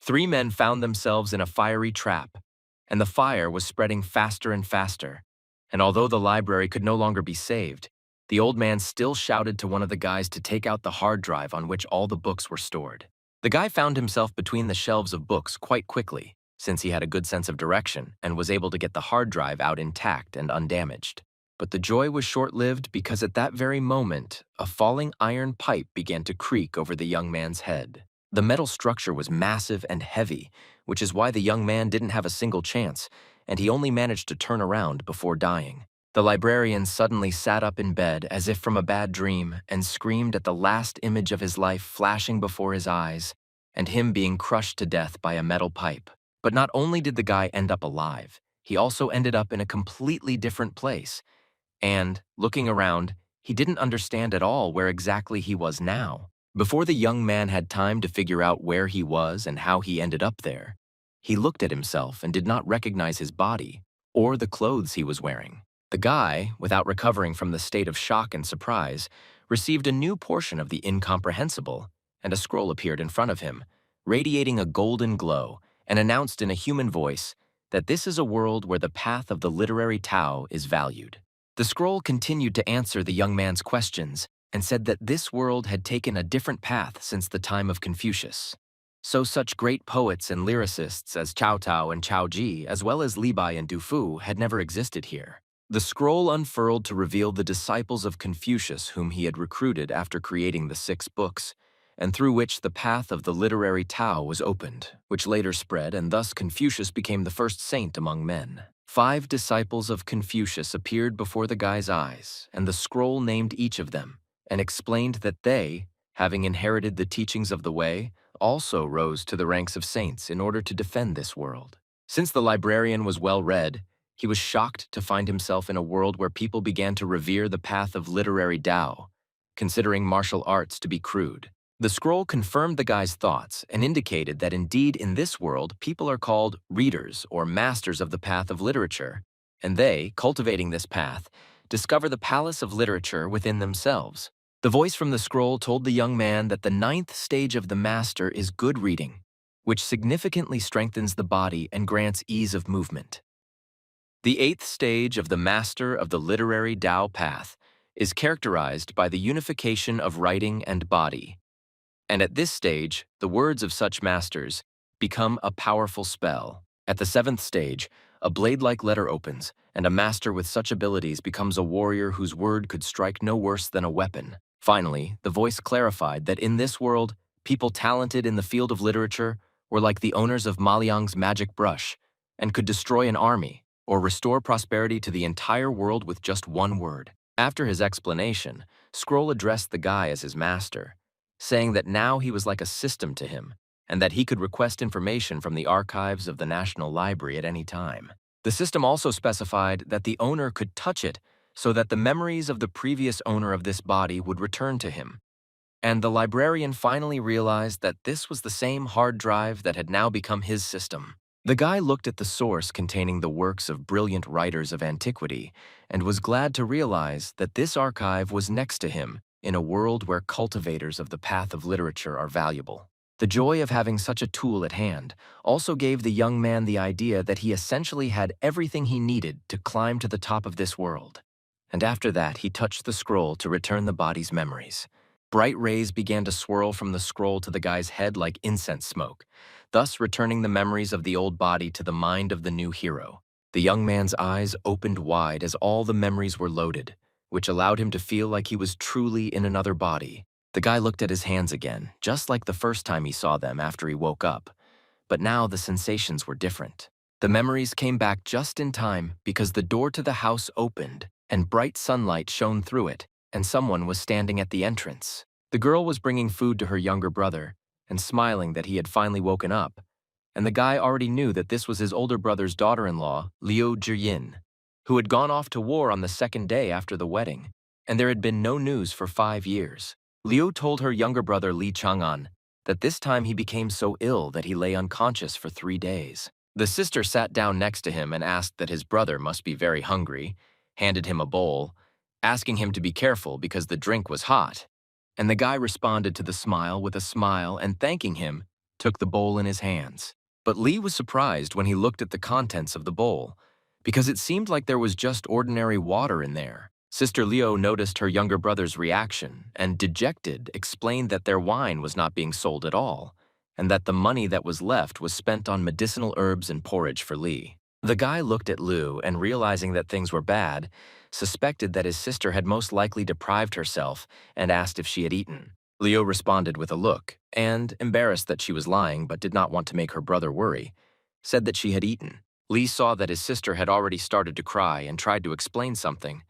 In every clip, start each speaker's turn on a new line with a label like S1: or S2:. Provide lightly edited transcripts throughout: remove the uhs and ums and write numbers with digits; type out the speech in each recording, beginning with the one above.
S1: Three men found themselves in a fiery trap, and the fire was spreading faster and faster. And although the library could no longer be saved, the old man still shouted to one of the guys to take out the hard drive on which all the books were stored. The guy found himself between the shelves of books quite quickly, since he had a good sense of direction and was able to get the hard drive out intact and undamaged. But the joy was short-lived because at that very moment, a falling iron pipe began to creak over the young man's head. The metal structure was massive and heavy, which is why the young man didn't have a single chance, and he only managed to turn around before dying. The librarian suddenly sat up in bed as if from a bad dream and screamed at the last image of his life flashing before his eyes, and him being crushed to death by a metal pipe. But not only did the guy end up alive, he also ended up in a completely different place. And, looking around, he didn't understand at all where exactly he was now. Before the young man had time to figure out where he was and how he ended up there, he looked at himself and did not recognize his body or the clothes he was wearing. The guy, without recovering from the state of shock and surprise, received a new portion of the incomprehensible, and a scroll appeared in front of him, radiating a golden glow, and announced in a human voice that this is a world where the path of the literary Tao is valued. The scroll continued to answer the young man's questions and said that this world had taken a different path since the time of Confucius. So such great poets and lyricists as Cao Tao and Cao Ji, as well as Li Bai and Du Fu, had never existed here. The scroll unfurled to reveal the disciples of Confucius whom he had recruited after creating the 6 books, and through which the path of the literary Tao was opened, which later spread, and thus Confucius became the first saint among men. 5 disciples of Confucius appeared before the guy's eyes, and the scroll named each of them, and explained that they, having inherited the teachings of the Way, also rose to the ranks of saints in order to defend this world. Since the librarian was well-read, he was shocked to find himself in a world where people began to revere the path of literary Tao, considering martial arts to be crude. The scroll confirmed the guy's thoughts and indicated that indeed in this world people are called readers or masters of the path of literature, and they, cultivating this path, discover the palace of literature within themselves. The voice from the scroll told the young man that the 9th stage of the master is good reading, which significantly strengthens the body and grants ease of movement. The 8th stage of the master of the literary Tao path is characterized by the unification of writing and body. And at this stage, the words of such masters become a powerful spell. At the 7th stage, a blade-like letter opens, and a master with such abilities becomes a warrior whose word could strike no worse than a weapon. Finally, the voice clarified that in this world, people talented in the field of literature were like the owners of Maliang's magic brush and could destroy an army or restore prosperity to the entire world with just one word. After his explanation, Scroll addressed the guy as his master, saying that now he was like a system to him, and that he could request information from the archives of the National Library at any time. The system also specified that the owner could touch it so that the memories of the previous owner of this body would return to him. And the librarian finally realized that this was the same hard drive that had now become his system. The guy looked at the source containing the works of brilliant writers of antiquity and was glad to realize that this archive was next to him in a world where cultivators of the path of literature are valuable. The joy of having such a tool at hand also gave the young man the idea that he essentially had everything he needed to climb to the top of this world. And after that, he touched the scroll to return the body's memories. Bright rays began to swirl from the scroll to the guy's head like incense smoke, thus returning the memories of the old body to the mind of the new hero. The young man's eyes opened wide as all the memories were loaded, which allowed him to feel like he was truly in another body. The guy looked at his hands again, just like the first time he saw them after he woke up. But now the sensations were different. The memories came back just in time because the door to the house opened and bright sunlight shone through it, and someone was standing at the entrance. The girl was bringing food to her younger brother and smiling that he had finally woken up, and the guy already knew that this was his older brother's daughter-in-law, Liu Zhiyin, who had gone off to war on the 2nd day after the wedding, and there had been no news for 5 years. Liu told her younger brother Li Chang'an that this time he became so ill that he lay unconscious for 3 days. The sister sat down next to him and asked that his brother must be very hungry, handed him a bowl, asking him to be careful because the drink was hot, and the guy responded to the smile with a smile and thanking him took the bowl in his hands. But Lee was surprised when he looked at the contents of the bowl, because it seemed like there was just ordinary water in there. Sister Leo noticed her younger brother's reaction and, dejected, explained that their wine was not being sold at all, and that the money that was left was spent on medicinal herbs and porridge for Lee. The guy looked at Liu and, realizing that things were bad, suspected that his sister had most likely deprived herself and asked if she had eaten. Leo responded with a look and, embarrassed that she was lying but did not want to make her brother worry, said that she had eaten. Lee saw that his sister had already started to cry and tried to explain something,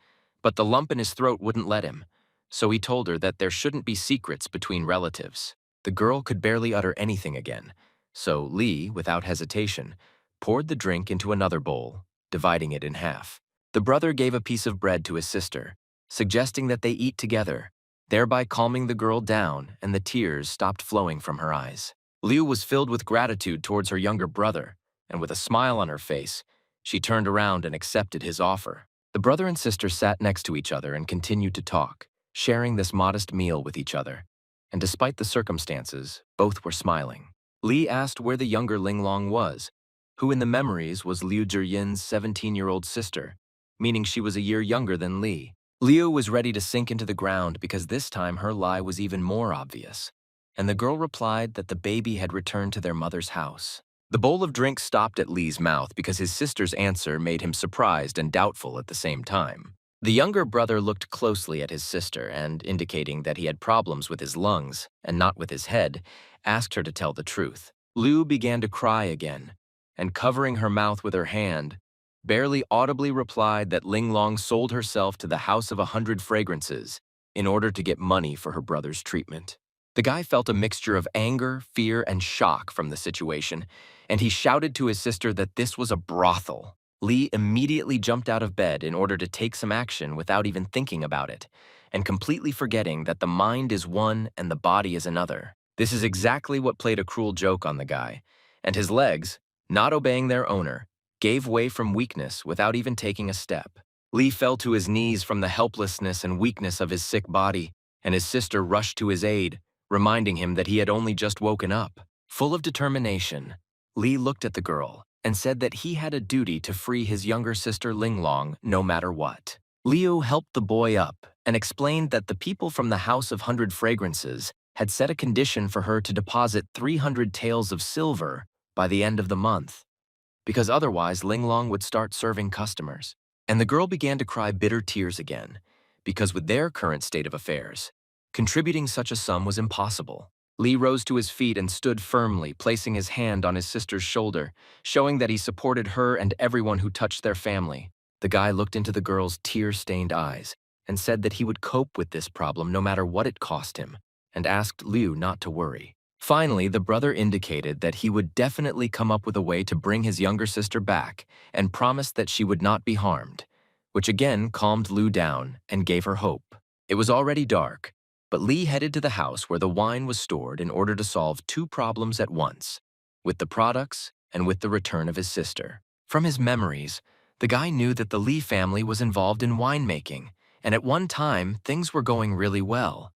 S1: but the lump in his throat wouldn't let him, so he told her that there shouldn't be secrets between relatives. The girl could barely utter anything again, so Lee, without hesitation, poured the drink into another bowl, dividing it in half. The brother gave a piece of bread to his sister, suggesting that they eat together, thereby calming the girl down, and the tears stopped flowing from her eyes. Liu was filled with gratitude towards her younger brother, and with a smile on her face, she turned around and accepted his offer. The brother and sister sat next to each other and continued to talk, sharing this modest meal with each other. And despite the circumstances, both were smiling. Lee asked where the younger Linglong was, who in the memories was Liu Zhiyin's 17-year-old sister, meaning she was a year younger than Lee. Liu was ready to sink into the ground because this time her lie was even more obvious, and the girl replied that the baby had returned to their mother's house. The bowl of drink stopped at Lee's mouth because his sister's answer made him surprised and doubtful at the same time. The younger brother looked closely at his sister and, indicating that he had problems with his lungs and not with his head, asked her to tell the truth. Liu began to cry again, and covering her mouth with her hand, barely audibly replied that Linglong sold herself to the House of 100 Fragrances in order to get money for her brother's treatment. The guy felt a mixture of anger, fear, and shock from the situation, and he shouted to his sister that this was a brothel. Lee immediately jumped out of bed in order to take some action without even thinking about it, and completely forgetting that the mind is one and the body is another. This is exactly what played a cruel joke on the guy, and his legs, not obeying their owner, gave way from weakness without even taking a step. Lee fell to his knees from the helplessness and weakness of his sick body, and his sister rushed to his aid, reminding him that he had only just woken up. Full of determination, Lee looked at the girl and said that he had a duty to free his younger sister Linglong no matter what. Liu helped the boy up and explained that the people from the House of 100 Fragrances had set a condition for her to deposit 300 taels of silver by the end of the month, because otherwise Linglong would start serving customers. And the girl began to cry bitter tears again, because with their current state of affairs, contributing such a sum was impossible. Lee rose to his feet and stood firmly, placing his hand on his sister's shoulder, showing that he supported her and everyone who touched their family. The guy looked into the girl's tear-stained eyes and said that he would cope with this problem no matter what it cost him, and asked Liu not to worry. Finally, the brother indicated that he would definitely come up with a way to bring his younger sister back and promised that she would not be harmed, which again calmed Liu down and gave her hope. It was already dark, but Lee headed to the house where the wine was stored in order to solve two problems at once, with the products and with the return of his sister. From his memories, the guy knew that the Lee family was involved in winemaking, and at one time things were going really well.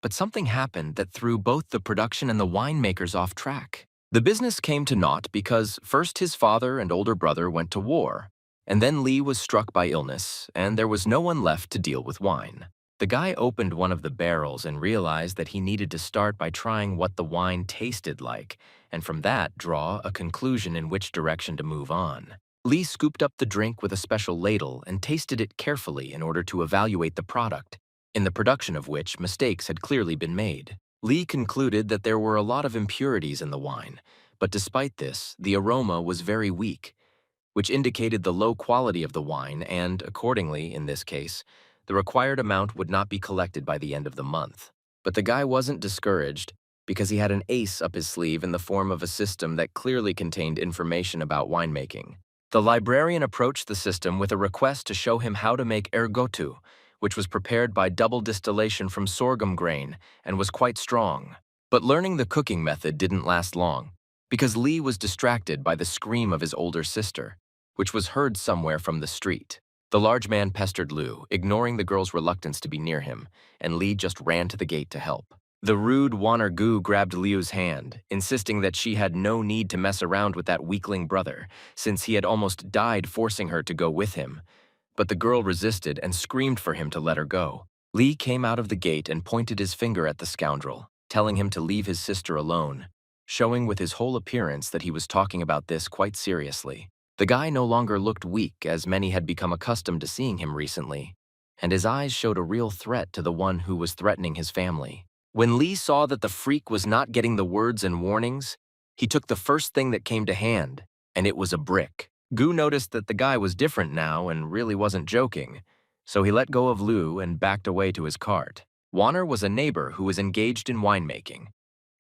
S1: But something happened that threw both the production and the winemakers off track. The business came to naught because first his father and older brother went to war, and then Lee was struck by illness, and there was no one left to deal with wine. The guy opened one of the barrels and realized that he needed to start by trying what the wine tasted like, and from that draw a conclusion in which direction to move on. Lee scooped up the drink with a special ladle and tasted it carefully in order to evaluate the product, in the production of which mistakes had clearly been made. Lee concluded that there were a lot of impurities in the wine, but despite this, the aroma was very weak, which indicated the low quality of the wine and, accordingly, in this case, the required amount would not be collected by the end of the month. But the guy wasn't discouraged because he had an ace up his sleeve in the form of a system that clearly contained information about winemaking. The librarian approached the system with a request to show him how to make ergotu, which was prepared by double distillation from sorghum grain and was quite strong. But learning the cooking method didn't last long, because Lee was distracted by the scream of his older sister, which was heard somewhere from the street. The large man pestered Liu, ignoring the girl's reluctance to be near him, and Lee just ran to the gate to help. The rude Waner Gu grabbed Liu's hand, insisting that she had no need to mess around with that weakling brother, since he had almost died forcing her to go with him. But the girl resisted and screamed for him to let her go. Li came out of the gate and pointed his finger at the scoundrel, telling him to leave his sister alone, showing with his whole appearance that he was talking about this quite seriously. The guy no longer looked weak, as many had become accustomed to seeing him recently, and his eyes showed a real threat to the one who was threatening his family. When Li saw that the freak was not getting the words and warnings, he took the first thing that came to hand, and it was a brick. Gu noticed that the guy was different now and really wasn't joking, so he let go of Liu and backed away to his cart. Waner was a neighbor who was engaged in winemaking,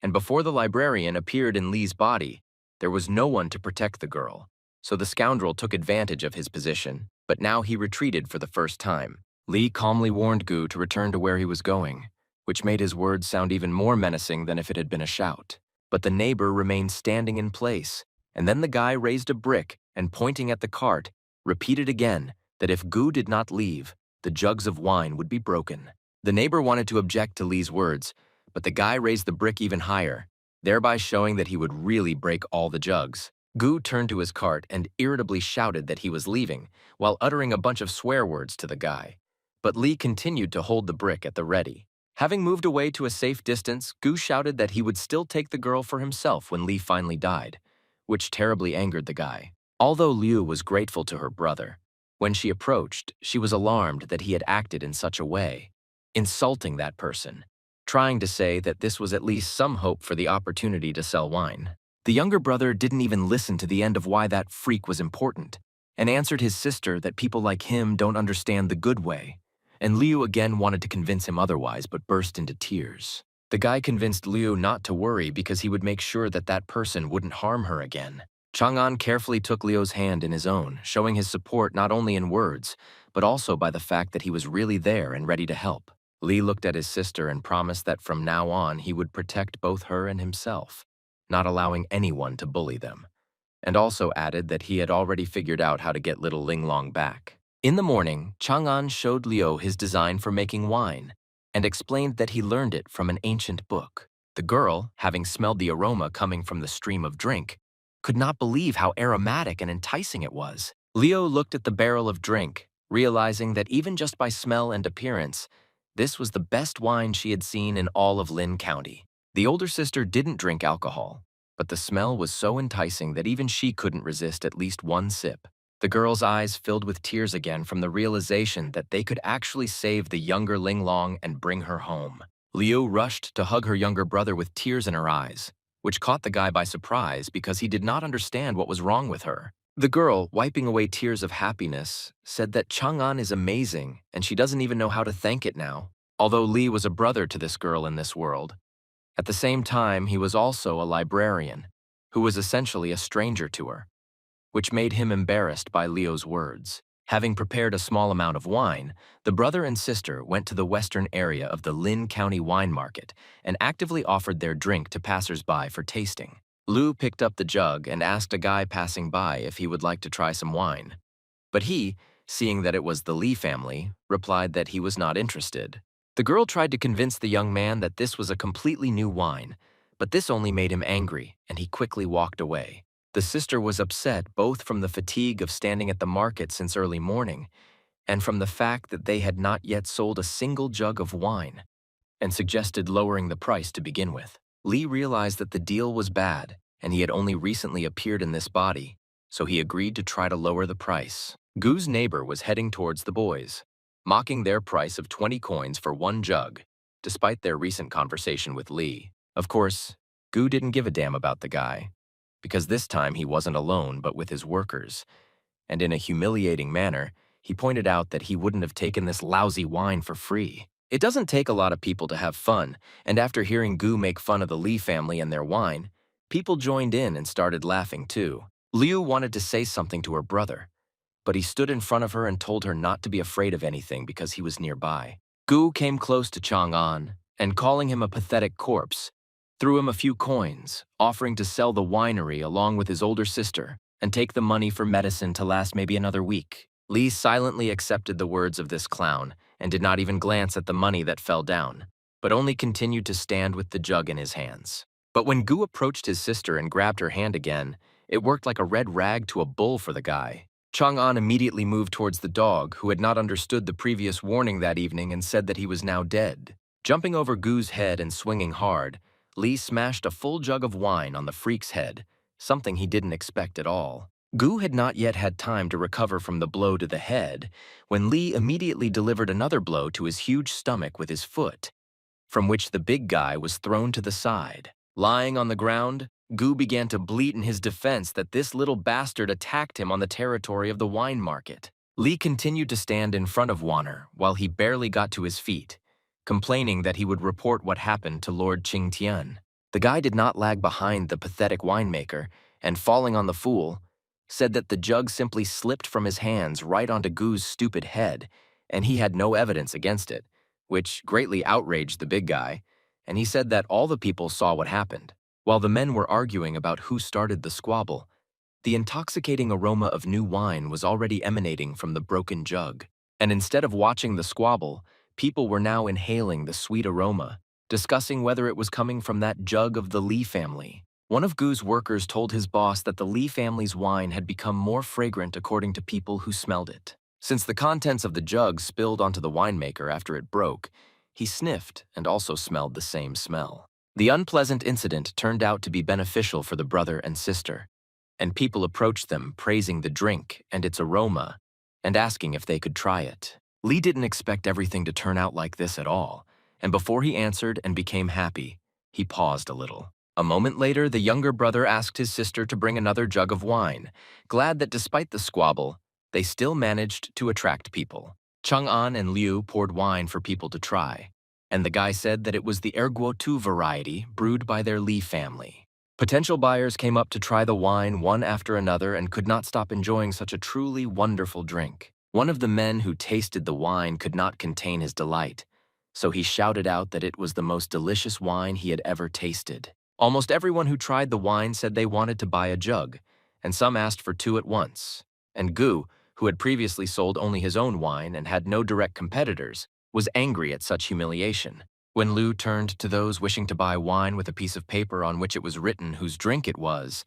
S1: and before the librarian appeared in Li's body, there was no one to protect the girl, so the scoundrel took advantage of his position, but now he retreated for the first time. Li calmly warned Gu to return to where he was going, which made his words sound even more menacing than if it had been a shout. But the neighbor remained standing in place, and then the guy raised a brick and, pointing at the cart, repeated again that if Gu did not leave, the jugs of wine would be broken. The neighbor wanted to object to Li's words, but the guy raised the brick even higher, thereby showing that he would really break all the jugs. Gu turned to his cart and irritably shouted that he was leaving, while uttering a bunch of swear words to the guy. But Li continued to hold the brick at the ready. Having moved away to a safe distance, Gu shouted that he would still take the girl for himself when Li finally died, which terribly angered the guy. Although Liu was grateful to her brother, when she approached, she was alarmed that he had acted in such a way, insulting that person, trying to say that this was at least some hope for the opportunity to sell wine. The younger brother didn't even listen to the end of why that freak was important, and answered his sister that people like him don't understand the good way, and Liu again wanted to convince him otherwise but burst into tears. The guy convinced Liu not to worry because he would make sure that that person wouldn't harm her again. Chang'an carefully took Liu's hand in his own, showing his support not only in words, but also by the fact that he was really there and ready to help. Li looked at his sister and promised that from now on he would protect both her and himself, not allowing anyone to bully them, and also added that he had already figured out how to get little Linglong back. In the morning, Chang'an showed Liu his design for making wine and explained that he learned it from an ancient book. The girl, having smelled the aroma coming from the stream of drink, could not believe how aromatic and enticing it was. Liu looked at the barrel of drink, realizing that even just by smell and appearance, this was the best wine she had seen in all of Lin County. The older sister didn't drink alcohol, but the smell was so enticing that even she couldn't resist at least one sip. The girl's eyes filled with tears again from the realization that they could actually save the younger Linglong and bring her home. Liu rushed to hug her younger brother with tears in her eyes, which caught the guy by surprise because he did not understand what was wrong with her. The girl, wiping away tears of happiness, said that Chang'an is amazing and she doesn't even know how to thank it now. Although Li was a brother to this girl in this world, at the same time he was also a librarian, who was essentially a stranger to her, which made him embarrassed by Liu's words. Having prepared a small amount of wine, the brother and sister went to the western area of the Lin County wine market and actively offered their drink to passers-by for tasting. Liu picked up the jug and asked a guy passing by if he would like to try some wine. But he, seeing that it was the Li family, replied that he was not interested. The girl tried to convince the young man that this was a completely new wine, but this only made him angry, and he quickly walked away. The sister was upset both from the fatigue of standing at the market since early morning and from the fact that they had not yet sold a single jug of wine, and suggested lowering the price to begin with. Li realized that the deal was bad and he had only recently appeared in this body, so he agreed to try to lower the price. Gu's neighbor was heading towards the boys, mocking their price of 20 coins for one jug, despite their recent conversation with Li. Of course, Gu didn't give a damn about the guy, because this time he wasn't alone but with his workers, and in a humiliating manner, he pointed out that he wouldn't have taken this lousy wine for free. It doesn't take a lot of people to have fun, and after hearing Gu make fun of the Li family and their wine, people joined in and started laughing too. Liu wanted to say something to her brother, but he stood in front of her and told her not to be afraid of anything because he was nearby. Gu came close to Chang'an and, calling him a pathetic corpse, threw him a few coins, offering to sell the winery along with his older sister and take the money for medicine to last maybe another week. Li silently accepted the words of this clown and did not even glance at the money that fell down, but only continued to stand with the jug in his hands. But when Gu approached his sister and grabbed her hand again, it worked like a red rag to a bull for the guy. Chang'an immediately moved towards the dog, who had not understood the previous warning that evening and said that he was now dead. Jumping over Gu's head and swinging hard, Li smashed a full jug of wine on the freak's head, something he didn't expect at all. Gu had not yet had time to recover from the blow to the head when Li immediately delivered another blow to his huge stomach with his foot, from which the big guy was thrown to the side. Lying on the ground, Gu began to bleat in his defense that this little bastard attacked him on the territory of the wine market. Li continued to stand in front of Warner while he barely got to his feet, complaining that he would report what happened to Lord Qingtian. The guy did not lag behind the pathetic winemaker, and falling on the fool, said that the jug simply slipped from his hands right onto Gu's stupid head, and he had no evidence against it, which greatly outraged the big guy, and he said that all the people saw what happened. While the men were arguing about who started the squabble, the intoxicating aroma of new wine was already emanating from the broken jug, and instead of watching the squabble, people were now inhaling the sweet aroma, discussing whether it was coming from that jug of the Li family. One of Gu's workers told his boss that the Li family's wine had become more fragrant according to people who smelled it. Since the contents of the jug spilled onto the winemaker after it broke, he sniffed and also smelled the same smell. The unpleasant incident turned out to be beneficial for the brother and sister, and people approached them praising the drink and its aroma and asking if they could try it. Li didn't expect everything to turn out like this at all, and before he answered and became happy, he paused a little. A moment later, the younger brother asked his sister to bring another jug of wine, glad that despite the squabble, they still managed to attract people. Chang'an and Liu poured wine for people to try, and the guy said that it was the Erguo Tu variety brewed by their Li family. Potential buyers came up to try the wine one after another and could not stop enjoying such a truly wonderful drink. One of the men who tasted the wine could not contain his delight, so he shouted out that it was the most delicious wine he had ever tasted. Almost everyone who tried the wine said they wanted to buy a jug, and some asked for two at once. And Gu, who had previously sold only his own wine and had no direct competitors, was angry at such humiliation. When Liu turned to those wishing to buy wine with a piece of paper on which it was written whose drink it was,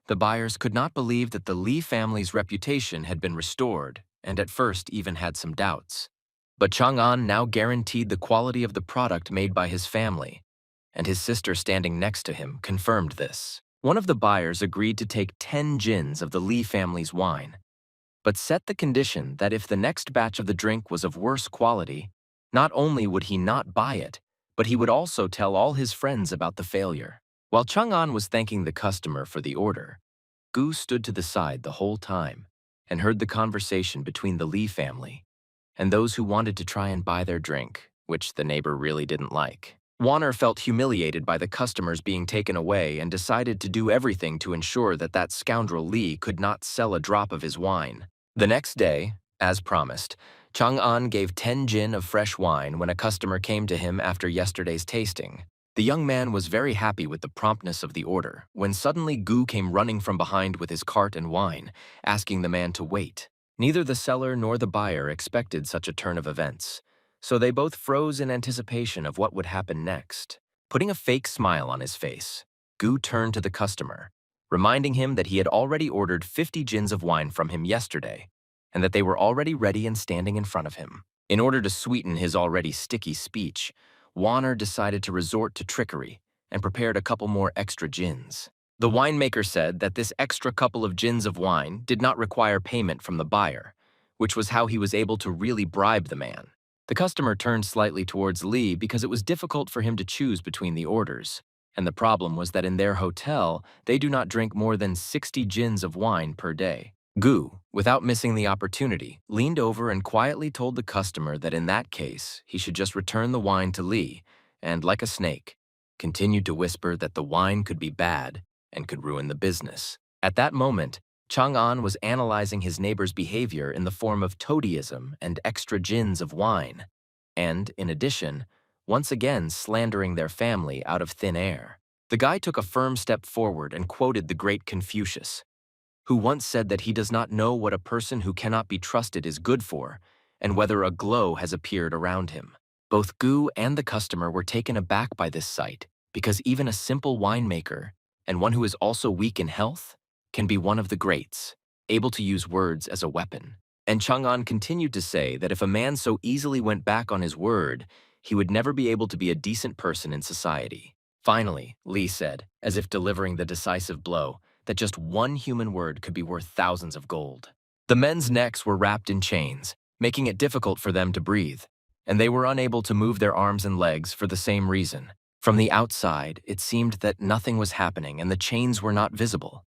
S1: the buyers could not believe that the Li family's reputation had been restored, and at first even had some doubts. But Chang'an now guaranteed the quality of the product made by his family, and his sister standing next to him confirmed this. One of the buyers agreed to take 10 gins of the Li family's wine, but set the condition that if the next batch of the drink was of worse quality, not only would he not buy it, but he would also tell all his friends about the failure. While Chang'an was thanking the customer for the order, Gu stood to the side the whole time and heard the conversation between the Li family and those who wanted to try and buy their drink, which the neighbor really didn't like. Warner felt humiliated by the customers being taken away and decided to do everything to ensure that that scoundrel Li could not sell a drop of his wine. The next day, as promised, Chang'an gave 10 gin of fresh wine when a customer came to him after yesterday's tasting. The young man was very happy with the promptness of the order when suddenly Gu came running from behind with his cart and wine, asking the man to wait. Neither the seller nor the buyer expected such a turn of events, so they both froze in anticipation of what would happen next. Putting a fake smile on his face, Gu turned to the customer, reminding him that he had already ordered 50 gins of wine from him yesterday, and that they were already ready and standing in front of him. In order to sweeten his already sticky speech, Warner decided to resort to trickery and prepared a couple more extra gins. The winemaker said that this extra couple of gins of wine did not require payment from the buyer, which was how he was able to really bribe the man. The customer turned slightly towards Li because it was difficult for him to choose between the orders, and the problem was that in their hotel, they do not drink more than 60 gins of wine per day. Gu, without missing the opportunity, leaned over and quietly told the customer that in that case, he should just return the wine to Li, and like a snake, continued to whisper that the wine could be bad and could ruin the business. At that moment, Chang'an was analyzing his neighbor's behavior in the form of toadyism and extra gins of wine, and, in addition, once again slandering their family out of thin air. The guy took a firm step forward and quoted the great Confucius, who once said that he does not know what a person who cannot be trusted is good for, and whether a glow has appeared around him. Both Gu and the customer were taken aback by this sight, because even a simple winemaker, and one who is also weak in health, can be one of the greats, able to use words as a weapon. And Chang'an continued to say that if a man so easily went back on his word, he would never be able to be a decent person in society. Finally, Li said, as if delivering the decisive blow, that just one human word could be worth thousands of gold. The men's necks were wrapped in chains, making it difficult for them to breathe, and they were unable to move their arms and legs for the same reason. From the outside, it seemed that nothing was happening and the chains were not visible.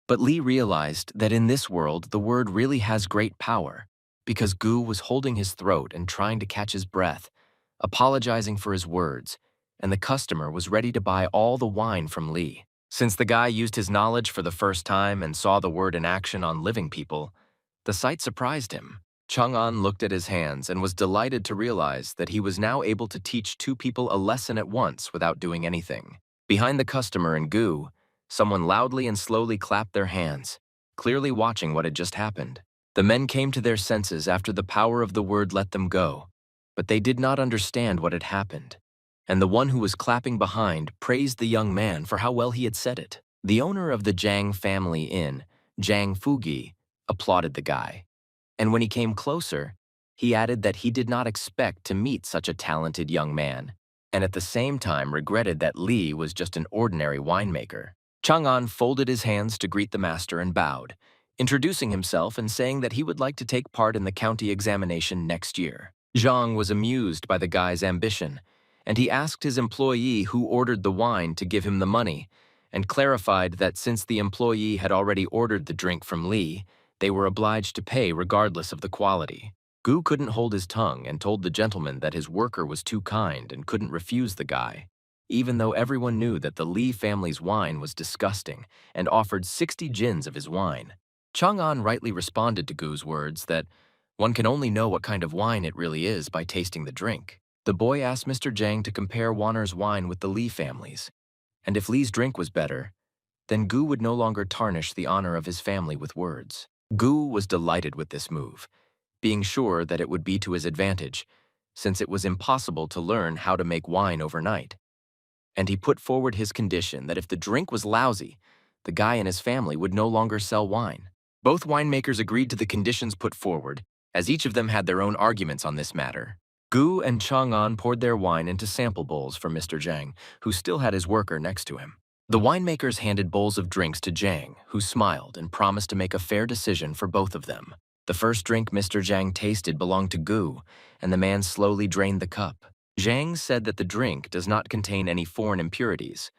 S1: But Li realized that in this world, the word really has great power, because Gu was holding his throat and trying to catch his breath, apologizing for his words, and the customer was ready to buy all the wine from Li. Since the guy used his knowledge for the first time and saw the word in action on living people, the sight surprised him. Chang'an looked at his hands and was delighted to realize that he was now able to teach two people a lesson at once without doing anything. Behind the customer and Gu, someone loudly and slowly clapped their hands, clearly watching what had just happened. The men came to their senses after the power of the word let them go, but they did not understand what had happened. And the one who was clapping behind praised the young man for how well he had said it. The owner of the Jang family inn, Jang Fugi, applauded the guy. And when he came closer, he added that he did not expect to meet such a talented young man, and at the same time regretted that Li was just an ordinary winemaker. Chang'an folded his hands to greet the master and bowed, introducing himself and saying that he would like to take part in the county examination next year. Jang was amused by the guy's ambition, and he asked his employee who ordered the wine to give him the money, and clarified that since the employee had already ordered the drink from Li, they were obliged to pay regardless of the quality. Gu couldn't hold his tongue and told the gentleman that his worker was too kind and couldn't refuse the guy, even though everyone knew that the Li family's wine was disgusting and offered 60 jins of his wine. Chang'an rightly responded to Gu's words that one can only know what kind of wine it really is by tasting the drink. The boy asked Mr. Jang to compare Warner's wine with the Li family's, and if Li's drink was better, then Gu would no longer tarnish the honor of his family with words. Gu was delighted with this move, being sure that it would be to his advantage, since it was impossible to learn how to make wine overnight. And he put forward his condition that if the drink was lousy, the guy and his family would no longer sell wine. Both winemakers agreed to the conditions put forward, as each of them had their own arguments on this matter. Gu and Chang'an poured their wine into sample bowls for Mr. Jang, who still had his worker next to him. The winemakers handed bowls of drinks to Jang, who smiled and promised to make a fair decision for both of them. The first drink Mr. Jang tasted belonged to Gu, and the man slowly drained the cup. Jang said that the drink does not contain any foreign impurities,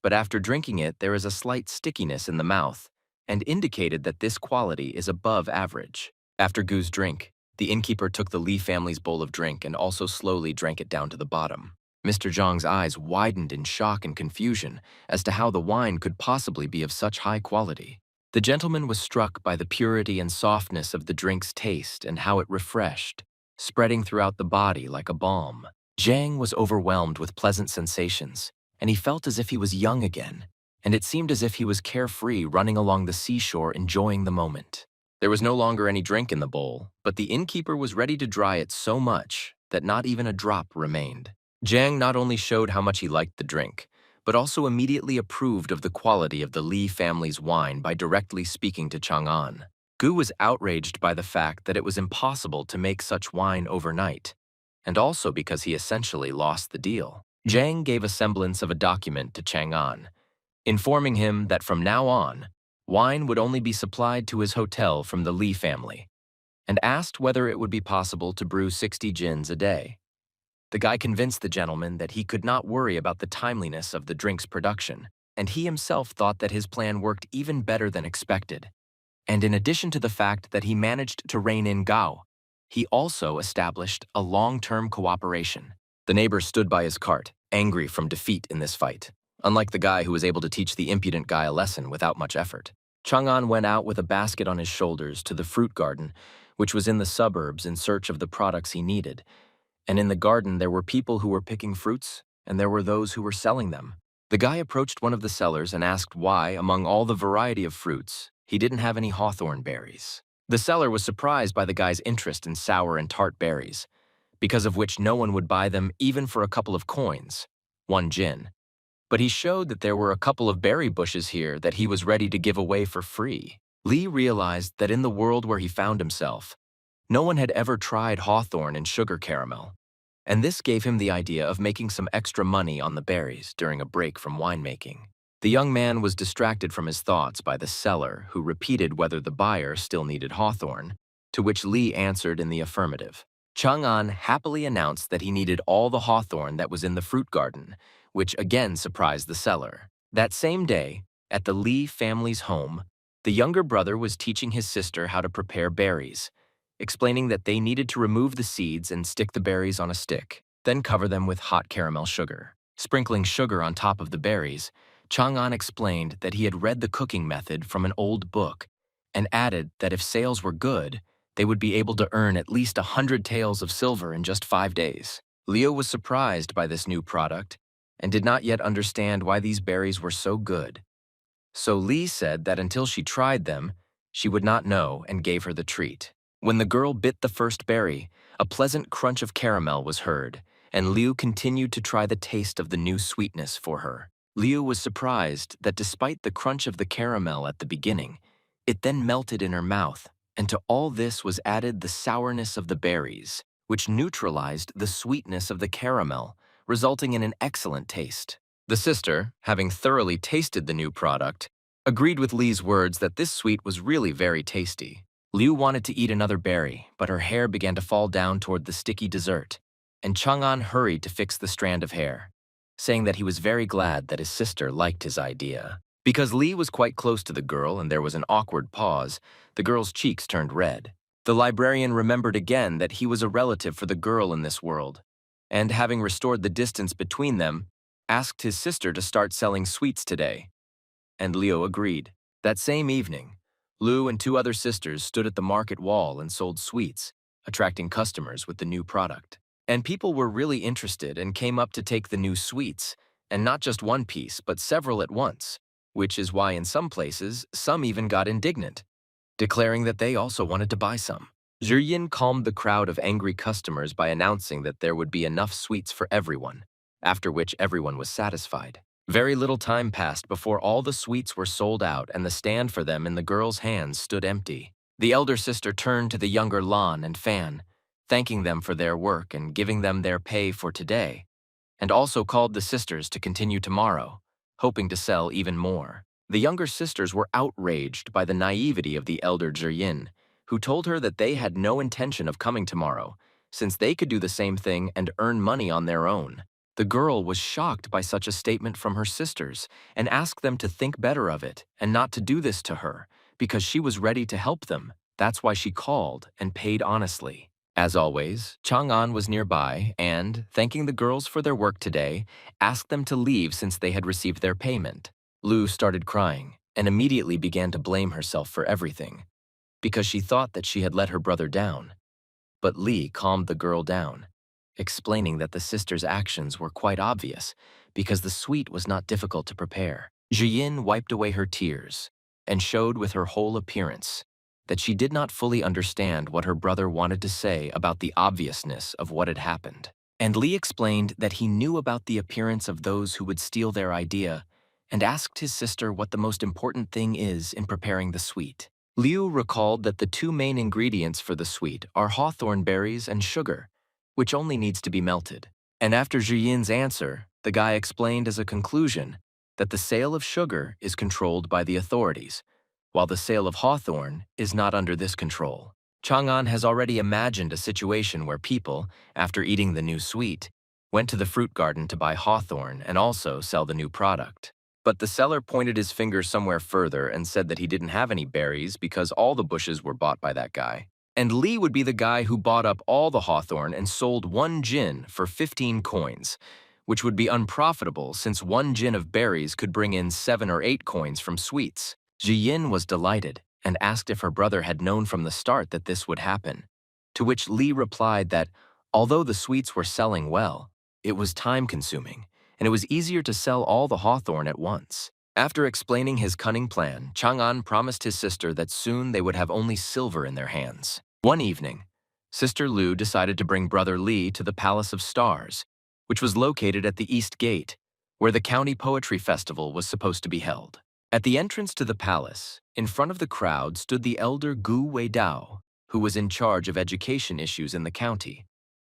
S1: but after drinking it there is a slight stickiness in the mouth, and indicated that this quality is above average. After Gu's drink, the innkeeper took the Li family's bowl of drink and also slowly drank it down to the bottom. Mr. Zhang's eyes widened in shock and confusion as to how the wine could possibly be of such high quality. The gentleman was struck by the purity and softness of the drink's taste and how it refreshed, spreading throughout the body like a balm. Jang was overwhelmed with pleasant sensations, and he felt as if he was young again, and it seemed as if he was carefree running along the seashore enjoying the moment. There was no longer any drink in the bowl, but the innkeeper was ready to dry it so much that not even a drop remained. Jang not only showed how much he liked the drink, but also immediately approved of the quality of the Li family's wine by directly speaking to Chang'an. Gu was outraged by the fact that it was impossible to make such wine overnight, and also because he essentially lost the deal. Jang gave a semblance of a document to Chang'an, informing him that from now on, wine would only be supplied to his hotel from the Li family, and asked whether it would be possible to brew 60 gins a day. The guy convinced the gentleman that he could not worry about the timeliness of the drink's production, and he himself thought that his plan worked even better than expected. And in addition to the fact that he managed to rein in Gao, he also established a long-term cooperation. The neighbor stood by his cart, angry from defeat in this fight, unlike the guy who was able to teach the impudent guy a lesson without much effort. Chang'an went out with a basket on his shoulders to the fruit garden, which was in the suburbs, in search of the products he needed. And in the garden there were people who were picking fruits, and there were those who were selling them. The guy approached one of the sellers and asked why, among all the variety of fruits, he didn't have any hawthorn berries. The seller was surprised by the guy's interest in sour and tart berries, because of which no one would buy them even for a couple of coins, 1 jin. But he showed that there were a couple of berry bushes here that he was ready to give away for free. Lee realized that in the world where he found himself, no one had ever tried hawthorn and sugar caramel, and this gave him the idea of making some extra money on the berries during a break from winemaking. The young man was distracted from his thoughts by the seller, who repeated whether the buyer still needed hawthorn, to which Lee answered in the affirmative. Chang'an happily announced that he needed all the hawthorn that was in the fruit garden, which again surprised the seller. That same day, at the Lee family's home, the younger brother was teaching his sister how to prepare berries, explaining that they needed to remove the seeds and stick the berries on a stick, then cover them with hot caramel sugar. Sprinkling sugar on top of the berries, Chang'an explained that he had read the cooking method from an old book and added that if sales were good, they would be able to earn at least 100 taels of silver in just 5 days. Leo was surprised by this new product and did not yet understand why these berries were so good. So Lee said that until she tried them, she would not know and gave her the treat. When the girl bit the first berry, a pleasant crunch of caramel was heard, and Liu continued to try the taste of the new sweetness for her. Liu was surprised that despite the crunch of the caramel at the beginning, it then melted in her mouth, and to all this was added the sourness of the berries, which neutralized the sweetness of the caramel, resulting in an excellent taste. The sister, having thoroughly tasted the new product, agreed with Li's words that this sweet was really very tasty. Liu wanted to eat another berry, but her hair began to fall down toward the sticky dessert, and Chang'an hurried to fix the strand of hair, saying that he was very glad that his sister liked his idea. Because Li was quite close to the girl and there was an awkward pause, the girl's cheeks turned red. The librarian remembered again that he was a relative for the girl in this world, and having restored the distance between them, asked his sister to start selling sweets today. And Leo agreed. That same evening, Lu and 2 other sisters stood at the market wall and sold sweets, attracting customers with the new product. And people were really interested and came up to take the new sweets, and not just one piece, but several at once, which is why in some places, some even got indignant, declaring that they also wanted to buy some. Zhiyin calmed the crowd of angry customers by announcing that there would be enough sweets for everyone, after which everyone was satisfied. Very little time passed before all the sweets were sold out and the stand for them in the girl's hands stood empty. The elder sister turned to the younger Lan and Fan, thanking them for their work and giving them their pay for today, and also called the sisters to continue tomorrow, hoping to sell even more. The younger sisters were outraged by the naivety of the elder Zhiyin, who told her that they had no intention of coming tomorrow, since they could do the same thing and earn money on their own. The girl was shocked by such a statement from her sisters and asked them to think better of it and not to do this to her, because she was ready to help them. That's why she called and paid honestly. As always, Chang'an was nearby and, thanking the girls for their work today, asked them to leave since they had received their payment. Lu started crying and immediately began to blame herself for everything, because she thought that she had let her brother down. But Li calmed the girl down, explaining that the sisters' actions were quite obvious because the sweet was not difficult to prepare. Zhiyin wiped away her tears and showed with her whole appearance that she did not fully understand what her brother wanted to say about the obviousness of what had happened. And Li explained that he knew about the appearance of those who would steal their idea and asked his sister what the most important thing is in preparing the sweet. Liu recalled that the 2 main ingredients for the sweet are hawthorn berries and sugar, which only needs to be melted. And after Zhiyin's answer, the guy explained as a conclusion that the sale of sugar is controlled by the authorities, while the sale of hawthorn is not under this control. Chang'an has already imagined a situation where people, after eating the new sweet, went to the fruit garden to buy hawthorn and also sell the new product. But the seller pointed his finger somewhere further and said that he didn't have any berries because all the bushes were bought by that guy. And Li would be the guy who bought up all the hawthorn and sold 1 jin for 15 coins, which would be unprofitable since 1 jin of berries could bring in 7 or 8 coins from sweets. Zhiyin was delighted and asked if her brother had known from the start that this would happen, to which Li replied that although the sweets were selling well, it was time-consuming, and it was easier to sell all the hawthorn at once. After explaining his cunning plan, Chang'an promised his sister that soon they would have only silver in their hands. One evening, Sister Lu decided to bring brother Li to the Palace of Stars, which was located at the East Gate, where the County Poetry Festival was supposed to be held. At the entrance to the palace, in front of the crowd stood the elder Gu Weidao, who was in charge of education issues in the county,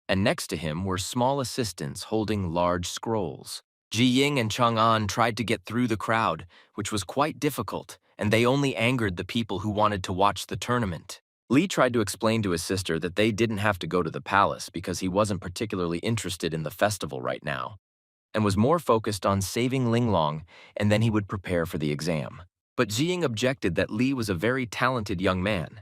S1: and next to him were small assistants holding large scrolls. Ji Ying and Chang'an tried to get through the crowd, which was quite difficult, and they only angered the people who wanted to watch the tournament. Li tried to explain to his sister that they didn't have to go to the palace because he wasn't particularly interested in the festival right now, and was more focused on saving Linglong, and then he would prepare for the exam. But Jiying objected that Li was a very talented young man,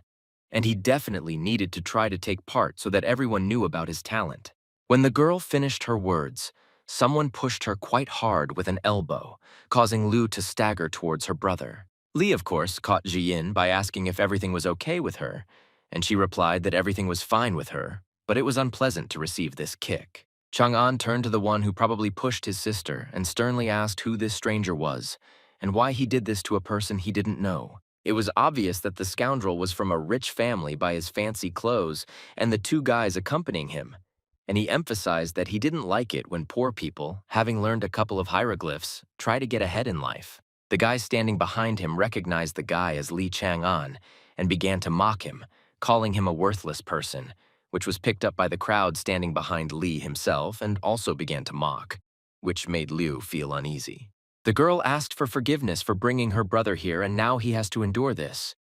S1: and he definitely needed to try to take part so that everyone knew about his talent. When the girl finished her words, someone pushed her quite hard with an elbow, causing Lu to stagger towards her brother. Li, of course, caught Jiyin by asking if everything was okay with her, and she replied that everything was fine with her, but it was unpleasant to receive this kick. Chang'an turned to the one who probably pushed his sister and sternly asked who this stranger was and why he did this to a person he didn't know. It was obvious that the scoundrel was from a rich family by his fancy clothes and the two guys accompanying him, and he emphasized that he didn't like it when poor people, having learned a couple of hieroglyphs, try to get ahead in life. The guy standing behind him recognized the guy as Li Chang'an and began to mock him, calling him a worthless person, which was picked up by the crowd standing behind Li himself and also began to mock, which made Liu feel uneasy. The girl asked for forgiveness for bringing her brother here, and now he has to endure this.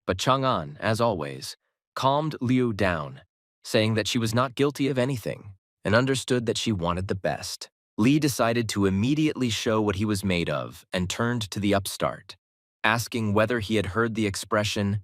S1: But Chang'an, as always, calmed Liu down, saying that she was not guilty of anything and understood that she wanted the best. Li decided to immediately show what he was made of and turned to the upstart, asking whether he had heard the expression,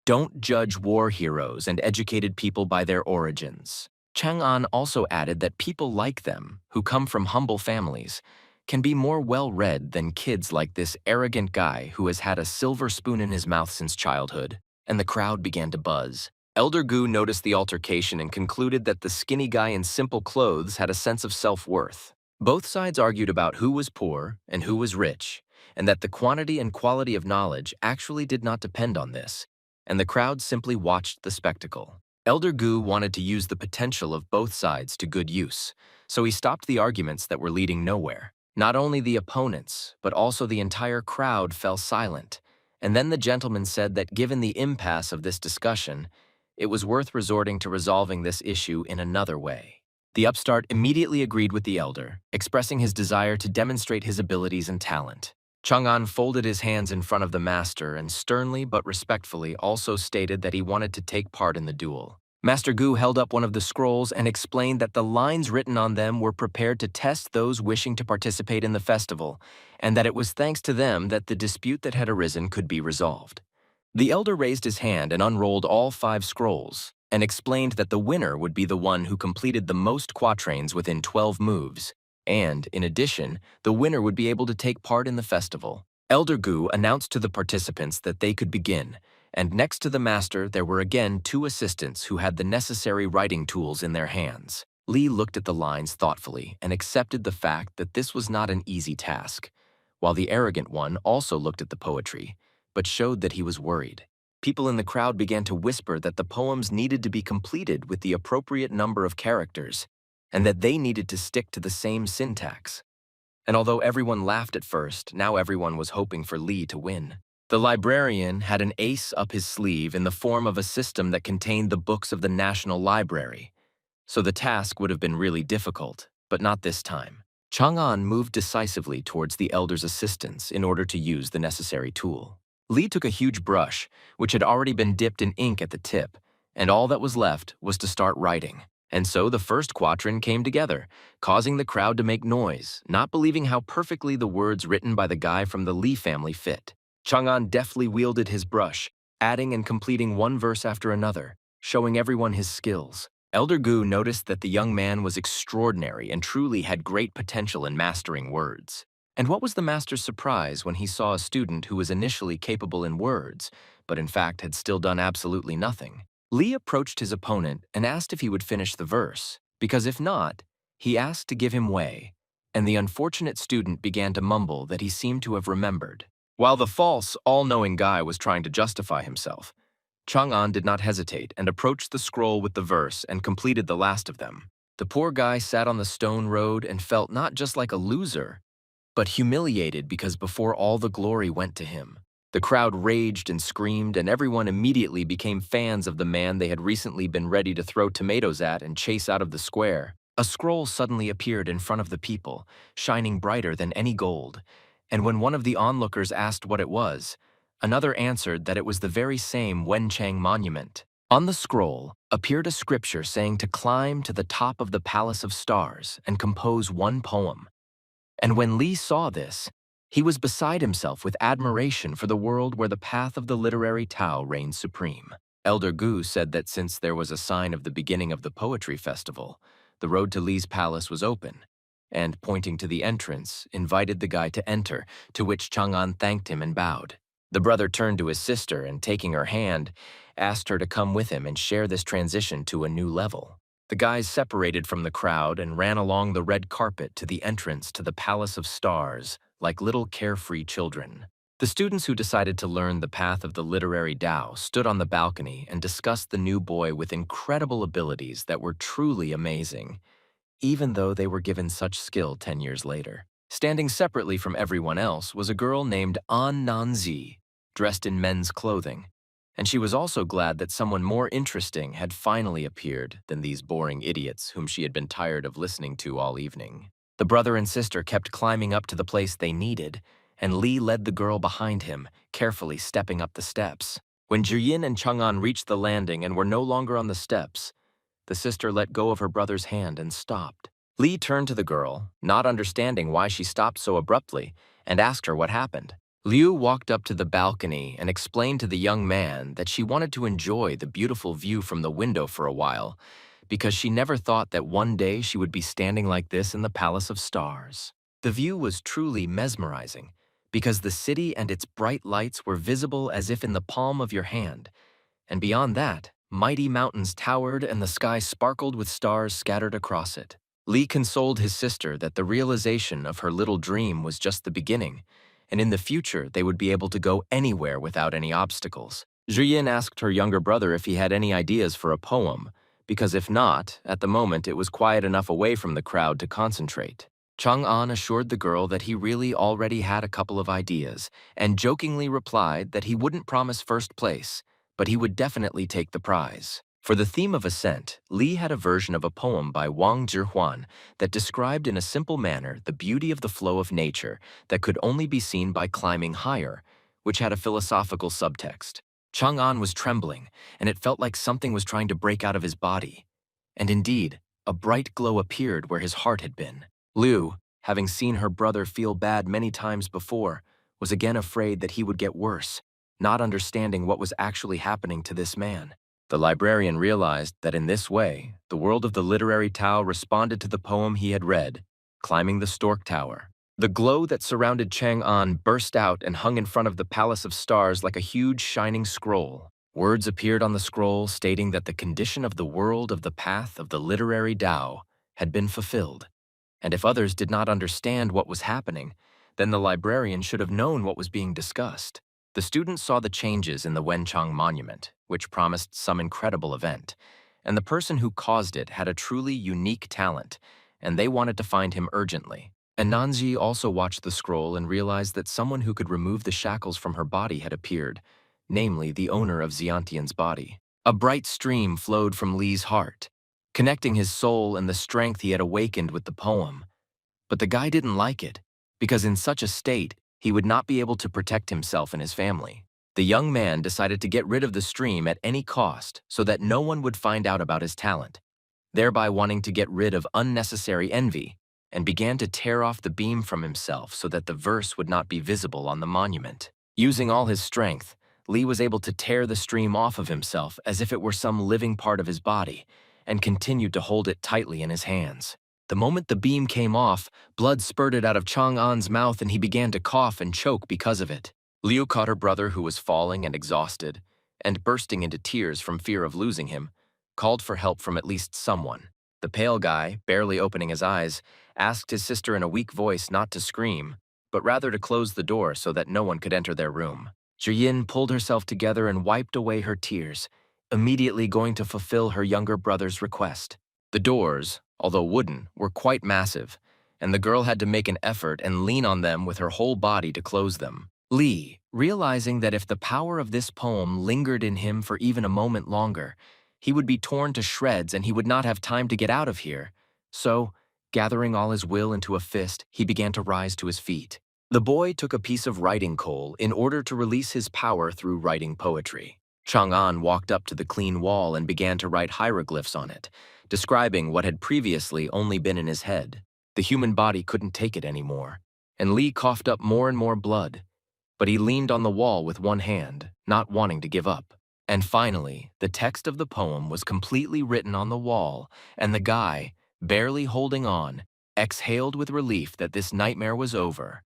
S1: "Don't judge war heroes and educated people by their origins." Chang'an also added that people like them, who come from humble families, can be more well-read than kids like this arrogant guy who has had a silver spoon in his mouth since childhood, and the crowd began to buzz. Elder Gu noticed the altercation and concluded that the skinny guy in simple clothes had a sense of self-worth. Both sides argued about who was poor and who was rich, and that the quantity and quality of knowledge actually did not depend on this, and the crowd simply watched the spectacle. Elder Gu wanted to use the potential of both sides to good use, so he stopped the arguments that were leading nowhere. Not only the opponents, but also the entire crowd fell silent, and then the gentleman said that given the impasse of this discussion, it was worth resorting to resolving this issue in another way. The upstart immediately agreed with the elder, expressing his desire to demonstrate his abilities and talent. Chang'an folded his hands in front of the master and sternly but respectfully also stated that he wanted to take part in the duel. Master Gu held up one of the scrolls and explained that the lines written on them were prepared to test those wishing to participate in the festival, and that it was thanks to them that the dispute that had arisen could be resolved. The elder raised his hand and unrolled all 5 scrolls, and explained that the winner would be the one who completed the most quatrains within 12 moves, and, in addition, the winner would be able to take part in the festival. Elder Gu announced to the participants that they could begin, and next to the master there were again 2 assistants who had the necessary writing tools in their hands. Li looked at the lines thoughtfully and accepted the fact that this was not an easy task, while the arrogant one also looked at the poetry, but showed that he was worried. People in the crowd began to whisper that the poems needed to be completed with the appropriate number of characters, and that they needed to stick to the same syntax. And although everyone laughed at first, now everyone was hoping for Li to win. The librarian had an ace up his sleeve in the form of a system that contained the books of the National Library, so the task would have been really difficult, but not this time. Chang'an moved decisively towards the elder's assistance in order to use the necessary tool. Li took a huge brush, which had already been dipped in ink at the tip, and all that was left was to start writing. And so the first quatrain came together, causing the crowd to make noise, not believing how perfectly the words written by the guy from the Li family fit. Chang'an deftly wielded his brush, adding and completing one verse after another, showing everyone his skills. Elder Gu noticed that the young man was extraordinary and truly had great potential in mastering words. And what was the master's surprise when he saw a student who was initially capable in words, but in fact had still done absolutely nothing? Li approached his opponent and asked if he would finish the verse, because if not, he asked to give him way, and the unfortunate student began to mumble that he seemed to have remembered. While the false, all-knowing guy was trying to justify himself, Chang'an did not hesitate and approached the scroll with the verse and completed the last of them. The poor guy sat on the stone road and felt not just like a loser, but humiliated because before all the glory went to him. The crowd raged and screamed, and everyone immediately became fans of the man they had recently been ready to throw tomatoes at and chase out of the square. A scroll suddenly appeared in front of the people, shining brighter than any gold, and when one of the onlookers asked what it was, another answered that it was the very same Wenchang monument. On the scroll appeared a scripture saying to climb to the top of the Palace of Stars and compose one poem. And when Li saw this, he was beside himself with admiration for the world where the path of the literary Tao reigned supreme. Elder Gu said that since there was a sign of the beginning of the poetry festival, the road to Li's palace was open, and, pointing to the entrance, invited the guy to enter, to which Chang'an thanked him and bowed. The brother turned to his sister and, taking her hand, asked her to come with him and share this transition to a new level. The guys separated from the crowd and ran along the red carpet to the entrance to the Palace of Stars, like little carefree children. The students who decided to learn the path of the literary Tao stood on the balcony and discussed the new boy with incredible abilities that were truly amazing, even though they were given such skill 10 years later. Standing separately from everyone else was a girl named An Nanzi, dressed in men's clothing, and she was also glad that someone more interesting had finally appeared than these boring idiots whom she had been tired of listening to all evening. The brother and sister kept climbing up to the place they needed, and Li led the girl behind him, carefully stepping up the steps. When Jiyin and Chang'an reached the landing and were no longer on the steps, the sister let go of her brother's hand and stopped. Li turned to the girl, not understanding why she stopped so abruptly, and asked her what happened. Liu walked up to the balcony and explained to the young man that she wanted to enjoy the beautiful view from the window for a while, because she never thought that one day she would be standing like this in the Palace of Stars. The view was truly mesmerizing, because the city and its bright lights were visible as if in the palm of your hand, and beyond that, mighty mountains towered and the sky sparkled with stars scattered across it. Li consoled his sister that the realization of her little dream was just the beginning, and in the future they would be able to go anywhere without any obstacles. Zhiyin asked her younger brother if he had any ideas for a poem, because if not, at the moment it was quiet enough away from the crowd to concentrate. Chang'an assured the girl that he really already had a couple of ideas, and jokingly replied that he wouldn't promise first place, but he would definitely take the prize. For the theme of ascent, Li had a version of a poem by Wang Zhihuan that described in a simple manner the beauty of the flow of nature that could only be seen by climbing higher, which had a philosophical subtext. Chang'an was trembling, and it felt like something was trying to break out of his body. And indeed, a bright glow appeared where his heart had been. Liu, having seen her brother feel bad many times before, was again afraid that he would get worse, not understanding what was actually happening to this man. The librarian realized that in this way, the world of the literary Tao responded to the poem he had read, Climbing the Stork Tower. The glow that surrounded Chang'an burst out and hung in front of the Palace of Stars like a huge shining scroll. Words appeared on the scroll stating that the condition of the world of the path of the literary Tao had been fulfilled, and if others did not understand what was happening, then the librarian should have known what was being discussed. The students saw the changes in the Wenchang monument, which promised some incredible event, and the person who caused it had a truly unique talent, and they wanted to find him urgently. And Nanji also watched the scroll and realized that someone who could remove the shackles from her body had appeared, namely the owner of Xiantian's body. A bright stream flowed from Li's heart, connecting his soul and the strength he had awakened with the poem. But the guy didn't like it, because in such a state, he would not be able to protect himself and his family. The young man decided to get rid of the stream at any cost so that no one would find out about his talent, thereby wanting to get rid of unnecessary envy, and began to tear off the beam from himself so that the verse would not be visible on the monument. Using all his strength, Li was able to tear the stream off of himself as if it were some living part of his body, and continued to hold it tightly in his hands. The moment the beam came off, blood spurted out of Chang'an's mouth and he began to cough and choke because of it. Liu caught her brother who was falling and exhausted, and bursting into tears from fear of losing him, called for help from at least someone. The pale guy, barely opening his eyes, asked his sister in a weak voice not to scream, but rather to close the door so that no one could enter their room. Zhiyin pulled herself together and wiped away her tears, immediately going to fulfill her younger brother's request. The doors, although wooden, were quite massive, and the girl had to make an effort and lean on them with her whole body to close them. Li, realizing that if the power of this poem lingered in him for even a moment longer, he would be torn to shreds and he would not have time to get out of here. So, gathering all his will into a fist, he began to rise to his feet. The boy took a piece of writing coal in order to release his power through writing poetry. Chang'an walked up to the clean wall and began to write hieroglyphs on it, describing what had previously only been in his head. The human body couldn't take it anymore, and Li coughed up more and more blood, but he leaned on the wall with one hand, not wanting to give up. And finally, the text of the poem was completely written on the wall, and the guy, barely holding on, exhaled with relief that this nightmare was over,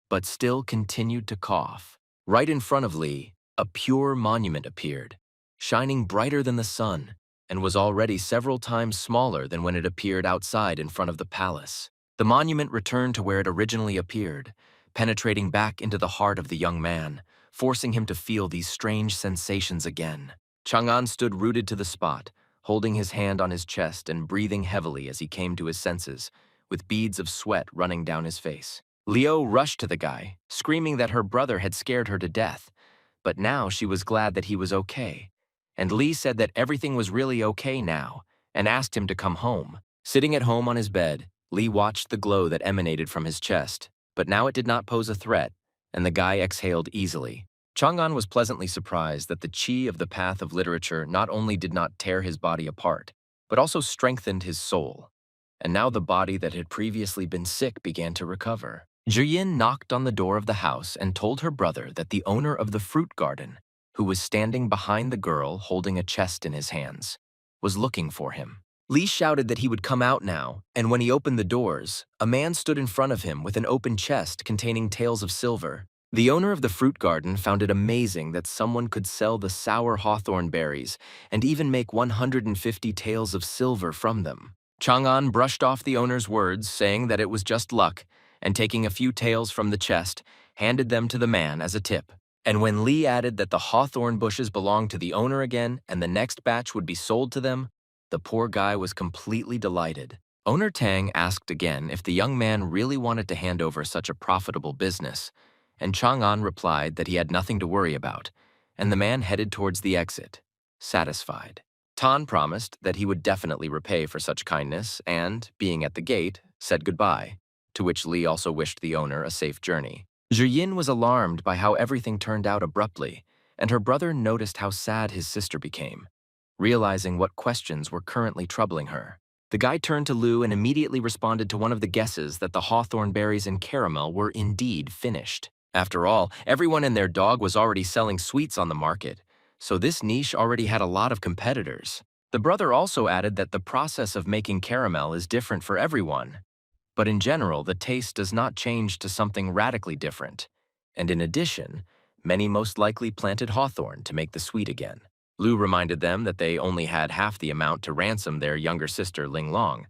S1: but still continued to cough. Right in front of Li, a pure monument appeared, shining brighter than the sun, and was already several times smaller than when it appeared outside in front of the palace. The monument returned to where it originally appeared, penetrating back into the heart of the young man, forcing him to feel these strange sensations again. Chang'an stood rooted to the spot, holding his hand on his chest and breathing heavily as he came to his senses, with beads of sweat running down his face. Liu rushed to the guy, screaming that her brother had scared her to death, but now she was glad that he was okay. And Li said that everything was really okay now, and asked him to come home. Sitting at home on his bed, Li watched the glow that emanated from his chest, but now it did not pose a threat, and the guy exhaled easily. Chang'an was pleasantly surprised that the qi of the path of literature not only did not tear his body apart, but also strengthened his soul. And now the body that had previously been sick began to recover. Zhiyin knocked on the door of the house and told her brother that the owner of the fruit garden, who was standing behind the girl holding a chest in his hands, was looking for him. Li shouted that he would come out now, and when he opened the doors, a man stood in front of him with an open chest containing taels of silver. The owner of the fruit garden found it amazing that someone could sell the sour hawthorn berries and even make 150 taels of silver from them. Chang'an brushed off the owner's words, saying that it was just luck, and taking a few taels from the chest, handed them to the man as a tip. And when Li added that the hawthorn bushes belonged to the owner again and the next batch would be sold to them, the poor guy was completely delighted. Owner Tang asked again if the young man really wanted to hand over such a profitable business, and Chang'an replied that he had nothing to worry about, and the man headed towards the exit, satisfied. Tan promised that he would definitely repay for such kindness and, being at the gate, said goodbye, to which Li also wished the owner a safe journey. Zhiyin was alarmed by how everything turned out abruptly, and her brother noticed how sad his sister became, realizing what questions were currently troubling her. The guy turned to Lu and immediately responded to one of the guesses that the hawthorn berries and caramel were indeed finished. After all, everyone and their dog was already selling sweets on the market, so this niche already had a lot of competitors. The brother also added that the process of making caramel is different for everyone, but in general, the taste does not change to something radically different. And in addition, many most likely planted hawthorn to make the sweet again. Lu reminded them that they only had half the amount to ransom their younger sister Ling Long,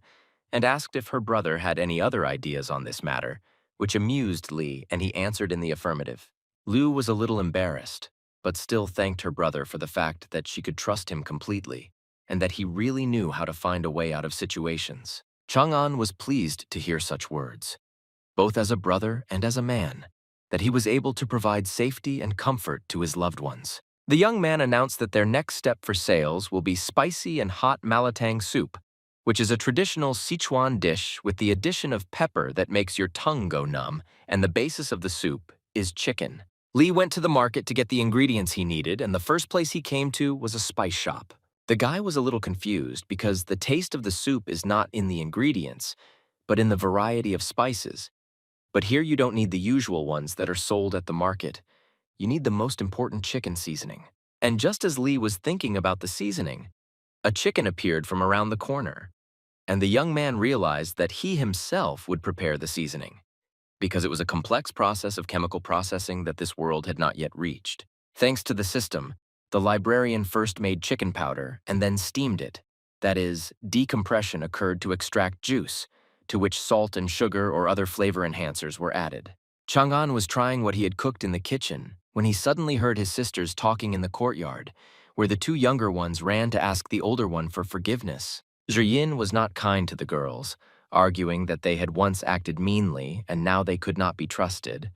S1: and asked if her brother had any other ideas on this matter, which amused Li, and he answered in the affirmative. Lu was a little embarrassed, but still thanked her brother for the fact that she could trust him completely, and that he really knew how to find a way out of situations. Chang'an was pleased to hear such words, both as a brother and as a man, that he was able to provide safety and comfort to his loved ones. The young man announced that their next step for sales will be spicy and hot malatang soup, which is a traditional Sichuan dish with the addition of pepper that makes your tongue go numb, and the basis of the soup is chicken. Li went to the market to get the ingredients he needed, and the first place he came to was a spice shop. The guy was a little confused because the taste of the soup is not in the ingredients, but in the variety of spices. But here you don't need the usual ones that are sold at the market. You need the most important chicken seasoning. And just as Li was thinking about the seasoning, a chicken appeared from around the corner, and the young man realized that he himself would prepare the seasoning, because it was a complex process of chemical processing that this world had not yet reached. Thanks to the system, the librarian first made chicken powder and then steamed it. That is, decompression occurred to extract juice, to which salt and sugar or other flavor enhancers were added. Chang'an was trying what he had cooked in the kitchen, when he suddenly heard his sisters talking in the courtyard, where the two younger ones ran to ask the older one for forgiveness. Zhiyin was not kind to the girls, arguing that they had once acted meanly and now they could not be trusted.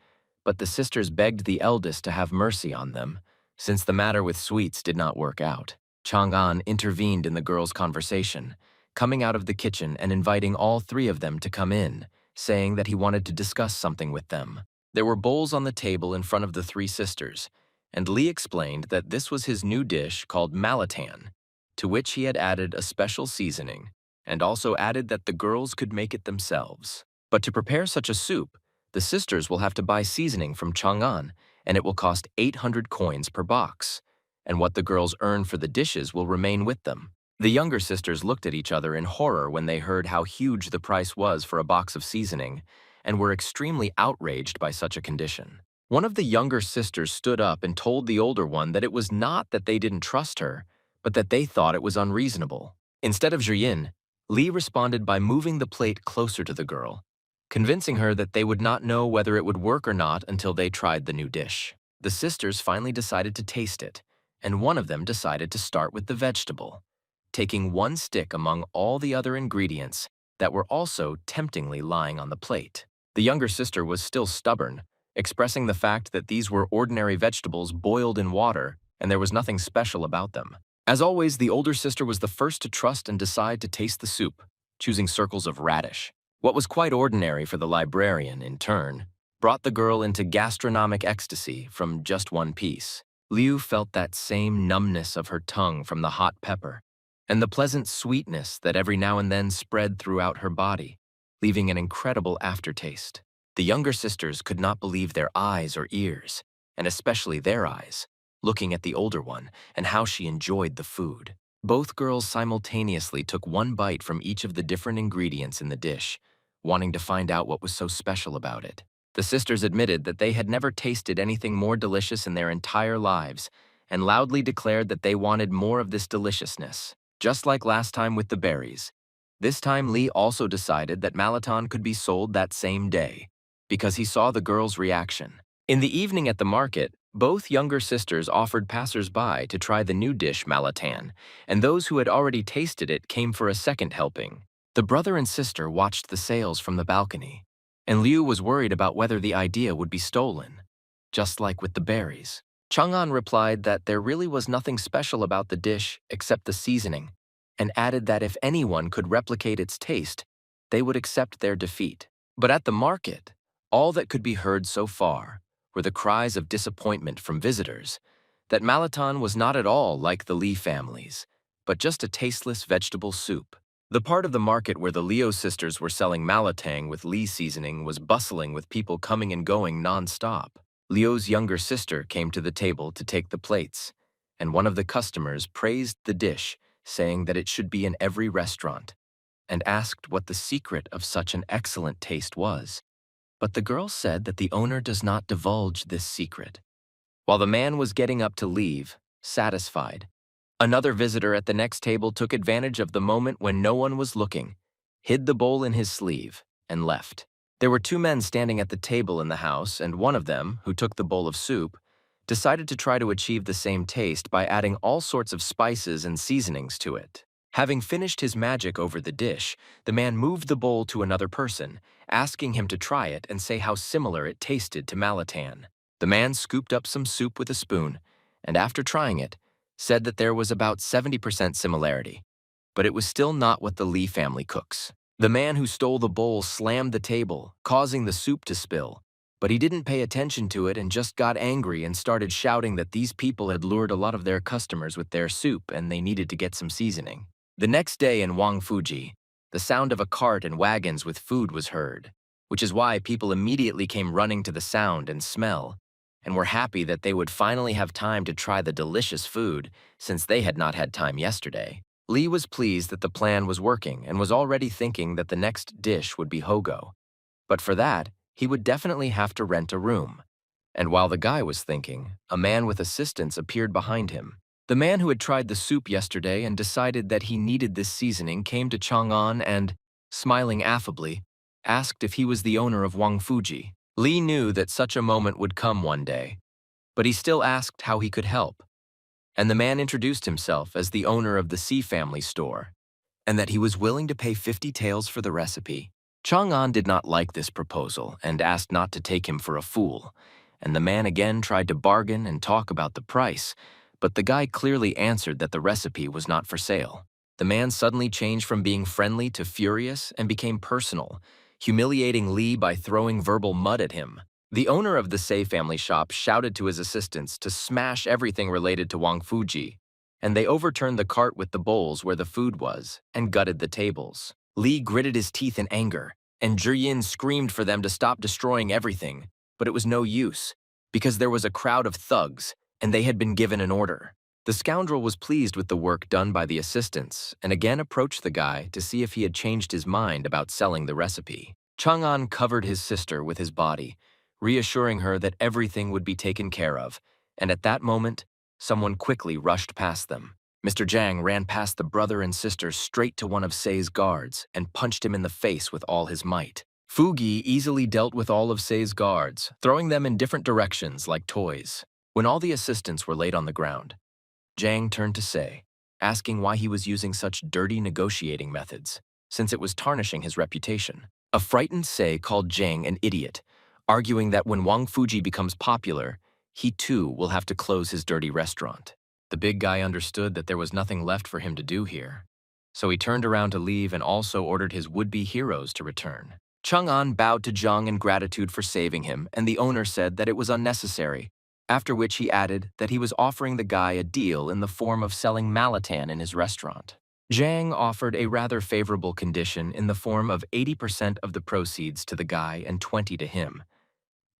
S1: But the sisters begged the eldest to have mercy on them, since the matter with sweets did not work out. Chang'an intervened in the girls' conversation, coming out of the kitchen and inviting all three of them to come in, saying that he wanted to discuss something with them. There were bowls on the table in front of the three sisters, and Li explained that this was his new dish called malatan, to which he had added a special seasoning, and also added that the girls could make it themselves. But to prepare such a soup, the sisters will have to buy seasoning from Chang'an, and it will cost 800 coins per box, and what the girls earn for the dishes will remain with them. The younger sisters looked at each other in horror when they heard how huge the price was for a box of seasoning, and were extremely outraged by such a condition. One of the younger sisters stood up and told the older one that it was not that they didn't trust her, but that they thought it was unreasonable. Instead of Zhiyin, Li responded by moving the plate closer to the girl, convincing her that they would not know whether it would work or not until they tried the new dish. The sisters finally decided to taste it, and one of them decided to start with the vegetable, taking one stick among all the other ingredients that were also temptingly lying on the plate. The younger sister was still stubborn, expressing the fact that these were ordinary vegetables boiled in water and there was nothing special about them. As always, the older sister was the first to trust and decide to taste the soup, choosing circles of radish. What was quite ordinary for the librarian, in turn, brought the girl into gastronomic ecstasy from just one piece. Liu felt that same numbness of her tongue from the hot pepper, and the pleasant sweetness that every now and then spread throughout her body, leaving an incredible aftertaste. The younger sisters could not believe their eyes or ears, and especially their eyes, looking at the older one and how she enjoyed the food. Both girls simultaneously took one bite from each of the different ingredients in the dish, wanting to find out what was so special about it. The sisters admitted that they had never tasted anything more delicious in their entire lives, and loudly declared that they wanted more of this deliciousness. Just like last time with the berries, this time Li also decided that malatan could be sold that same day, because he saw the girls' reaction. In the evening at the market, both younger sisters offered passers-by to try the new dish malatan, and those who had already tasted it came for a second helping. The brother and sister watched the sales from the balcony, and Liu was worried about whether the idea would be stolen, just like with the berries. Chang'an replied that there really was nothing special about the dish except the seasoning, and added that if anyone could replicate its taste, they would accept their defeat. But at the market, all that could be heard so far were the cries of disappointment from visitors that malatan was not at all like the Li families, but just a tasteless vegetable soup. The part of the market where the Liu sisters were selling malatang with Li seasoning was bustling with people coming and going non-stop. Liu's younger sister came to the table to take the plates, and one of the customers praised the dish, saying that it should be in every restaurant, and asked what the secret of such an excellent taste was. But the girl said that the owner does not divulge this secret. While the man was getting up to leave, satisfied, another visitor at the next table took advantage of the moment when no one was looking, hid the bowl in his sleeve, and left. There were two men standing at the table in the house, and one of them, who took the bowl of soup, decided to try to achieve the same taste by adding all sorts of spices and seasonings to it. Having finished his magic over the dish, the man moved the bowl to another person, asking him to try it and say how similar it tasted to malatan. The man scooped up some soup with a spoon, and after trying it, said that there was about 70% similarity, but it was still not what the Li family cooks. The man who stole the bowl slammed the table, causing the soup to spill, but he didn't pay attention to it and just got angry and started shouting that these people had lured a lot of their customers with their soup and they needed to get some seasoning. The next day in Wangfuji, the sound of a cart and wagons with food was heard, which is why people immediately came running to the sound and smell, and were happy that they would finally have time to try the delicious food since they had not had time yesterday. Li was pleased that the plan was working and was already thinking that the next dish would be hogo. But for that, he would definitely have to rent a room. And while the guy was thinking, a man with assistants appeared behind him. The man who had tried the soup yesterday and decided that he needed this seasoning came to Chang'an and, smiling affably, asked if he was the owner of Wangfuji. Li knew that such a moment would come one day, but he still asked how he could help. And the man introduced himself as the owner of the C family store, and that he was willing to pay 50 taels for the recipe. Chang'an did not like this proposal and asked not to take him for a fool, and the man again tried to bargain and talk about the price, but the guy clearly answered that the recipe was not for sale. The man suddenly changed from being friendly to furious and became personal, humiliating Li by throwing verbal mud at him. The owner of the Sei family shop shouted to his assistants to smash everything related to Wang Fuji, and they overturned the cart with the bowls where the food was and gutted the tables. Li gritted his teeth in anger, and Zhiyin screamed for them to stop destroying everything, but it was no use, because there was a crowd of thugs, and they had been given an order. The scoundrel was pleased with the work done by the assistants and again approached the guy to see if he had changed his mind about selling the recipe. Chang'an covered his sister with his body, reassuring her that everything would be taken care of, and at that moment, someone quickly rushed past them. Mr. Jang ran past the brother and sister straight to one of Sei's guards and punched him in the face with all his might. Fugi easily dealt with all of Sei's guards, throwing them in different directions like toys. When all the assistants were laid on the ground, Jang turned to Sei, asking why he was using such dirty negotiating methods, since it was tarnishing his reputation. A frightened Sei called Jang an idiot, arguing that when Wang Fuji becomes popular, he too will have to close his dirty restaurant. The big guy understood that there was nothing left for him to do here, so he turned around to leave and also ordered his would-be heroes to return. Chang'an bowed to Jang in gratitude for saving him, and the owner said that it was unnecessary, after which he added that he was offering the guy a deal in the form of selling Malatan in his restaurant. Jang offered a rather favorable condition in the form of 80% of the proceeds to the guy and 20% to him.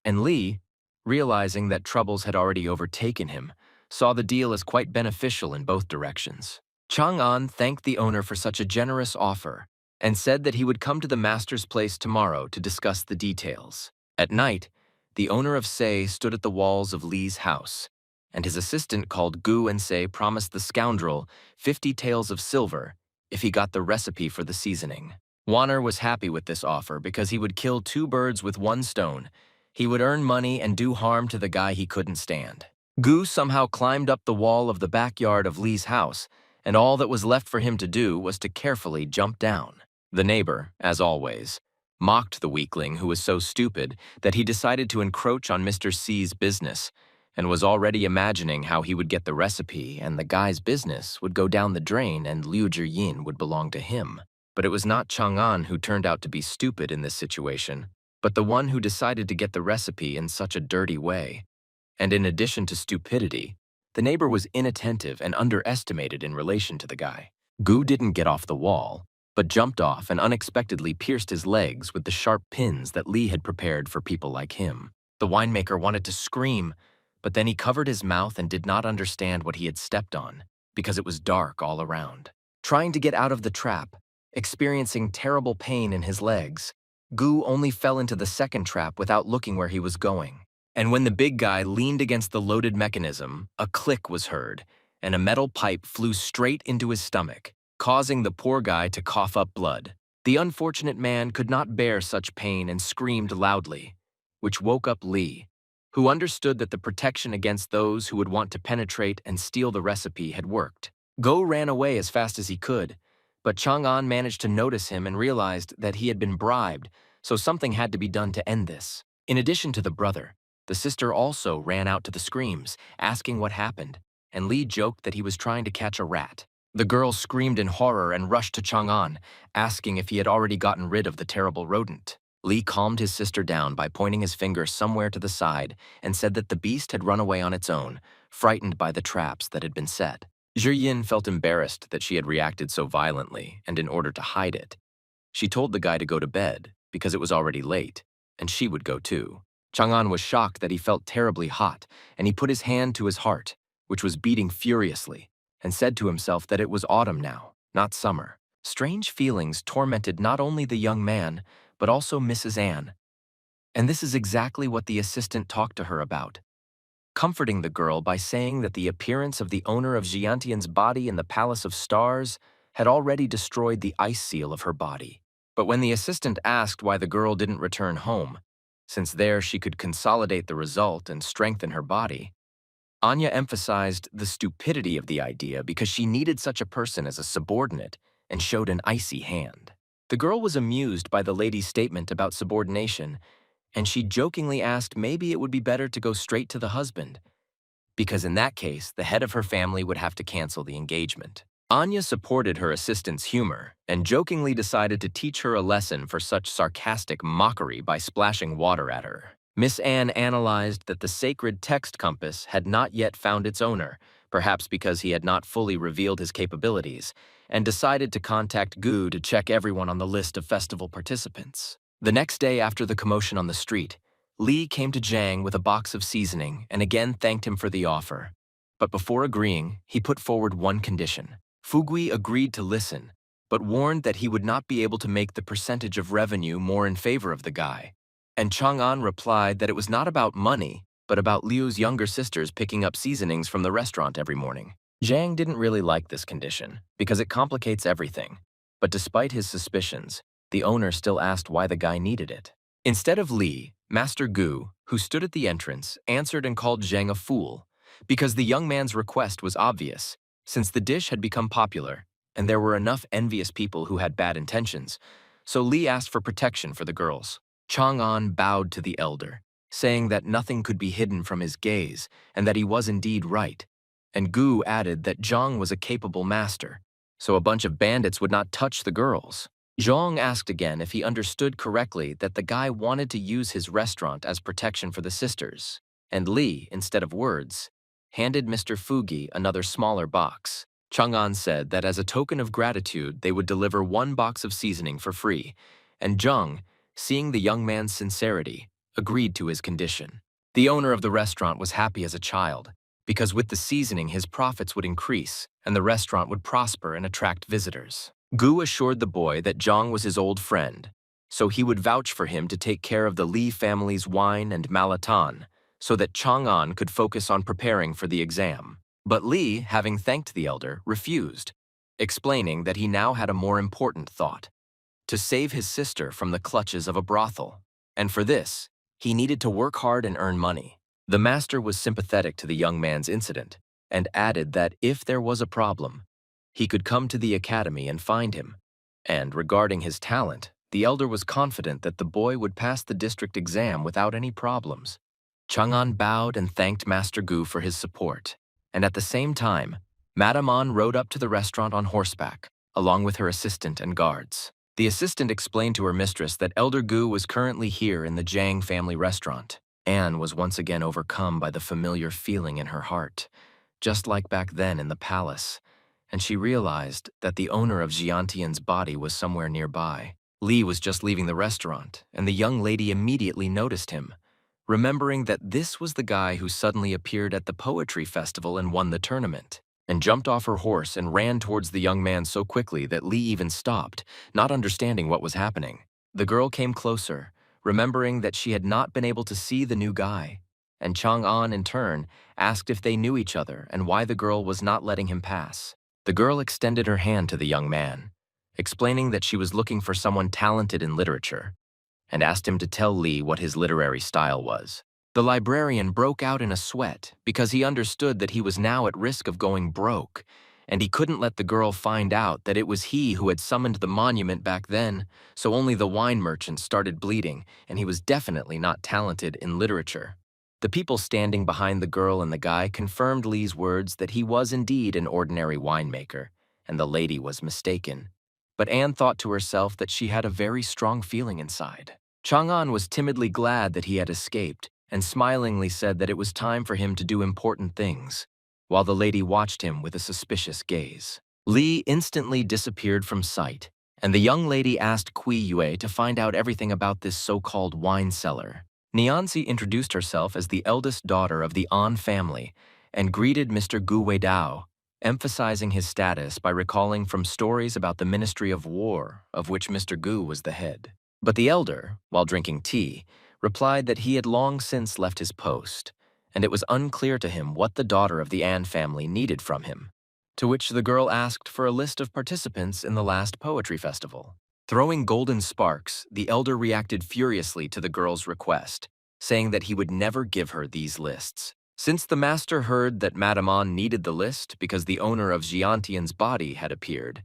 S1: And Li, realizing that troubles had already overtaken him, saw the deal as quite beneficial in both directions. Chang'an thanked the owner for such a generous offer and said that he would come to the master's place tomorrow to discuss the details. At night, the owner of Sei stood at the walls of Li's house, and his assistant called Gu and Sei promised the scoundrel 50 taels of silver if he got the recipe for the seasoning. Wanner was happy with this offer because he would kill 2 birds with 1 stone. He would earn money and do harm to the guy he couldn't stand. Gu somehow climbed up the wall of the backyard of Li's house, and all that was left for him to do was to carefully jump down. The neighbor, as always, mocked the weakling who was so stupid that he decided to encroach on Mr. C's business and was already imagining how he would get the recipe and the guy's business would go down the drain and Liu Zhiyin would belong to him. But it was not Chang'an who turned out to be stupid in this situation, but the one who decided to get the recipe in such a dirty way. And in addition to stupidity, the neighbor was inattentive and underestimated in relation to the guy. Gu didn't get off the wall, but jumped off and unexpectedly pierced his legs with the sharp pins that Li had prepared for people like him. The winemaker wanted to scream, but then he covered his mouth and did not understand what he had stepped on, because it was dark all around. Trying to get out of the trap, experiencing terrible pain in his legs, Gu only fell into the second trap without looking where he was going. And when the big guy leaned against the loaded mechanism, a click was heard, and a metal pipe flew straight into his stomach, causing the poor guy to cough up blood. The unfortunate man could not bear such pain and screamed loudly, which woke up Li, who understood that the protection against those who would want to penetrate and steal the recipe had worked. Go ran away as fast as he could, but Chang'an managed to notice him and realized that he had been bribed, so something had to be done to end this. In addition to the brother, the sister also ran out to the screams, asking what happened, and Li joked that he was trying to catch a rat. The girl screamed in horror and rushed to Chang'an, asking if he had already gotten rid of the terrible rodent. Li calmed his sister down by pointing his finger somewhere to the side and said that the beast had run away on its own, frightened by the traps that had been set. Zhiyin felt embarrassed that she had reacted so violently, and in order to hide it, she told the guy to go to bed because it was already late, and she would go too. Chang'an was shocked that he felt terribly hot, and he put his hand to his heart, which was beating furiously, and said to himself that it was autumn now, not summer. Strange feelings tormented not only the young man, but also Mrs. Anne. And this is exactly what the assistant talked to her about, comforting the girl by saying that the appearance of the owner of Xiantian's body in the Palace of Stars had already destroyed the ice seal of her body. But when the assistant asked why the girl didn't return home, since there she could consolidate the result and strengthen her body, Anya emphasized the stupidity of the idea because she needed such a person as a subordinate and showed an icy hand. The girl was amused by the lady's statement about subordination, and she jokingly asked maybe it would be better to go straight to the husband, because in that case, the head of her family would have to cancel the engagement. Anya supported her assistant's humor and jokingly decided to teach her a lesson for such sarcastic mockery by splashing water at her. Miss Anne analyzed that the sacred text compass had not yet found its owner, perhaps because he had not fully revealed his capabilities, and decided to contact Gu to check everyone on the list of festival participants. The next day after the commotion on the street, Lee came to Jang with a box of seasoning and again thanked him for the offer. But before agreeing, he put forward one condition. Fugui agreed to listen, but warned that he would not be able to make the percentage of revenue more in favor of the guy. And Chang'an replied that it was not about money, but about Liu's younger sisters picking up seasonings from the restaurant every morning. Jang didn't really like this condition, because it complicates everything. But despite his suspicions, the owner still asked why the guy needed it. Instead of Li, Master Gu, who stood at the entrance, answered and called Zhang a fool, because the young man's request was obvious, since the dish had become popular, and there were enough envious people who had bad intentions, so Li asked for protection for the girls. Chang'an bowed to the elder, saying that nothing could be hidden from his gaze, and that he was indeed right, and Gu added that Zhang was a capable master, so a bunch of bandits would not touch the girls. Zhang asked again if he understood correctly that the guy wanted to use his restaurant as protection for the sisters, and Li, instead of words, handed Mr. Fugi another smaller box. Chang'an said that as a token of gratitude they would deliver one box of seasoning for free, and Zhang, seeing the young man's sincerity, agreed to his condition. The owner of the restaurant was happy as a child, because with the seasoning his profits would increase and the restaurant would prosper and attract visitors. Gu assured the boy that Zhang was his old friend, so he would vouch for him to take care of the Li family's wine and malatan, so that Chang'an could focus on preparing for the exam. But Li, having thanked the elder, refused, explaining that he now had a more important thought: to save his sister from the clutches of a brothel. And for this, he needed to work hard and earn money. The master was sympathetic to the young man's incident, and added that if there was a problem, he could come to the academy and find him. And regarding his talent, the elder was confident that the boy would pass the district exam without any problems. Chang'an bowed and thanked Master Gu for his support, and at the same time, Madame An rode up to the restaurant on horseback, along with her assistant and guards. The assistant explained to her mistress that Elder Gu was currently here in the Jang family restaurant. Anne was once again overcome by the familiar feeling in her heart, just like back then in the palace, and she realized that the owner of Jiantian's body was somewhere nearby. Li was just leaving the restaurant, and the young lady immediately noticed him, remembering that this was the guy who suddenly appeared at the poetry festival and won the tournament, and jumped off her horse and ran towards the young man so quickly that Li even stopped, not understanding what was happening. The girl came closer, remembering that she had not been able to see the new guy, and Chang'an, in turn, asked if they knew each other and why the girl was not letting him pass. The girl extended her hand to the young man, explaining that she was looking for someone talented in literature, and asked him to tell Li what his literary style was. The librarian broke out in a sweat because he understood that he was now at risk of going broke, and he couldn't let the girl find out that it was he who had summoned the monument back then, so only the wine merchant started bleeding, and he was definitely not talented in literature. The people standing behind the girl and the guy confirmed Li's words that he was indeed an ordinary winemaker, and the lady was mistaken. But Anne thought to herself that she had a very strong feeling inside. Chang'an was timidly glad that he had escaped, and smilingly said that it was time for him to do important things, while the lady watched him with a suspicious gaze. Li instantly disappeared from sight, and the young lady asked Kui Yue to find out everything about this so-called wine cellar. Nianzi introduced herself as the eldest daughter of the An family and greeted Mr. Gu Weidao, emphasizing his status by recalling from stories about the Ministry of War, of which Mr. Gu was the head. But the elder, while drinking tea, replied that he had long since left his post, and it was unclear to him what the daughter of the An family needed from him, to which the girl asked for a list of participants in the last poetry festival. Throwing golden sparks, the elder reacted furiously to the girl's request, saying that he would never give her these lists. Since the master heard that Madame An needed the list because the owner of Jiantian's body had appeared,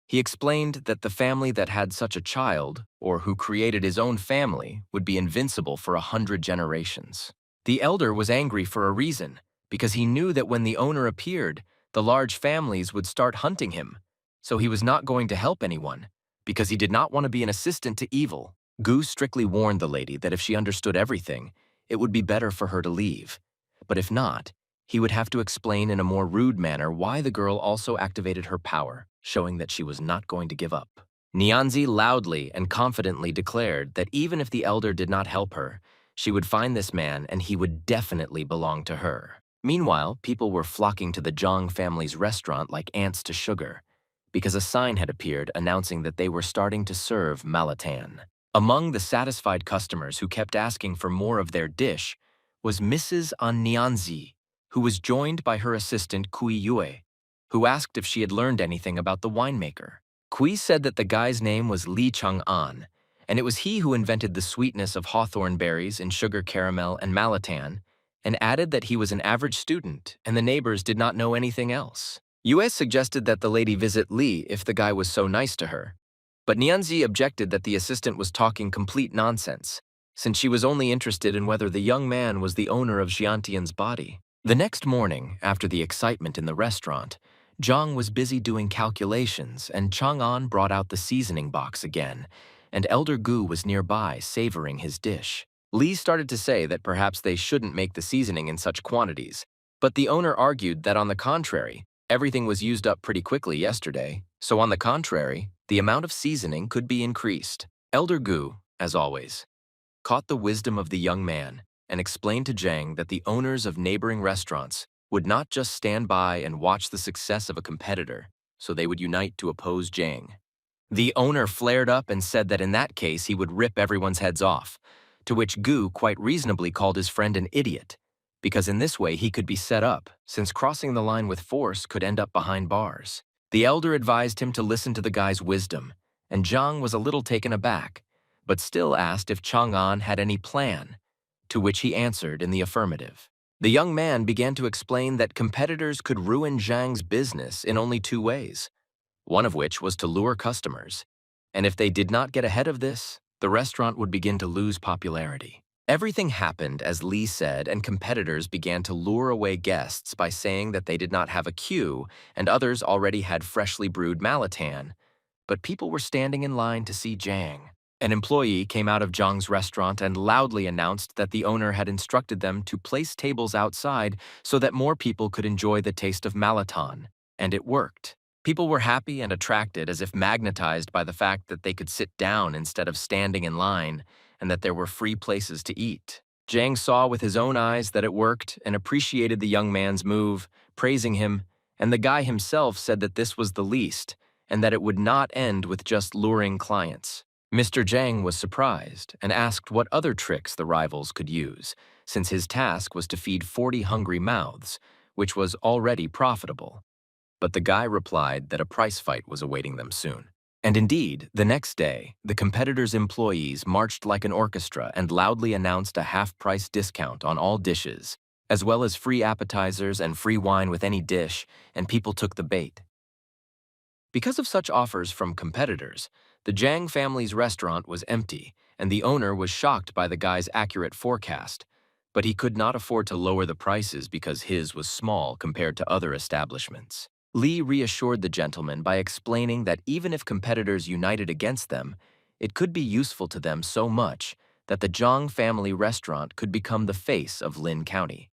S1: he explained that the family that had such a child, or who created his own family, would be invincible for 100 generations. The elder was angry for a reason, because he knew that when the owner appeared, the large families would start hunting him, so he was not going to help anyone, because he did not want to be an assistant to evil. Gu strictly warned the lady that if she understood everything, it would be better for her to leave. But if not, he would have to explain in a more rude manner why the girl also activated her power, showing that she was not going to give up. Nianzi loudly and confidently declared that even if the elder did not help her, she would find this man and he would definitely belong to her. Meanwhile, people were flocking to the Jang family's restaurant like ants to sugar, because a sign had appeared announcing that they were starting to serve malatan. Among the satisfied customers who kept asking for more of their dish was Mrs. An Nianzi, who was joined by her assistant Kui Yue, who asked if she had learned anything about the winemaker. Kui said that the guy's name was Li Chang'an, and it was he who invented the sweetness of hawthorn berries in sugar caramel and malatan, and added that he was an average student and the neighbors did not know anything else. Yue suggested that the lady visit Li if the guy was so nice to her, but Nianzi objected that the assistant was talking complete nonsense, since she was only interested in whether the young man was the owner of Jiantian's body. The next morning, after the excitement in the restaurant, Jang was busy doing calculations and Chang'an brought out the seasoning box again, and Elder Gu was nearby savoring his dish. Li started to say that perhaps they shouldn't make the seasoning in such quantities, but the owner argued that on the contrary, everything was used up pretty quickly yesterday, so on the contrary, the amount of seasoning could be increased. Elder Gu, as always, caught the wisdom of the young man and explained to Jang that the owners of neighboring restaurants would not just stand by and watch the success of a competitor, so they would unite to oppose Jang. The owner flared up and said that in that case he would rip everyone's heads off, to which Gu quite reasonably called his friend an idiot, because in this way he could be set up, since crossing the line with force could end up behind bars. The elder advised him to listen to the guy's wisdom, and Jang was a little taken aback, but still asked if Chang'an had any plan, to which he answered in the affirmative. The young man began to explain that competitors could ruin Zhang's business in only two ways, one of which was to lure customers, and if they did not get ahead of this, the restaurant would begin to lose popularity. Everything happened as Li said, and competitors began to lure away guests by saying that they did not have a queue and others already had freshly brewed malatan, but people were standing in line to see Jang. An employee came out of Zhang's restaurant and loudly announced that the owner had instructed them to place tables outside so that more people could enjoy the taste of malatan, and it worked. People were happy and attracted as if magnetized by the fact that they could sit down instead of standing in line and that there were free places to eat. Jang saw with his own eyes that it worked and appreciated the young man's move, praising him, and the guy himself said that this was the least and that it would not end with just luring clients. Mr. Jang was surprised and asked what other tricks the rivals could use, since his task was to feed 40 hungry mouths, which was already profitable. But the guy replied that a price fight was awaiting them soon. And indeed, the next day, the competitors' employees marched like an orchestra and loudly announced a half-price discount on all dishes, as well as free appetizers and free wine with any dish, and people took the bait. Because of such offers from competitors, the Jang family's restaurant was empty, and the owner was shocked by the guy's accurate forecast, but he could not afford to lower the prices because his was small compared to other establishments. Li reassured the gentleman by explaining that even if competitors united against them, it could be useful to them so much that the Jang family restaurant could become the face of Lin County.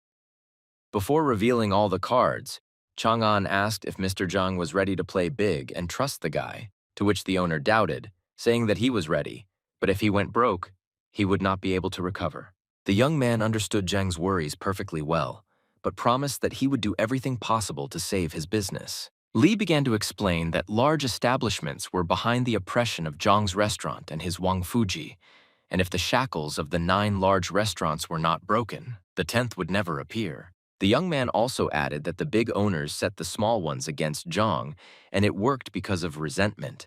S1: Before revealing all the cards, Chang'an asked if Mr. Jang was ready to play big and trust the guy, to which the owner doubted, saying that he was ready, but if he went broke, he would not be able to recover. The young man understood Jang's worries perfectly well, but promised that he would do everything possible to save his business. Li began to explain that large establishments were behind the oppression of Zhang's restaurant and his Wang Fuji, and if the shackles of the 9 large restaurants were not broken, the 10th would never appear. The young man also added that the big owners set the small ones against Zhang, and it worked because of resentment.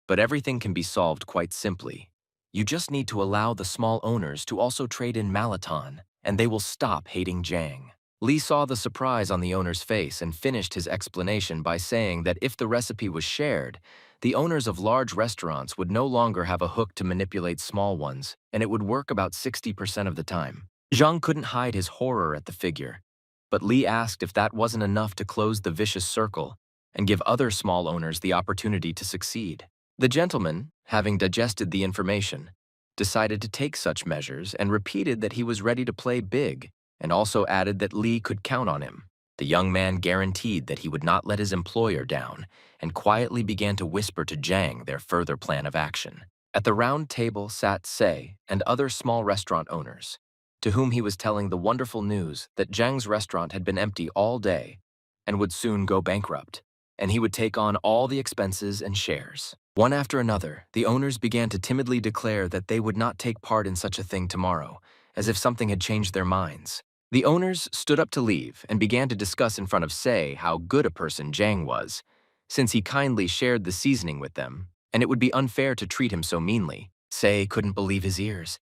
S1: But everything can be solved quite simply. You just need to allow the small owners to also trade in malatan, and they will stop hating Jang. Li saw the surprise on the owner's face and finished his explanation by saying that if the recipe was shared, the owners of large restaurants would no longer have a hook to manipulate small ones, and it would work about 60% of the time. Zhang couldn't hide his horror at the figure, but Li asked if that wasn't enough to close the vicious circle and give other small owners the opportunity to succeed. The gentleman, having digested the information, decided to take such measures and repeated that he was ready to play big, and also added that Li could count on him. The young man guaranteed that he would not let his employer down and quietly began to whisper to Jang their further plan of action. At the round table sat Se and other small restaurant owners, to whom he was telling the wonderful news that Jang's restaurant had been empty all day and would soon go bankrupt, and he would take on all the expenses and shares. One after another, the owners began to timidly declare that they would not take part in such a thing tomorrow, as if something had changed their minds. The owners stood up to leave and began to discuss in front of Se how good a person Jang was, since he kindly shared the seasoning with them, and it would be unfair to treat him so meanly. Se couldn't believe his ears,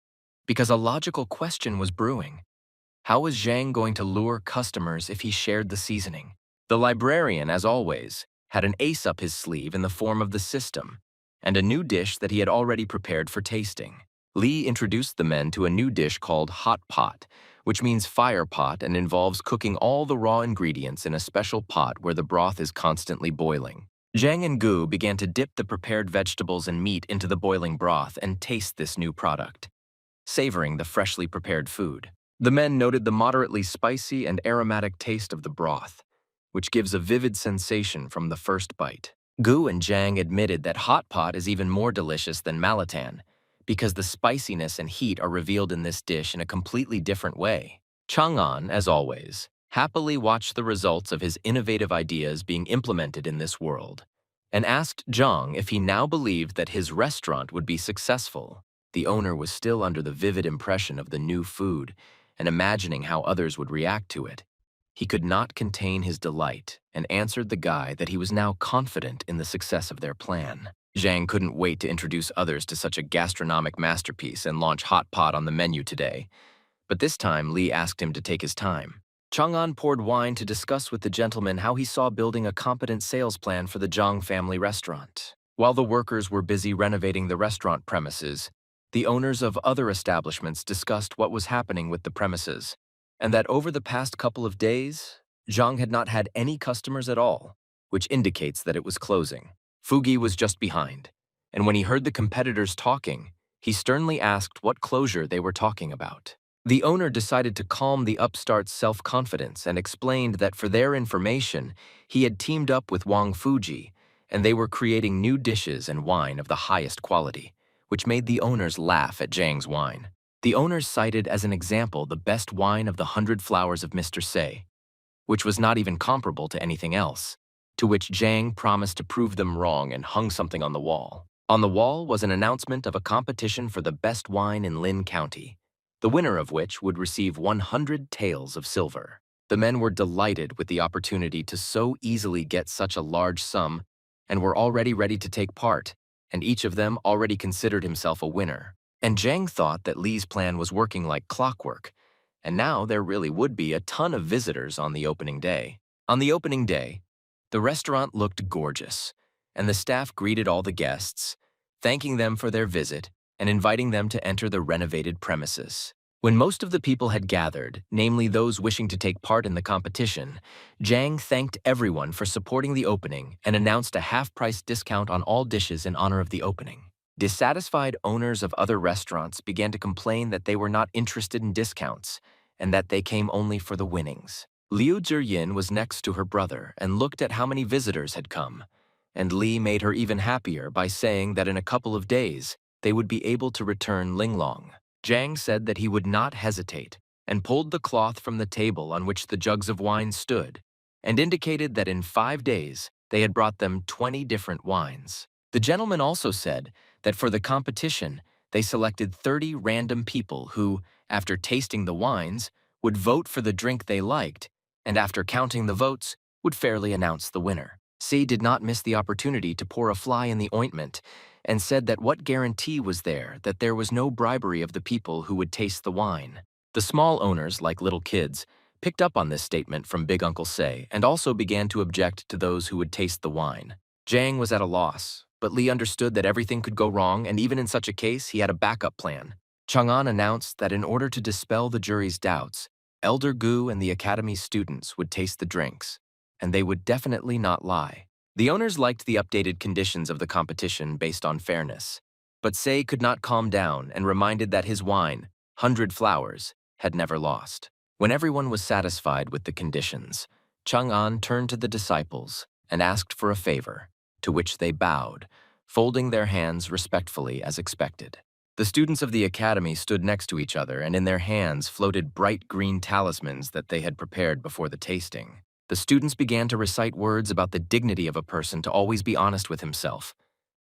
S1: because a logical question was brewing. How was Zhang going to lure customers if he shared the seasoning? The librarian, as always, had an ace up his sleeve in the form of the system, and a new dish that he had already prepared for tasting. Li introduced the men to a new dish called hot pot, which means fire pot and involves cooking all the raw ingredients in a special pot where the broth is constantly boiling. Zhang and Gu began to dip the prepared vegetables and meat into the boiling broth and taste this new product, savoring the freshly prepared food. The men noted the moderately spicy and aromatic taste of the broth, which gives a vivid sensation from the first bite. Gu and Jang admitted that hot pot is even more delicious than Malatan, because the spiciness and heat are revealed in this dish in a completely different way. Chang'an, as always, happily watched the results of his innovative ideas being implemented in this world, and asked Zhang if he now believed that his restaurant would be successful. The owner was still under the vivid impression of the new food and imagining how others would react to it. He could not contain his delight and answered the guy that he was now confident in the success of their plan. Zhang couldn't wait to introduce others to such a gastronomic masterpiece and launch hot pot on the menu today. But this time, Li asked him to take his time. Chang'an poured wine to discuss with the gentleman how he saw building a competent sales plan for the Zhang family restaurant. While the workers were busy renovating the restaurant premises, the owners of other establishments discussed what was happening with the premises, and that over the past couple of days, Zhang had not had any customers at all, which indicates that it was closing. Fugi was just behind, and when he heard the competitors talking, he sternly asked what closure they were talking about. The owner decided to calm the upstart's self-confidence and explained that for their information, he had teamed up with Wang Fuji, and they were creating new dishes and wine of the highest quality, which made the owners laugh at Zhang's wine. The owners cited as an example the best wine of the 100 Flowers of Mr. Se, which was not even comparable to anything else, to which Zhang promised to prove them wrong and hung something on the wall. On the wall was an announcement of a competition for the best wine in Lin County, the winner of which would receive 100 taels of silver. The men were delighted with the opportunity to so easily get such a large sum and were already ready to take part, and each of them already considered himself a winner. And Zhang thought that Li's plan was working like clockwork, and now there really would be a ton of visitors on the opening day. On the opening day, the restaurant looked gorgeous, and the staff greeted all the guests, thanking them for their visit and inviting them to enter the renovated premises. When most of the people had gathered, namely those wishing to take part in the competition, Zhang thanked everyone for supporting the opening and announced a half-price discount on all dishes in honor of the opening. Dissatisfied owners of other restaurants began to complain that they were not interested in discounts and that they came only for the winnings. Liu Zhiyin was next to her brother and looked at how many visitors had come, and Li made her even happier by saying that in a couple of days, they would be able to return Linglong. Zhang said that he would not hesitate and pulled the cloth from the table on which the jugs of wine stood and indicated that in 5 days they had brought them 20 different wines. The gentleman also said that for the competition, they selected 30 random people who, after tasting the wines, would vote for the drink they liked, and after counting the votes, would fairly announce the winner. C did not miss the opportunity to pour a fly in the ointment and said that what guarantee was there that there was no bribery of the people who would taste the wine. The small owners, like little kids, picked up on this statement from Big Uncle Se and also began to object to those who would taste the wine. Jang was at a loss, but Lee understood that everything could go wrong, and even in such a case, he had a backup plan. Chang'an announced that in order to dispel the jury's doubts, Elder Gu and the Academy's students would taste the drinks, and they would definitely not lie. The owners liked the updated conditions of the competition based on fairness, but Se could not calm down and reminded that his wine, 100 Flowers, had never lost. When everyone was satisfied with the conditions, Chang'an turned to the disciples and asked for a favor, to which they bowed, folding their hands respectfully as expected. The students of the academy stood next to each other, and in their hands floated bright green talismans that they had prepared before the tasting. The students began to recite words about the dignity of a person to always be honest with himself,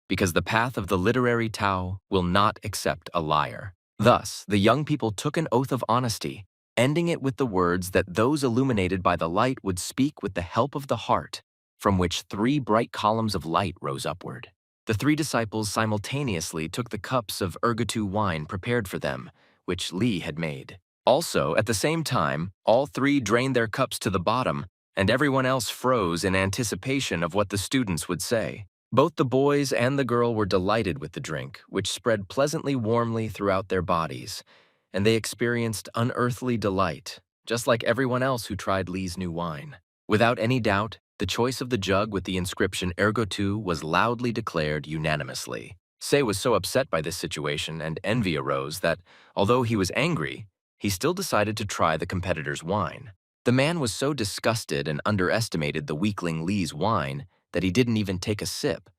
S1: because the path of the literary Tao will not accept a liar. Thus, the young people took an oath of honesty, ending it with the words that those illuminated by the light would speak with the help of the heart, from which 3 bright columns of light rose upward. The 3 disciples simultaneously took the cups of ergotu wine prepared for them, which Li had made. Also, at the same time, all 3 drained their cups to the bottom, and everyone else froze in anticipation of what the students would say. Both the boys and the girl were delighted with the drink, which spread pleasantly warmly throughout their bodies, and they experienced unearthly delight, just like everyone else who tried Li's new wine. Without any doubt, the choice of the jug with the inscription Ergo 2 was loudly declared unanimously. Se was so upset by this situation and envy arose that, although he was angry, he still decided to try the competitor's wine. The man was so disgusted and underestimated the weakling Li's wine that he didn't even take a sip,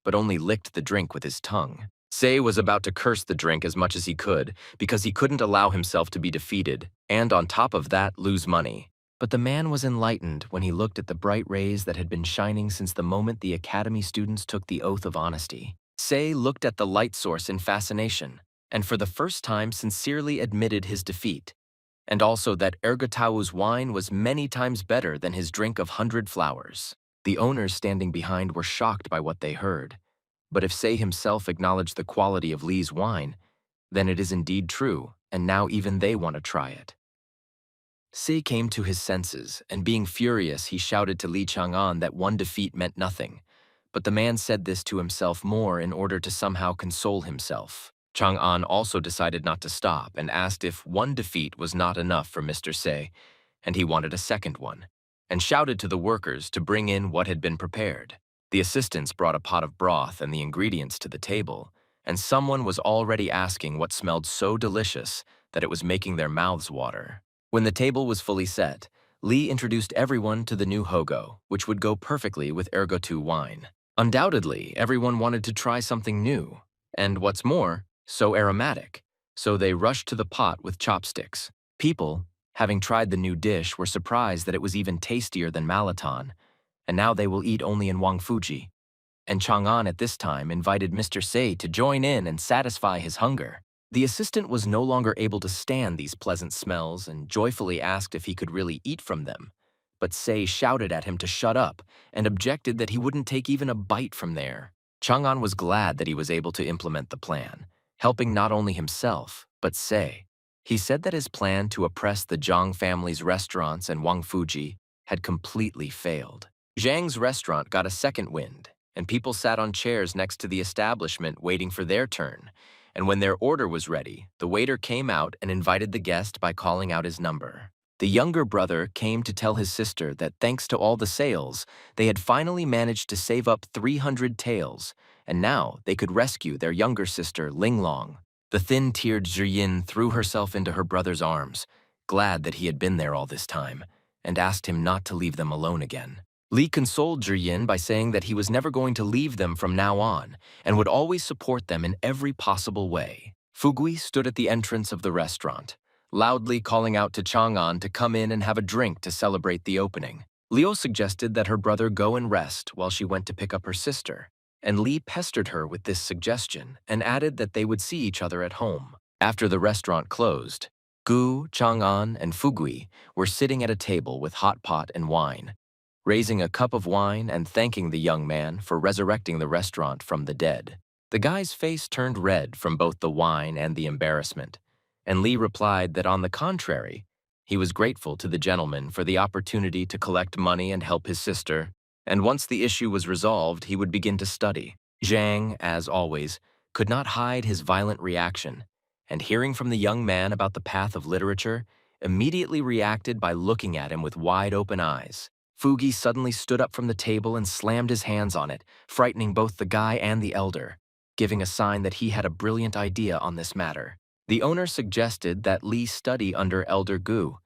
S1: but only licked the drink with his tongue. Se was about to curse the drink as much as he could because he couldn't allow himself to be defeated and, on top of that, lose money. But the man was enlightened when he looked at the bright rays that had been shining since the moment the academy students took the oath of honesty. Se looked at the light source in fascination, and for the first time sincerely admitted his defeat, and also that Ergotau's wine was many times better than his drink of 100 Flowers. The owners standing behind were shocked by what they heard, but if Se himself acknowledged the quality of Li's wine, then it is indeed true, and now even they want to try it. Se came to his senses, and being furious, he shouted to Li Chang'an that one defeat meant nothing, but the man said this to himself more in order to somehow console himself. Chang'an also decided not to stop and asked if one defeat was not enough for Mr. Se, and he wanted a second one, and shouted to the workers to bring in what had been prepared. The assistants brought a pot of broth and the ingredients to the table, and someone was already asking what smelled so delicious that it was making their mouths water. When the table was fully set, Li introduced everyone to the new hogo, which would go perfectly with Ergo 2 wine. Undoubtedly, everyone wanted to try something new, and what's more, so aromatic, so they rushed to the pot with chopsticks. People, having tried the new dish, were surprised that it was even tastier than Malaton, and now they will eat only in Wangfuji. And Chang'an at this time invited Mr. Se to join in and satisfy his hunger. The assistant was no longer able to stand these pleasant smells and joyfully asked if he could really eat from them. But Se shouted at him to shut up and objected that he wouldn't take even a bite from there. Chang'an was glad that he was able to implement the plan, helping not only himself, but Se. He said that his plan to oppress the Jang family's restaurants and Wangfuji had completely failed. Zhang's restaurant got a second wind, and people sat on chairs next to the establishment waiting for their turn. And when their order was ready, the waiter came out and invited the guest by calling out his number. The younger brother came to tell his sister that thanks to all the sales, they had finally managed to save up 300 taels, and now they could rescue their younger sister, Linglong. The thin-teared Zhiyin threw herself into her brother's arms, glad that he had been there all this time, and asked him not to leave them alone again. Li consoled Zhiyin by saying that he was never going to leave them from now on and would always support them in every possible way. Fugui stood at the entrance of the restaurant, loudly calling out to Chang'an to come in and have a drink to celebrate the opening. Liu suggested that her brother go and rest while she went to pick up her sister, and Li pestered her with this suggestion and added that they would see each other at home. After the restaurant closed, Gu, Chang'an, and Fugui were sitting at a table with hot pot and wine, raising a cup of wine and thanking the young man for resurrecting the restaurant from the dead. The guy's face turned red from both the wine and the embarrassment, and Li replied that on the contrary, He was grateful to the gentleman for the opportunity to collect money and help his sister, and once the issue was resolved, he would begin to study. Jang, as always, could not hide his violent reaction, and hearing from the young man about the path of literature, immediately reacted by looking at him with wide-open eyes. Fugi suddenly stood up from the table and slammed his hands on it, frightening both the guy and the elder, giving a sign that he had a brilliant idea on this matter. The owner suggested that Lee study under Elder Gu,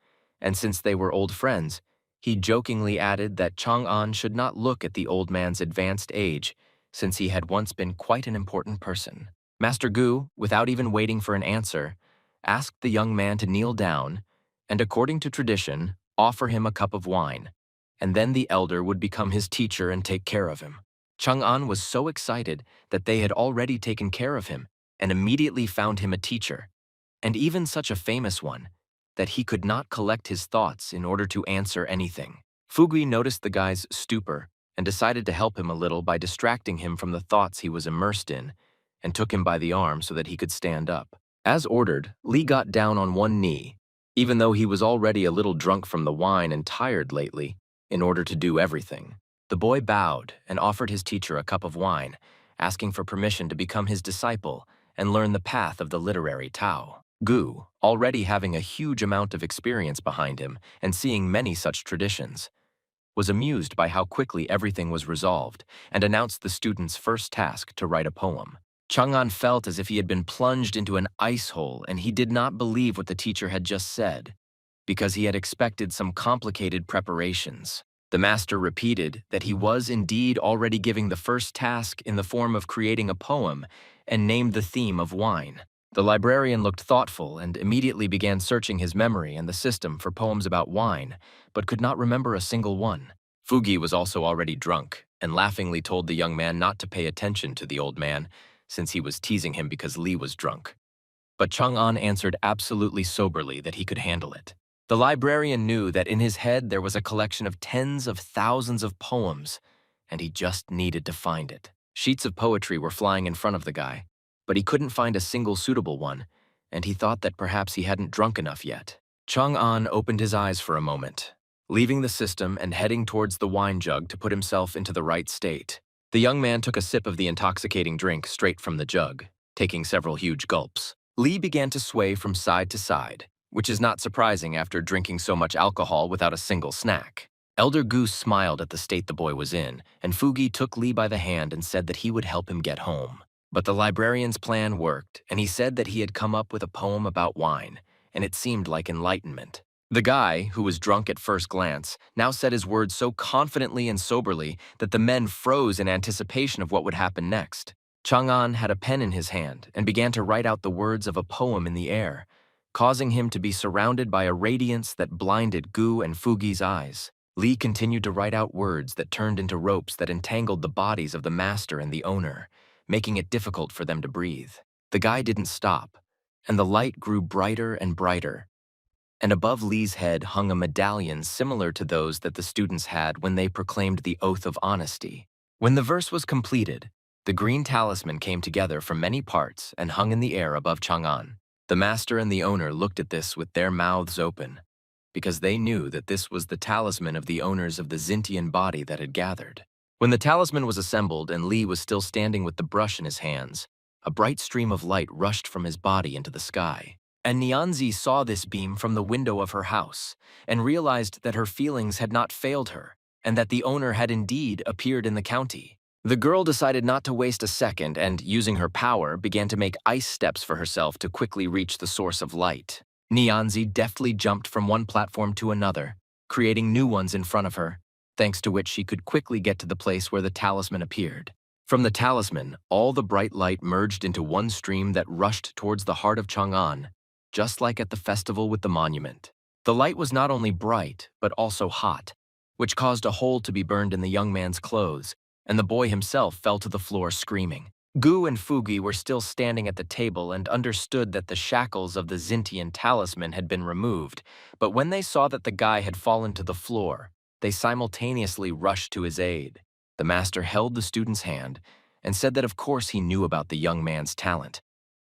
S1: and since they were old friends, he jokingly added that Chang'an should not look at the old man's advanced age, since he had once been quite an important person. Master Gu, without even waiting for an answer, asked the young man to kneel down and, according to tradition, offer him a cup of wine, and then the elder would become his teacher and take care of him. Chang'an was so excited that they had already taken care of him and immediately found him a teacher, and even such a famous one, that he could not collect his thoughts in order to answer anything. Fugui noticed the guy's stupor and decided to help him a little by distracting him from the thoughts he was immersed in, and took him by the arm so that he could stand up. As ordered, Lee got down on one knee, even though he was already a little drunk from the wine and tired lately, in order to do everything. The boy bowed and offered his teacher a cup of wine, asking for permission to become his disciple and learn the path of the literary Tao. Gu, already having a huge amount of experience behind him and seeing many such traditions, was amused by how quickly everything was resolved and announced the student's first task to write a poem. Chang'an felt as if he had been plunged into an ice hole, and he did not believe what the teacher had just said, because he had expected some complicated preparations. The master repeated that he was indeed already giving the first task in the form of creating a poem and named the theme of wine. The librarian looked thoughtful and immediately began searching his memory and the system for poems about wine, but could not remember a single one. Fugi was also already drunk and laughingly told the young man not to pay attention to the old man, since he was teasing him because Lee was drunk. But Chang'an answered absolutely soberly that he could handle it. The librarian knew that in his head there was a collection of tens of thousands of poems, and he just needed to find it. Sheets of poetry were flying in front of the guy, but he couldn't find a single suitable one, and he thought that perhaps he hadn't drunk enough yet. Chang'an opened his eyes for a moment, leaving the system and heading towards the wine jug to put himself into the right state. The young man took a sip of the intoxicating drink straight from the jug, taking several huge gulps. Lee began to sway from side to side, which is not surprising after drinking so much alcohol without a single snack. Elder Goose smiled at the state the boy was in, and Fugi took Lee by the hand and said that he would help him get home. But the librarian's plan worked, and he said that he had come up with a poem about wine, and it seemed like enlightenment. The guy, who was drunk at first glance, now said his words so confidently and soberly that the men froze in anticipation of what would happen next. Chang'an had a pen in his hand and began to write out the words of a poem in the air, causing him to be surrounded by a radiance that blinded Gu and Fugi's eyes. Lee continued to write out words that turned into ropes that entangled the bodies of the master and the owner, making it difficult for them to breathe. The guy didn't stop, and the light grew brighter and brighter, and above Lee's head hung a medallion similar to those that the students had when they proclaimed the oath of honesty. When the verse was completed, the green talisman came together from many parts and hung in the air above Chang'an. The master and the owner looked at this with their mouths open, because they knew that this was the talisman of the owners of the Zintian body that had gathered. When the talisman was assembled and Lee was still standing with the brush in his hands, a bright stream of light rushed from his body into the sky. And Nianzi saw this beam from the window of her house and realized that her feelings had not failed her and that the owner had indeed appeared in the county. The girl decided not to waste a second and, using her power, began to make ice steps for herself to quickly reach the source of light. Nianzi deftly jumped from one platform to another, creating new ones in front of her, thanks to which she could quickly get to the place where the talisman appeared. From the talisman, all the bright light merged into one stream that rushed towards the heart of Chang'an, just like at the festival with the monument. The light was not only bright, but also hot, which caused a hole to be burned in the young man's clothes, and the boy himself fell to the floor screaming. Gu and Fugi were still standing at the table and understood that the shackles of the Zintian talisman had been removed, but when they saw that the guy had fallen to the floor, they simultaneously rushed to his aid. The master held the student's hand and said that of course he knew about the young man's talent,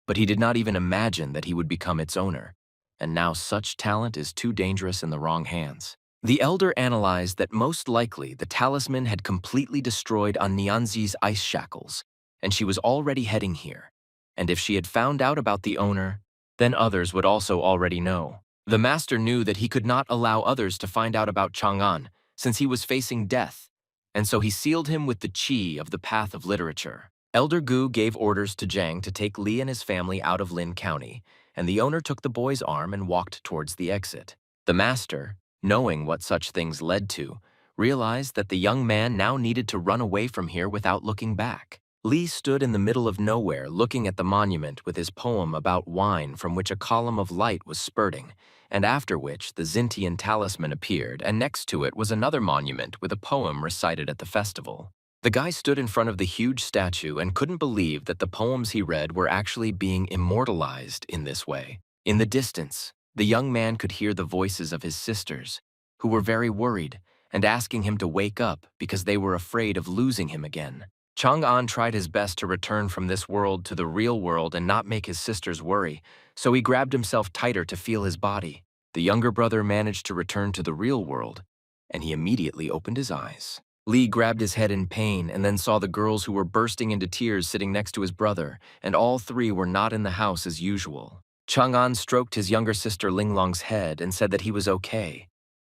S1: but he did not even imagine that he would become its owner, and now such talent is too dangerous in the wrong hands. The elder analyzed that most likely the talisman had completely destroyed on Nianzi's ice shackles, and she was already heading here. And if she had found out about the owner, then others would also already know. The master knew that he could not allow others to find out about Chang'an, since he was facing death, and so he sealed him with the qi of the path of literature. Elder Gu gave orders to Jang to take Li and his family out of Lin County, and the owner took the boy's arm and walked towards the exit. The master, knowing what such things led to, realized that the young man now needed to run away from here without looking back. Li stood in the middle of nowhere looking at the monument with his poem about wine from which a column of light was spurting, and after which the Zintian talisman appeared, and next to it was another monument with a poem recited at the festival. The guy stood in front of the huge statue and couldn't believe that the poems he read were actually being immortalized in this way. In the distance, the young man could hear the voices of his sisters, who were very worried and asking him to wake up because they were afraid of losing him again. Chang'an tried his best to return from this world to the real world and not make his sisters worry, so he grabbed himself tighter to feel his body. The younger brother managed to return to the real world, and he immediately opened his eyes. Li grabbed his head in pain and then saw the girls who were bursting into tears sitting next to his brother, and all three were not in the house as usual. Chang'an stroked his younger sister Linglong's head and said that he was okay,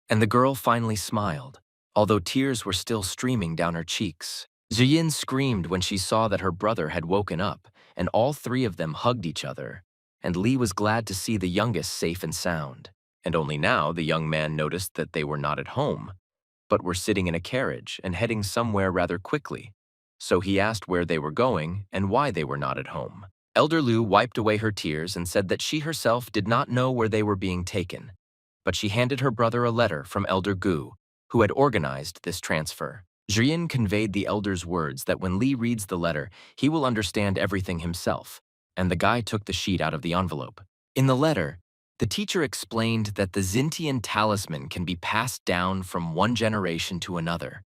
S1: and the girl finally smiled, although tears were still streaming down her cheeks. Ziyin screamed when she saw that her brother had woken up, and all three of them hugged each other, and Li was glad to see the youngest safe and sound. And only now the young man noticed that they were not at home, but were sitting in a carriage and heading somewhere rather quickly. So he asked where they were going and why they were not at home. Elder Lu wiped away her tears and said that she herself did not know where they were being taken, but she handed her brother a letter from Elder Gu, who had organized this transfer. Zhiyin conveyed the elder's words that when Li reads the letter, he will understand everything himself, and the guy took the sheet out of the envelope. In the letter, the teacher explained that the Zintian talisman can be passed down from one generation to another,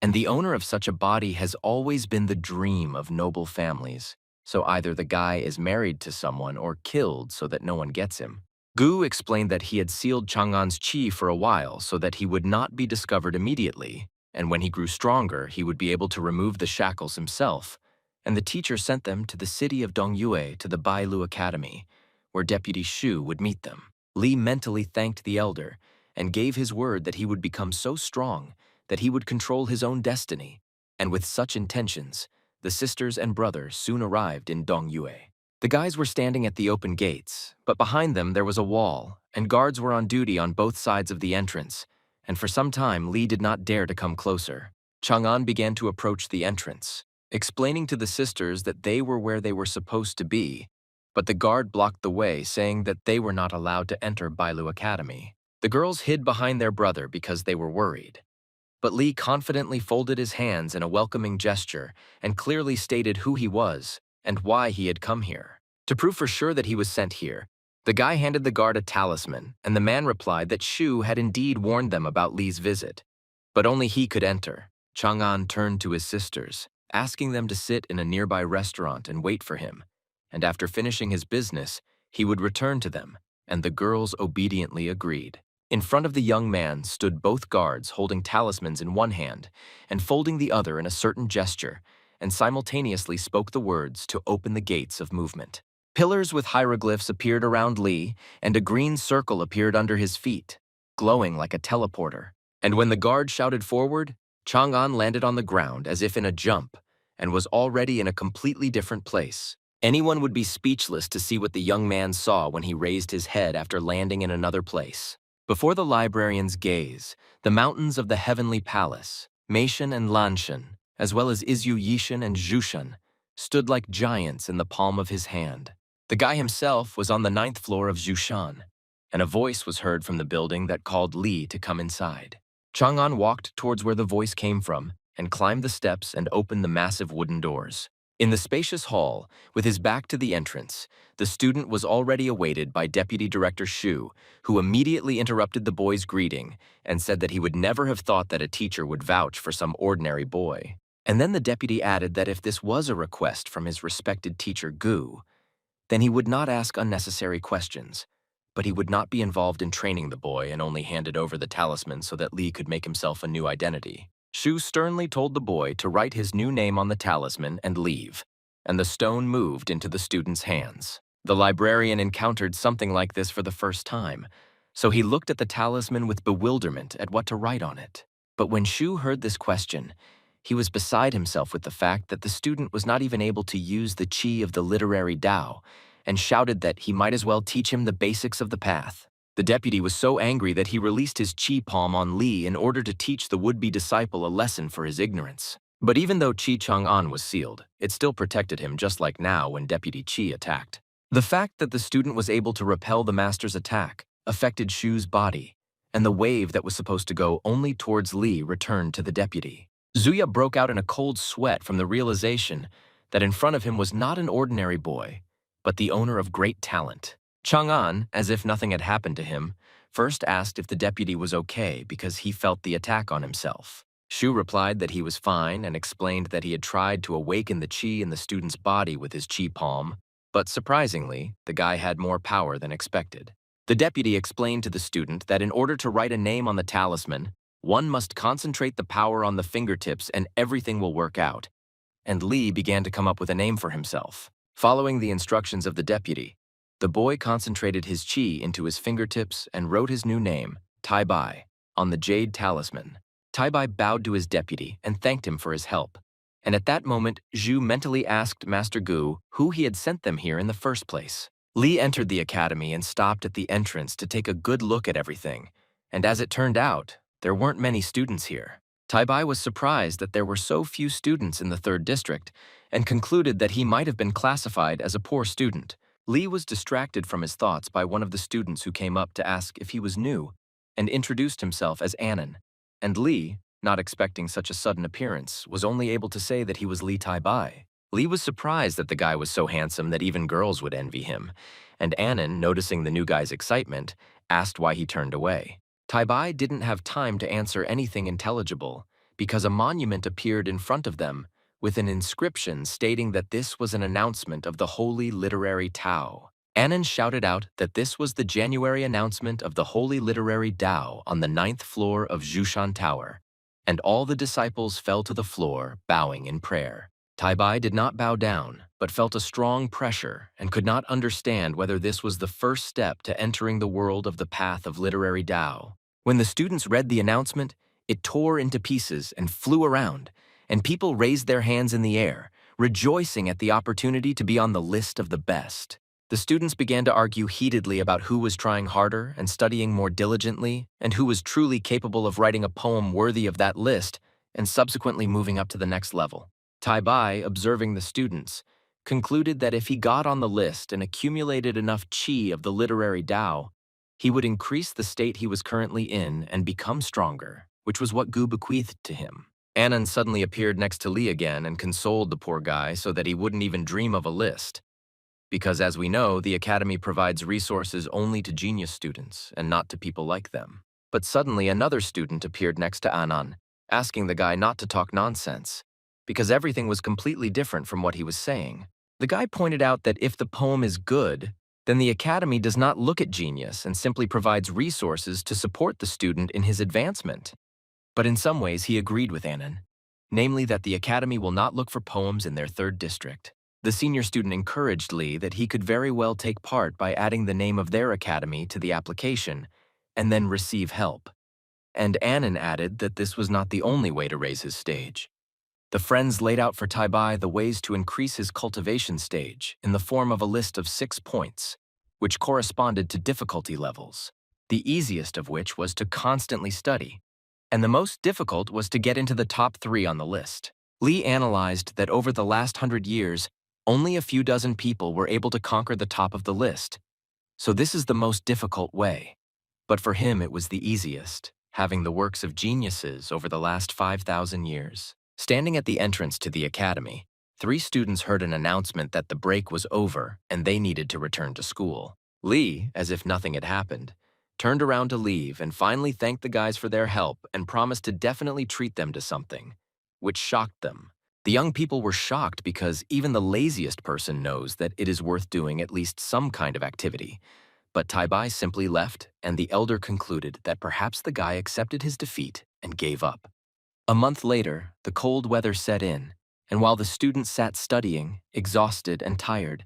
S1: and the owner of such a body has always been the dream of noble families, so either the guy is married to someone or killed so that no one gets him. Gu explained that he had sealed Chang'an's qi for a while so that he would not be discovered immediately, and when he grew stronger, he would be able to remove the shackles himself, and the teacher sent them to the city of Dongyue to the Bou Academy, where Deputy Shu would meet them. Li mentally thanked the elder and gave his word that he would become so strong that he would control his own destiny, and with such intentions, the sisters and brother soon arrived in Dongyue. The guys were standing at the open gates, but behind them there was a wall, and guards were on duty on both sides of the entrance, and for some time Li did not dare to come closer. Chang'an began to approach the entrance, explaining to the sisters that they were where they were supposed to be, but the guard blocked the way, saying that they were not allowed to enter Bou Academy. The girls hid behind their brother because they were worried. But Li confidently folded his hands in a welcoming gesture and clearly stated who he was and why he had come here. To prove for sure that he was sent here, the guy handed the guard a talisman, and the man replied that Shu had indeed warned them about Li's visit, but only he could enter. Chang'an turned to his sisters, asking them to sit in a nearby restaurant and wait for him, and after finishing his business, he would return to them, and the girls obediently agreed. In front of the young man stood both guards holding talismans in one hand and folding the other in a certain gesture, and simultaneously spoke the words to open the gates of movement. Pillars with hieroglyphs appeared around Li, and a green circle appeared under his feet, glowing like a teleporter. And when the guard shouted forward, Chang'an landed on the ground as if in a jump, and was already in a completely different place. Anyone would be speechless to see what the young man saw when he raised his head after landing in another place. Before the librarian's gaze, the mountains of the heavenly palace, Meishan and Lanshan, as well as Izyu Yishan and Zhushan, stood like giants in the palm of his hand. The guy himself was on the 9th floor of Zhushan, and a voice was heard from the building that called Li to come inside. Chang'an walked towards where the voice came from and climbed the steps and opened the massive wooden doors. In the spacious hall, with his back to the entrance, the student was already awaited by Deputy Director Shu, who immediately interrupted the boy's greeting and said that he would never have thought that a teacher would vouch for some ordinary boy. And then the deputy added that if this was a request from his respected teacher Gu, then he would not ask unnecessary questions, but he would not be involved in training the boy and only handed over the talisman so that Li could make himself a new identity. Shu sternly told the boy to write his new name on the talisman and leave, and the stone moved into the student's hands. The librarian encountered something like this for the first time, so he looked at the talisman with bewilderment at what to write on it. But when Shu heard this question, he was beside himself with the fact that the student was not even able to use the qi of the literary Tao, and shouted that he might as well teach him the basics of the path. The deputy was so angry that he released his qi palm on Li in order to teach the would-be disciple a lesson for his ignorance. But even though Qi Chang'an was sealed, it still protected him just like now when Deputy Qi attacked. The fact that the student was able to repel the master's attack affected Shu's body, and the wave that was supposed to go only towards Li returned to the deputy. Zuya broke out in a cold sweat from the realization that in front of him was not an ordinary boy, but the owner of great talent. Chang'an, as if nothing had happened to him, first asked if the deputy was okay because he felt the attack on himself. Shu replied that he was fine and explained that he had tried to awaken the qi in the student's body with his qi palm, but surprisingly, the guy had more power than expected. The deputy explained to the student that in order to write a name on the talisman, one must concentrate the power on the fingertips and everything will work out. And Li began to come up with a name for himself. Following the instructions of the deputy, the boy concentrated his qi into his fingertips and wrote his new name, Tai Bai, on the jade talisman. Tai Bai bowed to his deputy and thanked him for his help. And at that moment, Zhu mentally asked Master Gu who he had sent them here in the first place. Li entered the academy and stopped at the entrance to take a good look at everything, and as it turned out, there weren't many students here. Tai Bai was surprised that there were so few students in the 3rd district and concluded that he might have been classified as a poor student. Li was distracted from his thoughts by one of the students who came up to ask if he was new and introduced himself as Anan, and Li, not expecting such a sudden appearance, was only able to say that he was Li Tai Bai. Li was surprised that the guy was so handsome that even girls would envy him, and Anan, noticing the new guy's excitement, asked why he turned away. Tai Bai didn't have time to answer anything intelligible because a monument appeared in front of them with an inscription stating that this was an announcement of the Holy Literary Tao. Anan shouted out that this was the January announcement of the Holy Literary Tao on the 9th floor of Zhushan Tower, and all the disciples fell to the floor, bowing in prayer. Tai Bai did not bow down, but felt a strong pressure and could not understand whether this was the first step to entering the world of the path of literary Tao. When the students read the announcement, it tore into pieces and flew around, and people raised their hands in the air, rejoicing at the opportunity to be on the list of the best. The students began to argue heatedly about who was trying harder and studying more diligently, and who was truly capable of writing a poem worthy of that list and subsequently moving up to the next level. Tai Bai, observing the students, concluded that if he got on the list and accumulated enough qi of the literary Tao, he would increase the state he was currently in and become stronger, which was what Gu bequeathed to him. Anan suddenly appeared next to Li again and consoled the poor guy so that he wouldn't even dream of a list. Because as we know, the academy provides resources only to genius students and not to people like them. But suddenly another student appeared next to Anan, asking the guy not to talk nonsense, because everything was completely different from what he was saying. The guy pointed out that if the poem is good, then the academy does not look at genius and simply provides resources to support the student in his advancement. But in some ways he agreed with Anan, namely that the academy will not look for poems in their 3rd district. The senior student encouraged Li that he could very well take part by adding the name of their academy to the application and then receive help. And Anan added that this was not the only way to raise his stage. The friends laid out for Tai Bai the ways to increase his cultivation stage in the form of a list of 6 points, which corresponded to difficulty levels, the easiest of which was to constantly study, and the most difficult was to get into the top 3 on the list. Li analyzed that over the last 100 years, only a few dozen people were able to conquer the top of the list, so this is the most difficult way. But for him it was the easiest, having the works of geniuses over the last 5,000 years. Standing at the entrance to the academy, 3 students heard an announcement that the break was over and they needed to return to school. Li, as if nothing had happened, turned around to leave and finally thanked the guys for their help and promised to definitely treat them to something, which shocked them. The young people were shocked because even the laziest person knows that it is worth doing at least some kind of activity, But Taibai simply left, and the elder concluded that perhaps the guy accepted his defeat and gave up. A month later, the cold weather set in, and while the students sat studying, exhausted and tired,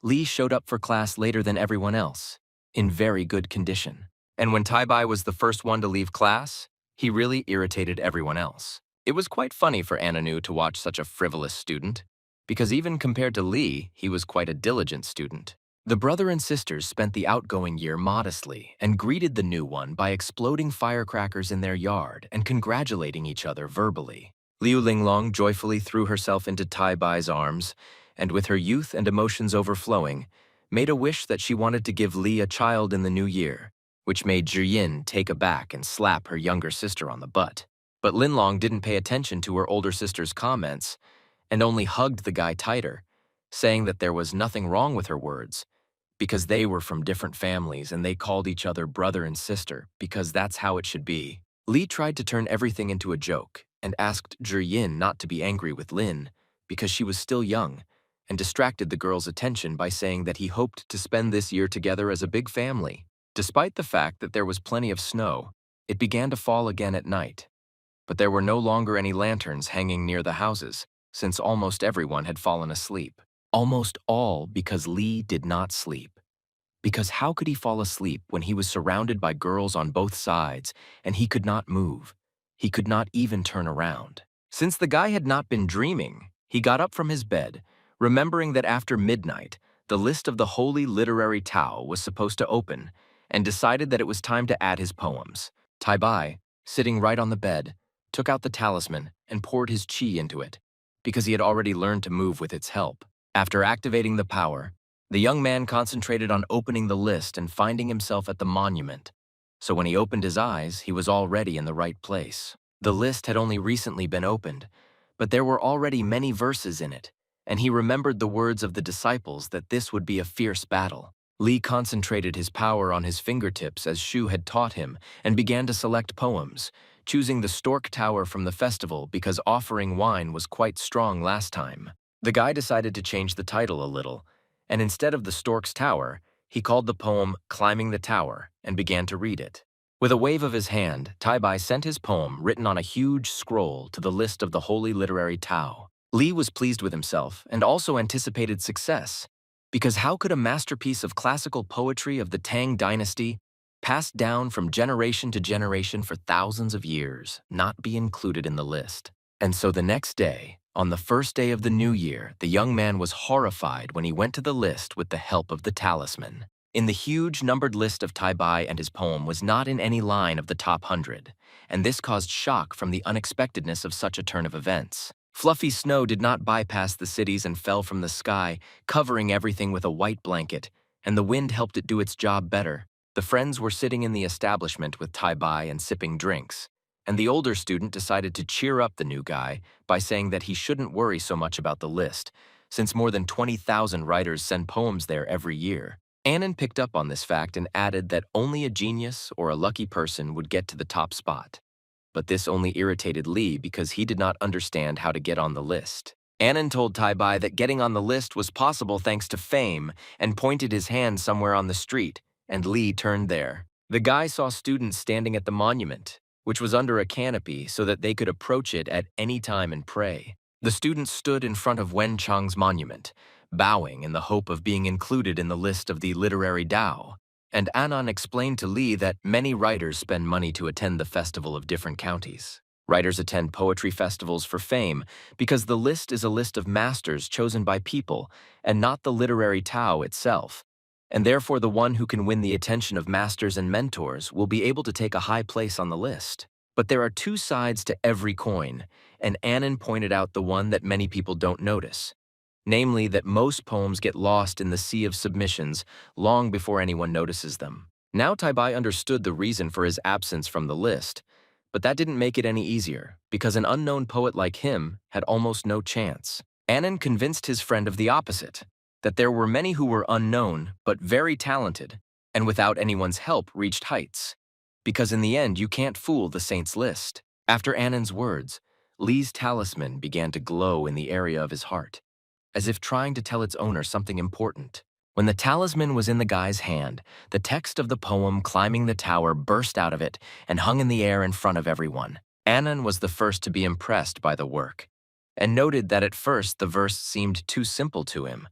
S1: Lee showed up for class later than everyone else, in very good condition. And when Taibai was the first one to leave class, he really irritated everyone else. It was quite funny for Ananu to watch such a frivolous student, because even compared to Lee, he was quite a diligent student. The brother and sisters spent the outgoing year modestly and greeted the new one by exploding firecrackers in their yard and congratulating each other verbally. Liu Linglong joyfully threw herself into Tai Bai's arms and, with her youth and emotions overflowing, made a wish that she wanted to give Li a child in the new year, which made Zhiyin take aback and slap her younger sister on the butt. But Linlong didn't pay attention to her older sister's comments and only hugged the guy tighter, saying that there was nothing wrong with her words, because they were from different families and they called each other brother and sister because that's how it should be. Li tried to turn everything into a joke and asked Zhiyin not to be angry with Lin because she was still young, and distracted the girl's attention by saying that he hoped to spend this year together as a big family. Despite the fact that there was plenty of snow, it began to fall again at night. But there were no longer any lanterns hanging near the houses, since almost everyone had fallen asleep. Almost all because Lee did not sleep. Because how could he fall asleep when he was surrounded by girls on both sides and he could not move? He could not even turn around. Since the guy had not been dreaming, he got up from his bed, remembering that after midnight, the list of the Holy Literary Tao was supposed to open, and decided that it was time to add his poems. Tai Bai, sitting right on the bed, took out the talisman and poured his qi into it, because he had already learned to move with its help. After activating the power, the young man concentrated on opening the list and finding himself at the monument. So when he opened his eyes, he was already in the right place. The list had only recently been opened, but there were already many verses in it, and he remembered the words of the disciples that this would be a fierce battle. Li concentrated his power on his fingertips as Shu had taught him and began to select poems, choosing the Stork Tower from the festival because offering wine was quite strong last time. The guy decided to change the title a little, and instead of the Stork's Tower, he called the poem Climbing the Tower and began to read it. With a wave of his hand, Tai Bai sent his poem written on a huge scroll to the list of the Holy Literary Tao. Li was pleased with himself and also anticipated success, because how could a masterpiece of classical poetry of the Tang dynasty, passed down from generation to generation for thousands of years, not be included in the list? And so the next day, on the first day of the new year, the young man was horrified when he went to the list with the help of the talisman. In the huge numbered list of Tai Bai and his poem was not in any line of the top 100, and this caused shock from the unexpectedness of such a turn of events. Fluffy snow did not bypass the cities and fell from the sky, covering everything with a white blanket, and the wind helped it do its job better. The friends were sitting in the establishment with Tai Bai and sipping drinks, and the older student decided to cheer up the new guy by saying that he shouldn't worry so much about the list, since more than 20,000 writers send poems there every year. Annan picked up on this fact and added that only a genius or a lucky person would get to the top spot. But this only irritated Lee because he did not understand how to get on the list. Annan told Tai Bai that getting on the list was possible thanks to fame and pointed his hand somewhere on the street, and Lee turned there. The guy saw students standing at the monument, which was under a canopy so that they could approach it at any time and pray. The students stood in front of Wen Chang's monument, bowing in the hope of being included in the list of the literary Tao, and Annan explained to Li that many writers spend money to attend the festival of different counties. Writers attend poetry festivals for fame because the list is a list of masters chosen by people and not the literary Tao itself, and therefore the one who can win the attention of masters and mentors will be able to take a high place on the list. But there are two sides to every coin, and Annan pointed out the one that many people don't notice. Namely that most poems get lost in the sea of submissions long before anyone notices them. Now Tai Bai understood the reason for his absence from the list, but that didn't make it any easier, because an unknown poet like him had almost no chance. Annan convinced his friend of the opposite, that there were many who were unknown but very talented, and without anyone's help reached heights. Because in the end you can't fool the saints' list. After Annan's words, Lee's talisman began to glow in the area of his heart, as if trying to tell its owner something important. When the talisman was in the guy's hand, the text of the poem Climbing the Tower burst out of it and hung in the air in front of everyone. Annan was the first to be impressed by the work, and noted that at first the verse seemed too simple to him,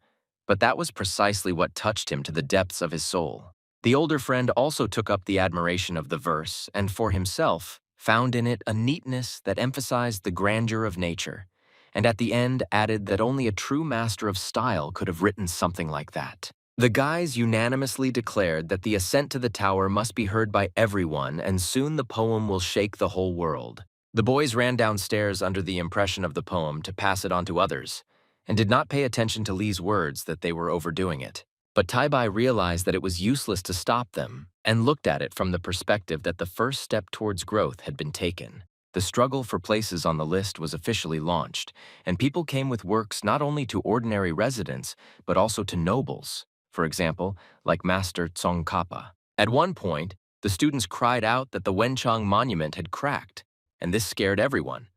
S1: but that was precisely what touched him to the depths of his soul. The older friend also took up the admiration of the verse and, for himself, found in it a neatness that emphasized the grandeur of nature, and at the end added that only a true master of style could have written something like that. The guys unanimously declared that the ascent to the tower must be heard by everyone, and soon the poem will shake the whole world. The boys ran downstairs under the impression of the poem to pass it on to others, and did not pay attention to Lee's words that they were overdoing it. But Tai-Bai realized that it was useless to stop them, and looked at it from the perspective that the first step towards growth had been taken. The struggle for places on the list was officially launched, and people came with works not only to ordinary residents, but also to nobles, for example, like Master Tsongkhapa. At one point, the students cried out that the Wenchang monument had cracked, and this scared everyone.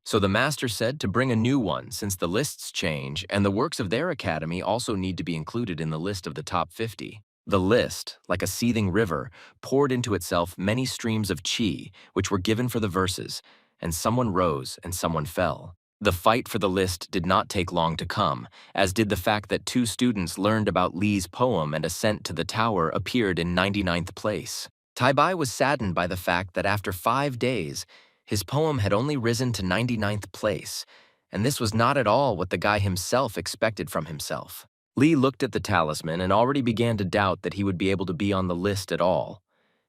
S1: So the master said to bring a new one since the lists change and the works of their academy also need to be included in the list of the top 50. The list, like a seething river, poured into itself many streams of qi, which were given for the verses, and someone rose and someone fell. The fight for the list did not take long to come, as did the fact that 2 students learned about Lee's poem and ascent to the tower appeared in 99th place. Tai-Bai was saddened by the fact that after 5 days, his poem had only risen to 99th place, and this was not at all what the guy himself expected from himself. Lee looked at the talisman and already began to doubt that he would be able to be on the list at all.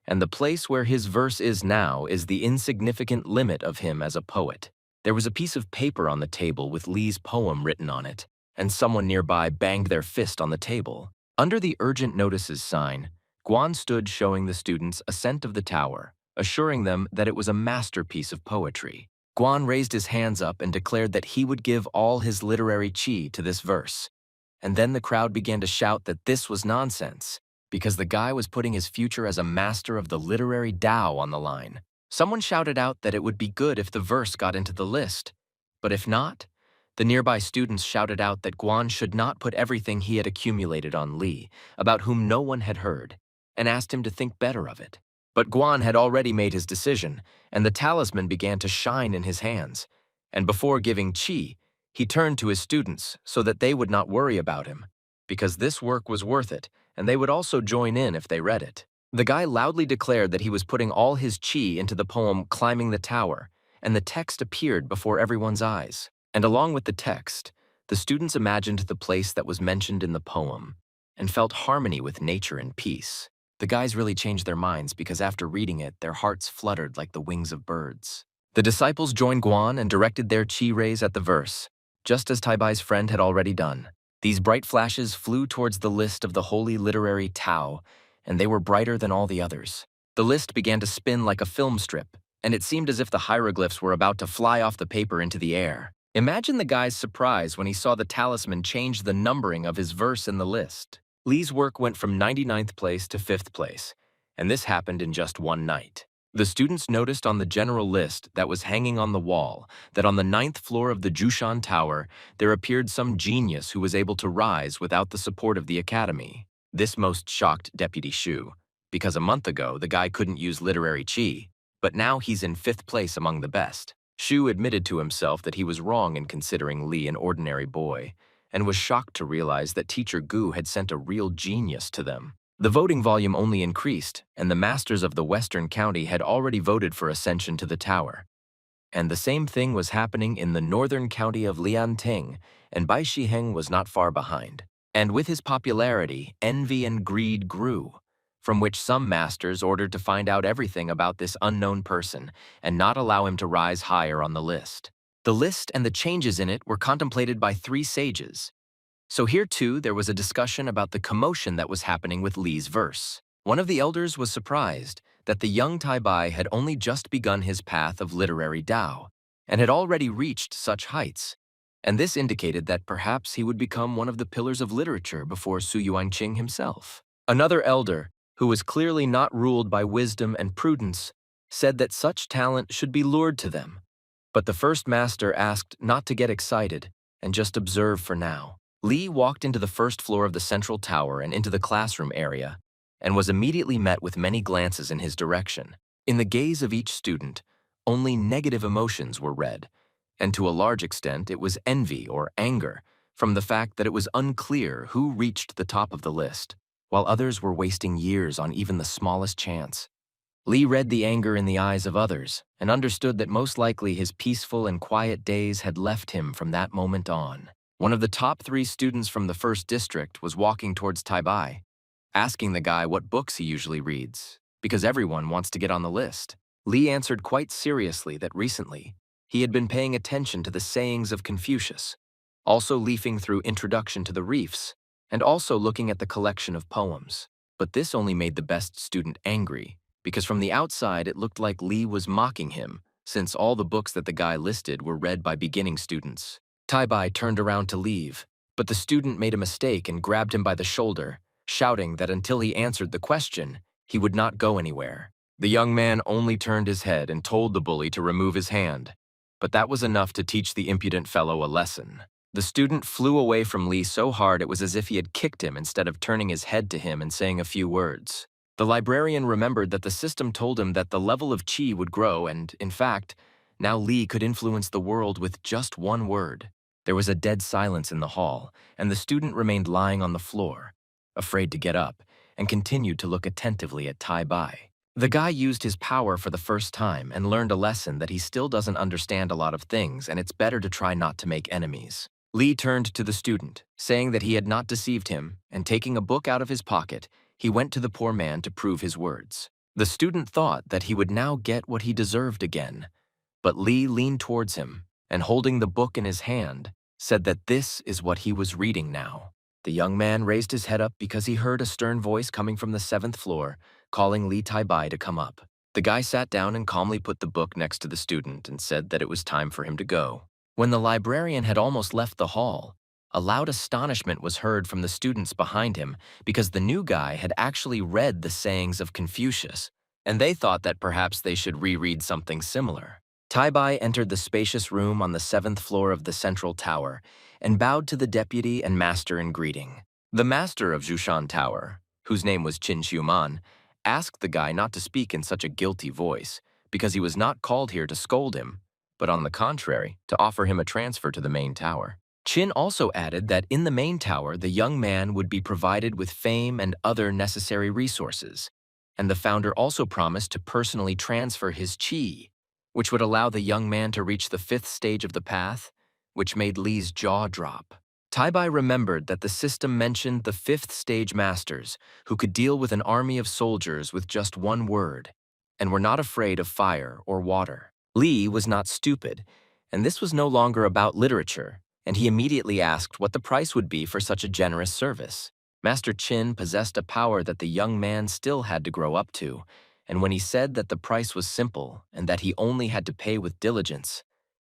S1: And the place where his verse is now is the insignificant limit of him as a poet. There was a piece of paper on the table with Lee's poem written on it, and someone nearby banged their fist on the table. Under the urgent notices sign, Guan stood showing the students Ascent of the Tower, assuring them that it was a masterpiece of poetry. Guan raised his hands up and declared that he would give all his literary qi to this verse. And then the crowd began to shout that this was nonsense, because the guy was putting his future as a master of the literary Tao on the line. Someone shouted out that it would be good if the verse got into the list, but if not, the nearby students shouted out that Guan should not put everything he had accumulated on Lee, about whom no one had heard, and asked him to think better of it. But Guan had already made his decision, and the talisman began to shine in his hands. And before giving qi, he turned to his students so that they would not worry about him, because this work was worth it, and they would also join in if they read it. The guy loudly declared that he was putting all his qi into the poem Climbing the Tower, and the text appeared before everyone's eyes. And along with the text, the students imagined the place that was mentioned in the poem, and felt harmony with nature and peace. The guys really changed their minds because after reading it, their hearts fluttered like the wings of birds. The disciples joined Guan and directed their qi rays at the verse, just as Tai-Bai's friend had already done. These bright flashes flew towards the list of the holy literary Tao, and they were brighter than all the others. The list began to spin like a film strip, and it seemed as if the hieroglyphs were about to fly off the paper into the air. Imagine the guy's surprise when he saw the talisman change the numbering of his verse in the list. Lee's work went from 99th place to 5th place, and this happened in just one night. The students noticed on the general list that was hanging on the wall that on the 9th floor of the Jushan Tower, there appeared some genius who was able to rise without the support of the academy. This most shocked Deputy Shu, because a month ago the guy couldn't use literary qi, but now he's in 5th place among the best. Shu admitted to himself that he was wrong in considering Lee an ordinary boy, and was shocked to realize that Teacher Gu had sent a real genius to them. The voting volume only increased, and the masters of the Western County had already voted for ascension to the tower. And the same thing was happening in the Northern County of Lianting, and Bai Shiheng was not far behind. And with his popularity, envy and greed grew, from which some masters ordered to find out everything about this unknown person and not allow him to rise higher on the list. The list and the changes in it were contemplated by 3 sages. So here too there was a discussion about the commotion that was happening with Lee's verse. One of the elders was surprised that the young Tai-Bai had only just begun his path of literary Tao, and had already reached such heights, and this indicated that perhaps he would become one of the pillars of literature before Su Yuanqing himself. Another elder, who was clearly not ruled by wisdom and prudence, said that such talent should be lured to them. But the first master asked not to get excited and just observe for now. Li walked into the first floor of the central tower and into the classroom area, and was immediately met with many glances in his direction. In the gaze of each student, only negative emotions were read, and to a large extent it was envy or anger from the fact that it was unclear who reached the top of the list, while others were wasting years on even the smallest chance. Li read the anger in the eyes of others and understood that most likely his peaceful and quiet days had left him from that moment on. One of the top 3 students from the first district was walking towards Taibai, asking the guy what books he usually reads, because everyone wants to get on the list. Li answered quite seriously that recently he had been paying attention to the sayings of Confucius, also leafing through Introduction to the Reefs, and also looking at the collection of poems. But this only made the best student angry, because from the outside it looked like Li was mocking him, since all the books that the guy listed were read by beginning students. Taibai turned around to leave, but the student made a mistake and grabbed him by the shoulder, shouting that until he answered the question, he would not go anywhere. The young man only turned his head and told the bully to remove his hand, but that was enough to teach the impudent fellow a lesson. The student flew away from Li so hard it was as if he had kicked him instead of turning his head to him and saying a few words. The librarian remembered that the system told him that the level of qi would grow and, in fact, now Li could influence the world with just one word. There was a dead silence in the hall, and the student remained lying on the floor, afraid to get up, and continued to look attentively at Taibai. The guy used his power for the first time and learned a lesson that he still doesn't understand a lot of things and it's better to try not to make enemies. Li turned to the student, saying that he had not deceived him, and taking a book out of his pocket, he went to the poor man to prove his words. The student thought that he would now get what he deserved again, but Li leaned towards him and, holding the book in his hand, said that this is what he was reading now. The young man raised his head up because he heard a stern voice coming from the 7th floor, calling Li Taibai to come up. The guy sat down and calmly put the book next to the student and said that it was time for him to go. When the librarian had almost left the hall, a loud astonishment was heard from the students behind him because the new guy had actually read the sayings of Confucius, and they thought that perhaps they should reread something similar. Taibai entered the spacious room on the 7th floor of the central tower and bowed to the deputy and master in greeting. The master of Jushan Tower, whose name was Qin Xiuman, asked the guy not to speak in such a guilty voice because he was not called here to scold him, but on the contrary, to offer him a transfer to the main tower. Qin also added that in the main tower, the young man would be provided with fame and other necessary resources, and the founder also promised to personally transfer his qi, which would allow the young man to reach the 5th stage of the path, which made Li's jaw drop. Taibai remembered that the system mentioned the 5th stage masters, who could deal with an army of soldiers with just one word, and were not afraid of fire or water. Li was not stupid, and this was no longer about literature, and he immediately asked what the price would be for such a generous service. Master Qin possessed a power that the young man still had to grow up to, and when he said that the price was simple and that he only had to pay with diligence,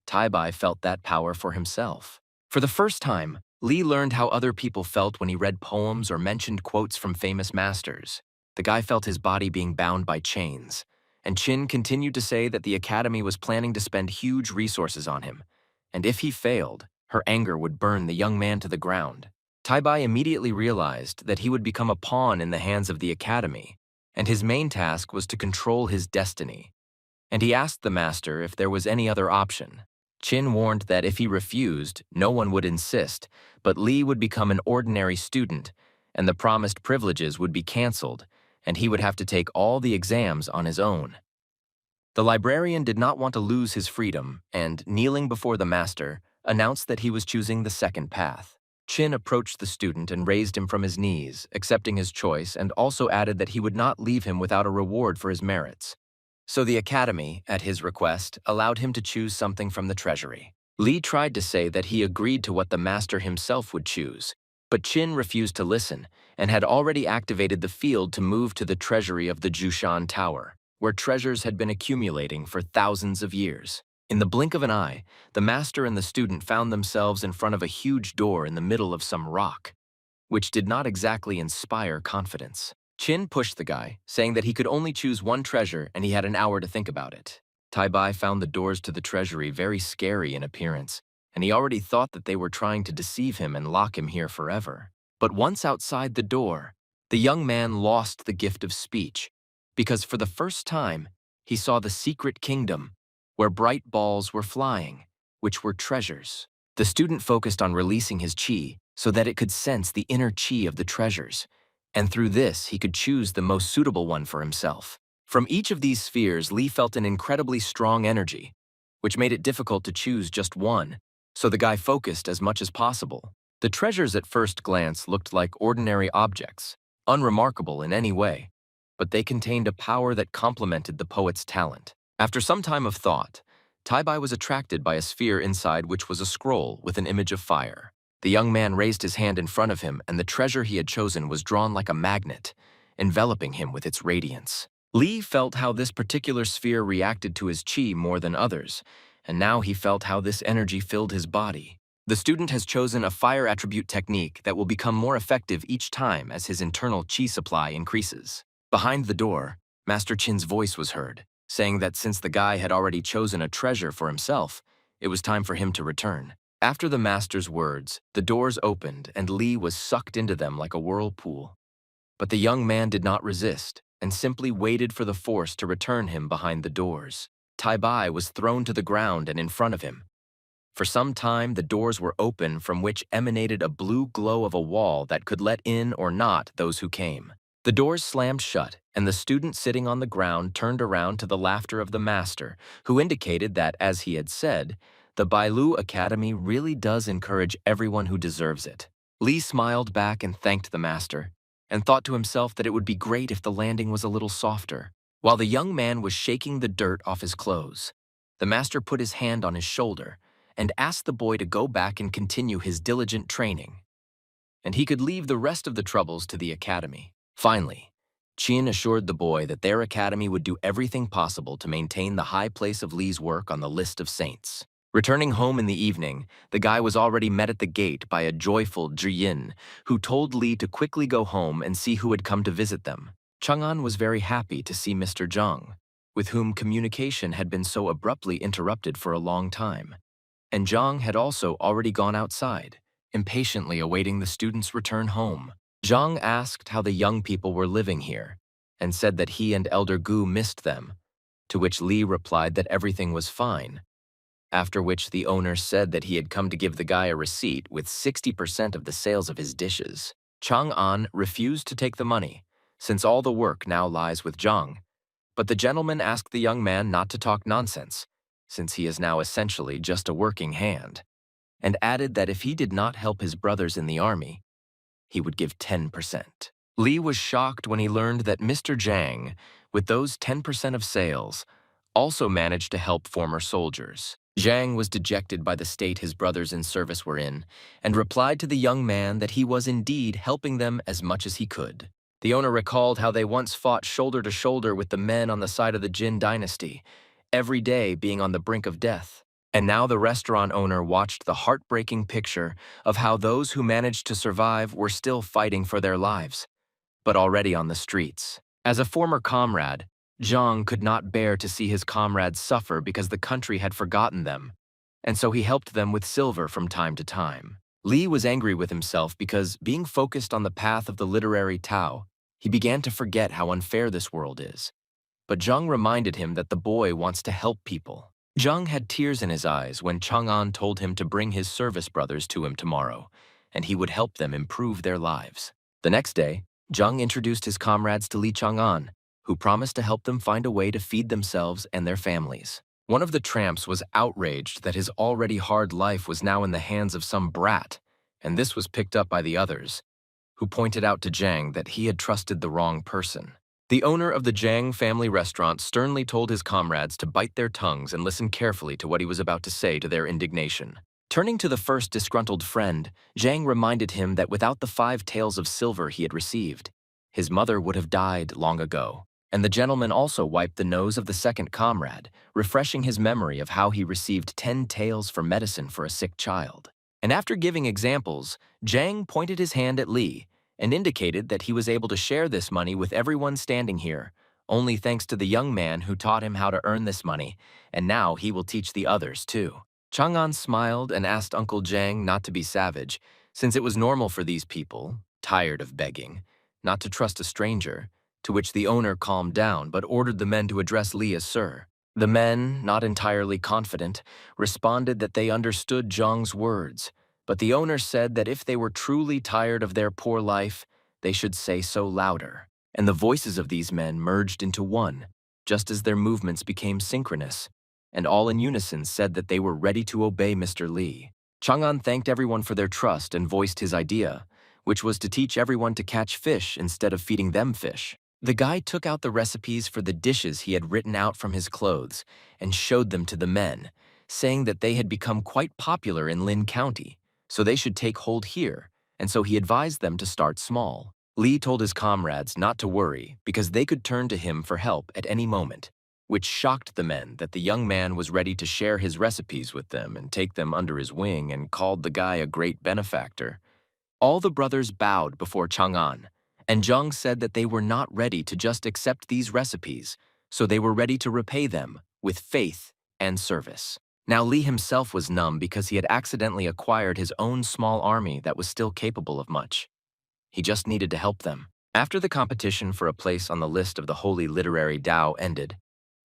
S1: Taibai felt that power for himself. For the first time, Li learned how other people felt when he read poems or mentioned quotes from famous masters. The guy felt his body being bound by chains, and Qin continued to say that the academy was planning to spend huge resources on him, and if he failed, her anger would burn the young man to the ground. Taibai immediately realized that he would become a pawn in the hands of the academy, and his main task was to control his destiny. And he asked the master if there was any other option. Qin warned that if he refused, no one would insist, but Li would become an ordinary student, and the promised privileges would be canceled, and he would have to take all the exams on his own. The librarian did not want to lose his freedom, and, kneeling before the master, announced that he was choosing the 2nd path. Qin approached the student and raised him from his knees, accepting his choice, and also added that he would not leave him without a reward for his merits. So the academy, at his request, allowed him to choose something from the treasury. Li tried to say that he agreed to what the master himself would choose, but Qin refused to listen and had already activated the field to move to the treasury of the Jushan Tower, where treasures had been accumulating for thousands of years. In the blink of an eye, the master and the student found themselves in front of a huge door in the middle of some rock, which did not exactly inspire confidence. Qin pushed the guy, saying that he could only choose one treasure and he had an hour to think about it. Taibai found the doors to the treasury very scary in appearance, and he already thought that they were trying to deceive him and lock him here forever. But once outside the door, the young man lost the gift of speech, because for the first time, he saw the secret kingdom, where bright balls were flying, which were treasures. The student focused on releasing his chi so that it could sense the inner chi of the treasures, and through this he could choose the most suitable one for himself. From each of these spheres, Lee felt an incredibly strong energy, which made it difficult to choose just one, so the guy focused as much as possible. The treasures at first glance looked like ordinary objects, unremarkable in any way, but they contained a power that complemented the poet's talent. After some time of thought, Tai-Bai was attracted by a sphere inside which was a scroll with an image of fire. The young man raised his hand in front of him, and the treasure he had chosen was drawn like a magnet, enveloping him with its radiance. Lee felt how this particular sphere reacted to his chi more than others, and now he felt how this energy filled his body. The student has chosen a fire attribute technique that will become more effective each time as his internal chi supply increases. Behind the door, Master Chin's voice was heard, saying that since the guy had already chosen a treasure for himself, it was time for him to return. After the master's words, the doors opened and Lee was sucked into them like a whirlpool. But the young man did not resist and simply waited for the force to return him behind the doors. Tai-Bai was thrown to the ground and in front of him. For some time, the doors were open from which emanated a blue glow of a wall that could let in or not those who came. The doors slammed shut, and the student sitting on the ground turned around to the laughter of the master, who indicated that, as he had said, the Bou Academy really does encourage everyone who deserves it. Lee smiled back and thanked the master, and thought to himself that it would be great if the landing was a little softer. While the young man was shaking the dirt off his clothes, the master put his hand on his shoulder and asked the boy to go back and continue his diligent training, and he could leave the rest of the troubles to the academy. Finally, Chin assured the boy that their academy would do everything possible to maintain the high place of Lee's work on the list of saints. Returning home in the evening, the guy was already met at the gate by a joyful Jiyin, who told Lee to quickly go home and see who had come to visit them. Chang'an was very happy to see Mr. Jang, with whom communication had been so abruptly interrupted for a long time. And Jang had also already gone outside, impatiently awaiting the student's return home. Jang asked how the young people were living here, and said that he and Elder Gu missed them, to which Lee replied that everything was fine, after which the owner said that he had come to give the guy a receipt with 60% of the sales of his dishes. Chang'an refused to take the money, since all the work now lies with Jang, but the gentleman asked the young man not to talk nonsense, since he is now essentially just a working hand, and added that if he did not help his brothers in the army, he would give 10%. Lee was shocked when he learned that Mr. Jang, with those 10% of sales, also managed to help former soldiers. Jang was dejected by the state his brothers in service were in, and replied to the young man that he was indeed helping them as much as he could. The owner recalled how they once fought shoulder to shoulder with the men on the side of the Jin dynasty, every day being on the brink of death. And now the restaurant owner watched the heartbreaking picture of how those who managed to survive were still fighting for their lives, but already on the streets. As a former comrade, Jang could not bear to see his comrades suffer because the country had forgotten them, and so he helped them with silver from time to time. Lee was angry with himself because, being focused on the path of the literary Tao, he began to forget how unfair this world is. But Jang reminded him that the boy wants to help people. Jang had tears in his eyes when Chang'an told him to bring his service brothers to him tomorrow, and he would help them improve their lives. The next day, Jang introduced his comrades to Lee Chang'an, who promised to help them find a way to feed themselves and their families. One of the tramps was outraged that his already hard life was now in the hands of some brat, and this was picked up by the others, who pointed out to Jang that he had trusted the wrong person. The owner of the Jang family restaurant sternly told his comrades to bite their tongues and listen carefully to what he was about to say to their indignation. Turning to the first disgruntled friend, Jang reminded him that without the 5 taels of silver he had received, his mother would have died long ago. And the gentleman also wiped the nose of the second comrade, refreshing his memory of how he received 10 taels for medicine for a sick child. And after giving examples, Jang pointed his hand at Lee and indicated that he was able to share this money with everyone standing here, only thanks to the young man who taught him how to earn this money, and now he will teach the others too. Chang'an smiled and asked Uncle Jang not to be savage, since it was normal for these people, tired of begging, not to trust a stranger, to which the owner calmed down but ordered the men to address Li as Sir. The men, not entirely confident, responded that they understood Zhang's words, but the owner said that if they were truly tired of their poor life, they should say so louder. And the voices of these men merged into one, just as their movements became synchronous, and all in unison said that they were ready to obey Mr. Li. Chang'an thanked everyone for their trust and voiced his idea, which was to teach everyone to catch fish instead of feeding them fish. The guy took out the recipes for the dishes he had written out from his clothes and showed them to the men, saying that they had become quite popular in Lin County, so they should take hold here, and so he advised them to start small. Li told his comrades not to worry because they could turn to him for help at any moment, which shocked the men that the young man was ready to share his recipes with them and take them under his wing and called the guy a great benefactor. All the brothers bowed before Chang'an, and Jang said that they were not ready to just accept these recipes, so they were ready to repay them with faith and service. Now Li himself was numb because he had accidentally acquired his own small army that was still capable of much. He just needed to help them. After the competition for a place on the list of the Holy Literary Tao ended,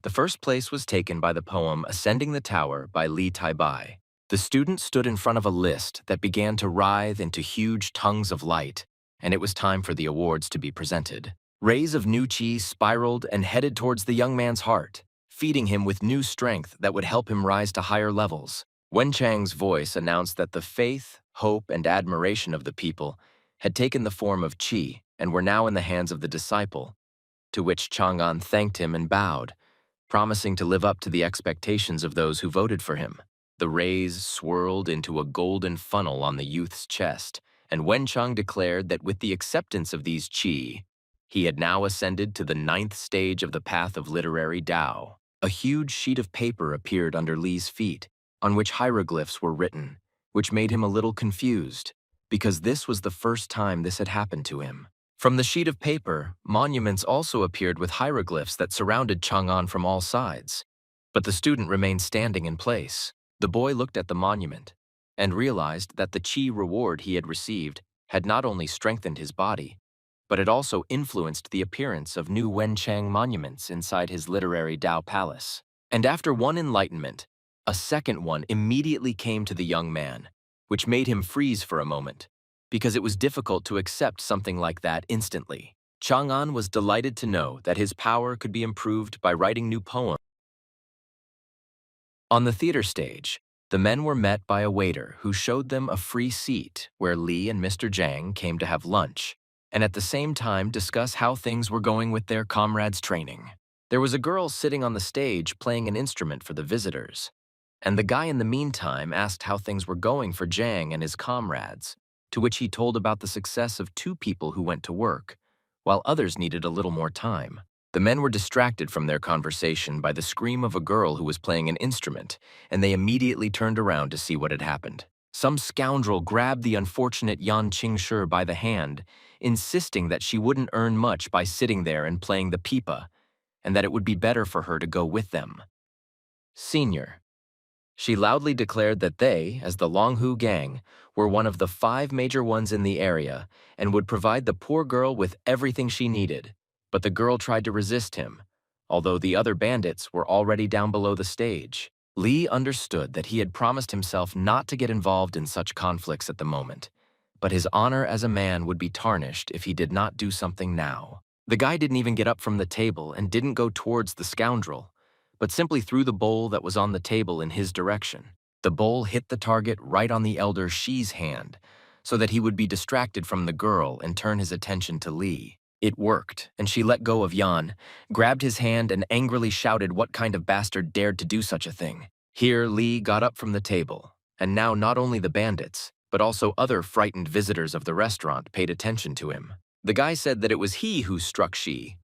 S1: the first place was taken by the poem Ascending the Tower by Li Taibai. The student stood in front of a list that began to writhe into huge tongues of light, and it was time for the awards to be presented. Rays of new chi spiraled and headed towards the young man's heart, feeding him with new strength that would help him rise to higher levels. Wen Chang's voice announced that the faith, hope, and admiration of the people had taken the form of chi and were now in the hands of the disciple, to which Chang'an thanked him and bowed, promising to live up to the expectations of those who voted for him. The rays swirled into a golden funnel on the youth's chest, and Wenchang declared that with the acceptance of these qi, he had now ascended to the 9th stage of the path of literary Tao. A huge sheet of paper appeared under Li's feet, on which hieroglyphs were written, which made him a little confused, because this was the first time this had happened to him. From the sheet of paper, monuments also appeared with hieroglyphs that surrounded Chang'an from all sides, but the student remained standing in place. The boy looked at the monument and realized that the chi reward he had received had not only strengthened his body, but it also influenced the appearance of new Wenchang monuments inside his literary Tao palace. And after one enlightenment, a second one immediately came to the young man, which made him freeze for a moment, because it was difficult to accept something like that instantly. Chang'an was delighted to know that his power could be improved by writing new poems. On the theater stage, the men were met by a waiter who showed them a free seat where Li and Mr. Jang came to have lunch, and at the same time discuss how things were going with their comrades' training. There was a girl sitting on the stage playing an instrument for the visitors, and the guy in the meantime asked how things were going for Jang and his comrades, to which he told about the success of 2 people who went to work, while others needed a little more time. The men were distracted from their conversation by the scream of a girl who was playing an instrument, and they immediately turned around to see what had happened. Some scoundrel grabbed the unfortunate Yan Qingshi by the hand, insisting that she wouldn't earn much by sitting there and playing the pipa, and that it would be better for her to go with them. Senior. She loudly declared that they, as the Longhu gang, were one of the 5 major ones in the area and would provide the poor girl with everything she needed. But the girl tried to resist him, although the other bandits were already down below the stage. Li understood that he had promised himself not to get involved in such conflicts at the moment, but his honor as a man would be tarnished if he did not do something now. The guy didn't even get up from the table and didn't go towards the scoundrel, but simply threw the bowl that was on the table in his direction. The bowl hit the target right on the elder Shi's hand, so that he would be distracted from the girl and turn his attention to Li. It worked, and she let go of Yan, grabbed his hand, and angrily shouted what kind of bastard dared to do such a thing. Here, Li got up from the table, and now not only the bandits, but also other frightened visitors of the restaurant paid attention to him. The guy said that it was he who struck Shi,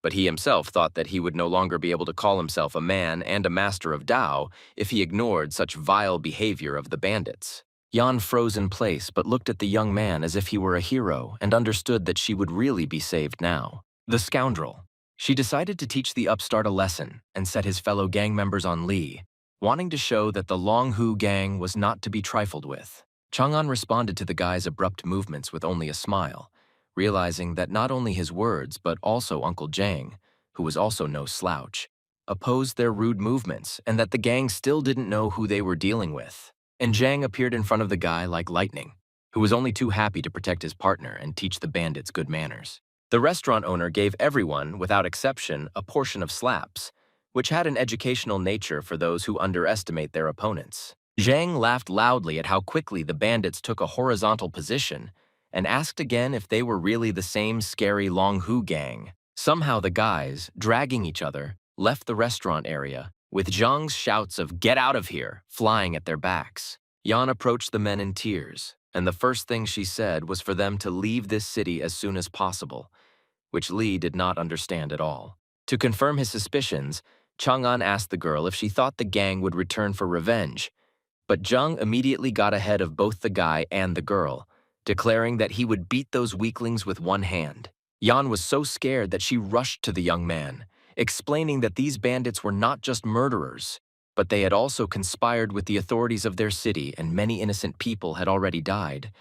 S1: but he himself thought that he would no longer be able to call himself a man and a master of Tao if he ignored such vile behavior of the bandits. Yan froze in place but looked at the young man as if he were a hero and understood that she would really be saved now. The scoundrel. She decided to teach the upstart a lesson and set his fellow gang members on Li, wanting to show that the Long Hu gang was not to be trifled with. Chang'an responded to the guy's abrupt movements with only a smile, realizing that not only his words but also Uncle Jang, who was also no slouch, opposed their rude movements and that the gang still didn't know who they were dealing with. And Jang appeared in front of the guy like lightning, who was only too happy to protect his partner and teach the bandits good manners. The restaurant owner gave everyone, without exception, a portion of slaps, which had an educational nature for those who underestimate their opponents. Zhang laughed loudly at how quickly the bandits took a horizontal position and asked again if they were really the same scary Long Hu gang. Somehow the guys, dragging each other, left the restaurant area, with Zhang's shouts of "Get out of here!" flying at their backs. Yan approached the men in tears, and the first thing she said was for them to leave this city as soon as possible, which Li did not understand at all. To confirm his suspicions, Chang'an asked the girl if she thought the gang would return for revenge, but Zhang immediately got ahead of both the guy and the girl, declaring that he would beat those weaklings with one hand. Yan was so scared that she rushed to the young man, explaining that these bandits were not just murderers, but they had also conspired with the authorities of their city and many innocent people had already died,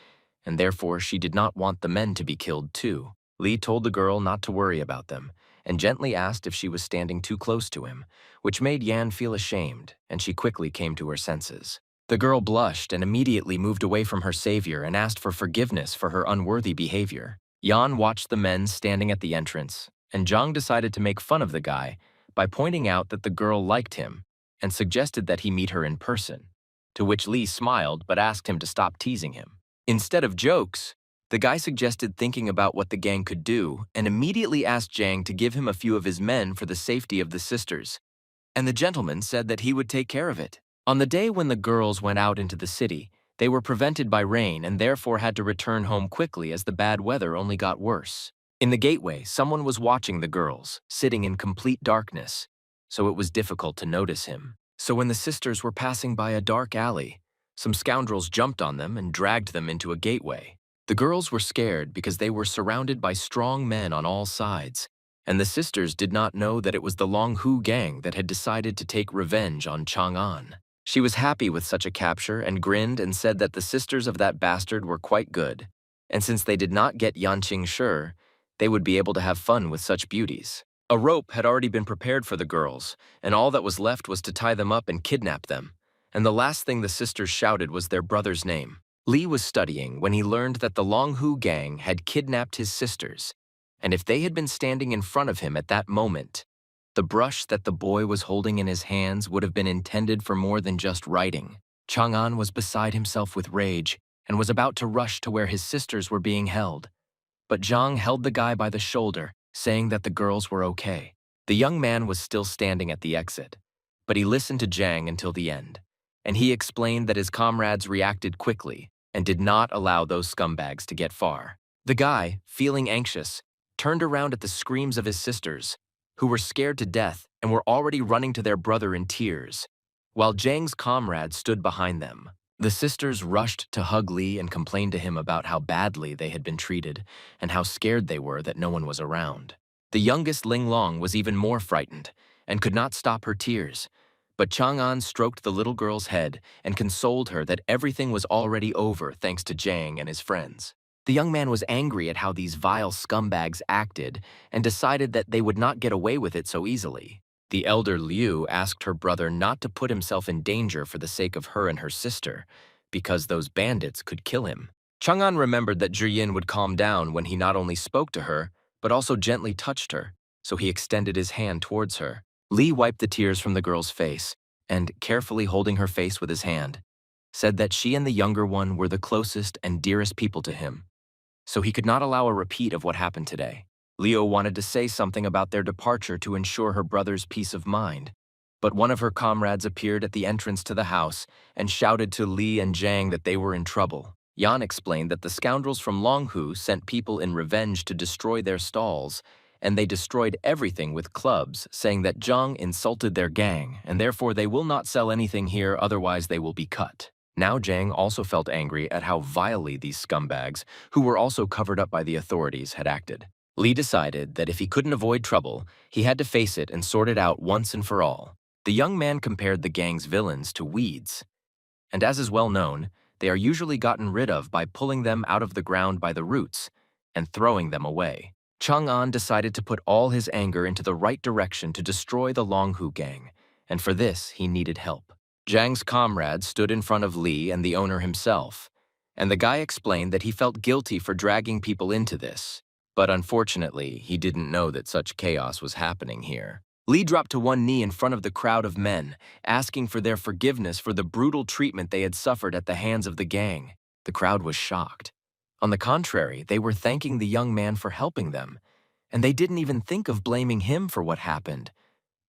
S1: and therefore she did not want the men to be killed too. Li told the girl not to worry about them, and gently asked if she was standing too close to him, which made Yan feel ashamed, and she quickly came to her senses. The girl blushed and immediately moved away from her savior and asked for forgiveness for her unworthy behavior. Yan watched the men standing at the entrance, and Zhang decided to make fun of the guy by pointing out that the girl liked him and suggested that he meet her in person, to which Li smiled but asked him to stop teasing him. Instead of jokes, the guy suggested thinking about what the gang could do and immediately asked Jang to give him a few of his men for the safety of the sisters, and the gentleman said that he would take care of it. On the day when the girls went out into the city, they were prevented by rain and therefore had to return home quickly as the bad weather only got worse. In the gateway, someone was watching the girls, sitting in complete darkness, so it was difficult to notice him. So when the sisters were passing by a dark alley, some scoundrels jumped on them and dragged them into a gateway. The girls were scared because they were surrounded by strong men on all sides, and the sisters did not know that it was the Long Hu gang that had decided to take revenge on Chang'an. She was happy with such a capture and grinned and said that the sisters of that bastard were quite good, and since they did not get Yanqing Shi, they would be able to have fun with such beauties. A rope had already been prepared for the girls, and all that was left was to tie them up and kidnap them, and the last thing the sisters shouted was their brother's name. Li was studying when he learned that the Long Hu gang had kidnapped his sisters, and if they had been standing in front of him at that moment, the brush that the boy was holding in his hands would have been intended for more than just writing. Chang'an was beside himself with rage and was about to rush to where his sisters were being held, but Zhang held the guy by the shoulder, saying that the girls were okay. The young man was still standing at the exit, but he listened to Jang until the end, and he explained that his comrades reacted quickly and did not allow those scumbags to get far. The guy, feeling anxious, turned around at the screams of his sisters, who were scared to death and were already running to their brother in tears, while Jang's comrades stood behind them. The sisters rushed to hug Li and complained to him about how badly they had been treated and how scared they were that no one was around. The youngest Ling Long was even more frightened and could not stop her tears, but Chang'an stroked the little girl's head and consoled her that everything was already over thanks to Jang and his friends. The young man was angry at how these vile scumbags acted and decided that they would not get away with it so easily. The elder Liu asked her brother not to put himself in danger for the sake of her and her sister, because those bandits could kill him. Chang'an remembered that Zhiyin would calm down when he not only spoke to her, but also gently touched her, so he extended his hand towards her. Li wiped the tears from the girl's face and, carefully holding her face with his hand, said that she and the younger one were the closest and dearest people to him, so he could not allow a repeat of what happened today. Leo wanted to say something about their departure to ensure her brother's peace of mind, but one of her comrades appeared at the entrance to the house and shouted to Li and Jang that they were in trouble. Yan explained that the scoundrels from Longhu sent people in revenge to destroy their stalls, and they destroyed everything with clubs, saying that Zhang insulted their gang, and therefore they will not sell anything here, otherwise they will be cut. Now Jang also felt angry at how vilely these scumbags, who were also covered up by the authorities, had acted. Li decided that if he couldn't avoid trouble, he had to face it and sort it out once and for all. The young man compared the gang's villains to weeds, and as is well known, they are usually gotten rid of by pulling them out of the ground by the roots and throwing them away. Chang'an decided to put all his anger into the right direction to destroy the Longhu gang, and for this he needed help. Jang's comrades stood in front of Li and the owner himself, and the guy explained that he felt guilty for dragging people into this, but unfortunately, he didn't know that such chaos was happening here. Li dropped to one knee in front of the crowd of men, asking for their forgiveness for the brutal treatment they had suffered at the hands of the gang. The crowd was shocked. On the contrary, they were thanking the young man for helping them, and they didn't even think of blaming him for what happened.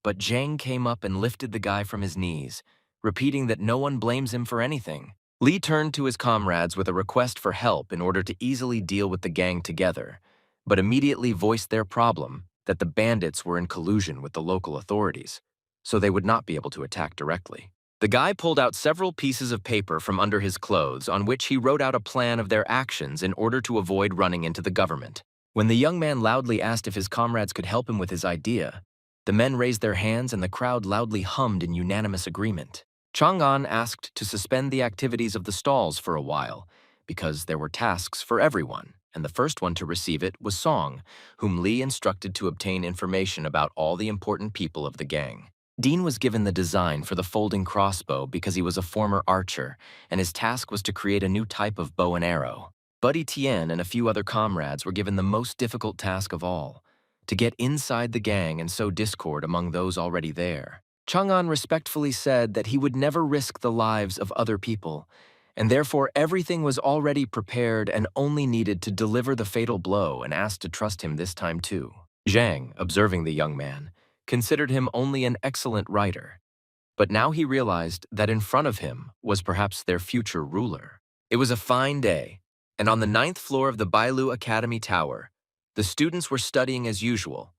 S1: But Jang came up and lifted the guy from his knees, repeating that no one blames him for anything. Li turned to his comrades with a request for help in order to easily deal with the gang together, but immediately voiced their problem, that the bandits were in collusion with the local authorities, so they would not be able to attack directly. The guy pulled out several pieces of paper from under his clothes on which he wrote out a plan of their actions in order to avoid running into the government. When the young man loudly asked if his comrades could help him with his idea, the men raised their hands and the crowd loudly hummed in unanimous agreement. Chang'an asked to suspend the activities of the stalls for a while, because there were tasks for everyone, and the first one to receive it was Song, whom Li instructed to obtain information about all the important people of the gang. Dean was given the design for the folding crossbow because he was a former archer, and his task was to create a new type of bow and arrow. Buddy Tien and a few other comrades were given the most difficult task of all, to get inside the gang and sow discord among those already there. Chang'an respectfully said that he would never risk the lives of other people, and therefore everything was already prepared and only needed to deliver the fatal blow, and asked to trust him this time too. Jang, observing the young man, considered him only an excellent writer, but now he realized that in front of him was perhaps their future ruler. It was a fine day, and on the 9th floor of the Bou Academy tower, the students were studying as usual,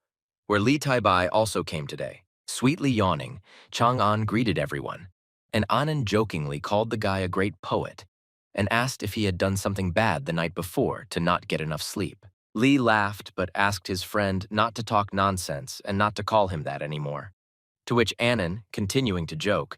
S1: where Li Taibai also came today. Sweetly yawning, Chang'an greeted everyone, and Anand jokingly called the guy a great poet and asked if he had done something bad the night before to not get enough sleep. Li laughed but asked his friend not to talk nonsense and not to call him that anymore, to which Anand, continuing to joke,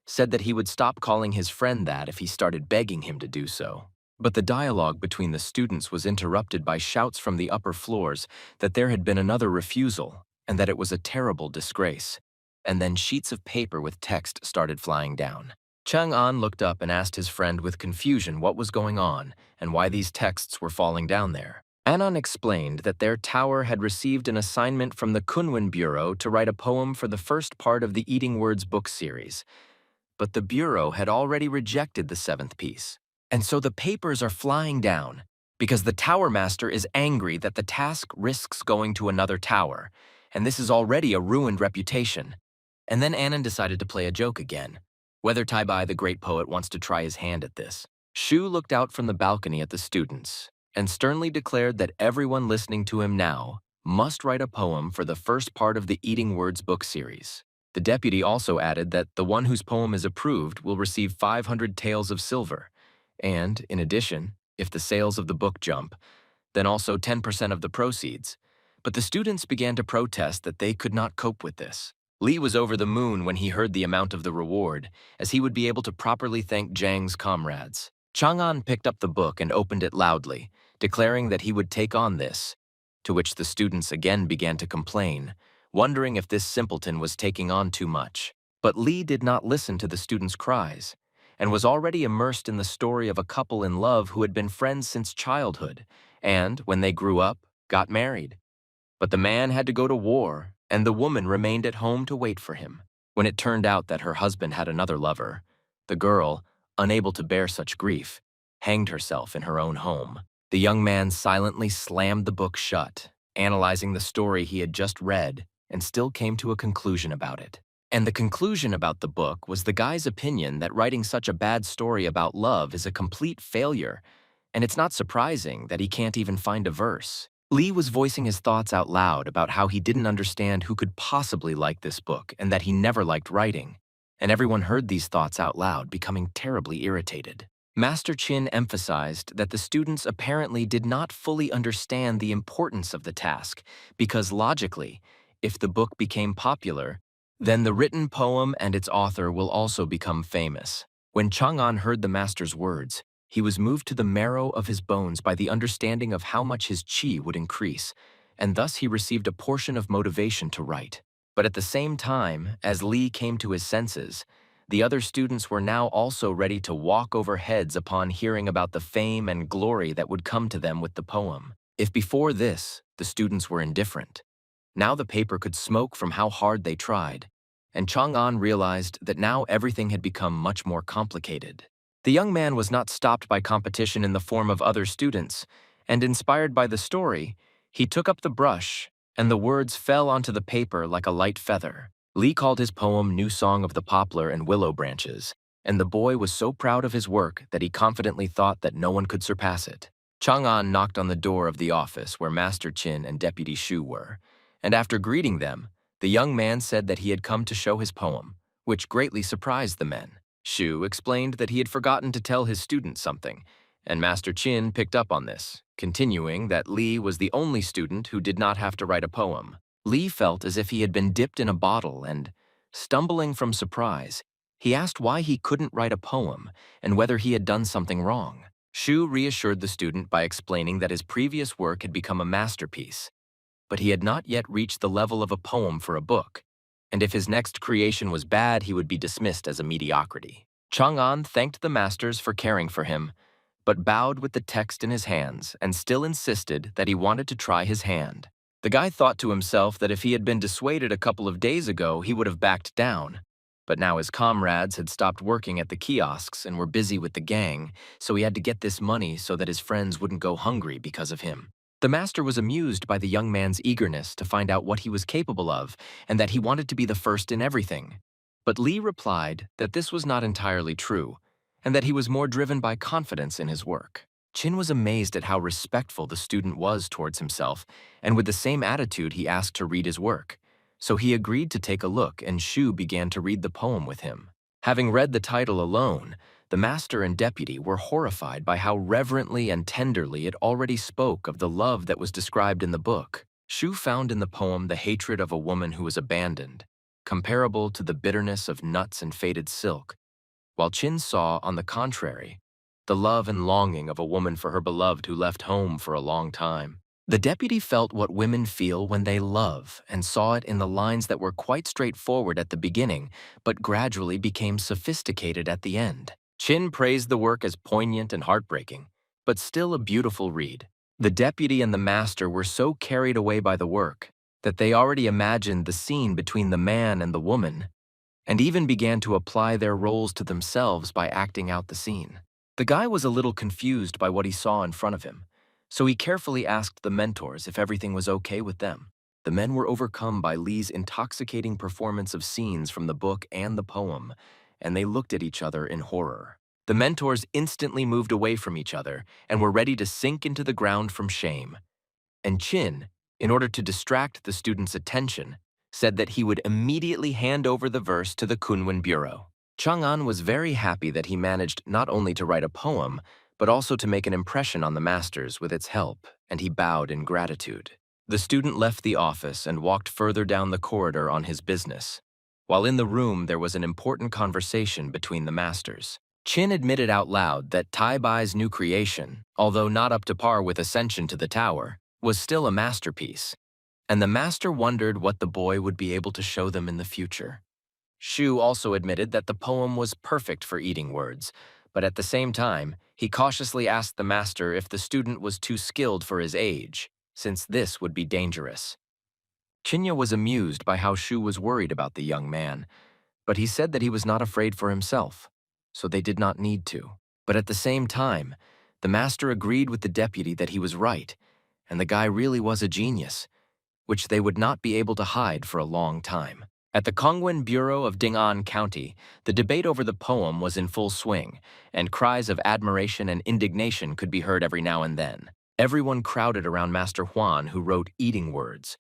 S1: said that he would stop calling his friend that if he started begging him to do so. But the dialogue between the students was interrupted by shouts from the upper floors that there had been another refusal and that it was a terrible disgrace. And then sheets of paper with text started flying down. Chang'an looked up and asked his friend with confusion what was going on and why these texts were falling down there. Anand explained that their tower had received an assignment from the Kunwen Bureau to write a poem for the first part of the Eating Words book series, but the Bureau had already rejected the 7th piece. And so the papers are flying down because the tower master is angry that the task risks going to another tower, and this is already a ruined reputation. And then Anand decided to play a joke again, whether Taibai the great poet wants to try his hand at this. Shu looked out from the balcony at the students and sternly declared that everyone listening to him now must write a poem for the first part of the Eating Words book series. The deputy also added that the one whose poem is approved will receive 500 taels of silver, and, in addition, if the sales of the book jump, then also 10% of the proceeds. But the students began to protest that they could not cope with this. Li was over the moon when he heard the amount of the reward, as he would be able to properly thank Jang's comrades. Chang'an picked up the book and opened it loudly, declaring that he would take on this, to which the students again began to complain, wondering if this simpleton was taking on too much. But Li did not listen to the students' cries, and was already immersed in the story of a couple in love who had been friends since childhood, and, when they grew up, got married. But the man had to go to war, and the woman remained at home to wait for him. When it turned out that her husband had another lover, the girl, unable to bear such grief, hanged herself in her own home. The young man silently slammed the book shut, analyzing the story he had just read, and still came to a conclusion about it. And the conclusion about the book was the guy's opinion that writing such a bad story about love is a complete failure, and it's not surprising that he can't even find a verse. Li was voicing his thoughts out loud about how he didn't understand who could possibly like this book and that he never liked writing, and everyone heard these thoughts out loud, becoming terribly irritated. Master Chin emphasized that the students apparently did not fully understand the importance of the task because logically, if the book became popular, Then the written poem and its author will also become famous. When Chang'an heard the master's words, he was moved to the marrow of his bones by the understanding of how much his qi would increase, and thus he received a portion of motivation to write. But at the same time, as Li came to his senses, the other students were now also ready to walk over heads upon hearing about the fame and glory that would come to them with the poem. If before this, the students were indifferent, now the paper could smoke from how hard they tried, and Chang'an realized that now everything had become much more complicated. The young man was not stopped by competition in the form of other students, and inspired by the story, he took up the brush, and the words fell onto the paper like a light feather. Li called his poem New Song of the Poplar and Willow Branches, and the boy was so proud of his work that he confidently thought that no one could surpass it. Chang'an knocked on the door of the office where Master Qin and Deputy Shu were, and after greeting them, the young man said that he had come to show his poem, which greatly surprised the men. Shu explained that he had forgotten to tell his student something, and Master Qin picked up on this, continuing that Li was the only student who did not have to write a poem. Li felt as if he had been dipped in a bottle and, stumbling from surprise, he asked why he couldn't write a poem and whether he had done something wrong. Shu reassured the student by explaining that his previous work had become a masterpiece, but he had not yet reached the level of a poem for a book, and if his next creation was bad, he would be dismissed as a mediocrity. Chang'an thanked the masters for caring for him, but bowed with the text in his hands and still insisted that he wanted to try his hand. The guy thought to himself that if he had been dissuaded a couple of days ago, he would have backed down. But now his comrades had stopped working at the kiosks and were busy with the gang, so he had to get this money so that his friends wouldn't go hungry because of him. The master was amused by the young man's eagerness to find out what he was capable of and that he wanted to be the first in everything. But Li replied that this was not entirely true and that he was more driven by confidence in his work. Qin was amazed at how respectful the student was towards himself, and with the same attitude he asked to read his work. So he agreed to take a look, and Shu began to read the poem with him. Having read the title alone, the master and deputy were horrified by how reverently and tenderly it already spoke of the love that was described in the book. Shu found in the poem the hatred of a woman who was abandoned, comparable to the bitterness of nuts and faded silk, while Qin saw, on the contrary, the love and longing of a woman for her beloved who left home for a long time. The deputy felt what women feel when they love and saw it in the lines that were quite straightforward at the beginning, but gradually became sophisticated at the end. Qin praised the work as poignant and heartbreaking, but still a beautiful read. The deputy and the master were so carried away by the work that they already imagined the scene between the man and the woman, and even began to apply their roles to themselves by acting out the scene. The guy was a little confused by what he saw in front of him, so he carefully asked the mentors if everything was okay with them. The men were overcome by Li's intoxicating performance of scenes from the book and the poem, and they looked at each other in horror. The mentors instantly moved away from each other and were ready to sink into the ground from shame. And Qin, in order to distract the students' attention, said that he would immediately hand over the verse to the Kunwen Bureau. Chang'an was very happy that he managed not only to write a poem, but also to make an impression on the masters with its help, and he bowed in gratitude. The student left the office and walked further down the corridor on his business. While in the room, there was an important conversation between the masters. Qin admitted out loud that Tai Bai's new creation, although not up to par with Ascension to the Tower, was still a masterpiece, and the master wondered what the boy would be able to show them in the future. Shu also admitted that the poem was perfect for eating words, but at the same time, he cautiously asked the master if the student was too skilled for his age, since this would be dangerous. Chinya was amused by how Shu was worried about the young man, but he said that he was not afraid for himself, so they did not need to. But at the same time, the master agreed with the deputy that he was right, and the guy really was a genius, which they would not be able to hide for a long time. At the Kongwen Bureau of Ding'an County, the debate over the poem was in full swing, and cries of admiration and indignation could be heard every now and then. Everyone crowded around Master Huan, who wrote eating words,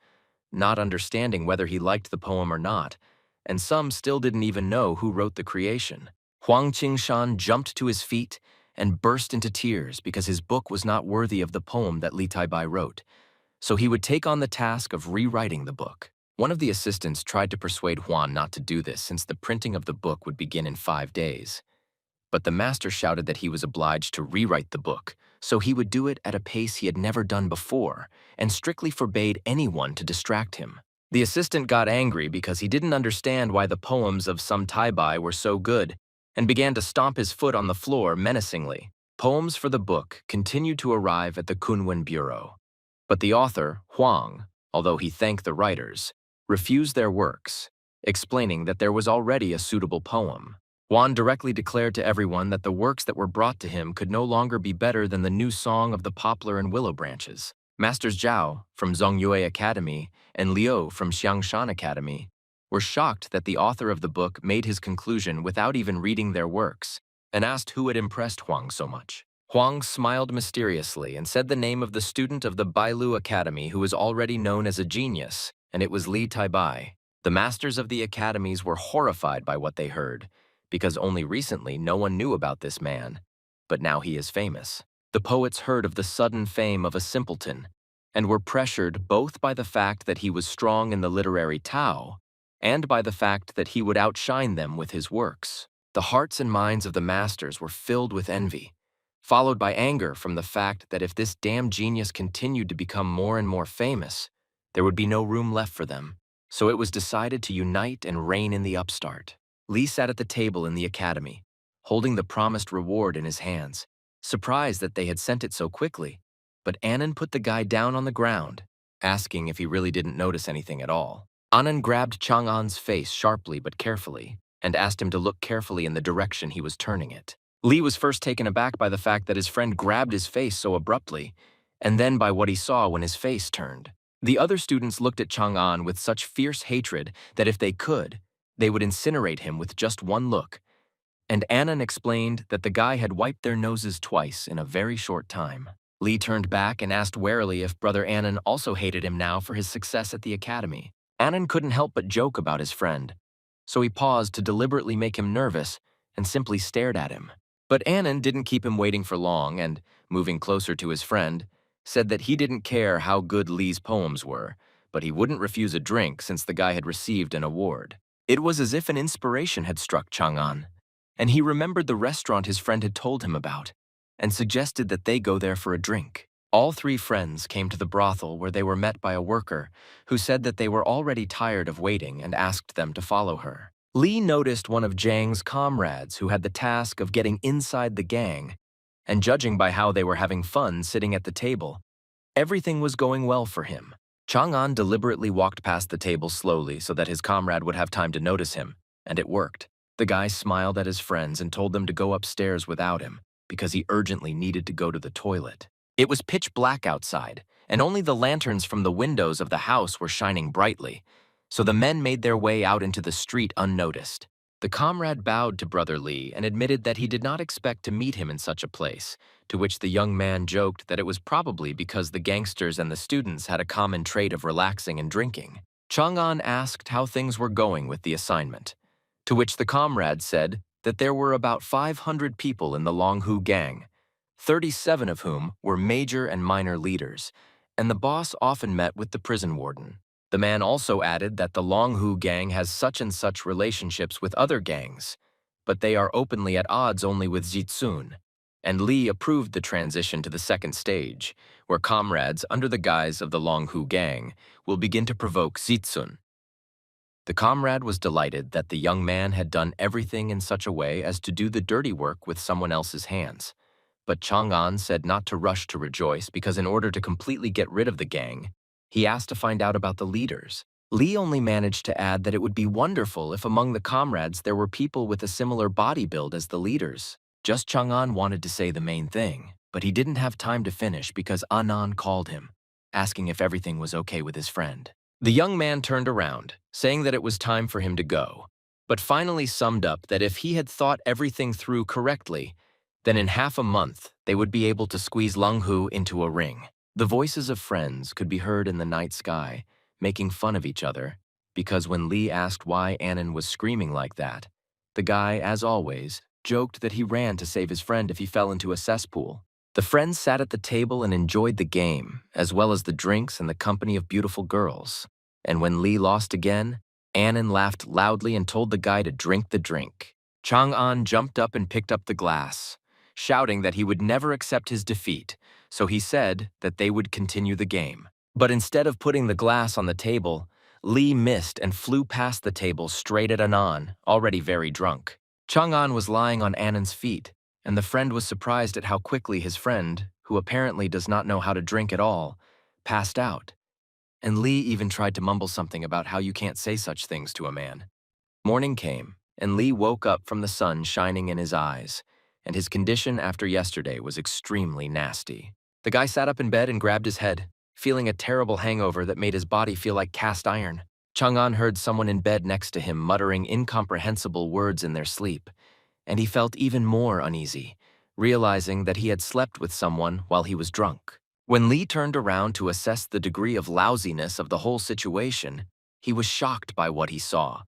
S1: not understanding whether he liked the poem or not, and some still didn't even know who wrote the creation. Huang Qingshan jumped to his feet and burst into tears because his book was not worthy of the poem that Li Taibai wrote, so he would take on the task of rewriting the book. One of the assistants tried to persuade Juan not to do this since the printing of the book would begin in 5 days. But the master shouted that he was obliged to rewrite the book, so he would do it at a pace he had never done before, and strictly forbade anyone to distract him. The assistant got angry because he didn't understand why the poems of some Taibai were so good, and began to stomp his foot on the floor menacingly. Poems for the book continued to arrive at the Kunwen Bureau. But the author, Huang, although he thanked the writers, refused their works, explaining that there was already a suitable poem. Juan directly declared to everyone that the works that were brought to him could no longer be better than the new song of the poplar and willow branches. Masters Zhao from Zongyue Academy and Liu from Xiangshan Academy were shocked that the author of the book made his conclusion without even reading their works, and asked who had impressed Huang so much. Huang smiled mysteriously and said the name of the student of the Bailu Academy who was already known as a genius, and it was Li Taibai. The masters of the academies were horrified by what they heard, because only recently no one knew about this man, but now he is famous. The poets heard of the sudden fame of a simpleton, and were pressured both by the fact that he was strong in the literary Tao, and by the fact that he would outshine them with his works. The hearts and minds of the masters were filled with envy, followed by anger from the fact that if this damn genius continued to become more and more famous, there would be no room left for them. So it was decided to unite and reign in the upstart. Li sat at the table in the academy, holding the promised reward in his hands, surprised that they had sent it so quickly. But Annan put the guy down on the ground, asking if he really didn't notice anything at all. Annan grabbed Chang'an's face sharply but carefully, and asked him to look carefully in the direction he was turning it. Li was first taken aback by the fact that his friend grabbed his face so abruptly, and then by what he saw when his face turned. The other students looked at Chang'an with such fierce hatred that if they could, they would incinerate him with just one look, and Annan explained that the guy had wiped their noses twice in a very short time. Li turned back and asked warily if Brother Annan also hated him now for his success at the academy. Annan couldn't help but joke about his friend, so he paused to deliberately make him nervous and simply stared at him. But Annan didn't keep him waiting for long and, moving closer to his friend, said that he didn't care how good Li's poems were, but he wouldn't refuse a drink since the guy had received an award. It was as if an inspiration had struck Chang'an, and he remembered the restaurant his friend had told him about, and suggested that they go there for a drink. All three friends came to the brothel where they were met by a worker who said that they were already tired of waiting and asked them to follow her. Li noticed one of Jang's comrades who had the task of getting inside the gang, and judging by how they were having fun sitting at the table, everything was going well for him. Chang'an deliberately walked past the table slowly so that his comrade would have time to notice him, and it worked. The guy smiled at his friends and told them to go upstairs without him because he urgently needed to go to the toilet. It was pitch black outside, and only the lanterns from the windows of the house were shining brightly, so the men made their way out into the street unnoticed. The comrade bowed to Brother Li and admitted that he did not expect to meet him in such a place, to which the young man joked that it was probably because the gangsters and the students had a common trait of relaxing and drinking. Chang'an asked how things were going with the assignment, to which the comrade said that there were about 500 people in the Longhu gang, 37 of whom were major and minor leaders, and the boss often met with the prison warden. The man also added that the Longhu gang has such and such relationships with other gangs, but they are openly at odds only with Zitsun, and Li approved the transition to the second stage, where comrades under the guise of the Longhu gang will begin to provoke Zitsun. The comrade was delighted that the young man had done everything in such a way as to do the dirty work with someone else's hands. But Chang'an said not to rush to rejoice because in order to completely get rid of the gang, he asked to find out about the leaders. Li only managed to add that it would be wonderful if among the comrades there were people with a similar body build as the leaders. Just Chang'an wanted to say the main thing, but he didn't have time to finish because Annan called him, asking if everything was okay with his friend. The young man turned around, saying that it was time for him to go, but finally summed up that if he had thought everything through correctly, then in half a month they would be able to squeeze Longhu into a ring. The voices of friends could be heard in the night sky, making fun of each other, because when Li asked why Annan was screaming like that, the guy, as always, joked that he ran to save his friend if he fell into a cesspool. The friends sat at the table and enjoyed the game, as well as the drinks and the company of beautiful girls. And when Lee lost again, Annan laughed loudly and told the guy to drink the drink. Chang'an jumped up and picked up the glass, shouting that he would never accept his defeat, so he said that they would continue the game. But instead of putting the glass on the table, Lee missed and flew past the table straight at Annan, already very drunk. Chang'an was lying on Annan's feet, and the friend was surprised at how quickly his friend, who apparently does not know how to drink at all, passed out. And Lee even tried to mumble something about how you can't say such things to a man. Morning came, and Lee woke up from the sun shining in his eyes, and his condition after yesterday was extremely nasty. The guy sat up in bed and grabbed his head, feeling a terrible hangover that made his body feel like cast iron. Chang'an heard someone in bed next to him muttering incomprehensible words in their sleep, and he felt even more uneasy, realizing that he had slept with someone while he was drunk. When Lee turned around to assess the degree of lousiness of the whole situation, he was shocked by what he saw,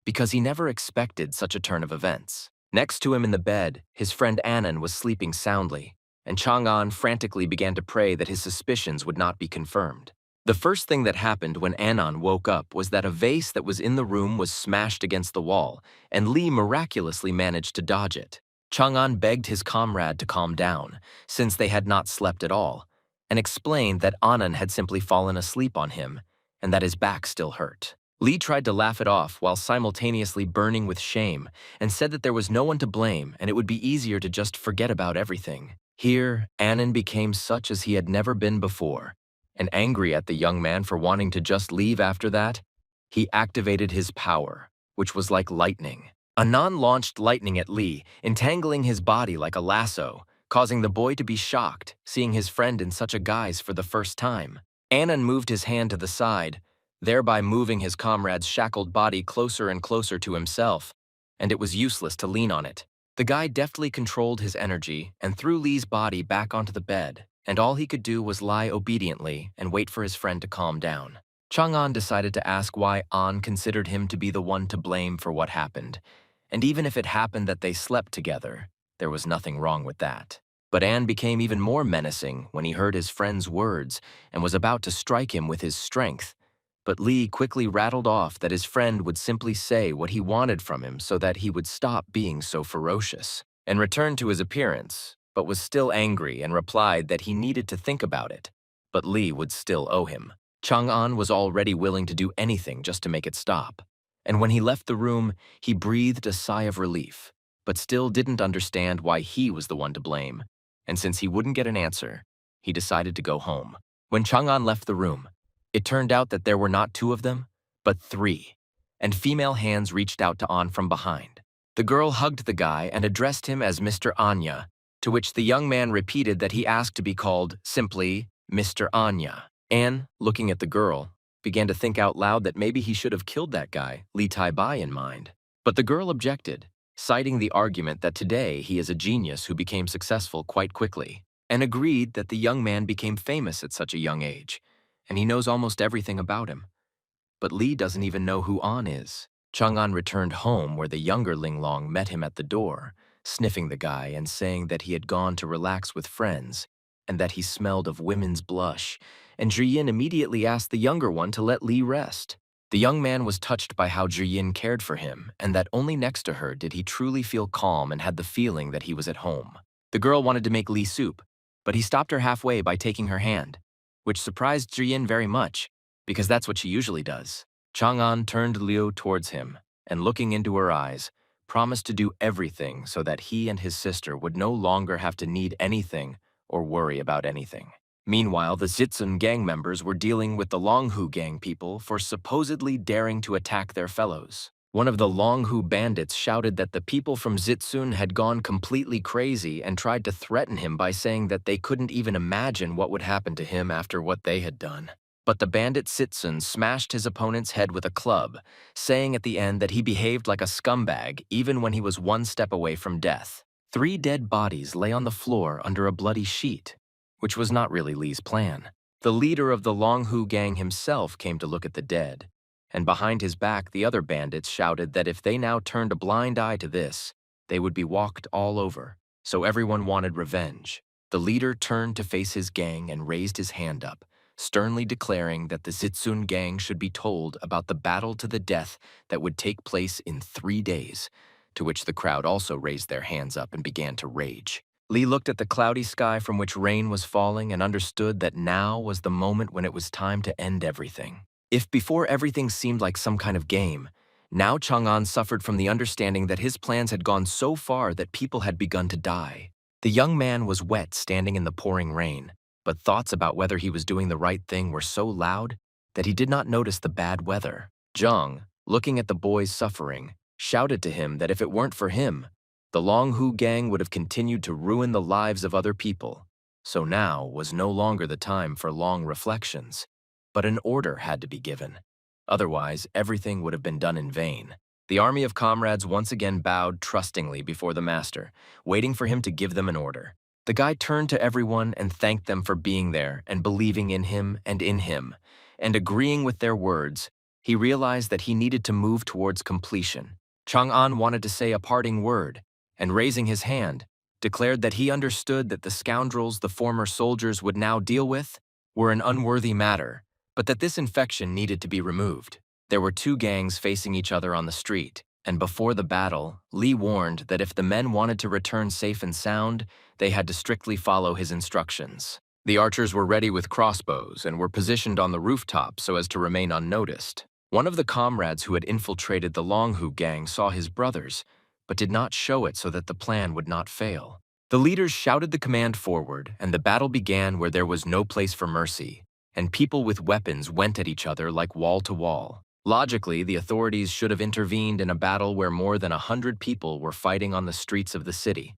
S1: because he never expected such a turn of events. Next to him in the bed, his friend Annan was sleeping soundly, and Chang'an frantically began to pray that his suspicions would not be confirmed. The first thing that happened when Annan woke up was that a vase that was in the room was smashed against the wall, and Lee miraculously managed to dodge it. Chang'an begged his comrade to calm down, since they had not slept at all, and explained that Annan had simply fallen asleep on him, and that his back still hurt. Lee tried to laugh it off while simultaneously burning with shame, and said that there was no one to blame and it would be easier to just forget about everything. Here, Annan became such as he had never been before, and angry at the young man for wanting to just leave after that, he activated his power, which was like lightning. Annan launched lightning at Lee, entangling his body like a lasso, causing the boy to be shocked, seeing his friend in such a guise for the first time. Annan moved his hand to the side, thereby moving his comrade's shackled body closer and closer to himself, and it was useless to lean on it. The guy deftly controlled his energy and threw Lee's body back onto the bed, and all he could do was lie obediently and wait for his friend to calm down. Chang'an decided to ask why An considered him to be the one to blame for what happened, and even if it happened that they slept together, there was nothing wrong with that. But An became even more menacing when he heard his friend's words and was about to strike him with his strength. But Lee quickly rattled off that his friend would simply say what he wanted from him so that he would stop being so ferocious, and returned to his appearance, but was still angry and replied that he needed to think about it, but Lee would still owe him. Chang'an was already willing to do anything just to make it stop, and when he left the room, he breathed a sigh of relief, but still didn't understand why he was the one to blame, and since he wouldn't get an answer, he decided to go home. When Chang'an left the room, it turned out that there were not two of them, but three, and female hands reached out to An from behind. The girl hugged the guy and addressed him as Mr. Anya, to which the young man repeated that he asked to be called simply Mr. Anya. An, looking at the girl, began to think out loud that maybe he should have killed that guy, Lee Tai-bai, in mind. But the girl objected, citing the argument that today he is a genius who became successful quite quickly, and agreed that the young man became famous at such a young age, and he knows almost everything about him. But Lee doesn't even know who An is. Chang'an returned home where the younger Linglong met him at the door, sniffing the guy and saying that he had gone to relax with friends, and that he smelled of women's blush, and Zhiyin immediately asked the younger one to let Lee rest. The young man was touched by how Zhiyin cared for him, and that only next to her did he truly feel calm and had the feeling that he was at home. The girl wanted to make Lee soup, but he stopped her halfway by taking her hand, which surprised Zhiyin very much, because that's what she usually does. Chang'an turned Liu towards him, and looking into her eyes, promised to do everything so that he and his sister would no longer have to need anything or worry about anything. Meanwhile, the Zitsun gang members were dealing with the Longhu gang people for supposedly daring to attack their fellows. One of the Longhu bandits shouted that the people from Zitsun had gone completely crazy and tried to threaten him by saying that they couldn't even imagine what would happen to him after what they had done. But the bandit Zitsun smashed his opponent's head with a club, saying at the end that he behaved like a scumbag even when he was one step away from death. 3 dead bodies lay on the floor under a bloody sheet, which was not really Lee's plan. The leader of the Longhu gang himself came to look at the dead, and behind his back the other bandits shouted that if they now turned a blind eye to this, they would be walked all over, so everyone wanted revenge. The leader turned to face his gang and raised his hand up, sternly declaring that the Zitsun gang should be told about the battle to the death that would take place in 3 days, to which the crowd also raised their hands up and began to rage. Li looked at the cloudy sky from which rain was falling and understood that now was the moment when it was time to end everything. If before everything seemed like some kind of game, now Chang'an suffered from the understanding that his plans had gone so far that people had begun to die. The young man was wet, standing in the pouring rain, but thoughts about whether he was doing the right thing were so loud that he did not notice the bad weather. Jang, looking at the boy's suffering, shouted to him that if it weren't for him, the Longhu gang would have continued to ruin the lives of other people. So now was no longer the time for long reflections, but an order had to be given. Otherwise, everything would have been done in vain. The army of comrades once again bowed trustingly before the master, waiting for him to give them an order. The guy turned to everyone and thanked them for being there and believing in him, and agreeing with their words. He realized that he needed to move towards completion. Chang'an wanted to say a parting word, and raising his hand, declared that he understood that the scoundrels the former soldiers would now deal with were an unworthy matter, but that this infection needed to be removed. There were two gangs facing each other on the street, and before the battle, Li warned that if the men wanted to return safe and sound, they had to strictly follow his instructions. The archers were ready with crossbows and were positioned on the rooftop so as to remain unnoticed. One of the comrades who had infiltrated the Longhu gang saw his brothers, but did not show it so that the plan would not fail. The leaders shouted the command forward, and the battle began where there was no place for mercy, and people with weapons went at each other like wall to wall. Logically, the authorities should have intervened in a battle where more than 100 people were fighting on the streets of the city.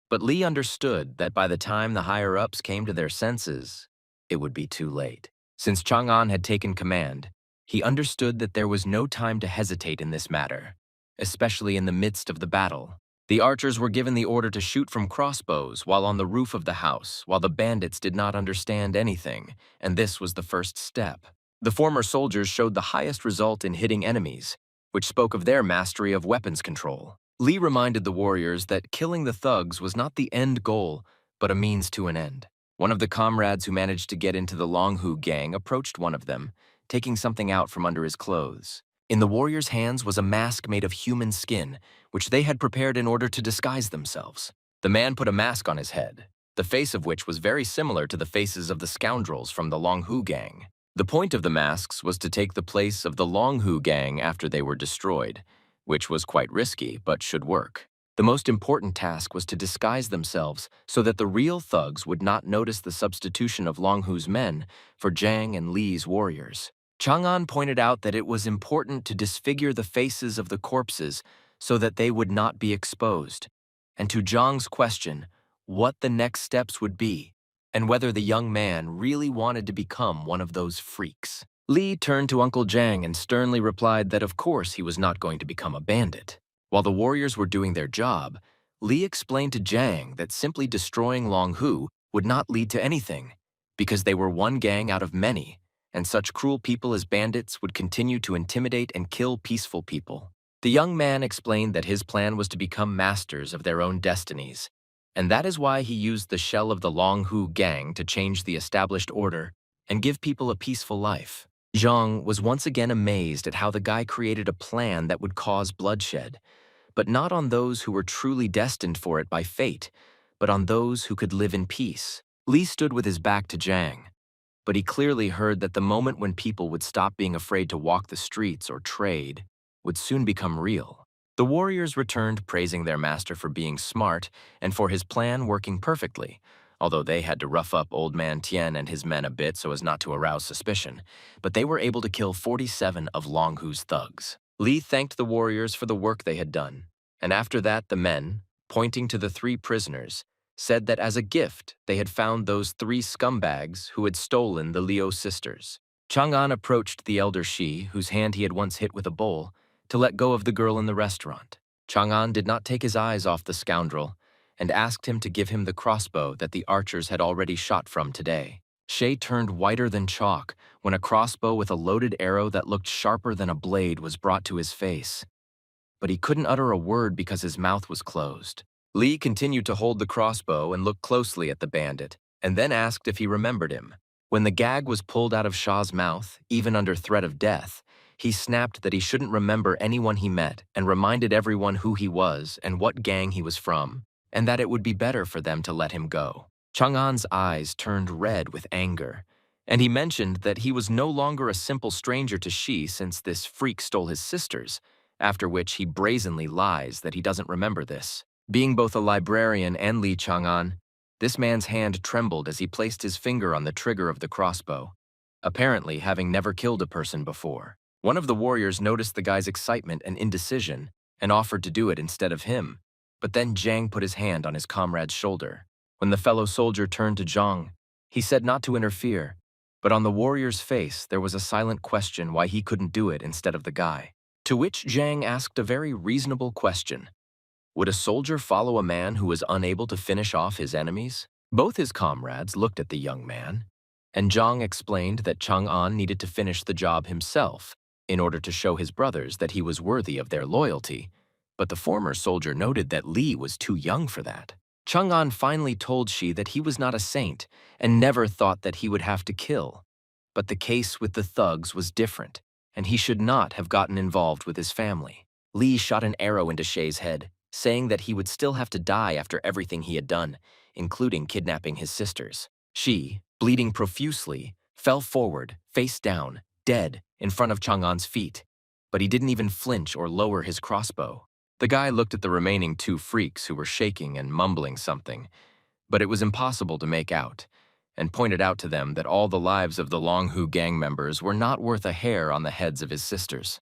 S1: But Li understood that by the time the higher-ups came to their senses, it would be too late. Since Chang'an had taken command, he understood that there was no time to hesitate in this matter, especially in the midst of the battle. The archers were given the order to shoot from crossbows while on the roof of the house, while the bandits did not understand anything, and this was the first step. The former soldiers showed the highest result in hitting enemies, which spoke of their mastery of weapons control. Li reminded the warriors that killing the thugs was not the end goal, but a means to an end. One of the comrades who managed to get into the Longhu gang approached one of them, taking something out from under his clothes. In the warriors' hands was a mask made of human skin, which they had prepared in order to disguise themselves. The man put a mask on his head, the face of which was very similar to the faces of the scoundrels from the Longhu gang. The point of the masks was to take the place of the Longhu gang after they were destroyed, which was quite risky but should work. The most important task was to disguise themselves so that the real thugs would not notice the substitution of Longhu's men for Jang and Li's warriors. Chang'an pointed out that it was important to disfigure the faces of the corpses so that they would not be exposed, and to Zhang's question, what the next steps would be, and whether the young man really wanted to become one of those freaks. Li turned to Uncle Jang and sternly replied that of course he was not going to become a bandit. While the warriors were doing their job, Li explained to Jang that simply destroying Longhu would not lead to anything, because they were one gang out of many, and such cruel people as bandits would continue to intimidate and kill peaceful people. The young man explained that his plan was to become masters of their own destinies, and that is why he used the shell of the Longhu gang to change the established order and give people a peaceful life. Zhang was once again amazed at how the guy created a plan that would cause bloodshed, but not on those who were truly destined for it by fate, but on those who could live in peace. Li stood with his back to Zhang, but he clearly heard that the moment when people would stop being afraid to walk the streets or trade would soon become real. The warriors returned praising their master for being smart and for his plan working perfectly, although they had to rough up Old Man Tian and his men a bit so as not to arouse suspicion, but they were able to kill 47 of Longhu's thugs. Li thanked the warriors for the work they had done, and after that the men, pointing to the 3 prisoners, said that as a gift they had found those 3 scumbags who had stolen the Liu sisters. Chang'an approached the elder Shi, whose hand he had once hit with a bowl, to let go of the girl in the restaurant. Chang'an did not take his eyes off the scoundrel and asked him to give him the crossbow that the archers had already shot from today. Shay turned whiter than chalk when a crossbow with a loaded arrow that looked sharper than a blade was brought to his face. But he couldn't utter a word because his mouth was closed. Li continued to hold the crossbow and look closely at the bandit, and then asked if he remembered him. When the gag was pulled out of Shaw's mouth, even under threat of death, he snapped that he shouldn't remember anyone he met and reminded everyone who he was and what gang he was from, and that it would be better for them to let him go. Chang'an's eyes turned red with anger, and he mentioned that he was no longer a simple stranger to Shi since this freak stole his sisters, after which he brazenly lies that he doesn't remember this. Being both a librarian and Li Chang'an, this man's hand trembled as he placed his finger on the trigger of the crossbow, apparently having never killed a person before. One of the warriors noticed the guy's excitement and indecision and offered to do it instead of him, but then Jang put his hand on his comrade's shoulder. When the fellow soldier turned to Jang, he said not to interfere, but on the warrior's face there was a silent question why he couldn't do it instead of the guy. To which Jang asked a very reasonable question. Would a soldier follow a man who was unable to finish off his enemies? Both his comrades looked at the young man, and Jang explained that Chang'an needed to finish the job himself in order to show his brothers that he was worthy of their loyalty, but the former soldier noted that Li was too young for that. Chang'an finally told Shi that he was not a saint and never thought that he would have to kill, but the case with the thugs was different, and he should not have gotten involved with his family. Li shot an arrow into Shay's head, saying that he would still have to die after everything he had done, including kidnapping his sisters. She, bleeding profusely, fell forward, face down, dead, in front of Chang'an's feet, but he didn't even flinch or lower his crossbow. The guy looked at the remaining two freaks who were shaking and mumbling something, but it was impossible to make out, and pointed out to them that all the lives of the Longhu gang members were not worth a hair on the heads of his sisters.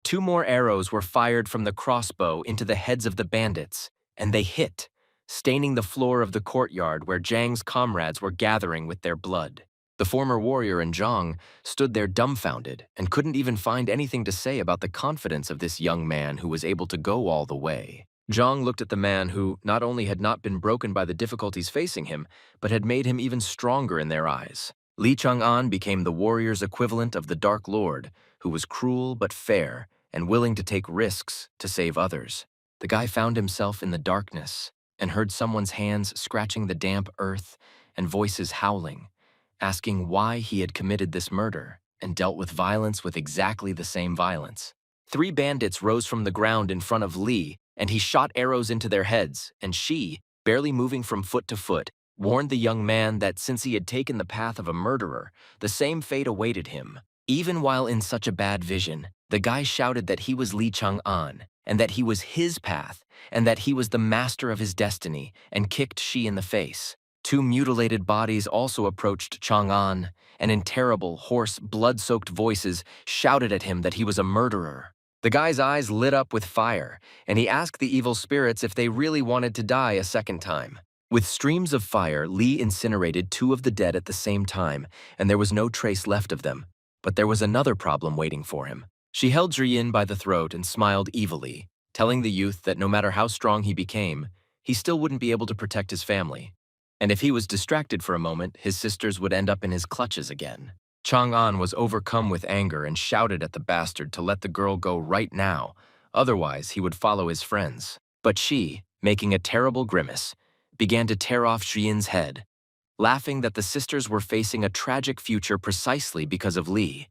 S1: 2 more arrows were fired from the crossbow into the heads of the bandits, and they hit, staining the floor of the courtyard where Jang's comrades were gathering with their blood. The former warrior and Jang stood there dumbfounded and couldn't even find anything to say about the confidence of this young man who was able to go all the way. Jang looked at the man who not only had not been broken by the difficulties facing him, but had made him even stronger in their eyes. Li Chang'an became the warrior's equivalent of the Dark Lord, who was cruel but fair and willing to take risks to save others. The guy found himself in the darkness and heard someone's hands scratching the damp earth and voices howling, asking why he had committed this murder and dealt with violence with exactly the same violence. 3 bandits rose from the ground in front of Li, and he shot arrows into their heads, and she, barely moving from foot to foot, warned the young man that since he had taken the path of a murderer, the same fate awaited him. Even while in such a bad vision, the guy shouted that he was Li Chang'an, and that he was his path, and that he was the master of his destiny, and kicked Shi in the face. 2 mutilated bodies also approached Chang'an, and in terrible, hoarse, blood-soaked voices shouted at him that he was a murderer. The guy's eyes lit up with fire, and he asked the evil spirits if they really wanted to die a second time. With streams of fire, Li incinerated 2 of the dead at the same time, and there was no trace left of them. But there was another problem waiting for him. She held Zhiyin by the throat and smiled evilly, telling the youth that no matter how strong he became, he still wouldn't be able to protect his family. And if he was distracted for a moment, his sisters would end up in his clutches again. Chang'an was overcome with anger and shouted at the bastard to let the girl go right now, otherwise he would follow his friends. But she, making a terrible grimace, began to tear off Zhiyin's head, laughing that the sisters were facing a tragic future precisely because of Li,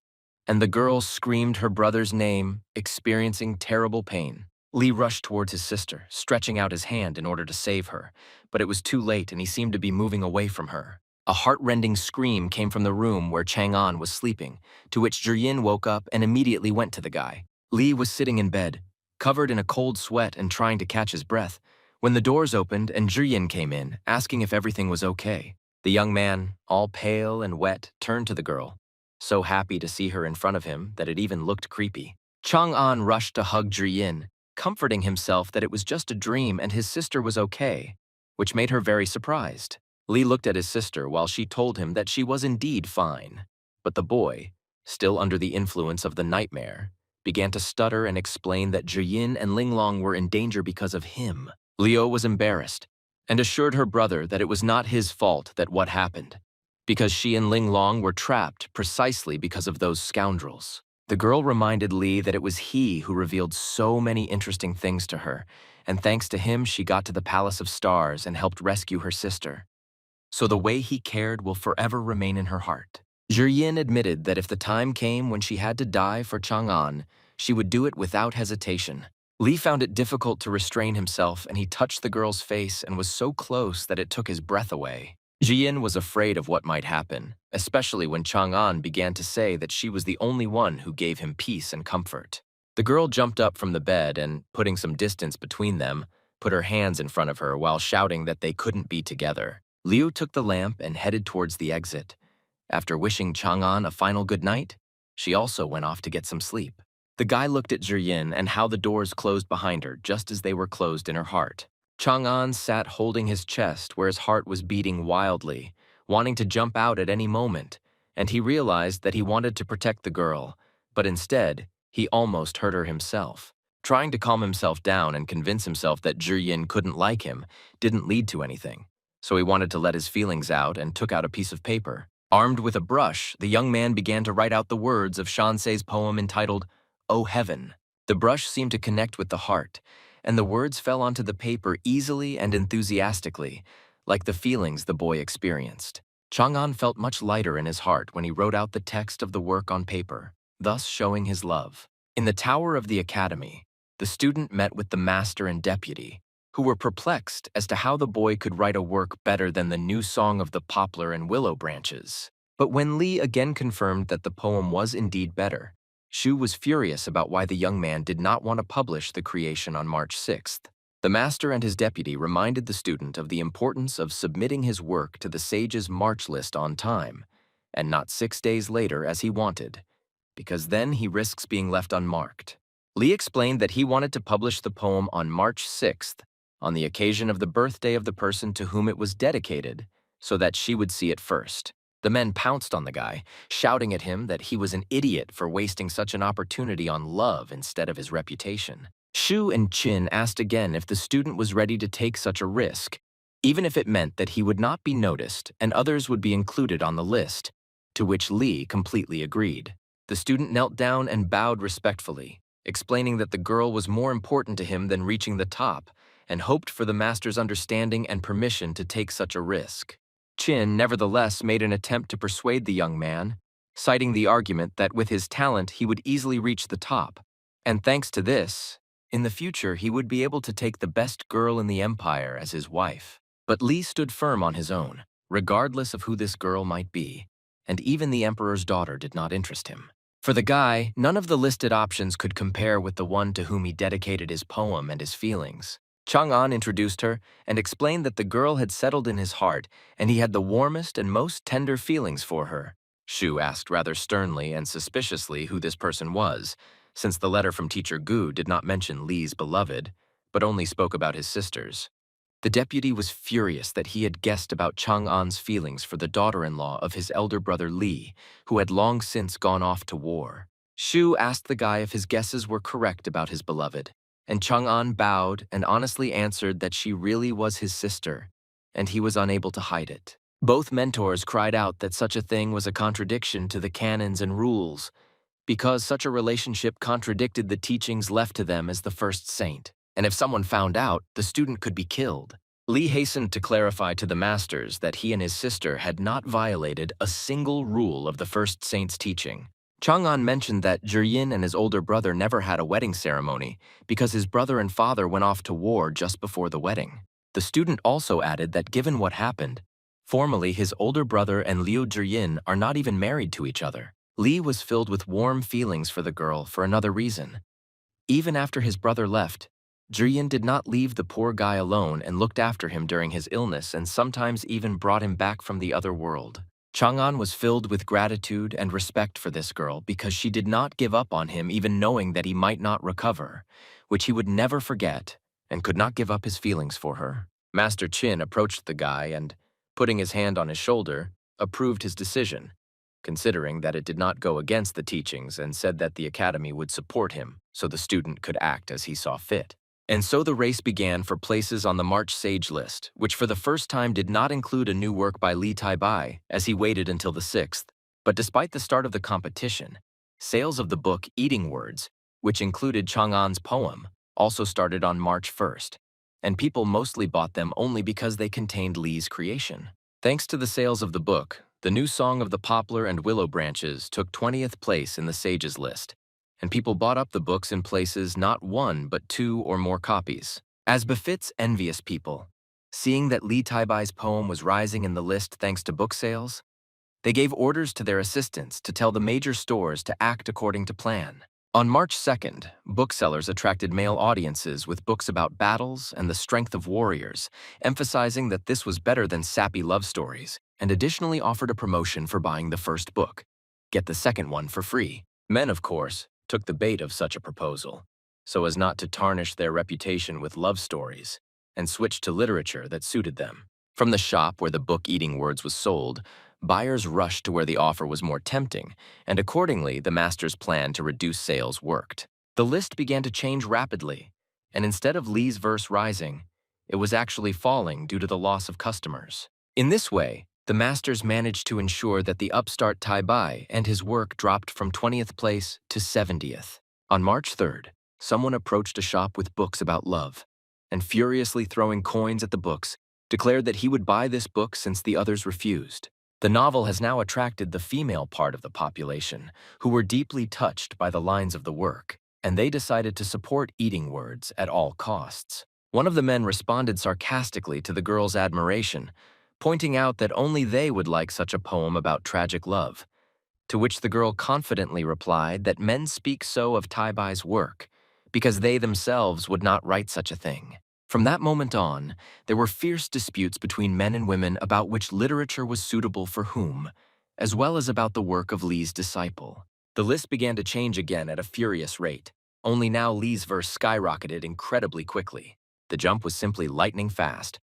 S1: and the girl screamed her brother's name, experiencing terrible pain. Li rushed towards his sister, stretching out his hand in order to save her, but it was too late and he seemed to be moving away from her. A heart-rending scream came from the room where Chang'an was sleeping, to which Zhiyin woke up and immediately went to the guy. Li was sitting in bed, covered in a cold sweat and trying to catch his breath, when the doors opened and Zhiyin came in, asking if everything was okay. The young man, all pale and wet, turned to the girl, so happy to see her in front of him that it even looked creepy. Chang'an rushed to hug Zhiyin, comforting himself that it was just a dream and his sister was okay, which made her very surprised. Li looked at his sister while she told him that she was indeed fine, but the boy, still under the influence of the nightmare, began to stutter and explain that Zhiyin and Linglong were in danger because of him. Liu was embarrassed and assured her brother that it was not his fault that what happened, because she and Linglong were trapped precisely because of those scoundrels. The girl reminded Li that it was he who revealed so many interesting things to her, and thanks to him she got to the Palace of Stars and helped rescue her sister. so the way he cared will forever remain in her heart. Zhiyin admitted that if the time came when she had to die for Chang'an, she would do it without hesitation. Li found it difficult to restrain himself, and he touched the girl's face and was so close that it took his breath away. Jian was afraid of what might happen, especially when Chang'an began to say that she was the only one who gave him peace and comfort. The girl jumped up from the bed and, putting some distance between them, put her hands in front of her while shouting that they couldn't be together. Liu took the lamp and headed towards the exit. After wishing Chang'an a final good night, she also went off to get some sleep. The guy looked at Zhiyin and how the doors closed behind her just as they were closed in her heart. Chang'an sat holding his chest where his heart was beating wildly, wanting to jump out at any moment, and he realized that he wanted to protect the girl, but instead, he almost hurt her himself. Trying to calm himself down and convince himself that Zhiyin couldn't like him didn't lead to anything, so he wanted to let his feelings out and took out a piece of paper. Armed with a brush, the young man began to write out the words of Shansei's poem entitled, "O Heaven." The brush seemed to connect with the heart, and the words fell onto the paper easily and enthusiastically, like the feelings the boy experienced. Chang'an felt much lighter in his heart when he wrote out the text of the work on paper, thus showing his love. In the tower of the academy, the student met with the master and deputy, who were perplexed as to how the boy could write a work better than the new song of the poplar and willow branches. But when Li again confirmed that the poem was indeed better, Shu was furious about why the young man did not want to publish the creation on March 6th. The master and his deputy reminded the student of the importance of submitting his work to the sage's March list on time, and not 6 days later as he wanted, because then he risks being left unmarked. Li explained that he wanted to publish the poem on March 6th, on the occasion of the birthday of the person to whom it was dedicated, so that she would see it first. The men pounced on the guy, shouting at him that he was an idiot for wasting such an opportunity on love instead of his reputation. Shu and Qin asked again if the student was ready to take such a risk, even if it meant that he would not be noticed and others would be included on the list, to which Li completely agreed. The student knelt down and bowed respectfully, explaining that the girl was more important to him than reaching the top, and hoped for the master's understanding and permission to take such a risk. Qin nevertheless made an attempt to persuade the young man, citing the argument that with his talent he would easily reach the top, and thanks to this, in the future he would be able to take the best girl in the empire as his wife. But Li stood firm on his own, regardless of who this girl might be, and even the emperor's daughter did not interest him. For the guy, none of the listed options could compare with the one to whom he dedicated his poem and his feelings. Chang'an introduced her and explained that the girl had settled in his heart and he had the warmest and most tender feelings for her. Shu asked rather sternly and suspiciously who this person was, since the letter from Teacher Gu did not mention Li's beloved, but only spoke about his sisters. The deputy was furious that he had guessed about Chang'an's feelings for the daughter-in-law of his elder brother Li, who had long since gone off to war. Shu asked the guy if his guesses were correct about his beloved, and Chang'an bowed and honestly answered that she really was his sister, and he was unable to hide it. Both mentors cried out that such a thing was a contradiction to the canons and rules, because such a relationship contradicted the teachings left to them as the first saint, and if someone found out, the student could be killed. Li hastened to clarify to the masters that he and his sister had not violated a single rule of the first saint's teaching. Chang'an mentioned that Zhiyin and his older brother never had a wedding ceremony because his brother and father went off to war just before the wedding. The student also added that given what happened, formally his older brother and Liu Zhiyin are not even married to each other. Li was filled with warm feelings for the girl for another reason. Even after his brother left, Zhiyin did not leave the poor guy alone and looked after him during his illness and sometimes even brought him back from the other world. Chang'an was filled with gratitude and respect for this girl because she did not give up on him even knowing that he might not recover, which he would never forget, and could not give up his feelings for her. Master Qin approached the guy and, putting his hand on his shoulder, approved his decision, considering that it did not go against the teachings and said that the academy would support him so the student could act as he saw fit. And so the race began for places on the March Sage list, which for the first time did not include a new work by Li Taibai, as he waited until the 6th. But despite the start of the competition, sales of the book Eating Words, which included Chang'an's poem, also started on March 1st, and people mostly bought them only because they contained Li's creation. Thanks to the sales of the book, the new song of the poplar and willow branches took 20th place in the Sages list, and people bought up the books in places not one but two or more copies. As befits envious people, seeing that Lee Taibai's poem was rising in the list thanks to book sales, they gave orders to their assistants to tell the major stores to act according to plan. On March 2nd, booksellers attracted male audiences with books about battles and the strength of warriors, emphasizing that this was better than sappy love stories, and additionally offered a promotion for buying the first book. Get the second one for free. Men, of course, took the bait of such a proposal, so as not to tarnish their reputation with love stories, and switched to literature that suited them. From the shop where the book Eating Words was sold, buyers rushed to where the offer was more tempting, and accordingly, the master's plan to reduce sales worked. The list began to change rapidly, and instead of Lee's verse rising, it was actually falling due to the loss of customers. In this way, the masters managed to ensure that the upstart Tai Bai and his work dropped from 20th place to 70th. On March 3rd, someone approached a shop with books about love, and furiously throwing coins at the books, declared that he would buy this book since the others refused. The novel has now attracted the female part of the population, who were deeply touched by the lines of the work, and they decided to support Eating Words at all costs. One of the men responded sarcastically to the girl's admiration, pointing out that only they would like such a poem about tragic love, to which the girl confidently replied that men speak so of Tai Bai's work, because they themselves would not write such a thing. From that moment on, there were fierce disputes between men and women about which literature was suitable for whom, as well as about the work of Lee's disciple. The list began to change again at a furious rate, only now Lee's verse skyrocketed incredibly quickly. The jump was simply lightning fast,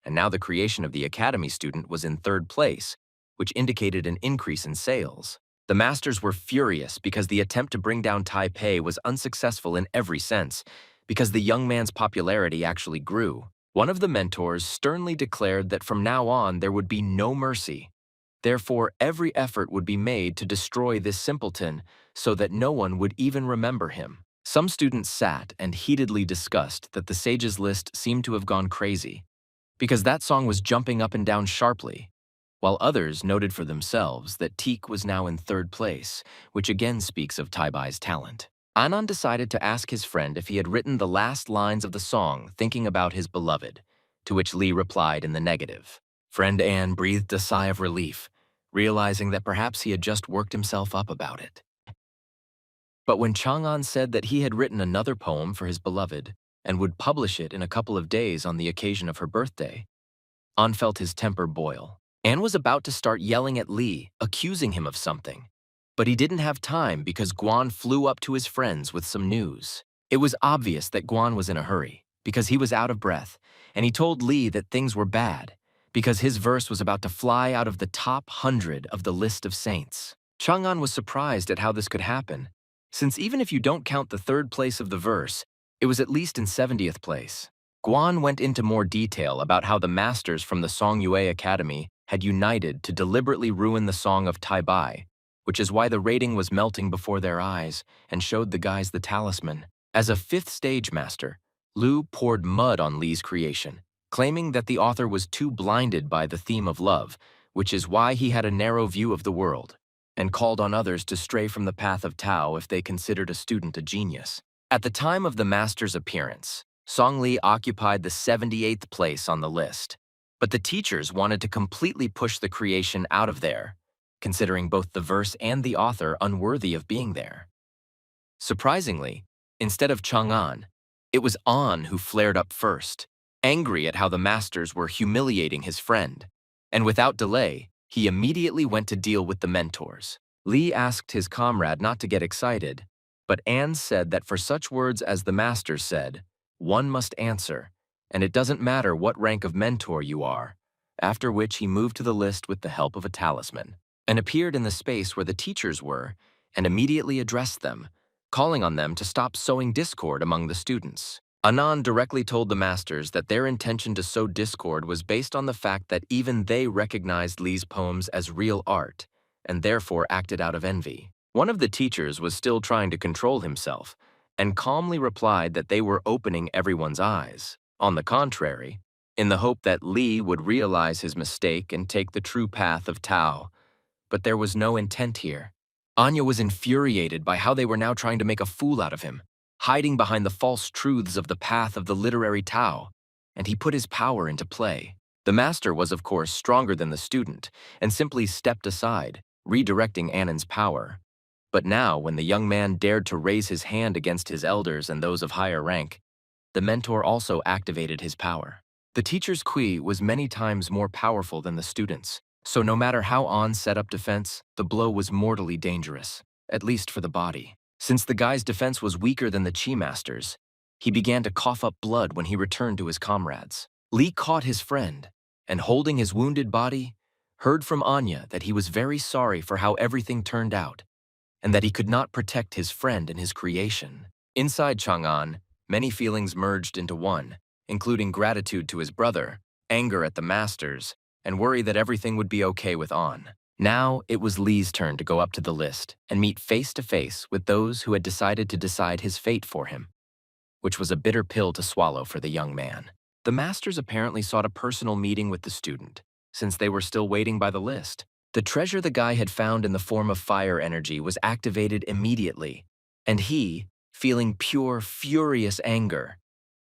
S1: and now the creation of the Academy student was in third place, which indicated an increase in sales. The masters were furious because the attempt to bring down Taipei was unsuccessful in every sense, because the young man's popularity actually grew. One of the mentors sternly declared that from now on there would be no mercy. Therefore, every effort would be made to destroy this simpleton so that no one would even remember him. Some students sat and heatedly discussed that the sages list seemed to have gone crazy, because that song was jumping up and down sharply, while others noted for themselves that Teak was now in third place, which again speaks of Tai Bai's talent. Anand decided to ask his friend if he had written the last lines of the song thinking about his beloved, to which Lee replied in the negative. Friend An breathed a sigh of relief, realizing that perhaps he had just worked himself up about it. But when Chang'an said that he had written another poem for his beloved and would publish it in a couple of days on the occasion of her birthday, An felt his temper boil. An was about to start yelling at Lee, accusing him of something. But he didn't have time because Guan flew up to his friends with some news. It was obvious that Guan was in a hurry, because he was out of breath, and he told Lee that things were bad, because his verse was about to fly out of the top 100 of the list of saints. Chang'an was surprised at how this could happen, since even if you don't count the third place of the verse, it was at least in 70th place. Guan went into more detail about how the masters from the Songyue Academy had united to deliberately ruin the song of Tai Bai, which is why the rating was melting before their eyes and showed the guys the talisman. As a fifth stage master, Liu poured mud on Lee's creation, claiming that the author was too blinded by the theme of love, which is why he had a narrow view of the world, and called on others to stray from the path of Tao if they considered a student a genius. At the time of the master's appearance, Song Li occupied the 78th place on the list, but the teachers wanted to completely push the creation out of there, considering both the verse and the author unworthy of being there. Surprisingly, instead of Chang'an, it was An who flared up first, angry at how the masters were humiliating his friend, and without delay, he immediately went to deal with the mentors. Lee asked his comrade not to get excited, but An said that for such words as the masters said, one must answer, and it doesn't matter what rank of mentor you are, after which he moved to the list with the help of a talisman, and appeared in the space where the teachers were, and immediately addressed them, calling on them to stop sowing discord among the students. Anand directly told the masters that their intention to sow discord was based on the fact that even they recognized Lee's poems as real art, and therefore acted out of envy. One of the teachers was still trying to control himself, and calmly replied that they were opening everyone's eyes. On the contrary, in the hope that Li would realize his mistake and take the true path of Tao. But there was no intent here. Anya was infuriated by how they were now trying to make a fool out of him, hiding behind the false truths of the path of the literary Tao, and he put his power into play. The master was, of course, stronger than the student, and simply stepped aside, redirecting Annan's power. But now, when the young man dared to raise his hand against his elders and those of higher rank, the mentor also activated his power. The teacher's Kui was many times more powerful than the student's, so no matter how An set up defense, the blow was mortally dangerous, at least for the body. Since the guy's defense was weaker than the Chi master's, he began to cough up blood when he returned to his comrades. Li caught his friend, and holding his wounded body, heard from Anya that he was very sorry for how everything turned out, and that he could not protect his friend and his creation. Inside Chang'an, many feelings merged into one, including gratitude to his brother, anger at the masters, and worry that everything would be okay with An. Now it was Li's turn to go up to the list and meet face to face with those who had decided to decide his fate for him, which was a bitter pill to swallow for the young man. The masters apparently sought a personal meeting with the student, since they were still waiting by the list. The treasure the guy had found in the form of fire energy was activated immediately, and he, feeling pure, furious anger,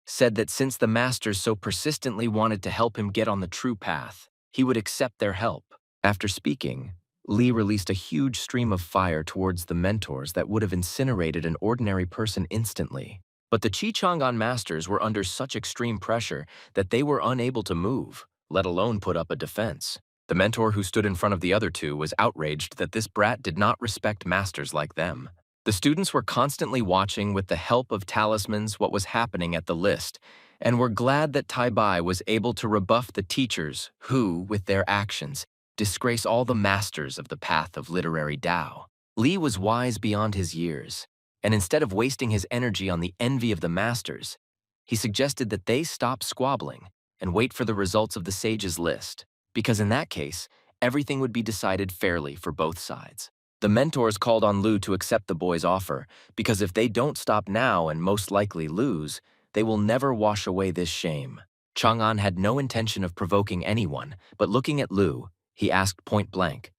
S1: said that since the masters so persistently wanted to help him get on the true path, he would accept their help. After speaking, Li released a huge stream of fire towards the mentors that would have incinerated an ordinary person instantly. But the Chi Chang'an masters were under such extreme pressure that they were unable to move, let alone put up a defense. The mentor who stood in front of the other two was outraged that this brat did not respect masters like them. The students were constantly watching with the help of talismans what was happening at the list, and were glad that Tai Bai was able to rebuff the teachers who, with their actions, disgrace all the masters of the path of literary Tao. Li was wise beyond his years, and instead of wasting his energy on the envy of the masters, he suggested that they stop squabbling and wait for the results of the sage's list, because in that case, everything would be decided fairly for both sides. The mentors called on Lu to accept the boy's offer, because if they don't stop now and most likely lose, they will never wash away this shame. Chang'an had no intention of provoking anyone, but looking at Lu, he asked point blank,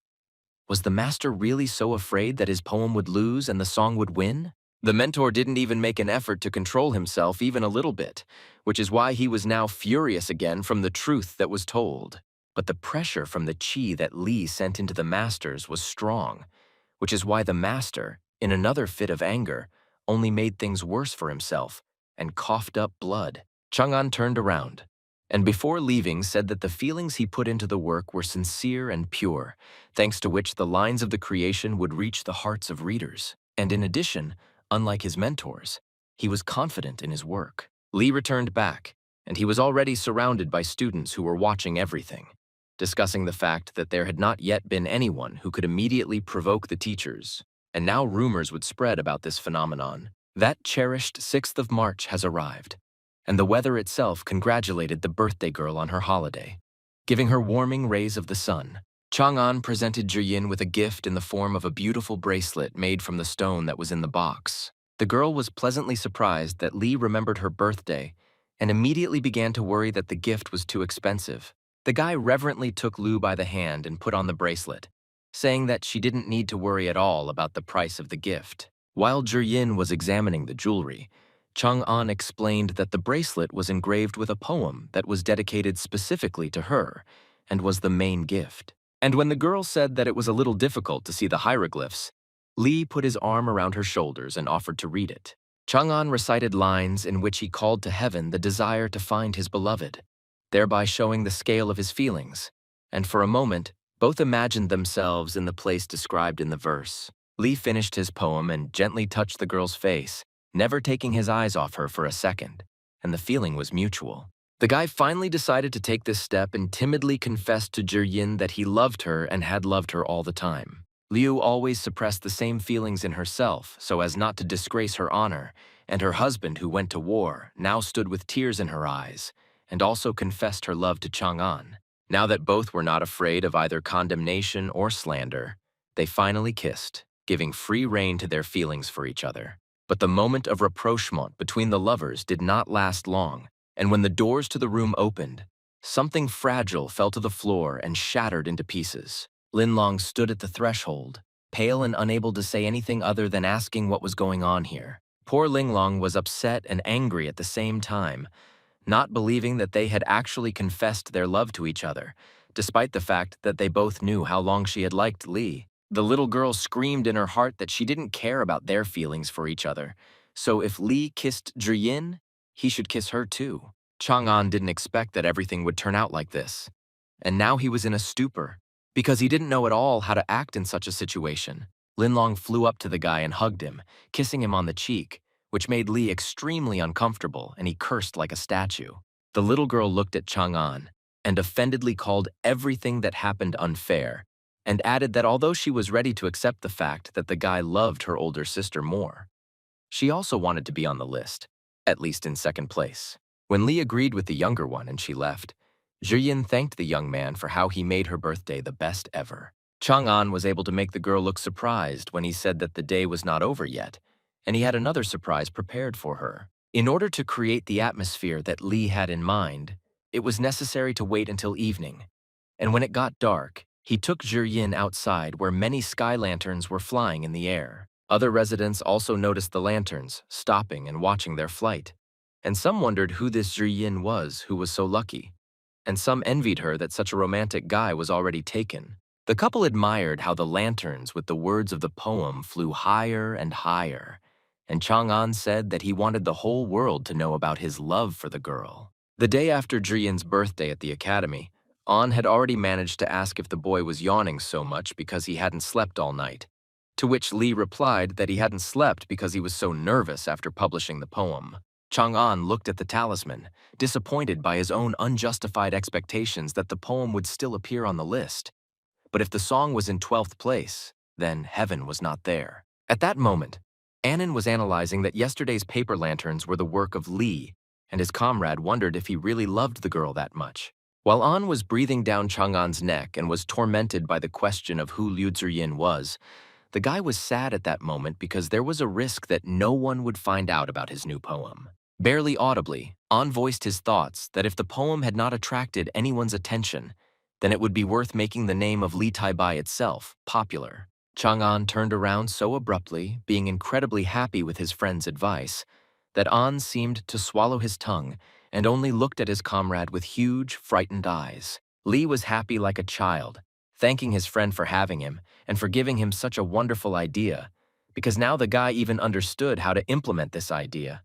S1: was the master really so afraid that his poem would lose and the song would win? The mentor didn't even make an effort to control himself even a little bit, which is why he was now furious again from the truth that was told. But the pressure from the chi that Li sent into the masters was strong, which is why the master, in another fit of anger, only made things worse for himself and coughed up blood. Chang'an turned around, and before leaving said that the feelings he put into the work were sincere and pure, thanks to which the lines of the creation would reach the hearts of readers. And in addition, unlike his mentors, he was confident in his work. Li returned back, and he was already surrounded by students who were watching everything, discussing the fact that there had not yet been anyone who could immediately provoke the teachers, and now rumors would spread about this phenomenon. That cherished 6th of March has arrived, and the weather itself congratulated the birthday girl on her holiday, giving her warming rays of the sun. Chang'an presented Zhiyin with a gift in the form of a beautiful bracelet made from the stone that was in the box. The girl was pleasantly surprised that Li remembered her birthday and immediately began to worry that the gift was too expensive. The guy reverently took Lu by the hand and put on the bracelet, saying that she didn't need to worry at all about the price of the gift. While Zhiyin was examining the jewelry, Chang'an explained that the bracelet was engraved with a poem that was dedicated specifically to her and was the main gift. And when the girl said that it was a little difficult to see the hieroglyphs, Li put his arm around her shoulders and offered to read it. Chang'an recited lines in which he called to heaven the desire to find his beloved, thereby showing the scale of his feelings, and for a moment, both imagined themselves in the place described in the verse. Li finished his poem and gently touched the girl's face, never taking his eyes off her for a second, and the feeling was mutual. The guy finally decided to take this step and timidly confessed to Zhiyin that he loved her and had loved her all the time. Liu always suppressed the same feelings in herself so as not to disgrace her honor, and her husband, who went to war, now stood with tears in her eyes, and also confessed her love to Chang'an. Now that both were not afraid of either condemnation or slander, they finally kissed, giving free rein to their feelings for each other. But the moment of rapprochement between the lovers did not last long, and when the doors to the room opened, Something fragile fell to the floor and shattered into pieces. Linlong stood at the threshold, pale and unable to say anything other than asking what was going on here. Poor Linlong was upset and angry at the same time, not believing that they had actually confessed their love to each other, despite the fact that they both knew how long she had liked Li. The little girl screamed in her heart that she didn't care about their feelings for each other, so if Li kissed Zhiyin, he should kiss her too. Chang'an didn't expect that everything would turn out like this, and now he was in a stupor, because he didn't know at all how to act in such a situation. Linlong flew up to the guy and hugged him, kissing him on the cheek, which made Li extremely uncomfortable, and he cursed like a statue. The little girl looked at Chang'an and offendedly called everything that happened unfair, and added that although she was ready to accept the fact that the guy loved her older sister more, she also wanted to be on the list, at least in second place. When Li agreed with the younger one and she left, Zhiyin thanked the young man for how he made her birthday the best ever. Chang'an was able to make the girl look surprised when he said that the day was not over yet, and he had another surprise prepared for her. In order to create the atmosphere that Li had in mind, it was necessary to wait until evening, and when it got dark, he took Zhiyin outside where many sky lanterns were flying in the air. Other residents also noticed the lanterns, stopping and watching their flight, and some wondered who this Zhiyin was who was so lucky, and some envied her that such a romantic guy was already taken. The couple admired how the lanterns with the words of the poem flew higher and higher, and Chang'an said that he wanted the whole world to know about his love for the girl. The day after Zhiyin's birthday at the academy, An had already managed to ask if the boy was yawning so much because he hadn't slept all night, to which Li replied that he hadn't slept because he was so nervous after publishing the poem. Chang'an looked at the talisman, disappointed by his own unjustified expectations that the poem would still appear on the list. But if the song was in 12th place, then heaven was not there. At that moment, Annan was analyzing that yesterday's paper lanterns were the work of Li, and his comrade wondered if he really loved the girl that much. While An was breathing down Chang'an's neck and was tormented by the question of who Liu Zhiyin was, the guy was sad at that moment because there was a risk that no one would find out about his new poem. Barely audibly, An voiced his thoughts that if the poem had not attracted anyone's attention, then it would be worth making the name of Li Taibai itself popular. Chang'an turned around so abruptly, being incredibly happy with his friend's advice, that An seemed to swallow his tongue and only looked at his comrade with huge, frightened eyes. Li was happy like a child, thanking his friend for having him and for giving him such a wonderful idea, because now the guy even understood how to implement this idea.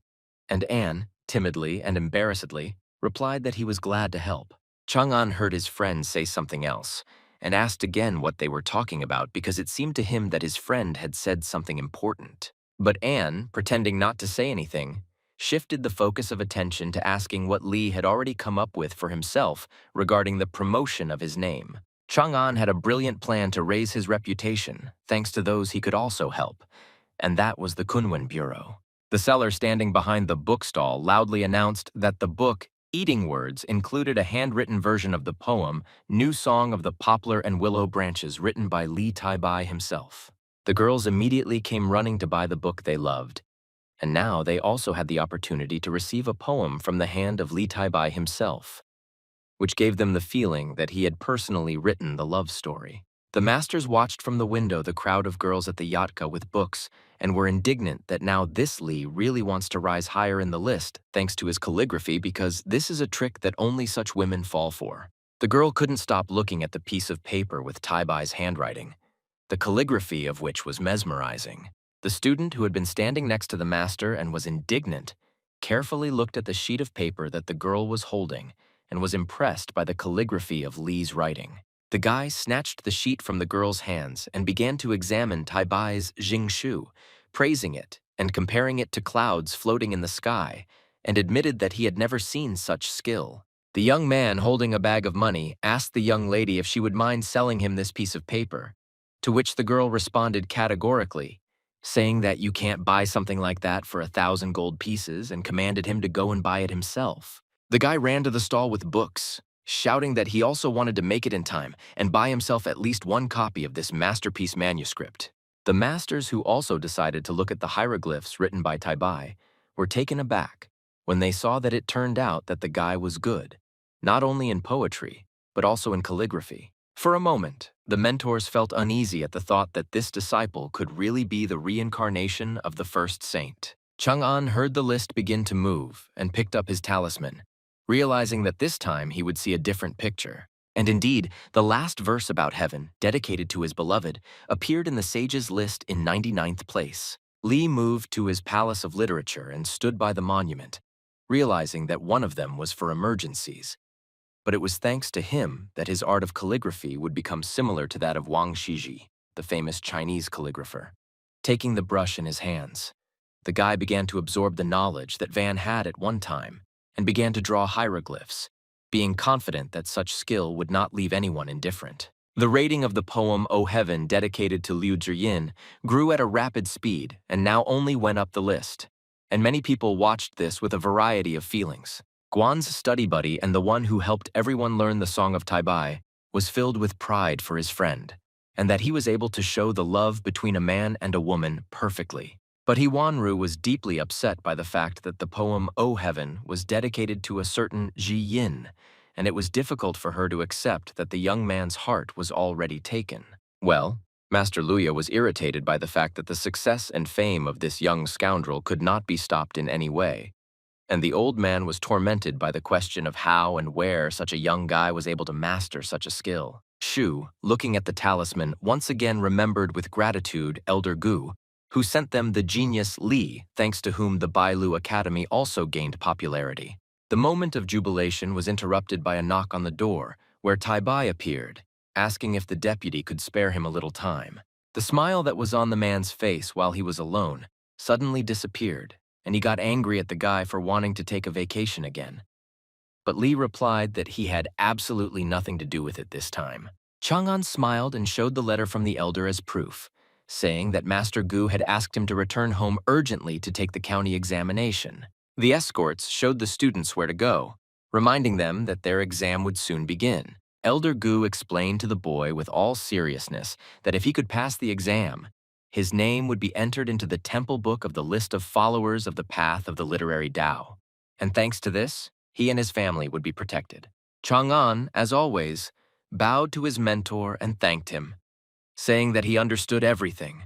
S1: And An, timidly and embarrassedly, replied that he was glad to help. Chang'an heard his friend say something else, and asked again what they were talking about because it seemed to him that his friend had said something important. But An, pretending not to say anything, shifted the focus of attention to asking what Li had already come up with for himself regarding the promotion of his name. Chang'an had a brilliant plan to raise his reputation, thanks to those he could also help, and that was the Kunwen Bureau. The seller standing behind the bookstall loudly announced that the book, Eating Words, included a handwritten version of the poem, New Song of the Poplar and Willow Branches, written by Li Taibai himself. The girls immediately came running to buy the book they loved, and now they also had the opportunity to receive a poem from the hand of Li Taibai himself, which gave them the feeling that he had personally written the love story. The masters watched from the window the crowd of girls at the yatka with books and were indignant that now this Li really wants to rise higher in the list thanks to his calligraphy, because this is a trick that only such women fall for. The girl couldn't stop looking at the piece of paper with Taibai's handwriting, the calligraphy of which was mesmerizing. The student who had been standing next to the master and was indignant carefully looked at the sheet of paper that the girl was holding and was impressed by the calligraphy of Li's writing. The guy snatched the sheet from the girl's hands and began to examine Taibai's Jingshu, praising it and comparing it to clouds floating in the sky, and admitted that he had never seen such skill. The young man holding a bag of money asked the young lady if she would mind selling him this piece of paper, to which the girl responded categorically, saying that you can't buy something like that for 1,000 gold pieces, and commanded him to go and buy it himself. The guy ran to the stall with books, shouting that he also wanted to make it in time and buy himself at least one copy of this masterpiece manuscript. The masters, who also decided to look at the hieroglyphs written by Taibai, were taken aback when they saw that it turned out that the guy was good, not only in poetry, but also in calligraphy. For a moment, the mentors felt uneasy at the thought that this disciple could really be the reincarnation of the first saint. Chang'an heard the list begin to move and picked up his talisman, realizing that this time he would see a different picture. And indeed, the last verse about heaven, dedicated to his beloved, appeared in the sage's list in 99th place. Li moved to his palace of literature and stood by the monument, realizing that one of them was for emergencies. But it was thanks to him that his art of calligraphy would become similar to that of Wang Shiji, the famous Chinese calligrapher. Taking the brush in his hands, the guy began to absorb the knowledge that Van had at one time and began to draw hieroglyphs, being confident that such skill would not leave anyone indifferent. The rating of the poem O Heaven, dedicated to Liu Zhiyin, grew at a rapid speed and now only went up the list, and many people watched this with a variety of feelings. Guan's study buddy and the one who helped everyone learn the Song of Taibai was filled with pride for his friend, and that he was able to show the love between a man and a woman perfectly. But Wanru was deeply upset by the fact that the poem O Heaven was dedicated to a certain Ji Yin, and it was difficult for her to accept that the young man's heart was already taken. Well, Master Luya was irritated by the fact that the success and fame of this young scoundrel could not be stopped in any way, and the old man was tormented by the question of how and where such a young guy was able to master such a skill. Shu, looking at the talisman, once again remembered with gratitude Elder Gu, who sent them the genius Li, thanks to whom the Bou Academy also gained popularity. The moment of jubilation was interrupted by a knock on the door, where Taibai appeared, asking if the deputy could spare him a little time. The smile that was on the man's face while he was alone suddenly disappeared, and he got angry at the guy for wanting to take a vacation again. But Li replied that he had absolutely nothing to do with it this time. Chang'an smiled and showed the letter from the elder as proof, saying that Master Gu had asked him to return home urgently to take the county examination. The escorts showed the students where to go, reminding them that their exam would soon begin. Elder Gu explained to the boy with all seriousness that if he could pass the exam, his name would be entered into the temple book of the list of followers of the path of the literary Tao. And thanks to this, he and his family would be protected. Chang'an, as always, bowed to his mentor and thanked him, saying that he understood everything,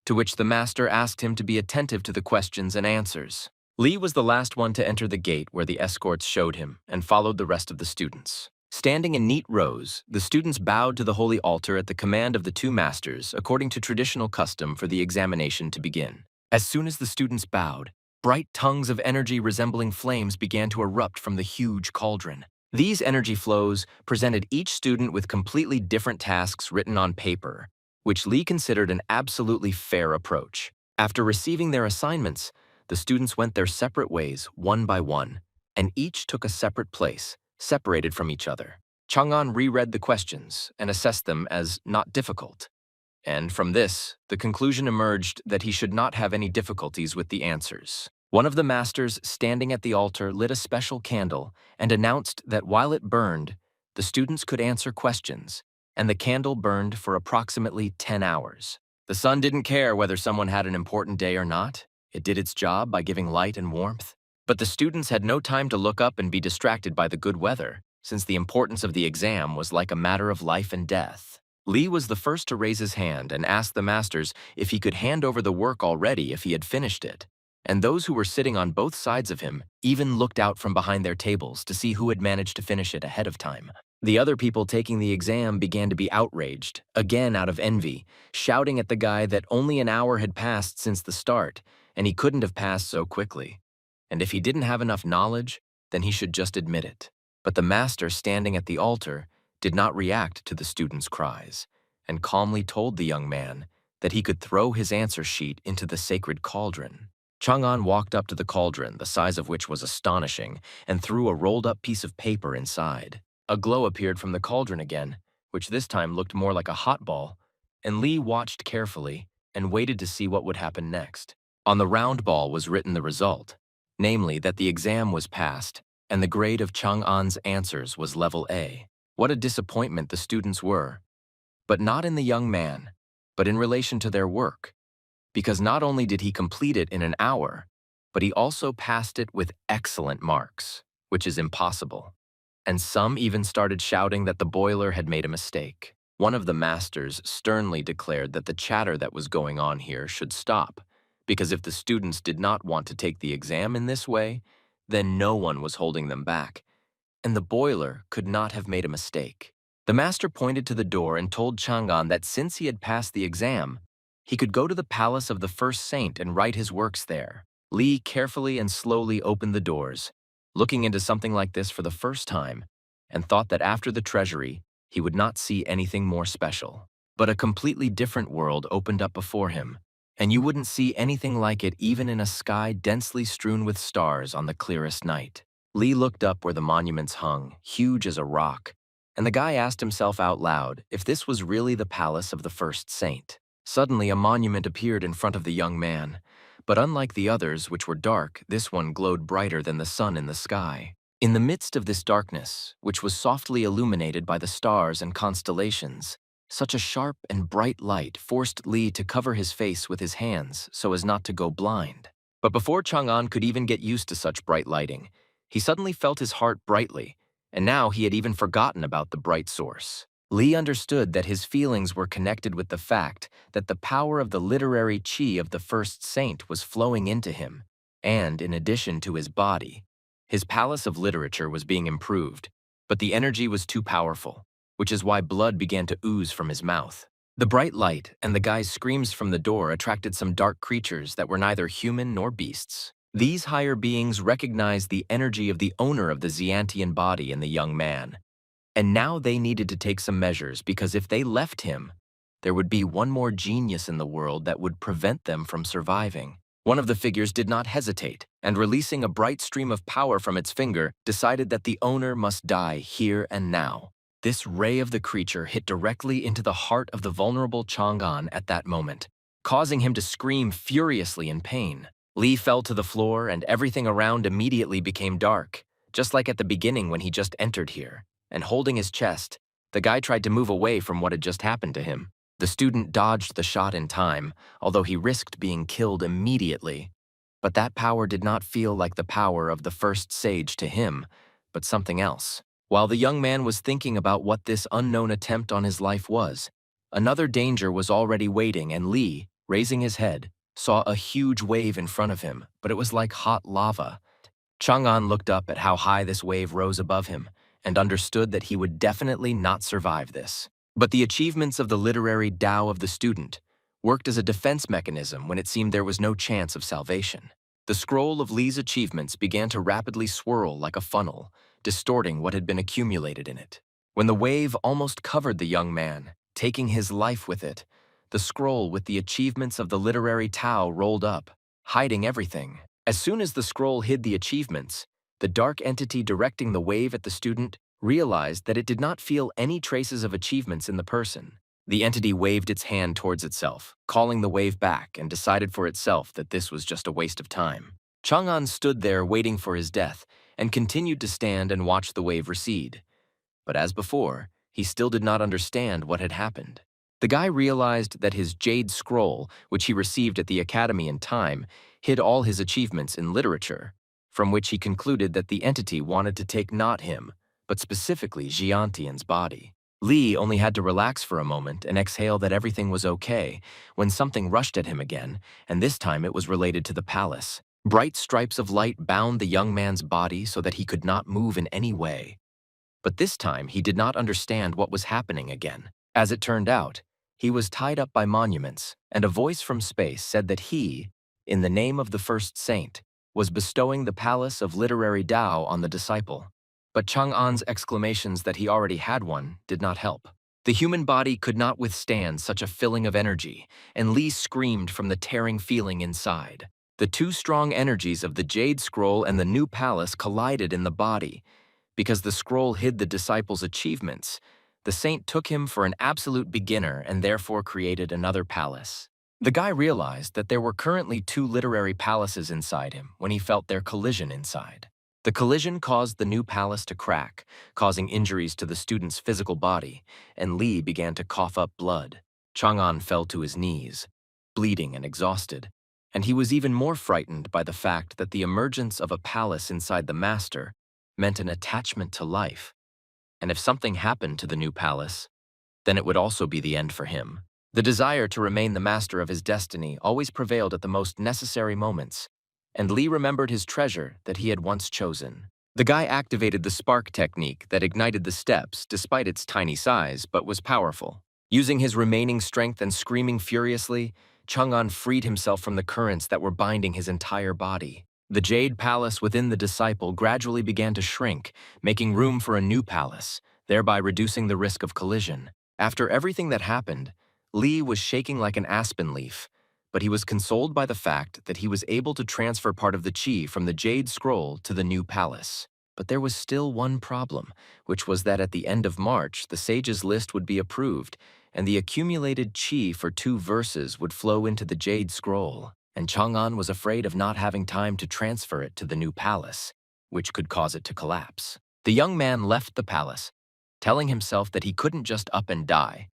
S1: to which the master asked him to be attentive to the questions and answers. Li was the last one to enter the gate where the escorts showed him and followed the rest of the students. Standing in neat rows, the students bowed to the holy altar at the command of the two masters according to traditional custom for the examination to begin. As soon as the students bowed, bright tongues of energy resembling flames began to erupt from the huge cauldron. These energy flows presented each student with completely different tasks written on paper, which Li considered an absolutely fair approach. After receiving their assignments, the students went their separate ways one by one, and each took a separate place, separated from each other. Chang'an reread the questions and assessed them as not difficult. And from this, the conclusion emerged that he should not have any difficulties with the answers. One of the masters standing at the altar lit a special candle and announced that while it burned, the students could answer questions, and the candle burned for approximately 10 hours. The sun didn't care whether someone had an important day or not. It did its job by giving light and warmth. But the students had no time to look up and be distracted by the good weather, since the importance of the exam was like a matter of life and death. Li was the first to raise his hand and ask the masters if he could hand over the work already if he had finished it. And those who were sitting on both sides of him even looked out from behind their tables to see who had managed to finish it ahead of time. The other people taking the exam began to be outraged, again out of envy, shouting at the guy that only an hour had passed since the start, and he couldn't have passed so quickly. And if he didn't have enough knowledge, then he should just admit it. But the master standing at the altar did not react to the students' cries, and calmly told the young man that he could throw his answer sheet into the sacred cauldron. Chang'an walked up to the cauldron, the size of which was astonishing, and threw a rolled-up piece of paper inside. A glow appeared from the cauldron again, which this time looked more like a hot ball, and Li watched carefully and waited to see what would happen next. On the round ball was written the result, namely that the exam was passed, and the grade of Chang'an's answers was level A. What a disappointment the students were, but not in the young man, but in relation to their work, because not only did he complete it in an hour, but he also passed it with excellent marks, which is impossible. and some even started shouting that the boiler had made a mistake. One of the masters sternly declared that the chatter that was going on here should stop, because if the students did not want to take the exam in this way, then no one was holding them back, and the boiler could not have made a mistake. The master pointed to the door and told Chang'an that since he had passed the exam, he could go to the palace of the first saint and write his works there. Li carefully and slowly opened the doors, looking into something like this for the first time, and thought that after the treasury, he would not see anything more special. But a completely different world opened up before him, and you wouldn't see anything like it even in a sky densely strewn with stars on the clearest night. Li looked up where the monuments hung, huge as a rock, and the guy asked himself out loud if this was really the palace of the first saint. Suddenly, a monument appeared in front of the young man, but unlike the others, which were dark, this one glowed brighter than the sun in the sky. In the midst of this darkness, which was softly illuminated by the stars and constellations, such a sharp and bright light forced Li to cover his face with his hands so as not to go blind. But before Chang'an could even get used to such bright lighting, he suddenly felt his heart brightly, and now he had even forgotten about the bright source. Li understood that his feelings were connected with the fact that the power of the literary chi of the first saint was flowing into him, and in addition to his body, his palace of literature was being improved, but the energy was too powerful, which is why blood began to ooze from his mouth. The bright light and the guy's screams from the door attracted some dark creatures that were neither human nor beasts. These higher beings recognized the energy of the owner of the Xiantian body in the young man, and now they needed to take some measures because if they left him, there would be one more genius in the world that would prevent them from surviving. One of the figures did not hesitate, and releasing a bright stream of power from its finger, decided that the owner must die here and now. This ray of the creature hit directly into the heart of the vulnerable Chang'an at that moment, causing him to scream furiously in pain. Li fell to the floor and everything around immediately became dark, just like at the beginning when he just entered here. And holding his chest, the guy tried to move away from what had just happened to him. The student dodged the shot in time, although he risked being killed immediately. But that power did not feel like the power of the first sage to him, but something else. While the young man was thinking about what this unknown attempt on his life was, another danger was already waiting, and Li, raising his head, saw a huge wave in front of him, but it was like hot lava. Chang'an looked up at how high this wave rose above him and understood that he would definitely not survive this. But the achievements of the literary Tao of the student worked as a defense mechanism when it seemed there was no chance of salvation. The scroll of Li's achievements began to rapidly swirl like a funnel, distorting what had been accumulated in it. When the wave almost covered the young man, taking his life with it, the scroll with the achievements of the literary Tao rolled up, hiding everything. As soon as the scroll hid the achievements, the dark entity directing the wave at the student realized that it did not feel any traces of achievements in the person. The entity waved its hand towards itself, calling the wave back, and decided for itself that this was just a waste of time. Chang'an stood there waiting for his death and continued to stand and watch the wave recede. But as before, he still did not understand what had happened. The guy realized that his jade scroll, which he received at the academy in time, hid all his achievements in literature, from which he concluded that the entity wanted to take not him, but specifically Xiantian's body. Li only had to relax for a moment and exhale that everything was okay when something rushed at him again, and this time it was related to the palace. Bright stripes of light bound the young man's body so that he could not move in any way. But this time he did not understand what was happening again. As it turned out, he was tied up by monuments, and a voice from space said that he, in the name of the first saint, was bestowing the palace of literary Tao on the disciple. But Chang'an's exclamations that he already had one did not help. The human body could not withstand such a filling of energy, and Li screamed from the tearing feeling inside. The two strong energies of the Jade Scroll and the new palace collided in the body. Because the scroll hid the disciple's achievements, the saint took him for an absolute beginner and therefore created another palace. The guy realized that there were currently two literary palaces inside him when he felt their collision inside. The collision caused the new palace to crack, causing injuries to the student's physical body, and Li began to cough up blood. Chang'an fell to his knees, bleeding and exhausted, and he was even more frightened by the fact that the emergence of a palace inside the master meant an attachment to life. And if something happened to the new palace, then it would also be the end for him. The desire to remain the master of his destiny always prevailed at the most necessary moments, and Lee remembered his treasure that he had once chosen. The guy activated the spark technique that ignited the steps despite its tiny size, but was powerful. Using his remaining strength and screaming furiously, Chang'an freed himself from the currents that were binding his entire body. The Jade Palace within the disciple gradually began to shrink, making room for a new palace, thereby reducing the risk of collision. After everything that happened, Lee was shaking like an aspen leaf, but he was consoled by the fact that he was able to transfer part of the chi from the Jade Scroll to the new palace. But there was still one problem, which was that at the end of March, the sage's list would be approved, and the accumulated chi for 2 verses would flow into the Jade Scroll, and Chang'an was afraid of not having time to transfer it to the new palace, which could cause it to collapse. The young man left the palace, telling himself that he couldn't just up and die.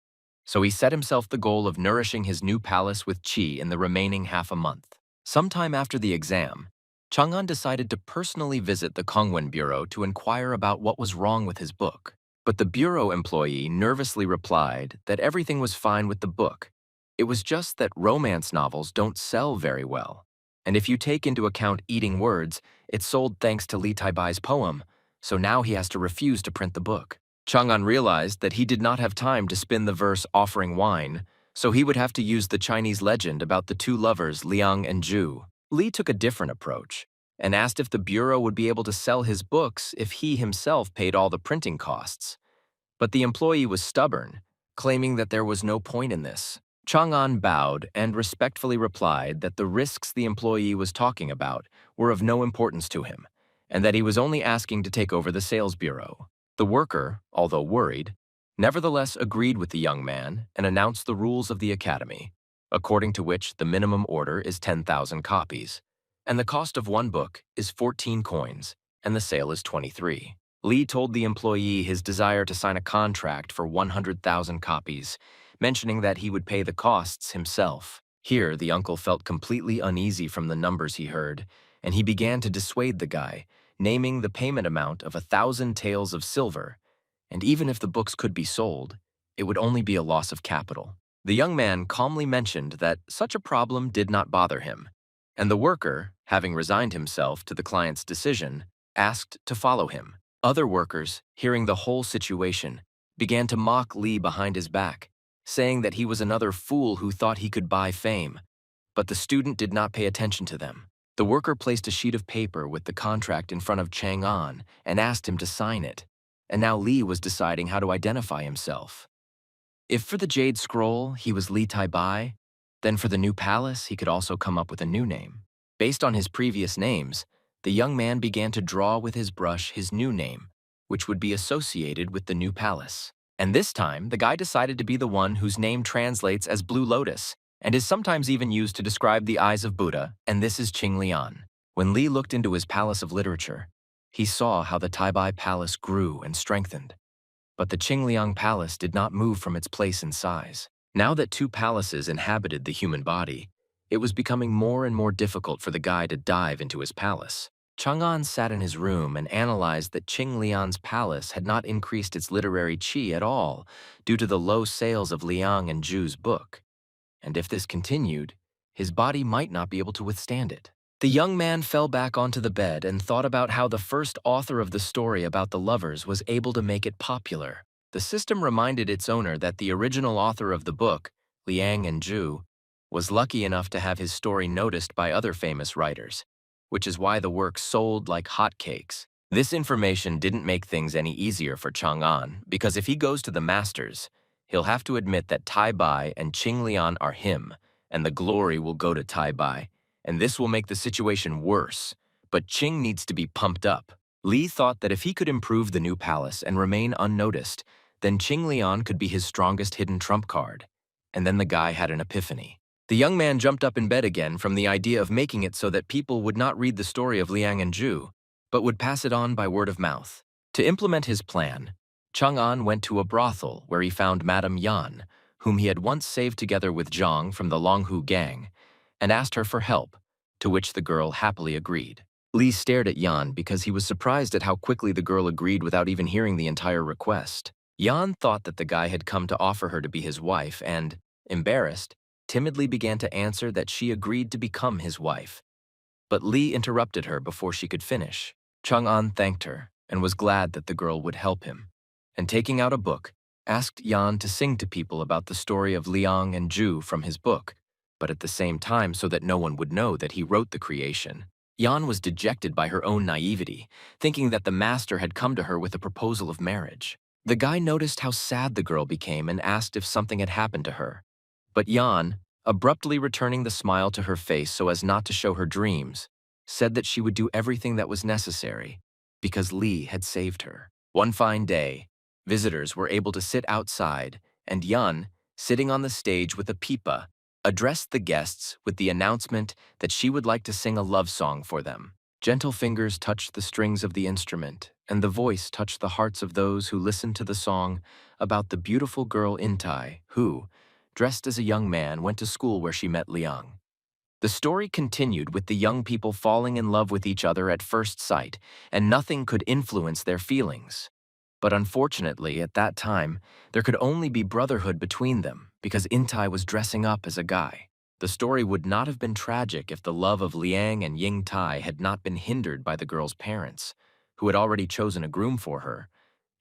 S1: So he set himself the goal of nourishing his new palace with chi in the remaining half a month. Sometime after the exam, Chang'an decided to personally visit the Kongwen Bureau to inquire about what was wrong with his book. But the bureau employee nervously replied that everything was fine with the book. It was just that romance novels don't sell very well. And if you take into account eating words, it sold thanks to Li Taibai's poem, so now he has to refuse to print the book. Chang'an realized that he did not have time to spin the verse offering wine, so he would have to use the Chinese legend about the 2 lovers Liang and Zhu. Li took a different approach and asked if the bureau would be able to sell his books if he himself paid all the printing costs. But the employee was stubborn, claiming that there was no point in this. Chang'an bowed and respectfully replied that the risks the employee was talking about were of no importance to him, and that he was only asking to take over the sales bureau. The worker, although worried, nevertheless agreed with the young man and announced the rules of the academy, according to which the minimum order is 10,000 copies, and the cost of one book is 14 coins, and the sale is 23. Lee told the employee his desire to sign a contract for 100,000 copies, mentioning that he would pay the costs himself. Here, the uncle felt completely uneasy from the numbers he heard, and he began to dissuade the guy, naming the payment amount of 1,000 taels of silver, and even if the books could be sold, it would only be a loss of capital. The young man calmly mentioned that such a problem did not bother him, and the worker, having resigned himself to the client's decision, asked to follow him. Other workers, hearing the whole situation, began to mock Lee behind his back, saying that he was another fool who thought he could buy fame, but the student did not pay attention to them. The worker placed a sheet of paper with the contract in front of Chang'an and asked him to sign it, and now Lee was deciding how to identify himself. If for the Jade Scroll he was Li Taibai, then for the new palace he could also come up with a new name. Based on his previous names, the young man began to draw with his brush his new name, which would be associated with the new palace. And this time, the guy decided to be the one whose name translates as Blue Lotus, and is sometimes even used to describe the eyes of Buddha, and this is Qinglian. When Li looked into his palace of literature, he saw how the Taibai Palace grew and strengthened. But the Qingliang Palace did not move from its place in size. Now that 2 palaces inhabited the human body, it was becoming more and more difficult for the guy to dive into his palace. Chang'an sat in his room and analyzed that Qinglian's palace had not increased its literary chi at all due to the low sales of Liang and Zhu's book. And if this continued, his body might not be able to withstand it. The young man fell back onto the bed and thought about how the first author of the story about the lovers was able to make it popular. The system reminded its owner that the original author of the book, Liang and Zhu, was lucky enough to have his story noticed by other famous writers, which is why the work sold like hotcakes. This information didn't make things any easier for Chang'an, because if he goes to the masters, he'll have to admit that Taibai and Qinglian are him, and the glory will go to Taibai, and this will make the situation worse. But Qing needs to be pumped up. Li thought that if he could improve the new palace and remain unnoticed, then Qinglian could be his strongest hidden trump card. And then the guy had an epiphany. The young man jumped up in bed again from the idea of making it so that people would not read the story of Liang and Zhu, but would pass it on by word of mouth. To implement his plan, Chang'an went to a brothel where he found Madame Yan, whom he had once saved together with Jang from the Longhu gang, and asked her for help, to which the girl happily agreed. Lee stared at Yan because he was surprised at how quickly the girl agreed without even hearing the entire request. Yan thought that the guy had come to offer her to be his wife and, embarrassed, timidly began to answer that she agreed to become his wife. But Lee interrupted her before she could finish. Chang'an thanked her and was glad that the girl would help him, and taking out a book, asked Yan to sing to people about the story of Liang and Zhu from his book, but at the same time so that no one would know that he wrote the creation. Yan was dejected by her own naivety, thinking that the master had come to her with a proposal of marriage. The guy noticed how sad the girl became and asked if something had happened to her. But Yan, abruptly returning the smile to her face so as not to show her dreams, said that she would do everything that was necessary because Lee had saved her. One fine day, visitors were able to sit outside, and Yan, sitting on the stage with a pipa, addressed the guests with the announcement that she would like to sing a love song for them. Gentle fingers touched the strings of the instrument, and the voice touched the hearts of those who listened to the song about the beautiful girl Intai, who, dressed as a young man, went to school where she met Liang. The story continued with the young people falling in love with each other at first sight, and nothing could influence their feelings. But unfortunately, at that time, there could only be brotherhood between them because Intai was dressing up as a guy. The story would not have been tragic if the love of Liang and Ying Tai had not been hindered by the girl's parents, who had already chosen a groom for her,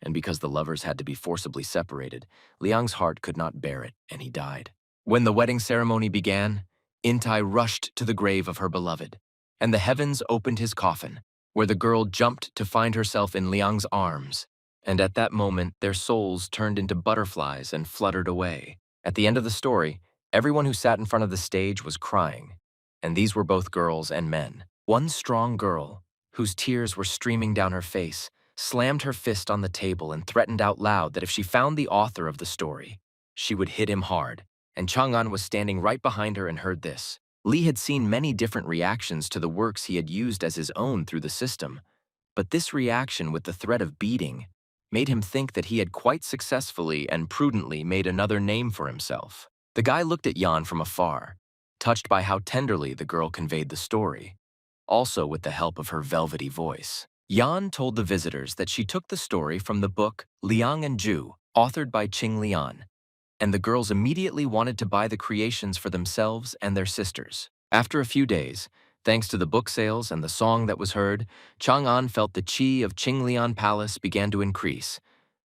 S1: and because the lovers had to be forcibly separated, Liang's heart could not bear it, and he died. When the wedding ceremony began, Intai rushed to the grave of her beloved, and the heavens opened his coffin, where the girl jumped to find herself in Liang's arms. And at that moment, their souls turned into butterflies and fluttered away. At the end of the story, everyone who sat in front of the stage was crying, and these were both girls and men. One strong girl, whose tears were streaming down her face, slammed her fist on the table and threatened out loud that if she found the author of the story, she would hit him hard. And Chang'an was standing right behind her and heard this. Lee had seen many different reactions to the works he had used as his own through the system, but this reaction with the threat of beating made him think that he had quite successfully and prudently made another name for himself. The guy looked at Yan from afar, touched by how tenderly the girl conveyed the story, also with the help of her velvety voice. Yan told the visitors that she took the story from the book Liang and Zhu, authored by Qing Lian, and the girls immediately wanted to buy the creations for themselves and their sisters. After a few days, thanks to the book sales and the song that was heard, Chang'an felt the qi of Qinglian Palace began to increase.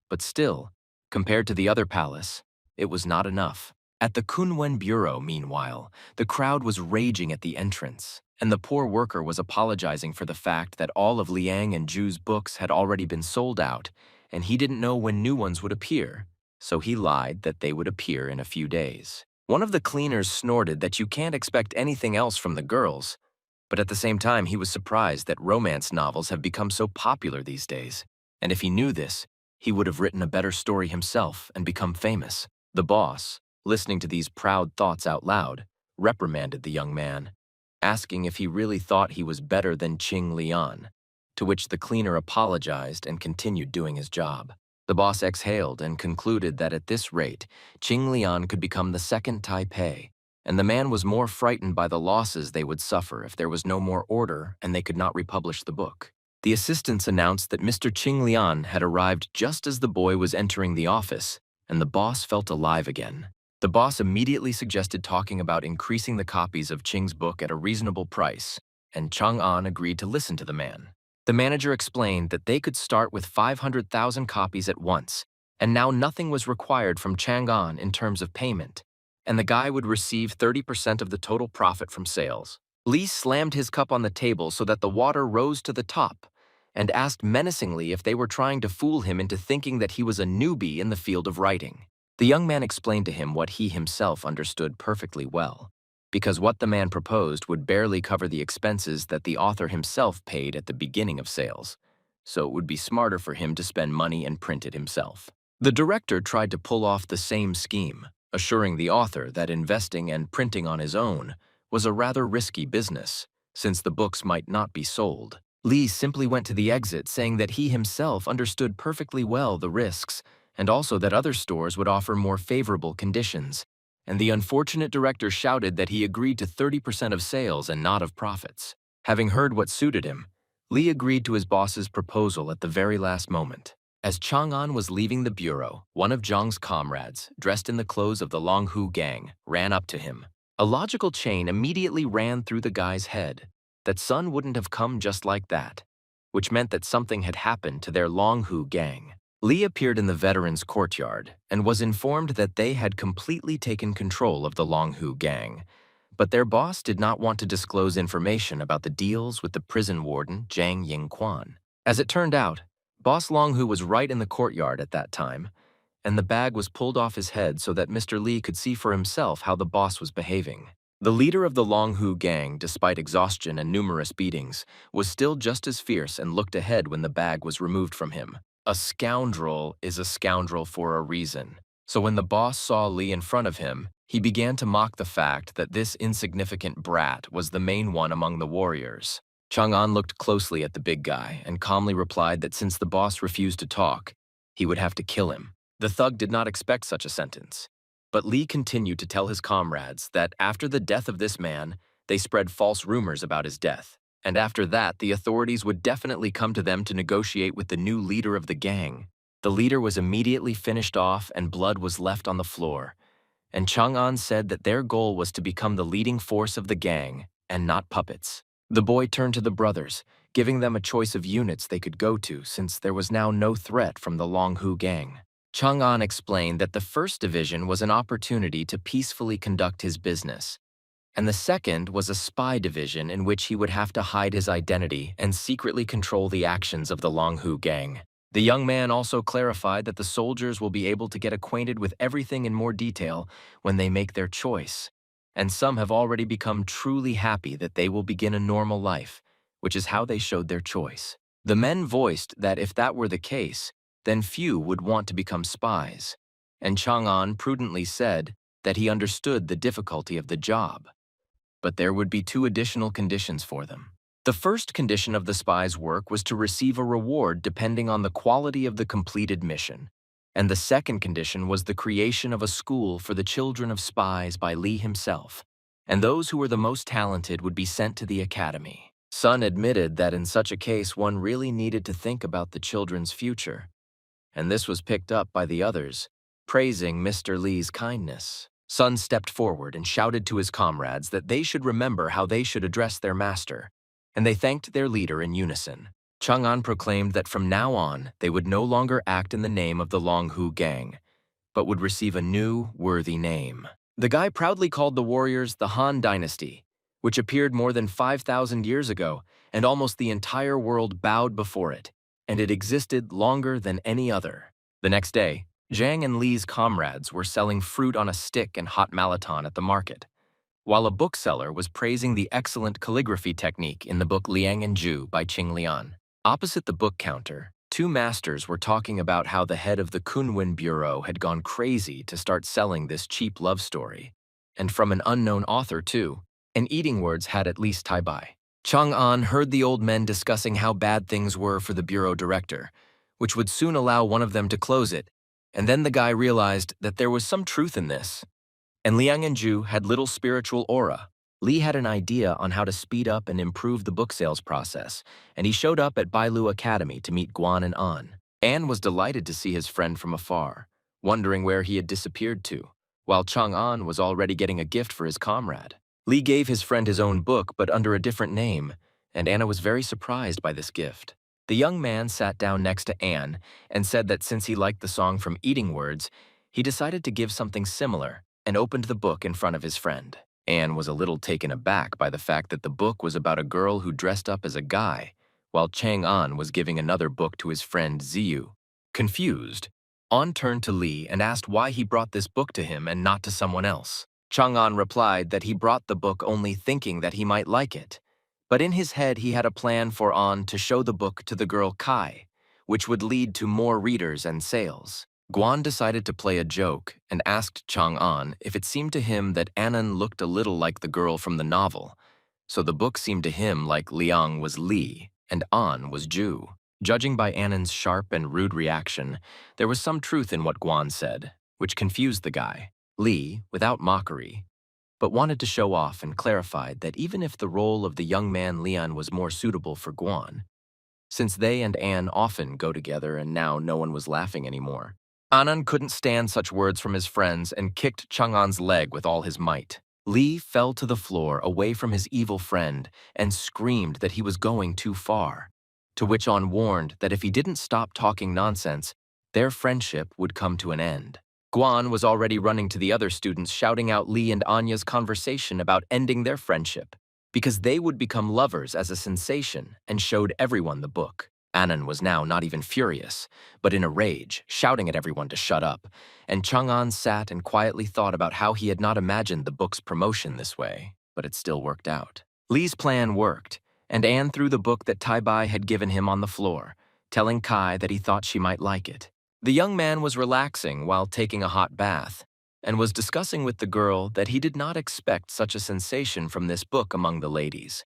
S1: But still, compared to the other palace, it was not enough. At the Kunwen Bureau, meanwhile, the crowd was raging at the entrance, and the poor worker was apologizing for the fact that all of Liang and Zhu's books had already been sold out, and he didn't know when new ones would appear, so he lied that they would appear in a few days. One of the cleaners snorted that you can't expect anything else from the girls, but at the same time he was surprised that romance novels have become so popular these days, and if he knew this, he would have written a better story himself and become famous. The boss, listening to these proud thoughts out loud, reprimanded the young man, asking if he really thought he was better than Qing Lian, to which the cleaner apologized and continued doing his job. The boss exhaled and concluded that at this rate, Qing Lian could become the second Taipei, and the man was more frightened by the losses they would suffer if there was no more order and they could not republish the book. The assistants announced that Mr. Qing Lian had arrived just as the boy was entering the office, and the boss felt alive again. The boss immediately suggested talking about increasing the copies of Qing's book at a reasonable price, and Chang'an agreed to listen to the man. The manager explained that they could start with 500,000 copies at once, and now nothing was required from Chang'an in terms of payment, and the guy would receive 30% of the total profit from sales. Lee slammed his cup on the table so that the water rose to the top, and asked menacingly if they were trying to fool him into thinking that he was a newbie in the field of writing. The young man explained to him what he himself understood perfectly well, because what the man proposed would barely cover the expenses that the author himself paid at the beginning of sales, so it would be smarter for him to spend money and print it himself. The director tried to pull off the same scheme, assuring the author that investing and printing on his own was a rather risky business, since the books might not be sold. Lee simply went to the exit, saying that he himself understood perfectly well the risks, and also that other stores would offer more favorable conditions, and the unfortunate director shouted that he agreed to 30% of sales and not of profits. Having heard what suited him, Li agreed to his boss's proposal at the very last moment. As Chang'an was leaving the bureau, one of Zhang's comrades, dressed in the clothes of the Longhu gang, ran up to him. A logical chain immediately ran through the guy's head, that Sun wouldn't have come just like that, which meant that something had happened to their Longhu gang. Li appeared in the veterans' courtyard and was informed that they had completely taken control of the Longhu gang, but their boss did not want to disclose information about the deals with the prison warden, Jang Yingquan. As it turned out, Boss Longhu was right in the courtyard at that time, and the bag was pulled off his head so that Mr. Li could see for himself how the boss was behaving. The leader of the Longhu gang, despite exhaustion and numerous beatings, was still just as fierce and looked ahead when the bag was removed from him. A scoundrel is a scoundrel for a reason. So when the boss saw Li in front of him, he began to mock the fact that this insignificant brat was the main one among the warriors. Chang'an looked closely at the big guy and calmly replied that since the boss refused to talk, he would have to kill him. The thug did not expect such a sentence, but Li continued to tell his comrades that after the death of this man, they spread false rumors about his death, and after that, the authorities would definitely come to them to negotiate with the new leader of the gang. The leader was immediately finished off and blood was left on the floor, and Chang'an said that their goal was to become the leading force of the gang and not puppets. The boy turned to the brothers, giving them a choice of units they could go to since there was now no threat from the Longhu gang. Chang'an explained that the first division was an opportunity to peacefully conduct his business, and the second was a spy division in which he would have to hide his identity and secretly control the actions of the Longhu gang. The young man also clarified that the soldiers will be able to get acquainted with everything in more detail when they make their choice, and some have already become truly happy that they will begin a normal life, which is how they showed their choice. The men voiced that if that were the case, then few would want to become spies, and Chang'an prudently said that he understood the difficulty of the job. But there would be two additional conditions for them. The first condition of the spy's work was to receive a reward depending on the quality of the completed mission, and the second condition was the creation of a school for the children of spies by Li himself, and those who were the most talented would be sent to the academy. Sun admitted that in such a case one really needed to think about the children's future, and this was picked up by the others, praising Mr. Li's kindness. Sun stepped forward and shouted to his comrades that they should remember how they should address their master, and they thanked their leader in unison. Chang'an proclaimed that from now on they would no longer act in the name of the Longhu gang, but would receive a new, worthy name. The guy proudly called the warriors the Han Dynasty, which appeared more than 5,000 years ago, and almost the entire world bowed before it, and it existed longer than any other. The next day, Jang and Li's comrades were selling fruit on a stick and hot malaton at the market, while a bookseller was praising the excellent calligraphy technique in the book Liang and Ju by Qing Lian. Opposite the book counter, two masters were talking about how the head of the Kunwen Bureau had gone crazy to start selling this cheap love story, and from an unknown author too, and eating words had at least Tai-Bai. Chang'an heard the old men discussing how bad things were for the bureau director, which would soon allow one of them to close it, and then the guy realized that there was some truth in this. And Liang and Ju had little spiritual aura. Li had an idea on how to speed up and improve the book sales process, and he showed up at Bou Academy to meet Guan and An. An was delighted to see his friend from afar, wondering where he had disappeared to, while Chang'an was already getting a gift for his comrade. Li gave his friend his own book, but under a different name, and Anna was very surprised by this gift. The young man sat down next to Anne and said that since he liked the song from Eating Words, he decided to give something similar and opened the book in front of his friend. Anne was a little taken aback by the fact that the book was about a girl who dressed up as a guy, while Chang'an was giving another book to his friend Ziyu. Confused, An turned to Li and asked why he brought this book to him and not to someone else. Chang'an replied that he brought the book only thinking that he might like it, but in his head he had a plan for An to show the book to the girl Kai, which would lead to more readers and sales. Guan decided to play a joke and asked Chang'an if it seemed to him that Anan looked a little like the girl from the novel, so the book seemed to him like Liang was Li and An was Ju. Judging by Anan's sharp and rude reaction, there was some truth in what Guan said, which confused the guy. Li, without mockery, but wanted to show off and clarified that even if the role of the young man Lian was more suitable for Guan, since they and Anne often go together and now no one was laughing anymore. Anan couldn't stand such words from his friends and kicked Chang'an's leg with all his might. Lee fell to the floor away from his evil friend and screamed that he was going too far, to which An warned that if he didn't stop talking nonsense, their friendship would come to an end. Guan was already running to the other students, shouting out Lee and Anya's conversation about ending their friendship, because they would become lovers as a sensation, and showed everyone the book. Anan was now not even furious, but in a rage, shouting at everyone to shut up, and Chang'an sat and quietly thought about how he had not imagined the book's promotion this way, but it still worked out. Lee's plan worked, and Anne threw the book that Tai Bai had given him on the floor, telling Kai that he thought she might like it. The young man was relaxing while taking a hot bath, and was discussing with the girl that he did not expect such a sensation from this book among the ladies.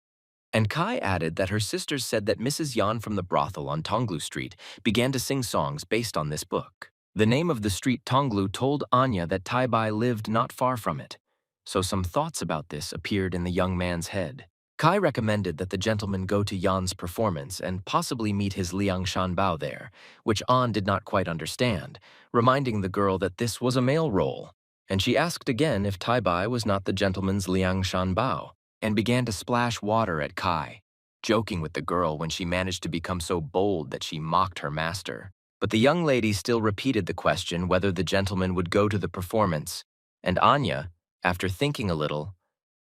S1: And Kai added that her sisters said that Mrs. Yan from the brothel on Tonglu Street began to sing songs based on this book. The name of the street Tonglu told Anya that Tai Bai lived not far from it, so some thoughts about this appeared in the young man's head. Kai recommended that the gentleman go to Yan's performance and possibly meet his Liang Shanbao there, which An did not quite understand, reminding the girl that this was a male role, and she asked again if Tai Bai was not the gentleman's Liang Shanbao, and began to splash water at Kai, joking with the girl when she managed to become so bold that she mocked her master. But the young lady still repeated the question whether the gentleman would go to the performance, and Anya, after thinking a little,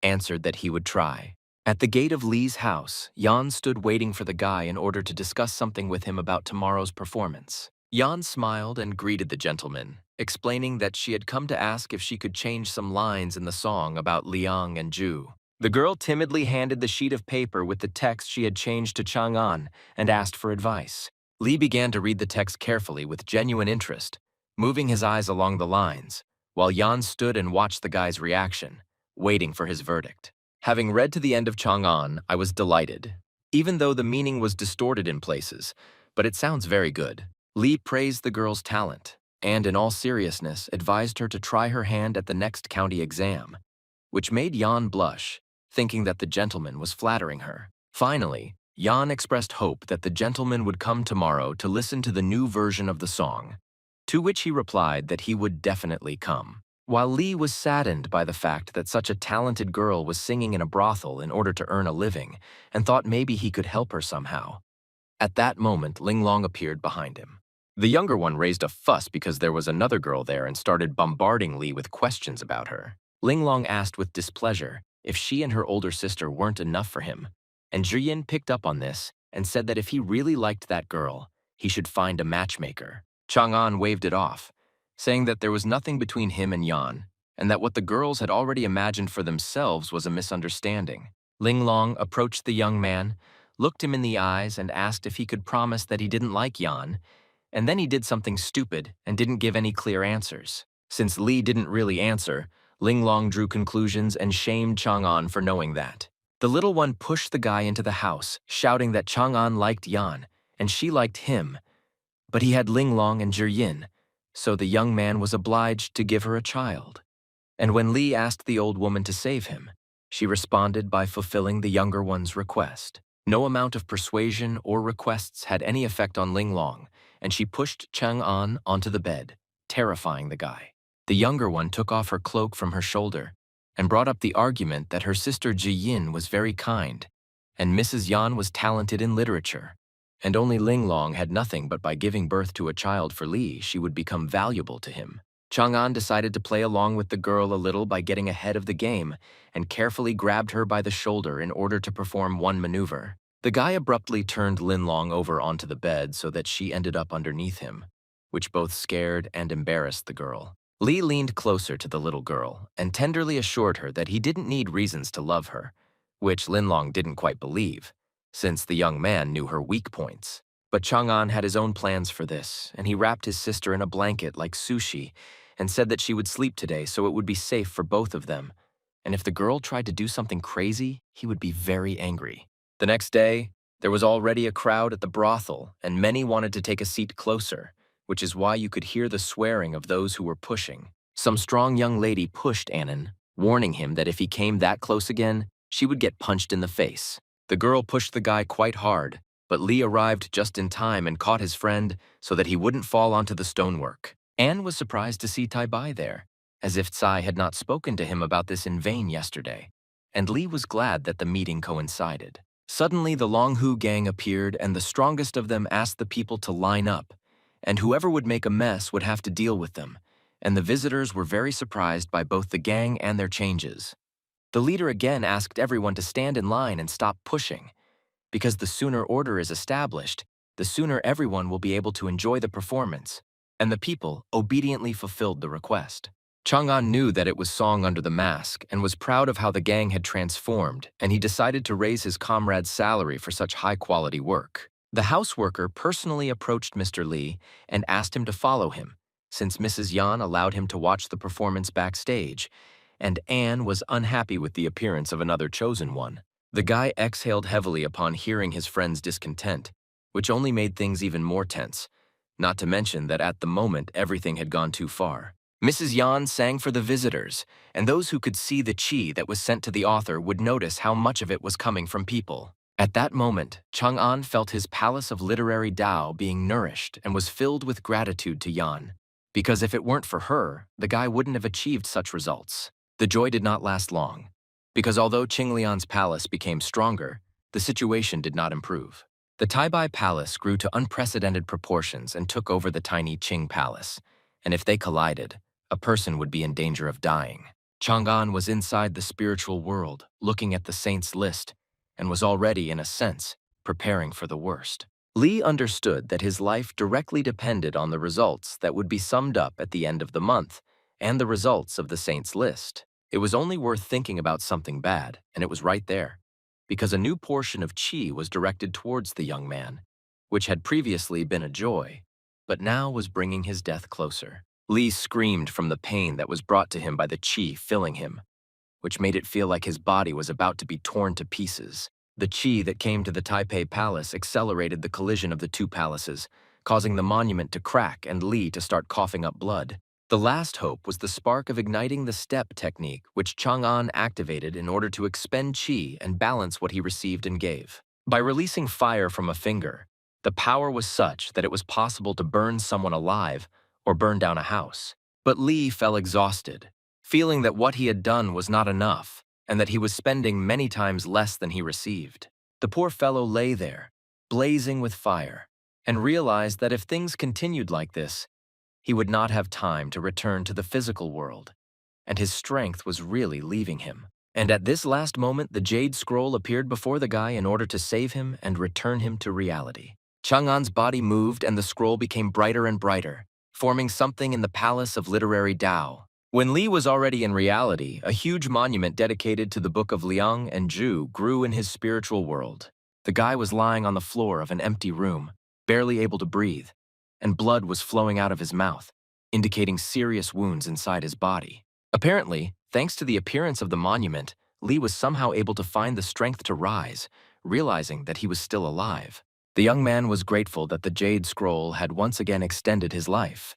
S1: answered that he would try. At the gate of Lee's house, Yan stood waiting for the guy in order to discuss something with him about tomorrow's performance. Yan smiled and greeted the gentleman, explaining that she had come to ask if she could change some lines in the song about Liang and Zhu. The girl timidly handed the sheet of paper with the text she had changed to Chang'an and asked for advice. Lee began to read the text carefully with genuine interest, moving his eyes along the lines, while Yan stood and watched the guy's reaction, waiting for his verdict. Having read to the end of Chang'an, I was delighted, even though the meaning was distorted in places, but it sounds very good. Lee praised the girl's talent, and in all seriousness advised her to try her hand at the next county exam, which made Yan blush, thinking that the gentleman was flattering her. Finally, Yan expressed hope that the gentleman would come tomorrow to listen to the new version of the song, to which he replied that he would definitely come. While Lee was saddened by the fact that such a talented girl was singing in a brothel in order to earn a living, and thought maybe he could help her somehow. At that moment, Linglong appeared behind him. The younger one raised a fuss because there was another girl there and started bombarding Lee with questions about her. Linglong asked with displeasure if she and her older sister weren't enough for him, and Zhiyin picked up on this and said that if he really liked that girl, he should find a matchmaker. Chang'an waved it off, saying that there was nothing between him and Yan, and that what the girls had already imagined for themselves was a misunderstanding. Linglong approached the young man, looked him in the eyes, and asked if he could promise that he didn't like Yan, and then he did something stupid and didn't give any clear answers. Since Lee didn't really answer, Linglong drew conclusions and shamed Chang'an for knowing that. The little one pushed the guy into the house, shouting that Chang'an liked Yan, and she liked him, but he had Linglong and Zhiyin, so the young man was obliged to give her a child. And when Lee asked the old woman to save him, she responded by fulfilling the younger one's request. No amount of persuasion or requests had any effect on Linglong, and she pushed Chang'an onto the bed, terrifying the guy. The younger one took off her cloak from her shoulder and brought up the argument that her sister Zhiyin was very kind, and Mrs. Yan was talented in literature, and only Linglong had nothing but by giving birth to a child for Lee, she would become valuable to him. Chang'an decided to play along with the girl a little by getting ahead of the game and carefully grabbed her by the shoulder in order to perform one maneuver. The guy abruptly turned Linglong over onto the bed so that she ended up underneath him, which both scared and embarrassed the girl. Lee leaned closer to the little girl and tenderly assured her that he didn't need reasons to love her, which Linglong didn't quite believe, since the young man knew her weak points. But Chang'an had his own plans for this, and he wrapped his sister in a blanket like sushi and said that she would sleep today so it would be safe for both of them, and if the girl tried to do something crazy, he would be very angry. The next day, there was already a crowd at the brothel, and many wanted to take a seat closer, which is why you could hear the swearing of those who were pushing. Some strong young lady pushed Annan, warning him that if he came that close again, she would get punched in the face. The girl pushed the guy quite hard, But Li arrived just in time and caught his friend so that he wouldn't fall onto the stonework. Anne was surprised to see Tai Bai there, as if Tsai had not spoken to him about this in vain yesterday, and Li was glad that the meeting coincided. Suddenly, the Long Hu gang appeared, and the strongest of them asked the people to line up, and whoever would make a mess would have to deal with them, and the visitors were very surprised by both the gang and their changes. The leader again asked everyone to stand in line and stop pushing, because the sooner order is established, the sooner everyone will be able to enjoy the performance, and the people obediently fulfilled the request. Chang'an knew that it was Song under the mask and was proud of how the gang had transformed, and he decided to raise his comrade's salary for such high-quality work. The houseworker personally approached Mr. Li and asked him to follow him, since Mrs. Yan allowed him to watch the performance backstage, and Anne was unhappy with the appearance of another chosen one. The guy exhaled heavily upon hearing his friend's discontent, which only made things even more tense, not to mention that at the moment everything had gone too far. Mrs. Yan sang for the visitors, and those who could see the qi that was sent to the author would notice how much of it was coming from people. At that moment, Chang'an felt his palace of literary Tao being nourished and was filled with gratitude to Yan, because if it weren't for her, the guy wouldn't have achieved such results. The joy did not last long, because although Qinglian's palace became stronger, the situation did not improve. The Taibai Palace grew to unprecedented proportions and took over the tiny Qing Palace, and if they collided, a person would be in danger of dying. Chang'an was inside the spiritual world, looking at the saints' list, and was already, in a sense, preparing for the worst. Li understood that his life directly depended on the results that would be summed up at the end of the month, and the results of the saints' list. It was only worth thinking about something bad, and it was right there, because a new portion of qi was directed towards the young man, which had previously been a joy, but now was bringing his death closer. Li screamed from the pain that was brought to him by the qi filling him, which made it feel like his body was about to be torn to pieces. The qi that came to the Taipei Palace accelerated the collision of the two palaces, causing the monument to crack and Li to start coughing up blood. The last hope was the spark of igniting the step technique, which Chang'an activated in order to expend qi and balance what he received and gave. By releasing fire from a finger, the power was such that it was possible to burn someone alive or burn down a house. But Li fell exhausted, feeling that what he had done was not enough and that he was spending many times less than he received. The poor fellow lay there, blazing with fire, and realized that if things continued like this, he would not have time to return to the physical world, and his strength was really leaving him. And at this last moment, the Jade Scroll appeared before the guy in order to save him and return him to reality. Chang'an's body moved and the scroll became brighter and brighter, forming something in the Palace of Literary Tao. When Li was already in reality, a huge monument dedicated to the Book of Liang and Zhu grew in his spiritual world. The guy was lying on the floor of an empty room, barely able to breathe, and blood was flowing out of his mouth, indicating serious wounds inside his body. Apparently, thanks to the appearance of the monument, Li was somehow able to find the strength to rise, realizing that he was still alive. The young man was grateful that the Jade Scroll had once again extended his life.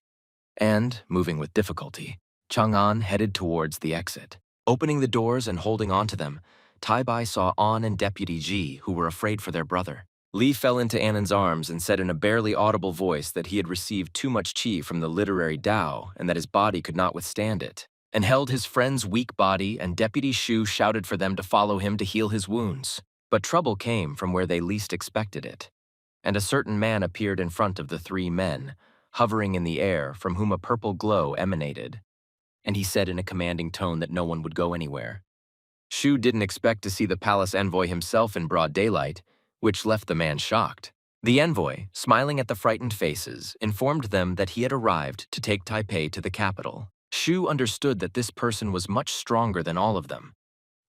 S1: And, moving with difficulty, Chang'an headed towards the exit. Opening the doors and holding onto them, Taibai saw An and Deputy Ji, who were afraid for their brother. Li fell into Annan's arms and said in a barely audible voice that he had received too much qi from the literary Tao and that his body could not withstand it, and held his friend's weak body, and Deputy Shu shouted for them to follow him to heal his wounds. But trouble came from where they least expected it, and a certain man appeared in front of the three men, hovering in the air, from whom a purple glow emanated, and he said in a commanding tone that no one would go anywhere. Shu didn't expect to see the palace envoy himself in broad daylight, which left the man shocked. The envoy, smiling at the frightened faces, informed them that he had arrived to take Taipei to the capital. Shu understood that this person was much stronger than all of them,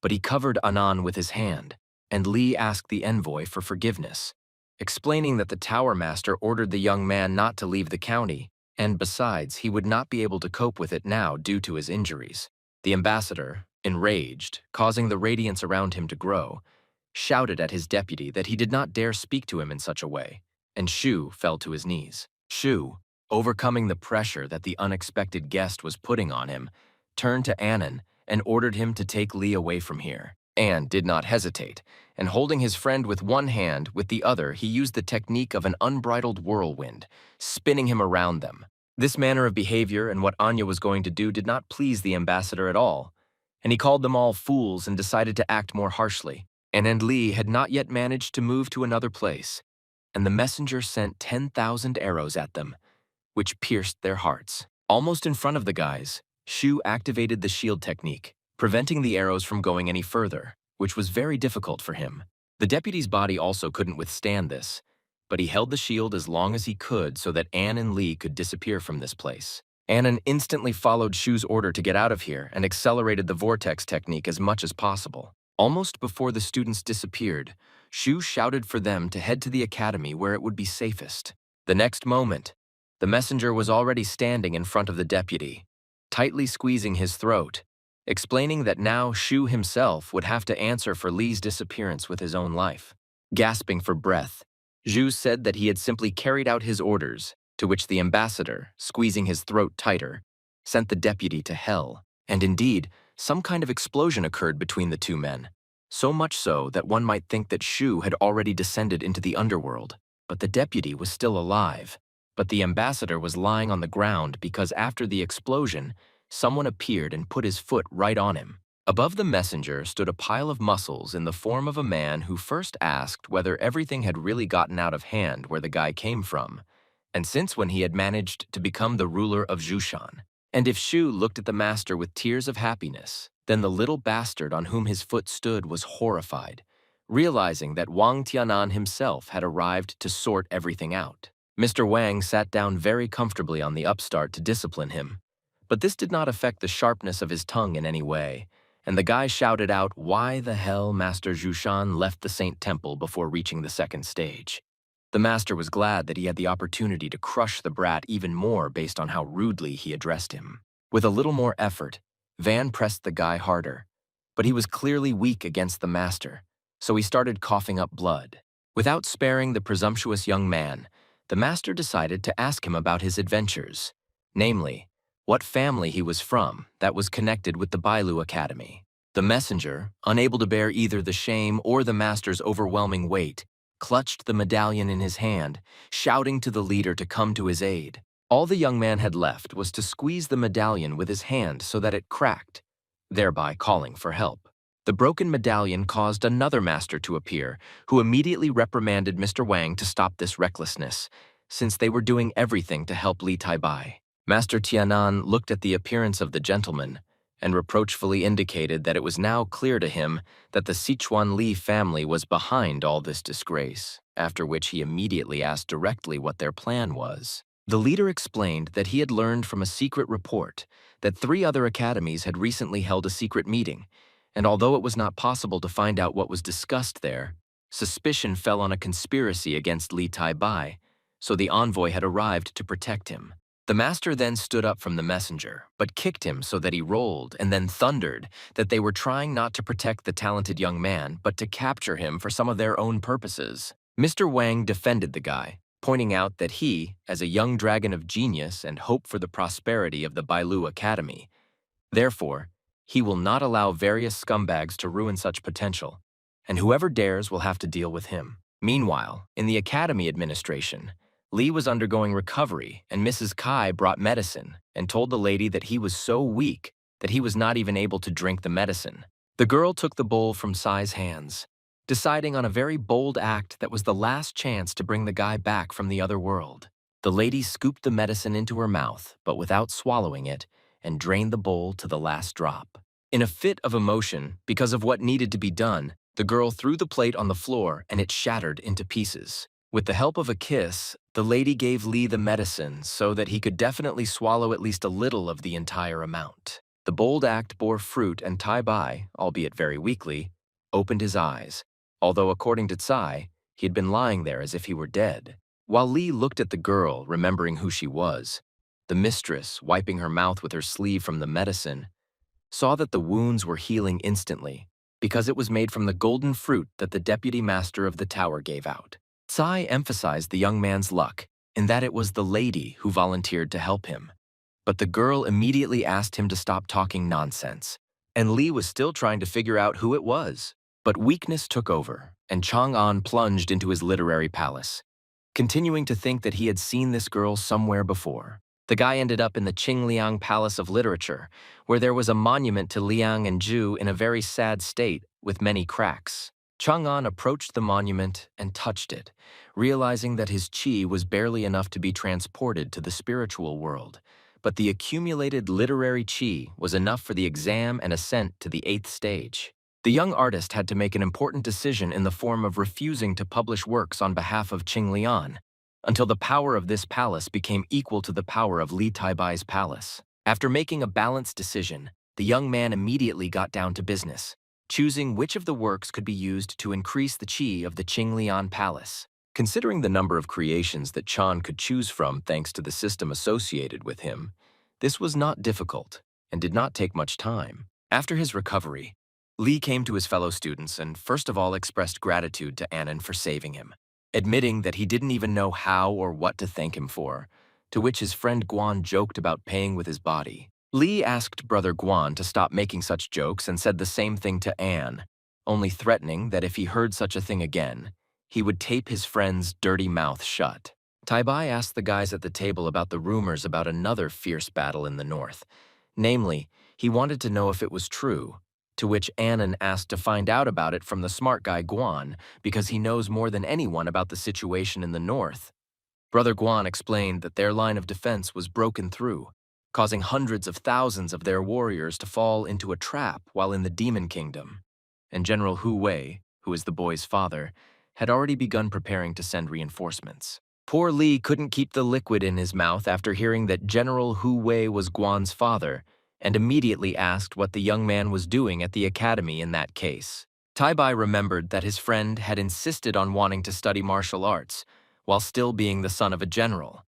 S1: but he covered Anan with his hand, and Li asked the envoy for forgiveness, explaining that the tower master ordered the young man not to leave the county, and besides, he would not be able to cope with it now due to his injuries. The ambassador, enraged, causing the radiance around him to grow, shouted at his deputy that he did not dare speak to him in such a way, and Shu fell to his knees. Shu, overcoming the pressure that the unexpected guest was putting on him, turned to Annan and ordered him to take Li away from here. Anne did not hesitate, and holding his friend with one hand, with the other he used the technique of an unbridled whirlwind, spinning him around them. This manner of behavior and what Anya was going to do did not please the ambassador at all, and he called them all fools and decided to act more harshly. Anne and Li had not yet managed to move to another place, and the messenger sent 10,000 arrows at them, which pierced their hearts. Almost in front of the guys, Shu activated the shield technique, preventing the arrows from going any further, which was very difficult for him. The deputy's body also couldn't withstand this, but he held the shield as long as he could so that Anne and Li could disappear from this place. Anne instantly followed Shu's order to get out of here and accelerated the vortex technique as much as possible. Almost before the students disappeared, Shu shouted for them to head to the academy where it would be safest. The next moment, the messenger was already standing in front of the deputy, tightly squeezing his throat, explaining that now Shu himself would have to answer for Li's disappearance with his own life. Gasping for breath, Zhu said that he had simply carried out his orders, to which the ambassador, squeezing his throat tighter, sent the deputy to hell. And indeed, some kind of explosion occurred between the two men, so much so that one might think that Shu had already descended into the underworld. But the deputy was still alive. But the ambassador was lying on the ground because after the explosion, someone appeared and put his foot right on him. Above the messenger stood a pile of muscles in the form of a man who first asked whether everything had really gotten out of hand where the guy came from, and since when he had managed to become the ruler of Zhoushan. And if Shu looked at the master with tears of happiness, then the little bastard on whom his foot stood was horrified, realizing that Wang Tianan himself had arrived to sort everything out. Mr. Wang sat down very comfortably on the upstart to discipline him, but this did not affect the sharpness of his tongue in any way, and the guy shouted out why the hell Master Zhoushan left the Saint Temple before reaching the second stage. The master was glad that he had the opportunity to crush the brat even more based on how rudely he addressed him. With a little more effort, Van pressed the guy harder, but he was clearly weak against the master, so he started coughing up blood. Without sparing the presumptuous young man, the master decided to ask him about his adventures, namely, what family he was from that was connected with the Bou Academy. The messenger, unable to bear either the shame or the master's overwhelming weight, clutched the medallion in his hand, shouting to the leader to come to his aid. All the young man had left was to squeeze the medallion with his hand so that it cracked, thereby calling for help. The broken medallion caused another master to appear, who immediately reprimanded Mr. Wang to stop this recklessness, since they were doing everything to help Li Taibai. Master Tianan looked at the appearance of the gentleman and reproachfully indicated that it was now clear to him that the Sichuan Li family was behind all this disgrace, after which he immediately asked directly what their plan was. The leader explained that he had learned from a secret report that 3 other academies had recently held a secret meeting, and although it was not possible to find out what was discussed there, suspicion fell on a conspiracy against Li Taibai, so the envoy had arrived to protect him. The master then stood up from the messenger, but kicked him so that he rolled and then thundered that they were trying not to protect the talented young man, but to capture him for some of their own purposes. Mr. Wang defended the guy, pointing out that he, as a young dragon of genius and hope for the prosperity of the Bou Academy, therefore, he will not allow various scumbags to ruin such potential, and whoever dares will have to deal with him. Meanwhile, in the academy administration, Li was undergoing recovery, and Mrs. Kai brought medicine and told the lady that he was so weak that he was not even able to drink the medicine. The girl took the bowl from Sai's hands, deciding on a very bold act that was the last chance to bring the guy back from the other world. The lady scooped the medicine into her mouth, but without swallowing it, and drained the bowl to the last drop. In a fit of emotion, because of what needed to be done, the girl threw the plate on the floor and it shattered into pieces. With the help of a kiss, the lady gave Li the medicine so that he could definitely swallow at least a little of the entire amount. The bold act bore fruit and Taibai, albeit very weakly, opened his eyes, although according to Tsai, he had been lying there as if he were dead. While Li looked at the girl, remembering who she was, the mistress, wiping her mouth with her sleeve from the medicine, saw that the wounds were healing instantly because it was made from the golden fruit that the deputy master of the tower gave out. Tsai emphasized the young man's luck in that it was the lady who volunteered to help him. But the girl immediately asked him to stop talking nonsense, and Li was still trying to figure out who it was. But weakness took over, and Chang'an plunged into his literary palace, continuing to think that he had seen this girl somewhere before. The guy ended up in the Qingliang Palace of Literature, where there was a monument to Liang and Zhu in a very sad state with many cracks. Chang'an approached the monument and touched it, realizing that his qi was barely enough to be transported to the spiritual world. But the accumulated literary qi was enough for the exam and ascent to the 8th stage. The young artist had to make an important decision in the form of refusing to publish works on behalf of Qinglian, until the power of this palace became equal to the power of Li Taibai's palace. After making a balanced decision, the young man immediately got down to business, choosing which of the works could be used to increase the qi of the Qinglian palace. Considering the number of creations that Chan could choose from thanks to the system associated with him, this was not difficult and did not take much time. After his recovery, Li came to his fellow students and first of all expressed gratitude to Annan for saving him, admitting that he didn't even know how or what to thank him for, to which his friend Guan joked about paying with his body. Li asked brother Guan to stop making such jokes and said the same thing to Anne, only threatening that if he heard such a thing again, he would tape his friend's dirty mouth shut. Taibai asked the guys at the table about the rumors about another fierce battle in the north. Namely, he wanted to know if it was true, to which Annan asked to find out about it from the smart guy Guan because he knows more than anyone about the situation in the north. Brother Guan explained that their line of defense was broken through, causing hundreds of thousands of their warriors to fall into a trap while in the Demon Kingdom, and General Hu Wei, who is the boy's father, had already begun preparing to send reinforcements. Poor Li couldn't keep the liquid in his mouth after hearing that General Hu Wei was Guan's father, and immediately asked what the young man was doing at the academy in that case. Taibai remembered that his friend had insisted on wanting to study martial arts, while still being the son of a general.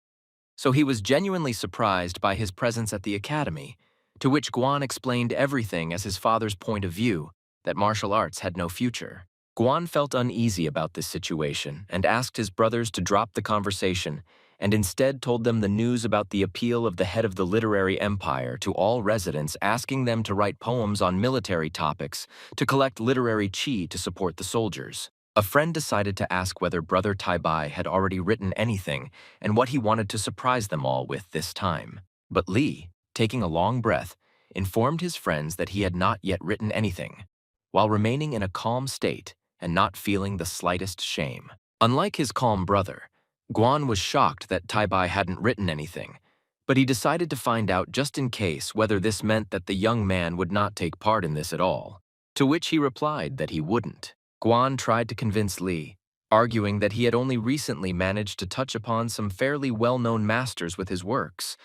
S1: So he was genuinely surprised by his presence at the academy, to which Guan explained everything as his father's point of view, that martial arts had no future. Guan felt uneasy about this situation and asked his brothers to drop the conversation and instead told them the news about the appeal of the head of the literary empire to all residents, asking them to write poems on military topics to collect literary qi to support the soldiers. A friend decided to ask whether brother Taibai had already written anything and what he wanted to surprise them all with this time. But Li, taking a long breath, informed his friends that he had not yet written anything, while remaining in a calm state and not feeling the slightest shame. Unlike his calm brother, Guan was shocked that Taibai hadn't written anything, but he decided to find out just in case whether this meant that the young man would not take part in this at all, to which he replied that he wouldn't. Guan tried to convince Li, arguing that he had only recently managed to touch upon some fairly well-known masters with his works,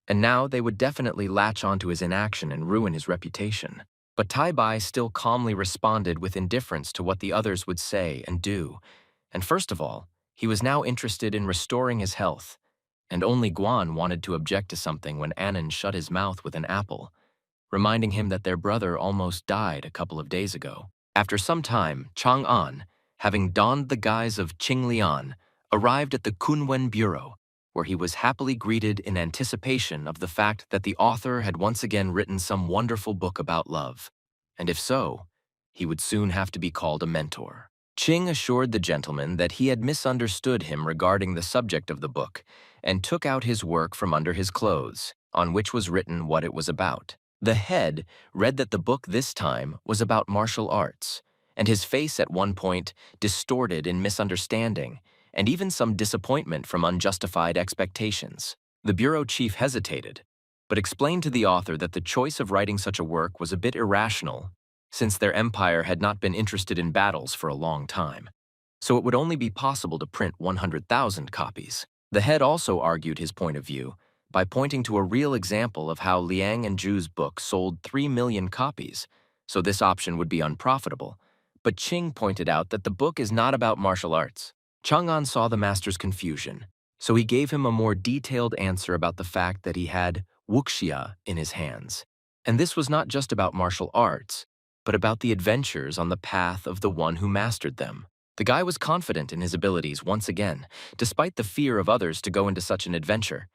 S1: and now they would definitely latch onto his inaction and ruin his reputation. But Taibai still calmly responded with indifference to what the others would say and do, and first of all, he was now interested in restoring his health, and only Guan wanted to object to something when Annan shut his mouth with an apple, reminding him that their brother almost died a couple of days ago. After some time, Chang'an, having donned the guise of Qinglian, arrived at the Kunwen Bureau, where he was happily greeted in anticipation of the fact that the author had once again written some wonderful book about love, and if so, he would soon have to be called a mentor. Qing assured the gentleman that he had misunderstood him regarding the subject of the book and took out his work from under his clothes, on which was written what it was about. The head read that the book this time was about martial arts, and his face at one point distorted in misunderstanding and even some disappointment from unjustified expectations. The bureau chief hesitated, but explained to the author that the choice of writing such a work was a bit irrational, since their empire had not been interested in battles for a long time, so it would only be possible to print 100,000 copies. The head also argued his point of view by pointing to a real example of how Liang and Zhu's book sold 3 million copies, so this option would be unprofitable. But Qing pointed out that the book is not about martial arts. Chang'an saw the master's confusion, so he gave him a more detailed answer about the fact that he had wuxia in his hands. And this was not just about martial arts, but about the adventures on the path of the one who mastered them. The guy was confident in his abilities once again, despite the fear of others to go into such an adventure.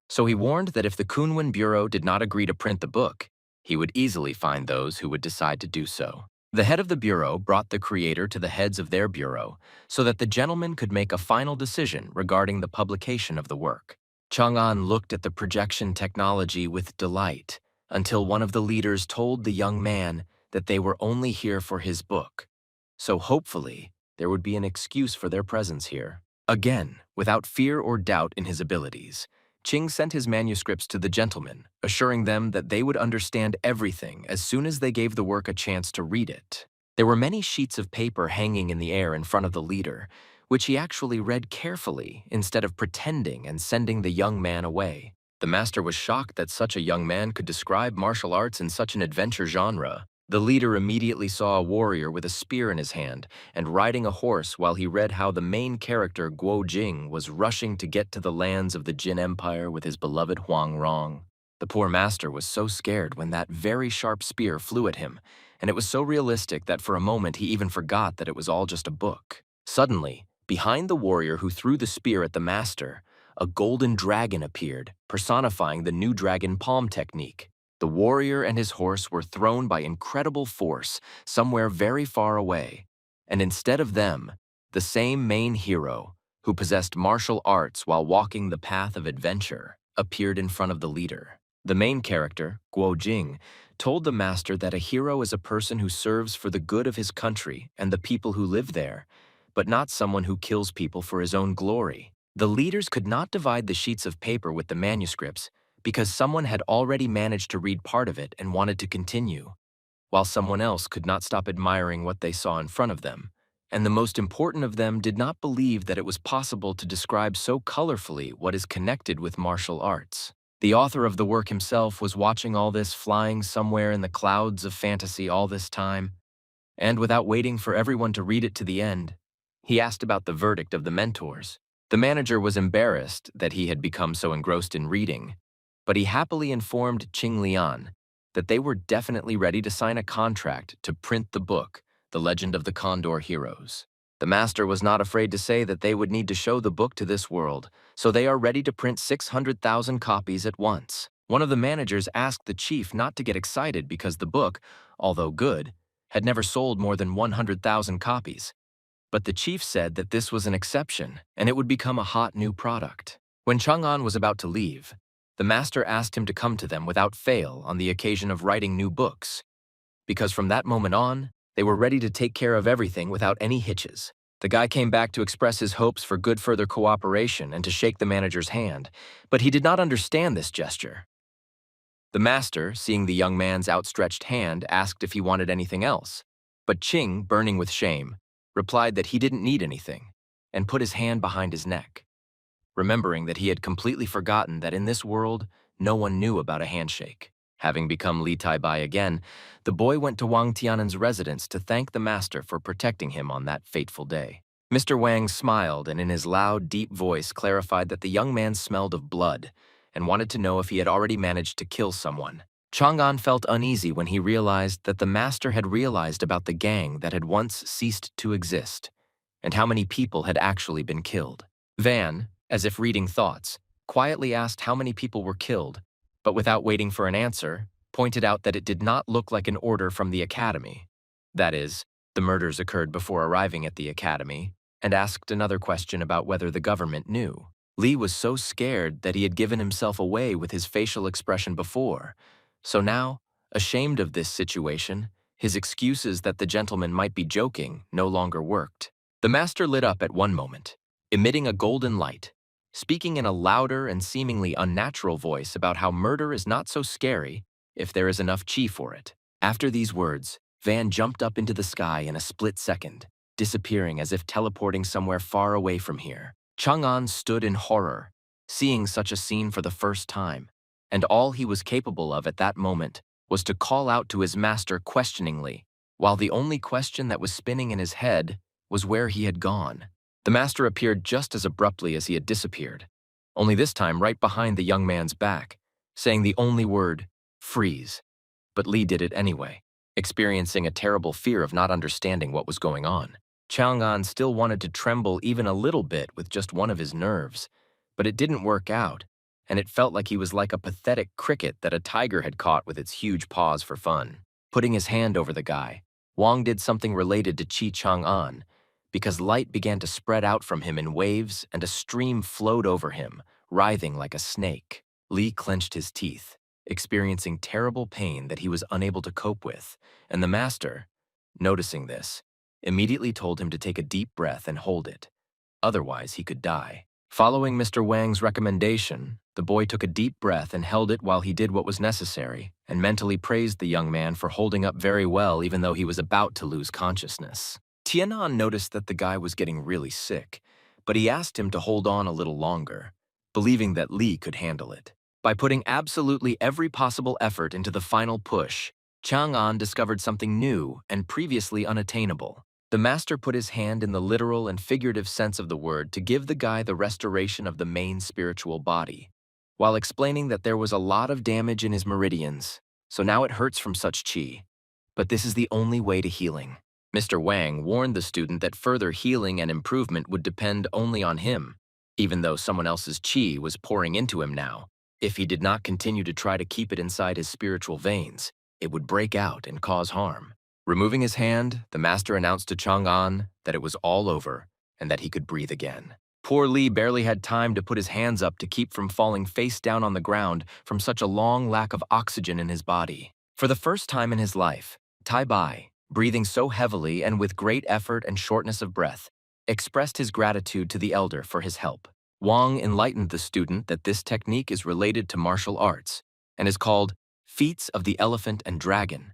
S1: So he warned that if the Kunwen Bureau did not agree to print the book, He would easily find those who would decide to do so. The head of the bureau brought the creator to the heads of their bureau so that the gentleman could make a final decision regarding the publication of the work. Chang'an looked at the projection technology with delight until one of the leaders told the young man that they were only here for his book. So hopefully, there would be an excuse for their presence here. Again, without fear or doubt in his abilities, Qing sent his manuscripts to the gentlemen, assuring them that they would understand everything as soon as they gave the work a chance to read it. There were many sheets of paper hanging in the air in front of the leader, which he actually read carefully instead of pretending and sending the young man away. The master was shocked that such a young man could describe martial arts in such an adventure genre. The leader immediately saw a warrior with a spear in his hand and riding a horse while he read how the main character Guo Jing was rushing to get to the lands of the Jin Empire with his beloved Huang Rong. The poor master was so scared when that very sharp spear flew at him, and it was so realistic that for a moment he even forgot that it was all just a book. Suddenly, behind the warrior who threw the spear at the master, a golden dragon appeared, personifying the new dragon palm technique. The warrior and his horse were thrown by incredible force somewhere very far away, and instead of them, the same main hero, who possessed martial arts while walking the path of adventure, appeared in front of the leader. The main character, Guo Jing, told the master that a hero is a person who serves for the good of his country and the people who live there, but not someone who kills people for his own glory. The leaders could not divide the sheets of paper with the manuscripts because someone had already managed to read part of it and wanted to continue, while someone else could not stop admiring what they saw in front of them, and the most important of them did not believe that it was possible to describe so colorfully what is connected with martial arts. The author of the work himself was watching all this flying somewhere in the clouds of fantasy all this time, and without waiting for everyone to read it to the end, he asked about the verdict of the mentors. The manager was embarrassed that he had become so engrossed in reading, but he happily informed Qing Lian that they were definitely ready to sign a contract to print the book, The Legend of the Condor Heroes. The master was not afraid to say that they would need to show the book to this world, so they are ready to print 600,000 copies at once. One of the managers asked the chief not to get excited because the book, although good, had never sold more than 100,000 copies. But the chief said that this was an exception, and it would become a hot new product. When Chang'an was about to leave, the master asked him to come to them without fail on the occasion of writing new books, because from that moment on, they were ready to take care of everything without any hitches. The guy came back to express his hopes for good further cooperation and to shake the manager's hand, but he did not understand this gesture. The master, seeing the young man's outstretched hand, asked if he wanted anything else, but Qing, burning with shame, replied that he didn't need anything, and put his hand behind his neck, remembering that he had completely forgotten that in this world, no one knew about a handshake. Having become Li Tai Bai again, the boy went to Wang Tianan's residence to thank the master for protecting him on that fateful day. Mr. Wang smiled and in his loud, deep voice clarified that the young man smelled of blood and wanted to know if he had already managed to kill someone. Chang'an felt uneasy when he realized that the master had realized about the gang that had once ceased to exist and how many people had actually been killed. Van, as if reading thoughts, quietly asked how many people were killed, but without waiting for an answer, pointed out that it did not look like an order from the academy. That is, the murders occurred before arriving at the academy, and asked another question about whether the government knew. Li was so scared that he had given himself away with his facial expression before, so now, ashamed of this situation, his excuses that the gentleman might be joking no longer worked. The master lit up at one moment, emitting a golden light, speaking in a louder and seemingly unnatural voice about how murder is not so scary if there is enough chi for it. After these words, Van jumped up into the sky in a split second, disappearing as if teleporting somewhere far away from here. Chang'an stood in horror, seeing such a scene for the first time, and all he was capable of at that moment was to call out to his master questioningly, while the only question that was spinning in his head was where he had gone. The master appeared just as abruptly as he had disappeared, only this time right behind the young man's back, saying the only word, "Freeze." But Li did it anyway, experiencing a terrible fear of not understanding what was going on. Chang'an still wanted to tremble even a little bit with just one of his nerves, but it didn't work out, and it felt like he was like a pathetic cricket that a tiger had caught with its huge paws for fun. Putting his hand over the guy, Wang did something related to Qi Chang'an, because light began to spread out from him in waves and a stream flowed over him, writhing like a snake. Li clenched his teeth, experiencing terrible pain that he was unable to cope with, and the master, noticing this, immediately told him to take a deep breath and hold it. Otherwise, he could die. Following Mr. Wang's recommendation, the boy took a deep breath and held it while he did what was necessary, and mentally praised the young man for holding up very well even though he was about to lose consciousness. Tianan noticed that the guy was getting really sick, but he asked him to hold on a little longer, believing that Li could handle it. By putting absolutely every possible effort into the final push, Chang'an discovered something new and previously unattainable. The master put his hand in the literal and figurative sense of the word to give the guy the restoration of the main spiritual body, while explaining that there was a lot of damage in his meridians, so now it hurts from such qi. But this is the only way to healing. Mr. Wang warned the student that further healing and improvement would depend only on him, even though someone else's qi was pouring into him now. If he did not continue to try to keep it inside his spiritual veins, it would break out and cause harm. Removing his hand, the master announced to Chang'an that it was all over and that he could breathe again. Poor Li barely had time to put his hands up to keep from falling face down on the ground from such a long lack of oxygen in his body. For the first time in his life, Tai Bai, breathing so heavily and with great effort and shortness of breath, expressed his gratitude to the elder for his help. Wang enlightened the student that this technique is related to martial arts and is called Feats of the Elephant and Dragon,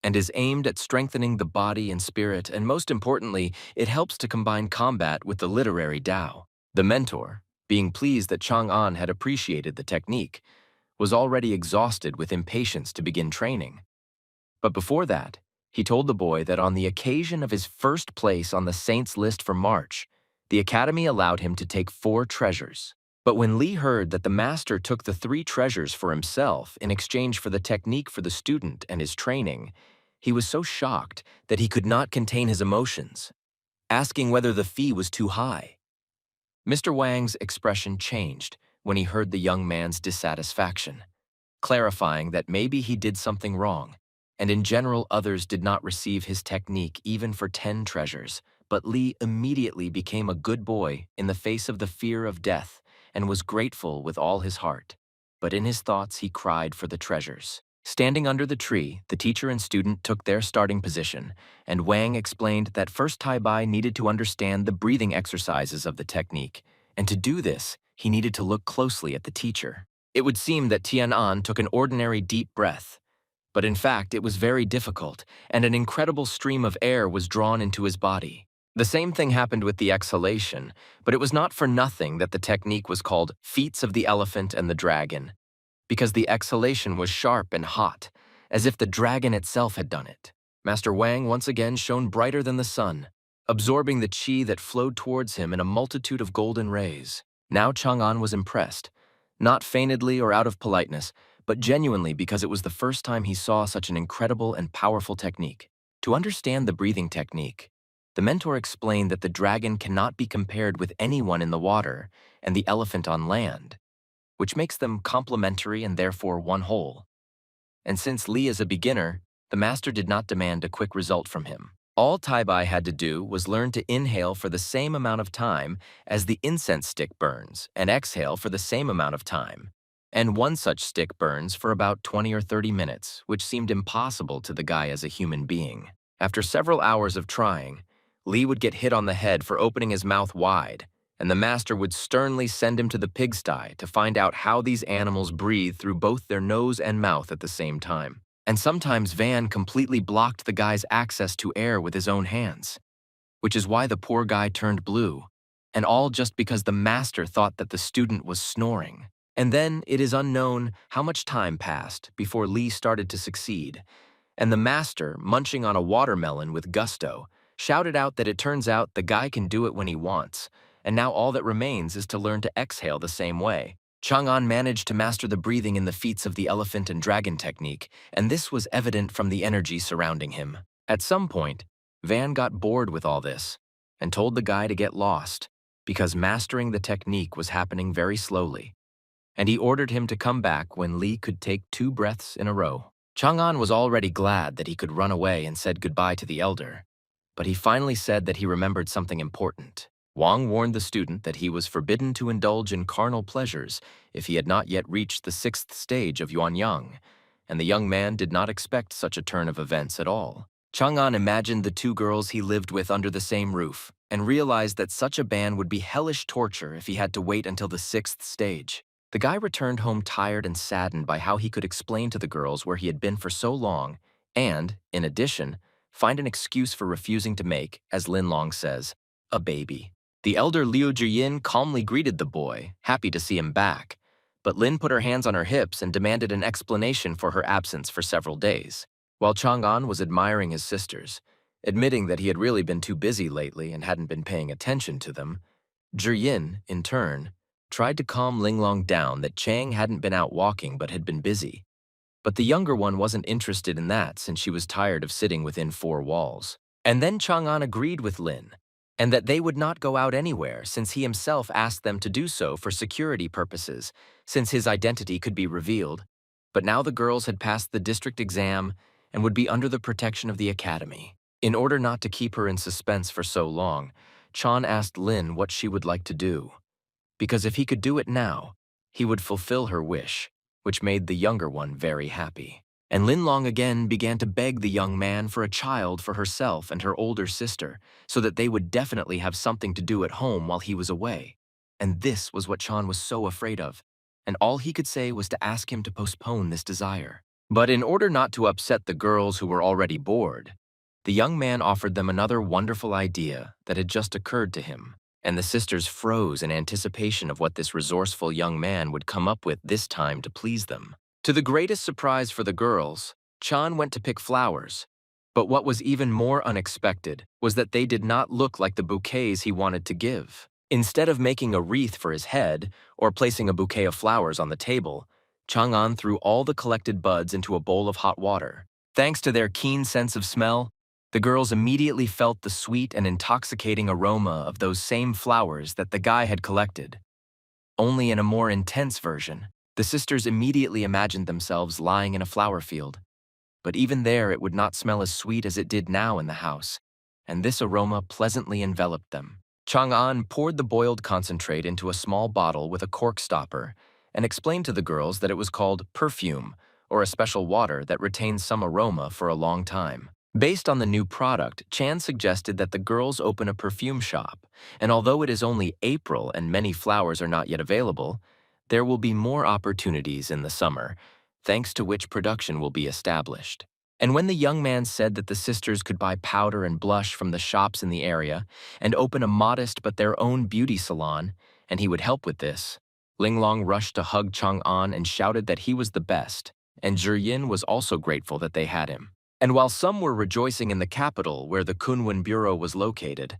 S1: and is aimed at strengthening the body and spirit, and most importantly, it helps to combine combat with the literary Tao. The mentor, being pleased that Chang'an had appreciated the technique, was already exhausted with impatience to begin training. But before that, he told the boy that on the occasion of his first place on the saints list for March, the academy allowed him to take 4 treasures. But when Li heard that the master took the 3 treasures for himself in exchange for the technique for the student and his training, he was so shocked that he could not contain his emotions, asking whether the fee was too high. Mr. Wang's expression changed when he heard the young man's dissatisfaction, clarifying that maybe he did something wrong, and in general others did not receive his technique even for 10 treasures. But Li immediately became a good boy in the face of the fear of death and was grateful with all his heart. But in his thoughts he cried for the treasures. Standing under the tree, the teacher and student took their starting position, and Wang explained that first Tai Bai needed to understand the breathing exercises of the technique, and to do this, he needed to look closely at the teacher. It would seem that Tianan took an ordinary deep breath, but in fact it was very difficult, and an incredible stream of air was drawn into his body. The same thing happened with the exhalation, but it was not for nothing that the technique was called Feats of the Elephant and the Dragon, because the exhalation was sharp and hot, as if the dragon itself had done it. Master Wang once again shone brighter than the sun, absorbing the qi that flowed towards him in a multitude of golden rays. Now Chang'an was impressed, not feignedly or out of politeness, but genuinely because it was the first time he saw such an incredible and powerful technique. To understand the breathing technique, the mentor explained that the dragon cannot be compared with anyone in the water and the elephant on land, which makes them complementary and therefore one whole. And since Li is a beginner, the master did not demand a quick result from him. All Tai Bai had to do was learn to inhale for the same amount of time as the incense stick burns, and exhale for the same amount of time. And one such stick burns for about 20 or 30 minutes, which seemed impossible to the guy as a human being. After several hours of trying, Li would get hit on the head for opening his mouth wide, and the master would sternly send him to the pigsty to find out how these animals breathe through both their nose and mouth at the same time. And sometimes Van completely blocked the guy's access to air with his own hands, which is why the poor guy turned blue, and all just because the master thought that the student was snoring. And then it is unknown how much time passed before Li started to succeed, and the master, munching on a watermelon with gusto, shouted out that it turns out the guy can do it when he wants, and now all that remains is to learn to exhale the same way. Chang'an managed to master the breathing in the feats of the elephant and dragon technique, and this was evident from the energy surrounding him. At some point, Van got bored with all this and told the guy to get lost, because mastering the technique was happening very slowly, and he ordered him to come back when Li could take 2 breaths in a row. Chang'an was already glad that he could run away and said goodbye to the elder, but he finally said that he remembered something important. Wang warned the student that he was forbidden to indulge in carnal pleasures if he had not yet reached the 6th stage of Yuanyang, and the young man did not expect such a turn of events at all. Chang'an imagined the 2 girls he lived with under the same roof and realized that such a ban would be hellish torture if he had to wait until the 6th stage. The guy returned home tired and saddened by how he could explain to the girls where he had been for so long and, in addition, find an excuse for refusing to make, as Lin Long says, a baby. The elder Liu Jiyin calmly greeted the boy, happy to see him back, but Lin put her hands on her hips and demanded an explanation for her absence for several days. While Chang'an was admiring his sisters, admitting that he had really been too busy lately and hadn't been paying attention to them, Jiyin, in turn, tried to calm Linglong down that Chang hadn't been out walking but had been busy. But the younger one wasn't interested in that since she was tired of sitting within 4 walls. And then Chang'an agreed with Lin, and that they would not go out anywhere since he himself asked them to do so for security purposes, since his identity could be revealed. But now the girls had passed the district exam and would be under the protection of the academy. In order not to keep her in suspense for so long, Chan asked Lin what she would like to do, because if he could do it now, he would fulfill her wish, which made the younger one very happy. And Lin Long again began to beg the young man for a child for herself and her older sister, so that they would definitely have something to do at home while he was away. And this was what Chan was so afraid of, and all he could say was to ask him to postpone this desire. But in order not to upset the girls who were already bored, the young man offered them another wonderful idea that had just occurred to him, and the sisters froze in anticipation of what this resourceful young man would come up with this time to please them. To the greatest surprise for the girls, Chan went to pick flowers, but what was even more unexpected was that they did not look like the bouquets he wanted to give. Instead of making a wreath for his head or placing a bouquet of flowers on the table, Chang'an threw all the collected buds into a bowl of hot water. Thanks to their keen sense of smell, the girls immediately felt the sweet and intoxicating aroma of those same flowers that the guy had collected. Only in a more intense version, the sisters immediately imagined themselves lying in a flower field. But even there it would not smell as sweet as it did now in the house, and this aroma pleasantly enveloped them. Chang'an poured the boiled concentrate into a small bottle with a cork stopper and explained to the girls that it was called perfume, or a special water that retains some aroma for a long time. Based on the new product, Chan suggested that the girls open a perfume shop, and although it is only April and many flowers are not yet available, there will be more opportunities in the summer, thanks to which production will be established. And when the young man said that the sisters could buy powder and blush from the shops in the area and open a modest but their own beauty salon, and he would help with this, Linglong rushed to hug Chang'an and shouted that he was the best, and Zhiyin was also grateful that they had him. And while some were rejoicing in the capital where the Kunwen Bureau was located,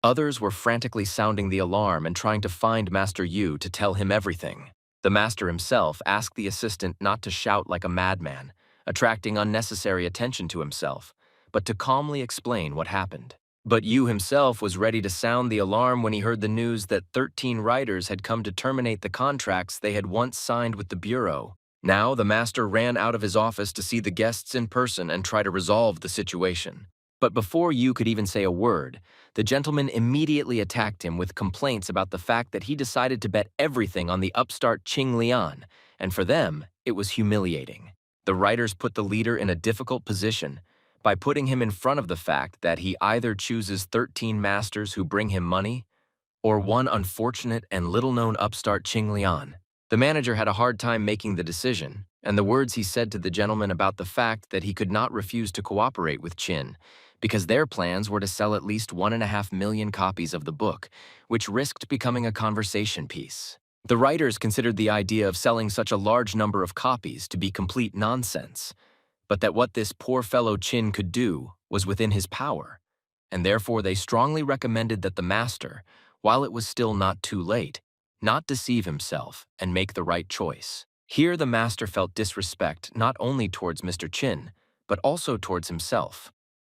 S1: others were frantically sounding the alarm and trying to find Master Yu to tell him everything. The master himself asked the assistant not to shout like a madman, attracting unnecessary attention to himself, but to calmly explain what happened. But Yu himself was ready to sound the alarm when he heard the news that 13 writers had come to terminate the contracts they had once signed with the Bureau. Now the master ran out of his office to see the guests in person and try to resolve the situation. But before Yu could even say a word, the gentleman immediately attacked him with complaints about the fact that he decided to bet everything on the upstart Qing Lian, and for them, it was humiliating. The writers put the leader in a difficult position by putting him in front of the fact that he either chooses 13 masters who bring him money, or one unfortunate and little-known upstart Qing Lian. The manager had a hard time making the decision, and the words he said to the gentleman about the fact that he could not refuse to cooperate with Qin, because their plans were to sell at least 1.5 million copies of the book, which risked becoming a conversation piece. The writers considered the idea of selling such a large number of copies to be complete nonsense, but that what this poor fellow Qin could do was within his power, and therefore they strongly recommended that the master, while it was still not too late, not deceive himself and make the right choice. Here the master felt disrespect not only towards Mr. Qin, but also towards himself.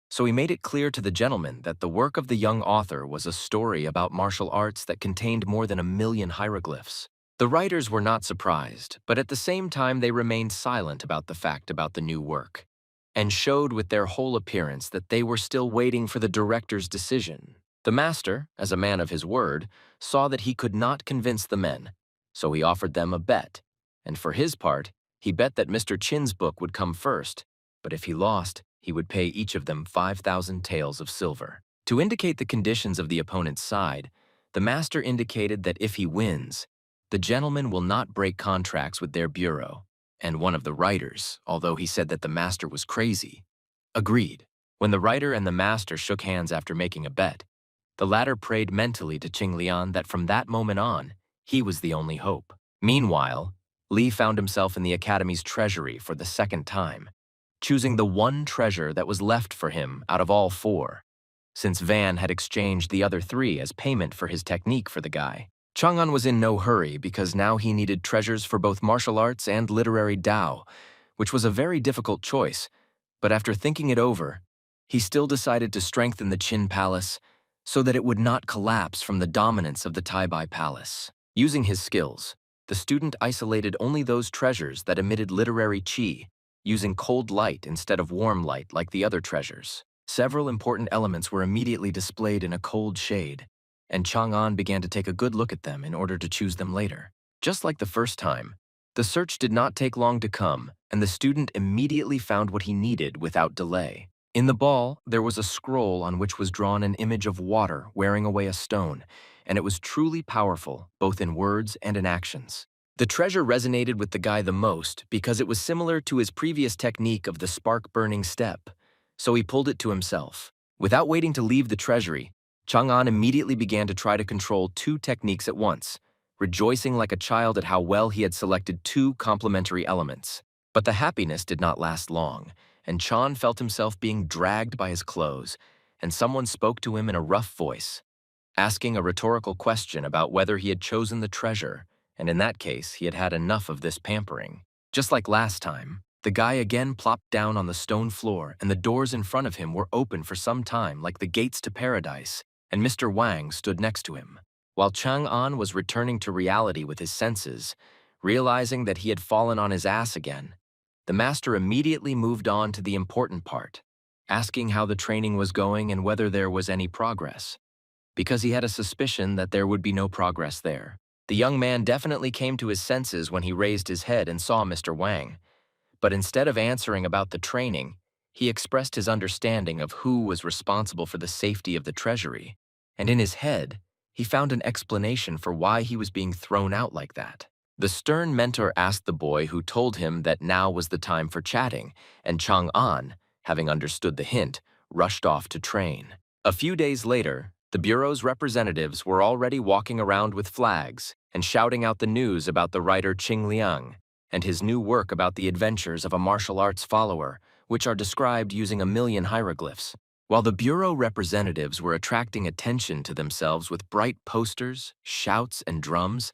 S1: So he made it clear to the gentleman that the work of the young author was a story about martial arts that contained more than 1 million hieroglyphs. The writers were not surprised, but at the same time they remained silent about the fact about the new work, and showed with their whole appearance that they were still waiting for the director's decision. The master, as a man of his word, saw that he could not convince the men, so he offered them a bet, and for his part, he bet that Mr. Chin's book would come first, but if he lost, he would pay each of them 5,000 taels of silver. To indicate the conditions of the opponent's side, the master indicated that if he wins, the gentleman will not break contracts with their bureau, and one of the writers, although he said that the master was crazy, agreed. When the writer and the master shook hands after making a bet, the latter prayed mentally to Qing Lian that from that moment on, he was the only hope. Meanwhile, Li found himself in the Academy's treasury for the second time, choosing the one treasure that was left for him out of all four, since Van had exchanged the other three as payment for his technique for the guy. Chang'an was in no hurry because now he needed treasures for both martial arts and literary Dao, which was a very difficult choice, but after thinking it over, he still decided to strengthen the Qin Palace so that it would not collapse from the dominance of the Taibai Palace. Using his skills, the student isolated only those treasures that emitted literary qi, using cold light instead of warm light like the other treasures. Several important elements were immediately displayed in a cold shade, and Chang'an began to take a good look at them in order to choose them later. Just like the first time, the search did not take long to come, and the student immediately found what he needed without delay. In the ball, there was a scroll on which was drawn an image of water wearing away a stone, and it was truly powerful, both in words and in actions. The treasure resonated with the guy the most because it was similar to his previous technique of the spark-burning step, so he pulled it to himself. Without waiting to leave the treasury, Chang'an immediately began to try to control two techniques at once, rejoicing like a child at how well he had selected two complementary elements. But the happiness did not last long, and Chan felt himself being dragged by his clothes, and someone spoke to him in a rough voice, asking a rhetorical question about whether he had chosen the treasure, and in that case, he had had enough of this pampering. Just like last time, the guy again plopped down on the stone floor, and the doors in front of him were open for some time like the gates to paradise, and Mr. Wang stood next to him. While Chang'an was returning to reality with his senses, realizing that he had fallen on his ass again, the master immediately moved on to the important part, asking how the training was going and whether there was any progress, because he had a suspicion that there would be no progress there. The young man definitely came to his senses when he raised his head and saw Mr. Wang, but instead of answering about the training, he expressed his understanding of who was responsible for the safety of the treasury, and in his head, he found an explanation for why he was being thrown out like that. The stern mentor asked the boy who told him that now was the time for chatting, and Chang'an, having understood the hint, rushed off to train. A few days later, the Bureau's representatives were already walking around with flags and shouting out the news about the writer Qing Liang and his new work about the adventures of a martial arts follower, which are described using 1,000,000 hieroglyphs. While the Bureau representatives were attracting attention to themselves with bright posters, shouts, and drums,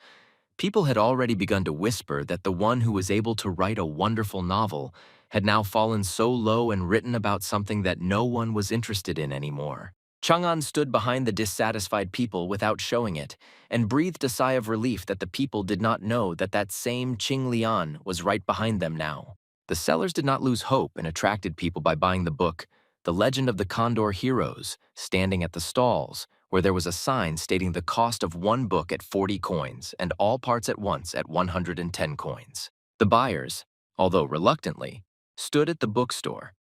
S1: people had already begun to whisper that the one who was able to write a wonderful novel had now fallen so low and written about something that no one was interested in anymore. Chang'an stood behind the dissatisfied people without showing it, and breathed a sigh of relief that the people did not know that that same Qing Lian was right behind them now. The sellers did not lose hope and attracted people by buying the book, The Legend of the Condor Heroes, standing at the stalls, where there was a sign stating the cost of one book at 40 coins and all parts at once at 110 coins. The buyers, although reluctantly, stood at the bookstore,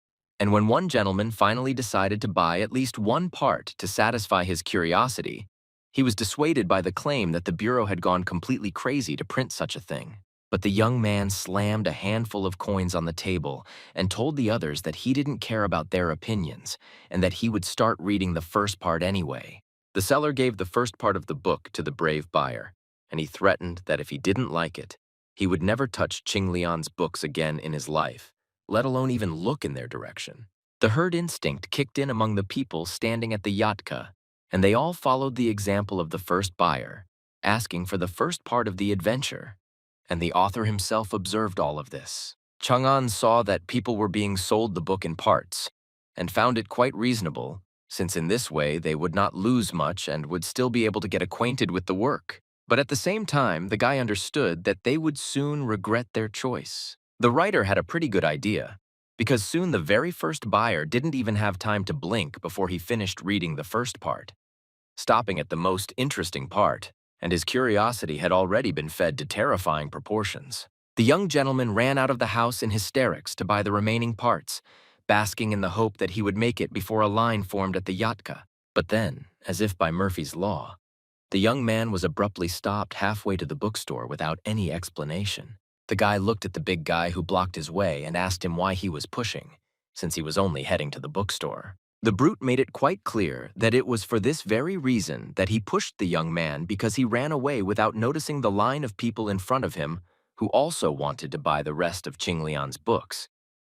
S1: and when one gentleman finally decided to buy at least one part to satisfy his curiosity, he was dissuaded by the claim that the Bureau had gone completely crazy to print such a thing. But the young man slammed a handful of coins on the table and told the others that he didn't care about their opinions and that he would start reading the first part anyway. The seller gave the first part of the book to the brave buyer, and he threatened that if he didn't like it, he would never touch Qing Lian's books again in his life, let alone even look in their direction. The herd instinct kicked in among the people standing at the yatka, and they all followed the example of the first buyer, asking for the first part of the adventure. And the author himself observed all of this. Chang'an saw that people were being sold the book in parts, and found it quite reasonable, since in this way they would not lose much and would still be able to get acquainted with the work. But at the same time, the guy understood that they would soon regret their choice. The writer had a pretty good idea, because soon the very first buyer didn't even have time to blink before he finished reading the first part, stopping at the most interesting part, and his curiosity had already been fed to terrifying proportions. The young gentleman ran out of the house in hysterics to buy the remaining parts, basking in the hope that he would make it before a line formed at the yatka. But then, as if by Murphy's Law, the young man was abruptly stopped halfway to the bookstore without any explanation. The guy looked at the big guy who blocked his way and asked him why he was pushing, since he was only heading to the bookstore. The brute made it quite clear that it was for this very reason that he pushed the young man, because he ran away without noticing the line of people in front of him who also wanted to buy the rest of Qing Lian's books.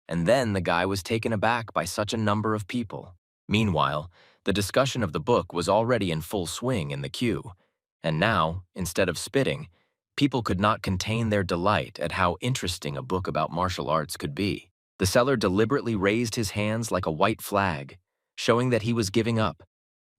S1: And then the guy was taken aback by such a number of people. Meanwhile, the discussion of the book was already in full swing in the queue, and now, instead of spitting, people could not contain their delight at how interesting a book about martial arts could be. The seller deliberately raised his hands like a white flag, showing that he was giving up,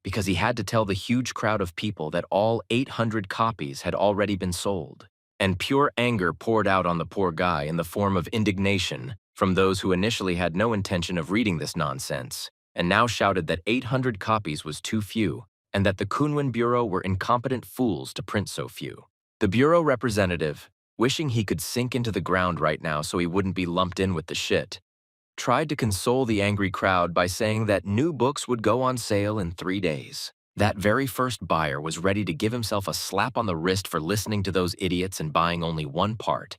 S1: because he had to tell the huge crowd of people that all 800 copies had already been sold. And pure anger poured out on the poor guy in the form of indignation from those who initially had no intention of reading this nonsense, and now shouted that 800 copies was too few, and that the Kunlun Bureau were incompetent fools to print so few. The Bureau representative, wishing he could sink into the ground right now so he wouldn't be lumped in with the shit, tried to console the angry crowd by saying that new books would go on sale in 3 days. That very first buyer was ready to give himself a slap on the wrist for listening to those idiots and buying only one part,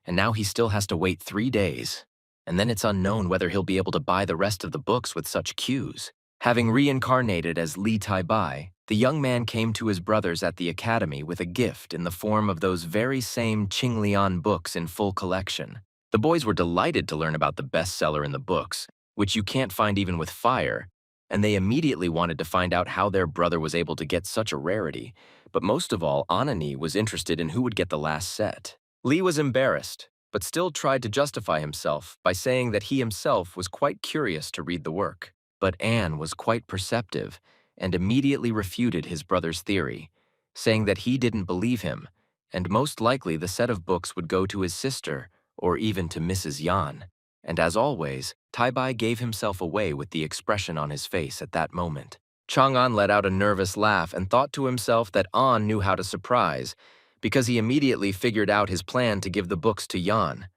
S1: and now he still has to wait 3 days. And then it's unknown whether he'll be able to buy the rest of the books with such queues. Having reincarnated as Li Tai-bai, the young man came to his brothers at the academy with a gift in the form of those very same Qing Lian books in full collection. The boys were delighted to learn about the bestseller in the books, which you can't find even with fire, and they immediately wanted to find out how their brother was able to get such a rarity. But most of all, Anani was interested in who would get the last set. Li was embarrassed, but still tried to justify himself by saying that he himself was quite curious to read the work. But Anne was quite perceptive and immediately refuted his brother's theory, saying that he didn't believe him, and most likely the set of books would go to his sister or even to Mrs. Yan. And as always, Tai-bai gave himself away with the expression on his face at that moment. Chang'an let out a nervous laugh and thought to himself that An knew how to surprise, because he immediately figured out his plan to give the books to Yan.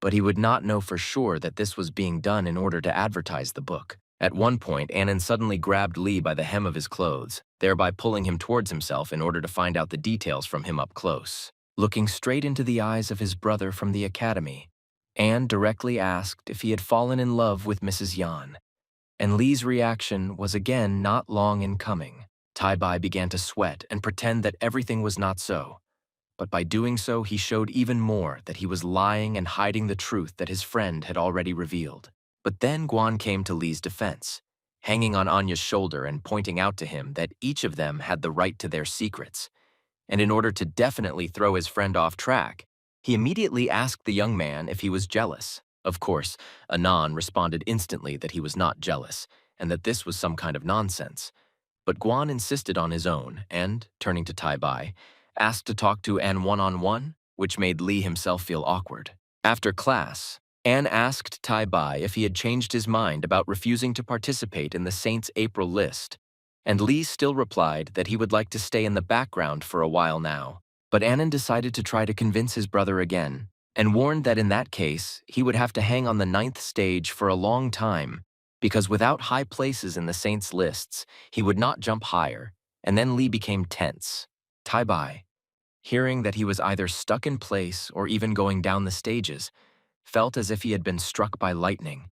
S1: But he would not know for sure that this was being done in order to advertise the book. At one point, Annan suddenly grabbed Li by the hem of his clothes, thereby pulling him towards himself in order to find out the details from him up close. Looking straight into the eyes of his brother from the academy, Anne directly asked if he had fallen in love with Mrs. Yan, and Li's reaction was again not long in coming. Tai-bai began to sweat and pretend that everything was not so, but by doing so he showed even more that he was lying and hiding the truth that his friend had already revealed. But then Guan came to Li's defense, hanging on Anya's shoulder and pointing out to him that each of them had the right to their secrets, and in order to definitely throw his friend off track, he immediately asked the young man if he was jealous. Of course, Anan responded instantly that he was not jealous, and that this was some kind of nonsense. But Guan insisted on his own and, turning to Tai-bai, asked to talk to An one-on-one, which made Li himself feel awkward. After class, An asked Tai-bai if he had changed his mind about refusing to participate in the Saints' April list, and Li still replied that he would like to stay in the background for a while now. But Annan decided to try to convince his brother again, and warned that in that case, he would have to hang on the 9th stage for a long time, because without high places in the Saints' lists, he would not jump higher, and then Li became tense. Tai-bai, hearing that he was either stuck in place or even going down the stages, felt as if he had been struck by lightning,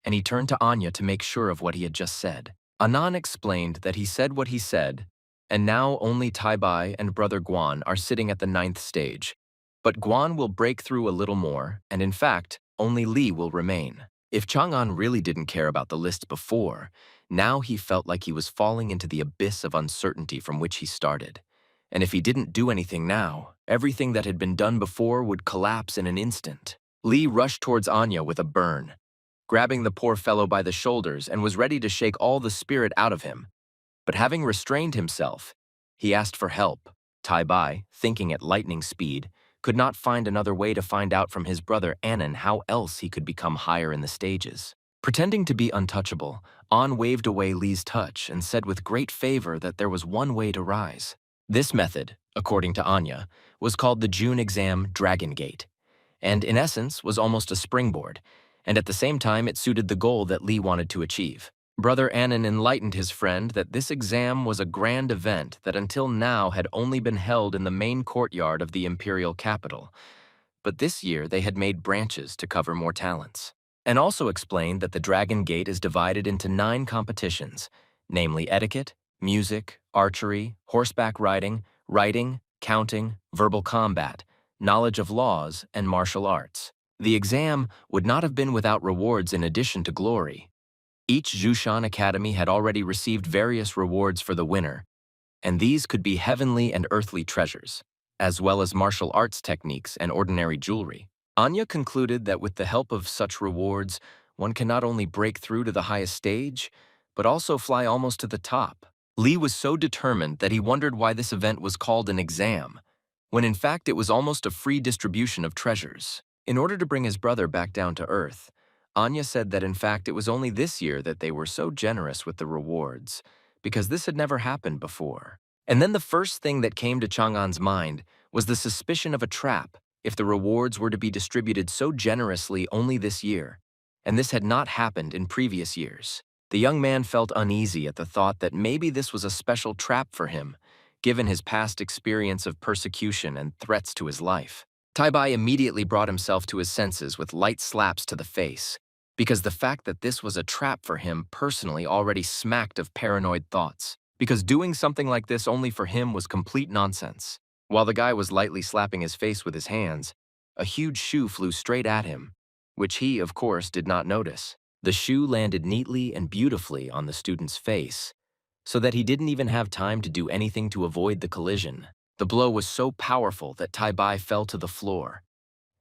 S1: and he turned to Anya to make sure of what he had just said. Anan explained that he said what he said, and now only Tai-bai and brother Guan are sitting at the 9th stage. But Guan will break through a little more, and in fact, only Li will remain. If Chang'an really didn't care about the list before, now he felt like he was falling into the abyss of uncertainty from which he started. And if he didn't do anything now, everything that had been done before would collapse in an instant. Li rushed towards Anya with a burn, grabbing the poor fellow by the shoulders, and was ready to shake all the spirit out of him. But having restrained himself, he asked for help. Tai Bai, thinking at lightning speed, could not find another way to find out from his brother Anan how else he could become higher in the stages. Pretending to be untouchable, An waved away Li's touch and said with great favor that there was one way to rise. This method, according to Anya, was called the June exam Dragon Gate, and in essence was almost a springboard, and at the same time it suited the goal that Li wanted to achieve. Brother Anan enlightened his friend that this exam was a grand event that until now had only been held in the main courtyard of the imperial capital, but this year they had made branches to cover more talents. And also explained that the Dragon Gate is divided into 9 competitions, namely etiquette, music, archery, horseback riding, writing, counting, verbal combat, knowledge of laws, and martial arts. The exam would not have been without rewards in addition to glory. Each Zhushan Academy had already received various rewards for the winner, and these could be heavenly and earthly treasures, as well as martial arts techniques and ordinary jewelry. Anya concluded that with the help of such rewards, one can not only break through to the highest stage, but also fly almost to the top. Li was so determined that he wondered why this event was called an exam, when in fact it was almost a free distribution of treasures. In order to bring his brother back down to earth, Anya said that in fact it was only this year that they were so generous with the rewards, because this had never happened before. And then the first thing that came to Chang'an's mind was the suspicion of a trap if the rewards were to be distributed so generously only this year, and this had not happened in previous years. The young man felt uneasy at the thought that maybe this was a special trap for him, given his past experience of persecution and threats to his life. Tai Bai immediately brought himself to his senses with light slaps to the face, because the fact that this was a trap for him personally already smacked of paranoid thoughts, because doing something like this only for him was complete nonsense. While the guy was lightly slapping his face with his hands, a huge shoe flew straight at him, which he, of course, did not notice. The shoe landed neatly and beautifully on the student's face, so that he didn't even have time to do anything to avoid the collision. The blow was so powerful that Tai Bai fell to the floor,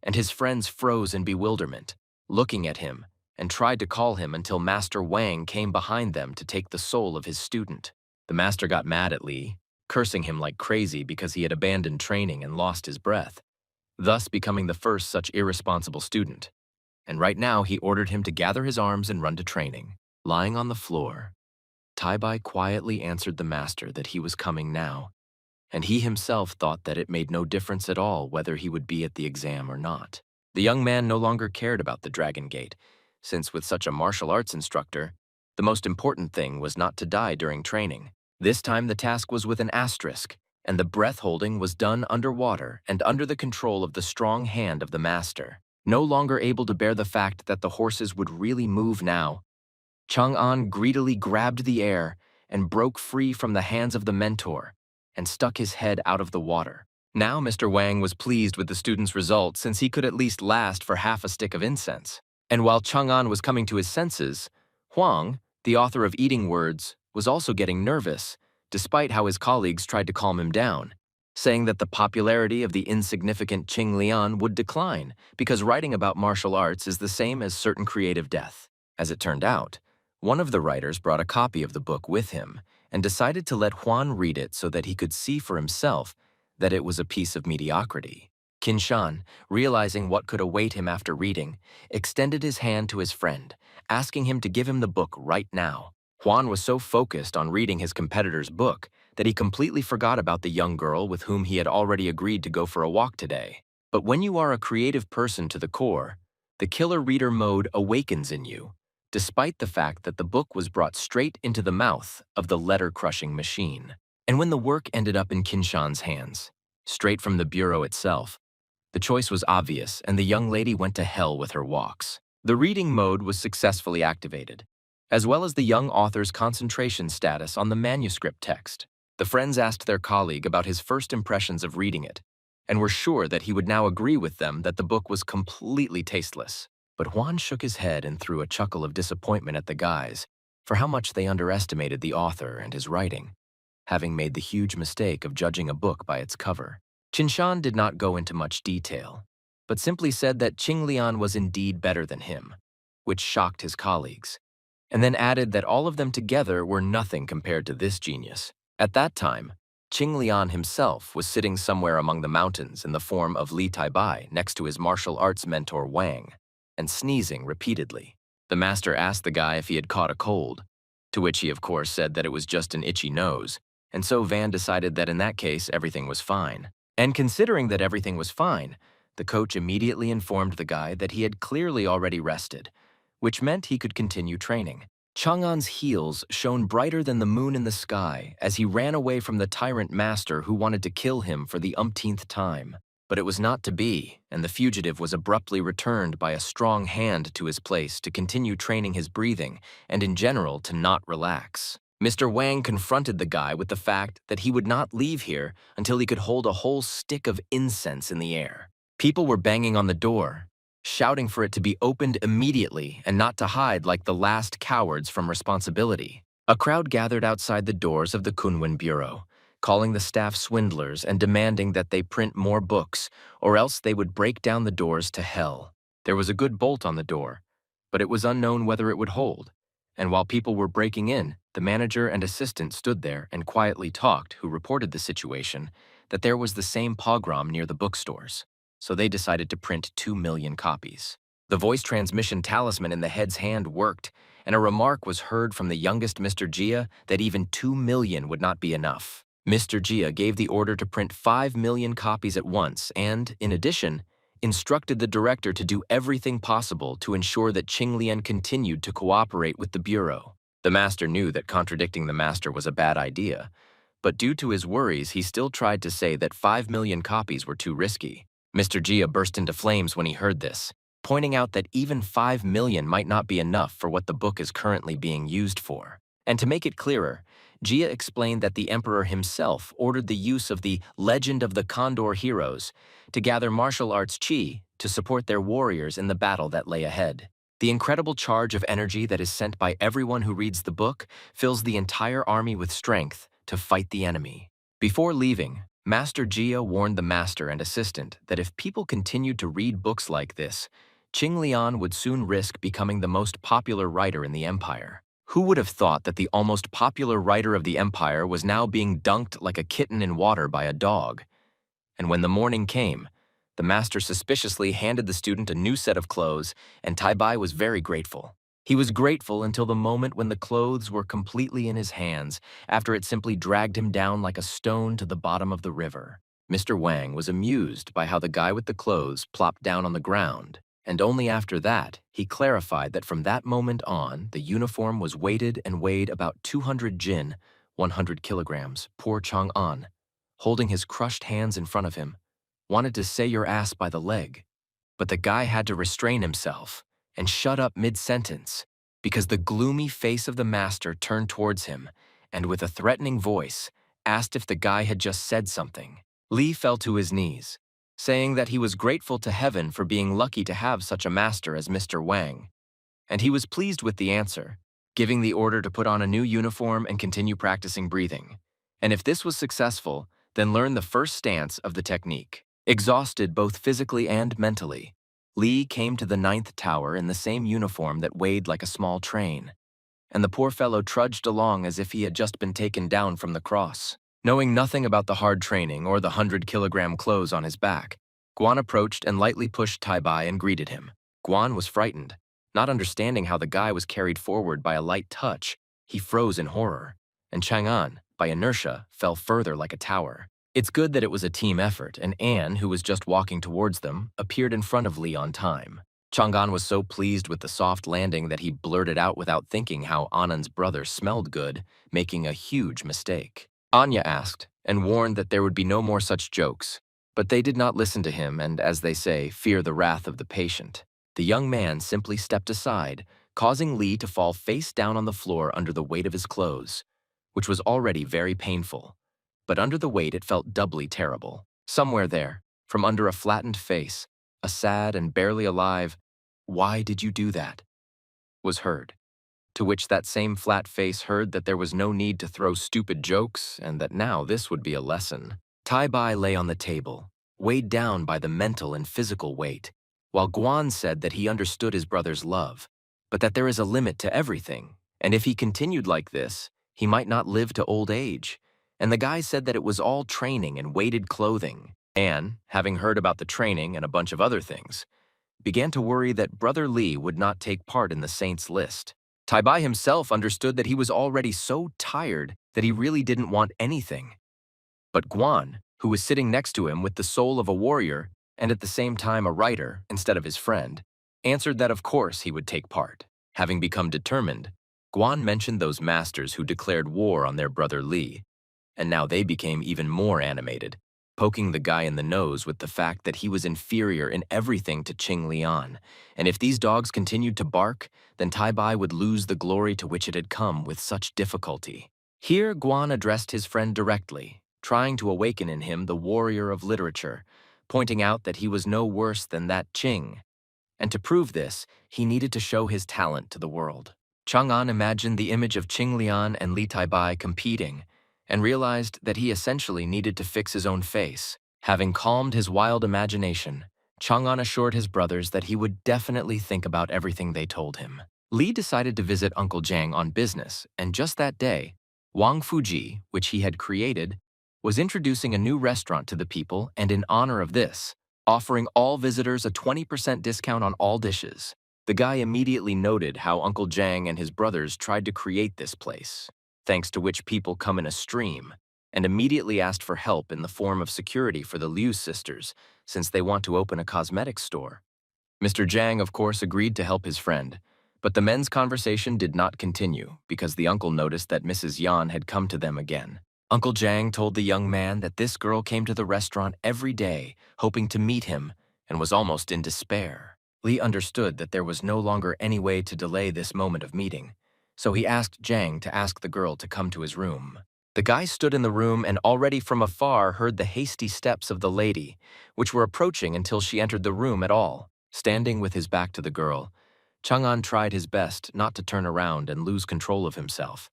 S1: and his friends froze in bewilderment, looking at him, and tried to call him until Master Wang came behind them to take the soul of his student. The master got mad at Li, cursing him like crazy because he had abandoned training and lost his breath, thus becoming the first such irresponsible student. And right now he ordered him to gather his arms and run to training. Lying on the floor, Tai Bai quietly answered the master that he was coming now, and he himself thought that it made no difference at all whether he would be at the exam or not. The young man no longer cared about the Dragon Gate, since with such a martial arts instructor, the most important thing was not to die during training. This time the task was with an asterisk, and the breath-holding was done underwater and under the control of the strong hand of the master. No longer able to bear the fact that the horses would really move now, Chang'an greedily grabbed the air and broke free from the hands of the mentor and stuck his head out of the water. Now Mr. Wang was pleased with the student's result since he could at least last for half a stick of incense. And while Chang'an was coming to his senses, Huang, the author of Eating Words, was also getting nervous, despite how his colleagues tried to calm him down, saying that the popularity of the insignificant Qing Lian would decline because writing about martial arts is the same as certain creative death. As it turned out, one of the writers brought a copy of the book with him and decided to let Huan read it so that he could see for himself that it was a piece of mediocrity. Qinshan, realizing what could await him after reading, extended his hand to his friend, asking him to give him the book right now. Huan was so focused on reading his competitor's book that he completely forgot about the young girl with whom he had already agreed to go for a walk today. But when you are a creative person to the core, the killer reader mode awakens in you, despite the fact that the book was brought straight into the mouth of the letter-crushing machine. And when the work ended up in Qinshan's hands, straight from the bureau itself, the choice was obvious and the young lady went to hell with her walks. The reading mode was successfully activated, as well as the young author's concentration status on the manuscript text. The friends asked their colleague about his first impressions of reading it, and were sure that he would now agree with them that the book was completely tasteless. But Juan shook his head and threw a chuckle of disappointment at the guys for how much they underestimated the author and his writing, having made the huge mistake of judging a book by its cover. Qinshan did not go into much detail, but simply said that Qing Lian was indeed better than him, which shocked his colleagues, and then added that all of them together were nothing compared to this genius. At that time, Qing Lian himself was sitting somewhere among the mountains in the form of Li Taibai next to his martial arts mentor Wang, and sneezing repeatedly. The master asked the guy if he had caught a cold, to which he of course said that it was just an itchy nose, and so Van decided that in that case everything was fine. And considering that everything was fine, the coach immediately informed the guy that he had clearly already rested, which meant he could continue training. Chang'an's heels shone brighter than the moon in the sky as he ran away from the tyrant master who wanted to kill him for the umpteenth time. But it was not to be, and the fugitive was abruptly returned by a strong hand to his place to continue training his breathing and in general to not relax. Mr. Wang confronted the guy with the fact that he would not leave here until he could hold a whole stick of incense in the air. People were banging on the door, shouting for it to be opened immediately and not to hide like the last cowards from responsibility. A crowd gathered outside the doors of the Kunwen Bureau, calling the staff swindlers and demanding that they print more books, or else they would break down the doors to hell. There was a good bolt on the door, but it was unknown whether it would hold. And while people were breaking in, the manager and assistant stood there and quietly talked, who reported the situation, that there was the same pogrom near the bookstores. So they decided to print 2 million copies. The voice transmission talisman in the head's hand worked, and a remark was heard from the youngest Mr. Jia that even 2 million would not be enough. Mr. Jia gave the order to print 5 million copies at once and, in addition, instructed the director to do everything possible to ensure that Qing Lian continued to cooperate with the bureau. The master knew that contradicting the master was a bad idea, but due to his worries, he still tried to say that 5 million copies were too risky. Mr. Jia burst into flames when he heard this, pointing out that even 5 million might not be enough for what the book is currently being used for. And to make it clearer, Jia explained that the emperor himself ordered the use of the Legend of the Condor Heroes to gather martial arts chi to support their warriors in the battle that lay ahead. The incredible charge of energy that is sent by everyone who reads the book fills the entire army with strength to fight the enemy. Before leaving, Master Jia warned the master and assistant that if people continued to read books like this, Qing Lian would soon risk becoming the most popular writer in the empire. Who would have thought that the almost popular writer of the empire was now being dunked like a kitten in water by a dog? And when the morning came, the master suspiciously handed the student a new set of clothes, and Taibai was very grateful. He was grateful until the moment when the clothes were completely in his hands, after it simply dragged him down like a stone to the bottom of the river. Mr. Wang was amused by how the guy with the clothes plopped down on the ground, and only after that, he clarified that from that moment on, the uniform was weighted and weighed about 200 jin, 100 kilograms. Poor Chang'an, holding his crushed hands in front of him, wanted to say your ass by the leg, but the guy had to restrain himself and shut up mid-sentence, because the gloomy face of the master turned towards him and, with a threatening voice, asked if the guy had just said something. Li fell to his knees, saying that he was grateful to heaven for being lucky to have such a master as Mr. Wang, and he was pleased with the answer, giving the order to put on a new uniform and continue practicing breathing. And if this was successful, then learn the first stance of the technique. Exhausted both physically and mentally, Li came to the 9th tower in the same uniform that weighed like a small train, and the poor fellow trudged along as if he had just been taken down from the cross. Knowing nothing about the hard training or the 100-kilogram clothes on his back, Guan approached and lightly pushed Taibai and greeted him. Guan was frightened. Not understanding how the guy was carried forward by a light touch, he froze in horror, and Chang'an, by inertia, fell further like a tower. It's good that it was a team effort, and Anne, who was just walking towards them, appeared in front of Li on time. Chang'an was so pleased with the soft landing that he blurted out without thinking how Anan's brother smelled good, making a huge mistake. Anya asked and warned that there would be no more such jokes, but they did not listen to him and, as they say, fear the wrath of the patient. The young man simply stepped aside, causing Li to fall face down on the floor under the weight of his clothes, which was already very painful. But under the weight it felt doubly terrible. Somewhere there, from under a flattened face, a sad and barely alive, "Why did you do that?" was heard, to which that same flat face heard that there was no need to throw stupid jokes and that now this would be a lesson. Taibai lay on the table, weighed down by the mental and physical weight, while Guan said that he understood his brother's love, but that there is a limit to everything, and if he continued like this, he might not live to old age, and the guy said that it was all training and weighted clothing. Anne, having heard about the training and a bunch of other things, began to worry that Brother Lee would not take part in the saints' list. Tai Bai himself understood that he was already so tired that he really didn't want anything. But Guan, who was sitting next to him with the soul of a warrior and at the same time a writer instead of his friend, answered that of course he would take part. Having become determined, Guan mentioned those masters who declared war on their brother Li, and now they became even more animated, poking the guy in the nose with the fact that he was inferior in everything to Qing Lian, and if these dogs continued to bark, then Tai Bai would lose the glory to which it had come with such difficulty. Here Guan addressed his friend directly, trying to awaken in him the warrior of literature, pointing out that he was no worse than that Qing. And to prove this, he needed to show his talent to the world. Chang'an imagined the image of Qing Lian and Li Taibai competing, and realized that he essentially needed to fix his own face. Having calmed his wild imagination, Chang'an assured his brothers that he would definitely think about everything they told him. Li decided to visit Uncle Jang on business, and just that day, Wang Fuji, which he had created, was introducing a new restaurant to the people, and in honor of this, offering all visitors a 20% discount on all dishes. The guy immediately noted how Uncle Jang and his brothers tried to create this place, thanks to which people come in a stream, and immediately asked for help in the form of security for the Liu sisters, since they want to open a cosmetics store. Mr. Jang, of course, agreed to help his friend, but the men's conversation did not continue because the uncle noticed that Mrs. Yan had come to them again. Uncle Jang told the young man that this girl came to the restaurant every day, hoping to meet him, and was almost in despair. Li understood that there was no longer any way to delay this moment of meeting, so he asked Jang to ask the girl to come to his room. The guy stood in the room and already from afar heard the hasty steps of the lady, which were approaching until she entered the room at all. Standing with his back to the girl, Chang'an tried his best not to turn around and lose control of himself,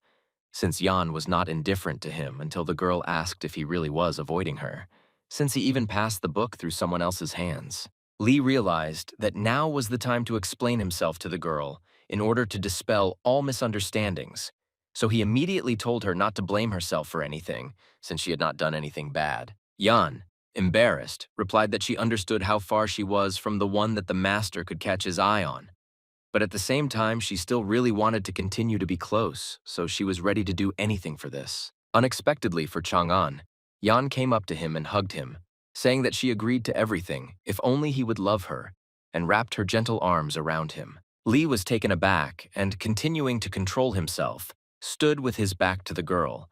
S1: since Yan was not indifferent to him until the girl asked if he really was avoiding her, since he even passed the book through someone else's hands. Li realized that now was the time to explain himself to the girl in order to dispel all misunderstandings, so he immediately told her not to blame herself for anything, since she had not done anything bad. Yan, embarrassed, replied that she understood how far she was from the one that the master could catch his eye on. But at the same time, she still really wanted to continue to be close, so she was ready to do anything for this. Unexpectedly for Chang'an, Yan came up to him and hugged him, saying that she agreed to everything if only he would love her, and wrapped her gentle arms around him. Li was taken aback and, continuing to control himself, stood with his back to the girl,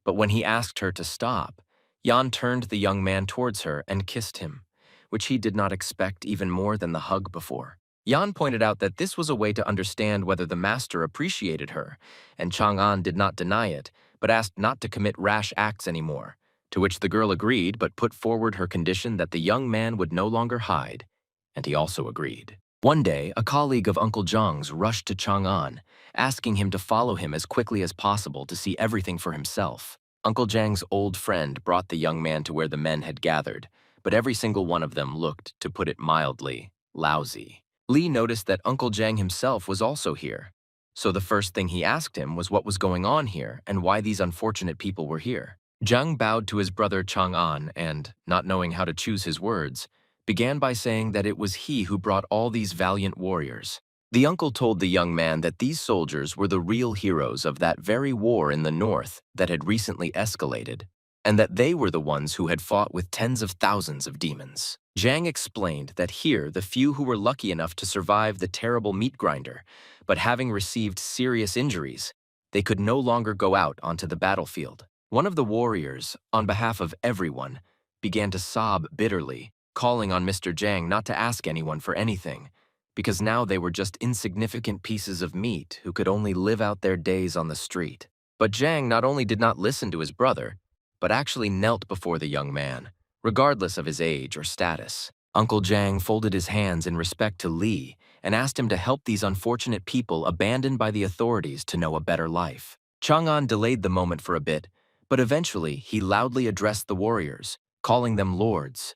S1: but when he asked her to stop, Yan turned the young man towards her and kissed him, which he did not expect even more than the hug before. Yan pointed out that this was a way to understand whether the master appreciated her, and Chang'an did not deny it, but asked not to commit rash acts anymore, to which the girl agreed but put forward her condition that the young man would no longer hide, and he also agreed. One day, a colleague of Uncle Zhang's rushed to Chang'an, asking him to follow him as quickly as possible to see everything for himself. Uncle Zhang's old friend brought the young man to where the men had gathered, but every single one of them looked, to put it mildly, lousy. Li noticed that Uncle Jang himself was also here, so the first thing he asked him was what was going on here and why these unfortunate people were here. Jang bowed to his brother Chang'an and, not knowing how to choose his words, began by saying that it was he who brought all these valiant warriors. The uncle told the young man that these soldiers were the real heroes of that very war in the north that had recently escalated, and that they were the ones who had fought with tens of thousands of demons. Jang explained that here the few who were lucky enough to survive the terrible meat grinder, but having received serious injuries, they could no longer go out onto the battlefield. One of the warriors, on behalf of everyone, began to sob bitterly, calling on Mr. Jang not to ask anyone for anything, because now they were just insignificant pieces of meat who could only live out their days on the street. But Jang not only did not listen to his brother, but actually knelt before the young man, regardless of his age or status. Uncle Jang folded his hands in respect to Li and asked him to help these unfortunate people abandoned by the authorities to know a better life. Chang'an delayed the moment for a bit, but eventually he loudly addressed the warriors, calling them lords,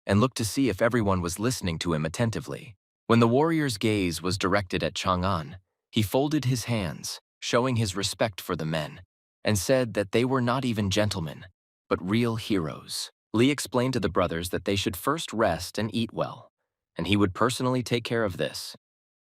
S1: and looked to see if everyone was listening to him attentively. When the warrior's gaze was directed at Chang'an, he folded his hands, showing his respect for the men, and said that they were not even gentlemen, but real heroes. Li explained to the brothers that they should first rest and eat well, and he would personally take care of this.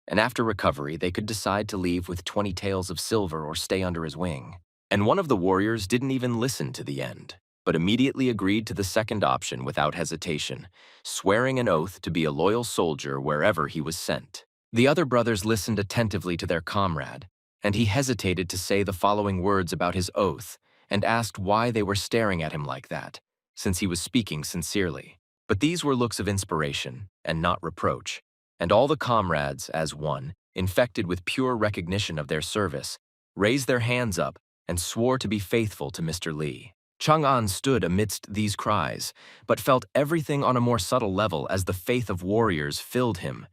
S1: And after recovery, they could decide to leave with 20 taels of silver or stay under his wing. And one of the warriors didn't even listen to the end, but immediately agreed to the second option without hesitation, swearing an oath to be a loyal soldier wherever he was sent. The other brothers listened attentively to their comrade, and he hesitated to say the following words about his oath and asked why they were staring at him like that, since he was speaking sincerely. But these were looks of inspiration and not reproach, and all the comrades, as one, infected with pure recognition of their service, raised their hands up and swore to be faithful to Mr. Li. Chang'an stood amidst these cries, but felt everything on a more subtle level as the faith of warriors filled him.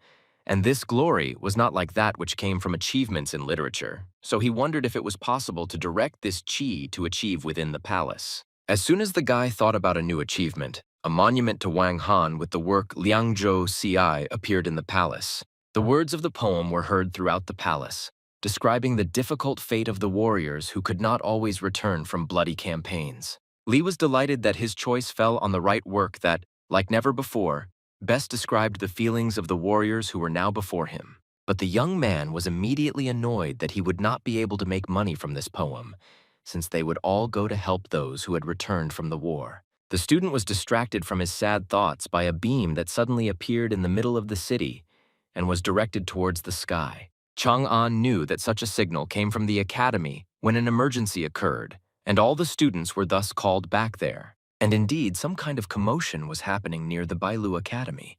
S1: And this glory was not like that which came from achievements in literature, so he wondered if it was possible to direct this qi to achieve within the palace. As soon as the guy thought about a new achievement, a monument to Wang Han with the work Liangzhou Ci appeared in the palace. The words of the poem were heard throughout the palace, describing the difficult fate of the warriors who could not always return from bloody campaigns. Li was delighted that his choice fell on the right work that, like never before, best described the feelings of the warriors who were now before him. But the young man was immediately annoyed that he would not be able to make money from this poem, since they would all go to help those who had returned from the war. The student was distracted from his sad thoughts by a beam that suddenly appeared in the middle of the city and was directed towards the sky. Chang'an knew that such a signal came from the academy when an emergency occurred, and all the students were thus called back there. And indeed, some kind of commotion was happening near the Bou Academy,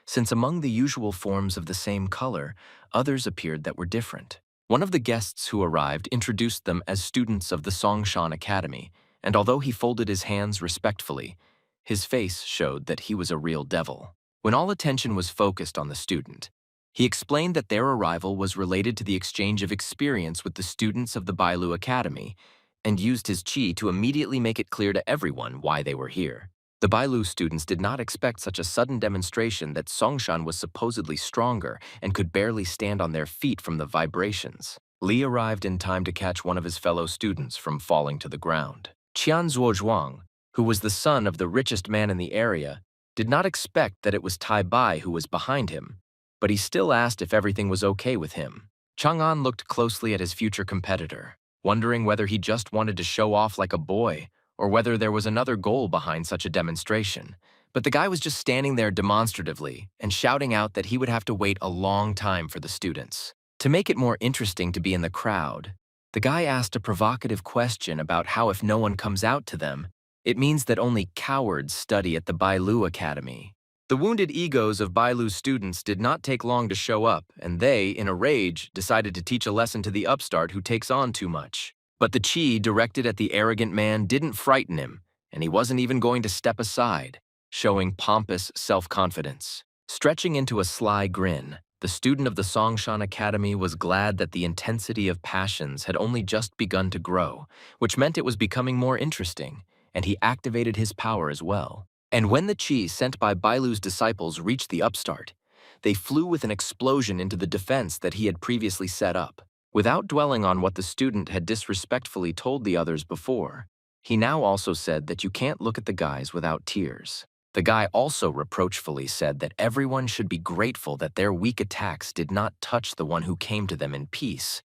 S1: since among the usual forms of the same color, others appeared that were different. One of the guests who arrived introduced them as students of the Songshan Academy, and although he folded his hands respectfully, his face showed that he was a real devil. When all attention was focused on the student, he explained that their arrival was related to the exchange of experience with the students of the Bou Academy, and used his qi to immediately make it clear to everyone why they were here. The Bailu students did not expect such a sudden demonstration that Songshan was supposedly stronger and could barely stand on their feet from the vibrations. Li arrived in time to catch one of his fellow students from falling to the ground. Qian Zuozhuang, who was the son of the richest man in the area, did not expect that it was Tai Bai who was behind him, but he still asked if everything was okay with him. Chang'an looked closely at his future competitor, wondering whether he just wanted to show off like a boy or whether there was another goal behind such a demonstration. But the guy was just standing there demonstratively and shouting out that he would have to wait a long time for the students. To make it more interesting to be in the crowd, the guy asked a provocative question about how if no one comes out to them, it means that only cowards study at the Bailu Academy. The wounded egos of Bailu's students did not take long to show up, and they, in a rage, decided to teach a lesson to the upstart who takes on too much. But the qi directed at the arrogant man didn't frighten him, and he wasn't even going to step aside, showing pompous self-confidence. Stretching into a sly grin, the student of the Songshan Academy was glad that the intensity of passions had only just begun to grow, which meant it was becoming more interesting, and he activated his power as well. And when the qi sent by Bailu's disciples reached the upstart, they flew with an explosion into the defense that he had previously set up. Without dwelling on what the student had disrespectfully told the others before, he now also said that you can't look at the guys without tears. The guy also reproachfully said that everyone should be grateful that their weak attacks did not touch the one who came to them in peace.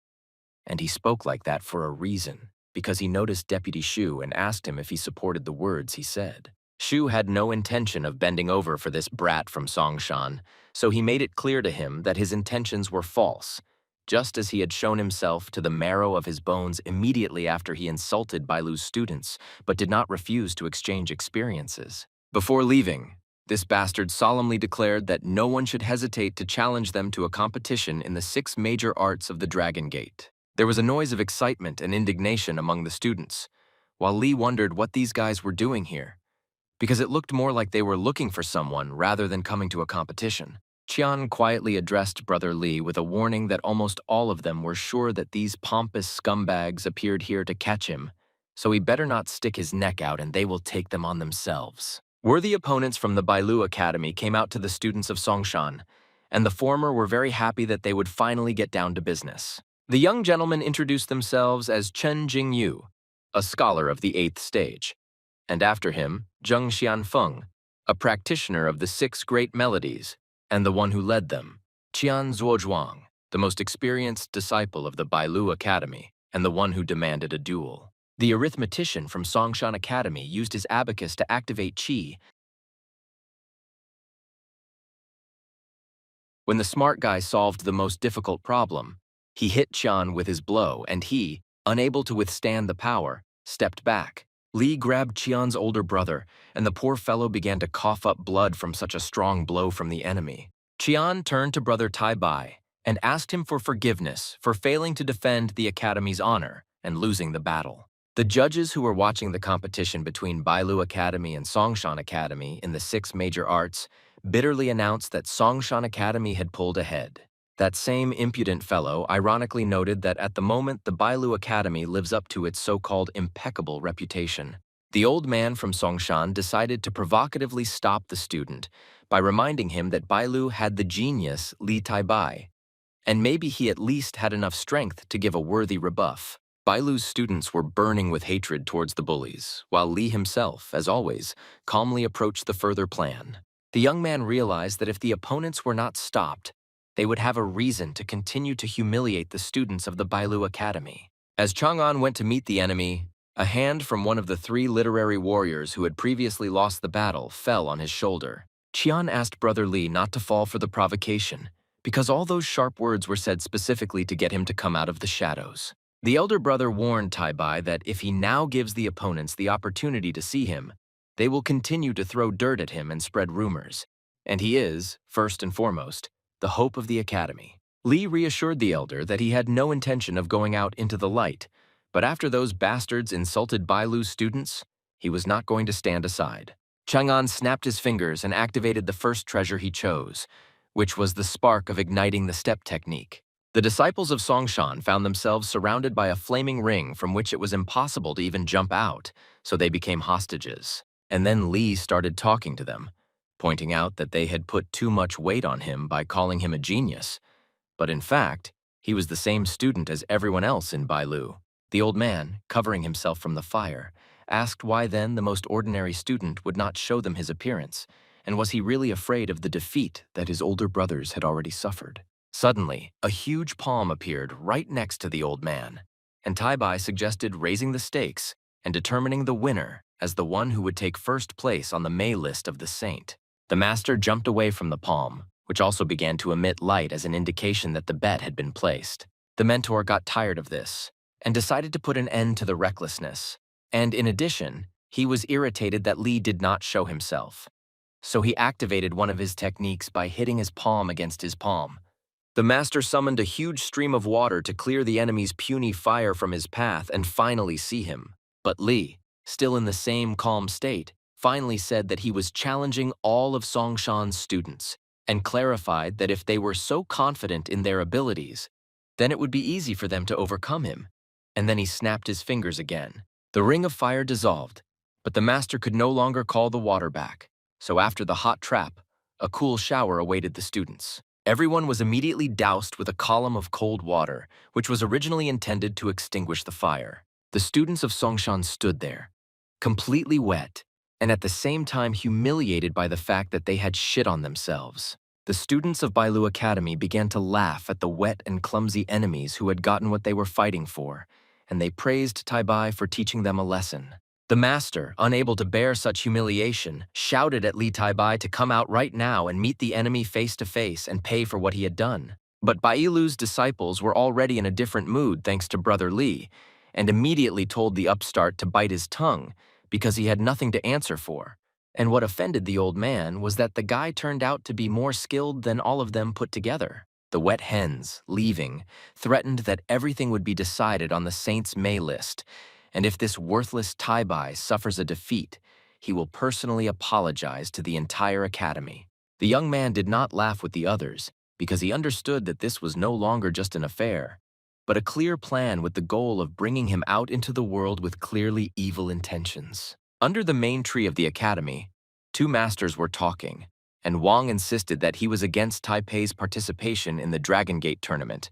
S1: And he spoke like that for a reason, because he noticed Deputy Shu and asked him if he supported the words he said. Shu had no intention of bending over for this brat from Songshan, so he made it clear to him that his intentions were false, just as he had shown himself to the marrow of his bones immediately after he insulted Bailu's students, but did not refuse to exchange experiences. Before leaving, this bastard solemnly declared that no one should hesitate to challenge them to a competition in the 6 major arts of the Dragon Gate. There was a noise of excitement and indignation among the students, while Li wondered what these guys were doing here, because it looked more like they were looking for someone rather than coming to a competition. Qian quietly addressed Brother Li with a warning that almost all of them were sure that these pompous scumbags appeared here to catch him, so he better not stick his neck out and they will take them on themselves. Worthy opponents from the Bailu Academy came out to the students of Songshan, and the former were very happy that they would finally get down to business. The young gentlemen introduced themselves as Chen Jingyu, a scholar of the 8th stage, and after him, Zheng Xianfeng, a practitioner of the 6 great melodies, and the one who led them, Qian Zuozhuang, the most experienced disciple of the Bou Academy, and the one who demanded a duel. The arithmetician from Songshan Academy used his abacus to activate qi. When the smart guy solved the most difficult problem, he hit Qian with his blow, and he, unable to withstand the power, stepped back. Li grabbed Qian's older brother, and the poor fellow began to cough up blood from such a strong blow from the enemy. Qian turned to brother Tai Bai and asked him for forgiveness for failing to defend the Academy's honor and losing the battle. The judges who were watching the competition between Bailu Academy and Songshan Academy in the 6 major arts bitterly announced that Songshan Academy had pulled ahead. That same impudent fellow ironically noted that at the moment the Bailu Academy lives up to its so-called impeccable reputation. The old man from Songshan decided to provocatively stop the student by reminding him that Bailu had the genius Li Taibai, and maybe he at least had enough strength to give a worthy rebuff. Bailu's students were burning with hatred towards the bullies, while Li himself, as always, calmly approached the further plan. The young man realized that if the opponents were not stopped, they would have a reason to continue to humiliate the students of the Bailu Academy. As Chang'an went to meet the enemy, a hand from one of the 3 literary warriors who had previously lost the battle fell on his shoulder. Qian asked Brother Li not to fall for the provocation, because all those sharp words were said specifically to get him to come out of the shadows. The elder brother warned Tai Bai that if he now gives the opponents the opportunity to see him, they will continue to throw dirt at him and spread rumors. And he is, first and foremost, the hope of the Academy. Li reassured the elder that he had no intention of going out into the light, but after those bastards insulted Bailu's students, he was not going to stand aside. Chang'an snapped his fingers and activated the first treasure he chose, which was the spark of igniting the step technique. The disciples of Songshan found themselves surrounded by a flaming ring from which it was impossible to even jump out, so they became hostages. And then Li started talking to them, pointing out that they had put too much weight on him by calling him a genius. But in fact, he was the same student as everyone else in Bailu. The old man, covering himself from the fire, asked why then the most ordinary student would not show them his appearance, and was he really afraid of the defeat that his older brothers had already suffered? Suddenly, a huge palm appeared right next to the old man, and Tai Bai suggested raising the stakes and determining the winner as the one who would take first place on the May list of the saint. The master jumped away from the palm, which also began to emit light as an indication that the bet had been placed. The mentor got tired of this and decided to put an end to the recklessness. And in addition, he was irritated that Li did not show himself. So he activated one of his techniques by hitting his palm against his palm. The master summoned a huge stream of water to clear the enemy's puny fire from his path and finally see him. But Li, still in the same calm state, finally said that he was challenging all of Songshan's students and clarified that if they were so confident in their abilities, then it would be easy for them to overcome him. And then he snapped his fingers again. The ring of fire dissolved, but the master could no longer call the water back. So after the hot trap, a cool shower awaited the students. Everyone was immediately doused with a column of cold water, which was originally intended to extinguish the fire. The students of Songshan stood there, completely wet, and at the same time humiliated by the fact that they had shit on themselves. The students of Bailu Academy began to laugh at the wet and clumsy enemies who had gotten what they were fighting for, and they praised Tai Bai for teaching them a lesson. The master, unable to bear such humiliation, shouted at Li Tai Bai to come out right now and meet the enemy face to face and pay for what he had done. But Bailu's disciples were already in a different mood thanks to Brother Li, and immediately told the upstart to bite his tongue because he had nothing to answer for. And what offended the old man was that the guy turned out to be more skilled than all of them put together. The wet hens, leaving, threatened that everything would be decided on the Saints' May list, and if this worthless Tai Bai suffers a defeat, he will personally apologize to the entire academy. The young man did not laugh with the others, because he understood that this was no longer just an affair, but a clear plan with the goal of bringing him out into the world with clearly evil intentions. Under the main tree of the academy, 2 masters were talking, and Wang insisted that he was against Taipei's participation in the Dragon Gate tournament,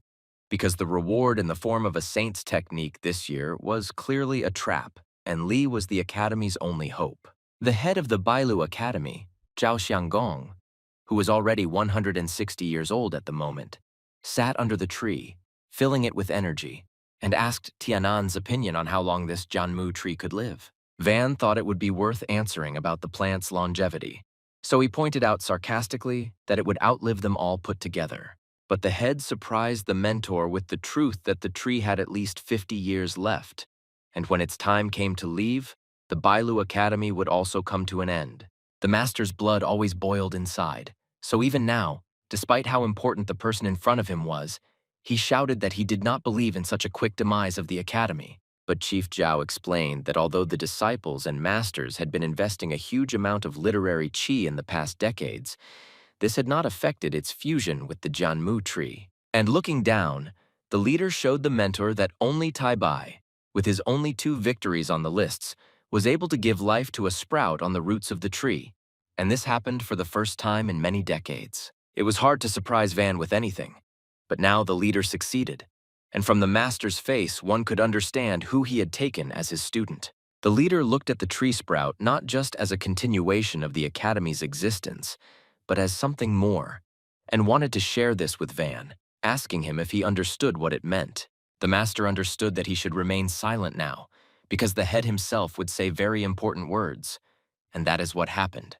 S1: because the reward in the form of a saint's technique this year was clearly a trap, and Li was the Academy's only hope. The head of the Bailu Academy, Zhao Xianggong, who was already 160 years old at the moment, sat under the tree, filling it with energy, and asked Tianan's opinion on how long this Jianmu tree could live. Van thought it would be worth answering about the plant's longevity, so he pointed out sarcastically that it would outlive them all put together. But the head surprised the mentor with the truth that the tree had at least 50 years left, and when its time came to leave, the Bailu Academy would also come to an end. The master's blood always boiled inside, so even now, despite how important the person in front of him was, he shouted that he did not believe in such a quick demise of the academy. But Chief Zhao explained that although the disciples and masters had been investing a huge amount of literary qi in the past decades, this had not affected its fusion with the Jianmu tree. And looking down, the leader showed the mentor that only Tai Bai, with his only 2 victories on the lists, was able to give life to a sprout on the roots of the tree. And this happened for the first time in many decades. It was hard to surprise Van with anything, but now the leader succeeded. And from the master's face, one could understand who he had taken as his student. The leader looked at the tree sprout not just as a continuation of the academy's existence, but as something more, and wanted to share this with Van, asking him if he understood what it meant. The master understood that he should remain silent now, because the head himself would say very important words, and that is what happened.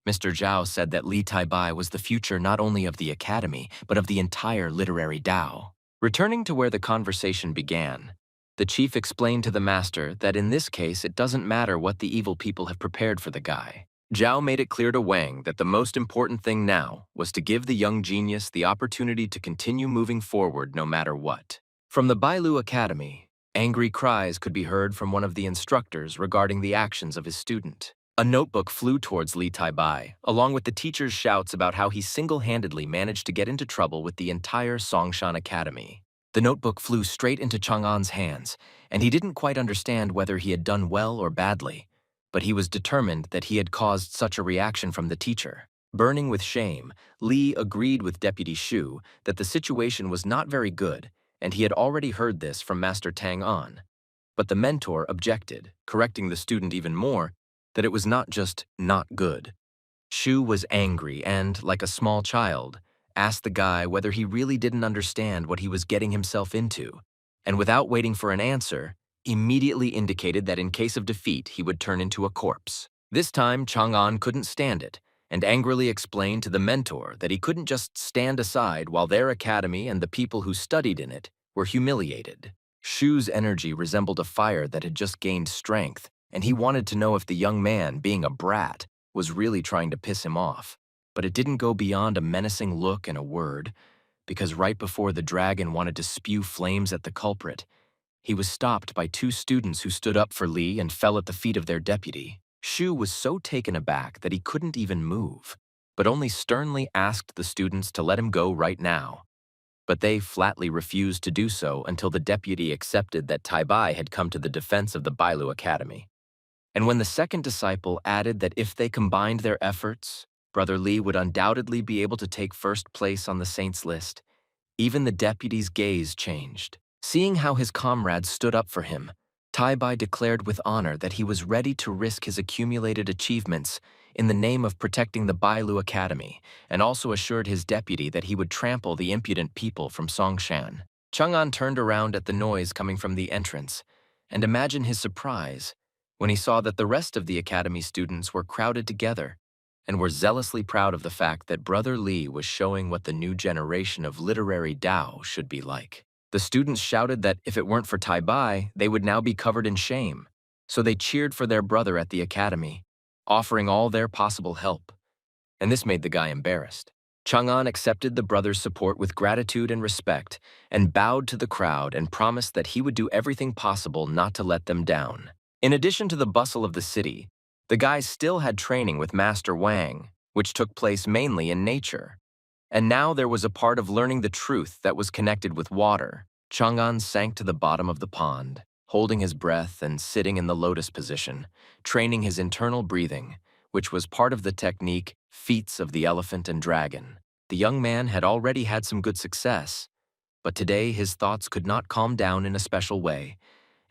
S1: Mr. Zhao said that Li Taibai was the future not only of the academy, but of the entire literary Tao. Returning to where the conversation began, the chief explained to the master that in this case it doesn't matter what the evil people have prepared for the guy. Zhao made it clear to Wang that the most important thing now was to give the young genius the opportunity to continue moving forward no matter what. From the Bailu Academy, angry cries could be heard from one of the instructors regarding the actions of his student. A notebook flew towards Li Taibai, along with the teacher's shouts about how he single-handedly managed to get into trouble with the entire Songshan Academy. The notebook flew straight into Chang'an's hands, and he didn't quite understand whether he had done well or badly, but he was determined that he had caused such a reaction from the teacher. Burning with shame, Li agreed with Deputy Shu that the situation was not very good, and he had already heard this from Master Tang An. But the mentor objected, correcting the student even more, that it was not just not good. Shu was angry and, like a small child, asked the guy whether he really didn't understand what he was getting himself into, and without waiting for an answer, immediately indicated that in case of defeat he would turn into a corpse. This time Chang'an couldn't stand it, and angrily explained to the mentor that he couldn't just stand aside while their academy and the people who studied in it were humiliated. Shu's energy resembled a fire that had just gained strength, and he wanted to know if the young man, being a brat, was really trying to piss him off. But it didn't go beyond a menacing look and a word, because right before the dragon wanted to spew flames at the culprit, he was stopped by 2 students who stood up for Li and fell at the feet of their deputy. Shu was so taken aback that he couldn't even move, but only sternly asked the students to let him go right now. But they flatly refused to do so until the deputy accepted that Taibai had come to the defense of the Bailu Academy. And when the second disciple added that if they combined their efforts, Brother Li would undoubtedly be able to take first place on the saints list, even the deputy's gaze changed. Seeing how his comrades stood up for him, Taibai declared with honor that he was ready to risk his accumulated achievements in the name of protecting the Bailu Academy, and also assured his deputy that he would trample the impudent people from Songshan. Chang'an turned around at the noise coming from the entrance, and imagine his surprise when he saw that the rest of the academy students were crowded together and were zealously proud of the fact that Brother Li was showing what the new generation of literary Tao should be like. The students shouted that if it weren't for Taibai, they would now be covered in shame, so they cheered for their brother at the academy, offering all their possible help. And this made the guy embarrassed. Chang'an accepted the brother's support with gratitude and respect, and bowed to the crowd and promised that he would do everything possible not to let them down. In addition to the bustle of the city, the guys still had training with Master Wang, which took place mainly in nature. And now there was a part of learning the truth that was connected with water. Chang'an sank to the bottom of the pond, holding his breath and sitting in the lotus position, training his internal breathing, which was part of the technique feats of the elephant and dragon. The young man had already had some good success, But today his thoughts could not calm down in a special way,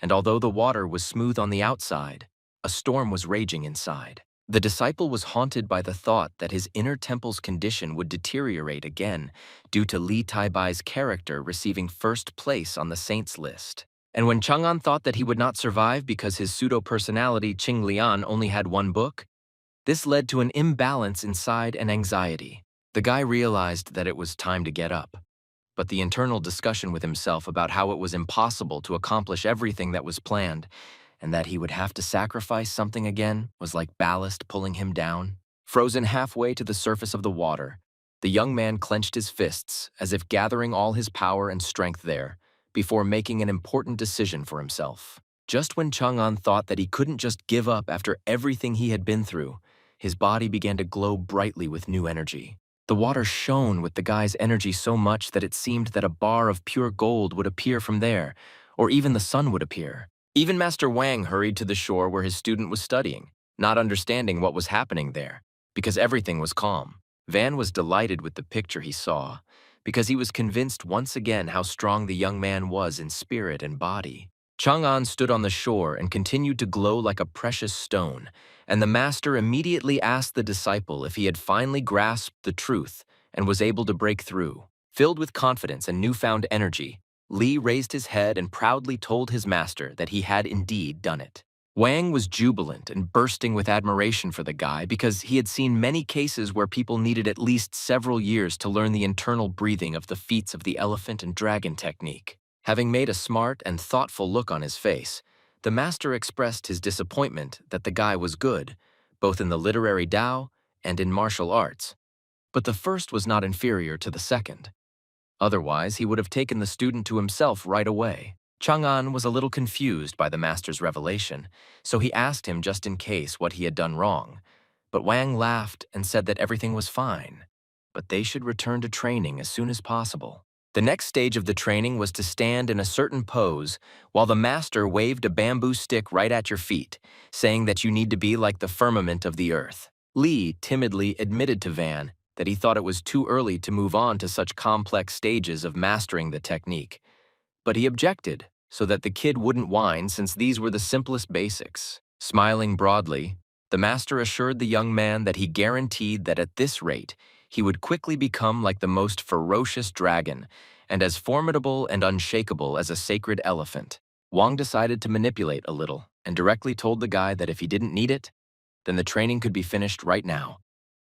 S1: and although the water was smooth on the outside, a storm was raging inside. The disciple was haunted by the thought that his inner temple's condition would deteriorate again due to Li Taibai's character receiving first place on the saints list. And when Chang'an thought that he would not survive because his pseudo-personality Qing Lian only had one book, this led to an imbalance inside and anxiety. The guy realized that it was time to get up, but the internal discussion with himself about how it was impossible to accomplish everything that was planned and that he would have to sacrifice something again was like ballast pulling him down. Frozen halfway to the surface of the water, the young man clenched his fists as if gathering all his power and strength there before making an important decision for himself. Just when Chang'an thought that he couldn't just give up after everything he had been through, his body began to glow brightly with new energy. The water shone with the guy's energy so much that it seemed that a bar of pure gold would appear from there, or even the sun would appear. Even Master Wang hurried to the shore where his student was studying, not understanding what was happening there, because everything was calm. Van was delighted with the picture he saw, because he was convinced once again how strong the young man was in spirit and body. Chang'an stood on the shore and continued to glow like a precious stone, and the master immediately asked the disciple if he had finally grasped the truth and was able to break through. Filled with confidence and newfound energy, Li raised his head and proudly told his master that he had indeed done it. Wang was jubilant and bursting with admiration for the guy because he had seen many cases where people needed at least several years to learn the internal breathing of the feats of the elephant and dragon technique. Having made a smart and thoughtful look on his face, the master expressed his disappointment that the guy was good, both in the literary Tao and in martial arts. But the first was not inferior to the second. Otherwise, he would have taken the student to himself right away. Chang'an was a little confused by the master's revelation, so he asked him just in case what he had done wrong. But Wang laughed and said that everything was fine, but they should return to training as soon as possible. The next stage of the training was to stand in a certain pose while the master waved a bamboo stick right at your feet, saying that you need to be like the firmament of the earth. Li timidly admitted to Van that he thought it was too early to move on to such complex stages of mastering the technique. But he objected so that the kid wouldn't whine since these were the simplest basics. Smiling broadly, the master assured the young man that he guaranteed that at this rate, he would quickly become like the most ferocious dragon and as formidable and unshakable as a sacred elephant. Wang decided to manipulate a little and directly told the guy that if he didn't need it, then the training could be finished right now.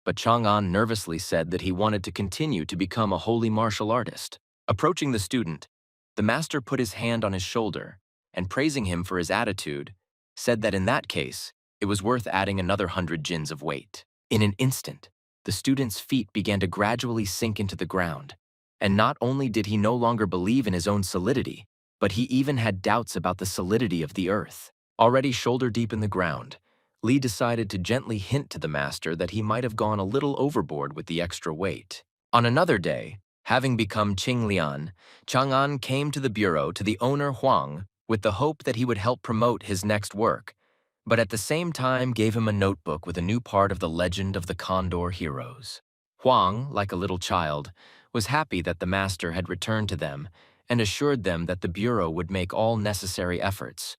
S1: But Chang'an nervously said that he wanted to continue to become a holy martial artist. Approaching the student, the master put his hand on his shoulder and, praising him for his attitude, said that in that case, it was worth adding another 100 jins of weight. In an instant, the student's feet began to gradually sink into the ground, and not only did he no longer believe in his own solidity, but he even had doubts about the solidity of the earth. Already shoulder-deep in the ground, Li decided to gently hint to the master that he might have gone a little overboard with the extra weight. On another day, having become Qing Lian, Chang'an came to the bureau to the owner Huang with the hope that he would help promote his next work, but at the same time gave him a notebook with a new part of the legend of the Condor heroes. Huang, like a little child, was happy that the master had returned to them and assured them that the bureau would make all necessary efforts.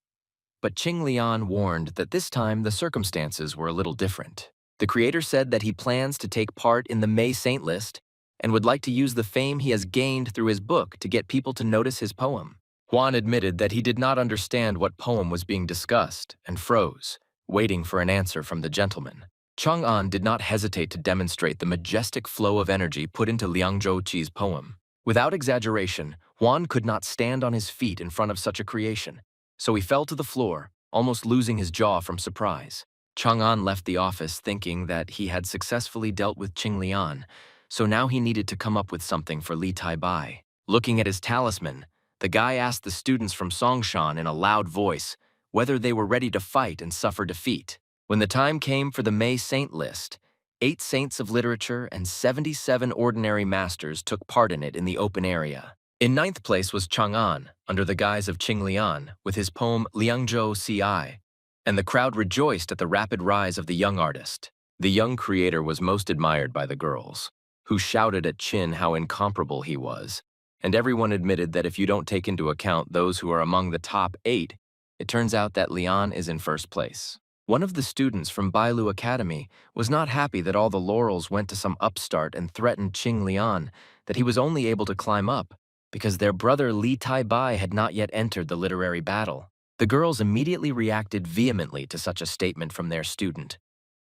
S1: But Qing Lian warned that this time the circumstances were a little different. The creator said that he plans to take part in the May Saint list and would like to use the fame he has gained through his book to get people to notice his poem. Huan admitted that he did not understand what poem was being discussed and froze, waiting for an answer from the gentleman. Chang'an did not hesitate to demonstrate the majestic flow of energy put into Liang Zhouqi's poem. Without exaggeration, Huan could not stand on his feet in front of such a creation, so he fell to the floor, almost losing his jaw from surprise. Chang'an left the office thinking that he had successfully dealt with Qing Lian, so now he needed to come up with something for Li Taibai. Looking at his talisman, the guy asked the students from Songshan in a loud voice whether they were ready to fight and suffer defeat. When the time came for the May Saint list, 8 saints of literature and 77 ordinary masters took part in it in the open area. In 9th place was Chang'an, under the guise of Qing Lian, with his poem Liangzhou Ci, and the crowd rejoiced at the rapid rise of the young artist. The young creator was most admired by the girls, who shouted at Qin how incomparable he was, And everyone admitted that if you don't take into account those who are among the top 8, it turns out that Lian is in first place. One of the students from Bou Academy was not happy that all the laurels went to some upstart and threatened Qing Lian that he was only able to climb up because their brother Li Tai-bai had not yet entered the literary battle. The girls immediately reacted vehemently to such a statement from their student,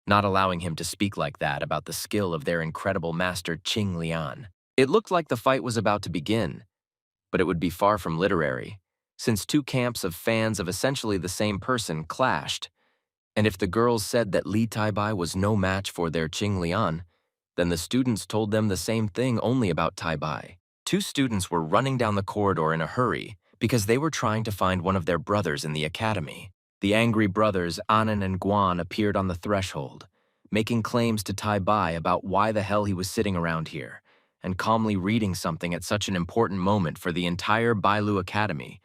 S1: not allowing him to speak like that about the skill of their incredible master Qing Lian. It looked like the fight was about to begin, but it would be far from literary, since two camps of fans of essentially the same person clashed. And if the girls said that Li Tai-bai was no match for their Qing Lian, then the students told them the same thing only about Tai-bai. Two students were running down the corridor in a hurry because they were trying to find one of their brothers in the academy. The angry brothers Anan and Guan appeared on the threshold, making claims to Tai-bai about why the hell he was sitting around here, and calmly reading something at such an important moment for the entire Bou Academy,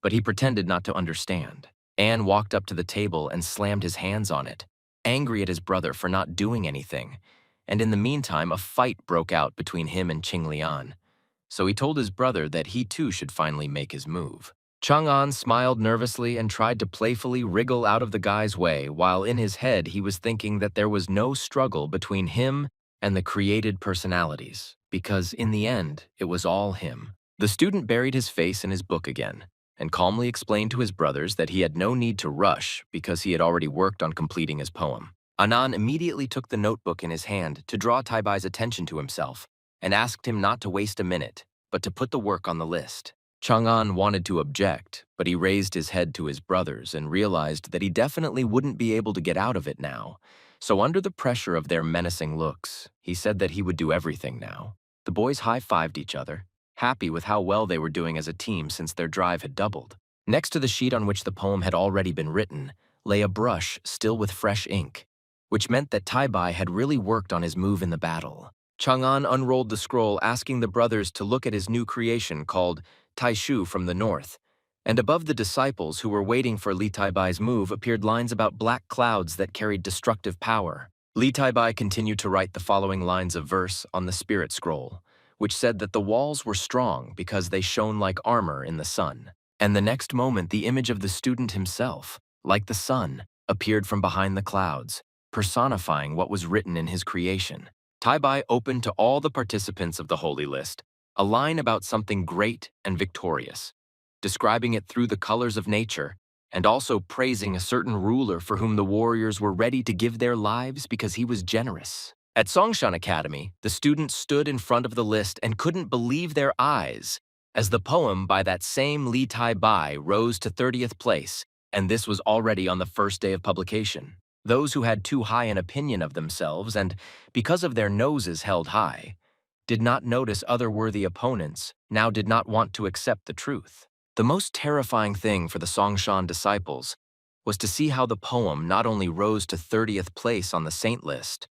S1: but he pretended not to understand. An walked up to the table and slammed his hands on it, angry at his brother for not doing anything, and in the meantime a fight broke out between him and Qing Lian. So he told his brother that he too should finally make his move. Chang'an smiled nervously and tried to playfully wriggle out of the guy's way, while in his head he was thinking that there was no struggle between him and the created personalities, because in the end, it was all him. The student buried his face in his book again, and calmly explained to his brothers that he had no need to rush because he had already worked on completing his poem. Anan immediately took the notebook in his hand to draw Tai-bai's attention to himself and asked him not to waste a minute, but to put the work on the list. Chang'an wanted to object, but he raised his head to his brothers and realized that he definitely wouldn't be able to get out of it now. So under the pressure of their menacing looks, he said that he would do everything now. The boys high-fived each other, happy with how well they were doing as a team since their drive had doubled. Next to the sheet on which the poem had already been written lay a brush still with fresh ink, which meant that Tai-bai had really worked on his move in the battle. Chang'an unrolled the scroll, asking the brothers to look at his new creation called Taishu from the north, and above the disciples who were waiting for Li Tai-bai's move appeared lines about black clouds that carried destructive power. Li Tai-bai continued to write the following lines of verse on the spirit scroll, which said that the walls were strong because they shone like armor in the sun. And the next moment, the image of the student himself, like the sun, appeared from behind the clouds, personifying what was written in his creation. Tai-bai opened to all the participants of the Holy List a line about something great and victorious, describing it through the colors of nature, and also praising a certain ruler for whom the warriors were ready to give their lives because he was generous. At Songshan Academy, the students stood in front of the list and couldn't believe their eyes as the poem by that same Li Tai-bai rose to 30th place, and this was already on the first day of publication. Those who had too high an opinion of themselves and, because of their noses held high, did not notice other worthy opponents, now did not want to accept the truth. The most terrifying thing for the Songshan disciples was to see how the poem not only rose to 30th place on the saint list,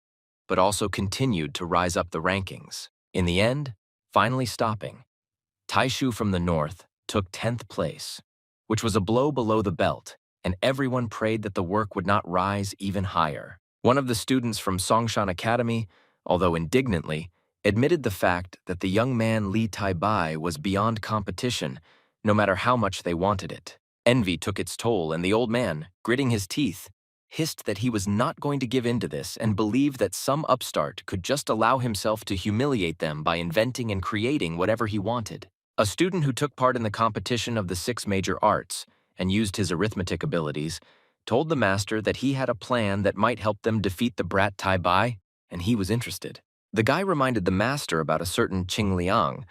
S1: but also continued to rise up the rankings. In the end, finally stopping, Taishu from the north took 10th place, which was a blow below the belt, and everyone prayed that the work would not rise even higher. One of the students from Songshan Academy, although indignantly, admitted the fact that the young man Li Tai-bai was beyond competition, no matter how much they wanted it. Envy took its toll, and the old man, gritting his teeth, hissed that he was not going to give in to this and believed that some upstart could just allow himself to humiliate them by inventing and creating whatever he wanted. A student who took part in the competition of the 6 major arts and used his arithmetic abilities told the master that he had a plan that might help them defeat the brat Tai-bai, and he was interested. The guy reminded the master about a certain Qing Liang,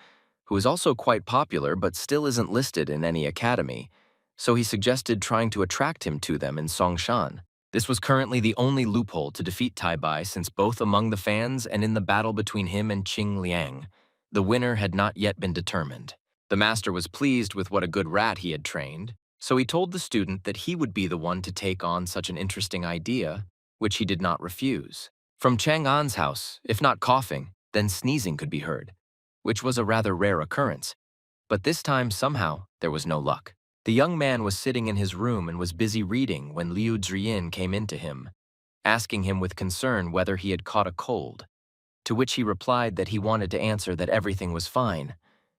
S1: who is also quite popular but still isn't listed in any academy, so he suggested trying to attract him to them in Songshan. This was currently the only loophole to defeat Tai-bai, since both among the fans and in the battle between him and Qing Liang, the winner had not yet been determined. The master was pleased with what a good rat he had trained, so he told the student that he would be the one to take on such an interesting idea, which he did not refuse. From Chang'an's house, if not coughing, then sneezing could be heard, which was a rather rare occurrence. But this time, somehow, there was no luck. The young man was sitting in his room and was busy reading when Liu Zhiyin came in to him, asking him with concern whether he had caught a cold, to which he replied that he wanted to answer that everything was fine,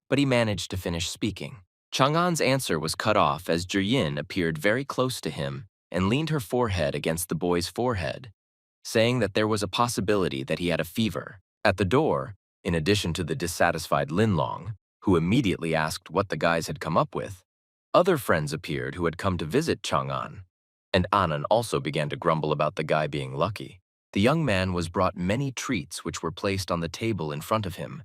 S1: but he managed to finish speaking. Chang'an's answer was cut off as Zhiyin appeared very close to him and leaned her forehead against the boy's forehead, saying that there was a possibility that he had a fever. At the door, in addition to the dissatisfied Linlong, who immediately asked what the guys had come up with, other friends appeared who had come to visit Chang'an, and Anan also began to grumble about the guy being lucky. The young man was brought many treats which were placed on the table in front of him,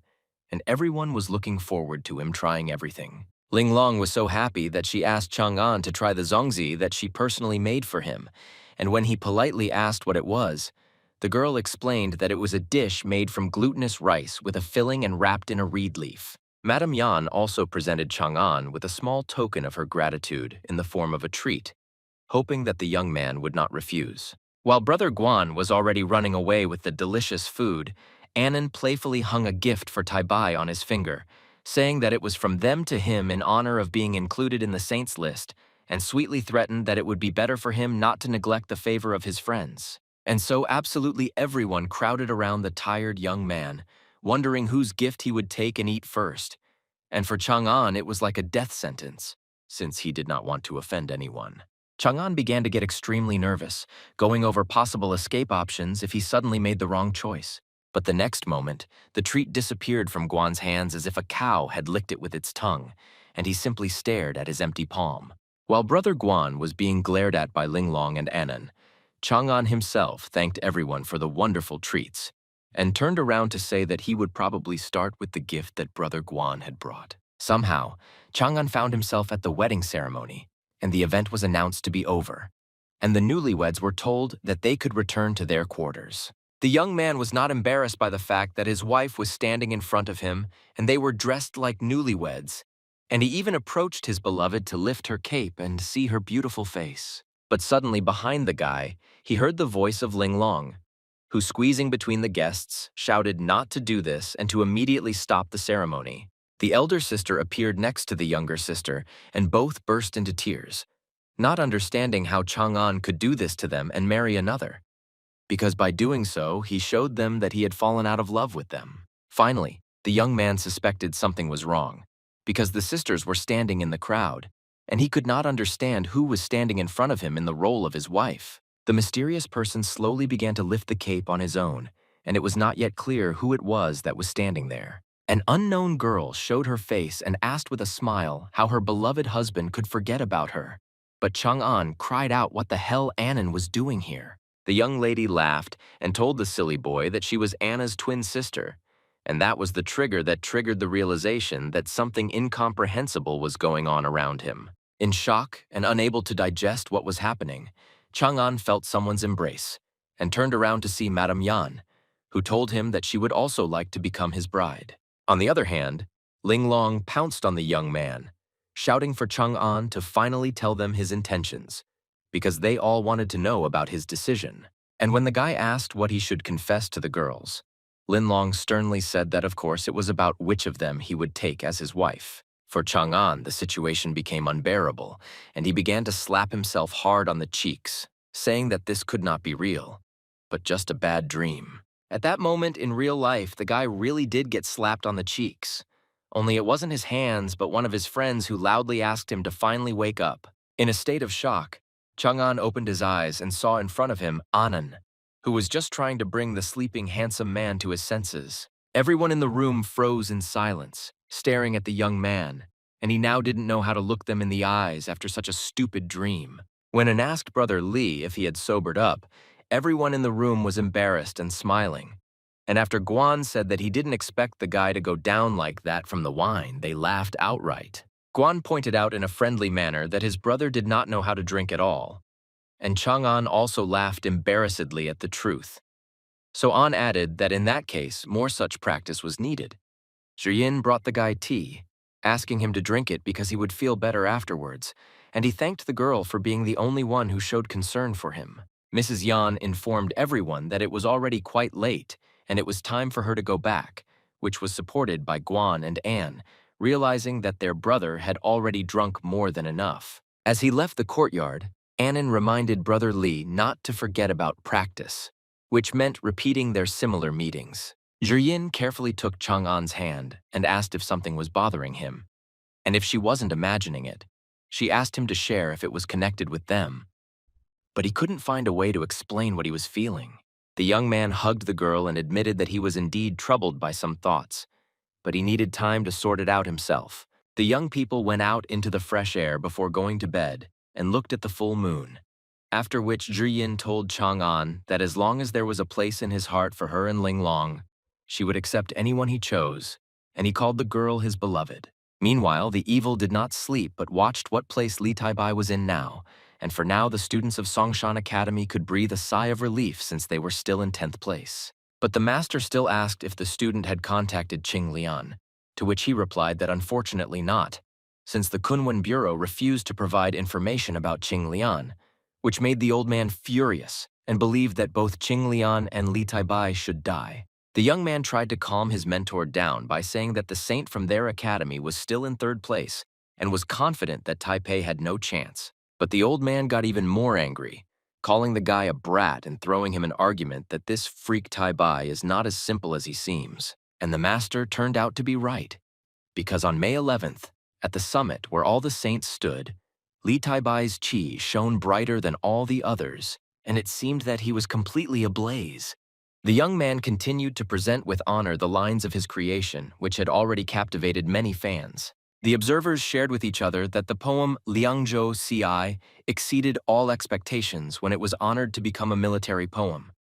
S1: and everyone was looking forward to him trying everything. Linglong was so happy that she asked Chang'an to try the zongzi that she personally made for him, and when he politely asked what it was, the girl explained that it was a dish made from glutinous rice with a filling and wrapped in a reed leaf. Madame Yan also presented Chang'an with a small token of her gratitude in the form of a treat, hoping that the young man would not refuse. While Brother Guan was already running away with the delicious food, Annan playfully hung a gift for Tai Bai on his finger, saying that it was from them to him in honor of being included in the saints list, and sweetly threatened that it would be better for him not to neglect the favor of his friends. And so absolutely everyone crowded around the tired young man, wondering whose gift he would take and eat first. And for Chang'an, it was like a death sentence, since he did not want to offend anyone. Chang'an began to get extremely nervous, going over possible escape options if he suddenly made the wrong choice. But the next moment, the treat disappeared from Guan's hands as if a cow had licked it with its tongue, and he simply stared at his empty palm. While Brother Guan was being glared at by Linglong and Annan, Chang'an himself thanked everyone for the wonderful treats, and turned around to say that he would probably start with the gift that Brother Guan had brought. Somehow, Chang'an found himself at the wedding ceremony, and the event was announced to be over, and the newlyweds were told that they could return to their quarters. The young man was not embarrassed by the fact that his wife was standing in front of him and they were dressed like newlyweds, and he even approached his beloved to lift her cape and see her beautiful face. But suddenly behind the guy, he heard the voice of Linglong, who, squeezing between the guests, shouted not to do this and to immediately stop the ceremony. The elder sister appeared next to the younger sister, and both burst into tears, not understanding how Chang'an could do this to them and marry another, because by doing so, he showed them that he had fallen out of love with them. Finally, the young man suspected something was wrong, because the sisters were standing in the crowd, and he could not understand who was standing in front of him in the role of his wife. The mysterious person slowly began to lift the cape on his own, and it was not yet clear who it was that was standing there. An unknown girl showed her face and asked with a smile how her beloved husband could forget about her. But Chang'an cried out what the hell Annan was doing here. The young lady laughed and told the silly boy that she was Anna's twin sister, and that was the trigger that triggered the realization that something incomprehensible was going on around him. In shock and unable to digest what was happening, Chang'an felt someone's embrace and turned around to see Madame Yan, who told him that she would also like to become his bride. On the other hand, Linglong pounced on the young man, shouting for Chang'an to finally tell them his intentions, because they all wanted to know about his decision. And when the guy asked what he should confess to the girls, Linlong sternly said that of course it was about which of them he would take as his wife. For Chang'an, the situation became unbearable, and he began to slap himself hard on the cheeks, saying that this could not be real, but just a bad dream. At that moment in real life, the guy really did get slapped on the cheeks, only it wasn't his hands but one of his friends who loudly asked him to finally wake up. In a state of shock, Chang'an opened his eyes and saw in front of him Annan, who was just trying to bring the sleeping handsome man to his senses. Everyone in the room froze in silence, staring at the young man, and he now didn't know how to look them in the eyes after such a stupid dream. When An asked Brother Li if he had sobered up, everyone in the room was embarrassed and smiling. And after Guan said that he didn't expect the guy to go down like that from the wine, they laughed outright. Guan pointed out in a friendly manner that his brother did not know how to drink at all, and Chang'an also laughed embarrassedly at the truth. So An added that in that case, more such practice was needed. Zhiyin brought the guy tea, asking him to drink it because he would feel better afterwards, and he thanked the girl for being the only one who showed concern for him. Mrs. Yan informed everyone that it was already quite late, and it was time for her to go back, which was supported by Guan and Anne, realizing that their brother had already drunk more than enough. As he left the courtyard, Annan reminded Brother Li not to forget about practice, which meant repeating their similar meetings. Zhiyin carefully took Chang'an's hand and asked if something was bothering him, and if she wasn't imagining it. She asked him to share if it was connected with them. But he couldn't find a way to explain what he was feeling. The young man hugged the girl and admitted that he was indeed troubled by some thoughts, but he needed time to sort it out himself. The young people went out into the fresh air before going to bed and looked at the full moon, after which Zhiyin told Chang'an that as long as there was a place in his heart for her and Linglong, she would accept anyone he chose, and he called the girl his beloved. Meanwhile, the evil did not sleep but watched what place Li Taibai was in now, and for now the students of Songshan Academy could breathe a sigh of relief since they were still in 10th place. But the master still asked if the student had contacted Qing Lian, to which he replied that unfortunately not, since the Kunwen Bureau refused to provide information about Qing Lian, which made the old man furious and believed that both Qing Lian and Li Taibai should die. The young man tried to calm his mentor down by saying that the saint from their academy was still in 3rd place and was confident that Taipei had no chance. But the old man got even more angry, calling the guy a brat and throwing him an argument that this freak Taibai is not as simple as he seems. And the master turned out to be right, because on May 11th, at the summit where all the saints stood, Li Taibai's qi shone brighter than all the others, and it seemed that he was completely ablaze. The young man continued to present with honor the lines of his creation, which had already captivated many fans. The observers shared with each other that the poem Liangzhou Ci exceeded all expectations when it was honored to become a military poem.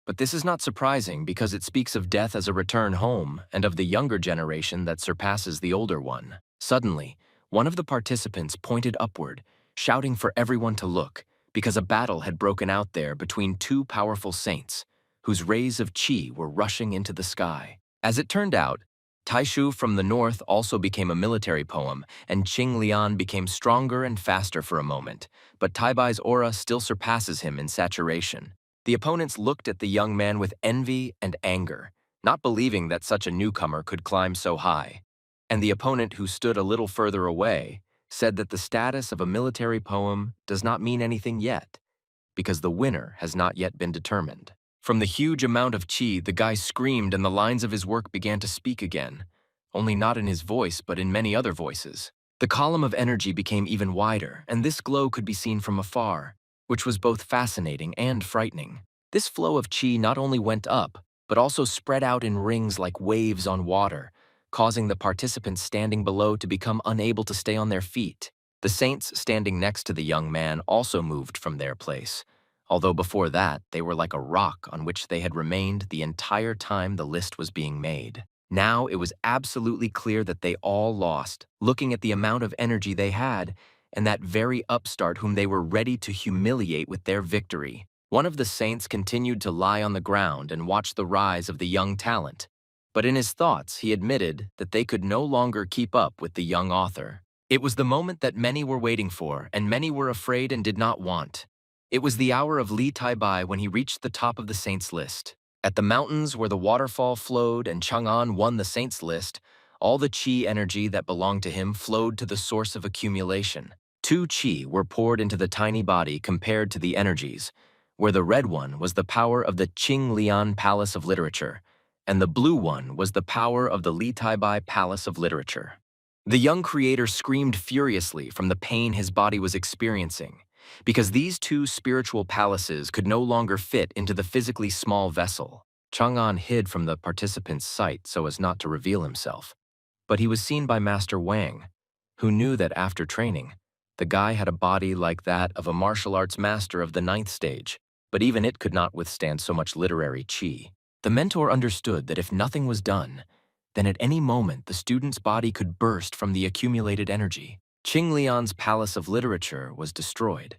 S1: But this is not surprising because it speaks of death as a return home and of the younger generation that surpasses the older one. Suddenly, one of the participants pointed upward, shouting for everyone to look, because a battle had broken out there between 2 powerful saints, whose rays of qi were rushing into the sky. As it turned out, Taishu from the north also became a military poem, and Qing Lian became stronger and faster for a moment, but Taibai's aura still surpasses him in saturation. The opponents looked at the young man with envy and anger, not believing that such a newcomer could climb so high. And the opponent, who stood a little further away, said that the status of a military poem does not mean anything yet, because the winner has not yet been determined. From the huge amount of qi, the guy screamed and the lines of his work began to speak again, only not in his voice but in many other voices. The column of energy became even wider, and this glow could be seen from afar, which was both fascinating and frightening. This flow of qi not only went up, but also spread out in rings like waves on water, causing the participants standing below to become unable to stay on their feet. The saints standing next to the young man also moved from their place, although before that they were like a rock on which they had remained the entire time the list was being made. Now it was absolutely clear that they all lost, looking at the amount of energy they had, and that very upstart whom they were ready to humiliate with their victory. One of the saints continued to lie on the ground and watch the rise of the young talent, but in his thoughts he admitted that they could no longer keep up with the young author. It was the moment that many were waiting for, and many were afraid and did not want. It was the hour of Li Taibai when he reached the top of the saints list. At the mountains where the waterfall flowed and Chang'an won the saints list, all the qi energy that belonged to him flowed to the source of accumulation. 2 qi were poured into the tiny body compared to the energies, where the red one was the power of the Qing Lian Palace of Literature, and the blue one was the power of the Li Taibai Palace of Literature. The young creator screamed furiously from the pain his body was experiencing, because these 2 spiritual palaces could no longer fit into the physically small vessel. Chang'an hid from the participant's sight so as not to reveal himself, but he was seen by Master Wang, who knew that after training, the guy had a body like that of a martial arts master of the 9th stage, but even it could not withstand so much literary qi. The mentor understood that if nothing was done, then at any moment the student's body could burst from the accumulated energy. Qing Lian's Palace of Literature was destroyed,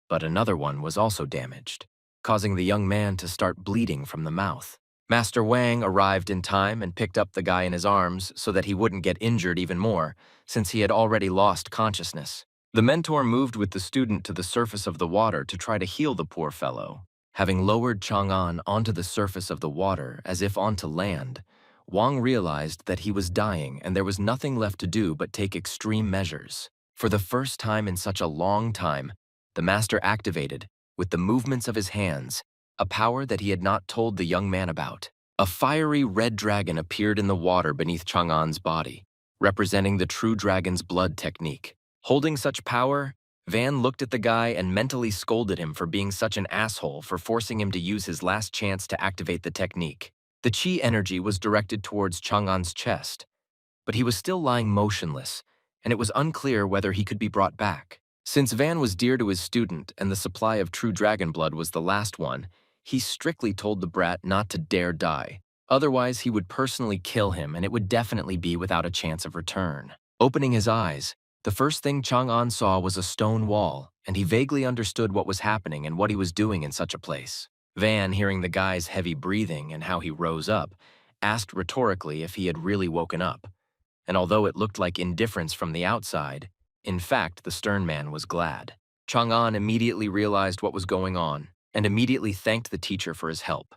S1: but another one was also damaged, causing the young man to start bleeding from the mouth. Master Wang arrived in time and picked up the guy in his arms so that he wouldn't get injured even more, since he had already lost consciousness. The mentor moved with the student to the surface of the water to try to heal the poor fellow. Having lowered Chang'an onto the surface of the water as if onto land, Wang realized that he was dying and there was nothing left to do but take extreme measures. For the first time in such a long time, the master activated, with the movements of his hands, a power that he had not told the young man about. A fiery red dragon appeared in the water beneath Chang'an's body, representing the true dragon's blood technique. Holding such power, Van looked at the guy and mentally scolded him for being such an asshole for forcing him to use his last chance to activate the technique. The chi energy was directed towards Chang'an's chest, but he was still lying motionless, and it was unclear whether he could be brought back. Since Van was dear to his student and the supply of true dragon blood was the last one, he strictly told the brat not to dare die. Otherwise, he would personally kill him and it would definitely be without a chance of return. Opening his eyes, the first thing Chang'an saw was a stone wall, and he vaguely understood what was happening and what he was doing in such a place. Van, hearing the guy's heavy breathing and how he rose up, asked rhetorically if he had really woken up. And although it looked like indifference from the outside, in fact, the stern man was glad. Chang'an immediately realized what was going on and immediately thanked the teacher for his help.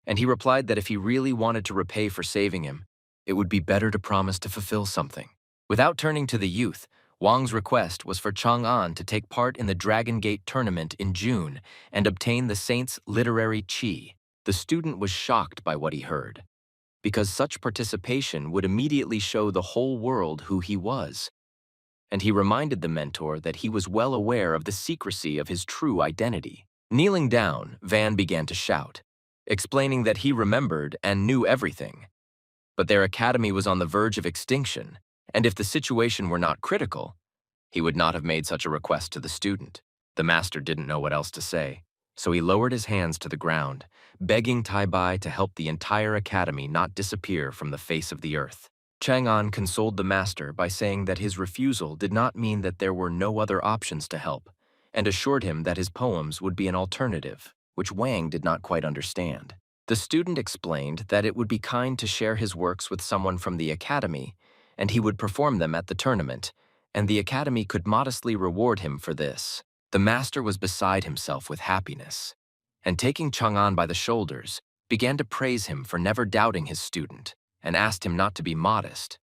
S1: And he replied that if he really wanted to repay for saving him, it would be better to promise to fulfill something. Without turning to the youth, Wang's request was for Chang'an to take part in the Dragon Gate tournament in June and obtain the saint's literary chi. The student was shocked by what he heard, because such participation would immediately show the whole world who he was. And he reminded the mentor that he was well aware of the secrecy of his true identity. Kneeling down, Van began to shout, explaining that he remembered and knew everything. But their academy was on the verge of extinction, and if the situation were not critical, he would not have made such a request to the student. The master didn't know what else to say, so he lowered his hands to the ground, begging Tai Bai to help the entire academy not disappear from the face of the earth. Chang'an consoled the master by saying that his refusal did not mean that there were no other options to help, and assured him that his poems would be an alternative, which Wang did not quite understand. The student explained that it would be kind to share his works with someone from the academy, and he would perform them at the tournament, and the academy could modestly reward him for this. The master was beside himself with happiness, and taking Chang'an by the shoulders, began to praise him for never doubting his student, and asked him not to be modest,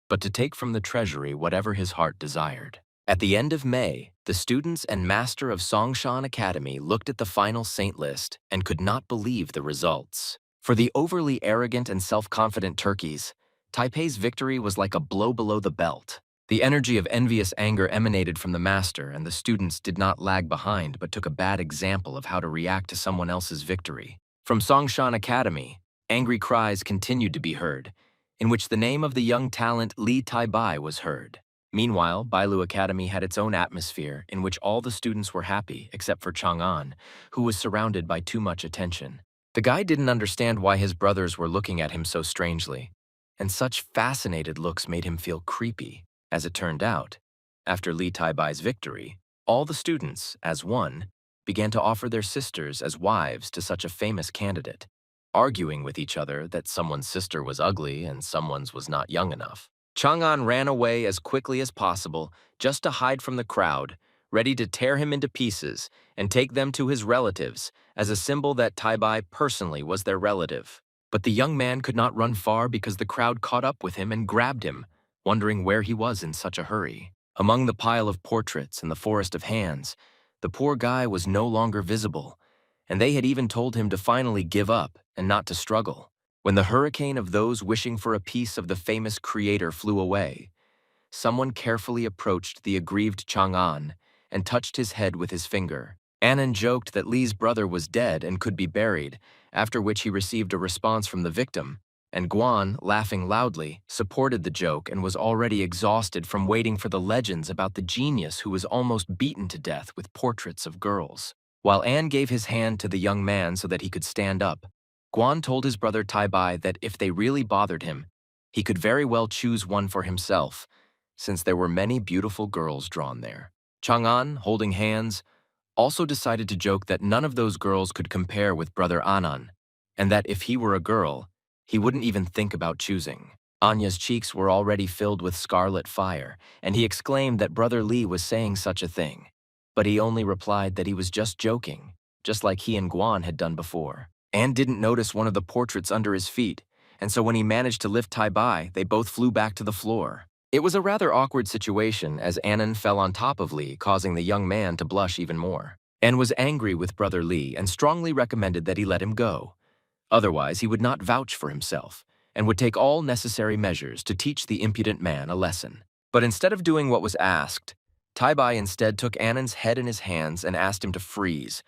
S1: but to take from the treasury whatever his heart desired. At the end of May, the students and master of Songshan Academy looked at the final saint list and could not believe the results. For the overly arrogant and self-confident turkeys, Taipei's victory was like a blow below the belt. The energy of envious anger emanated from the master, and the students did not lag behind but took a bad example of how to react to someone else's victory. From Songshan Academy, angry cries continued to be heard, in which the name of the young talent Li Taibai was heard. Meanwhile, Bou Academy had its own atmosphere in which all the students were happy except for Chang'an, who was surrounded by too much attention. The guy didn't understand why his brothers were looking at him so strangely, and such fascinated looks made him feel creepy. As it turned out, after Li Taibai's victory, all the students, as one, began to offer their sisters as wives to such a famous candidate, arguing with each other that someone's sister was ugly and someone's was not young enough. Chang'an ran away as quickly as possible just to hide from the crowd, ready to tear him into pieces and take them to his relatives as a symbol that Taibai personally was their relative. But the young man could not run far because the crowd caught up with him and grabbed him, wondering where he was in such a hurry. Among the pile of portraits and the forest of hands, the poor guy was no longer visible, and they had even told him to finally give up and not to struggle. When the hurricane of those wishing for a piece of the famous creator flew away, someone carefully approached the aggrieved Chang'an and touched his head with his finger. Annan joked that Li's brother was dead and could be buried, after which he received a response from the victim, and Guan, laughing loudly, supported the joke and was already exhausted from waiting for the legends about the genius who was almost beaten to death with portraits of girls. While An gave his hand to the young man so that he could stand up, Guan told his brother Taibai that if they really bothered him, he could very well choose one for himself, since there were many beautiful girls drawn there. Chang'an, holding hands, also decided to joke that none of those girls could compare with brother Annan, and that if he were a girl, he wouldn't even think about choosing. Anya's cheeks were already filled with scarlet fire, and he exclaimed that brother Li was saying such a thing. But he only replied that he was just joking, just like he and Guan had done before. An didn't notice one of the portraits under his feet, and so when he managed to lift Taibai, they both flew back to the floor. It was a rather awkward situation as Annan fell on top of Li, causing the young man to blush even more. An was angry with brother Li and strongly recommended that he let him go. Otherwise, he would not vouch for himself and would take all necessary measures to teach the impudent man a lesson. But instead of doing what was asked, Tai Bai instead took Annan's head in his hands and asked him to freeze,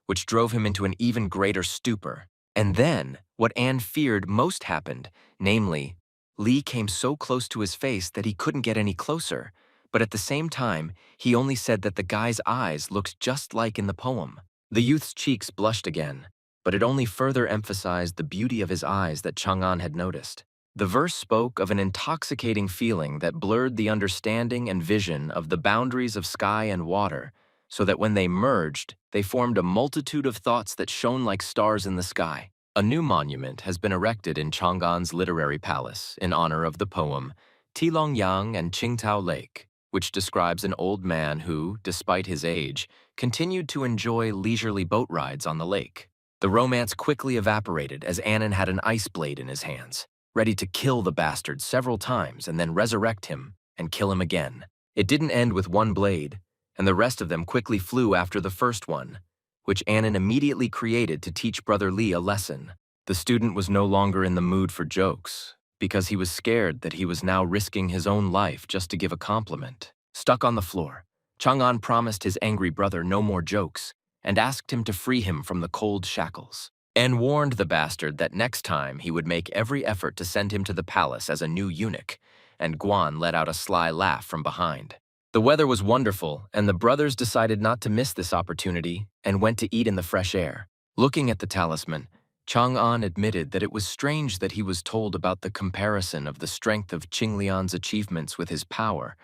S1: which drove him into an even greater stupor. And then, what Anne feared most happened, namely, Lee came so close to his face that he couldn't get any closer, but at the same time, he only said that the guy's eyes looked just like in the poem. The youth's cheeks blushed again, but it only further emphasized the beauty of his eyes that Chang'an had noticed. The verse spoke of an intoxicating feeling that blurred the understanding and vision of the boundaries of sky and water, so that when they merged, they formed a multitude of thoughts that shone like stars in the sky. A new monument has been erected in Chang'an's literary palace in honor of the poem Tilongyang and Qingtao Lake, which describes an old man who, despite his age, continued to enjoy leisurely boat rides on the lake. The romance quickly evaporated as Annan had an ice blade in his hands, ready to kill the bastard several times and then resurrect him and kill him again. It didn't end with one blade, and the rest of them quickly flew after the first one, which Annan immediately created to teach Brother Lee a lesson. The student was no longer in the mood for jokes, because he was scared that he was now risking his own life just to give a compliment. Stuck on the floor, Chang'an promised his angry brother no more jokes and asked him to free him from the cold shackles, and warned the bastard that next time he would make every effort to send him to the palace as a new eunuch, and Guan let out a sly laugh from behind. The weather was wonderful, and the brothers decided not to miss this opportunity and went to eat in the fresh air. Looking at the talisman, Chang'an admitted that it was strange that he was told about the comparison of the strength of Qinglian's achievements with his power,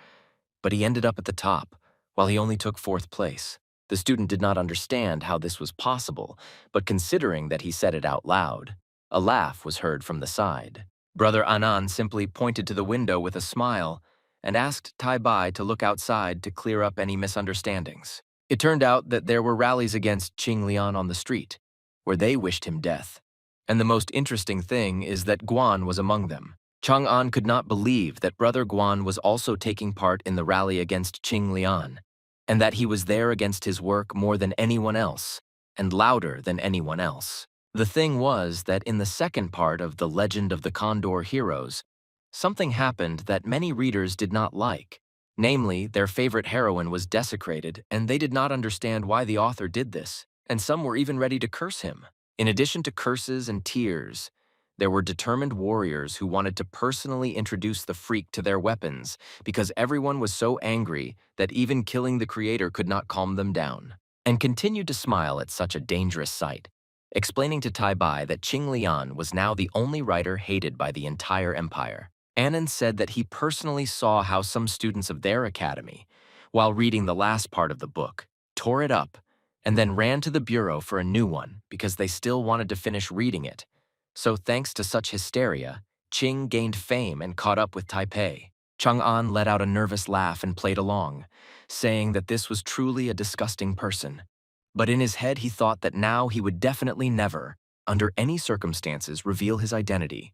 S1: but he ended up at the top, while he only took fourth place. The student did not understand how this was possible, but considering that he said it out loud, a laugh was heard from the side. Brother Annan simply pointed to the window with a smile and asked Tai Bai to look outside to clear up any misunderstandings. It turned out that there were rallies against Qinglian on the street, where they wished him death. And the most interesting thing is that Guan was among them. Chang'an could not believe that Brother Guan was also taking part in the rally against Qinglian, and that he was there against his work more than anyone else, and louder than anyone else. The thing was that in the second part of The Legend of the Condor Heroes, something happened that many readers did not like. Namely, their favorite heroine was desecrated, and they did not understand why the author did this, and some were even ready to curse him. In addition to curses and tears, there were determined warriors who wanted to personally introduce the freak to their weapons because everyone was so angry that even killing the creator could not calm them down, and continued to smile at such a dangerous sight, explaining to Tai Bai that Qinglian was now the only writer hated by the entire empire. Annan said that he personally saw how some students of their academy, while reading the last part of the book, tore it up and then ran to the bureau for a new one because they still wanted to finish reading it. So thanks to such hysteria, Qing gained fame and caught up with Taipei. Chang'an let out a nervous laugh and played along, saying that this was truly a disgusting person. But in his head he thought that now he would definitely never, under any circumstances, reveal his identity.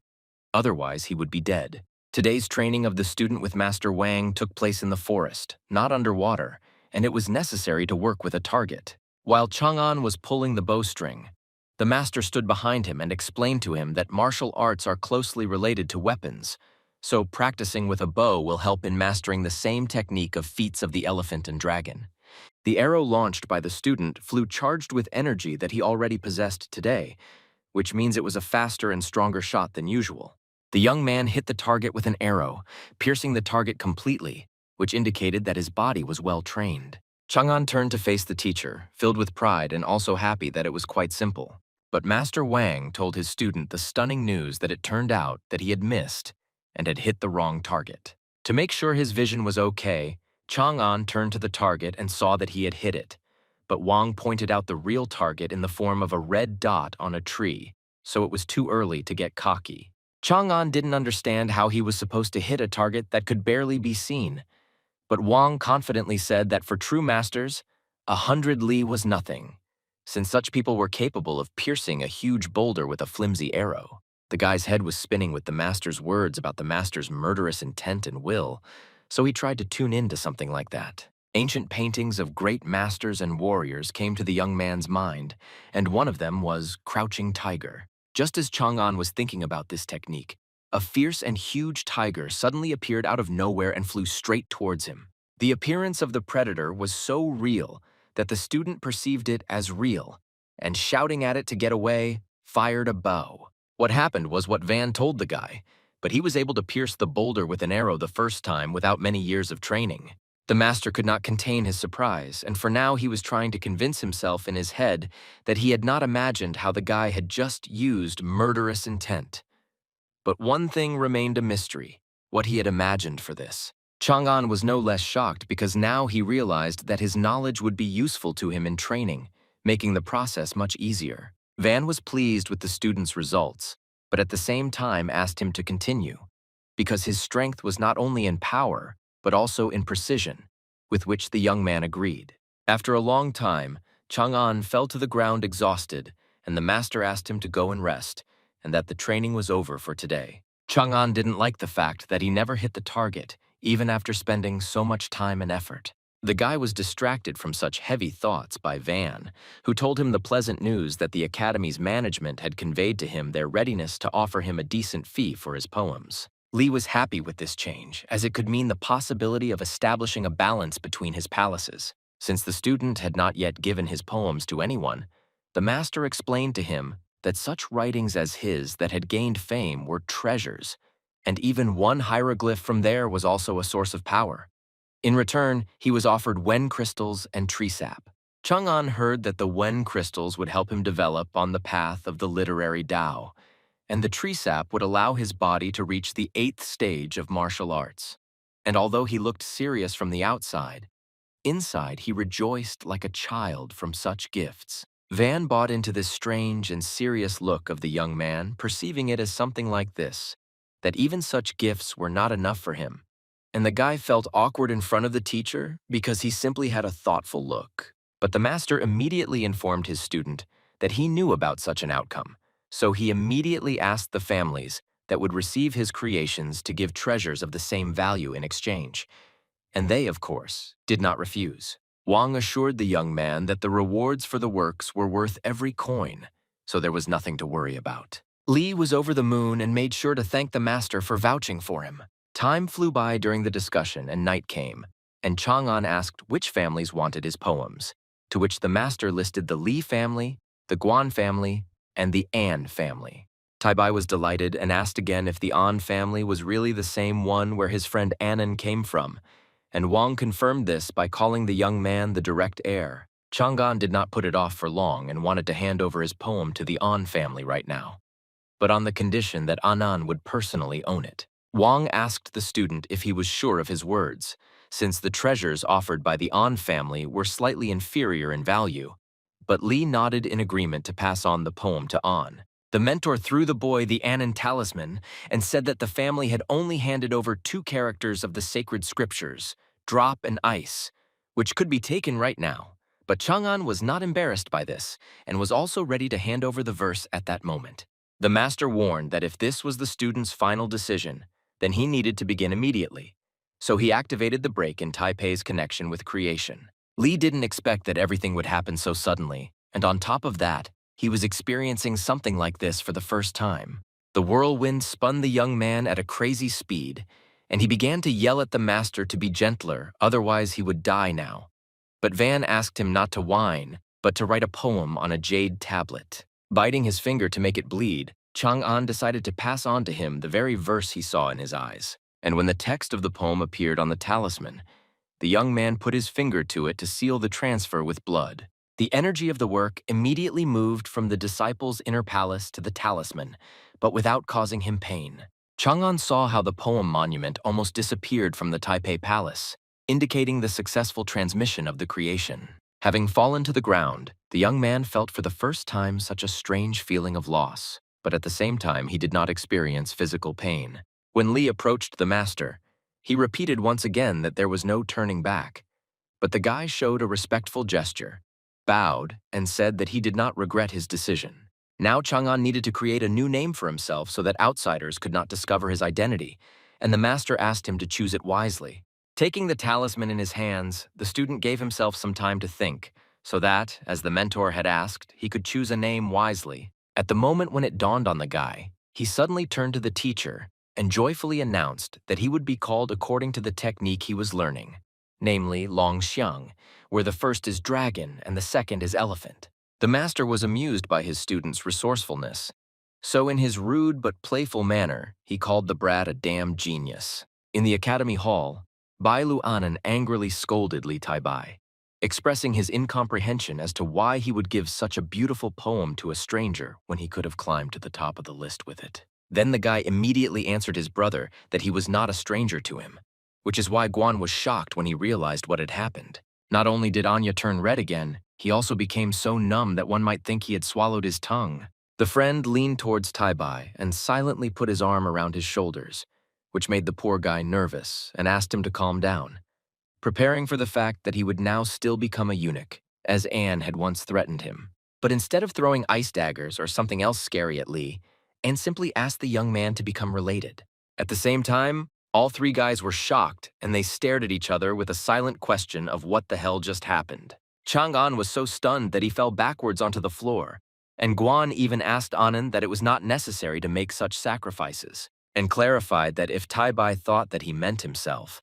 S1: Otherwise he would be dead. Today's training of the student with Master Wang took place in the forest, not underwater, and it was necessary to work with a target. While Chang'an was pulling the bowstring, the master stood behind him and explained to him that martial arts are closely related to weapons, so practicing with a bow will help in mastering the same technique of feats of the elephant and dragon. The arrow launched by the student flew charged with energy that he already possessed today, which means it was a faster and stronger shot than usual. The young man hit the target with an arrow, piercing the target completely, which indicated that his body was well trained. Chang'an turned to face the teacher, filled with pride and also happy that it was quite simple. But Master Wang told his student the stunning news that it turned out that he had missed and had hit the wrong target. To make sure his vision was okay, Chang'an turned to the target and saw that he had hit it, but Wang pointed out the real target in the form of a red dot on a tree, so it was too early to get cocky. Chang'an didn't understand how he was supposed to hit a target that could barely be seen, but Wang confidently said that for true masters, 100 li was nothing, since such people were capable of piercing a huge boulder with a flimsy arrow. The guy's head was spinning with the master's words about the master's murderous intent and will, so he tried to tune into something like that. Ancient paintings of great masters and warriors came to the young man's mind, and one of them was Crouching Tiger. Just as Chang'an was thinking about this technique, a fierce and huge tiger suddenly appeared out of nowhere and flew straight towards him. The appearance of the predator was so real that the student perceived it as real, and shouting at it to get away, fired a bow. What happened was what Van told the guy, but he was able to pierce the boulder with an arrow the first time without many years of training. The master could not contain his surprise, and for now he was trying to convince himself in his head that he had not imagined how the guy had just used murderous intent. But one thing remained a mystery, what he had imagined for this. Chang'an was no less shocked because now he realized that his knowledge would be useful to him in training, making the process much easier. Van was pleased with the student's results, but at the same time asked him to continue, because his strength was not only in power, but also in precision, with which the young man agreed. After a long time, Chang'an fell to the ground exhausted, and the master asked him to go and rest, and that the training was over for today. Chang'an didn't like the fact that he never hit the target, even after spending so much time and effort. The guy was distracted from such heavy thoughts by Van, who told him the pleasant news that the Academy's management had conveyed to him their readiness to offer him a decent fee for his poems. Lee was happy with this change, as it could mean the possibility of establishing a balance between his palaces. Since the student had not yet given his poems to anyone, the master explained to him that such writings as his that had gained fame were treasures, and even one hieroglyph from there was also a source of power. In return, he was offered wen crystals and tree sap. Chang'an heard that the wen crystals would help him develop on the path of the literary Tao, and the tree sap would allow his body to reach the 8th stage of martial arts. And although he looked serious from the outside, inside he rejoiced like a child from such gifts. Van bought into this strange and serious look of the young man, perceiving it as something like this, that even such gifts were not enough for him. And the guy felt awkward in front of the teacher because he simply had a thoughtful look. But the master immediately informed his student that he knew about such an outcome, so he immediately asked the families that would receive his creations to give treasures of the same value in exchange. And they, of course, did not refuse. Wang assured the young man that the rewards for the works were worth every coin, so there was nothing to worry about. Lee was over the moon and made sure to thank the master for vouching for him. Time flew by during the discussion and night came, and Chang'an asked which families wanted his poems, to which the master listed the Li family, the Guan family, and the An family. Taibai was delighted and asked again if the An family was really the same one where his friend Annan came from, and Wang confirmed this by calling the young man the direct heir. Chang'an did not put it off for long and wanted to hand over his poem to the An family right now, but on the condition that Annan would personally own it. Wang asked the student if he was sure of his words, since the treasures offered by the An family were slightly inferior in value, but Li nodded in agreement to pass on the poem to An. The mentor threw the boy the Annan talisman and said that the family had only handed over 2 characters of the sacred scriptures, drop and ice, which could be taken right now. But Chang'an was not embarrassed by this and was also ready to hand over the verse at that moment. The master warned that if this was the student's final decision, then he needed to begin immediately. So he activated the break in Taipei's connection with creation. Li didn't expect that everything would happen so suddenly, and on top of that, he was experiencing something like this for the first time. The whirlwind spun the young man at a crazy speed, and he began to yell at the master to be gentler, otherwise he would die now. But Van asked him not to whine, but to write a poem on a jade tablet. Biting his finger to make it bleed, Chang'an decided to pass on to him the very verse he saw in his eyes. And when the text of the poem appeared on the talisman, the young man put his finger to it to seal the transfer with blood. The energy of the work immediately moved from the disciple's inner palace to the talisman, but without causing him pain. Chang'an saw how the poem monument almost disappeared from the Taipei palace, indicating the successful transmission of the creation. Having fallen to the ground, the young man felt for the first time such a strange feeling of loss, but at the same time he did not experience physical pain. When Li approached the master, he repeated once again that there was no turning back, but the guy showed a respectful gesture, bowed, and said that he did not regret his decision. Now Chang'an needed to create a new name for himself so that outsiders could not discover his identity, and the master asked him to choose it wisely. Taking the talisman in his hands, the student gave himself some time to think, so that, as the mentor had asked, he could choose a name wisely. At the moment when it dawned on the guy, he suddenly turned to the teacher and joyfully announced that he would be called according to the technique he was learning, namely Long Xiang, where the first is dragon and the second is elephant. The master was amused by his student's resourcefulness, so in his rude but playful manner, he called the brat a damn genius. In the academy hall, Bai Luanan angrily scolded Li Taibai, expressing his incomprehension as to why he would give such a beautiful poem to a stranger when he could have climbed to the top of the list with it. Then the guy immediately answered his brother that he was not a stranger to him, which is why Guan was shocked when he realized what had happened. Not only did Anya turn red again, he also became so numb that one might think he had swallowed his tongue. The friend leaned towards Taibai and silently put his arm around his shoulders, which made the poor guy nervous and asked him to calm down, preparing for the fact that he would now still become a eunuch, as Anne had once threatened him. But instead of throwing ice daggers or something else scary at Li, Anne simply asked the young man to become related. At the same time, all three guys were shocked, and they stared at each other with a silent question of what the hell just happened. Chang'an was so stunned that he fell backwards onto the floor, and Guan even asked Anand that it was not necessary to make such sacrifices, and clarified that if Taibai thought that he meant himself,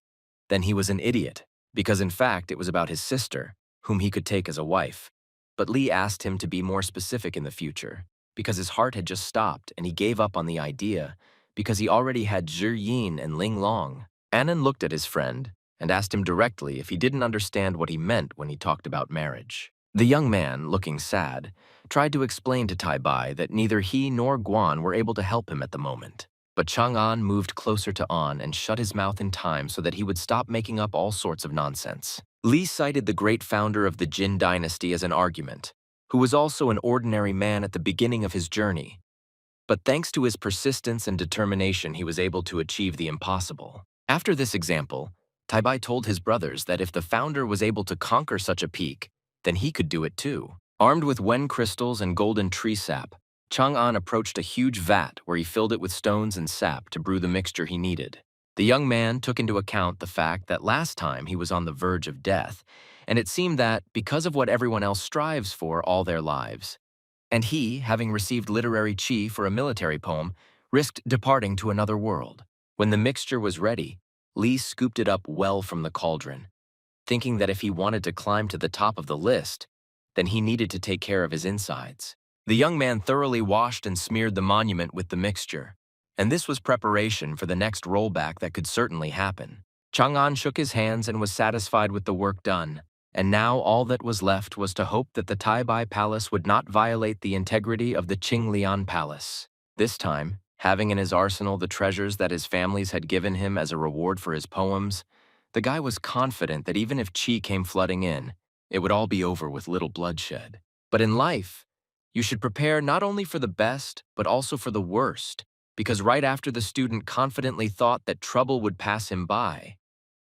S1: then he was an idiot, because in fact it was about his sister, whom he could take as a wife. But Li asked him to be more specific in the future, because his heart had just stopped and he gave up on the idea, because he already had Zhi Yin and Ling Long. Anand looked at his friend and asked him directly if he didn't understand what he meant when he talked about marriage. The young man, looking sad, tried to explain to Taibai that neither he nor Guan were able to help him at the moment. But Chang'an moved closer to An and shut his mouth in time so that he would stop making up all sorts of nonsense. Li cited the great founder of the Jin dynasty as an argument, who was also an ordinary man at the beginning of his journey. But thanks to his persistence and determination, he was able to achieve the impossible. After this example, Taibai told his brothers that if the founder was able to conquer such a peak, then he could do it too. Armed with wen crystals and golden tree sap, Chang'an approached a huge vat where he filled it with stones and sap to brew the mixture he needed. The young man took into account the fact that last time he was on the verge of death, and it seemed that, because of what everyone else strives for all their lives, and he, having received literary chi for a military poem, risked departing to another world. When the mixture was ready, Li scooped it up well from the cauldron, thinking that if he wanted to climb to the top of the list, then he needed to take care of his insides. The young man thoroughly washed and smeared the monument with the mixture, and this was preparation for the next rollback that could certainly happen. Chang'an shook his hands and was satisfied with the work done, and now all that was left was to hope that the Taibai Palace would not violate the integrity of the Qinglian Palace. This time, having in his arsenal the treasures that his families had given him as a reward for his poems, the guy was confident that even if qi came flooding in, it would all be over with little bloodshed. But in life, you should prepare not only for the best, but also for the worst, because right after the student confidently thought that trouble would pass him by,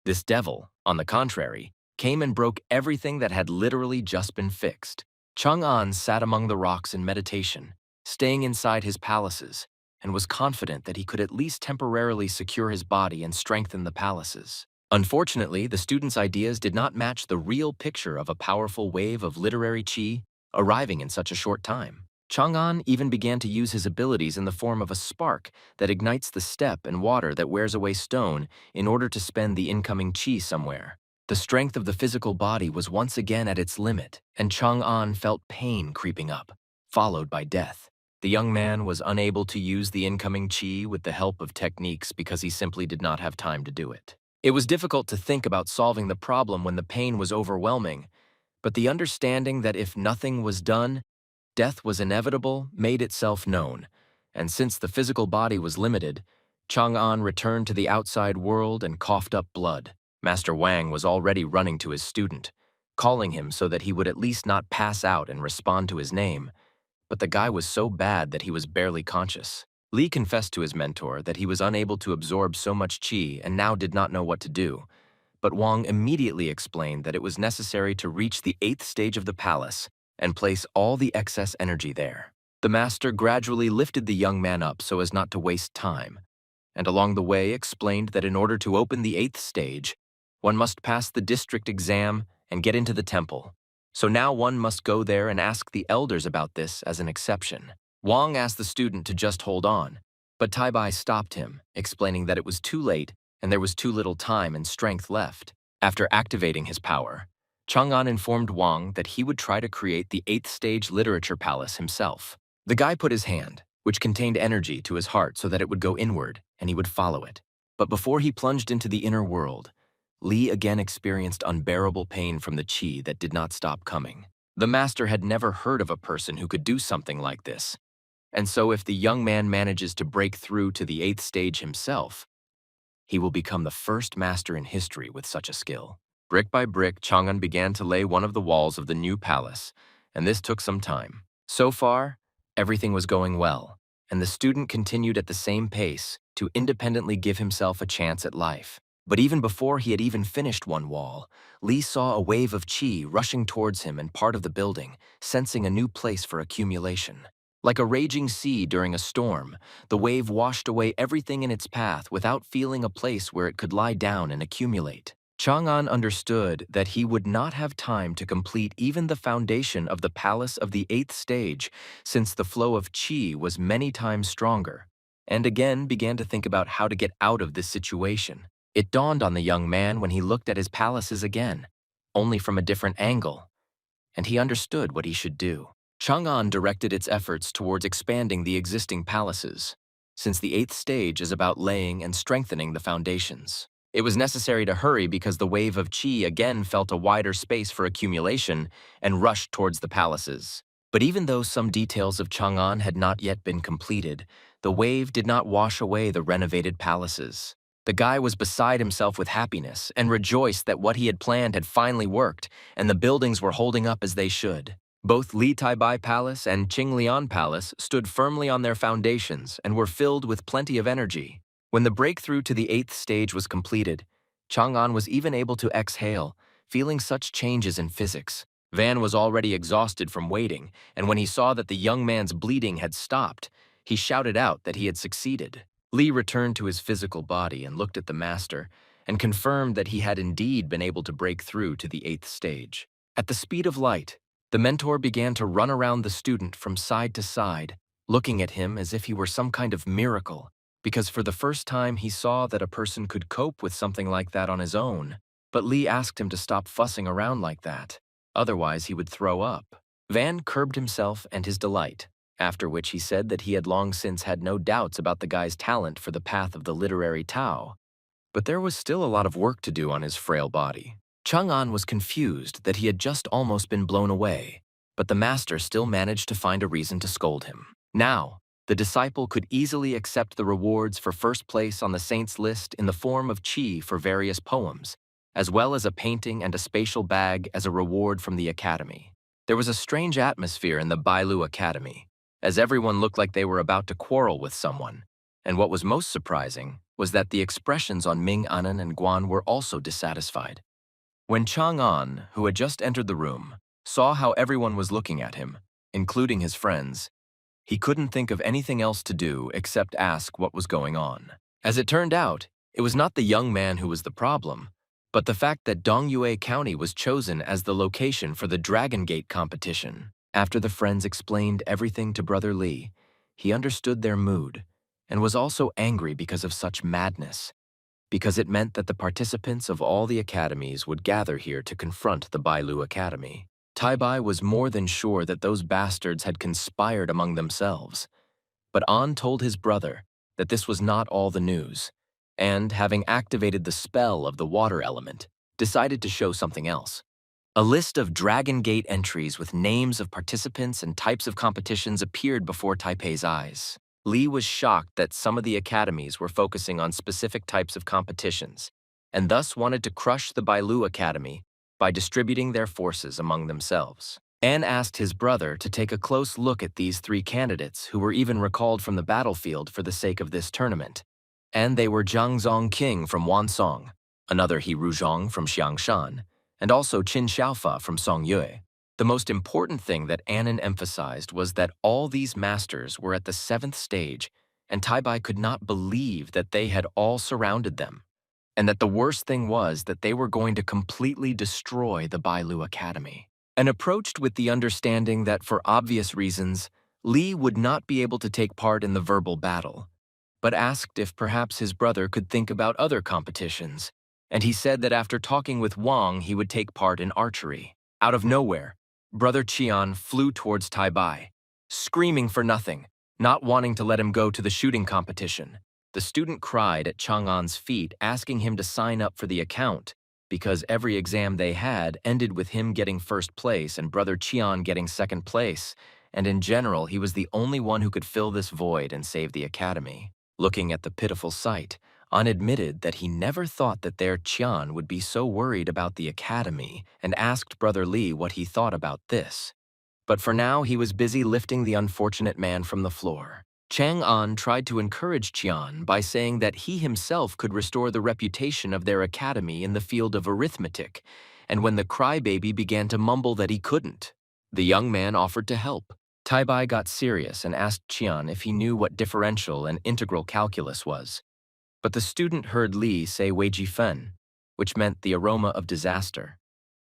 S1: this devil, on the contrary, came and broke everything that had literally just been fixed. Chang'an sat among the rocks in meditation, staying inside his palaces, and was confident that he could at least temporarily secure his body and strengthen the palaces. Unfortunately, the student's ideas did not match the real picture of a powerful wave of literary qi arriving in such a short time. Chang'an even began to use his abilities in the form of a spark that ignites the steppe and water that wears away stone in order to spend the incoming qi somewhere. The strength of the physical body was once again at its limit, and Chang'an felt pain creeping up, followed by death. The young man was unable to use the incoming qi with the help of techniques because he simply did not have time to do it. It was difficult to think about solving the problem when the pain was overwhelming, but the understanding that if nothing was done, death was inevitable made itself known, and since the physical body was limited, Chang'an returned to the outside world and coughed up blood. Master Wang was already running to his student, calling him so that he would at least not pass out and respond to his name, but the guy was so bad that he was barely conscious. Li confessed to his mentor that he was unable to absorb so much qi and now did not know what to do, but Wang immediately explained that it was necessary to reach the 8th stage of the palace and place all the excess energy there. The master gradually lifted the young man up so as not to waste time, and along the way explained that in order to open the 8th stage, one must pass the district exam and get into the temple. So now one must go there and ask the elders about this as an exception. Wang asked the student to just hold on, but Taibai stopped him, explaining that it was too late and there was too little time and strength left. After activating his power, Chang'an informed Wang that he would try to create the 8th stage literature palace himself. The guy put his hand, which contained energy, to his heart so that it would go inward and he would follow it. But before he plunged into the inner world, Li again experienced unbearable pain from the qi that did not stop coming. The master had never heard of a person who could do something like this. And so if the young man manages to break through to the 8th stage himself, he will become the first master in history with such a skill. Brick by brick, Chang'an began to lay one of the walls of the new palace, and this took some time. So far, everything was going well, and the student continued at the same pace to independently give himself a chance at life. But even before he had even finished one wall, Li saw a wave of qi rushing towards him and part of the building, sensing a new place for accumulation. Like a raging sea during a storm, the wave washed away everything in its path without feeling a place where it could lie down and accumulate. Chang'an understood that he would not have time to complete even the foundation of the palace of the 8th stage, since the flow of qi was many times stronger, and again began to think about how to get out of this situation. It dawned on the young man when he looked at his palaces again, only from a different angle, and he understood what he should do. Chang'an directed its efforts towards expanding the existing palaces, since the 8th stage is about laying and strengthening the foundations. It was necessary to hurry because the wave of qi again felt a wider space for accumulation and rushed towards the palaces. But even though some details of Chang'an had not yet been completed, the wave did not wash away the renovated palaces. The guy was beside himself with happiness and rejoiced that what he had planned had finally worked and the buildings were holding up as they should. Both Li Taibai Palace and Qinglian Palace stood firmly on their foundations and were filled with plenty of energy. When the breakthrough to the 8th stage was completed, Chang'an was even able to exhale, feeling such changes in physics. Van was already exhausted from waiting, and when he saw that the young man's bleeding had stopped, he shouted out that he had succeeded. Li returned to his physical body and looked at the master, and confirmed that he had indeed been able to break through to the 8th stage. At the speed of light, the mentor began to run around the student from side to side, looking at him as if he were some kind of miracle, because for the first time he saw that a person could cope with something like that on his own. But Li asked him to stop fussing around like that, otherwise he would throw up. Van curbed himself and his delight, after which he said that he had long since had no doubts about the guy's talent for the path of the literary Tao, but there was still a lot of work to do on his frail body. Chang'an was confused that he had just almost been blown away, but the master still managed to find a reason to scold him. Now, the disciple could easily accept the rewards for first place on the saints' list in the form of qi for various poems, as well as a painting and a spatial bag as a reward from the academy. There was a strange atmosphere in the Bou Academy, as everyone looked like they were about to quarrel with someone, and what was most surprising was that the expressions on Ming, Anan, and Guan were also dissatisfied. When Chang'an, who had just entered the room, saw how everyone was looking at him, including his friends, he couldn't think of anything else to do except ask what was going on. As it turned out, it was not the young man who was the problem, but the fact that Dongyue County was chosen as the location for the Dragon Gate competition. After the friends explained everything to Brother Li, he understood their mood and was also angry because of such madness, because it meant that the participants of all the academies would gather here to confront the Bou Academy. Taibai was more than sure that those bastards had conspired among themselves, but An told his brother that this was not all the news, and, having activated the spell of the water element, decided to show something else. A list of Dragon Gate entries with names of participants and types of competitions appeared before Taipei's eyes. Li was shocked that some of the academies were focusing on specific types of competitions, and thus wanted to crush the Bailu Academy by distributing their forces among themselves. An asked his brother to take a close look at these 3 candidates who were even recalled from the battlefield for the sake of this tournament, and they were Zhang Zongqing from Wansong, another He Ruzhong from Xiangshan, and also Qin Xiaofa from Songyue. The most important thing that Annan emphasized was that all these masters were at the 7th stage, and Taibai could not believe that they had all surrounded them, and that the worst thing was that they were going to completely destroy the Bailu Academy. And approached with the understanding that for obvious reasons, Lee would not be able to take part in the verbal battle, but asked if perhaps his brother could think about other competitions, and he said that after talking with Wang he would take part in archery. Out of nowhere, Brother Qian flew towards Tai Bai, screaming for nothing, not wanting to let him go to the shooting competition. The student cried at Chang'an's feet, asking him to sign up for the account, because every exam they had ended with him getting first place and Brother Qian getting second place, and in general he was the only one who could fill this void and save the academy. Looking at the pitiful sight, An admitted that he never thought that their Qian would be so worried about the academy and asked Brother Lee what he thought about this. But for now, he was busy lifting the unfortunate man from the floor. Chang'an tried to encourage Qian by saying that he himself could restore the reputation of their academy in the field of arithmetic, and when the crybaby began to mumble that he couldn't, the young man offered to help. Tai Bai got serious and asked Qian if he knew what differential and integral calculus was. But the student heard Li say Wei Ji Fen, which meant the aroma of disaster,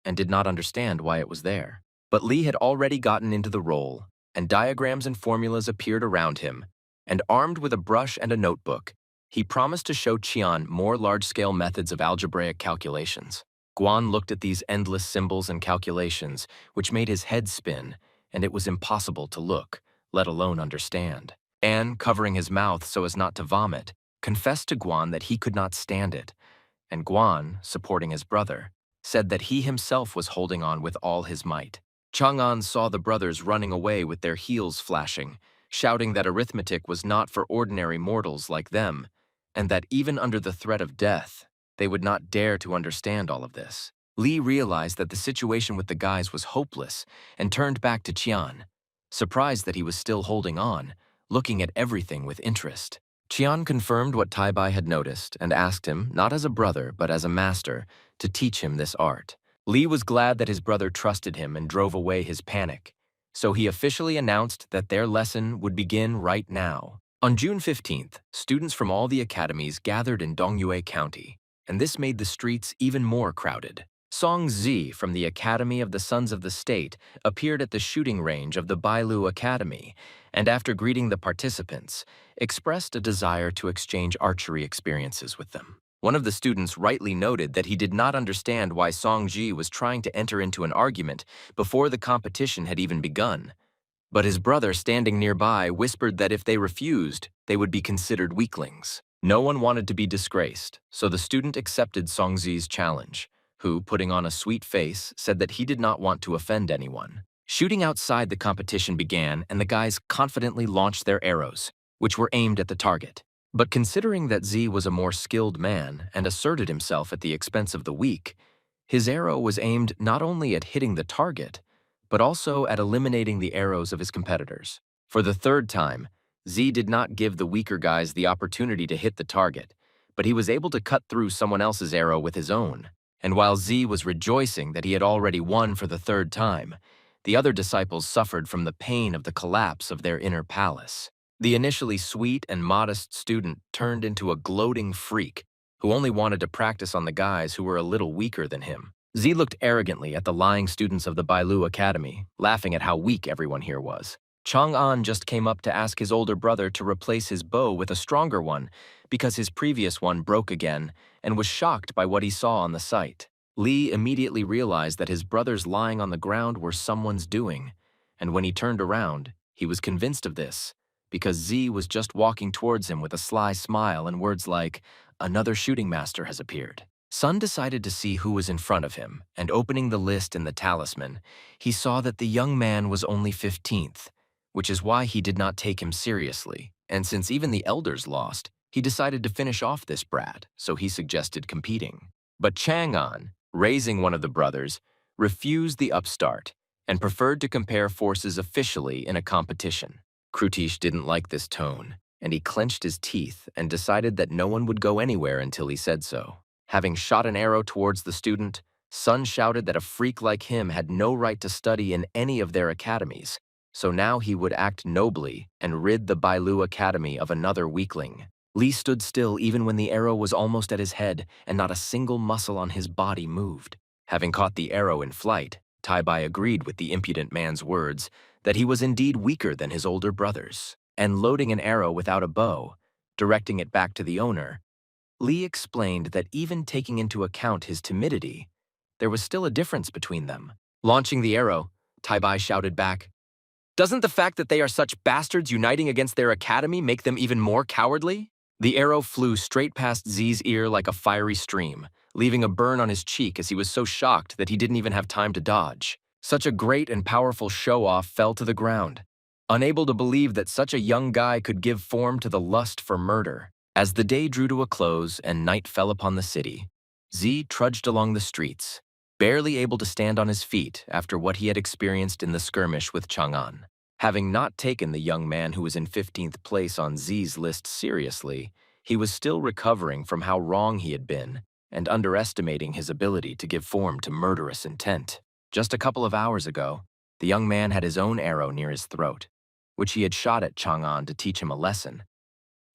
S1: and did not understand why it was there. But Li had already gotten into the role, and diagrams and formulas appeared around him, and armed with a brush and a notebook, he promised to show Qian more large-scale methods of algebraic calculations. Guan looked at these endless symbols and calculations, which made his head spin, and it was impossible to look, let alone understand. An, covering his mouth so as not to vomit, confessed to Guan that he could not stand it, and Guan, supporting his brother, said that he himself was holding on with all his might. Chang'an saw the brothers running away with their heels flashing, shouting that arithmetic was not for ordinary mortals like them, and that even under the threat of death, they would not dare to understand all of this. Li realized that the situation with the guys was hopeless and turned back to Qian, surprised that he was still holding on, looking at everything with interest. Qian confirmed what Tai Bai had noticed and asked him, not as a brother but as a master, to teach him this art. Li was glad that his brother trusted him and drove away his panic, so he officially announced that their lesson would begin right now. On June 15th, students from all the academies gathered in Dongyue County, and this made the streets even more crowded. Song Zi from the Academy of the Sons of the State appeared at the shooting range of the Bailu Academy, and after greeting the participants, expressed a desire to exchange archery experiences with them. One of the students rightly noted that he did not understand why Song Ji was trying to enter into an argument before the competition had even begun. But his brother standing nearby whispered that if they refused, they would be considered weaklings. No one wanted to be disgraced, so the student accepted Song Zi's challenge, who, putting on a sweet face, said that he did not want to offend anyone. Shooting outside the competition began, and the guys confidently launched their arrows, which were aimed at the target. But considering that Z was a more skilled man and asserted himself at the expense of the weak, his arrow was aimed not only at hitting the target, but also at eliminating the arrows of his competitors. For the third time, Z did not give the weaker guys the opportunity to hit the target, but he was able to cut through someone else's arrow with his own. And while Z was rejoicing that he had already won for the third time, the other disciples suffered from the pain of the collapse of their inner palace. The initially sweet and modest student turned into a gloating freak who only wanted to practice on the guys who were a little weaker than him. Z looked arrogantly at the lying students of the Bailu Academy, laughing at how weak everyone here was. Chang'an just came up to ask his older brother to replace his bow with a stronger one because his previous one broke again and was shocked by what he saw on the sight. Li immediately realized that his brothers lying on the ground were someone's doing, and when he turned around, he was convinced of this, because Z was just walking towards him with a sly smile and words like, "Another shooting master has appeared." Sun decided to see who was in front of him, and opening the list in the talisman, he saw that the young man was only 15th, which is why he did not take him seriously, and since even the elders lost, he decided to finish off this brat, so he suggested competing. But Chang'an, raising one of the brothers, refused the upstart and preferred to compare forces officially in a competition. Krutish didn't like this tone, and he clenched his teeth and decided that no one would go anywhere until he said so. Having shot an arrow towards the student, Sun shouted that a freak like him had no right to study in any of their academies, so now he would act nobly and rid the Bailu Academy of another weakling. Li stood still even when the arrow was almost at his head and not a single muscle on his body moved. Having caught the arrow in flight, Tai Bai agreed with the impudent man's words that he was indeed weaker than his older brothers, and loading an arrow without a bow, directing it back to the owner, Lee explained that even taking into account his timidity, there was still a difference between them. Launching the arrow, Tai-bai shouted back, "Doesn't the fact that they are such bastards uniting against their academy make them even more cowardly?" The arrow flew straight past Z's ear like a fiery stream, leaving a burn on his cheek as he was so shocked that he didn't even have time to dodge. Such a great and powerful show-off fell to the ground, unable to believe that such a young guy could give form to the lust for murder. As the day drew to a close and night fell upon the city, Z trudged along the streets, barely able to stand on his feet after what he had experienced in the skirmish with Chang'an. Having not taken the young man who was in 15th place on Z's list seriously, he was still recovering from how wrong he had been and underestimating his ability to give form to murderous intent. Just a couple of hours ago, the young man had his own arrow near his throat, which he had shot at Chang'an to teach him a lesson.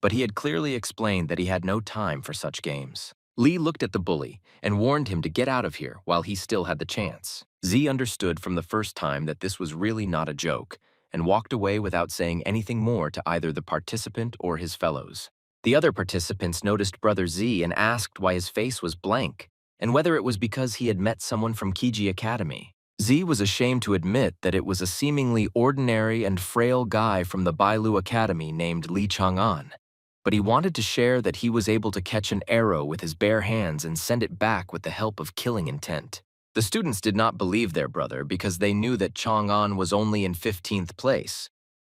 S1: But he had clearly explained that he had no time for such games. Lee looked at the bully and warned him to get out of here while he still had the chance. Z understood from the first time that this was really not a joke and walked away without saying anything more to either the participant or his fellows. The other participants noticed Brother Z and asked why his face was blank and whether it was because he had met someone from Kiji Academy. Z was ashamed to admit that it was a seemingly ordinary and frail guy from the Bou Academy named Lee Chang'an. But he wanted to share that he was able to catch an arrow with his bare hands and send it back with the help of killing intent. The students did not believe their brother because they knew that Chang'an was only in 15th place,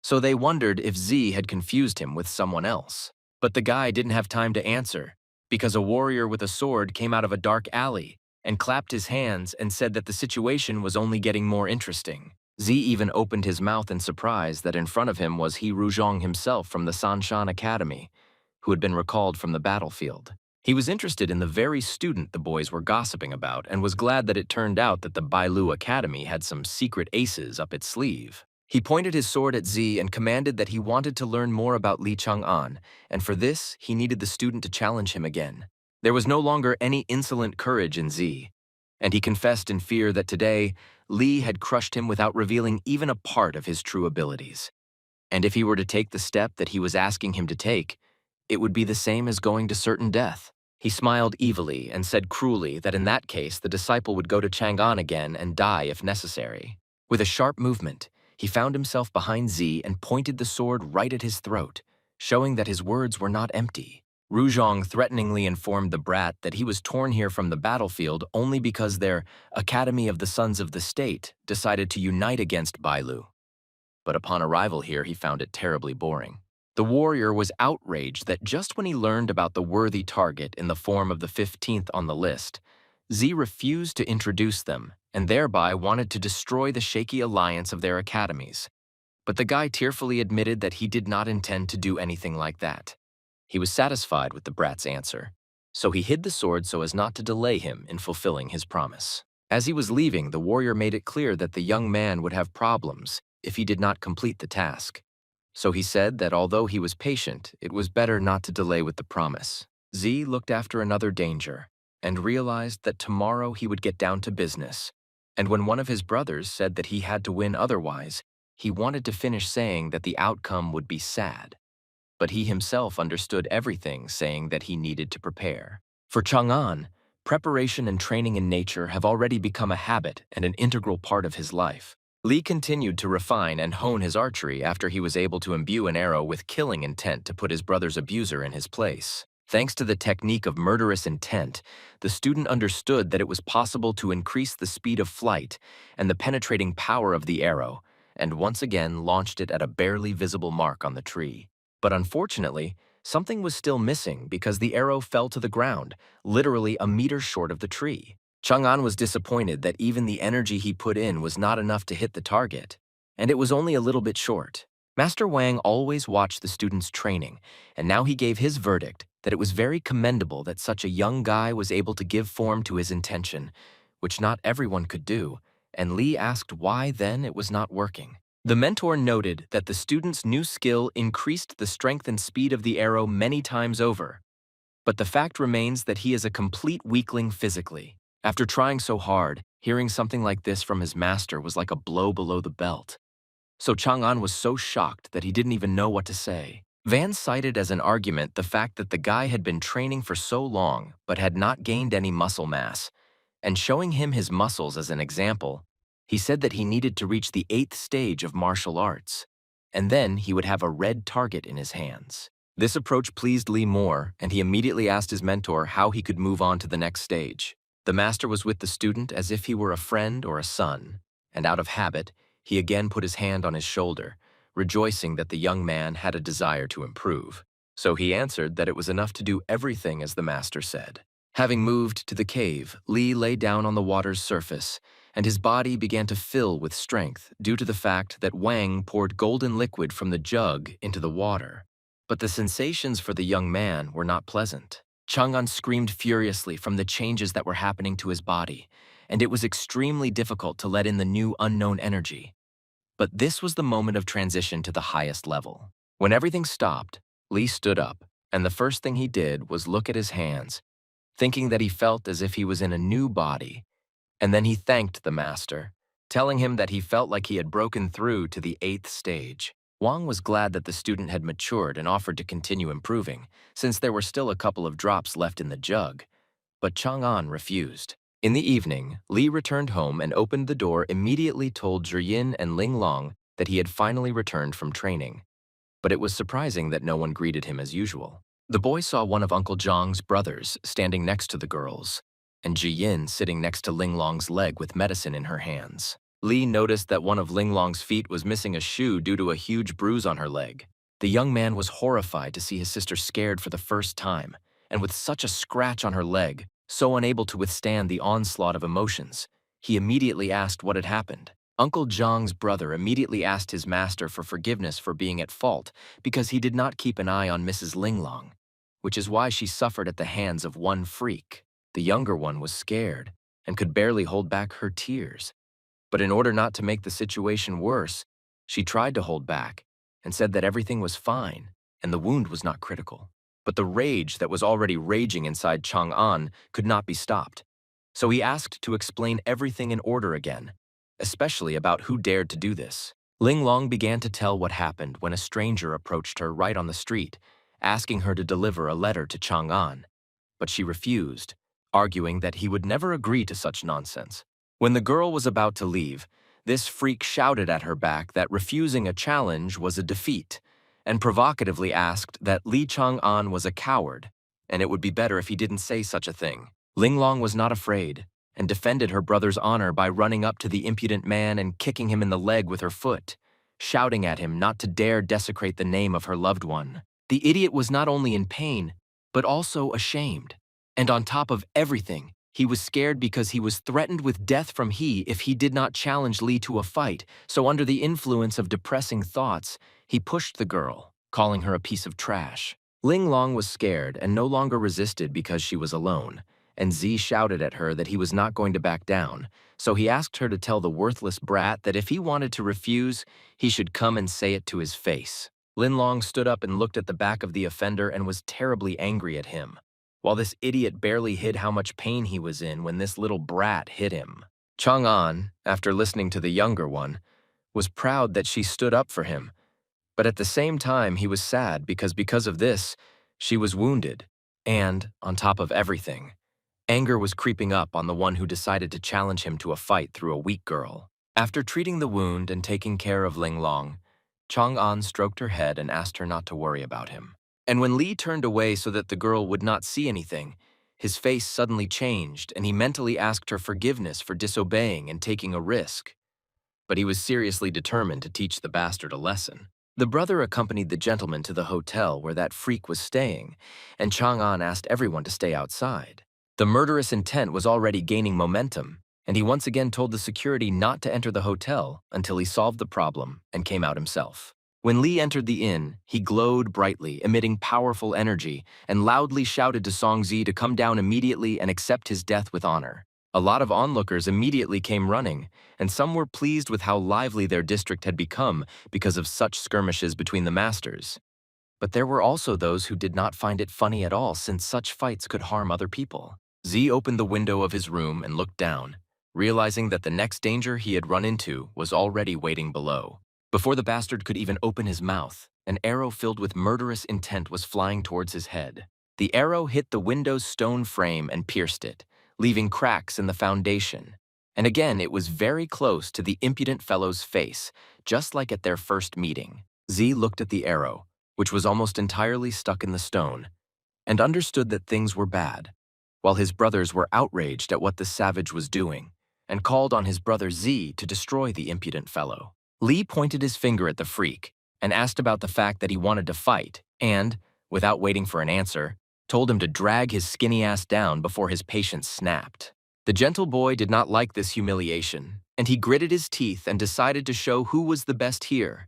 S1: so they wondered if Z had confused him with someone else. But the guy didn't have time to answer because a warrior with a sword came out of a dark alley and clapped his hands and said that the situation was only getting more interesting. Z even opened his mouth in surprise that in front of him was He Ruzhong himself from the Sanshan Academy, who had been recalled from the battlefield. He was interested in the very student the boys were gossiping about and was glad that it turned out that the Bou Academy had some secret aces up its sleeve. He pointed his sword at Z and commanded that he wanted to learn more about Li Chang'an, and for this, he needed the student to challenge him again. There was no longer any insolent courage in Z, and he confessed in fear that today, Li had crushed him without revealing even a part of his true abilities. And if he were to take the step that he was asking him to take, it would be the same as going to certain death. He smiled evilly and said cruelly that in that case the disciple would go to Chang'an again and die if necessary. With a sharp movement, he found himself behind Z and pointed the sword right at his throat, showing that his words were not empty. Ruzhong threateningly informed the brat that he was torn here from the battlefield only because their Academy of the Sons of the State decided to unite against Bailu. But upon arrival here, he found it terribly boring. The warrior was outraged that just when he learned about the worthy target in the form of the 15th on the list, Z refused to introduce them and thereby wanted to destroy the shaky alliance of their academies. But the guy tearfully admitted that he did not intend to do anything like that. He was satisfied with the brat's answer, so he hid the sword so as not to delay him in fulfilling his promise. As he was leaving, the warrior made it clear that the young man would have problems if he did not complete the task. So he said that although he was patient, it was better not to delay with the promise. Z looked after another danger and realized that tomorrow he would get down to business. And when one of his brothers said that he had to win otherwise, he wanted to finish saying that the outcome would be sad. But he himself understood everything, saying that he needed to prepare. For Chang'an, preparation and training in nature have already become a habit and an integral part of his life. Li continued to refine and hone his archery after he was able to imbue an arrow with killing intent to put his brother's abuser in his place. Thanks to the technique of murderous intent, the student understood that it was possible to increase the speed of flight and the penetrating power of the arrow, and once again launched it at a barely visible mark on the tree. But unfortunately, something was still missing because the arrow fell to the ground, literally a meter short of the tree. Chang'an was disappointed that even the energy he put in was not enough to hit the target, and it was only a little bit short. Master Wang always watched the students' training, and now he gave his verdict that it was very commendable that such a young guy was able to give form to his intention, which not everyone could do, and Li asked why then it was not working. The mentor noted that the student's new skill increased the strength and speed of the arrow many times over, but the fact remains that he is a complete weakling physically. After trying so hard, hearing something like this from his master was like a blow below the belt. So Chang'an was so shocked that he didn't even know what to say. Van cited as an argument the fact that the guy had been training for so long but had not gained any muscle mass, and showing him his muscles as an example, he said that he needed to reach the 8th stage of martial arts, and then he would have a red target in his hands. This approach pleased Lee more, and he immediately asked his mentor how he could move on to the next stage. The master was with the student as if he were a friend or a son, and out of habit, he again put his hand on his shoulder, rejoicing that the young man had a desire to improve. So he answered that it was enough to do everything as the master said. Having moved to the cave, Lee lay down on the water's surface, and his body began to fill with strength due to the fact that Wang poured golden liquid from the jug into the water. But the sensations for the young man were not pleasant. Chang'an screamed furiously from the changes that were happening to his body, and it was extremely difficult to let in the new unknown energy. But this was the moment of transition to the highest level. When everything stopped, Lee stood up, and the first thing he did was look at his hands, thinking that he felt as if he was in a new body, and then he thanked the master, telling him that he felt like he had broken through to the 8th stage. Wang was glad that the student had matured and offered to continue improving, since there were still a couple of drops left in the jug, but Chang'an refused. In the evening, Li returned home and opened the door, immediately told Zhiyin and Ling Long that he had finally returned from training. But it was surprising that no one greeted him as usual. The boy saw one of Uncle Zhang's brothers standing next to the girls, and Zhiyin sitting next to Ling Long's leg with medicine in her hands. Li noticed that one of Ling Long's feet was missing a shoe due to a huge bruise on her leg. The young man was horrified to see his sister scared for the first time, and with such a scratch on her leg, so unable to withstand the onslaught of emotions, he immediately asked what had happened. Uncle Zhang's brother immediately asked his master for forgiveness for being at fault because he did not keep an eye on Mrs. Ling Long, which is why she suffered at the hands of one freak. The younger one was scared and could barely hold back her tears. But in order not to make the situation worse, she tried to hold back and said that everything was fine and the wound was not critical. But the rage that was already raging inside Chang'an could not be stopped. So he asked to explain everything in order again, especially about who dared to do this. Ling Long began to tell what happened when a stranger approached her right on the street, asking her to deliver a letter to Chang'an. But she refused, arguing that he would never agree to such nonsense. When the girl was about to leave, this freak shouted at her back that refusing a challenge was a defeat, and provocatively asked that Li Chang'an was a coward, and it would be better if he didn't say such a thing. Ling Long was not afraid, and defended her brother's honor by running up to the impudent man and kicking him in the leg with her foot, shouting at him not to dare desecrate the name of her loved one. The idiot was not only in pain, but also ashamed. And on top of everything, he was scared because he was threatened with death from if he did not challenge Li to a fight, so under the influence of depressing thoughts, he pushed the girl, calling her a piece of trash. Ling Long was scared and no longer resisted because she was alone, and Z shouted at her that he was not going to back down, so he asked her to tell the worthless brat that if he wanted to refuse, he should come and say it to his face. Lin Long stood up and looked at the back of the offender and was terribly angry at him, while this idiot barely hid how much pain he was in when this little brat hit him. Chang'an, after listening to the younger one, was proud that she stood up for him, but at the same time he was sad because of this, she was wounded, and, on top of everything, anger was creeping up on the one who decided to challenge him to a fight through a weak girl. After treating the wound and taking care of Ling Long, Chang'an stroked her head and asked her not to worry about him. And when Li turned away so that the girl would not see anything, his face suddenly changed and he mentally asked her forgiveness for disobeying and taking a risk. But he was seriously determined to teach the bastard a lesson. The brother accompanied the gentleman to the hotel where that freak was staying, and Chang'an asked everyone to stay outside. The murderous intent was already gaining momentum, and he once again told the security not to enter the hotel until he solved the problem and came out himself. When Li entered the inn, he glowed brightly, emitting powerful energy, and loudly shouted to Songzi to come down immediately and accept his death with honor. A lot of onlookers immediately came running, and some were pleased with how lively their district had become because of such skirmishes between the masters. But there were also those who did not find it funny at all since such fights could harm other people. Z opened the window of his room and looked down, realizing that the next danger he had run into was already waiting below. Before the bastard could even open his mouth, an arrow filled with murderous intent was flying towards his head. The arrow hit the window's stone frame and pierced it, leaving cracks in the foundation. And again, it was very close to the impudent fellow's face, just like at their first meeting. Z looked at the arrow, which was almost entirely stuck in the stone, and understood that things were bad, while his brothers were outraged at what the savage was doing, and called on his brother Z to destroy the impudent fellow. Lee pointed his finger at the freak and asked about the fact that he wanted to fight and, without waiting for an answer, told him to drag his skinny ass down before his patience snapped. The gentle boy did not like this humiliation, and he gritted his teeth and decided to show who was the best here.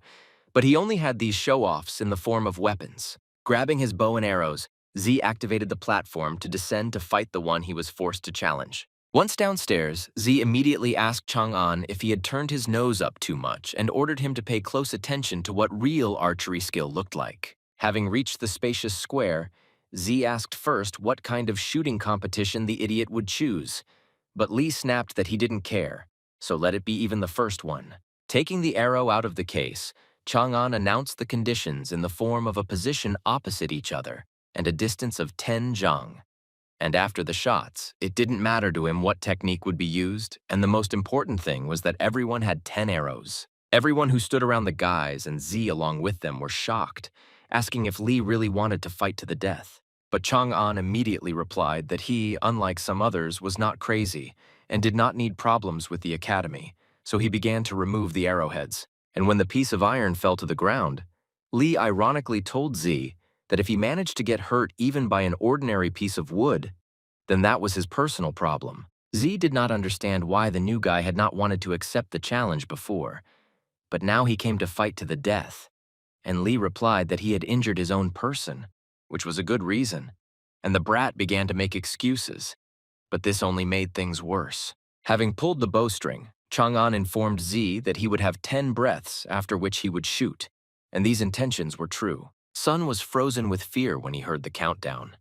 S1: But he only had these show-offs in the form of weapons. Grabbing his bow and arrows, Z activated the platform to descend to fight the one he was forced to challenge. Once downstairs, Z immediately asked Chang'an if he had turned his nose up too much and ordered him to pay close attention to what real archery skill looked like. Having reached the spacious square, Z asked first what kind of shooting competition the idiot would choose, but Lee snapped that he didn't care, so let it be even the first one. Taking the arrow out of the case, Chang'an announced the conditions in the form of a position opposite each other and a distance of 10 Jang. And after the shots, it didn't matter to him what technique would be used, and the most important thing was that everyone had 10 arrows. Everyone who stood around the guys and Z along with them were shocked, asking if Lee really wanted to fight to the death. But Chang'an immediately replied that he, unlike some others, was not crazy and did not need problems with the academy, so he began to remove the arrowheads. And when the piece of iron fell to the ground, Lee ironically told Z that if he managed to get hurt even by an ordinary piece of wood, then that was his personal problem. Z did not understand why the new guy had not wanted to accept the challenge before, but now he came to fight to the death, and Lee replied that he had injured his own person, which was a good reason, and the brat began to make excuses, but this only made things worse. Having pulled the bowstring, Chang'an informed Z that he would have 10 breaths after which he would shoot, and these intentions were true. Sun was frozen with fear when he heard the countdown,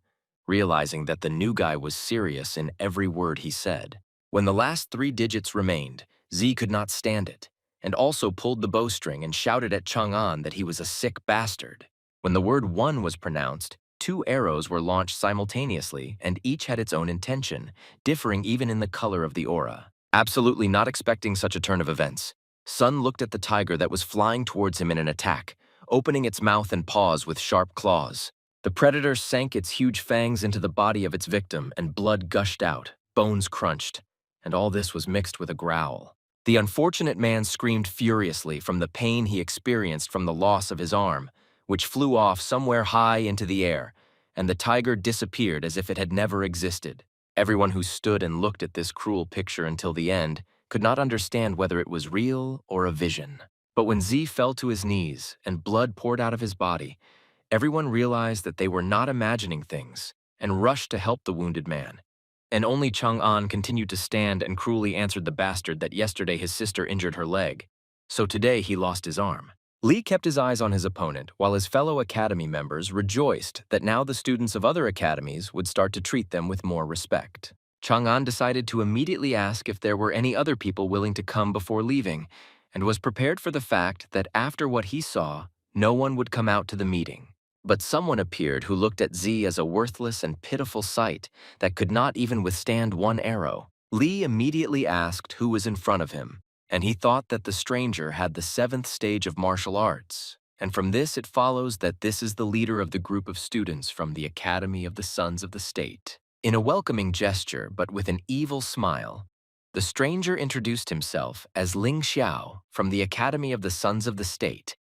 S1: realizing that the new guy was serious in every word he said. When the last 3 digits remained, Z could not stand it, and also pulled the bowstring and shouted at Chang'an that he was a sick bastard. When the word 1 was pronounced, 2 arrows were launched simultaneously, and each had its own intention, differing even in the color of the aura. Absolutely not expecting such a turn of events, Sun looked at the tiger that was flying towards him in an attack, opening its mouth and paws with sharp claws. The predator sank its huge fangs into the body of its victim, and blood gushed out, bones crunched, and all this was mixed with a growl. The unfortunate man screamed furiously from the pain he experienced from the loss of his arm, which flew off somewhere high into the air, and the tiger disappeared as if it had never existed. Everyone who stood and looked at this cruel picture until the end could not understand whether it was real or a vision. But when Z fell to his knees and blood poured out of his body, everyone realized that they were not imagining things and rushed to help the wounded man. And only Chang'an continued to stand and cruelly answered the bastard that yesterday his sister injured her leg, so today he lost his arm. Lee kept his eyes on his opponent while his fellow academy members rejoiced that now the students of other academies would start to treat them with more respect. Chang'an decided to immediately ask if there were any other people willing to come before leaving, and was prepared for the fact that after what he saw, no one would come out to the meeting. But someone appeared who looked at Z as a worthless and pitiful sight that could not even withstand 1 arrow. Lee immediately asked who was in front of him, and he thought that the stranger had the 7th stage of martial arts. And from this it follows that this is the leader of the group of students from the Academy of the Sons of the State. In a welcoming gesture, but with an evil smile, the stranger introduced himself as Ling Xiao from the Academy of the Sons of the State,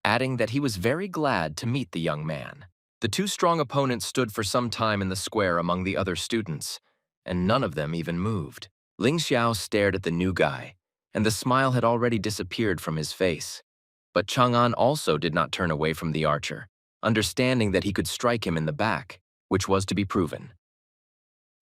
S1: adding that he was very glad to meet the young man. The 2 strong opponents stood for some time in the square among the other students, and none of them even moved. Ling Xiao stared at the new guy, and the smile had already disappeared from his face. But Chang'an also did not turn away from the archer, understanding that he could strike him in the back, which was to be proven.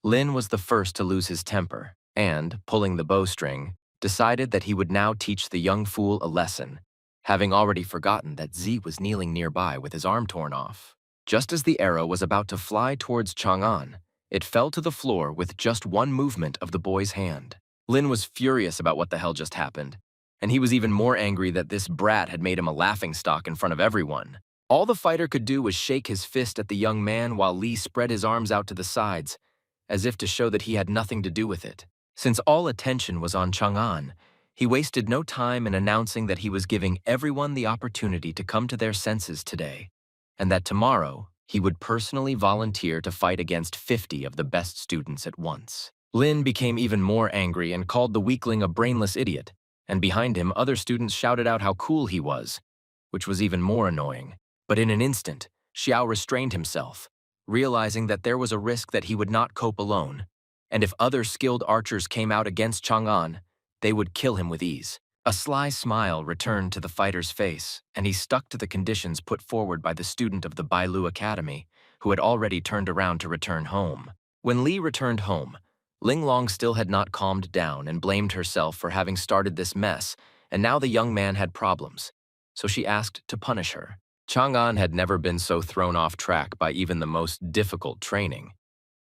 S1: Lin was the first to lose his temper, and, pulling the bowstring, decided that he would now teach the young fool a lesson, having already forgotten that Z was kneeling nearby with his arm torn off. Just as the arrow was about to fly towards Chang'an, it fell to the floor with just 1 movement of the boy's hand. Lin was furious about what the hell just happened, and he was even more angry that this brat had made him a laughingstock in front of everyone. All the fighter could do was shake his fist at the young man while Lee spread his arms out to the sides, as if to show that he had nothing to do with it. Since all attention was on Chang'an, he wasted no time in announcing that he was giving everyone the opportunity to come to their senses today, and that tomorrow he would personally volunteer to fight against 50 of the best students at once. Lin became even more angry and called the weakling a brainless idiot, and behind him other students shouted out how cool he was, which was even more annoying. But in an instant, Xiao restrained himself, realizing that there was a risk that he would not cope alone, and if other skilled archers came out against Chang'an, they would kill him with ease. A sly smile returned to the fighter's face, and he stuck to the conditions put forward by the student of the Bou Academy, who had already turned around to return home. When Li returned home, Linglong still had not calmed down and blamed herself for having started this mess, and now the young man had problems, so she asked to punish her. Chang'an had never been so thrown off track by even the most difficult training,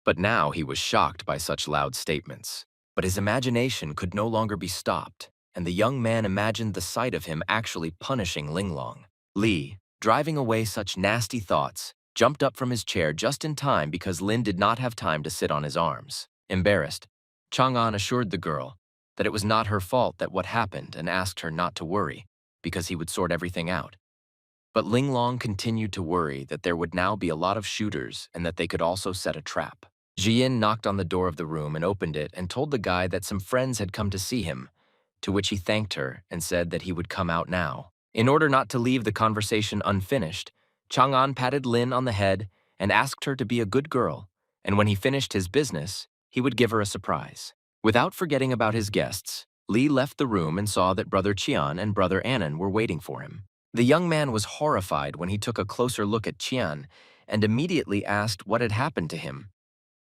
S1: but now he was shocked by such loud statements. But his imagination could no longer be stopped, and the young man imagined the sight of him actually punishing Linglong. Li, driving away such nasty thoughts, jumped up from his chair just in time because Lin did not have time to sit on his arms. Embarrassed, Chang'an assured the girl that it was not her fault that what happened and asked her not to worry, because he would sort everything out. But Linglong continued to worry that there would now be a lot of shooters and that they could also set a trap. Jian knocked on the door of the room and opened it and told the guy that some friends had come to see him, to which he thanked her and said that he would come out now. In order not to leave the conversation unfinished, Chang'an patted Lin on the head and asked her to be a good girl, and when he finished his business, he would give her a surprise. Without forgetting about his guests, Li left the room and saw that Brother Qian and Brother Annan were waiting for him. The young man was horrified when he took a closer look at Qian and immediately asked what had happened to him.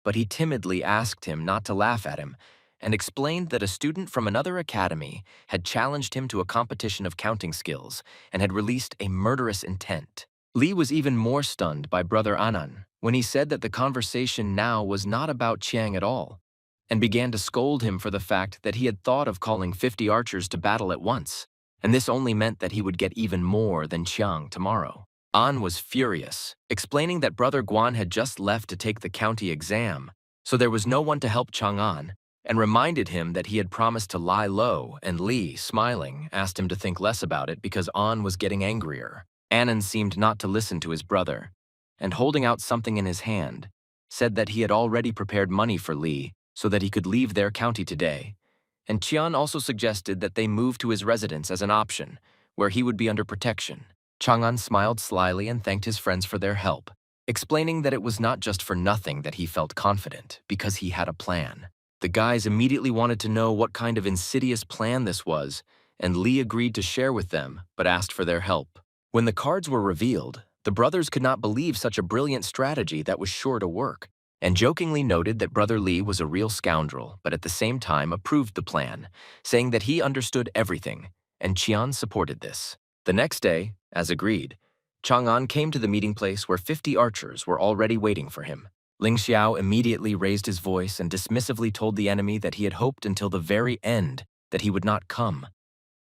S1: But he timidly asked him not to laugh at him and explained that a student from another academy had challenged him to a competition of counting skills and had released a murderous intent. Li was even more stunned by Brother Annan when he said that the conversation now was not about Chiang at all, and began to scold him for the fact that he had thought of calling 50 archers to battle at once, and this only meant that he would get even more than Chiang tomorrow. An was furious, explaining that Brother Guan had just left to take the county exam, so there was no one to help Chang'an, and reminded him that he had promised to lie low, and Li, smiling, asked him to think less about it because An was getting angrier. Annan seemed not to listen to his brother, and holding out something in his hand, said that he had already prepared money for Li so that he could leave their county today, and Qian also suggested that they move to his residence as an option, where he would be under protection. Chang'an smiled slyly and thanked his friends for their help, explaining that it was not just for nothing that he felt confident, because he had a plan. The guys immediately wanted to know what kind of insidious plan this was, and Li agreed to share with them, but asked for their help. When the cards were revealed, the brothers could not believe such a brilliant strategy that was sure to work, and jokingly noted that Brother Li was a real scoundrel, but at the same time approved the plan, saying that he understood everything, and Qian supported this. The next day, as agreed, Chang'an came to the meeting place where 50 archers were already waiting for him. Ling Xiao immediately raised his voice and dismissively told the enemy that he had hoped until the very end that he would not come,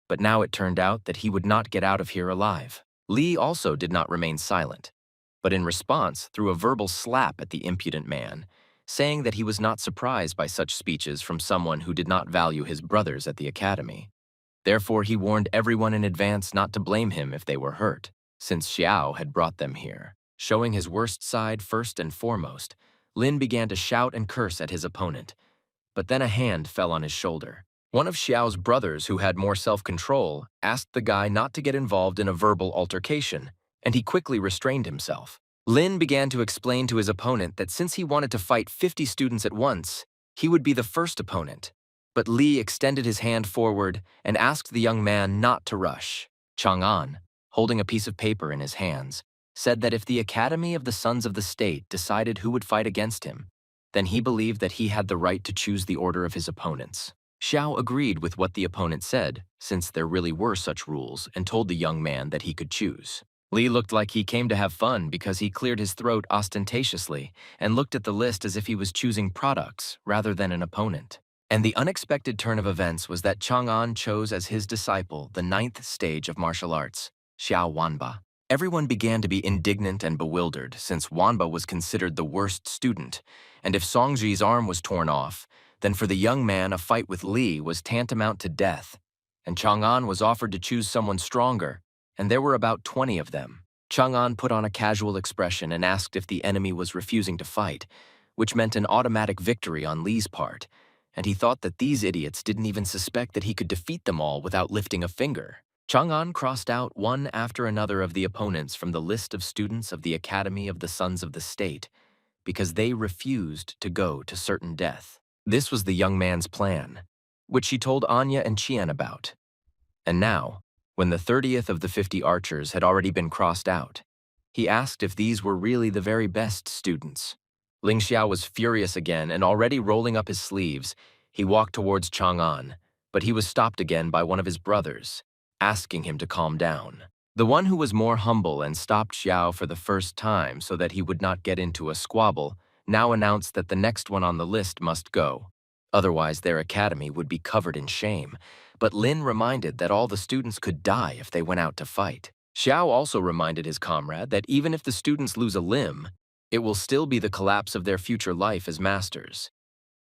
S1: but now it turned out that he would not get out of here alive. Li also did not remain silent, but in response threw a verbal slap at the impudent man, saying that he was not surprised by such speeches from someone who did not value his brothers at the academy. Therefore, he warned everyone in advance not to blame him if they were hurt, since Xiao had brought them here. Showing his worst side first and foremost, Lin began to shout and curse at his opponent, but then a hand fell on his shoulder. One of Xiao's brothers, who had more self-control, asked the guy not to get involved in a verbal altercation, and he quickly restrained himself. Lin began to explain to his opponent that since he wanted to fight 50 students at once, he would be the first opponent. But Li extended his hand forward and asked the young man not to rush. Chang'an, holding a piece of paper in his hands, said that if the Academy of the Sons of the State decided who would fight against him, then he believed that he had the right to choose the order of his opponents. Xiao agreed with what the opponent said, since there really were such rules, and told the young man that he could choose. Li looked like he came to have fun because he cleared his throat ostentatiously and looked at the list as if he was choosing products rather than an opponent. And the unexpected turn of events was that Chang'an chose as his disciple the ninth stage of martial arts, Xiao Wanba. Everyone began to be indignant and bewildered since Wanba was considered the worst student, and if Songji's arm was torn off, then for the young man a fight with Li was tantamount to death, and Chang'an was offered to choose someone stronger, and there were about 20 of them. Chang'an put on a casual expression and asked if the enemy was refusing to fight, which meant an automatic victory on Li's part, and he thought that these idiots didn't even suspect that he could defeat them all without lifting a finger. Chang'an crossed out one after another of the opponents from the list of students of the Academy of the Sons of the State because they refused to go to certain death. This was the young man's plan, which he told Anya and Qian about. And now, when the 30th of the 50 archers had already been crossed out, he asked if these were really the very best students. Ling Xiao was furious again, and already rolling up his sleeves, he walked towards Chang'an, but he was stopped again by one of his brothers, asking him to calm down. The one who was more humble and stopped Xiao for the first time so that he would not get into a squabble now announced that the next one on the list must go. Otherwise, their academy would be covered in shame. But Lin reminded that all the students could die if they went out to fight. Xiao also reminded his comrade that even if the students lose a limb, it will still be the collapse of their future life as masters.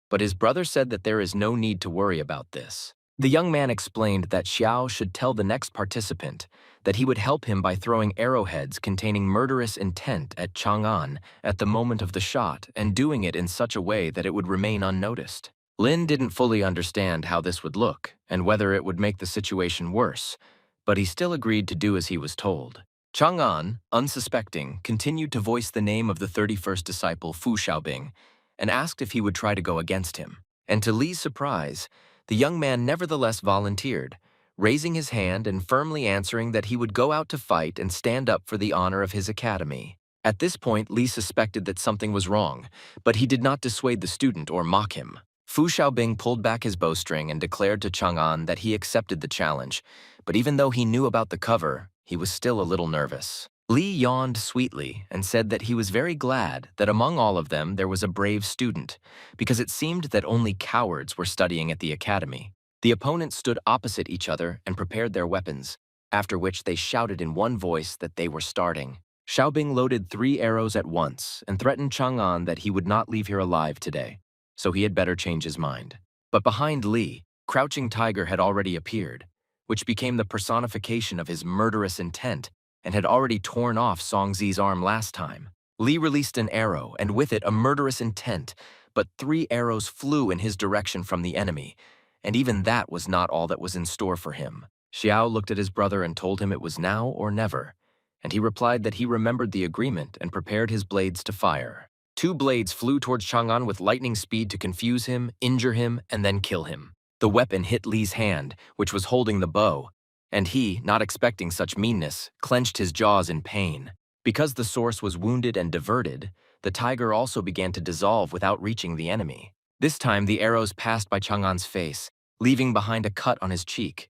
S1: But his brother said that there is no need to worry about this. The young man explained that Xiao should tell the next participant that he would help him by throwing arrowheads containing murderous intent at Chang'an at the moment of the shot and doing it in such a way that it would remain unnoticed. Lin didn't fully understand how this would look and whether it would make the situation worse, but he still agreed to do as he was told. Chang'an, unsuspecting, continued to voice the name of the 31st disciple Fu Xiaobing and asked if he would try to go against him. And to Li's surprise, the young man nevertheless volunteered, raising his hand and firmly answering that he would go out to fight and stand up for the honor of his academy. At this point, Li suspected that something was wrong, but he did not dissuade the student or mock him. Fu Xiaobing pulled back his bowstring and declared to Chang'an that he accepted the challenge, but even though he knew about the cover, he was still a little nervous. Li yawned sweetly and said that he was very glad that among all of them there was a brave student, because it seemed that only cowards were studying at the academy. The opponents stood opposite each other and prepared their weapons, after which they shouted in one voice that they were starting. Xiaobing loaded 3 arrows at once and threatened Chang'an that he would not leave here alive today, so he had better change his mind. But behind Li, Crouching Tiger had already appeared, which became the personification of his murderous intent and had already torn off Songzi's arm last time. Li released an arrow, and with it a murderous intent, but 3 arrows flew in his direction from the enemy, and even that was not all that was in store for him. Xiao looked at his brother and told him it was now or never, and he replied that he remembered the agreement and prepared his blades to fire. 2 blades flew towards Chang'an with lightning speed to confuse him, injure him, and then kill him. The weapon hit Li's hand, which was holding the bow, and he, not expecting such meanness, clenched his jaws in pain. Because the source was wounded and diverted, the tiger also began to dissolve without reaching the enemy. This time the arrows passed by Chang'an's face, leaving behind a cut on his cheek.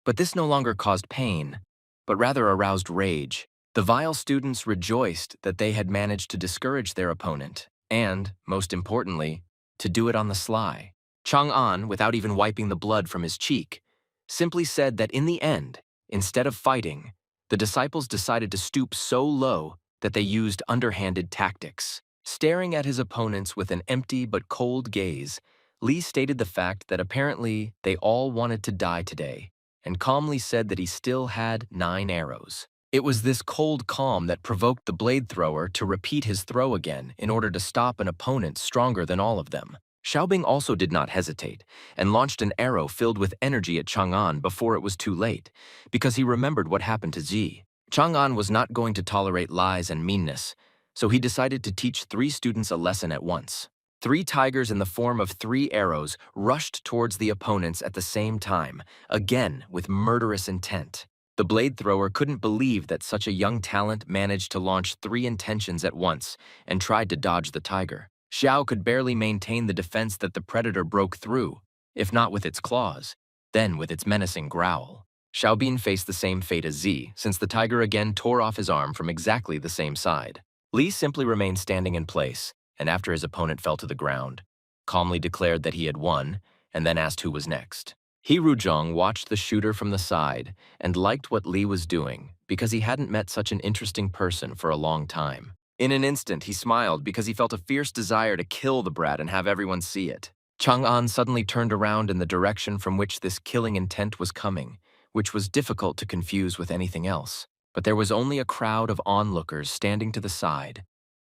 S1: But this no longer caused pain, but rather aroused rage. The vile students rejoiced that they had managed to discourage their opponent, and, most importantly, to do it on the sly. Chang'an, without even wiping the blood from his cheek, simply said that in the end, instead of fighting, the disciples decided to stoop so low that they used underhanded tactics. Staring at his opponents with an empty but cold gaze, Li stated the fact that apparently they all wanted to die today, and calmly said that he still had 9 arrows. It was this cold calm that provoked the blade thrower to repeat his throw again in order to stop an opponent stronger than all of them. Xiaobing also did not hesitate and launched an arrow filled with energy at Chang'an before it was too late, because he remembered what happened to Zi. Chang'an was not going to tolerate lies and meanness, so he decided to teach 3 students a lesson at once. 3 tigers in the form of 3 arrows rushed towards the opponents at the same time, again with murderous intent. The blade thrower couldn't believe that such a young talent managed to launch 3 intentions at once and tried to dodge the tiger. Xiao could barely maintain the defense that the predator broke through, if not with its claws, then with its menacing growl. Xiaobin faced the same fate as Zi, since the tiger again tore off his arm from exactly the same side. Li simply remained standing in place, and after his opponent fell to the ground, calmly declared that he had won, and then asked who was next. He Rujong watched the shooter from the side and liked what Li was doing because he hadn't met such an interesting person for a long time. In an instant, he smiled because he felt a fierce desire to kill the brat and have everyone see it. Chang'an suddenly turned around in the direction from which this killing intent was coming, which was difficult to confuse with anything else. But there was only a crowd of onlookers standing to the side,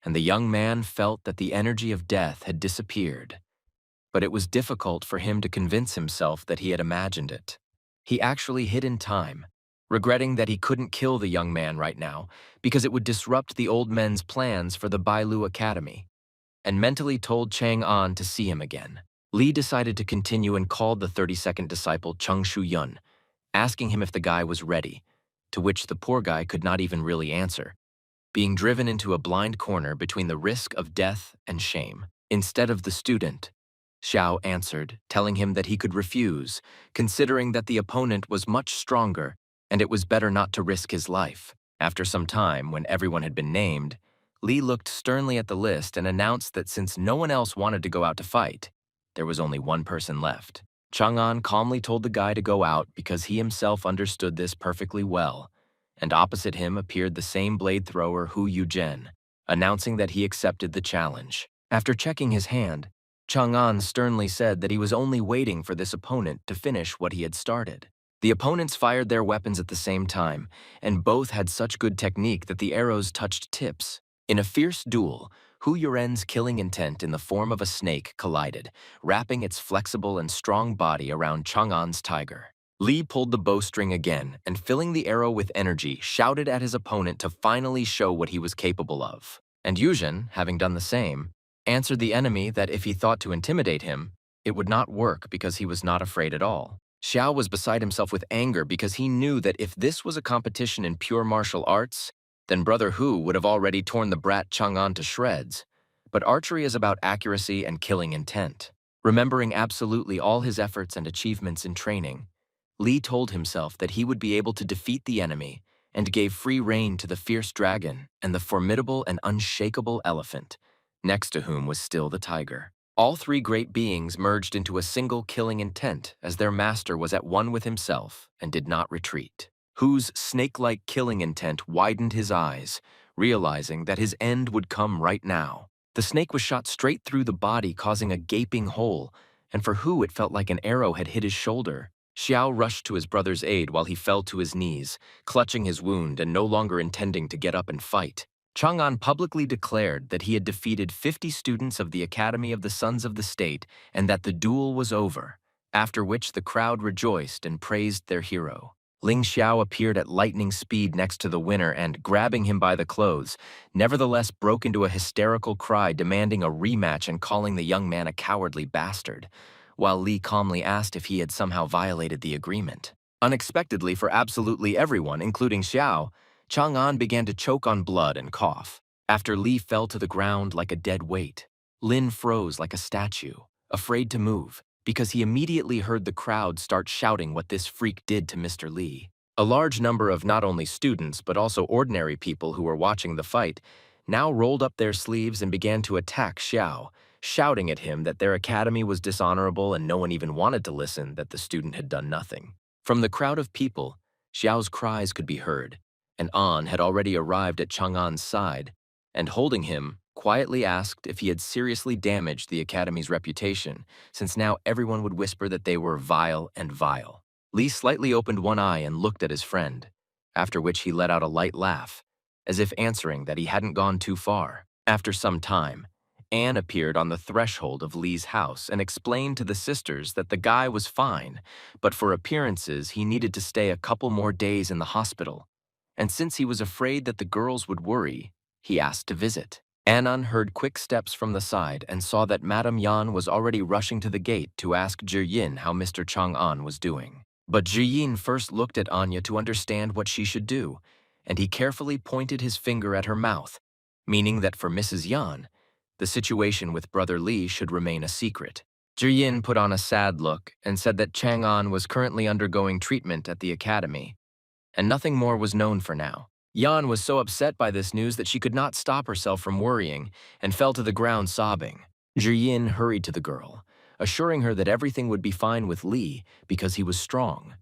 S1: and the young man felt that the energy of death had disappeared. But it was difficult for him to convince himself that he had imagined it. He actually hid in time, regretting that he couldn't kill the young man right now because it would disrupt the old men's plans for the Bou Academy, and mentally told Chang'an to see him again. Li decided to continue and called the 32nd disciple Chung Shu-yun, asking him if the guy was ready, to which the poor guy could not even really answer, being driven into a blind corner between the risk of death and shame. Instead of the student, Xiao answered, telling him that he could refuse, considering that the opponent was much stronger and it was better not to risk his life. After some time, when everyone had been named, Li looked sternly at the list and announced that since no one else wanted to go out to fight, there was only one person left. Chang'an calmly told the guy to go out because he himself understood this perfectly well, and opposite him appeared the same blade thrower Hu Yuzhen, announcing that he accepted the challenge. After checking his hand, Chang'an sternly said that he was only waiting for this opponent to finish what he had started. The opponents fired their weapons at the same time, and both had such good technique that the arrows touched tips. In a fierce duel, Hu Yuren's killing intent in the form of a snake collided, wrapping its flexible and strong body around Chang'an's tiger. Li pulled the bowstring again and, filling the arrow with energy, shouted at his opponent to finally show what he was capable of. And Yuzhen, having done the same, answered the enemy that if he thought to intimidate him, it would not work because he was not afraid at all. Xiao was beside himself with anger because he knew that if this was a competition in pure martial arts, then Brother Hu would have already torn the brat Chang'an to shreds. But archery is about accuracy and killing intent. Remembering absolutely all his efforts and achievements in training, Li told himself that he would be able to defeat the enemy and gave free rein to the fierce dragon and the formidable and unshakable elephant, next to whom was still the tiger. All three great beings merged into a single killing intent as their master was at one with himself and did not retreat. Hu's snake-like killing intent widened his eyes, realizing that his end would come right now. The snake was shot straight through the body, causing a gaping hole, and for Hu it felt like an arrow had hit his shoulder. Xiao rushed to his brother's aid while he fell to his knees, clutching his wound and no longer intending to get up and fight. Chang'an publicly declared that he had defeated 50 students of the Academy of the Sons of the State and that the duel was over, after which the crowd rejoiced and praised their hero. Ling Xiao appeared at lightning speed next to the winner and, grabbing him by the clothes, nevertheless broke into a hysterical cry demanding a rematch and calling the young man a cowardly bastard, while Li calmly asked if he had somehow violated the agreement. Unexpectedly for absolutely everyone, including Xiao, Chang'an began to choke on blood and cough. After Li fell to the ground like a dead weight, Lin froze like a statue, afraid to move, because he immediately heard the crowd start shouting what this freak did to Mr. Li. A large number of not only students but also ordinary people who were watching the fight now rolled up their sleeves and began to attack Xiao, shouting at him that their academy was dishonorable and no one even wanted to listen, that the student had done nothing. From the crowd of people, Xiao's cries could be heard, and An had already arrived at Chang'an's side, and holding him, quietly asked if he had seriously damaged the academy's reputation, since now everyone would whisper that they were vile and vile. Li slightly opened one eye and looked at his friend, after which he let out a light laugh, as if answering that he hadn't gone too far. After some time, Anne appeared on the threshold of Li's house and explained to the sisters that the guy was fine, but for appearances he needed to stay a couple more days in the hospital, and since he was afraid that the girls would worry, he asked to visit. Annan heard quick steps from the side and saw that Madame Yan was already rushing to the gate to ask Zhiyin how Mr. Chang'an was doing. But Zhiyin first looked at Anya to understand what she should do, and he carefully pointed his finger at her mouth, meaning that for Mrs. Yan, the situation with Brother Li should remain a secret. Zhiyin put on a sad look and said that Chang'an was currently undergoing treatment at the academy, and nothing more was known for now. Yan was so upset by this news that she could not stop herself from worrying and fell to the ground sobbing. Zhiyin hurried to the girl, assuring her that everything would be fine with Lee because he was strong.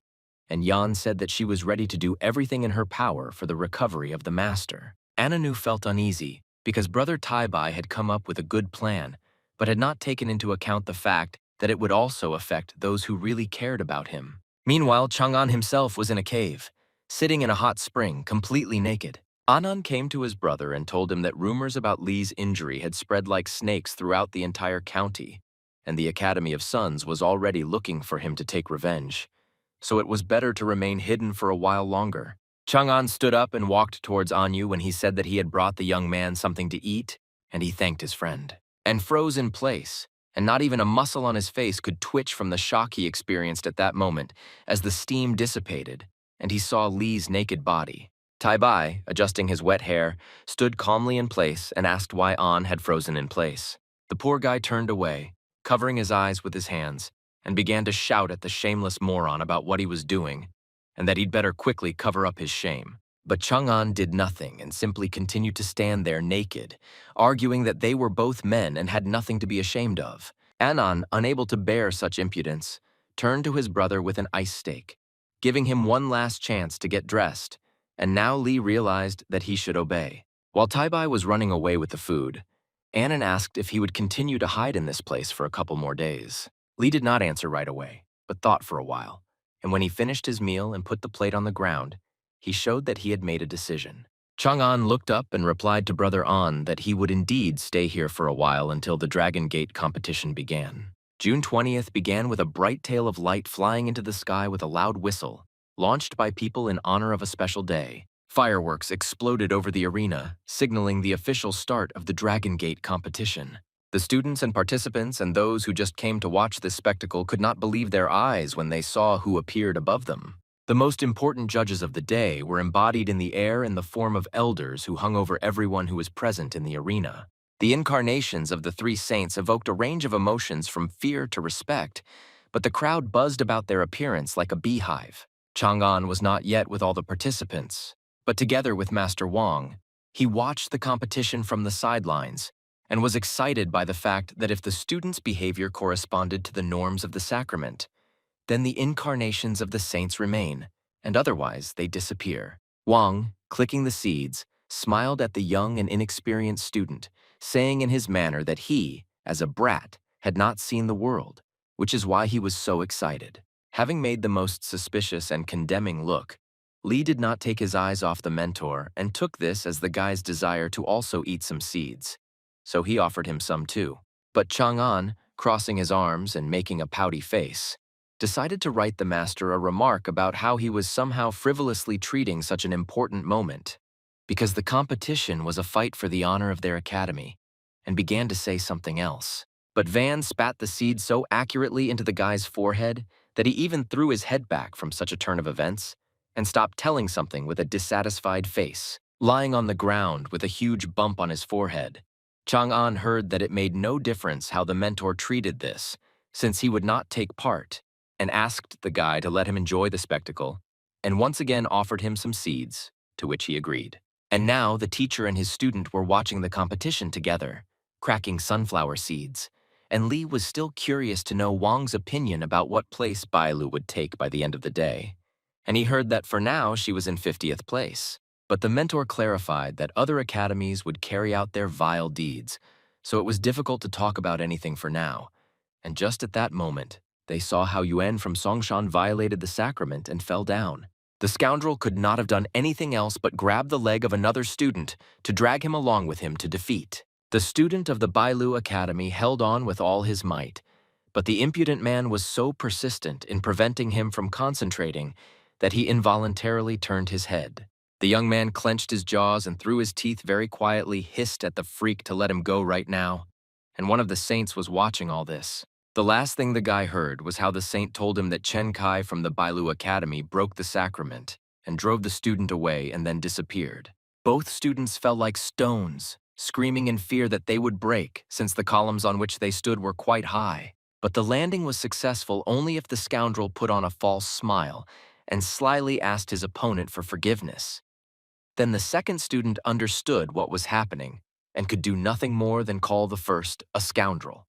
S1: And Yan said that she was ready to do everything in her power for the recovery of the master. Ananu felt uneasy because Brother Tai-bai had come up with a good plan, but had not taken into account the fact that it would also affect those who really cared about him. Meanwhile, Chang'an himself was in a cave, sitting in a hot spring, completely naked. Anan came to his brother and told him that rumors about Li's injury had spread like snakes throughout the entire county, and the Academy of Suns was already looking for him to take revenge. So it was better to remain hidden for a while longer. Chang'an stood up and walked towards Anyu when he said that he had brought the young man something to eat, and he thanked his friend. And froze in place, and not even a muscle on his face could twitch from the shock he experienced at that moment as the steam dissipated, and he saw Li's naked body. Tai-bai, adjusting his wet hair, stood calmly in place and asked why An had frozen in place. The poor guy turned away, covering his eyes with his hands, and began to shout at the shameless moron about what he was doing, and that he'd better quickly cover up his shame. But Chang'an did nothing and simply continued to stand there naked, arguing that they were both men and had nothing to be ashamed of. Anan, unable to bear such impudence, turned to his brother with an ice stake, giving him one last chance to get dressed, and now Li realized that he should obey. While Tai-bai was running away with the food, Anan asked if he would continue to hide in this place for a couple more days. Li did not answer right away, but thought for a while, and when he finished his meal and put the plate on the ground, he showed that he had made a decision. Chang'an looked up and replied to Brother An that he would indeed stay here for a while until the Dragon Gate competition began. June 20th began with a bright tail of light flying into the sky with a loud whistle, launched by people in honor of a special day. Fireworks exploded over the arena, signaling the official start of the Dragon Gate competition. The students and participants and those who just came to watch this spectacle could not believe their eyes when they saw who appeared above them. The most important judges of the day were embodied in the air in the form of elders who hung over everyone who was present in the arena. The incarnations of the three saints evoked a range of emotions from fear to respect, but the crowd buzzed about their appearance like a beehive. Chang'an was not yet with all the participants, but together with Master Wang, he watched the competition from the sidelines and was excited by the fact that if the students' behavior corresponded to the norms of the sacrament, then the incarnations of the saints remain, and otherwise they disappear. Wang, clicking the seeds, smiled at the young and inexperienced student, saying in his manner that he, as a brat, had not seen the world, which is why he was so excited. Having made the most suspicious and condemning look, Li did not take his eyes off the mentor and took this as the guy's desire to also eat some seeds. So he offered him some too. But Chang'an, crossing his arms and making a pouty face, decided to write the master a remark about how he was somehow frivolously treating such an important moment, because the competition was a fight for the honor of their academy, and began to say something else. But Van spat the seed so accurately into the guy's forehead that he even threw his head back from such a turn of events and stopped telling something with a dissatisfied face. Lying on the ground with a huge bump on his forehead, Chang'an heard that it made no difference how the mentor treated this, since he would not take part, and asked the guy to let him enjoy the spectacle, and once again offered him some seeds, to which he agreed. And now the teacher and his student were watching the competition together, cracking sunflower seeds, and Li was still curious to know Wang's opinion about what place Bailu would take by the end of the day, and he heard that for now she was in 50th place. But the mentor clarified that other academies would carry out their vile deeds, so it was difficult to talk about anything for now. And just at that moment, they saw how Yuan from Songshan violated the sacrament and fell down. The scoundrel could not have done anything else but grab the leg of another student to drag him along with him to defeat. The student of the Bailu Academy held on with all his might, but the impudent man was so persistent in preventing him from concentrating that he involuntarily turned his head. The young man clenched his jaws and through his teeth very quietly hissed at the freak to let him go right now, and one of the saints was watching all this. The last thing the guy heard was how the saint told him that Chen Kai from the Bailu Academy broke the sacrament and drove the student away and then disappeared. Both students fell like stones, screaming in fear that they would break since the columns on which they stood were quite high. But the landing was successful only if the scoundrel put on a false smile and slyly asked his opponent for forgiveness. Then the second student understood what was happening and could do nothing more than call the first a scoundrel.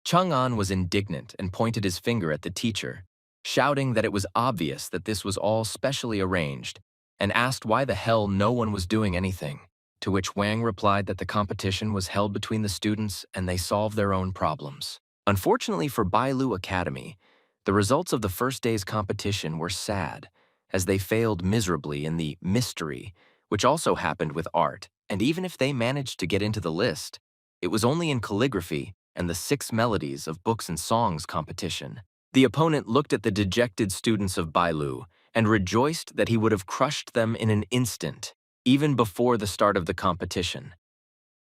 S1: Chang'an was indignant and pointed his finger at the teacher, shouting that it was obvious that this was all specially arranged, and asked why the hell no one was doing anything, to which Wang replied that the competition was held between the students and they solved their own problems. Unfortunately for Bou Academy, the results of the first day's competition were sad, as they failed miserably in the mystery, which also happened with art, and even if they managed to get into the list, it was only in calligraphy and the 6 melodies of books and songs competition. The opponent looked at the dejected students of Bailu and rejoiced that he would have crushed them in an instant, even before the start of the competition,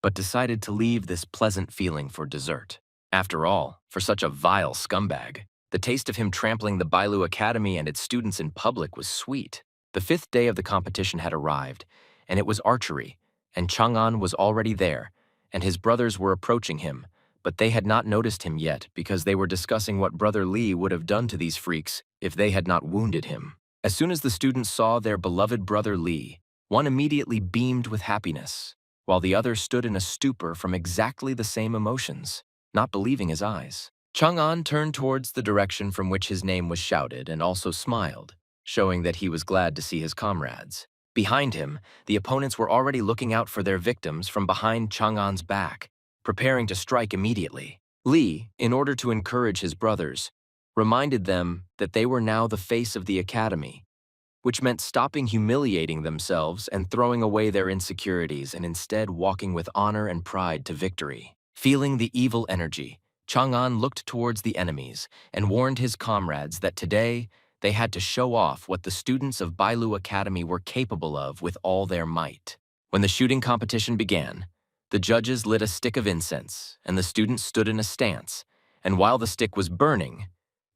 S1: but decided to leave this pleasant feeling for dessert. After all, for such a vile scumbag, the taste of him trampling the Bailu Academy and its students in public was sweet. The 5th day of the competition had arrived, and it was archery, and Chang'an was already there, and his brothers were approaching him, but they had not noticed him yet because they were discussing what Brother Li would have done to these freaks if they had not wounded him. As soon as the students saw their beloved Brother Li, one immediately beamed with happiness, while the other stood in a stupor from exactly the same emotions, not believing his eyes. Chang'an turned towards the direction from which his name was shouted and also smiled, showing that he was glad to see his comrades. Behind him, the opponents were already looking out for their victims from behind Chang'an's back, preparing to strike immediately. Li, in order to encourage his brothers, reminded them that they were now the face of the academy, which meant stopping humiliating themselves and throwing away their insecurities and instead walking with honor and pride to victory. Feeling the evil energy, Chang'an looked towards the enemies and warned his comrades that today they had to show off what the students of Bailu Academy were capable of with all their might. When the shooting competition began, the judges lit a stick of incense, and the students stood in a stance, and while the stick was burning,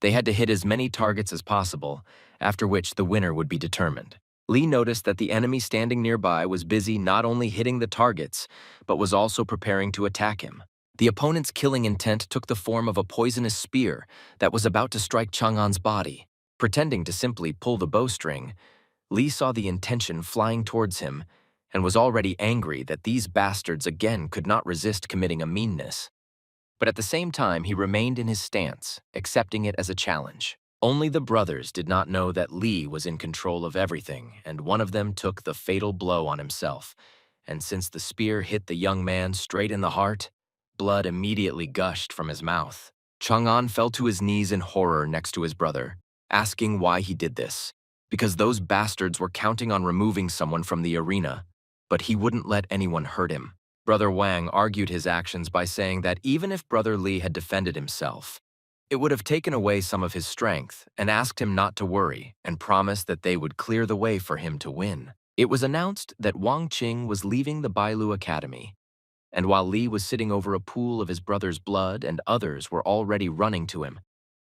S1: they had to hit as many targets as possible, after which the winner would be determined. Li noticed that the enemy standing nearby was busy not only hitting the targets, but was also preparing to attack him. The opponent's killing intent took the form of a poisonous spear that was about to strike Chang'an's body. Pretending to simply pull the bowstring, Li saw the intention flying towards him and was already angry that these bastards again could not resist committing a meanness. But at the same time, he remained in his stance, accepting it as a challenge. Only the brothers did not know that Li was in control of everything, and one of them took the fatal blow on himself. And since the spear hit the young man straight in the heart, blood immediately gushed from his mouth. Chang'an fell to his knees in horror next to his brother, asking why he did this, because those bastards were counting on removing someone from the arena, but he wouldn't let anyone hurt him. Brother Wang argued his actions by saying that even if Brother Li had defended himself, it would have taken away some of his strength, and asked him not to worry and promised that they would clear the way for him to win. It was announced that Wang Qing was leaving the Bailu Academy, and while Li was sitting over a pool of his brother's blood and others were already running to him,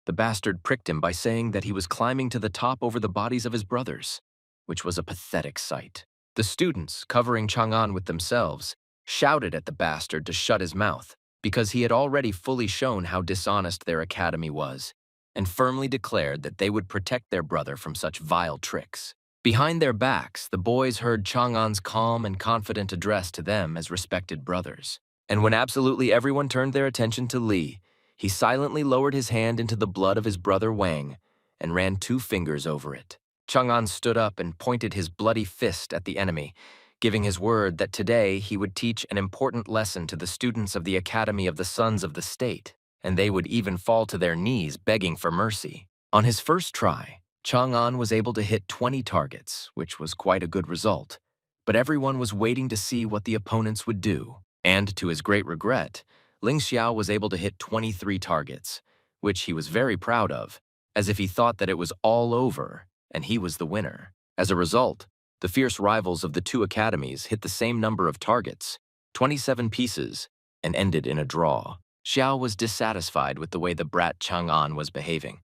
S1: the bastard pricked him by saying that he was climbing to the top over the bodies of his brothers, which was a pathetic sight. The students, covering Chang'an with themselves, shouted at the bastard to shut his mouth, because he had already fully shown how dishonest their academy was, and firmly declared that they would protect their brother from such vile tricks. Behind their backs, the boys heard Chang'an's calm and confident address to them as respected brothers. And when absolutely everyone turned their attention to Li, he silently lowered his hand into the blood of his brother Wang and ran 2 fingers over it. Chang'an stood up and pointed his bloody fist at the enemy, giving his word that today he would teach an important lesson to the students of the Academy of the Sons of the State, and they would even fall to their knees begging for mercy. On his first try, Chang'an was able to hit 20 targets, which was quite a good result, but everyone was waiting to see what the opponents would do, and to his great regret, Ling Xiao was able to hit 23 targets, which he was very proud of, as if he thought that it was all over and he was the winner. As a result, the fierce rivals of the 2 academies hit the same number of targets, 27 pieces, and ended in a draw. Xiao was dissatisfied with the way the brat Chang'an was behaving,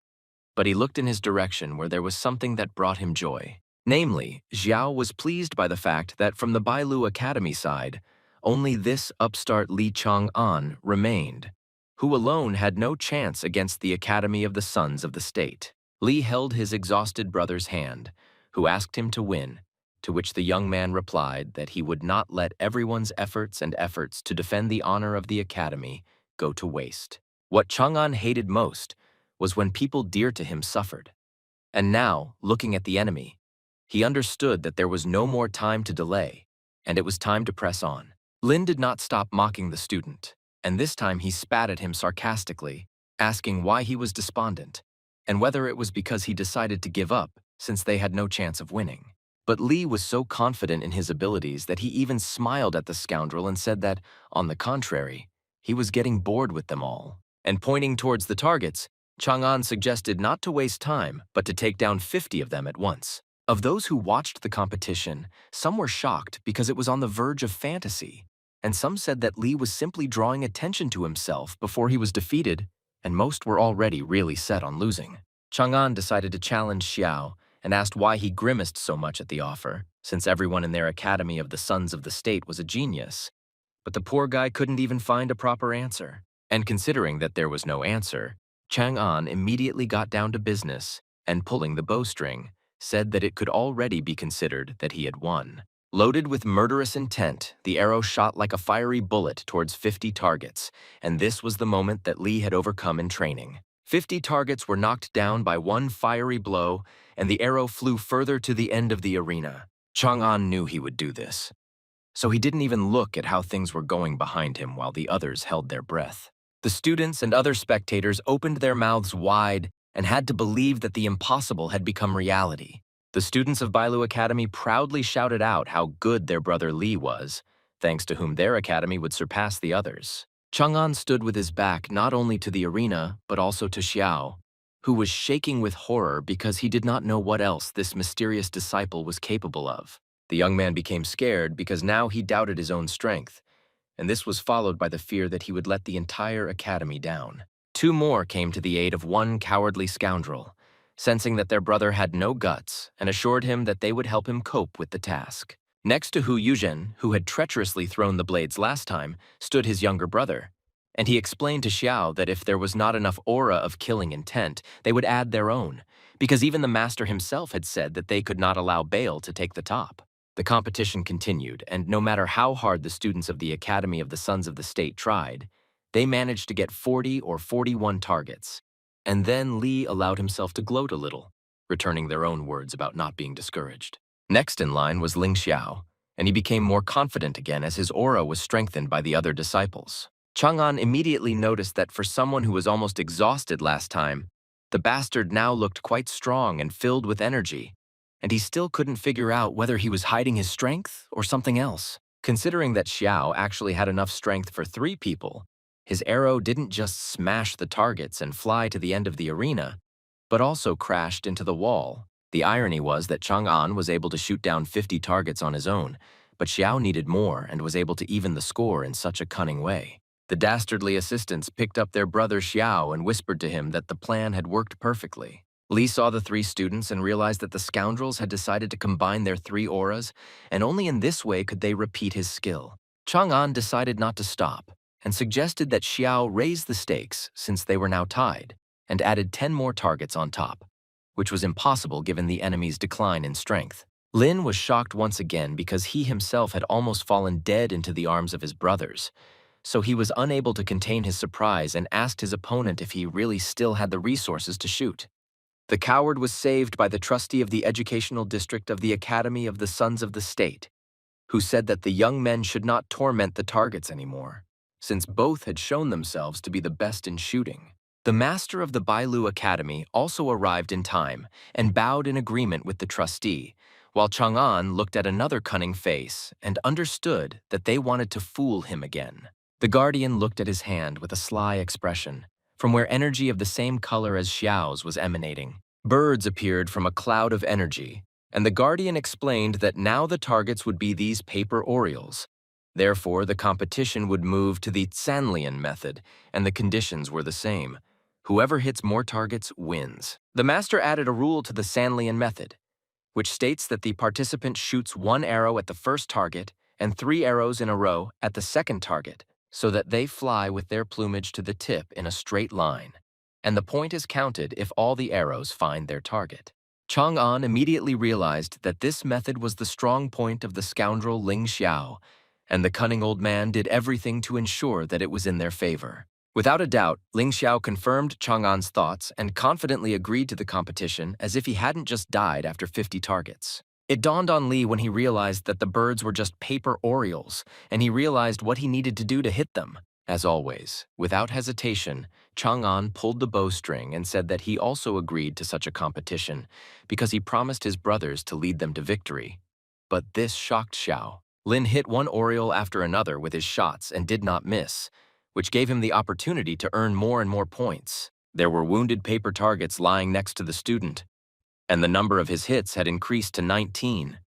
S1: but he looked in his direction where there was something that brought him joy. Namely, Xiao was pleased by the fact that from the Bailu Academy side, only this upstart Li Chang'an remained, who alone had no chance against the Academy of the Sons of the State. Li held his exhausted brother's hand, who asked him to win, to which the young man replied that he would not let everyone's efforts to defend the honor of the Academy go to waste. What Chang'an hated most was when people dear to him suffered. And now, looking at the enemy, he understood that there was no more time to delay, and it was time to press on. Lin did not stop mocking the student, and this time he spat at him sarcastically, asking why he was despondent, and whether it was because he decided to give up since they had no chance of winning. But Li was so confident in his abilities that he even smiled at the scoundrel and said that, on the contrary, he was getting bored with them all. And pointing towards the targets, Chang'an suggested not to waste time, but to take down 50 of them at once. Of those who watched the competition, some were shocked because it was on the verge of fantasy, and some said that Li was simply drawing attention to himself before he was defeated, and most were already really set on losing. Chang'an decided to challenge Xiao and asked why he grimaced so much at the offer, since everyone in their academy of the Sons of the State was a genius. But the poor guy couldn't even find a proper answer. And considering that there was no answer, Chang'an immediately got down to business and, pulling the bowstring, said that it could already be considered that he had won. Loaded with murderous intent, the arrow shot like a fiery bullet towards 50 targets, and this was the moment that Li had overcome in training. 50 targets were knocked down by one fiery blow, and the arrow flew further to the end of the arena. Chang'an knew he would do this, so he didn't even look at how things were going behind him while the others held their breath. The students and other spectators opened their mouths wide and had to believe that the impossible had become reality. The students of Bou Academy proudly shouted out how good their brother Li was, thanks to whom their academy would surpass the others. Chang'an stood with his back not only to the arena, but also to Xiao, who was shaking with horror because he did not know what else this mysterious disciple was capable of. The young man became scared because now he doubted his own strength, and this was followed by the fear that he would let the entire academy down. Two more came to the aid of one cowardly scoundrel, sensing that their brother had no guts, and assured him that they would help him cope with the task. Next to Hu Yuzhen, who had treacherously thrown the blades last time, stood his younger brother, and he explained to Xiao that if there was not enough aura of killing intent, they would add their own, because even the master himself had said that they could not allow Bale to take the top. The competition continued, and no matter how hard the students of the Academy of the Sons of the State tried, they managed to get 40 or 41 targets. And then Li allowed himself to gloat a little, returning their own words about not being discouraged. Next in line was Ling Xiao, and he became more confident again as his aura was strengthened by the other disciples. Chang'an immediately noticed that for someone who was almost exhausted last time, the bastard now looked quite strong and filled with energy, and he still couldn't figure out whether he was hiding his strength or something else. Considering that Xiao actually had enough strength for 3 people, his arrow didn't just smash the targets and fly to the end of the arena, but also crashed into the wall. The irony was that Chang'an was able to shoot down 50 targets on his own, but Xiao needed more and was able to even the score in such a cunning way. The dastardly assistants picked up their brother Xiao and whispered to him that the plan had worked perfectly. Li saw the 3 students and realized that the scoundrels had decided to combine their 3 auras, and only in this way could they repeat his skill. Chang'an decided not to stop, and suggested that Xiao raise the stakes since they were now tied, and added 10 more targets on top, which was impossible given the enemy's decline in strength. Lin was shocked once again because he himself had almost fallen dead into the arms of his brothers, so he was unable to contain his surprise and asked his opponent if he really still had the resources to shoot. The coward was saved by the trustee of the educational district of the Academy of the Sons of the State, who said that the young men should not torment the targets anymore, since both had shown themselves to be the best in shooting. The master of the Bou Academy also arrived in time and bowed in agreement with the trustee, while Chang'an looked at another cunning face and understood that they wanted to fool him again. The guardian looked at his hand with a sly expression, from where energy of the same color as Xiao's was emanating. Birds appeared from a cloud of energy, and the guardian explained that now the targets would be these paper Orioles. Therefore, the competition would move to the Sanlian method, and the conditions were the same. Whoever hits more targets wins. The master added a rule to the Sanlian method, which states that the participant shoots 1 arrow at the first target and 3 arrows in a row at the second target, so that they fly with their plumage to the tip in a straight line, and the point is counted if all the arrows find their target. Chang'an immediately realized that this method was the strong point of the scoundrel Ling Xiao, and the cunning old man did everything to ensure that it was in their favor. Without a doubt, Ling Xiao confirmed Chang'an's thoughts and confidently agreed to the competition as if he hadn't just died after 50 targets. It dawned on Li when he realized that the birds were just paper orioles, and he realized what he needed to do to hit them. As always, without hesitation, Chang'an pulled the bowstring and said that he also agreed to such a competition because he promised his brothers to lead them to victory. But this shocked Xiao. Lin hit one oriole after another with his shots and did not miss, which gave him the opportunity to earn more and more points. There were wounded paper targets lying next to the student, and the number of his hits had increased to 19,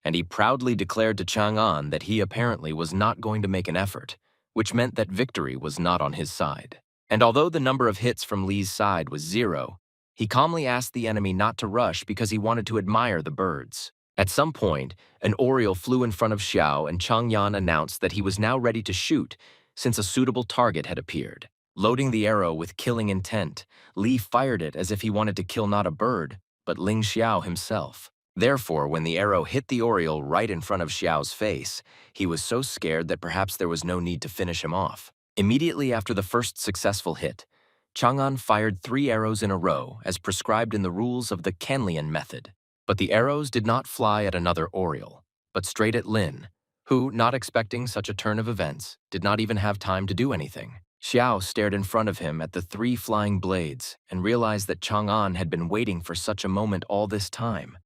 S1: and he proudly declared to Chang'an that he apparently was not going to make an effort, which meant that victory was not on his side. And although the number of hits from Li's side was 0, he calmly asked the enemy not to rush because he wanted to admire the birds. At some point, an oriole flew in front of Xiao, and Chang'an announced that he was now ready to shoot since a suitable target had appeared. Loading the arrow with killing intent, Li fired it as if he wanted to kill not a bird, but Ling Xiao himself. Therefore, when the arrow hit the oriole right in front of Xiao's face, he was so scared that perhaps there was no need to finish him off. Immediately after the first successful hit, Chang'an fired 3 arrows in a row as prescribed in the rules of the Kenlian method. But the arrows did not fly at another oriole, but straight at Lin, who, not expecting such a turn of events, did not even have time to do anything. Xiao stared in front of him at the 3 flying blades and realized that Chang'an had been waiting for such a moment all this time.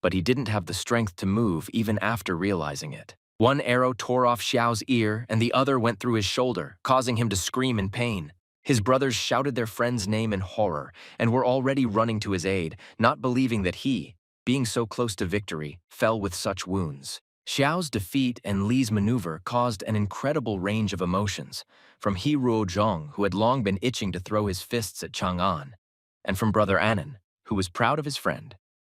S1: But he didn't have the strength to move even after realizing it. One arrow tore off Xiao's ear and the other went through his shoulder, causing him to scream in pain. His brothers shouted their friend's name in horror and were already running to his aid, not believing that he, being so close to victory, fell with such wounds. Xiao's defeat and Li's maneuver caused an incredible range of emotions, from He Ruozhong, who had long been itching to throw his fists at Chang'an, and from Brother Anan, who was proud of his friend,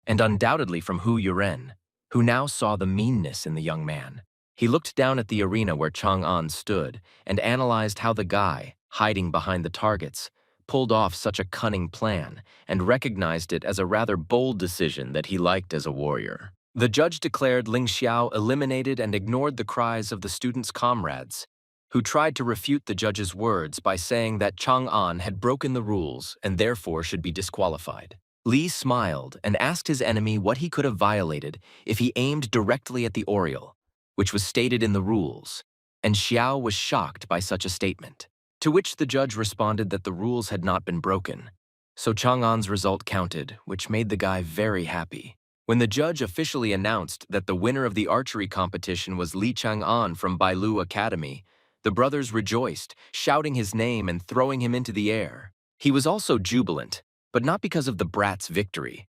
S1: and undoubtedly from Hu Yuren, who now saw the meanness in the young man. He looked down at the arena where Chang'an stood and analyzed how the guy, hiding behind the targets, pulled off such a cunning plan and recognized it as a rather bold decision that he liked as a warrior. The judge declared Ling Xiao eliminated and ignored the cries of the students' comrades, who tried to refute the judge's words by saying that Chang'an had broken the rules and therefore should be disqualified. Li smiled and asked his enemy what he could have violated if he aimed directly at the oriole, which was stated in the rules, and Xiao was shocked by such a statement. To which the judge responded that the rules had not been broken, so Chang'an's result counted, which made the guy very happy. When the judge officially announced that the winner of the archery competition was Li Chang'an from Bou Academy, the brothers rejoiced, shouting his name and throwing him into the air. He was also jubilant, but not because of the brat's victory,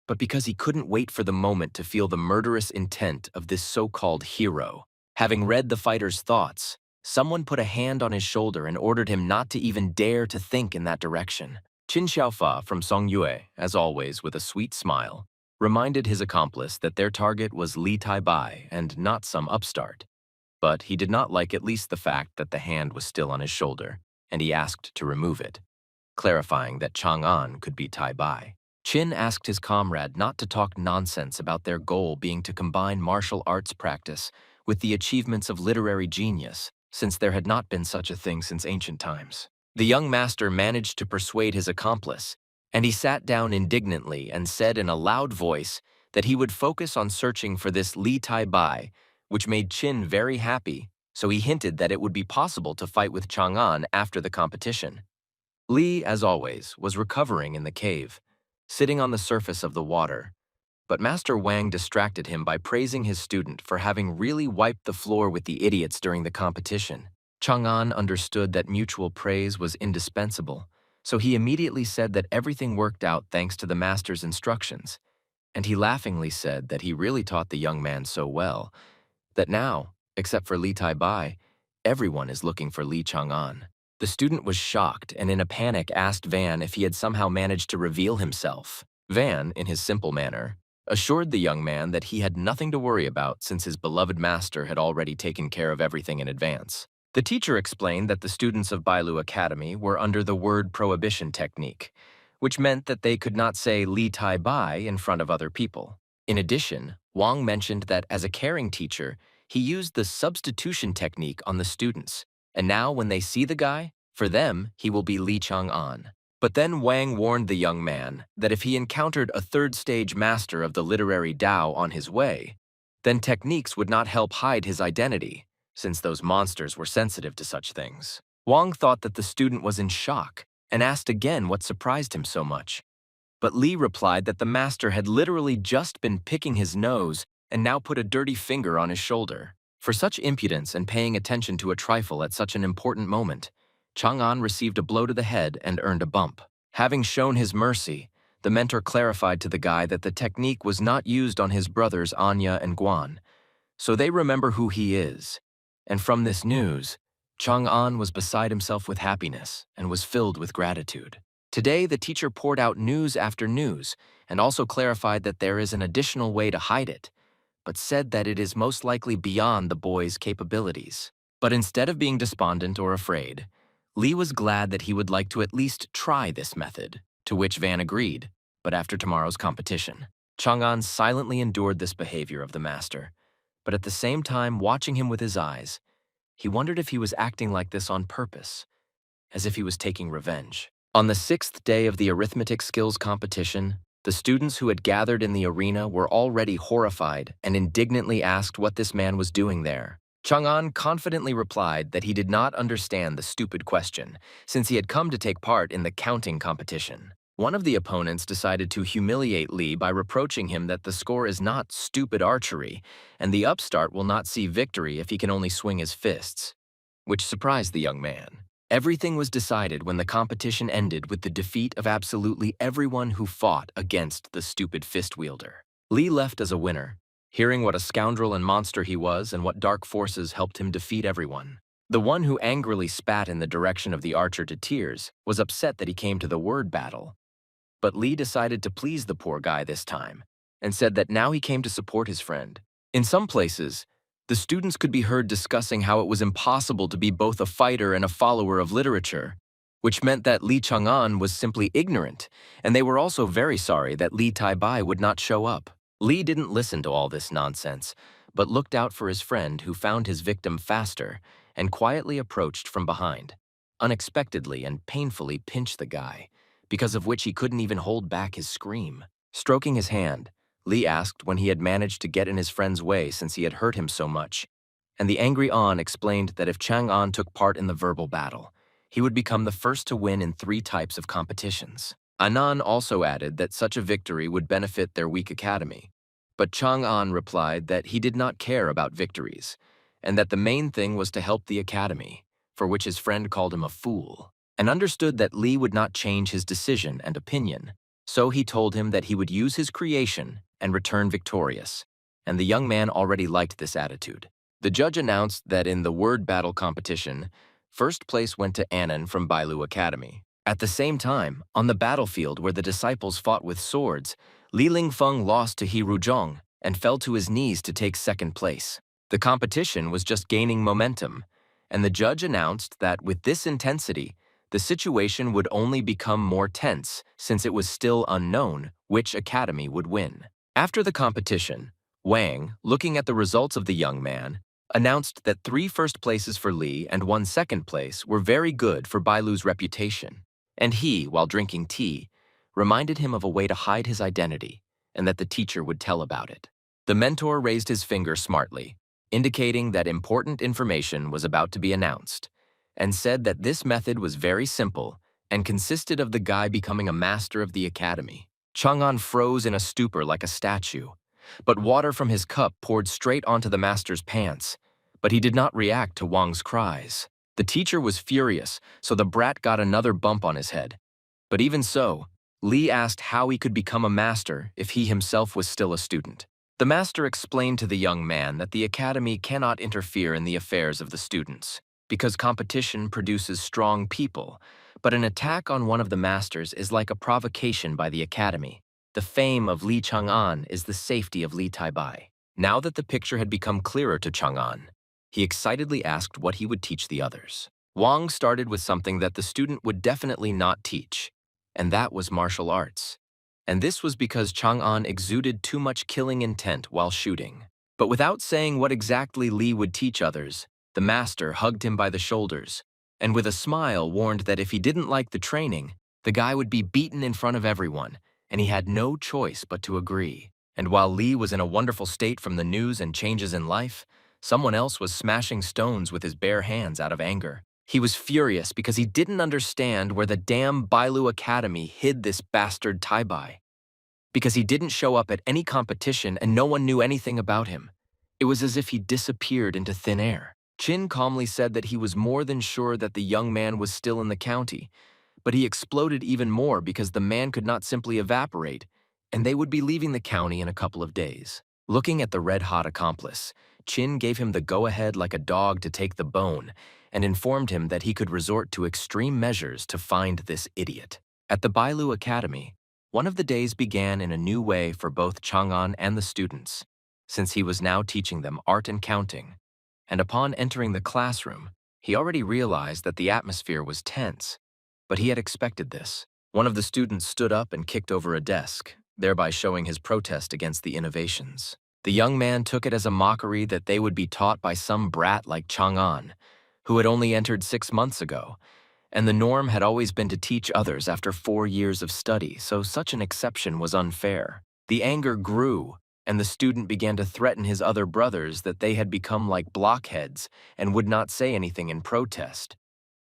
S1: but because he couldn't wait for the moment to feel the murderous intent of this so-called hero. Having read the fighter's thoughts, someone put a hand on his shoulder and ordered him not to even dare to think in that direction. Qin Xiaofa from Songyue, as always with a sweet smile, reminded his accomplice that their target was Li Taibai and not some upstart. But he did not like at least the fact that the hand was still on his shoulder, and he asked to remove it, clarifying that Chang'an could be Taibai. Qin asked his comrade not to talk nonsense about their goal being to combine martial arts practice with the achievements of literary genius, since there had not been such a thing since ancient times. The young master managed to persuade his accomplice, and he sat down indignantly and said in a loud voice that he would focus on searching for this Li Taibai, which made Qin very happy, so he hinted that it would be possible to fight with Chang'an after the competition. Li, as always, was recovering in the cave, sitting on the surface of the water, but Master Wang distracted him by praising his student for having really wiped the floor with the idiots during the competition. Chang'an understood that mutual praise was indispensable, so he immediately said that everything worked out thanks to the master's instructions, and he laughingly said that he really taught the young man so well that now, except for Li Taibai, everyone is looking for Li Chang'an. The student was shocked and in a panic asked Van if he had somehow managed to reveal himself. Van, in his simple manner, assured the young man that he had nothing to worry about since his beloved master had already taken care of everything in advance. The teacher explained that the students of Bou Academy were under the word prohibition technique, which meant that they could not say Li Taibai in front of other people. In addition, Wang mentioned that as a caring teacher, he used the substitution technique on the students, and now when they see the guy, For them, he will be Li Chang'an. But then Wang warned the young man that if he encountered a third-stage master of the literary Tao on his way, then techniques would not help hide his identity, since those monsters were sensitive to such things. Wang thought that the student was in shock and asked again what surprised him so much. But Li replied that the master had literally just been picking his nose and now put a dirty finger on his shoulder. For such impudence and paying attention to a trifle at such an important moment, Chang'an received a blow to the head and earned a bump. Having shown his mercy, the mentor clarified to the guy that the technique was not used on his brothers Anya and Guan, so they remember who he is. And from this news, Chang'an was beside himself with happiness and was filled with gratitude. Today, the teacher poured out news after news and also clarified that there is an additional way to hide it, but said that it is most likely beyond the boy's capabilities. But instead of being despondent or afraid, Li was glad that he would like to at least try this method, to which Van agreed, but after tomorrow's competition. Chang'an silently endured this behavior of the master, but at the same time watching him with his eyes, he wondered if he was acting like this on purpose, as if he was taking revenge. On the 6th day of the arithmetic skills competition, the students who had gathered in the arena were already horrified and indignantly asked what this man was doing there. Chang'an confidently replied that he did not understand the stupid question, since he had come to take part in the counting competition. One of the opponents decided to humiliate Li by reproaching him that the score is not stupid archery, and the upstart will not see victory if he can only swing his fists, which surprised the young man. Everything was decided when the competition ended with the defeat of absolutely everyone who fought against the stupid fist wielder. Li left as a winner, hearing what a scoundrel and monster he was and what dark forces helped him defeat everyone. The one who angrily spat in the direction of the archer to tears was upset that he came to the word battle. But Li decided to please the poor guy this time and said that now he came to support his friend. In some places, the students could be heard discussing how it was impossible to be both a fighter and a follower of literature, which meant that Li Chang'an was simply ignorant, and they were also very sorry that Li Taibai would not show up. Li didn't listen to all this nonsense, but looked out for his friend who found his victim faster and quietly approached from behind, unexpectedly and painfully pinched the guy, because of which he couldn't even hold back his scream. Stroking his hand, Li asked when he had managed to get in his friend's way since he had hurt him so much, and the angry An explained that if Chang'an took part in the verbal battle, he would become the first to win in 3 types of competitions. Anan also added that such a victory would benefit their weak academy, but Chang'an replied that he did not care about victories, and that the main thing was to help the academy, for which his friend called him a fool, and understood that Li would not change his decision and opinion, so he told him that he would use his creation and return victorious, and the young man already liked this attitude. The judge announced that in the word battle competition, first place went to Annan from Bou Academy. At the same time, on the battlefield where the disciples fought with swords, Li Lingfeng lost to He Ruzhong and fell to his knees to take second place. The competition was just gaining momentum, and the judge announced that with this intensity, the situation would only become more tense since it was still unknown which academy would win. After the competition, Wang, looking at the results of the young man, announced that 3 first places for Li and 1 second place were very good for Bailu's reputation, and he, while drinking tea, reminded him of a way to hide his identity and that the teacher would tell about it. The mentor raised his finger smartly, indicating that important information was about to be announced, and said that this method was very simple and consisted of the guy becoming a master of the academy. Chang'an froze in a stupor like a statue, but water from his cup poured straight onto the master's pants, but he did not react to Wang's cries. The teacher was furious, so the brat got another bump on his head. But even so, Li asked how he could become a master if he himself was still a student. The master explained to the young man that the academy cannot interfere in the affairs of the students, because competition produces strong people, but an attack on one of the masters is like a provocation by the academy. The fame of Li Chang'an is the safety of Li Taibai. Now that the picture had become clearer to Chang'an, he excitedly asked what he would teach the others. Wang started with something that the student would definitely not teach, and that was martial arts. And this was because Chang'an exuded too much killing intent while shooting. But without saying what exactly Li would teach others, the master hugged him by the shoulders, and with a smile warned that if he didn't like the training, the guy would be beaten in front of everyone, and he had no choice but to agree. And while Lee was in a wonderful state from the news and changes in life, someone else was smashing stones with his bare hands out of anger. He was furious because he didn't understand where the damn Bou Academy hid this bastard Tai-Bai. Because he didn't show up at any competition and no one knew anything about him. It was as if he disappeared into thin air. Chin calmly said that he was more than sure that the young man was still in the county, but he exploded even more because the man could not simply evaporate, and they would be leaving the county in a couple of days. Looking at the red-hot accomplice, Chin gave him the go-ahead like a dog to take the bone and informed him that he could resort to extreme measures to find this idiot. At the Bailu Academy, one of the days began in a new way for both Chang'an and the students, since he was now teaching them art and counting. And upon entering the classroom, he already realized that the atmosphere was tense, but he had expected this. One of the students stood up and kicked over a desk, thereby showing his protest against the innovations. The young man took it as a mockery that they would be taught by some brat like Chang'an, who had only entered 6 months ago, and the norm had always been to teach others after 4 years of study, so such an exception was unfair. The anger grew, and the student began to threaten his other brothers that they had become like blockheads and would not say anything in protest.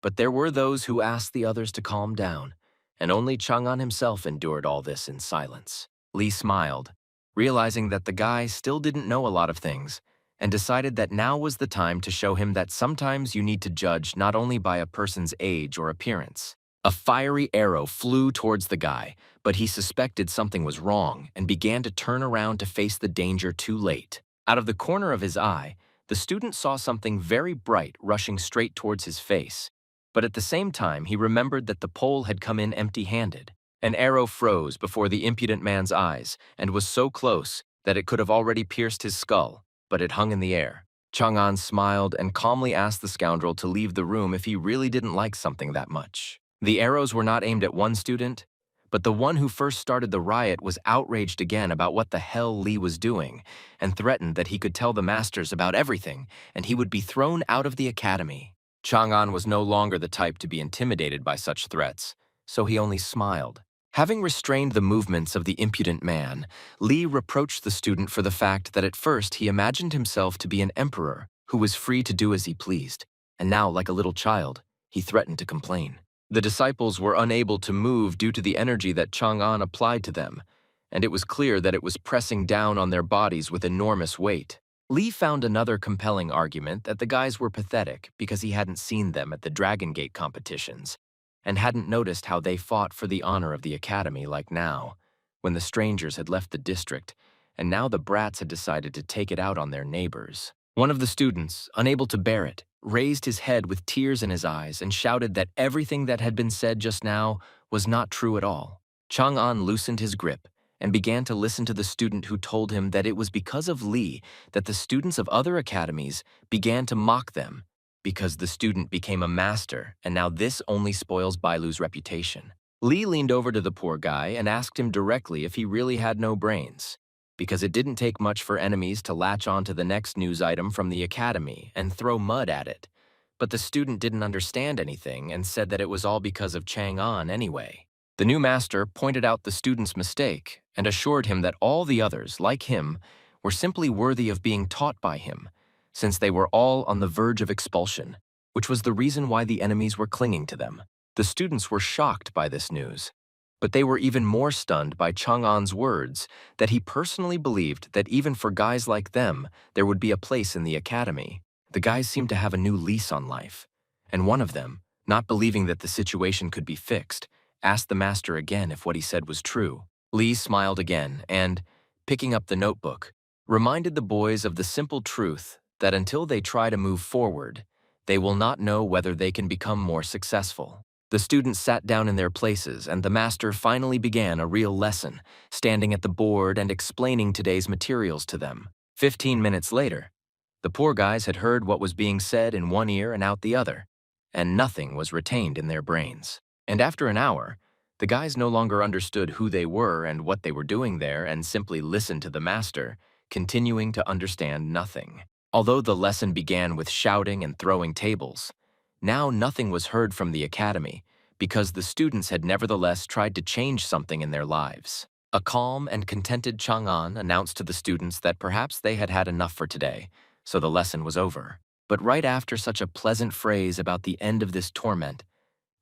S1: But there were those who asked the others to calm down, and only Chang'an himself endured all this in silence. Lee smiled, realizing that the guy still didn't know a lot of things, and decided that now was the time to show him that sometimes you need to judge not only by a person's age or appearance. A fiery arrow flew towards the guy, but he suspected something was wrong and began to turn around to face the danger too late. Out of the corner of his eye, the student saw something very bright rushing straight towards his face, but at the same time he remembered that the pole had come in empty-handed. An arrow froze before the impudent man's eyes and was so close that it could have already pierced his skull, but it hung in the air. Chang'an smiled and calmly asked the scoundrel to leave the room if he really didn't like something that much. The arrows were not aimed at one student, but the one who first started the riot was outraged again about what the hell Lee was doing and threatened that he could tell the masters about everything and he would be thrown out of the academy. Chang'an was no longer the type to be intimidated by such threats, so he only smiled. Having restrained the movements of the impudent man, Lee reproached the student for the fact that at first he imagined himself to be an emperor who was free to do as he pleased, and now, like a little child, he threatened to complain. The disciples were unable to move due to the energy that Chang'an applied to them, and it was clear that it was pressing down on their bodies with enormous weight. Lee found another compelling argument that the guys were pathetic because he hadn't seen them at the Dragon Gate competitions, and hadn't noticed how they fought for the honor of the academy like now, when the strangers had left the district, and now the brats had decided to take it out on their neighbors. One of the students, unable to bear it, raised his head with tears in his eyes and shouted that everything that had been said just now was not true at all. Chang'an loosened his grip and began to listen to the student who told him that it was because of Lee that the students of other academies began to mock them, because the student became a master, and now this only spoils Bailu's reputation. Lee leaned over to the poor guy and asked him directly if he really had no brains, because it didn't take much for enemies to latch on to the next news item from the academy and throw mud at it. But the student didn't understand anything and said that it was all because of Chang'an anyway. The new master pointed out the student's mistake and assured him that all the others, like him, were simply worthy of being taught by him, since they were all on the verge of expulsion, which was the reason why the enemies were clinging to them. The students were shocked by this news, but they were even more stunned by Chang'an's words that he personally believed that even for guys like them, there would be a place in the academy. The guys seemed to have a new lease on life, and one of them, not believing that the situation could be fixed, asked the master again if what he said was true. Lee smiled again and, picking up the notebook, reminded the boys of the simple truth that until they try to move forward, they will not know whether they can become more successful. The students sat down in their places, and the master finally began a real lesson, standing at the board and explaining today's materials to them. 15 minutes later, the poor guys had heard what was being said in one ear and out the other, and nothing was retained in their brains. And after an hour, the guys no longer understood who they were and what they were doing there and simply listened to the master, continuing to understand nothing. Although the lesson began with shouting and throwing tables, Now nothing was heard from the academy, because the students had nevertheless tried to change something in their lives. A calm and contented Chang'an announced to the students that perhaps they had had enough for today, so the lesson was over. But right after such a pleasant phrase about the end of this torment,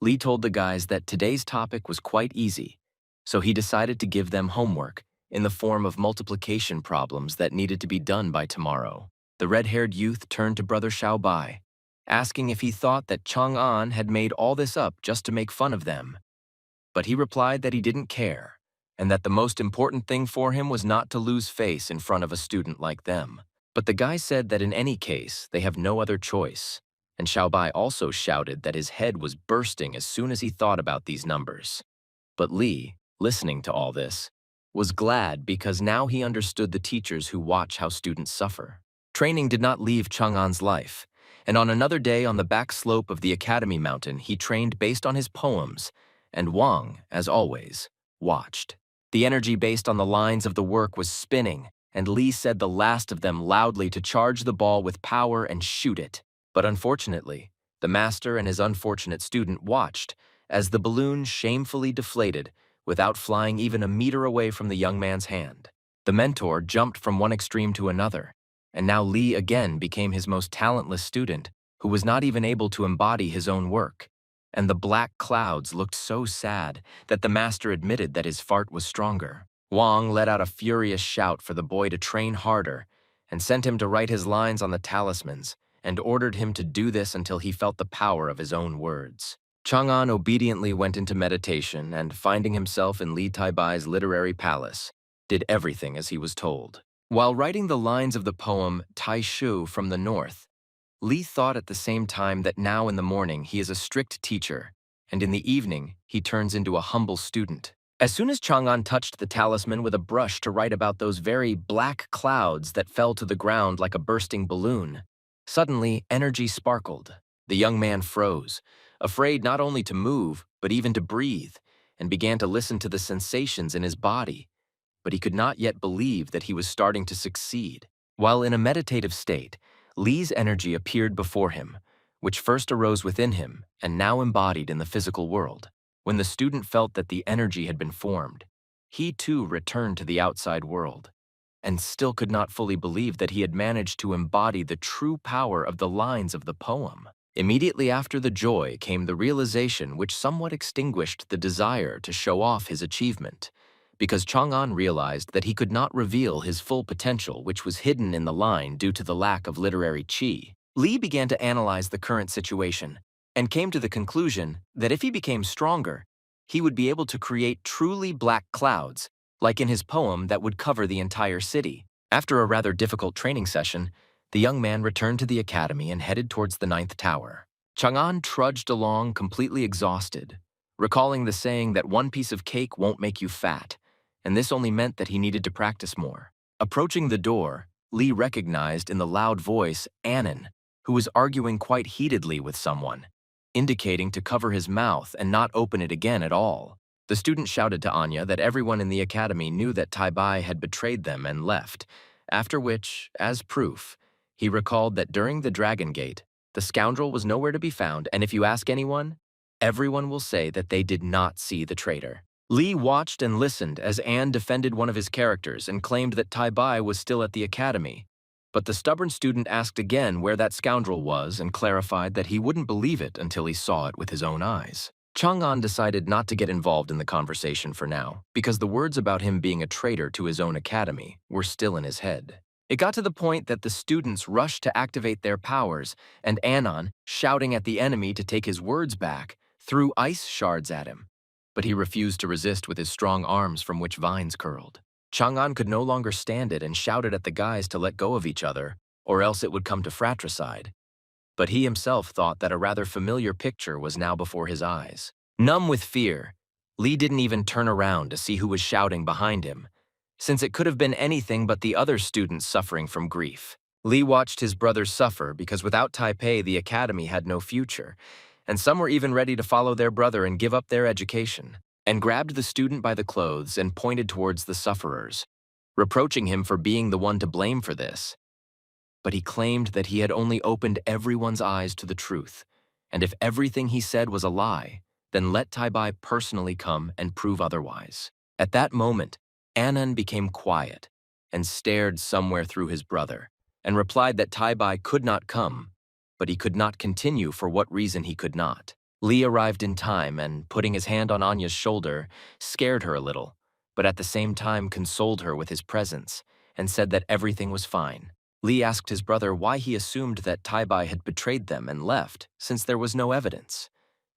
S1: Lee told the guys that today's topic was quite easy, so he decided to give them homework in the form of multiplication problems that needed to be done by tomorrow. The red-haired youth turned to Brother Xiaobai, asking if he thought that Chang'an had made all this up just to make fun of them. But he replied that he didn't care, and that the most important thing for him was not to lose face in front of a student like them. But the guy said that in any case, they have no other choice, and Xiaobai also shouted that his head was bursting as soon as he thought about these numbers. But Lee, listening to all this, was glad because now he understood the teachers who watch how students suffer. Training did not leave Chang'an's life, and on another day on the back slope of the Academy Mountain, he trained based on his poems, and Wang, as always, watched. The energy based on the lines of the work was spinning, and Lee said the last of them loudly to charge the ball with power and shoot it. But unfortunately, the master and his unfortunate student watched as the balloon shamefully deflated without flying even a meter away from the young man's hand. The mentor jumped from one extreme to another, and now Lee again became his most talentless student, who was not even able to embody his own work. And the black clouds looked so sad that the master admitted that his fart was stronger. Wang let out a furious shout for the boy to train harder and sent him to write his lines on the talismans and ordered him to do this until he felt the power of his own words. Chang'an obediently went into meditation and, finding himself in Li Taibai's literary palace, did everything as he was told. While writing the lines of the poem Tai Shu from the North, Li thought at the same time that now in the morning he is a strict teacher, and in the evening he turns into a humble student. As soon as Chang'an touched the talisman with a brush to write about those very black clouds that fell to the ground like a bursting balloon, suddenly energy sparkled. The young man froze, afraid not only to move, but even to breathe, and began to listen to the sensations in his body. But he could not yet believe that he was starting to succeed. While in a meditative state, Li's energy appeared before him, which first arose within him and now embodied in the physical world. When the student felt that the energy had been formed, he too returned to the outside world, and still could not fully believe that he had managed to embody the true power of the lines of the poem. Immediately after the joy came the realization which somewhat extinguished the desire to show off his achievement, because Chang'an realized that he could not reveal his full potential, which was hidden in the line due to the lack of literary qi. Li began to analyze the current situation and came to the conclusion that if he became stronger, he would be able to create truly black clouds, like in his poem that would cover the entire city. After a rather difficult training session, the young man returned to the academy and headed towards the 9th tower. Chang'an trudged along completely exhausted, recalling the saying that one piece of cake won't make you fat, and this only meant that he needed to practice more. Approaching the door, Li recognized in the loud voice Annan, who was arguing quite heatedly with someone, indicating to cover his mouth and not open it again at all. The student shouted to Anya that everyone in the academy knew that Taibai had betrayed them and left, after which, as proof, he recalled that during the Dragon Gate, the scoundrel was nowhere to be found, and if you ask anyone, everyone will say that they did not see the traitor. Li watched and listened as Anne defended one of his characters and claimed that Taibai was still at the academy. But the stubborn student asked again where that scoundrel was and clarified that he wouldn't believe it until he saw it with his own eyes. Chang'an decided not to get involved in the conversation for now, because the words about him being a traitor to his own academy were still in his head. It got to the point that the students rushed to activate their powers, and Annan, shouting at the enemy to take his words back, threw ice shards at him. But he refused to resist with his strong arms from which vines curled. Chang'an could no longer stand it and shouted at the guys to let go of each other, or else it would come to fratricide. But he himself thought that a rather familiar picture was now before his eyes. Numb with fear, Li didn't even turn around to see who was shouting behind him, since it could have been anything but the other students suffering from grief. Li watched his brothers suffer because without Taipei the academy had no future, and some were even ready to follow their brother and give up their education, and grabbed the student by the clothes and pointed towards the sufferers, reproaching him for being the one to blame for this. But he claimed that he had only opened everyone's eyes to the truth, and if everything he said was a lie, then let Tai-bai personally come and prove otherwise. At that moment, Annan became quiet and stared somewhere through his brother, and replied that Tai-bai could not come, but he could not continue for what reason he could not. Lee arrived in time and, putting his hand on Anya's shoulder, scared her a little, but at the same time consoled her with his presence and said that everything was fine. Lee asked his brother why he assumed that Tai-bai had betrayed them and left, since there was no evidence.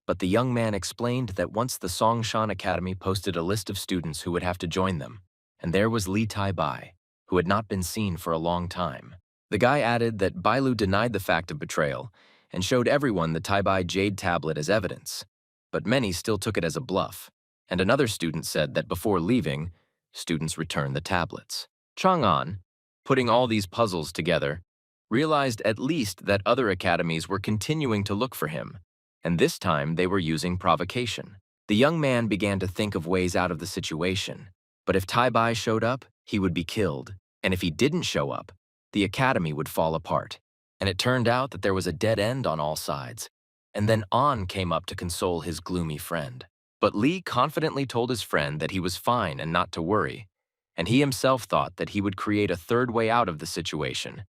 S1: But the young man explained that once the Songshan Academy posted a list of students who would have to join them, and there was Lee Tai-bai, who had not been seen for a long time. The guy added that Bailu denied the fact of betrayal and showed everyone the Tai-bai jade tablet as evidence, but many still took it as a bluff, and another student said that before leaving, students returned the tablets. Chang'an, putting all these puzzles together, realized at least that other academies were continuing to look for him, and this time they were using provocation. The young man began to think of ways out of the situation, but if Tai-bai showed up, he would be killed, and if he didn't show up, the academy would fall apart. And it turned out that there was a dead end on all sides, and then An came up to console his gloomy friend. But Lee confidently told his friend that he was fine and not to worry, and he himself thought that he would create a third way out of the situation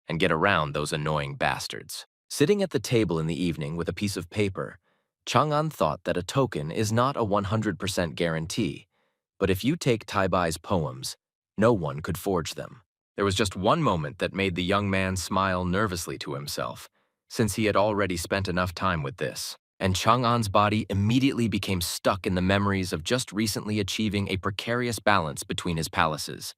S1: and get around those annoying bastards. Sitting at the table in the evening with a piece of paper, Chang'an thought that a token is not a 100% guarantee, but if you take Tai-bai's poems, no one could forge them. There was just one moment that made the young man smile nervously to himself, since he had already spent enough time with this, and Chang'an's body immediately became stuck in the memories of just recently achieving a precarious balance between his palaces.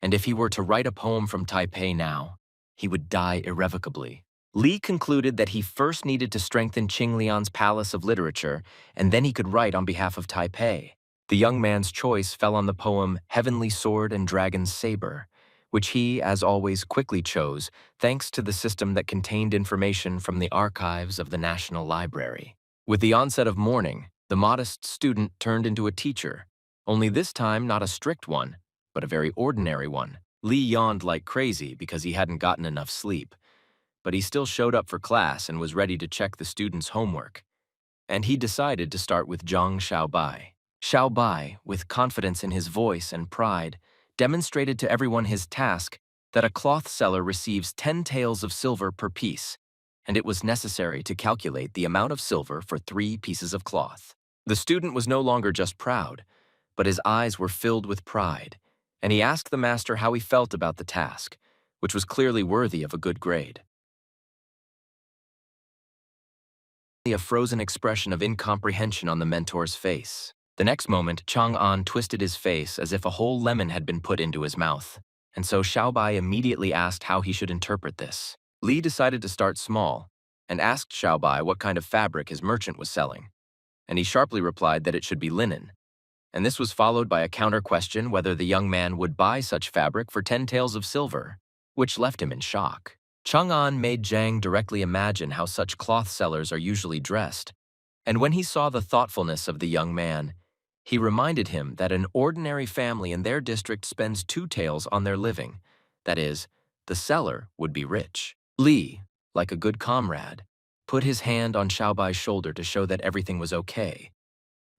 S1: And if he were to write a poem from Taipei now, he would die irrevocably. Li concluded that he first needed to strengthen Qinglian's Palace of Literature, and then he could write on behalf of Taipei. The young man's choice fell on the poem Heavenly Sword and Dragon's Saber, which he, as always, quickly chose thanks to the system that contained information from the archives of the National Library. With the onset of morning, the modest student turned into a teacher, only this time not a strict one, but a very ordinary one. Li yawned like crazy because he hadn't gotten enough sleep, but he still showed up for class and was ready to check the students' homework. And he decided to start with Zhang Xiaobai. Xiaobai, with confidence in his voice and pride, demonstrated to everyone his task that a cloth seller receives 10 taels of silver per piece, and it was necessary to calculate the amount of silver for 3 pieces of cloth. The student was no longer just proud, but his eyes were filled with pride, and he asked the master how he felt about the task, which was clearly worthy of a good grade. A frozen expression of incomprehension on the mentor's face. The next moment, Chang'an twisted his face as if a whole lemon had been put into his mouth, and so Xiaobai immediately asked how he should interpret this. Li decided to start small and asked Xiaobai what kind of fabric his merchant was selling, and he sharply replied that it should be linen. And this was followed by a counter-question whether the young man would buy such fabric for 10 taels of silver, which left him in shock. Chang'an made Jang directly imagine how such cloth sellers are usually dressed, and when he saw the thoughtfulness of the young man, he reminded him that an ordinary family in their district spends 2 taels on their living. That is, the seller would be rich. Li, like a good comrade, put his hand on Xiaobai's shoulder to show that everything was okay.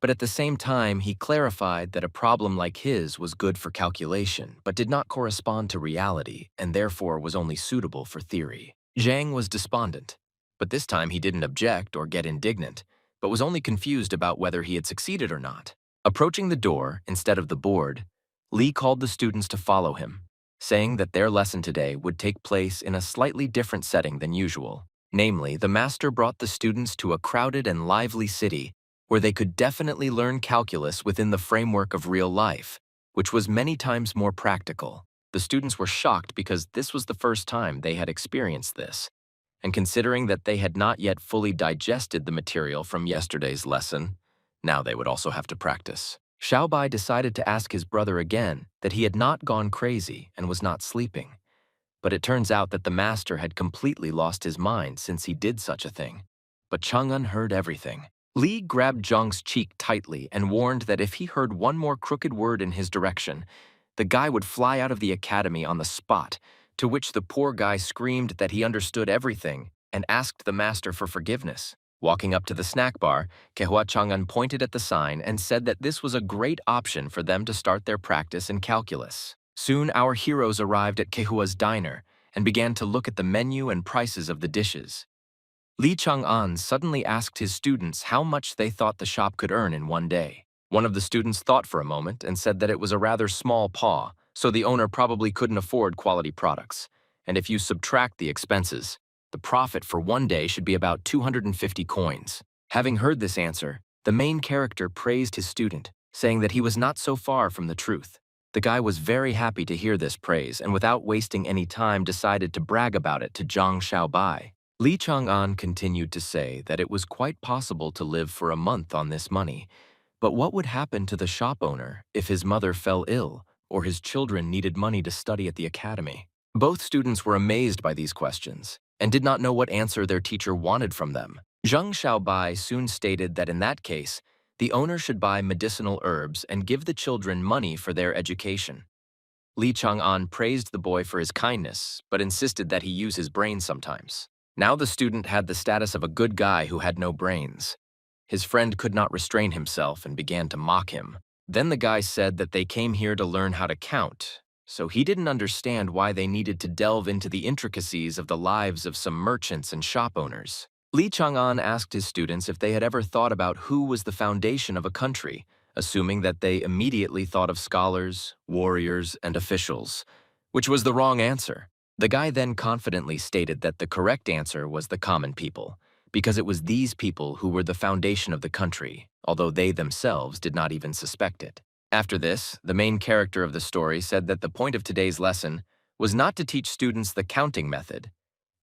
S1: But at the same time, he clarified that a problem like his was good for calculation, but did not correspond to reality, and therefore was only suitable for theory. Zhang was despondent, but this time he didn't object or get indignant, but was only confused about whether he had succeeded or not. Approaching the door instead of the board, Li called the students to follow him, saying that their lesson today would take place in a slightly different setting than usual. Namely, the master brought the students to a crowded and lively city where they could definitely learn calculus within the framework of real life, which was many times more practical. The students were shocked because this was the first time they had experienced this, and considering that they had not yet fully digested the material from yesterday's lesson, now they would also have to practice. Xiaobai decided to ask his brother again that he had not gone crazy and was not sleeping, but it turns out that the master had completely lost his mind since he did such a thing. But Chang'an heard everything. Li grabbed Zhang's cheek tightly and warned that if he heard one more crooked word in his direction, the guy would fly out of the academy on the spot, to which the poor guy screamed that he understood everything and asked the master for forgiveness. Walking up to the snack bar, Kehua Chang'an pointed at the sign and said that this was a great option for them to start their practice in calculus. Soon our heroes arrived at Kehua's diner and began to look at the menu and prices of the dishes. Li Chang'an suddenly asked his students how much they thought the shop could earn in one day. One of the students thought for a moment and said that it was a rather small paw, so the owner probably couldn't afford quality products. And if you subtract the expenses, the profit for one day should be about 250 coins. Having heard this answer, the main character praised his student, saying that he was not so far from the truth. The guy was very happy to hear this praise and without wasting any time decided to brag about it to Zhang Xiaobai. Li Chang'an continued to say that it was quite possible to live for a month on this money, but what would happen to the shop owner if his mother fell ill or his children needed money to study at the academy? Both students were amazed by these questions and did not know what answer their teacher wanted from them. Zhang Xiaobai soon stated that in that case, the owner should buy medicinal herbs and give the children money for their education. Li Chang'an praised the boy for his kindness, but insisted that he use his brain sometimes. Now the student had the status of a good guy who had no brains. His friend could not restrain himself and began to mock him. Then the guy said that they came here to learn how to count, so he didn't understand why they needed to delve into the intricacies of the lives of some merchants and shop owners. Li Chang'an asked his students if they had ever thought about who was the foundation of a country, assuming that they immediately thought of scholars, warriors, and officials, which was the wrong answer. The guy then confidently stated that the correct answer was the common people, because it was these people who were the foundation of the country, although they themselves did not even suspect it. After this, the main character of the story said that the point of today's lesson was not to teach students the counting method,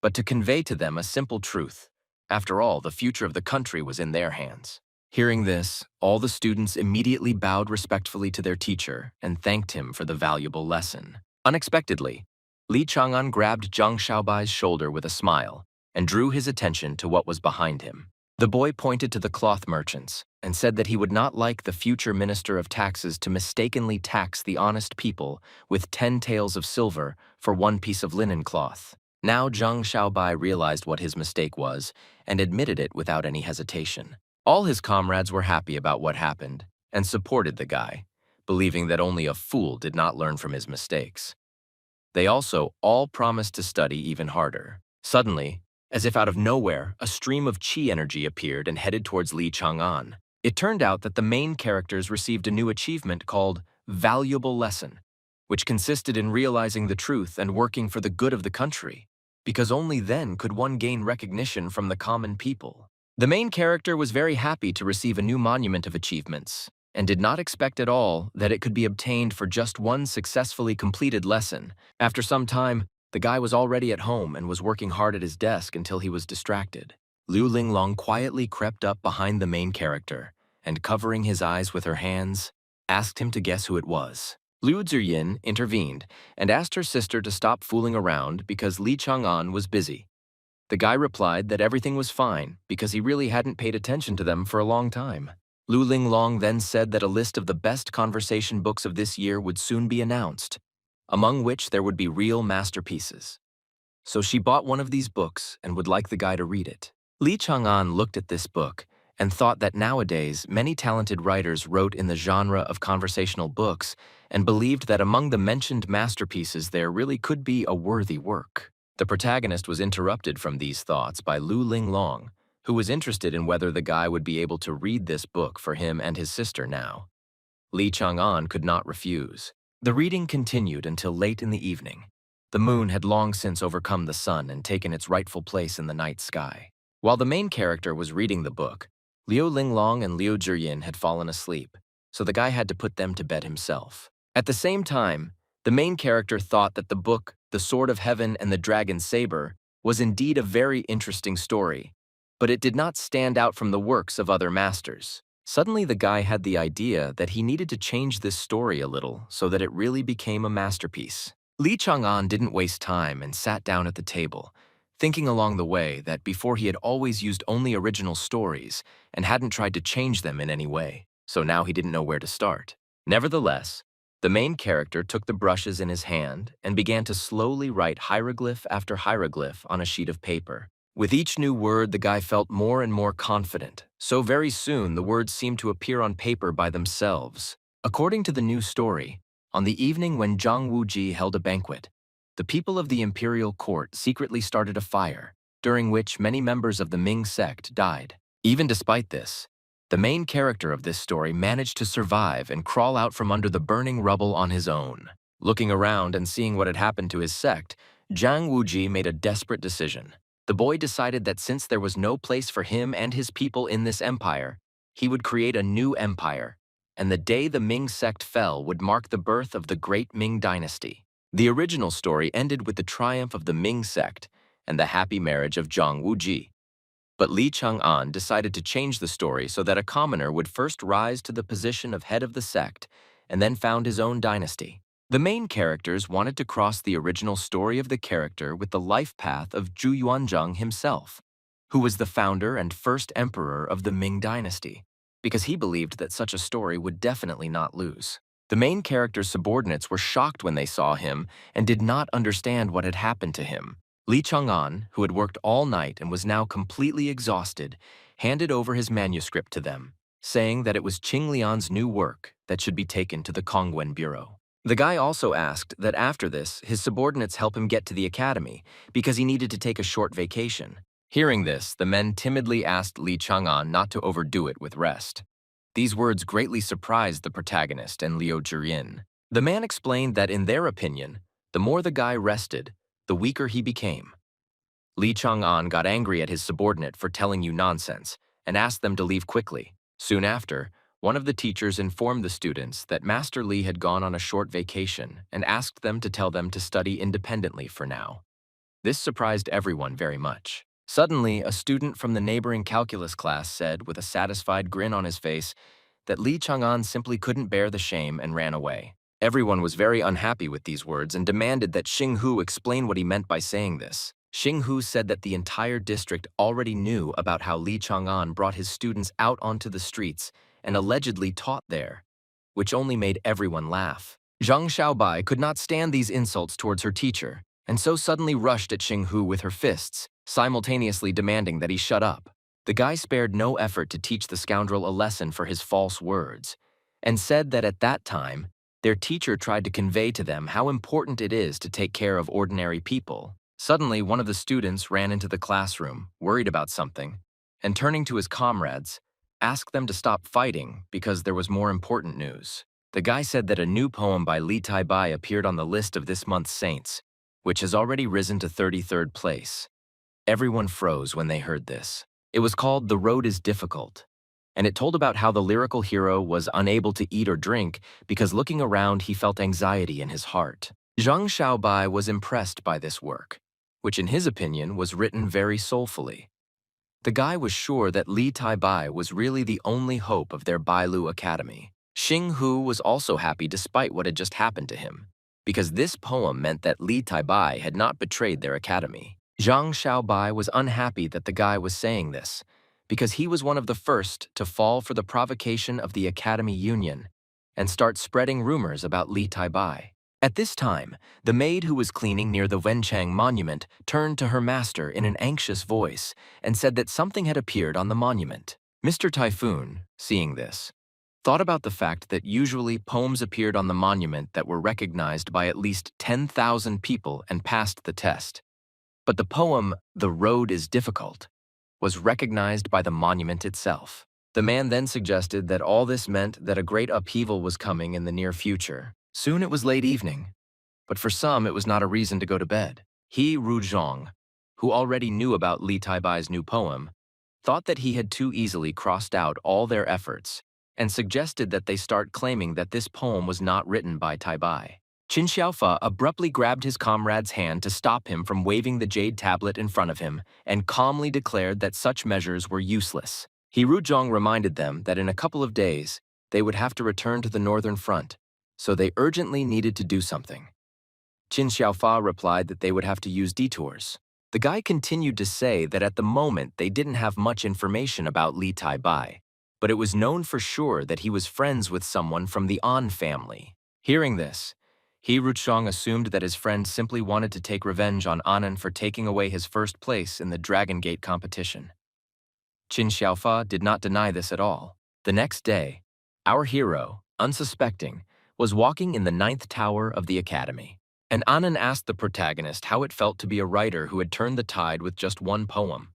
S1: but to convey to them a simple truth. After all, the future of the country was in their hands. Hearing this, all the students immediately bowed respectfully to their teacher and thanked him for the valuable lesson. Unexpectedly, Li Chang'an grabbed Zhang Xiaobai's shoulder with a smile and drew his attention to what was behind him. The boy pointed to the cloth merchants and said that he would not like the future minister of taxes to mistakenly tax the honest people with 10 taels of silver for one piece of linen cloth. Now Zhang Xiaobai realized what his mistake was and admitted it without any hesitation. All his comrades were happy about what happened and supported the guy, believing that only a fool did not learn from his mistakes. They also all promised to study even harder. Suddenly, as if out of nowhere, a stream of chi energy appeared and headed towards Li Chang'an. It turned out that the main characters received a new achievement called Valuable Lesson, which consisted in realizing the truth and working for the good of the country, because only then could one gain recognition from the common people. The main character was very happy to receive a new monument of achievements, and did not expect at all that it could be obtained for just one successfully completed lesson. After some time, the guy was already at home and was working hard at his desk until he was distracted. Liu Linglong quietly crept up behind the main character, and covering his eyes with her hands, asked him to guess who it was. Liu Ziyin intervened and asked her sister to stop fooling around because Li Chang'an was busy. The guy replied that everything was fine because he really hadn't paid attention to them for a long time. Liu Linglong then said that a list of the best conversation books of this year would soon be announced, among which there would be real masterpieces. So she bought one of these books and would like the guy to read it. Li Chang'an looked at this book and thought that nowadays many talented writers wrote in the genre of conversational books and believed that among the mentioned masterpieces there really could be a worthy work. The protagonist was interrupted from these thoughts by Liu Linglong, who was interested in whether the guy would be able to read this book for him and his sister now. Li Chang'an could not refuse. The reading continued until late in the evening. The moon had long since overcome the sun and taken its rightful place in the night sky. While the main character was reading the book, Liu Linglong and Liu Ziyin had fallen asleep, so the guy had to put them to bed himself. At the same time, the main character thought that the book, The Sword of Heaven and the Dragon's Saber, was indeed a very interesting story, but it did not stand out from the works of other masters. Suddenly the guy had the idea that he needed to change this story a little so that it really became a masterpiece. Li Chang'an didn't waste time and sat down at the table, thinking along the way that before he had always used only original stories and hadn't tried to change them in any way, so now he didn't know where to start. Nevertheless, the main character took the brushes in his hand and began to slowly write hieroglyph after hieroglyph on a sheet of paper. With each new word, the guy felt more and more confident, so very soon the words seemed to appear on paper by themselves. According to the new story, on the evening when Zhang Wuji held a banquet, the people of the imperial court secretly started a fire, during which many members of the Ming sect died. Even despite this, the main character of this story managed to survive and crawl out from under the burning rubble on his own. Looking around and seeing what had happened to his sect, Zhang Wuji made a desperate decision. The boy decided that since there was no place for him and his people in this empire, he would create a new empire, and the day the Ming sect fell would mark the birth of the great Ming dynasty. The original story ended with the triumph of the Ming sect and the happy marriage of Zhang Wuji. But Li Chang'an decided to change the story so that a commoner would first rise to the position of head of the sect and then found his own dynasty. The main characters wanted to cross the original story of the character with the life path of Zhu Yuanzhang himself, who was the founder and first emperor of the Ming dynasty, because he believed that such a story would definitely not lose. The main character's subordinates were shocked when they saw him and did not understand what had happened to him. Li Chang'an, who had worked all night and was now completely exhausted, handed over his manuscript to them, saying that it was Qing Lian's new work that should be taken to the Kongwen Bureau. The guy also asked that after this, his subordinates help him get to the academy because he needed to take a short vacation. Hearing this, the men timidly asked Li Chang'an not to overdo it with rest. These words greatly surprised the protagonist and Liu Zhiyin. The man explained that in their opinion, the more the guy rested, the weaker he became. Li Chang'an got angry at his subordinate for telling you nonsense and asked them to leave quickly. Soon after, one of the teachers informed the students that Master Li had gone on a short vacation and asked them to tell them to study independently for now. This surprised everyone very much. Suddenly, a student from the neighboring calculus class said, with a satisfied grin on his face, that Li Chang'an simply couldn't bear the shame and ran away. Everyone was very unhappy with these words and demanded that Xing Hu explain what he meant by saying this. Xing Hu said that the entire district already knew about how Li Chang'an brought his students out onto the streets and allegedly taught there, which only made everyone laugh. Zhang Xiaobai could not stand these insults towards her teacher, and so suddenly rushed at Xing Hu with her fists, simultaneously demanding that he shut up. The guy spared no effort to teach the scoundrel a lesson for his false words, and said that at that time, their teacher tried to convey to them how important it is to take care of ordinary people. Suddenly, one of the students ran into the classroom, worried about something, and turning to his comrades, asked them to stop fighting because there was more important news. The guy said that a new poem by Li Taibai appeared on the list of this month's saints, which has already risen to 33rd place. Everyone froze when they heard this. It was called The Road is Difficult, and it told about how the lyrical hero was unable to eat or drink because looking around he felt anxiety in his heart. Zhang Xiaobai was impressed by this work, which in his opinion was written very soulfully. The guy was sure that Li Taibai was really the only hope of their Bou Academy. Xing Hu was also happy despite what had just happened to him, because this poem meant that Li Taibai had not betrayed their academy. Zhang Xiaobai was unhappy that the guy was saying this, because he was one of the first to fall for the provocation of the Academy Union and start spreading rumors about Li Taibai. At this time, the maid who was cleaning near the Wenchang monument turned to her master in an anxious voice and said that something had appeared on the monument. Mr. Typhoon, seeing this, thought about the fact that usually poems appeared on the monument that were recognized by at least 10,000 people and passed the test. But the poem, The Road is Difficult, was recognized by the monument itself. The man then suggested that all this meant that a great upheaval was coming in the near future. Soon it was late evening, but for some it was not a reason to go to bed. He, Ru Zhong, who already knew about Li Taibai's new poem, thought that he had too easily crossed out all their efforts and suggested that they start claiming that this poem was not written by Taibai. Qin Xiaofa abruptly grabbed his comrade's hand to stop him from waving the jade tablet in front of him and calmly declared that such measures were useless. Ru Zhong reminded them that in a couple of days, they would have to return to the northern front, so they urgently needed to do something. Qin Xiaofa replied that they would have to use detours. The guy continued to say that at the moment they didn't have much information about Li Taibai, but it was known for sure that he was friends with someone from the An family. Hearing this, He, Ruchong, assumed that his friend simply wanted to take revenge on Anand for taking away his first place in the Dragon Gate competition. Qin Xiaofa did not deny this at all. The next day, our hero, unsuspecting, was walking in the 9th tower of the academy. And Anand asked the protagonist how it felt to be a writer who had turned the tide with just one poem.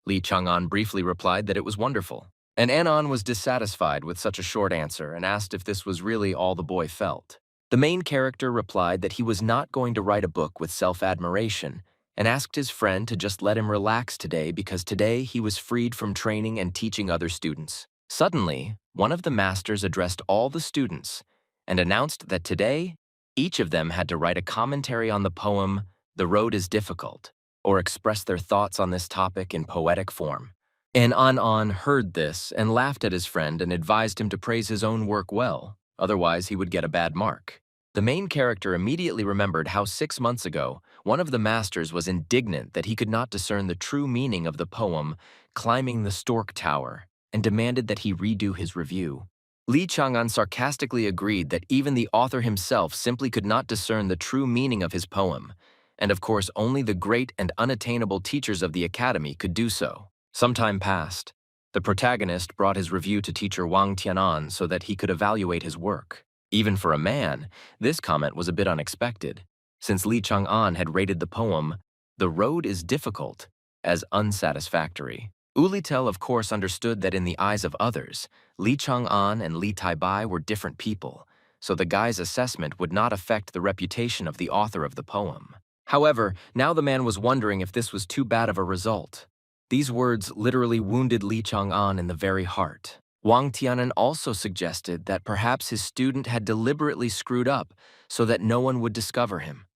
S1: Li Chang'an briefly replied that it was wonderful. And Anon was dissatisfied with such a short answer and asked if this was really all the boy felt. The main character replied that he was not going to write a book with self-admiration and asked his friend to just let him relax today because today he was freed from training and teaching other students. Suddenly, one of the masters addressed all the students and announced that today, each of them had to write a commentary on the poem, "The Road is Difficult," or express their thoughts on this topic in poetic form. And An heard this and laughed at his friend and advised him to praise his own work well, otherwise he would get a bad mark. The main character immediately remembered how 6 months ago, one of the masters was indignant that he could not discern the true meaning of the poem, Climbing the Stork Tower, and demanded that he redo his review. Li Chang'an sarcastically agreed that even the author himself simply could not discern the true meaning of his poem, and of course only the great and unattainable teachers of the academy could do so. Some time passed. The protagonist brought his review to teacher Wang Tianan so that he could evaluate his work. Even for a man, this comment was a bit unexpected, since Li Chang'an had rated the poem, "The Road is Difficult," as unsatisfactory. Ulitel of course understood that in the eyes of others, Li Chang'an and Li Taibai were different people, so the guy's assessment would not affect the reputation of the author of the poem. However, now the man was wondering if this was too bad of a result. These words literally wounded Li Chang'an in the very heart. Wang Tianan also suggested that perhaps his student had deliberately screwed up so that no one would discover him.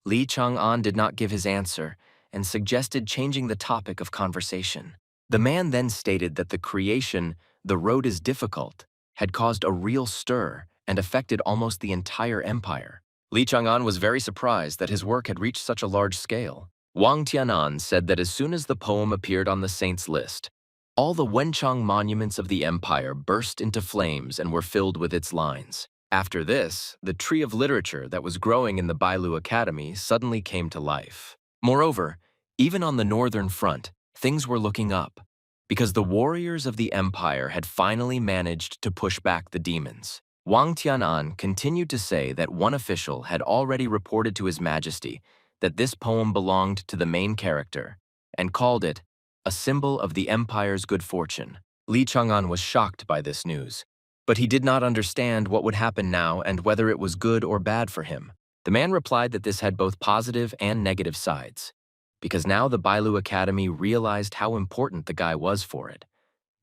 S1: Li Chang'an did not give his answer and suggested changing the topic of conversation. The man then stated that the creation, "The Road is Difficult," had caused a real stir and affected almost the entire empire. Li Chang'an was very surprised that his work had reached such a large scale. Wang Tianan said that as soon as the poem appeared on the saints' list, all the Wenchang monuments of the empire burst into flames and were filled with its lines. After this, the tree of literature that was growing in the Bou Academy suddenly came to life. Moreover, even on the northern front, things were looking up, because the warriors of the empire had finally managed to push back the demons. Wang Tianan continued to say that one official had already reported to His Majesty that this poem belonged to the main character and called it a symbol of the empire's good fortune. Li Chang'an was shocked by this news, but he did not understand what would happen now and whether it was good or bad for him. The man replied that this had both positive and negative sides, because now the Bailu Academy realized how important the guy was for it.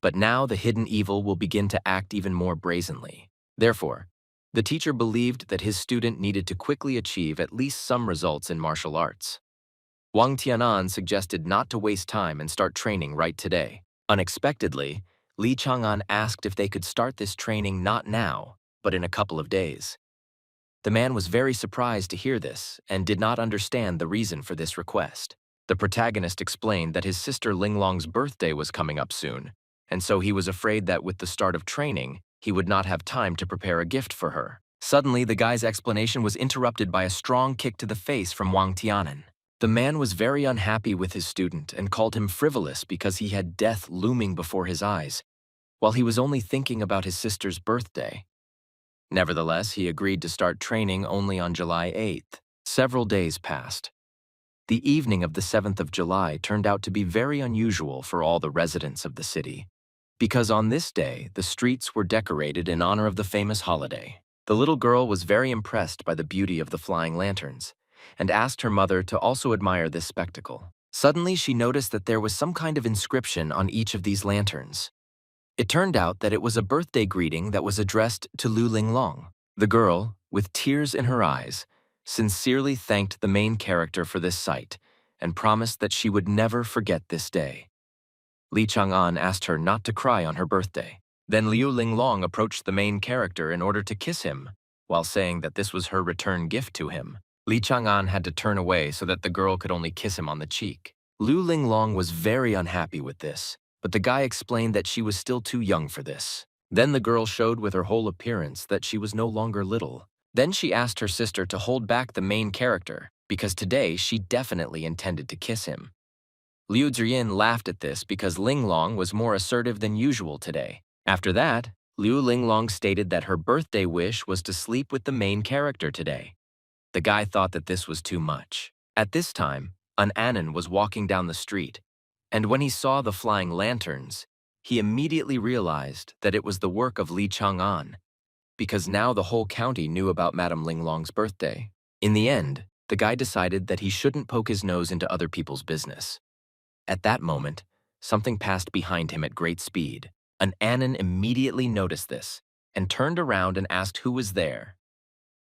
S1: But now the hidden evil will begin to act even more brazenly. Therefore, the teacher believed that his student needed to quickly achieve at least some results in martial arts. Wang Tianan suggested not to waste time and start training right today. Unexpectedly, Li Chang'an asked if they could start this training not now, but in a couple of days. The man was very surprised to hear this and did not understand the reason for this request. The protagonist explained that his sister Linglong's birthday was coming up soon, and so he was afraid that with the start of training, he would not have time to prepare a gift for her. Suddenly, the guy's explanation was interrupted by a strong kick to the face from Wang Tianan. The man was very unhappy with his student and called him frivolous because he had death looming before his eyes, while he was only thinking about his sister's birthday. Nevertheless, he agreed to start training only on July 8th. Several days passed. The evening of the 7th of July turned out to be very unusual for all the residents of the city, because on this day, the streets were decorated in honor of the famous holiday. The little girl was very impressed by the beauty of the flying lanterns, and asked her mother to also admire this spectacle. Suddenly, she noticed that there was some kind of inscription on each of these lanterns. It turned out that it was a birthday greeting that was addressed to Lu Linglong. The girl, with tears in her eyes, sincerely thanked the main character for this sight and promised that she would never forget this day. Li Chang'an asked her not to cry on her birthday. Then Liu Linglong approached the main character in order to kiss him, while saying that this was her return gift to him. Li Chang'an had to turn away so that the girl could only kiss him on the cheek. Liu Linglong was very unhappy with this, but the guy explained that she was still too young for this. Then the girl showed with her whole appearance that she was no longer little, Then she asked her sister to hold back the main character, because today she definitely intended to kiss him. Liu Ziyin laughed at this because Linglong was more assertive than usual today. After that, Liu Linglong stated that her birthday wish was to sleep with the main character today. The guy thought that this was too much. At this time, an Anon was walking down the street, and when he saw the flying lanterns, he immediately realized that it was the work of Li Chang'an, because now the whole county knew about Madame Linglong's birthday. In the end, the guy decided that he shouldn't poke his nose into other people's business. At that moment, something passed behind him at great speed. An Anon immediately noticed this and turned around and asked who was there.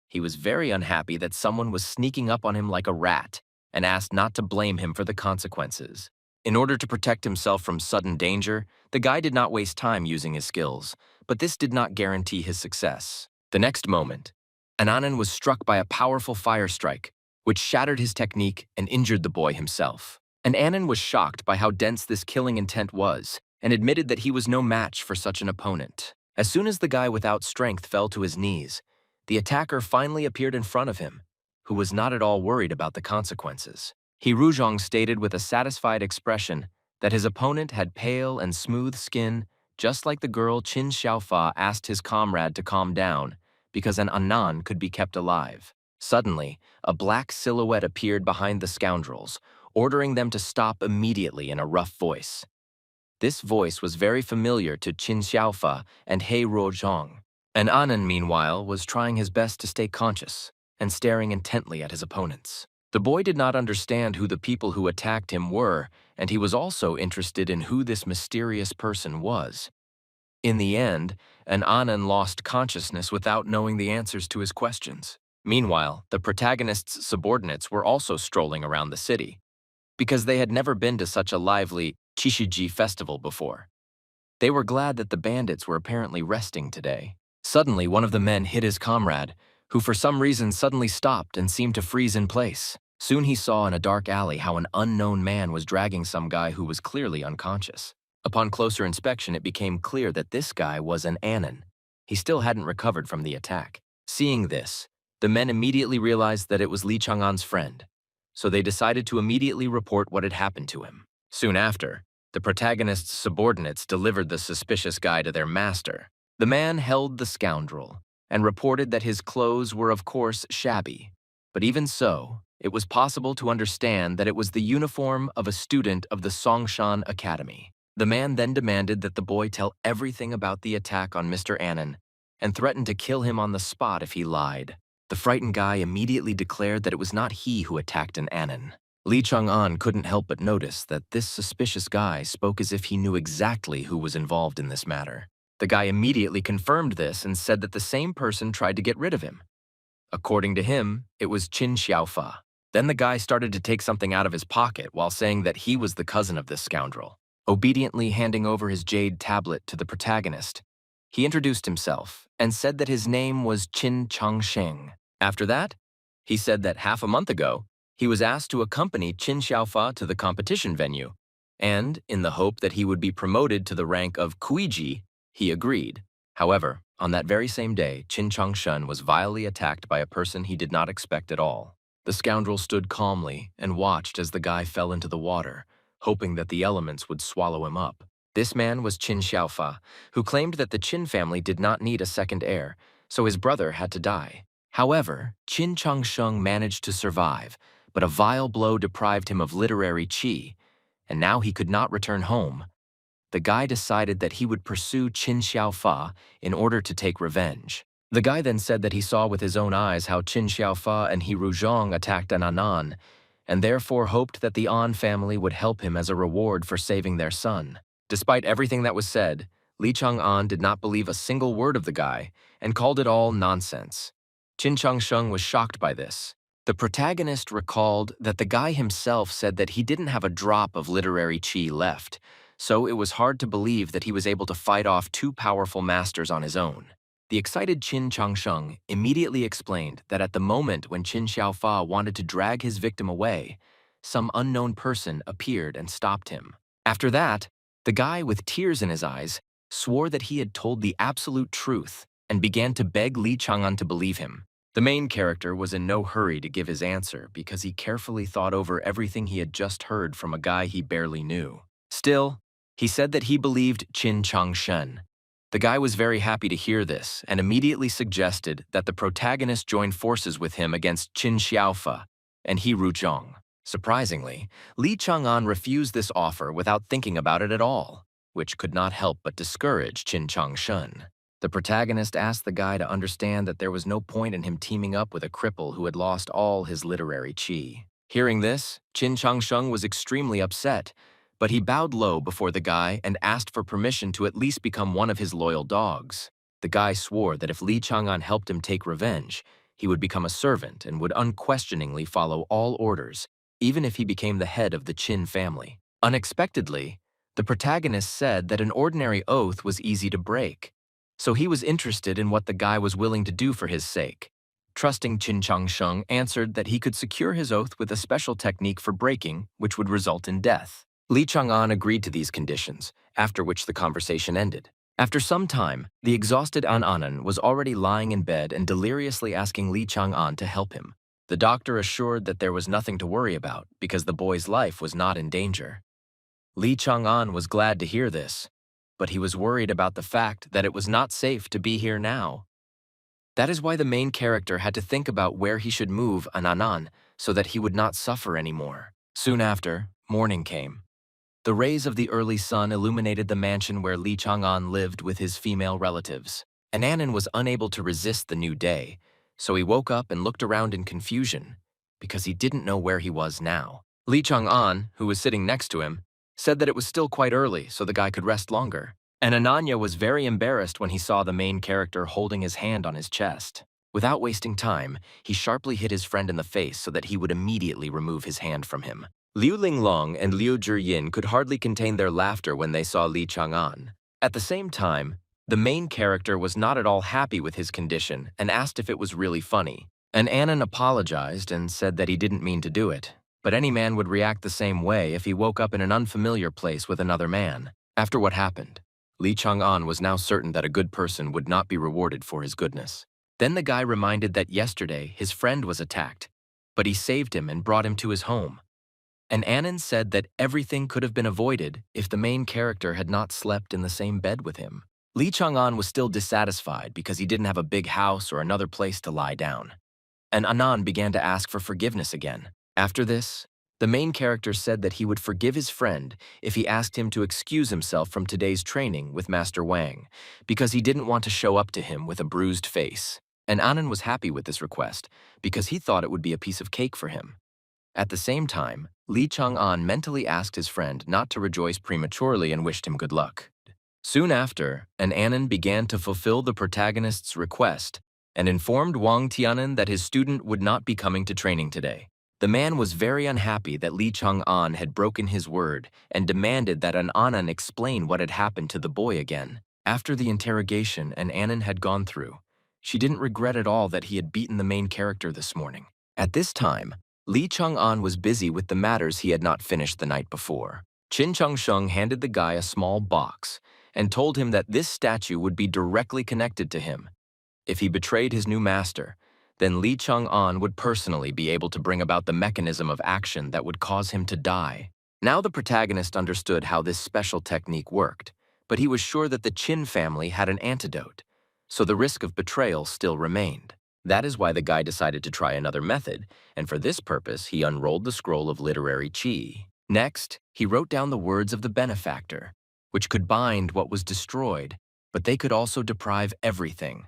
S1: He was very unhappy that someone was sneaking up on him like a rat and asked not to blame him for the consequences. In order to protect himself from sudden danger, the guy did not waste time using his skills, but this did not guarantee his success. The next moment, an Anon was struck by a powerful fire strike, which shattered his technique and injured the boy himself. An Anon was shocked by how dense this killing intent was and admitted that he was no match for such an opponent. As soon as the guy without strength fell to his knees, the attacker finally appeared in front of him, who was not at all worried about the consequences. He Ruzhong stated with a satisfied expression that his opponent had pale and smooth skin, just like the girl Qin Xiaofa asked his comrade to calm down because an Anon could be kept alive. Suddenly, a black silhouette appeared behind the scoundrels, ordering them to stop immediately in a rough voice. This voice was very familiar to Qin Xiaofa and He Ruzhong. An Anon, meanwhile, was trying his best to stay conscious and staring intently at his opponents. The boy did not understand who the people who attacked him were, and he was also interested in who this mysterious person was. In the end, an Anon lost consciousness without knowing the answers to his questions. Meanwhile, the protagonist's subordinates were also strolling around the city, because they had never been to such a lively Qishiji festival before. They were glad that the bandits were apparently resting today. Suddenly, one of the men hit his comrade, who for some reason suddenly stopped and seemed to freeze in place. Soon he saw in a dark alley how an unknown man was dragging some guy who was clearly unconscious. Upon closer inspection, it became clear that this guy was an Anon. He still hadn't recovered from the attack. Seeing this, the men immediately realized that it was Li Chang'an's friend, so they decided to immediately report what had happened to him. Soon after, the protagonist's subordinates delivered the suspicious guy to their master. The man held the scoundrel and reported that his clothes were of course shabby, but even so, it was possible to understand that it was the uniform of a student of the Songshan Academy. The man then demanded that the boy tell everything about the attack on Mr. Anon and threatened to kill him on the spot if he lied. The frightened guy immediately declared that it was not he who attacked an Anon. Li Chang'an couldn't help but notice that this suspicious guy spoke as if he knew exactly who was involved in this matter. The guy immediately confirmed this and said that the same person tried to get rid of him. According to him, it was Qin Xiaofa. Then the guy started to take something out of his pocket while saying that he was the cousin of this scoundrel. Obediently handing over his jade tablet to the protagonist, he introduced himself and said that his name was Qin Changsheng. After that, he said that half a month ago, he was asked to accompany Qin Xiaofa to the competition venue, and, in the hope that he would be promoted to the rank of Kuiji, he agreed. However, on that very same day, Qin Changshen was vilely attacked by a person he did not expect at all. The scoundrel stood calmly and watched as the guy fell into the water, hoping that the elements would swallow him up. This man was Qin Xiaofa, who claimed that the Qin family did not need a second heir, so his brother had to die. However, Qin Changsheng managed to survive, but a vile blow deprived him of literary qi, and now he could not return home. The guy decided that he would pursue Qin Xiaofa in order to take revenge. The guy then said that he saw with his own eyes how Qin Xiaofa and He Ruzhong attacked an Anan, and therefore hoped that the An family would help him as a reward for saving their son. Despite everything that was said, Li Chang'an did not believe a single word of the guy and called it all nonsense. Qin Changsheng was shocked by this. The protagonist recalled that the guy himself said that he didn't have a drop of literary qi left, so it was hard to believe that he was able to fight off two powerful masters on his own. The excited Qin Changsheng immediately explained that at the moment when Qin Xiaofa wanted to drag his victim away, some unknown person appeared and stopped him. After that, the guy with tears in his eyes swore that he had told the absolute truth and began to beg Li Chang'an to believe him. The main character was in no hurry to give his answer because he carefully thought over everything he had just heard from a guy he barely knew. Still, he said that he believed Qin Changshen. The guy was very happy to hear this and immediately suggested that the protagonist join forces with him against Qin Xiaofa and He Ruzhong. Surprisingly, Li Chang'an refused this offer without thinking about it at all, which could not help but discourage Qin Changshen. The protagonist asked the guy to understand that there was no point in him teaming up with a cripple who had lost all his literary chi. Hearing this, Qin Changsheng was extremely upset, but he bowed low before the guy and asked for permission to at least become one of his loyal dogs. The guy swore that if Li Chang'an helped him take revenge, he would become a servant and would unquestioningly follow all orders, even if he became the head of the Qin family. Unexpectedly, the protagonist said that an ordinary oath was easy to break, so he was interested in what the guy was willing to do for his sake. Trusting Qin Changsheng answered that he could secure his oath with a special technique for breaking, which would result in death. Li Chang'an agreed to these conditions, after which the conversation ended. After some time, the exhausted An Anan was already lying in bed and deliriously asking Li Chang'an to help him. The doctor assured that there was nothing to worry about because the boy's life was not in danger. Li Chang'an was glad to hear this, but he was worried about the fact that it was not safe to be here now. That is why the main character had to think about where he should move An Anan so that he would not suffer anymore. Soon after, morning came. The rays of the early sun illuminated the mansion where Li Chang'an lived with his female relatives. An Anan was unable to resist the new day, so he woke up and looked around in confusion because he didn't know where he was now. Li Chang'an, who was sitting next to him, said that it was still quite early so the guy could rest longer. And Ananya was very embarrassed when he saw the main character holding his hand on his chest. Without wasting time, he sharply hit his friend in the face so that he would immediately remove his hand from him. Liu Linglong and Liu Zhiyin could hardly contain their laughter when they saw Li Chang'an. At the same time, the main character was not at all happy with his condition and asked if it was really funny. And Annan apologized and said that he didn't mean to do it, but any man would react the same way if he woke up in an unfamiliar place with another man. After what happened, Li Chang'an was now certain that a good person would not be rewarded for his goodness. Then the guy reminded that yesterday his friend was attacked, but he saved him and brought him to his home. And Annan said that everything could have been avoided if the main character had not slept in the same bed with him. Li Chang'an was still dissatisfied because he didn't have a big house or another place to lie down. And Annan began to ask for forgiveness again. After this, the main character said that he would forgive his friend if he asked him to excuse himself from today's training with Master Wang, because he didn't want to show up to him with a bruised face. And Annan was happy with this request because he thought it would be a piece of cake for him. At the same time, Li Chang'an mentally asked his friend not to rejoice prematurely and wished him good luck. Soon after, Annan began to fulfill the protagonist's request and informed Wang Tianan that his student would not be coming to training today. The man was very unhappy that Li Chang'an had broken his word and demanded that Annan explain what had happened to the boy again. After the interrogation Annan had gone through, she didn't regret at all that he had beaten the main character this morning. At this time, Li Chang'an was busy with the matters he had not finished the night before. Qin Changsheng handed the guy a small box and told him that this statue would be directly connected to him. If he betrayed his new master, then Li Chang'an would personally be able to bring about the mechanism of action that would cause him to die. Now the protagonist understood how this special technique worked, but he was sure that the Qin family had an antidote, so the risk of betrayal still remained. That is why the guy decided to try another method, and for this purpose he unrolled the scroll of literary chi. Next, he wrote down the words of the benefactor, which could bind what was destroyed, but they could also deprive everything.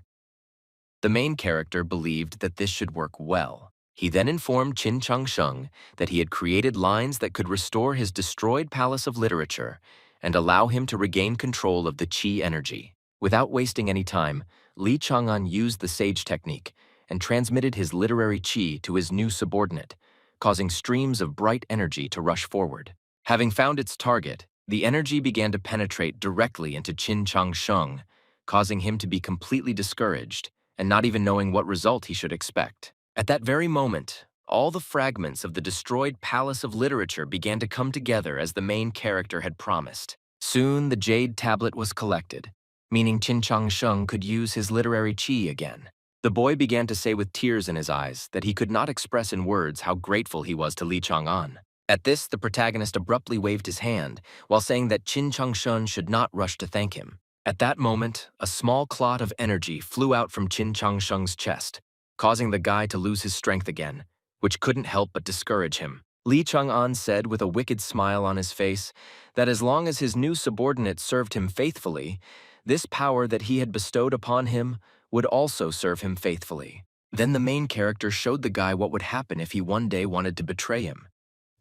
S1: The main character believed that this should work well. He then informed Qin Changsheng that he had created lines that could restore his destroyed palace of literature and allow him to regain control of the chi energy. Without wasting any time, Li Chang'an used the sage technique and transmitted his literary chi to his new subordinate, causing streams of bright energy to rush forward. Having found its target, the energy began to penetrate directly into Qin Changsheng, causing him to be completely discouraged and not even knowing what result he should expect. At that very moment, all the fragments of the destroyed palace of literature began to come together as the main character had promised. Soon the jade tablet was collected, meaning Qin Changsheng could use his literary chi again. The boy began to say with tears in his eyes that he could not express in words how grateful he was to Li Chang'an. At this, the protagonist abruptly waved his hand while saying that Qin Changshun should not rush to thank him. At that moment, a small clot of energy flew out from Qin Changsheng's chest, causing the guy to lose his strength again, which couldn't help but discourage him. Li Chang'an said with a wicked smile on his face that as long as his new subordinate served him faithfully, this power that he had bestowed upon him would also serve him faithfully. Then the main character showed the guy what would happen if he one day wanted to betray him.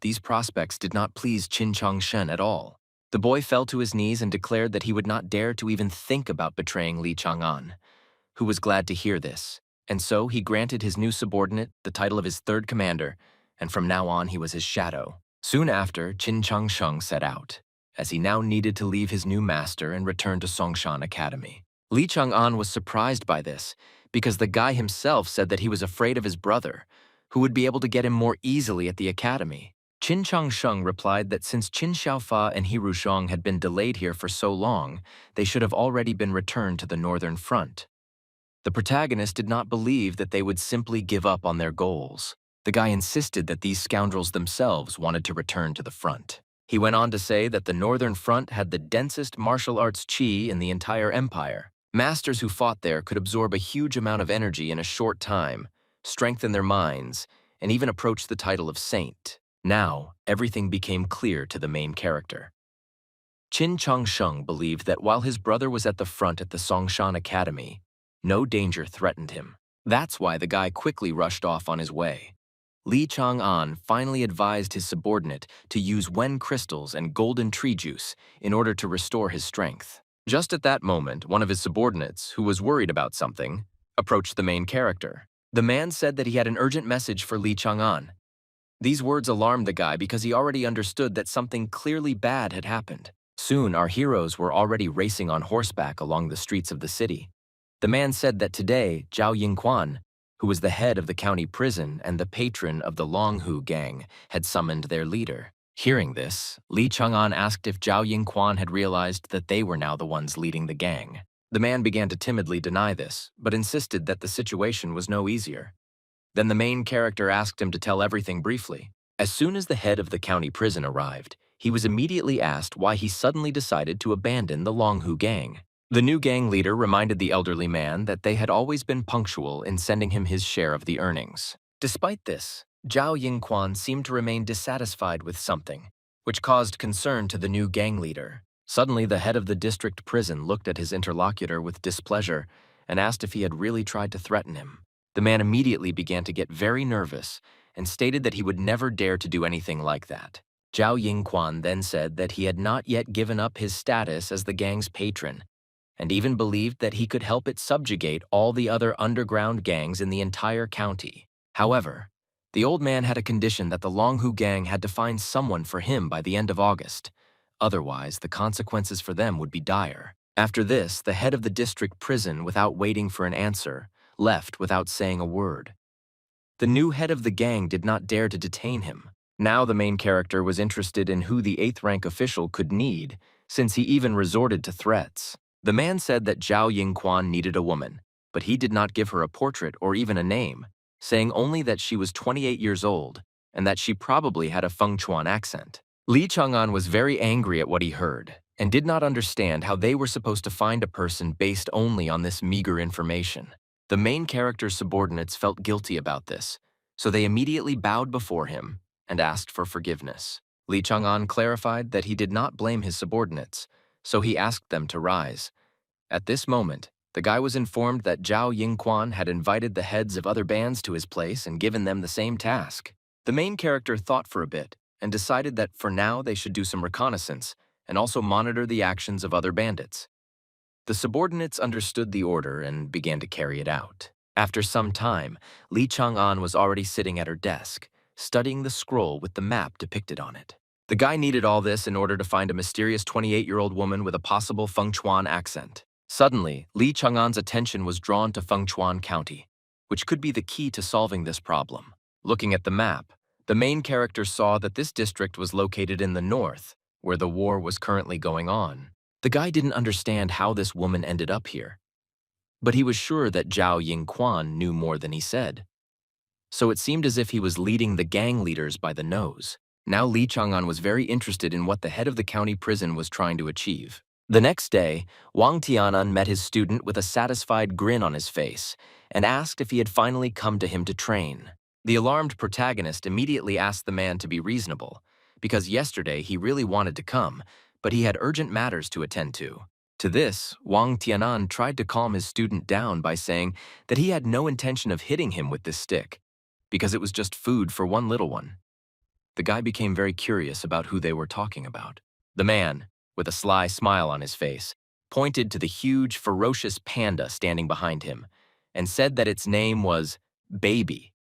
S1: These prospects did not please Qin Changshen at all. The boy fell to his knees and declared that he would not dare to even think about betraying Li Chang'an, who was glad to hear this, and so he granted his new subordinate the title of his third commander, and from now on he was his shadow. Soon after, Qin Changsheng set out, as he now needed to leave his new master and return to Songshan Academy. Li Chang'an was surprised by this, because the guy himself said that he was afraid of his brother, who would be able to get him more easily at the academy. Qin Changsheng replied that since Qin Xiaofa and He Rusheng had been delayed here for so long, they should have already been returned to the northern front. The protagonist did not believe that they would simply give up on their goals. The guy insisted that these scoundrels themselves wanted to return to the front. He went on to say that the northern front had the densest martial arts qi in the entire empire. Masters who fought there could absorb a huge amount of energy in a short time, strengthen their minds, and even approach the title of saint. Now, everything became clear to the main character. Qin Changsheng believed that while his brother was at the front at the Songshan Academy, no danger threatened him. That's why the guy quickly rushed off on his way. Li Chang'an finally advised his subordinate to use Wen crystals and golden tree juice in order to restore his strength. Just at that moment, one of his subordinates, who was worried about something, approached the main character. The man said that he had an urgent message for Li Chang'an. These words alarmed the guy because he already understood that something clearly bad had happened. Soon, our heroes were already racing on horseback along the streets of the city. The man said that today, Zhao Yingquan, who was the head of the county prison and the patron of the Longhu gang, had summoned their leader. Hearing this, Li Chang'an asked if Zhao Yingquan had realized that they were now the ones leading the gang. The man began to timidly deny this, but insisted that the situation was no easier. Then the main character asked him to tell everything briefly. As soon as the head of the county prison arrived, he was immediately asked why he suddenly decided to abandon the Longhu gang. The new gang leader reminded the elderly man that they had always been punctual in sending him his share of the earnings. Despite this, Zhao Yingquan seemed to remain dissatisfied with something, which caused concern to the new gang leader. Suddenly, the head of the district prison looked at his interlocutor with displeasure and asked if he had really tried to threaten him. The man immediately began to get very nervous and stated that he would never dare to do anything like that. Zhao Yingquan then said that he had not yet given up his status as the gang's patron, and even believed that he could help it subjugate all the other underground gangs in the entire county. However, the old man had a condition that the Longhu gang had to find someone for him by the end of August. Otherwise, the consequences for them would be dire. After this, the head of the district prison, without waiting for an answer, left without saying a word. The new head of the gang did not dare to detain him. Now the main character was interested in who the 8th rank official could need, since he even resorted to threats. The man said that Zhao Yingquan needed a woman, but he did not give her a portrait or even a name, saying only that she was 28 years old and that she probably had a Fengchuan accent. Li Chang'an was very angry at what he heard and did not understand how they were supposed to find a person based only on this meager information. The main character's subordinates felt guilty about this, so they immediately bowed before him and asked for forgiveness. Li Chang'an clarified that he did not blame his subordinates, so he asked them to rise. At this moment, the guy was informed that Zhao Yingquan had invited the heads of other bands to his place and given them the same task. The main character thought for a bit and decided that for now they should do some reconnaissance and also monitor the actions of other bandits. The subordinates understood the order and began to carry it out. After some time, Li Chang'an was already sitting at her desk, studying the scroll with the map depicted on it. The guy needed all this in order to find a mysterious 28-year-old woman with a possible Fengchuan accent. Suddenly, Li Chang'an's attention was drawn to Fengchuan County, which could be the key to solving this problem. Looking at the map, the main character saw that this district was located in the north, where the war was currently going on. The guy didn't understand how this woman ended up here. But he was sure that Zhao Yingquan knew more than he said. So it seemed as if he was leading the gang leaders by the nose. Now Li Chang'an was very interested in what the head of the county prison was trying to achieve. The next day, Wang Tianan met his student with a satisfied grin on his face and asked if he had finally come to him to train. The alarmed protagonist immediately asked the man to be reasonable, because yesterday he really wanted to come, but he had urgent matters to attend to. To this, Wang Tianan tried to calm his student down by saying that he had no intention of hitting him with this stick, because it was just food for one little one. The guy became very curious about who they were talking about. The man, with a sly smile on his face, pointed to the huge, ferocious panda standing behind him and said that its name was Baby.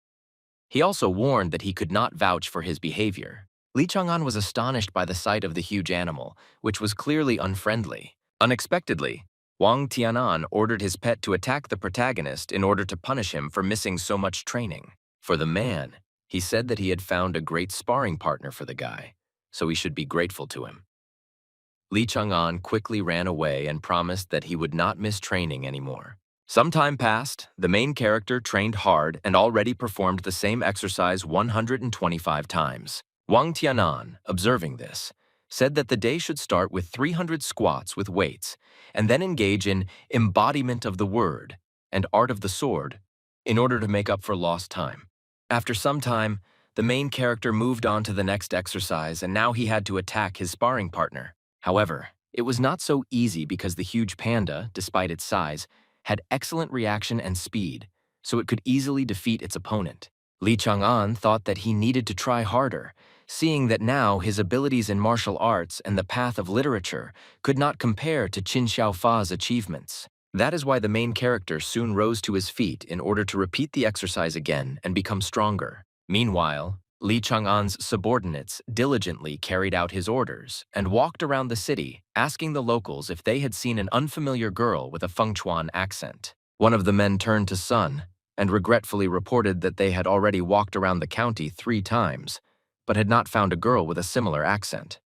S1: He also warned that he could not vouch for his behavior. Li Chang'an was astonished by the sight of the huge animal, which was clearly unfriendly. Unexpectedly, Wang Tianan ordered his pet to attack the protagonist in order to punish him for missing so much training. For the man, he said that he had found a great sparring partner for the guy, so he should be grateful to him. Li Chang'an quickly ran away and promised that he would not miss training anymore. Some time passed, the main character trained hard and already performed the same exercise 125 times. Wang Tianan, observing this, said that the day should start with 300 squats with weights and then engage in embodiment of the word and art of the sword in order to make up for lost time. After some time, the main character moved on to the next exercise and now he had to attack his sparring partner. However, it was not so easy because the huge panda, despite its size, had excellent reaction and speed, so it could easily defeat its opponent. Li Chang'an thought that he needed to try harder, seeing that now his abilities in martial arts and the path of literature could not compare to Qin Xiaofa's achievements. That is why the main character soon rose to his feet in order to repeat the exercise again and become stronger. Meanwhile, Li Chang'an's subordinates diligently carried out his orders and walked around the city, asking the locals if they had seen an unfamiliar girl with a Fengchuan accent. One of the men turned to Sun and regretfully reported that they had already walked around the county 3 times, but had not found a girl with a similar accent.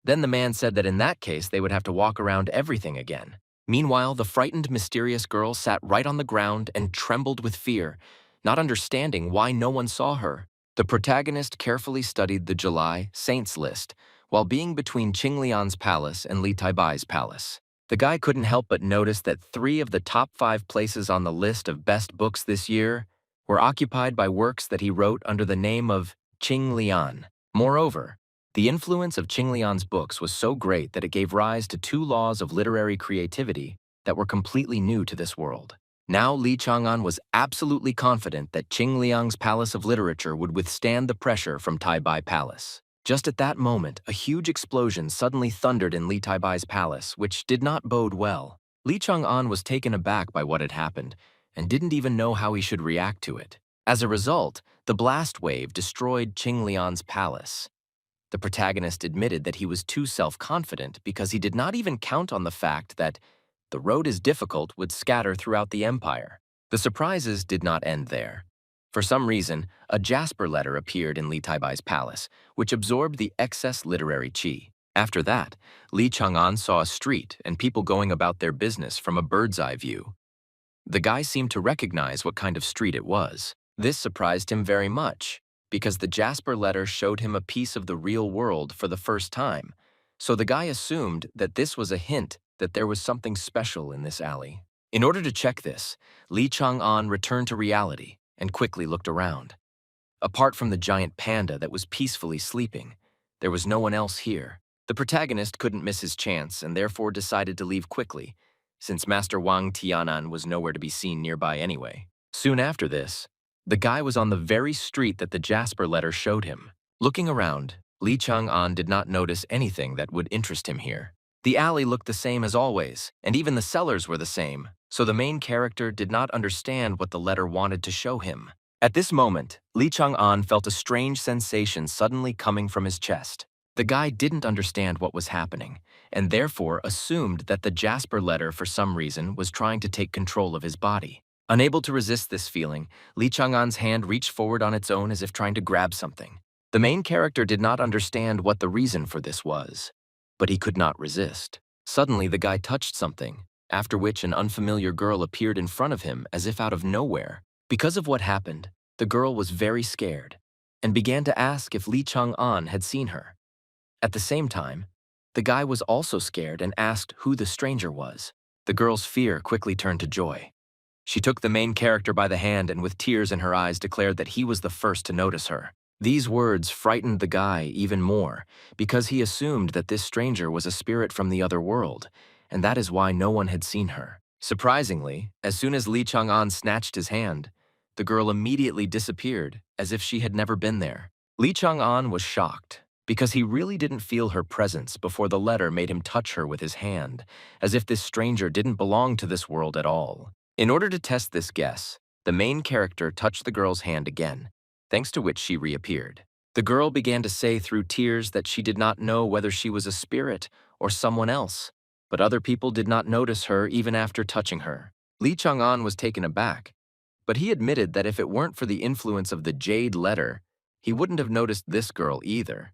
S1: Then the man said that in that case they would have to walk around everything again. Meanwhile, the frightened, mysterious girl sat right on the ground and trembled with fear, not understanding why no one saw her. The protagonist carefully studied the July Saints list while being between Qinglian's palace and Li Taibai's palace. The guy couldn't help but notice that 3 of the top 5 places on the list of best books this year were occupied by works that he wrote under the name of Qinglian. Moreover, the influence of Qinglian's books was so great that it gave rise to 2 laws of literary creativity that were completely new to this world. Now Li Chang'an was absolutely confident that Qingliang's Palace of Literature would withstand the pressure from Taibai Palace. Just at that moment, a huge explosion suddenly thundered in Li Taibai's palace, which did not bode well. Li Chang'an was taken aback by what had happened and didn't even know how he should react to it. As a result, the blast wave destroyed Qinglian's palace. The protagonist admitted that he was too self-confident because he did not even count on the fact that the road is difficult would scatter throughout the empire. The surprises did not end there. For some reason, a jasper letter appeared in Li Taibai's palace, which absorbed the excess literary qi. After that, Li Chang'an saw a street and people going about their business from a bird's-eye view. The guy seemed to recognize what kind of street it was. This surprised him very much, because the jasper letter showed him a piece of the real world for the first time, so the guy assumed that this was a hint that there was something special in this alley. In order to check this, Li Chang'an returned to reality and quickly looked around. Apart from the giant panda that was peacefully sleeping, there was no one else here. The protagonist couldn't miss his chance and therefore decided to leave quickly, since Master Wang Tianan was nowhere to be seen nearby anyway. Soon after this, the guy was on the very street that the jasper letter showed him. Looking around, Li Chang'an did not notice anything that would interest him here. The alley looked the same as always, and even the cellars were the same, so the main character did not understand what the letter wanted to show him. At this moment, Li Chang'an felt a strange sensation suddenly coming from his chest. The guy didn't understand what was happening, and therefore assumed that the jasper letter for some reason was trying to take control of his body. Unable to resist this feeling, Li Chang'an's hand reached forward on its own as if trying to grab something. The main character did not understand what the reason for this was, but he could not resist. Suddenly, the guy touched something, after which an unfamiliar girl appeared in front of him as if out of nowhere. Because of what happened, the girl was very scared and began to ask if Lee Chang-an had seen her. At the same time, the guy was also scared and asked who the stranger was. The girl's fear quickly turned to joy. She took the main character by the hand and with tears in her eyes declared that he was the first to notice her. These words frightened the guy even more because he assumed that this stranger was a spirit from the other world, and that is why no one had seen her. Surprisingly, as soon as Lee Chang-an snatched his hand, the girl immediately disappeared as if she had never been there. Lee Chang-an was shocked because he really didn't feel her presence before the letter made him touch her with his hand, as if this stranger didn't belong to this world at all. In order to test this guess, the main character touched the girl's hand again, thanks to which she reappeared. The girl began to say through tears that she did not know whether she was a spirit or someone else, but other people did not notice her even after touching her. Lee Chang-an was taken aback, but he admitted that if it weren't for the influence of the jade letter, he wouldn't have noticed this girl either.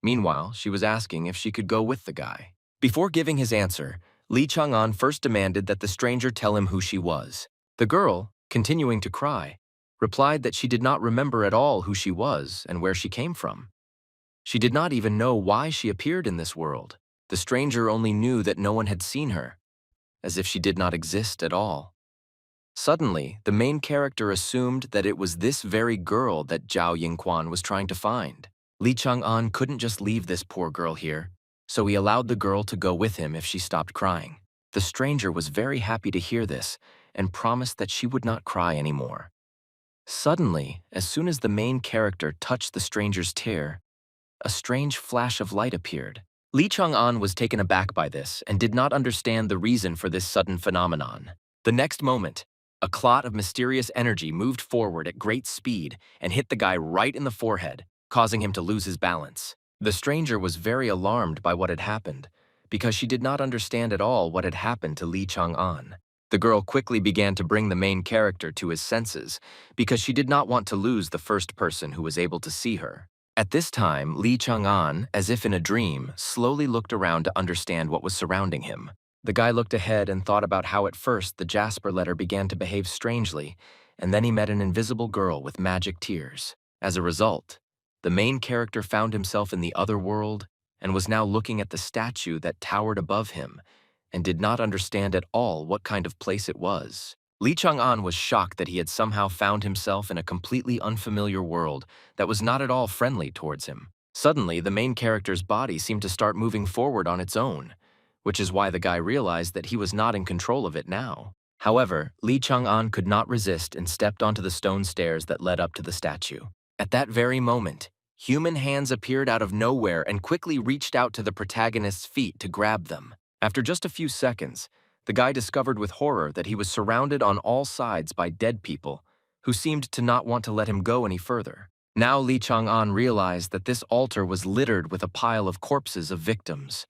S1: Meanwhile, she was asking if she could go with the guy. Before giving his answer, Lee Chang-an first demanded that the stranger tell him who she was. The girl, continuing to cry, replied that she did not remember at all who she was and where she came from. She did not even know why she appeared in this world. The stranger only knew that no one had seen her, as if she did not exist at all. Suddenly, the main character assumed that it was this very girl that Zhao Yingquan was trying to find. Lee Chang-an couldn't just leave this poor girl here, so he allowed the girl to go with him if she stopped crying. The stranger was very happy to hear this and promised that she would not cry anymore. Suddenly, as soon as the main character touched the stranger's tear, a strange flash of light appeared. Lee Chang-an was taken aback by this and did not understand the reason for this sudden phenomenon. The next moment, a clot of mysterious energy moved forward at great speed and hit the guy right in the forehead, causing him to lose his balance. The stranger was very alarmed by what had happened, because she did not understand at all what had happened to Lee Chang-an. The girl quickly began to bring the main character to his senses, because she did not want to lose the first person who was able to see her. At this time, Lee Chang-an, as if in a dream, slowly looked around to understand what was surrounding him. The guy looked ahead and thought about how at first the Jasper letter began to behave strangely, and then he met an invisible girl with magic tears. As a result, the main character found himself in the other world and was now looking at the statue that towered above him and did not understand at all what kind of place it was. Lee Chang-an was shocked that he had somehow found himself in a completely unfamiliar world that was not at all friendly towards him. Suddenly, the main character's body seemed to start moving forward on its own, which is why the guy realized that he was not in control of it now. However, Lee Chang-an could not resist and stepped onto the stone stairs that led up to the statue. At that very moment, human hands appeared out of nowhere and quickly reached out to the protagonist's feet to grab them. After just a few seconds, the guy discovered with horror that he was surrounded on all sides by dead people who seemed to not want to let him go any further. Now Lee Chang-an realized that this altar was littered with a pile of corpses of victims.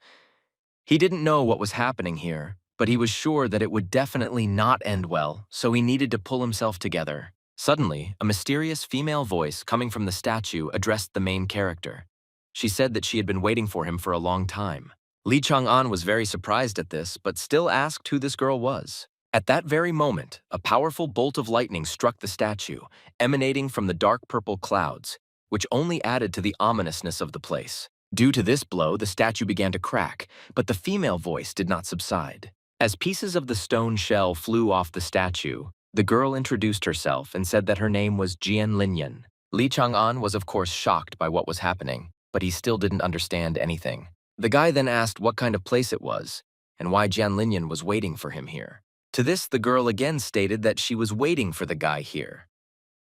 S1: He didn't know what was happening here, but he was sure that it would definitely not end well, so he needed to pull himself together. Suddenly, a mysterious female voice coming from the statue addressed the main character. She said that she had been waiting for him for a long time. Lee Chang-an was very surprised at this, but still asked who this girl was. At that very moment, a powerful bolt of lightning struck the statue, emanating from the dark purple clouds, which only added to the ominousness of the place. Due to this blow, the statue began to crack, but the female voice did not subside. As pieces of the stone shell flew off the statue, the girl introduced herself and said that her name was Jian Linyan. Lee Chang-an was of course shocked by what was happening, but he still didn't understand anything. The guy then asked what kind of place it was, and why Jian Linyan was waiting for him here. To this, the girl again stated that she was waiting for the guy here.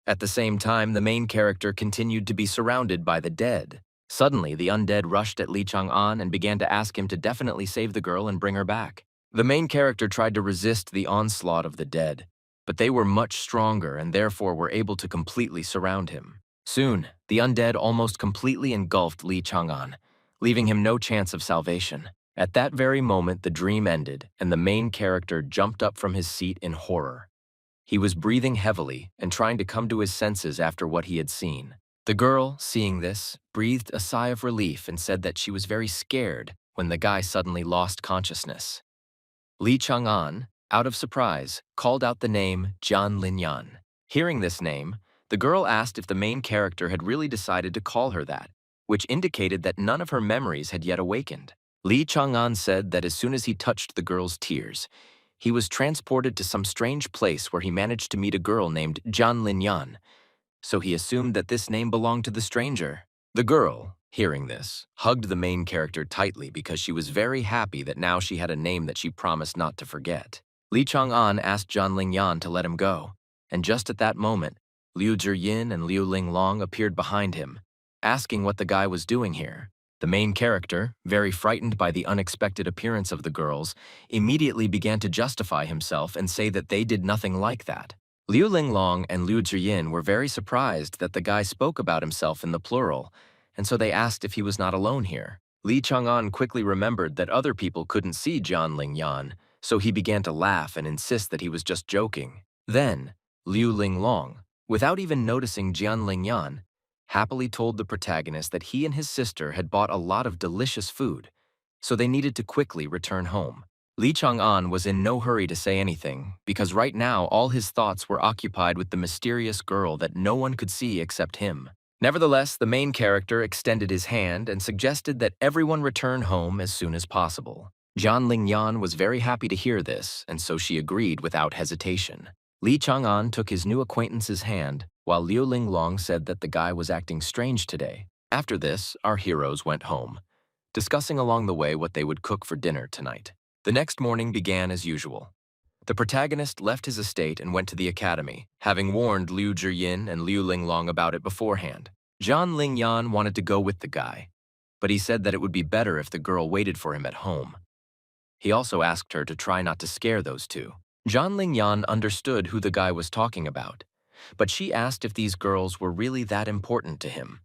S1: At the same time, the main character continued to be surrounded by the dead. Suddenly, the undead rushed at Lee Chang-an and began to ask him to definitely save the girl and bring her back. The main character tried to resist the onslaught of the dead, but they were much stronger and therefore were able to completely surround him. Soon, the undead almost completely engulfed Lee Chang-an, leaving him no chance of salvation. At that very moment, the dream ended, and the main character jumped up from his seat in horror. He was breathing heavily and trying to come to his senses after what he had seen. The girl, seeing this, breathed a sigh of relief and said that she was very scared when the guy suddenly lost consciousness. Li Chang'an, out of surprise, called out the name Jian Linyan. Hearing this name, the girl asked if the main character had really decided to call her that, which indicated that none of her memories had yet awakened. Li Chang'an said that as soon as he touched the girl's tears, he was transported to some strange place where he managed to meet a girl named Jian Linyan, so he assumed that this name belonged to the stranger. The girl, hearing this, hugged the main character tightly because she was very happy that now she had a name that she promised not to forget. Li Chang'an asked Jian Lingyan to let him go, and just at that moment, Liu Zhiyin and Liu Linglong appeared behind him, asking what the guy was doing here. The main character, very frightened by the unexpected appearance of the girls, immediately began to justify himself and say that they did nothing like that. Liu Linglong and Liu Zhiyin were very surprised that the guy spoke about himself in the plural, and so they asked if he was not alone here. Li Chang'an quickly remembered that other people couldn't see Jian Lingyan, so he began to laugh and insist that he was just joking. Then, Liu Linglong, without even noticing Jian Lingyan, happily told the protagonist that he and his sister had bought a lot of delicious food, so they needed to quickly return home. Li Chang'an was in no hurry to say anything, because right now all his thoughts were occupied with the mysterious girl that no one could see except him. Nevertheless, the main character extended his hand and suggested that everyone return home as soon as possible. Jian Lingyan was very happy to hear this, and so she agreed without hesitation. Li Chang'an took his new acquaintance's hand, while Liu Linglong said that the guy was acting strange today. After this, our heroes went home, discussing along the way what they would cook for dinner tonight. The next morning began as usual. The protagonist left his estate and went to the academy, having warned Liu Zhiyin and Liu Linglong about it beforehand. Jian Lingyan wanted to go with the guy, but he said that it would be better if the girl waited for him at home. He also asked her to try not to scare those two. Jian Lingyan understood who the guy was talking about, but she asked if these girls were really that important to him.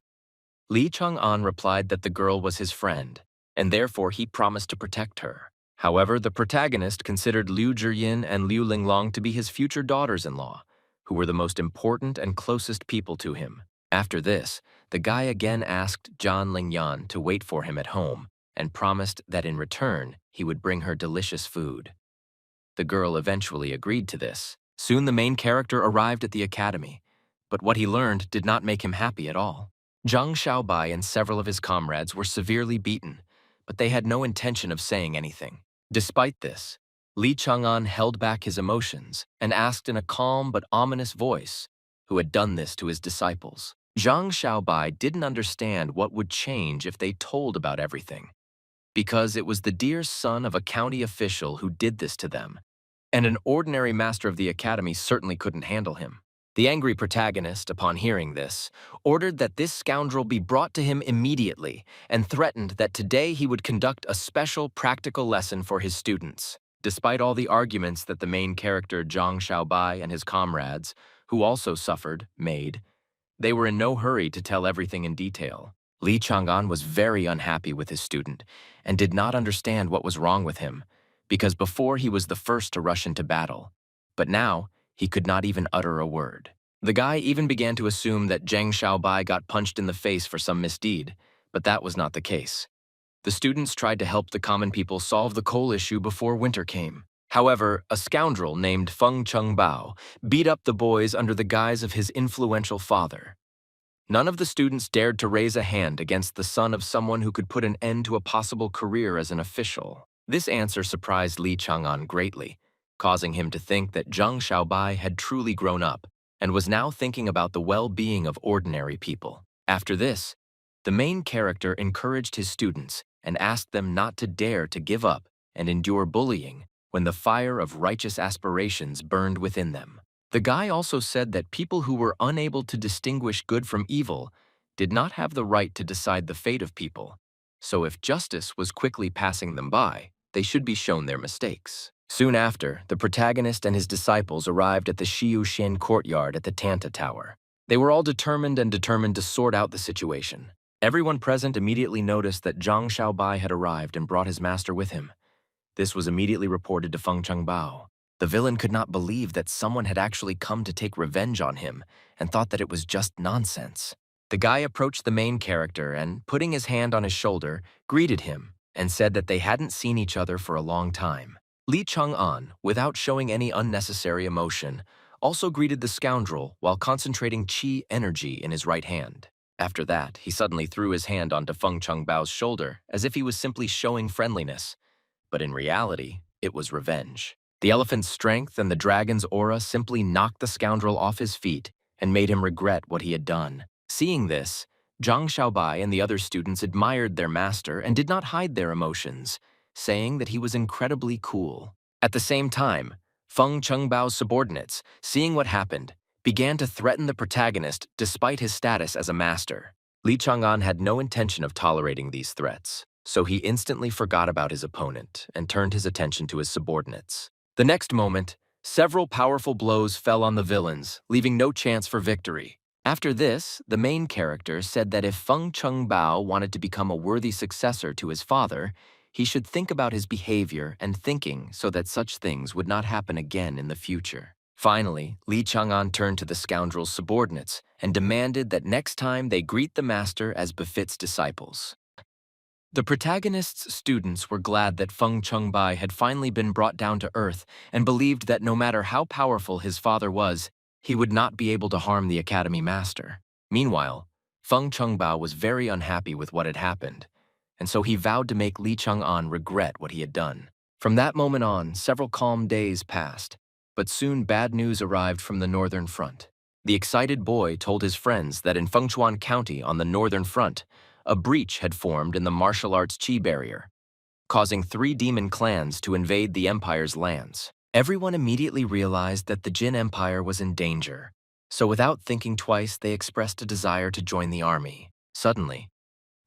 S1: Li Chang'an replied that the girl was his friend, and therefore he promised to protect her. However, the protagonist considered Liu Zhiyin and Liu Linglong to be his future daughters-in-law, who were the most important and closest people to him. After this, the guy again asked Jian Lingyan to wait for him at home and promised that in return he would bring her delicious food. The girl eventually agreed to this. Soon the main character arrived at the academy, but what he learned did not make him happy at all. Zhang Xiaobai and several of his comrades were severely beaten, but they had no intention of saying anything. Despite this, Li Chang'an held back his emotions and asked in a calm but ominous voice who had done this to his disciples. Zhang Xiaobai didn't understand what would change if they told about everything, because it was the dear son of a county official who did this to them, and an ordinary master of the academy certainly couldn't handle him. The angry protagonist, upon hearing this, ordered that this scoundrel be brought to him immediately and threatened that today he would conduct a special practical lesson for his students. Despite all the arguments that the main character Zhang Xiaobai and his comrades, who also suffered, made, they were in no hurry to tell everything in detail. Li Chang'an was very unhappy with his student and did not understand what was wrong with him, because before he was the first to rush into battle, but now he could not even utter a word. The guy even began to assume that Zhang Xiaobai got punched in the face for some misdeed, but that was not the case. The students tried to help the common people solve the coal issue before winter came. However, a scoundrel named Feng Chengbao beat up the boys under the guise of his influential father. None of the students dared to raise a hand against the son of someone who could put an end to a possible career as an official. This answer surprised Li Chang'an greatly, causing him to think that Zhang Xiaobai had truly grown up and was now thinking about the well-being of ordinary people. After this, the main character encouraged his students and asked them not to dare to give up and endure bullying when the fire of righteous aspirations burned within them. The guy also said that people who were unable to distinguish good from evil did not have the right to decide the fate of people, so if justice was quickly passing them by, they should be shown their mistakes. Soon after, the protagonist and his disciples arrived at the Xiushin courtyard at the Tanta Tower. They were all determined to sort out the situation. Everyone present immediately noticed that Zhang Xiaobai had arrived and brought his master with him. This was immediately reported to Feng Chengbao. The villain could not believe that someone had actually come to take revenge on him and thought that it was just nonsense. The guy approached the main character and, putting his hand on his shoulder, greeted him and said that they hadn't seen each other for a long time. Li Chang'an, without showing any unnecessary emotion, also greeted the scoundrel while concentrating qi energy in his right hand. After that, he suddenly threw his hand onto Feng Chengbao's shoulder as if he was simply showing friendliness. But in reality, it was revenge. The elephant's strength and the dragon's aura simply knocked the scoundrel off his feet and made him regret what he had done. Seeing this, Zhang Xiaobai and the other students admired their master and did not hide their emotions, saying that he was incredibly cool. At the same time, Feng Chengbao's subordinates, seeing what happened, began to threaten the protagonist despite his status as a master. Li Chang'an had no intention of tolerating these threats, so he instantly forgot about his opponent and turned his attention to his subordinates. The next moment, several powerful blows fell on the villains, leaving no chance for victory. After this, the main character said that if Feng Chengbao wanted to become a worthy successor to his father, he should think about his behavior and thinking so that such things would not happen again in the future. Finally, Li Chang'an turned to the scoundrel's subordinates and demanded that next time they greet the master as befits disciples. The protagonist's students were glad that Feng Chengbai had finally been brought down to earth and believed that no matter how powerful his father was, he would not be able to harm the academy master. Meanwhile, Feng Chengbai was very unhappy with what had happened, and so he vowed to make Li Chang'an regret what he had done. From that moment on, several calm days passed, but soon bad news arrived from the northern front. The excited boy told his friends that in Fengchuan County on the northern front, a breach had formed in the martial arts chi barrier, causing 3 demon clans to invade the empire's lands. Everyone immediately realized that the Jin Empire was in danger, so without thinking twice, they expressed a desire to join the army. Suddenly,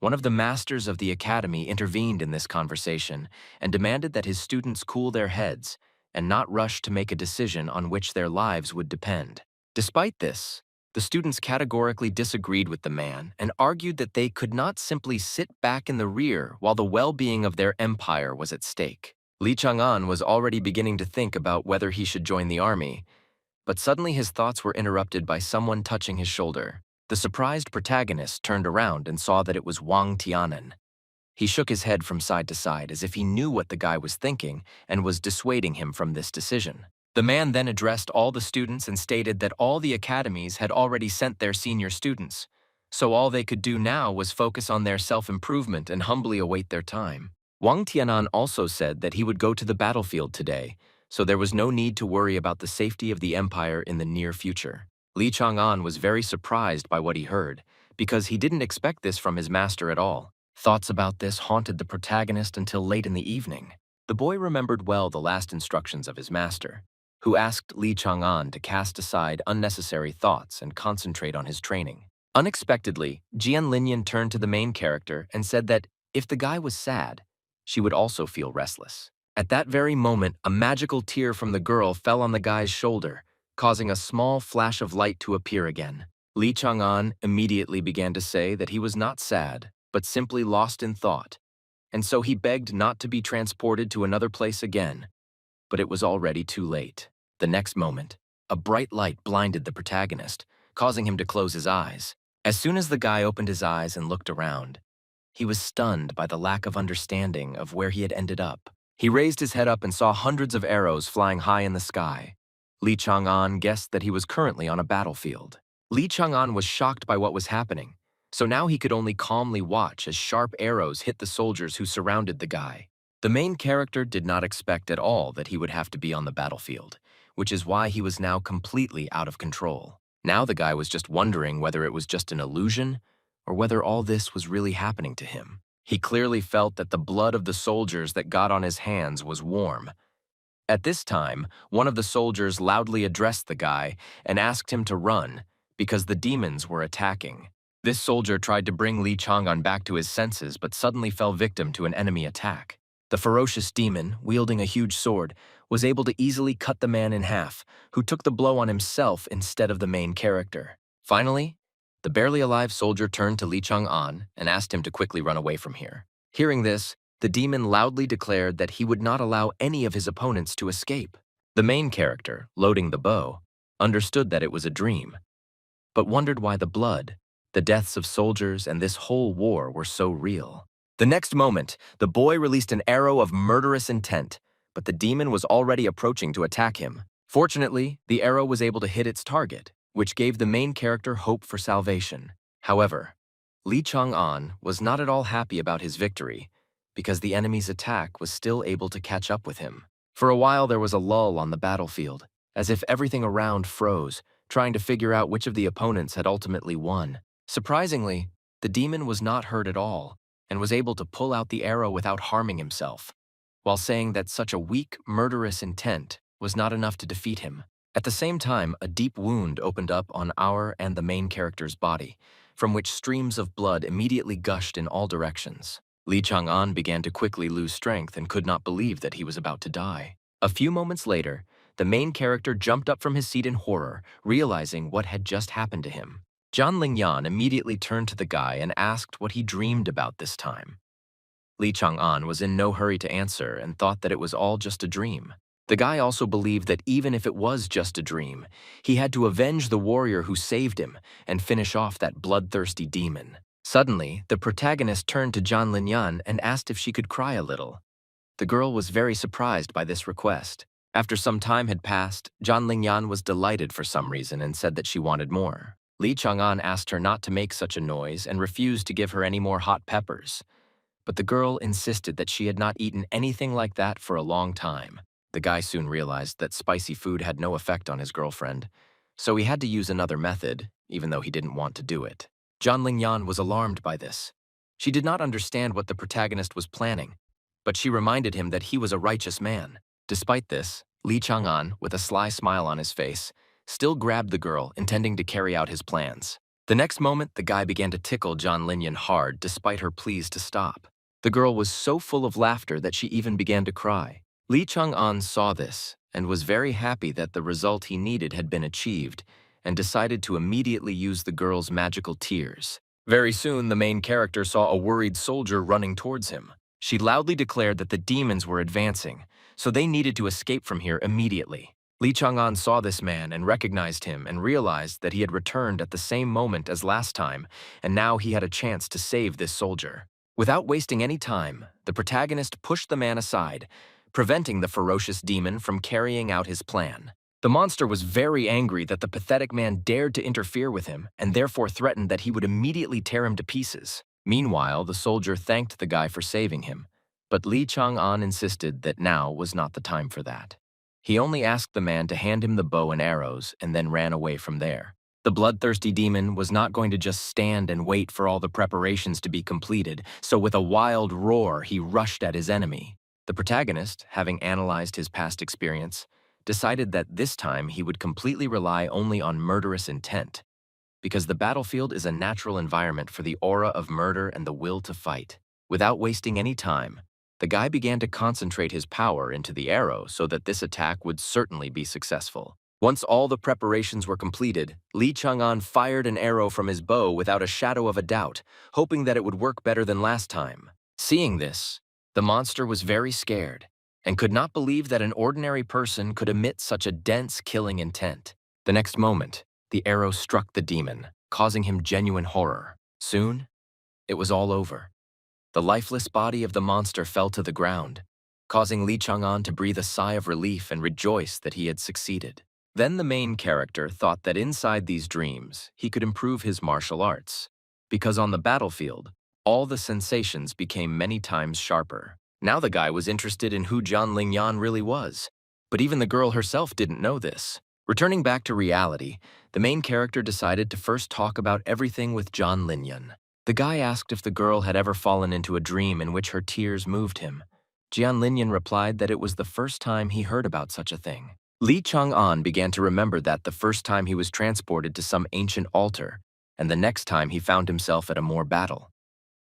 S1: one of the masters of the academy intervened in this conversation and demanded that his students cool their heads and not rush to make a decision on which their lives would depend. Despite this, the students categorically disagreed with the man and argued that they could not simply sit back in the rear while the well-being of their empire was at stake. Li Chang'an was already beginning to think about whether he should join the army, but suddenly his thoughts were interrupted by someone touching his shoulder. The surprised protagonist turned around and saw that it was Wang Tianan. He shook his head from side to side as if he knew what the guy was thinking and was dissuading him from this decision. The man then addressed all the students and stated that all the academies had already sent their senior students, so all they could do now was focus on their self-improvement and humbly await their time. Wang Tianan also said that he would go to the battlefield today, so there was no need to worry about the safety of the empire in the near future. Li Chang'an was very surprised by what he heard, because he didn't expect this from his master at all. Thoughts about this haunted the protagonist until late in the evening. The boy remembered well the last instructions of his master, who asked Li Chang'an to cast aside unnecessary thoughts and concentrate on his training. Unexpectedly, Jian Linyan turned to the main character and said that if the guy was sad, she would also feel restless. At that very moment, a magical tear from the girl fell on the guy's shoulder, causing a small flash of light to appear again. Li Chang'an immediately began to say that he was not sad, but simply lost in thought, and so he begged not to be transported to another place again. But it was already too late. The next moment, a bright light blinded the protagonist, causing him to close his eyes. As soon as the guy opened his eyes and looked around, he was stunned by the lack of understanding of where he had ended up. He raised his head up and saw hundreds of arrows flying high in the sky. Li Chang'an guessed that he was currently on a battlefield. Li Chang'an was shocked by what was happening, so now he could only calmly watch as sharp arrows hit the soldiers who surrounded the guy. The main character did not expect at all that he would have to be on the battlefield, which is why he was now completely out of control. Now the guy was just wondering whether it was just an illusion or whether all this was really happening to him. He clearly felt that the blood of the soldiers that got on his hands was warm. At this time, one of the soldiers loudly addressed the guy and asked him to run because the demons were attacking. This soldier tried to bring Li Chang'an back to his senses but suddenly fell victim to an enemy attack. The ferocious demon, wielding a huge sword, was able to easily cut the man in half, who took the blow on himself instead of the main character. Finally, the barely alive soldier turned to Li Chang'an and asked him to quickly run away from here. Hearing this, the demon loudly declared that he would not allow any of his opponents to escape. The main character, loading the bow, understood that it was a dream, but wondered why the blood, the deaths of soldiers, and this whole war were so real. The next moment, the boy released an arrow of murderous intent, but the demon was already approaching to attack him. Fortunately, the arrow was able to hit its target, which gave the main character hope for salvation. However, Lee Chang-an was not at all happy about his victory, because the enemy's attack was still able to catch up with him. For a while there was a lull on the battlefield, as if everything around froze, trying to figure out which of the opponents had ultimately won. Surprisingly, the demon was not hurt at all, and was able to pull out the arrow without harming himself, while saying that such a weak, murderous intent was not enough to defeat him. At the same time, a deep wound opened up on our and the main character's body, from which streams of blood immediately gushed in all directions. Lee Chang-an began to quickly lose strength and could not believe that he was about to die. A few moments later, the main character jumped up from his seat in horror, realizing what had just happened to him. John Lingyan immediately turned to the guy and asked what he dreamed about this time. Lee Chang-an was in no hurry to answer and thought that it was all just a dream. The guy also believed that even if it was just a dream, he had to avenge the warrior who saved him and finish off that bloodthirsty demon. Suddenly, the protagonist turned to John Lingyan and asked if she could cry a little. The girl was very surprised by this request. After some time had passed, John Lingyan was delighted for some reason and said that she wanted more. Lee Chang-an asked her not to make such a noise and refused to give her any more hot peppers. But the girl insisted that she had not eaten anything like that for a long time. The guy soon realized that spicy food had no effect on his girlfriend, so he had to use another method, even though he didn't want to do it. John Lingyan was alarmed by this. She did not understand what the protagonist was planning, but she reminded him that he was a righteous man. Despite this, Lee Chang-an, with a sly smile on his face, still grabbed the girl, intending to carry out his plans. The next moment, the guy began to tickle John Lingyan hard despite her pleas to stop. The girl was so full of laughter that she even began to cry. Lee Chang-an saw this and was very happy that the result he needed had been achieved, and decided to immediately use the girl's magical tears. Very soon, the main character saw a worried soldier running towards him. She loudly declared that the demons were advancing, so they needed to escape from here immediately. Lee Chang-an saw this man and recognized him and realized that he had returned at the same moment as last time, and now he had a chance to save this soldier. Without wasting any time, the protagonist pushed the man aside, preventing the ferocious demon from carrying out his plan. The monster was very angry that the pathetic man dared to interfere with him and therefore threatened that he would immediately tear him to pieces. Meanwhile, the soldier thanked the guy for saving him, but Lee Chang-an insisted that now was not the time for that. He only asked the man to hand him the bow and arrows and then ran away from there. The bloodthirsty demon was not going to just stand and wait for all the preparations to be completed, so with a wild roar, he rushed at his enemy. The protagonist, having analyzed his past experience, decided that this time he would completely rely only on murderous intent, because the battlefield is a natural environment for the aura of murder and the will to fight. Without wasting any time, the guy began to concentrate his power into the arrow so that this attack would certainly be successful. Once all the preparations were completed, Lee Chang-an fired an arrow from his bow without a shadow of a doubt, hoping that it would work better than last time. Seeing this, the monster was very scared and could not believe that an ordinary person could emit such a dense, killing intent. The next moment, the arrow struck the demon, causing him genuine horror. Soon, it was all over. The lifeless body of the monster fell to the ground, causing Lee Chang-an to breathe a sigh of relief and rejoice that he had succeeded. Then the main character thought that inside these dreams, he could improve his martial arts, because on the battlefield, all the sensations became many times sharper. Now the guy was interested in who John Lingyan really was, but even the girl herself didn't know this. Returning back to reality, the main character decided to first talk about everything with John Lingyan. The guy asked if the girl had ever fallen into a dream in which her tears moved him. Jian Lingyan replied that it was the first time he heard about such a thing. Lee Chang-an began to remember that the first time he was transported to some ancient altar, and the next time he found himself at a more battle.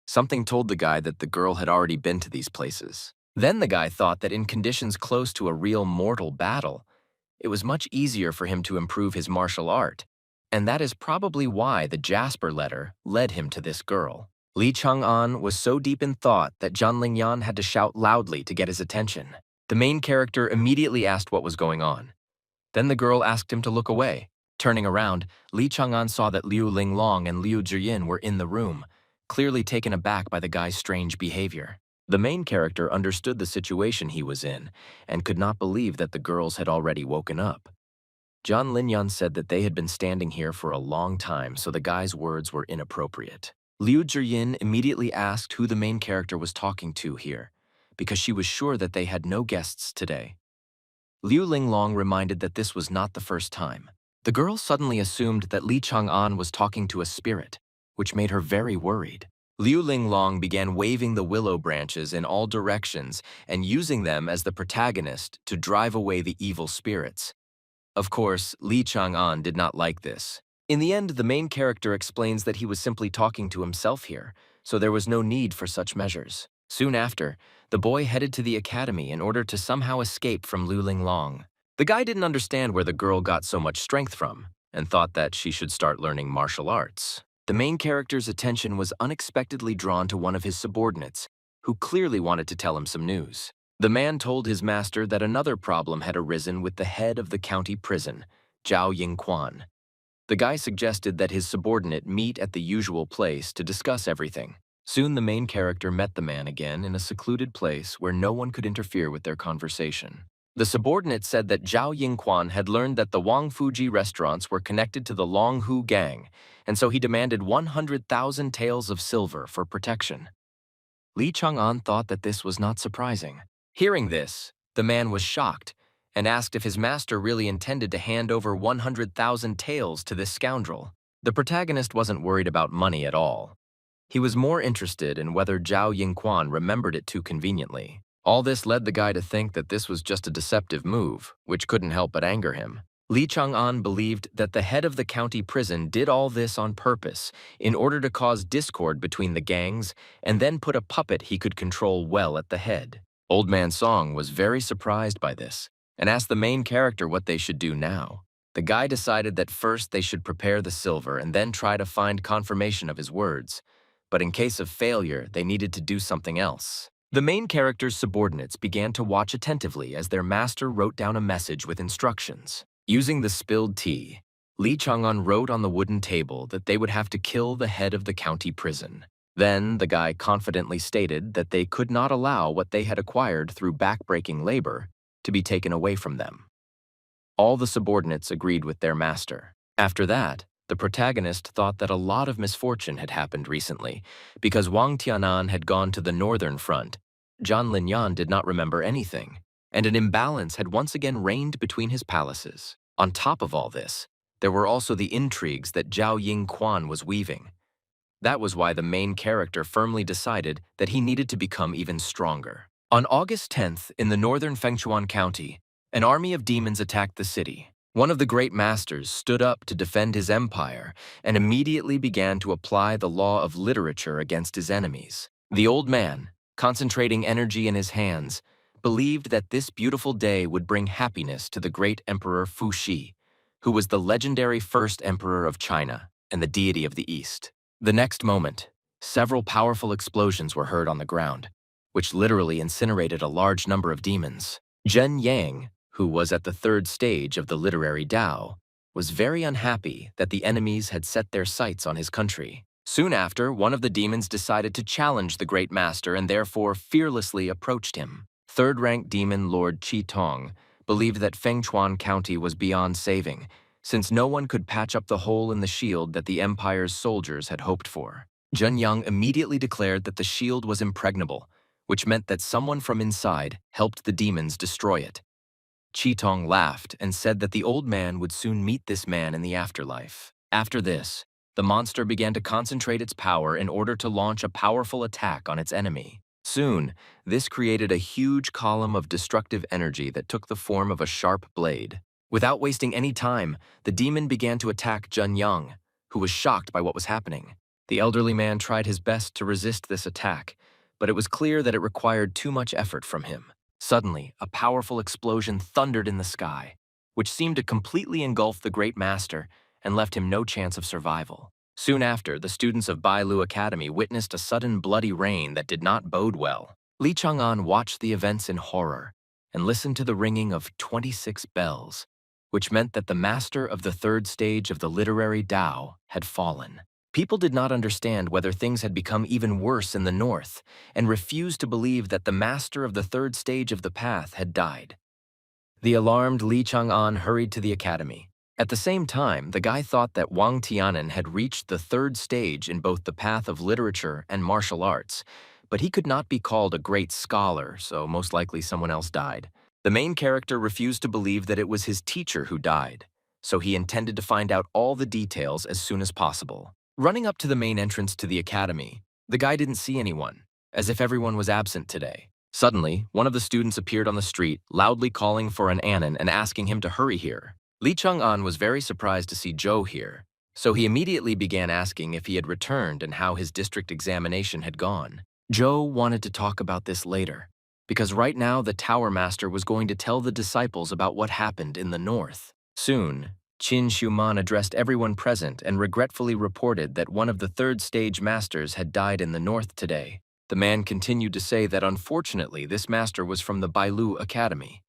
S1: Something told the guy that the girl had already been to these places. Then the guy thought that in conditions close to a real mortal battle, it was much easier for him to improve his martial art, and that is probably why the Jasper letter led him to this girl. Lee Chang-an was so deep in thought that John Lingyan had to shout loudly to get his attention. The main character immediately asked what was going on. Then the girl asked him to look away. Turning around, Lee Chang-an saw that Liu Linglong and Liu Zhiyin were in the room, clearly taken aback by the guy's strange behavior. The main character understood the situation he was in and could not believe that the girls had already woken up. John Linyan said that they had been standing here for a long time, so the guy's words were inappropriate. Liu Zhiyin immediately asked who the main character was talking to here, because she was sure that they had no guests today. Liu Linglong reminded that this was not the first time. The girl suddenly assumed that Li Chang'an was talking to a spirit, which made her very worried. Liu Linglong began waving the willow branches in all directions and using them as the protagonist to drive away the evil spirits. Of course, Li Chang'an did not like this. In the end, the main character explains that he was simply talking to himself here, so there was no need for such measures. Soon after, the boy headed to the academy in order to somehow escape from Liu Linglong. The guy didn't understand where the girl got so much strength from, and thought that she should start learning martial arts. The main character's attention was unexpectedly drawn to one of his subordinates, who clearly wanted to tell him some news. The man told his master that another problem had arisen with the head of the county prison, Zhao Yingquan. The guy suggested that his subordinate meet at the usual place to discuss everything. Soon the main character met the man again in a secluded place where no one could interfere with their conversation. The subordinate said that Zhao Yingquan had learned that the Wang Fuji restaurants were connected to the Long Hu gang, and so he demanded 100,000 taels of silver for protection. Li Chang'an thought that this was not surprising. Hearing this, the man was shocked and asked if his master really intended to hand over 100,000 taels to this scoundrel. The protagonist wasn't worried about money at all. He was more interested in whether Zhao Yingquan remembered it too conveniently. All this led the guy to think that this was just a deceptive move, which couldn't help but anger him. Li Chang'an believed that the head of the county prison did all this on purpose in order to cause discord between the gangs and then put a puppet he could control well at the head. Old Man Song was very surprised by this and asked the main character what they should do now. The guy decided that first they should prepare the silver and then try to find confirmation of his words, but in case of failure, they needed to do something else. The main character's subordinates began to watch attentively as their master wrote down a message with instructions. Using the spilled tea, Li Chang'an wrote on the wooden table that they would have to kill the head of the county prison. Then the guy confidently stated that they could not allow what they had acquired through backbreaking labor to be taken away from them. All the subordinates agreed with their master. After that, the protagonist thought that a lot of misfortune had happened recently because Wang Tianan had gone to the northern front. Zhan Linyan did not remember anything, and an imbalance had once again reigned between his palaces. On top of all this, there were also the intrigues that Zhao Yingquan was weaving. That was why the main character firmly decided that he needed to become even stronger. On August 10th, in the northern Fengchuan County, an army of demons attacked the city. One of the great masters stood up to defend his empire and immediately began to apply the law of literature against his enemies. The old man, concentrating energy in his hands, believed that this beautiful day would bring happiness to the great emperor Fuxi, who was the legendary first emperor of China and the deity of the East. The next moment, several powerful explosions were heard on the ground, which literally incinerated a large number of demons. Zhen Yang, who was at the third stage of the literary Tao, was very unhappy that the enemies had set their sights on his country. Soon after, one of the demons decided to challenge the great master and therefore fearlessly approached him. Third-rank demon Lord Qi Tong believed that Fengchuan County was beyond saving, since no one could patch up the hole in the shield that the empire's soldiers had hoped for. Zhen Yang immediately declared that the shield was impregnable, which meant that someone from inside helped the demons destroy it. Qi Tong laughed and said that the old man would soon meet this man in the afterlife. After this, the monster began to concentrate its power in order to launch a powerful attack on its enemy. Soon, this created a huge column of destructive energy that took the form of a sharp blade. Without wasting any time, the demon began to attack Zhen Yang, who was shocked by what was happening. The elderly man tried his best to resist this attack, but it was clear that it required too much effort from him. Suddenly, a powerful explosion thundered in the sky, which seemed to completely engulf the great master and left him no chance of survival. Soon after, the students of Bou Academy witnessed a sudden bloody rain that did not bode well. Li Chang'an watched the events in horror and listened to the ringing of 26 bells, which meant that the master of the third stage of the literary Tao had fallen. People did not understand whether things had become even worse in the north and refused to believe that the master of the third stage of the path had died. The alarmed Li Chang'an hurried to the academy. At the same time, the guy thought that Wang Tianan had reached the third stage in both the path of literature and martial arts, but he could not be called a great scholar, so most likely someone else died. The main character refused to believe that it was his teacher who died, so he intended to find out all the details as soon as possible. Running up to the main entrance to the academy, the guy didn't see anyone, as if everyone was absent today. Suddenly, one of the students appeared on the street, loudly calling for an Anon and asking him to hurry here. Li Chang'an was very surprised to see Zhou here, so he immediately began asking if he had returned and how his district examination had gone. Zhou wanted to talk about this later, because right now the Tower Master was going to tell the disciples about what happened in the north. Soon, Qin Shuman addressed everyone present and regretfully reported that one of the third stage masters had died in the north today. The man continued to say that unfortunately this master was from the Bou Academy.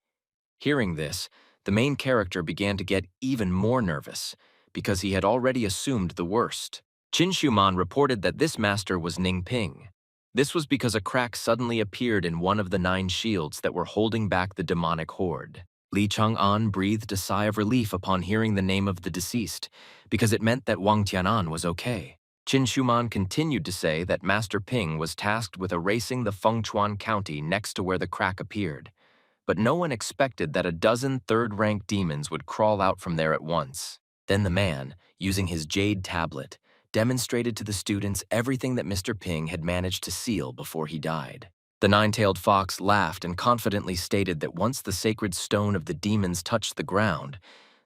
S1: Hearing this, the main character began to get even more nervous, because he had already assumed the worst. Qin Shuman reported that this master was Ning Ping. This was because a crack suddenly appeared in one of the 9 shields that were holding back the demonic horde. Li Chang'an breathed a sigh of relief upon hearing the name of the deceased, because it meant that Wang Tianan was okay. Qin Shuman continued to say that Master Ping was tasked with erasing the Fengchuan County next to where the crack appeared, but no one expected that a dozen third-rank demons would crawl out from there at once. Then the man, using his jade tablet, demonstrated to the students everything that Mr. Ping had managed to seal before he died. The nine-tailed fox laughed and confidently stated that once the sacred stone of the demons touched the ground,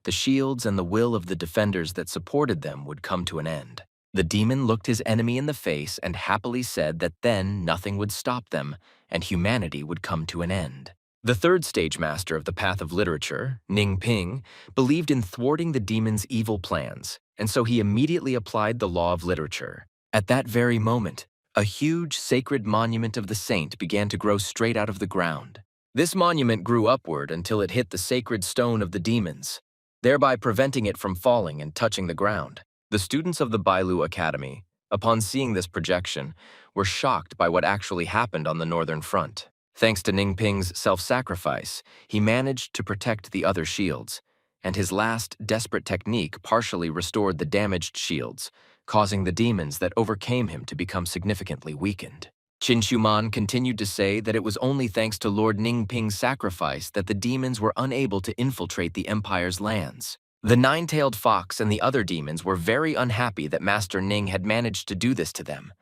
S1: the shields and the will of the defenders that supported them would come to an end. The demon looked his enemy in the face and happily said that then nothing would stop them and humanity would come to an end. The third stage master of the path of literature, Ning Ping, believed in thwarting the demon's evil plans, and so he immediately applied the law of literature. At that very moment, a huge sacred monument of the saint began to grow straight out of the ground. This monument grew upward until it hit the sacred stone of the demons, thereby preventing it from falling and touching the ground. The students of the Bou Academy, upon seeing this projection, were shocked by what actually happened on the northern front. Thanks to Ning Ping's self-sacrifice, he managed to protect the other shields, and his last desperate technique partially restored the damaged shields, causing the demons that overcame him to become significantly weakened. Qin Shuman continued to say that it was only thanks to Lord Ning Ping's sacrifice that the demons were unable to infiltrate the Empire's lands. The nine-tailed fox and the other demons were very unhappy that Master Ning had managed to do this to them,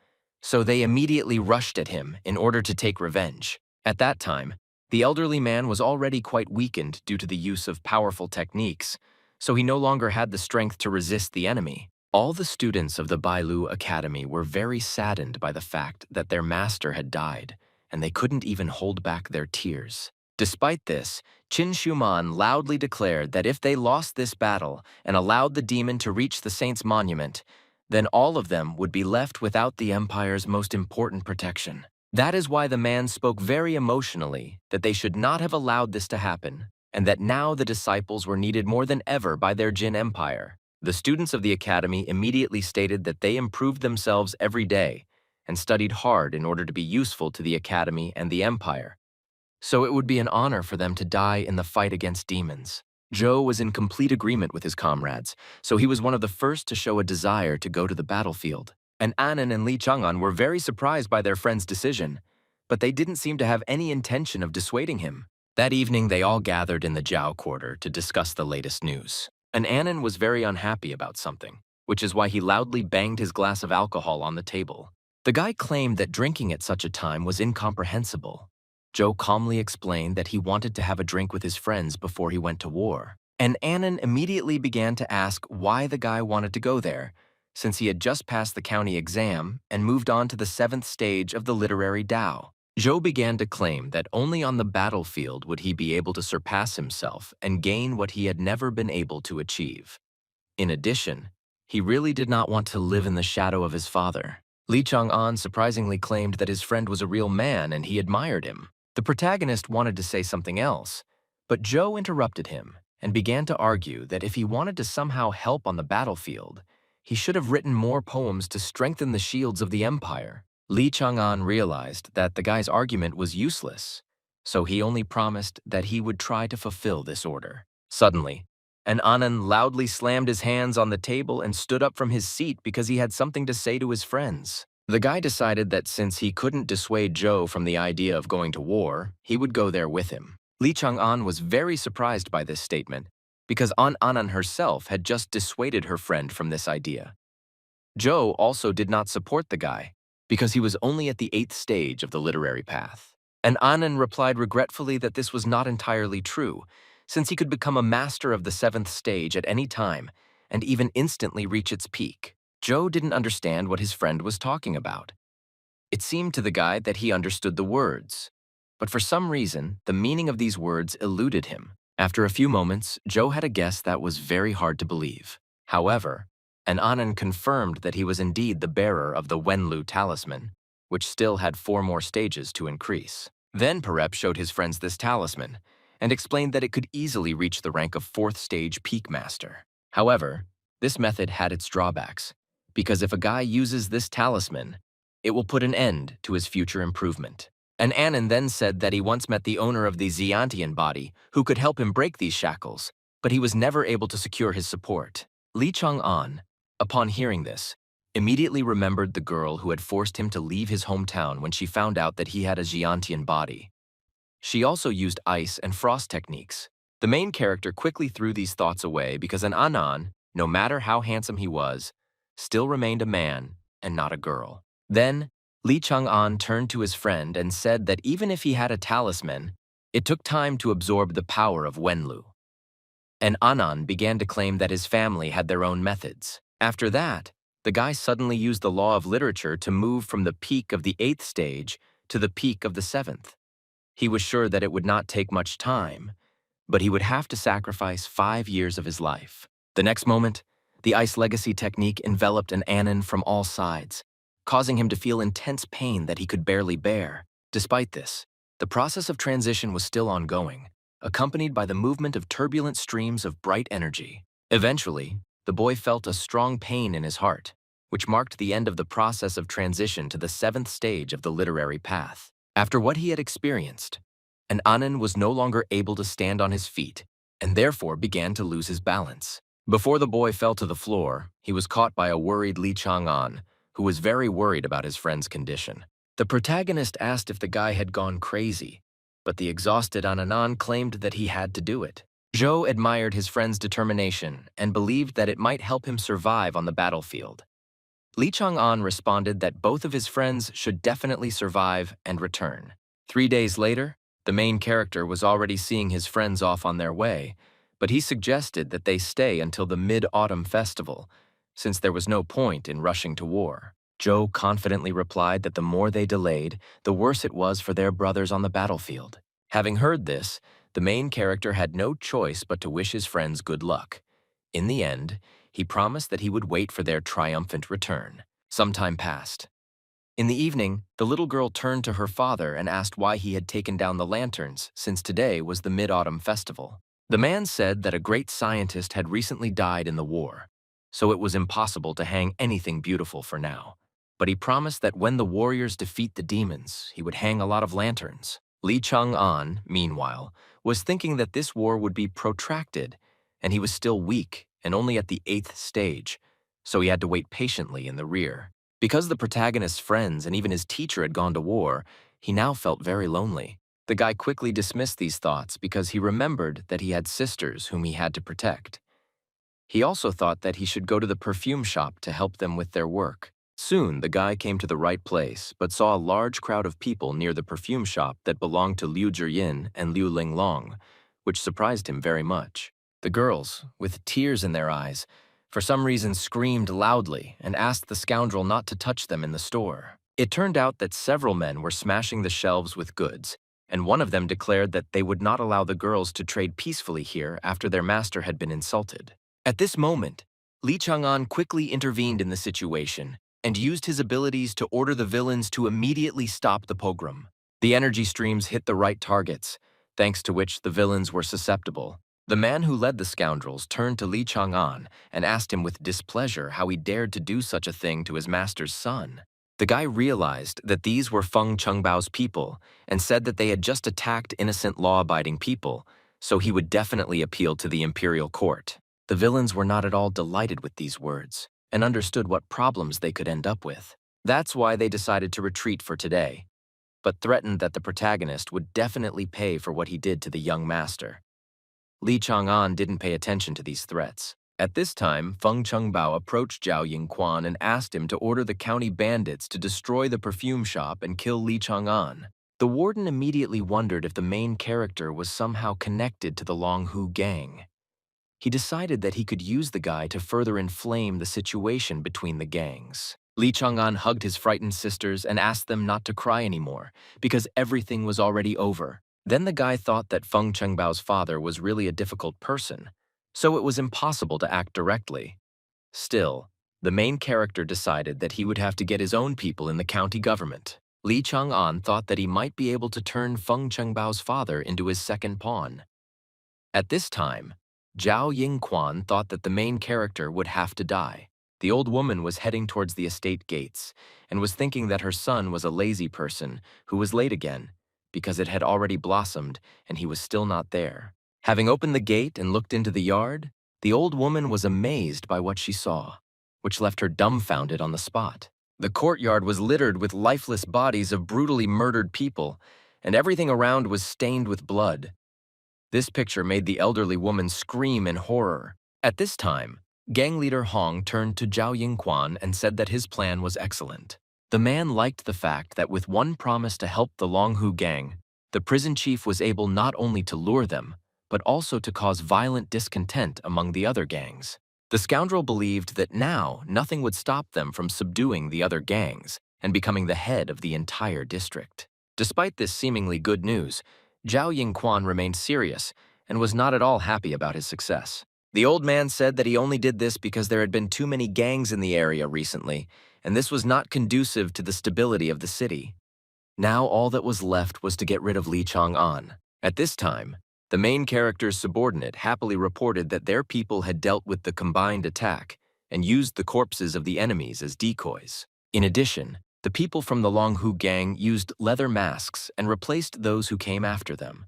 S1: so they immediately rushed at him in order to take revenge. At that time, the elderly man was already quite weakened due to the use of powerful techniques, so he no longer had the strength to resist the enemy. All the students of the Bou Academy were very saddened by the fact that their master had died, and they couldn't even hold back their tears. Despite this, Qin Shuman loudly declared that if they lost this battle and allowed the demon to reach the saint's monument, then all of them would be left without the Empire's most important protection. That is why the man spoke very emotionally that they should not have allowed this to happen, and that now the disciples were needed more than ever by their Jin Empire. The students of the academy immediately stated that they improved themselves every day and studied hard in order to be useful to the academy and the empire, so it would be an honor for them to die in the fight against demons. Zhou was in complete agreement with his comrades, so he was one of the first to show a desire to go to the battlefield. And Anan and Li Chang'an were very surprised by their friend's decision, but they didn't seem to have any intention of dissuading him. That evening, they all gathered in the Jiao quarter to discuss the latest news. And Anan was very unhappy about something, which is why he loudly banged his glass of alcohol on the table. The guy claimed that drinking at such a time was incomprehensible. Zhou calmly explained that he wanted to have a drink with his friends before he went to war. And Anan immediately began to ask why the guy wanted to go there, since he had just passed the county exam and moved on to the 7th stage of the literary Tao. Zhou began to claim that only on the battlefield would he be able to surpass himself and gain what he had never been able to achieve. In addition, he really did not want to live in the shadow of his father. Li Chang'an surprisingly claimed that his friend was a real man and he admired him. The protagonist wanted to say something else, but Zhou interrupted him and began to argue that if he wanted to somehow help on the battlefield, He should have written more poems to strengthen the shields of the empire. Lee Chang'an realized that the guy's argument was useless, so he only promised that he would try to fulfill this order. Suddenly, an Anand loudly slammed his hands on the table and stood up from his seat because he had something to say to his friends. The guy decided that since he couldn't dissuade Zhou from the idea of going to war, he would go there with him. Lee Chang'an was very surprised by this statement because Anand herself had just dissuaded her friend from this idea. Zhou also did not support the guy because he was only at the 8th stage of the literary path. And Anand replied regretfully that this was not entirely true, since he could become a master of the 7th stage at any time and even instantly reach its peak. Zhou didn't understand what his friend was talking about. It seemed to the guy that he understood the words, but for some reason, the meaning of these words eluded him. After a few moments, Zhou had a guess that was very hard to believe. However, Anand confirmed that he was indeed the bearer of the Wenlu talisman, which still had 4 more stages to increase. Then Parep showed his friends this talisman and explained that it could easily reach the rank of 4th stage peak master. However, this method had its drawbacks, because if a guy uses this talisman, it will put an end to his future improvement. And Anand then said that he once met the owner of the Xiantian body who could help him break these shackles, but he was never able to secure his support. Lee Chang'an, upon hearing this, immediately remembered the girl who had forced him to leave his hometown when she found out that he had a Xiantian body. She also used ice and frost techniques. The main character quickly threw these thoughts away because an Anand, no matter how handsome he was, still remained a man and not a girl. Then, Lee Chang'an turned to his friend and said that even if he had a talisman, it took time to absorb the power of Wenlu. And Anand began to claim that his family had their own methods. After that, the guy suddenly used the law of literature to move from the peak of the 8th stage to the peak of the 7th. He was sure that it would not take much time, but he would have to sacrifice 5 years of his life. The next moment, the ice legacy technique enveloped an Anand from all sides, causing him to feel intense pain that he could barely bear. Despite this, the process of transition was still ongoing, accompanied by the movement of turbulent streams of bright energy. Eventually, the boy felt a strong pain in his heart, which marked the end of the process of transition to the 7th stage of the literary path. After what he had experienced, an Anand was no longer able to stand on his feet and therefore began to lose his balance. Before the boy fell to the floor, he was caught by a worried Lee Chang'an, who was very worried about his friend's condition. The protagonist asked if the guy had gone crazy, but the exhausted Anand claimed that he had to do it. Zhou admired his friend's determination and believed that it might help him survive on the battlefield. Lee Chang'an responded that both of his friends should definitely survive and return. 3 days later, the main character was already seeing his friends off on their way, but he suggested that they stay until the Mid-Autumn Festival, since there was no point in rushing to war. Zhou confidently replied that the more they delayed, the worse it was for their brothers on the battlefield. Having heard this, the main character had no choice but to wish his friends good luck. In the end, he promised that he would wait for their triumphant return. Some time passed. In the evening, the little girl turned to her father and asked why he had taken down the lanterns, since today was the Mid-Autumn Festival. The man said that a great scientist had recently died in the war, so it was impossible to hang anything beautiful for now. But he promised that when the warriors defeat the demons, he would hang a lot of lanterns. Lee Chang'an, meanwhile, was thinking that this war would be protracted, and he was still weak and only at the 8th stage, so he had to wait patiently in the rear. Because the protagonist's friends and even his teacher had gone to war, he now felt very lonely. The guy quickly dismissed these thoughts because he remembered that he had sisters whom he had to protect. He also thought that he should go to the perfume shop to help them with their work. Soon, the guy came to the right place, but saw a large crowd of people near the perfume shop that belonged to Liu Zhiyin and Liu Linglong, which surprised him very much. The girls, with tears in their eyes, for some reason screamed loudly and asked the scoundrel not to touch them in the store. It turned out that several men were smashing the shelves with goods, and one of them declared that they would not allow the girls to trade peacefully here after their master had been insulted. At this moment, Lee Chang'an quickly intervened in the situation and used his abilities to order the villains to immediately stop the pogrom. The energy streams hit the right targets, thanks to which the villains were susceptible. The man who led the scoundrels turned to Li Chang'an and asked him with displeasure how he dared to do such a thing to his master's son. The guy realized that these were Feng Chengbao's people and said that they had just attacked innocent law-abiding people, so he would definitely appeal to the imperial court. The villains were not at all delighted with these words and understood what problems they could end up with. That's why they decided to retreat for today, but threatened that the protagonist would definitely pay for what he did to the young master. Li Chang'an didn't pay attention to these threats. At this time, Feng Chengbao approached Zhao Yingquan and asked him to order the county bandits to destroy the perfume shop and kill Li Chang'an. The warden immediately wondered if the main character was somehow connected to the Longhu gang. He decided that he could use the guy to further inflame the situation between the gangs. Li Chang'an hugged his frightened sisters and asked them not to cry anymore, because everything was already over. Then the guy thought that Feng Chengbao's father was really a difficult person, so it was impossible to act directly. Still, the main character decided that he would have to get his own people in the county government. Li Chang'an thought that he might be able to turn Feng Chengbao's father into his second pawn. At this time, Zhao Yingquan thought that the main character would have to die. The old woman was heading towards the estate gates and was thinking that her son was a lazy person who was late again because it had already blossomed and he was still not there. Having opened the gate and looked into the yard, the old woman was amazed by what she saw, which left her dumbfounded on the spot. The courtyard was littered with lifeless bodies of brutally murdered people, and everything around was stained with blood. This picture made the elderly woman scream in horror. At this time, gang leader Hong turned to Zhao Yingquan and said that his plan was excellent. The man liked the fact that with one promise to help the Longhu gang, the prison chief was able not only to lure them, but also to cause violent discontent among the other gangs. The scoundrel believed that now nothing would stop them from subduing the other gangs and becoming the head of the entire district. Despite this seemingly good news, Zhao Yingquan remained serious and was not at all happy about his success. The old man said that he only did this because there had been too many gangs in the area recently, and this was not conducive to the stability of the city. Now all that was left was to get rid of Li Chang'an. At this time, the main character's subordinate happily reported that their people had dealt with the combined attack and used the corpses of the enemies as decoys. In addition, the people from the Longhu gang used leather masks and replaced those who came after them.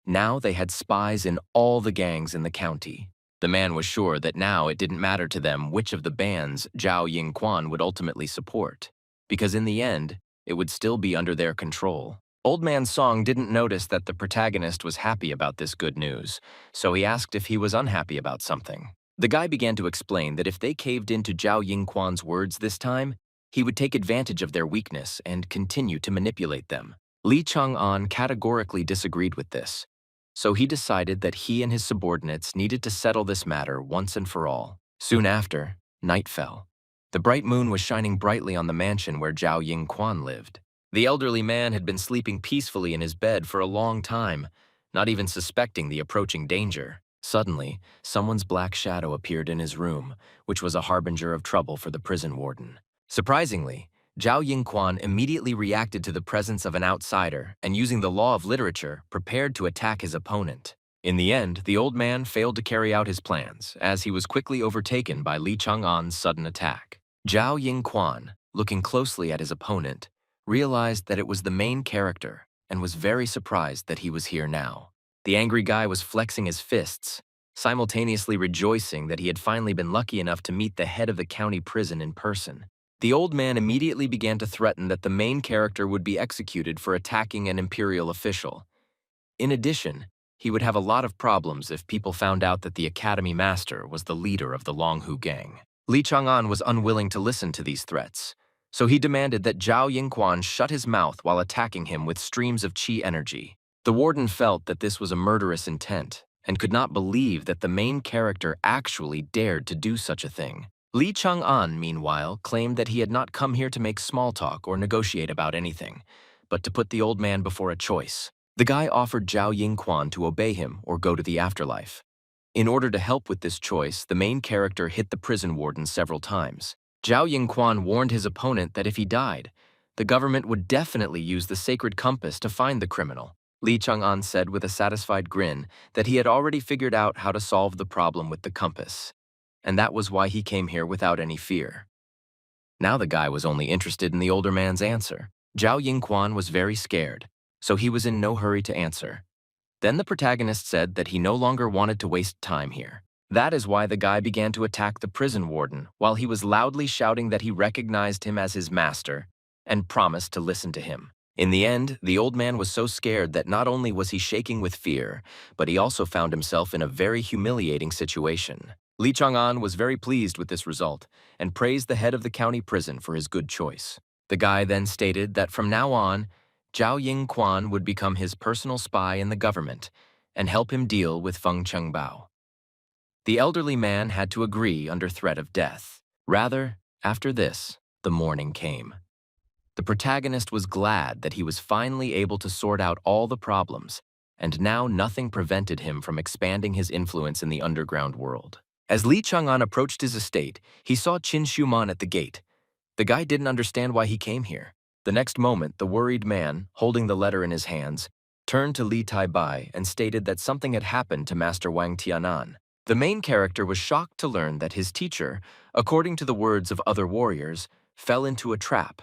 S1: Now they had spies in all the gangs in the county. The man was sure that now it didn't matter to them which of the bands Zhao Yingquan would ultimately support, because in the end, it would still be under their control. Old Man Song didn't notice that the protagonist was happy about this good news, so he asked if he was unhappy about something. The guy began to explain that if they caved into Zhao Yingquan's words this time, he would take advantage of their weakness and continue to manipulate them. Li Chang'an categorically disagreed with this, so he decided that he and his subordinates needed to settle this matter once and for all. Soon after, night fell. The bright moon was shining brightly on the mansion where Zhao Yingquan lived. The elderly man had been sleeping peacefully in his bed for a long time, not even suspecting the approaching danger. Suddenly, someone's black shadow appeared in his room, which was a harbinger of trouble for the prison warden. Surprisingly, Zhao Yingquan immediately reacted to the presence of an outsider and, using the law of literature, prepared to attack his opponent. In the end, the old man failed to carry out his plans, as he was quickly overtaken by Li Chang'an's sudden attack. Zhao Yingquan, looking closely at his opponent, realized that it was the main character and was very surprised that he was here now. The angry guy was flexing his fists, simultaneously rejoicing that he had finally been lucky enough to meet the head of the county prison in person. The old man immediately began to threaten that the main character would be executed for attacking an imperial official. In addition, he would have a lot of problems if people found out that the academy master was the leader of the Longhu gang. Li Chang'an was unwilling to listen to these threats, so he demanded that Zhao Yingquan shut his mouth while attacking him with streams of qi energy. The warden felt that this was a murderous intent and could not believe that the main character actually dared to do such a thing. Li Chang'an, meanwhile, claimed that he had not come here to make small talk or negotiate about anything, but to put the old man before a choice. The guy offered Zhao Yingquan to obey him or go to the afterlife. In order to help with this choice, the main character hit the prison warden several times. Zhao Yingquan warned his opponent that if he died, the government would definitely use the sacred compass to find the criminal. Li Chang'an said with a satisfied grin that he had already figured out how to solve the problem with the compass, and that was why he came here without any fear. Now the guy was only interested in the older man's answer. Zhao Yingquan was very scared, so he was in no hurry to answer. Then the protagonist said that he no longer wanted to waste time here. That is why the guy began to attack the prison warden while he was loudly shouting that he recognized him as his master and promised to listen to him. In the end, the old man was so scared that not only was he shaking with fear, but he also found himself in a very humiliating situation. Li Chang'an was very pleased with this result and praised the head of the county prison for his good choice. The guy then stated that from now on, Zhao Yingquan would become his personal spy in the government and help him deal with Feng Chengbao. The elderly man had to agree under threat of death. Rather, after this, the morning came. The protagonist was glad that he was finally able to sort out all the problems, and now nothing prevented him from expanding his influence in the underground world. As Li Chang'an approached his estate, he saw Qin Shuman at the gate. The guy didn't understand why he came here. The next moment, the worried man, holding the letter in his hands, turned to Li Taibai and stated that something had happened to Master Wang Tianan. The main character was shocked to learn that his teacher, according to the words of other warriors, fell into a trap,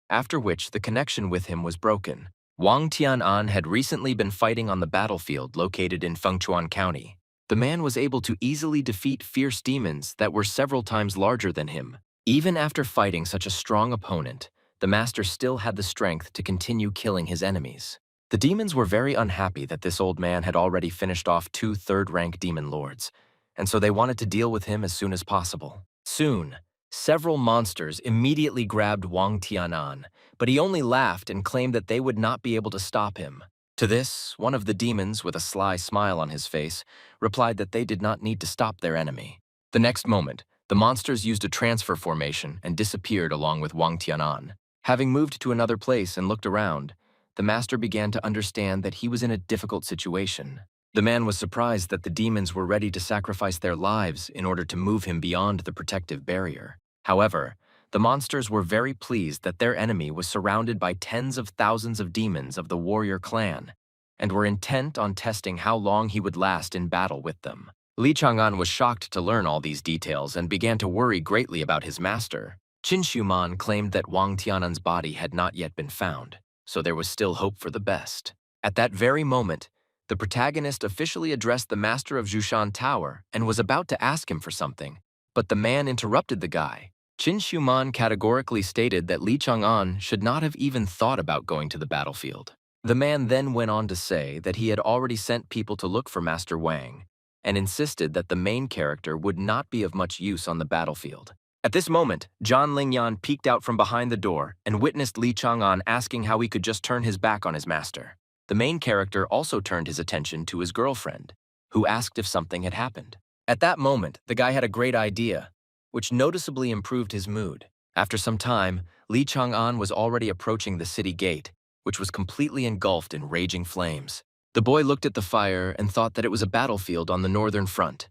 S1: after which the connection with him was broken. Wang Tianan had recently been fighting on the battlefield located in Fengchuan County. The man was able to easily defeat fierce demons that were several times larger than him. Even after fighting such a strong opponent, the master still had the strength to continue killing his enemies. The demons were very unhappy that this old man had already finished off 2 third-rank demon lords, and so they wanted to deal with him as soon as possible. Soon, several monsters immediately grabbed Wang Tianan, but he only laughed and claimed that they would not be able to stop him. To this, one of the demons, with a sly smile on his face, replied that they did not need to stop their enemy. The next moment, the monsters used a transfer formation and disappeared along with Wang Tianan. Having moved to another place and looked around, the master began to understand that he was in a difficult situation. The man was surprised that the demons were ready to sacrifice their lives in order to move him beyond the protective barrier. However, the monsters were very pleased that their enemy was surrounded by tens of thousands of demons of the warrior clan, and were intent on testing how long he would last in battle with them. Li Chang'an was shocked to learn all these details and began to worry greatly about his master. Qin Shuman claimed that Wang Tianan's body had not yet been found, so there was still hope for the best. At that very moment, the protagonist officially addressed the master of Zhushan Tower and was about to ask him for something, but the man interrupted the guy. Qin Shuman categorically stated that Li Chang'an should not have even thought about going to the battlefield. The man then went on to say that he had already sent people to look for Master Wang, and insisted that the main character would not be of much use on the battlefield. At this moment, Zhan Lingyan peeked out from behind the door and witnessed Li Chang'an asking how he could just turn his back on his master. The main character also turned his attention to his girlfriend, who asked if something had happened. At that moment, the guy had a great idea, which noticeably improved his mood. After some time, Li Chang'an was already approaching the city gate, which was completely engulfed in raging flames. The boy looked at the fire and thought that it was a battlefield on the northern front.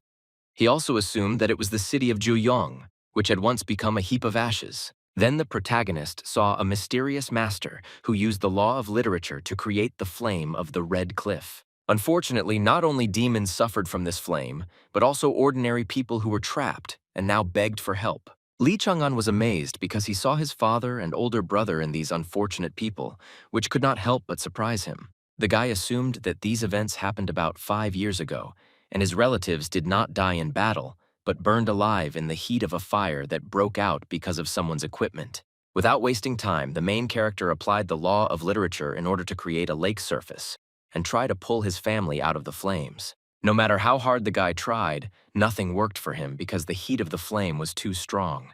S1: He also assumed that it was the city of Juyong, which had once become a heap of ashes. Then the protagonist saw a mysterious master who used the law of literature to create the flame of the Red Cliff. Unfortunately, not only demons suffered from this flame, but also ordinary people who were trapped and now begged for help. Li Chang'an was amazed because he saw his father and older brother in these unfortunate people, which could not help but surprise him. The guy assumed that these events happened about 5 years ago, and his relatives did not die in battle, but burned alive in the heat of a fire that broke out because of someone's equipment. Without wasting time, the main character applied the law of literature in order to create a lake surface and try to pull his family out of the flames. No matter how hard the guy tried, nothing worked for him because the heat of the flame was too strong.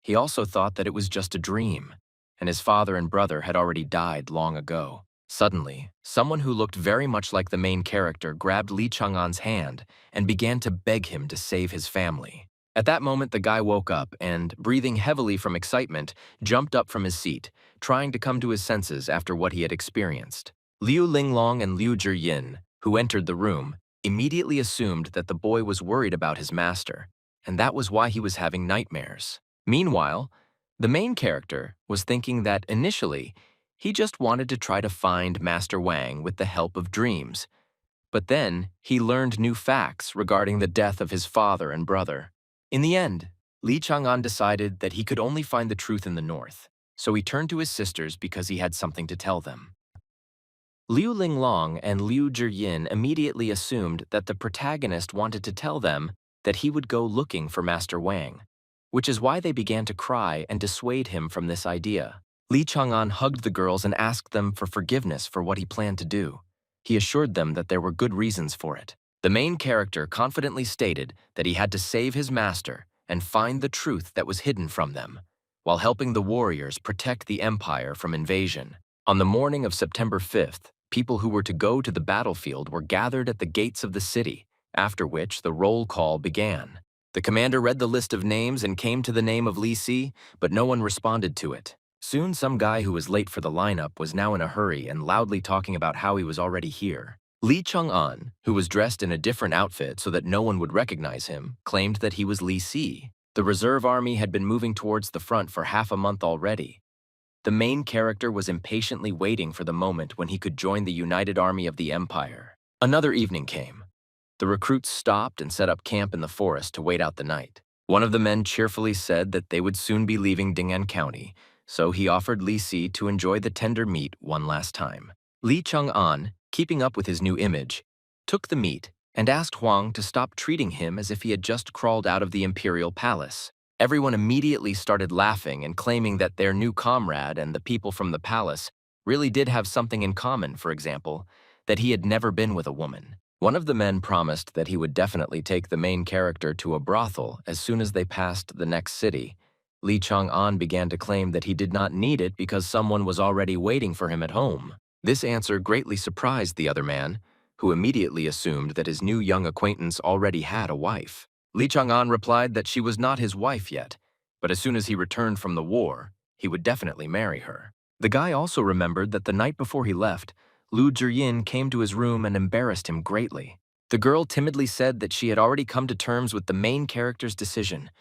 S1: He also thought that it was just a dream, and his father and brother had already died long ago. Suddenly, someone who looked very much like the main character grabbed Li Chang'an's hand and began to beg him to save his family. At that moment, the guy woke up and, breathing heavily from excitement, jumped up from his seat, trying to come to his senses after what he had experienced. Liu Linglong and Liu Zhiyin, who entered the room, immediately assumed that the boy was worried about his master, and that was why he was having nightmares. Meanwhile, the main character was thinking that initially, He just wanted to try to find Master Wang with the help of dreams. But then, he learned new facts regarding the death of his father and brother. In the end, Li Chang'an decided that he could only find the truth in the north, so he turned to his sisters because he had something to tell them. Liu Linglong and Liu Zhiyin immediately assumed that the protagonist wanted to tell them that he would go looking for Master Wang, which is why they began to cry and dissuade him from this idea. Li Chang'an hugged the girls and asked them for forgiveness for what he planned to do. He assured them that there were good reasons for it. The main character confidently stated that he had to save his master and find the truth that was hidden from them, while helping the warriors protect the empire from invasion. On the morning of September 5th, people who were to go to the battlefield were gathered at the gates of the city, after which the roll call began. The commander read the list of names and came to the name of Li Si, but no one responded to it. Soon some guy who was late for the lineup was now in a hurry and loudly talking about how he was already here. Li Chang'an, who was dressed in a different outfit so that no one would recognize him, claimed that he was Li Si. The reserve army had been moving towards the front for half a month already. The main character was impatiently waiting for the moment when he could join the united army of the empire. Another evening came. The recruits stopped and set up camp in the forest to wait out the night. One of the men cheerfully said that they would soon be leaving Ding'an County, so he offered Li Si to enjoy the tender meat one last time. Li Chang'an, keeping up with his new image, took the meat and asked Huang to stop treating him as if he had just crawled out of the imperial palace. Everyone immediately started laughing and claiming that their new comrade and the people from the palace really did have something in common, for example, that he had never been with a woman. One of the men promised that he would definitely take the main character to a brothel as soon as they passed the next city. Li Chang'an began to claim that he did not need it because someone was already waiting for him at home. This answer greatly surprised the other man, who immediately assumed that his new young acquaintance already had a wife. Li Chang'an replied that she was not his wife yet, but as soon as he returned from the war, he would definitely marry her. The guy also remembered that the night before he left, Liu Zhiyin came to his room and embarrassed him greatly. The girl timidly said that she had already come to terms with the main character's decision,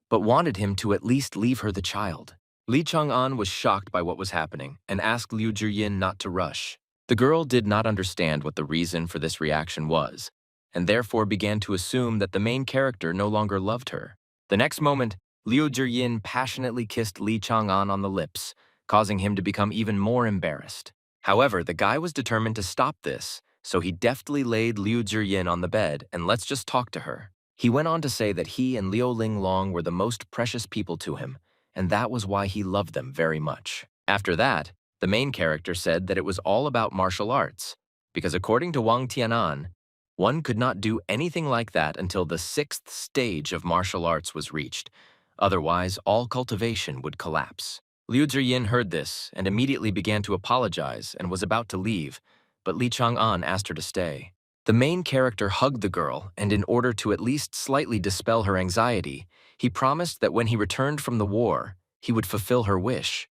S1: but wanted him to at least leave her the child. Li Chang'an was shocked by what was happening and asked Liu Zhiyin not to rush. The girl did not understand what the reason for this reaction was, and therefore began to assume that the main character no longer loved her. The next moment, Liu Zhiyin passionately kissed Li Chang'an on the lips, causing him to become even more embarrassed. However, the guy was determined to stop this, so he deftly laid Liu Zhiyin on the bed and let's just talk to her. He went on to say that he and Liu Linglong were the most precious people to him, and that was why he loved them very much. After that, the main character said that it was all about martial arts, because according to Wang Tianan, one could not do anything like that until the 6th stage of martial arts was reached. Otherwise, all cultivation would collapse. Liu Zhiyin heard this and immediately began to apologize and was about to leave, but Li Chang'an asked her to stay. The main character hugged the girl, and in order to at least slightly dispel her anxiety, he promised that when he returned from the war, he would fulfill her wish.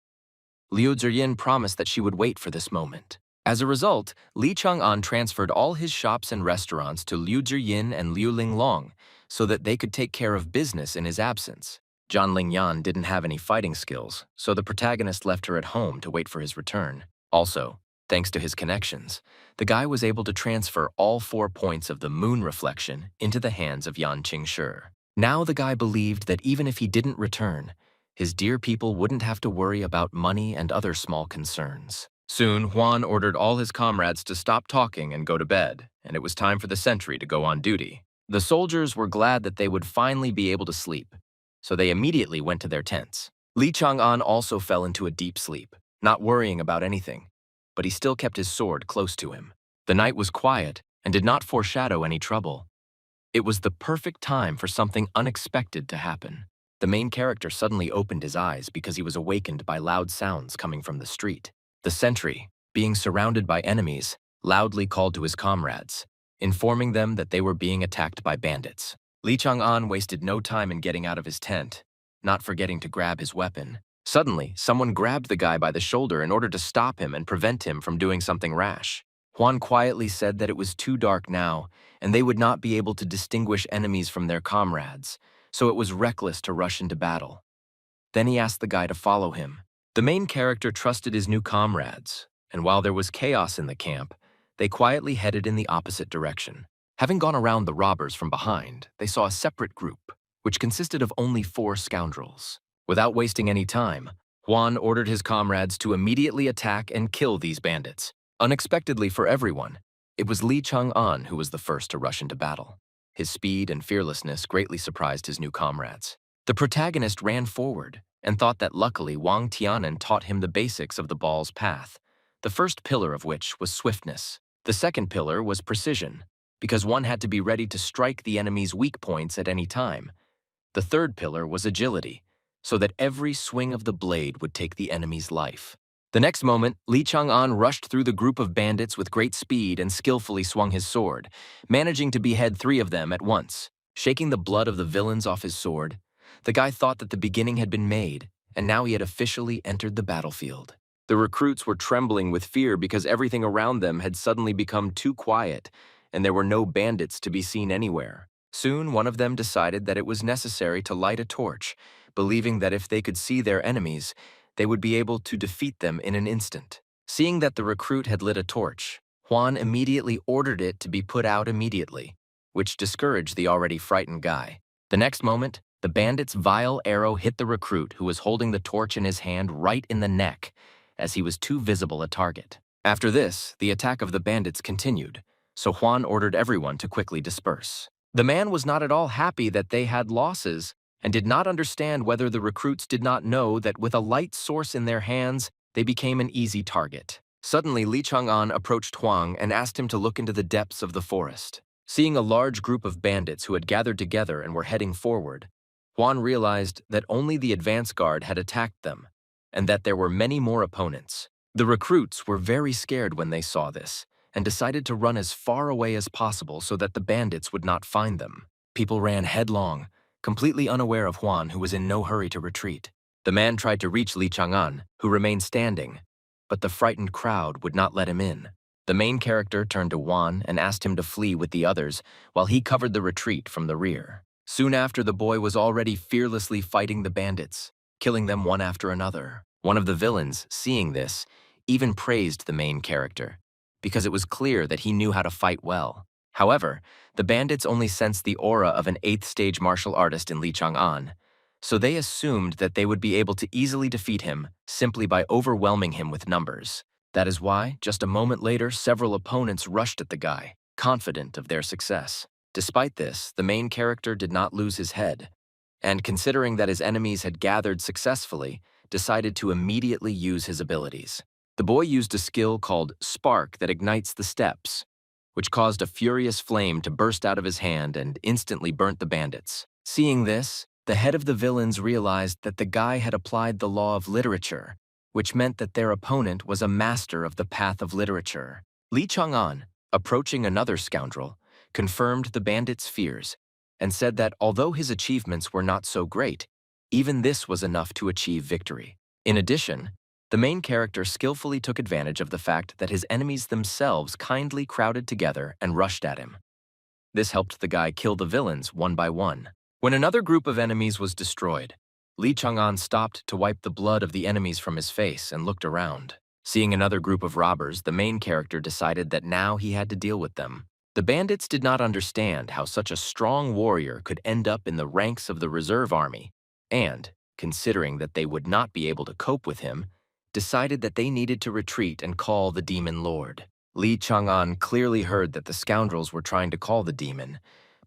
S1: Liu Zhiyin promised that she would wait for this moment. As a result, Li Chang'an transferred all his shops and restaurants to Liu Zhiyin and Liu Linglong so that they could take care of business in his absence. Zhan Lingyan didn't have any fighting skills, so the protagonist left her at home to wait for his return. Also, thanks to his connections, the guy was able to transfer all 4 points of the moon reflection into the hands of Yan Qingshi. Now the guy believed that even if he didn't return, his dear people wouldn't have to worry about money and other small concerns. Soon, Huan ordered all his comrades to stop talking and go to bed, and it was time for the sentry to go on duty. The soldiers were glad that they would finally be able to sleep, so they immediately went to their tents. Li Chang'an also fell into a deep sleep, not worrying about anything, but he still kept his sword close to him. The night was quiet and did not foreshadow any trouble. It was the perfect time for something unexpected to happen. The main character suddenly opened his eyes because he was awakened by loud sounds coming from the street. The sentry, being surrounded by enemies, loudly called to his comrades, informing them that they were being attacked by bandits. Li Chang'an wasted no time in getting out of his tent, not forgetting to grab his weapon. Suddenly, someone grabbed the guy by the shoulder in order to stop him and prevent him from doing something rash. Huan quietly said that it was too dark now, and they would not be able to distinguish enemies from their comrades, so it was reckless to rush into battle. Then he asked the guy to follow him. The main character trusted his new comrades, and while there was chaos in the camp, they quietly headed in the opposite direction. Having gone around the robbers from behind, they saw a separate group, which consisted of only 4 scoundrels. Without wasting any time, Juan ordered his comrades to immediately attack and kill these bandits. Unexpectedly for everyone, it was Li Chang'an who was the first to rush into battle. His speed and fearlessness greatly surprised his new comrades. The protagonist ran forward and thought that luckily Wang Tianan taught him the basics of the ball's path, the first pillar of which was swiftness. The second pillar was precision, because one had to be ready to strike the enemy's weak points at any time. The third pillar was agility, so that every swing of the blade would take the enemy's life. The next moment, Li Chang'an rushed through the group of bandits with great speed and skillfully swung his sword, managing to behead 3 of them at once. Shaking the blood of the villains off his sword, the guy thought that the beginning had been made, and now he had officially entered the battlefield. The recruits were trembling with fear because everything around them had suddenly become too quiet, and there were no bandits to be seen anywhere. Soon, one of them decided that it was necessary to light a torch, believing that if they could see their enemies, they would be able to defeat them in an instant. Seeing that the recruit had lit a torch, Juan immediately ordered it to be put out immediately, which discouraged the already frightened guy. The next moment, the bandit's vile arrow hit the recruit who was holding the torch in his hand right in the neck, as he was too visible a target. After this, the attack of the bandits continued, so Juan ordered everyone to quickly disperse. The man was not at all happy that they had losses and did not understand whether the recruits did not know that with a light source in their hands, they became an easy target. Suddenly, Li Chang'an approached Huang and asked him to look into the depths of the forest. Seeing a large group of bandits who had gathered together and were heading forward, Juan realized that only the advance guard had attacked them, and that there were many more opponents. The recruits were very scared when they saw this, and decided to run as far away as possible so that the bandits would not find them. People ran headlong, completely unaware of Juan, who was in no hurry to retreat. The man tried to reach Li Chang'an, who remained standing, but the frightened crowd would not let him in. The main character turned to Juan and asked him to flee with the others while he covered the retreat from the rear. Soon after, the boy was already fearlessly fighting the bandits, killing them one after another. One of the villains, seeing this, even praised the main character, because it was clear that he knew how to fight well. However, the bandits only sensed the aura of an 8th stage martial artist in Li Chang'an, so they assumed that they would be able to easily defeat him simply by overwhelming him with numbers. That is why, just a moment later, several opponents rushed at the guy, confident of their success. Despite this, the main character did not lose his head, and considering that his enemies had gathered successfully, decided to immediately use his abilities. The boy used a skill called Spark that ignites the steps, which caused a furious flame to burst out of his hand and instantly burnt the bandits. Seeing this, the head of the villains realized that the guy had applied the law of literature, which meant that their opponent was a master of the path of literature. Li Chang'an, approaching another scoundrel, confirmed the bandits' fears and said that although his achievements were not so great, even this was enough to achieve victory. In addition, the main character skillfully took advantage of the fact that his enemies themselves kindly crowded together and rushed at him. This helped the guy kill the villains one by one. When another group of enemies was destroyed, Li Chang'an stopped to wipe the blood of the enemies from his face and looked around. Seeing another group of robbers, the main character decided that now he had to deal with them. The bandits did not understand how such a strong warrior could end up in the ranks of the reserve army, and, considering that they would not be able to cope with him, decided that they needed to retreat and call the demon lord. Li Chang'an clearly heard that the scoundrels were trying to call the demon,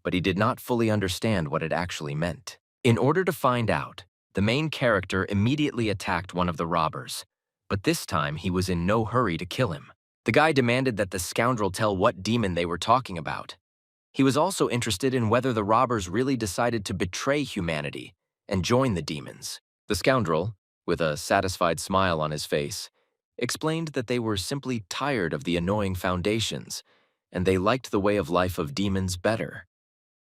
S1: but he did not fully understand what it actually meant. In order to find out, the main character immediately attacked one of the robbers, but this time he was in no hurry to kill him. The guy demanded that the scoundrel tell what demon they were talking about. He was also interested in whether the robbers really decided to betray humanity and join the demons. The scoundrel, with a satisfied smile on his face, explained that they were simply tired of the annoying foundations, and they liked the way of life of demons better.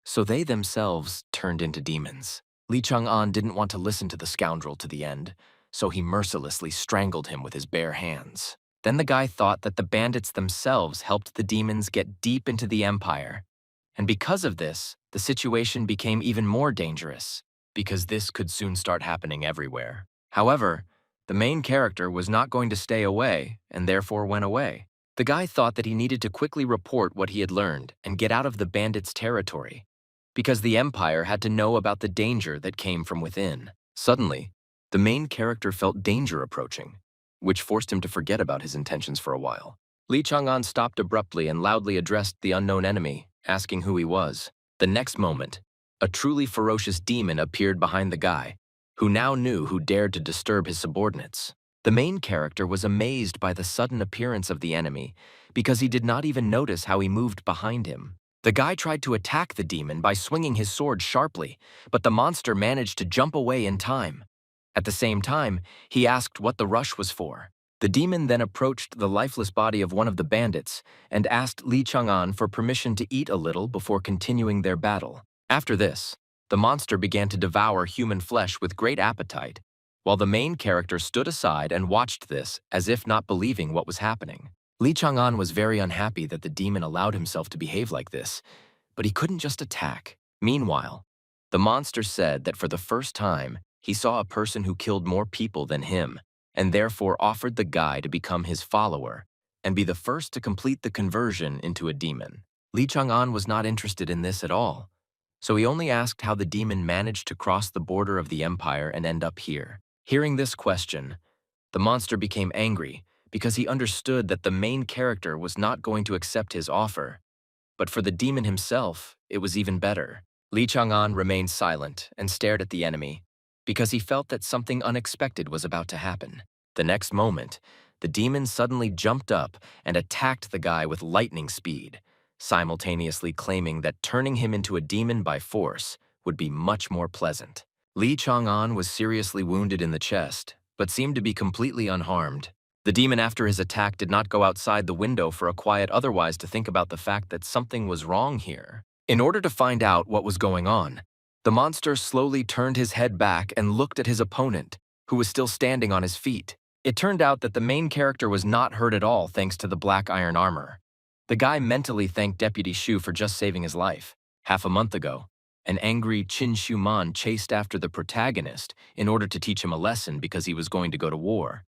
S1: So they themselves turned into demons. Li Chang'an didn't want to listen to the scoundrel to the end, so he mercilessly strangled him with his bare hands. Then the guy thought that the bandits themselves helped the demons get deep into the empire, and because of this, the situation became even more dangerous, because this could soon start happening everywhere. However, the main character was not going to stay away and therefore went away. The guy thought that he needed to quickly report what he had learned and get out of the bandits' territory, because the Empire had to know about the danger that came from within. Suddenly, the main character felt danger approaching, which forced him to forget about his intentions for a while. Lee Chang'an stopped abruptly and loudly addressed the unknown enemy, asking who he was. The next moment, a truly ferocious demon appeared behind the guy, who now knew who dared to disturb his subordinates. The main character was amazed by the sudden appearance of the enemy because he did not even notice how he moved behind him. The guy tried to attack the demon by swinging his sword sharply, but the monster managed to jump away in time. At the same time, he asked what the rush was for. The demon then approached the lifeless body of one of the bandits and asked Li Chang'an for permission to eat a little before continuing their battle. After this, the monster began to devour human flesh with great appetite, while the main character stood aside and watched this as if not believing what was happening. Li Chang'an was very unhappy that the demon allowed himself to behave like this, but he couldn't just attack. Meanwhile, the monster said that for the first time, he saw a person who killed more people than him, and therefore offered the guy to become his follower and be the first to complete the conversion into a demon. Li Chang'an was not interested in this at all, so he only asked how the demon managed to cross the border of the Empire and end up here. Hearing this question, the monster became angry because he understood that the main character was not going to accept his offer. But for the demon himself, it was even better. Li Chang'an remained silent and stared at the enemy because he felt that something unexpected was about to happen. The next moment, the demon suddenly jumped up and attacked the guy with lightning speed, simultaneously claiming that turning him into a demon by force would be much more pleasant. Li Chang'an was seriously wounded in the chest, but seemed to be completely unharmed. The demon after his attack did not go outside the window for a quiet otherwise to think about the fact that something was wrong here. In order to find out what was going on, the monster slowly turned his head back and looked at his opponent, who was still standing on his feet. It turned out that the main character was not hurt at all thanks to the black iron armor. The guy mentally thanked Deputy Shu for just saving his life. Half a month ago, an angry Qin Shuman chased after the protagonist in order to teach him a lesson because he was going to go to war.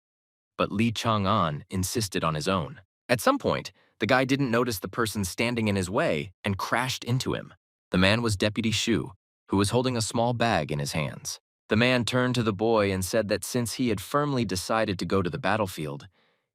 S1: But Li Chang'an insisted on his own. At some point, the guy didn't notice the person standing in his way and crashed into him. The man was Deputy Shu, who was holding a small bag in his hands. The man turned to the boy and said that since he had firmly decided to go to the battlefield,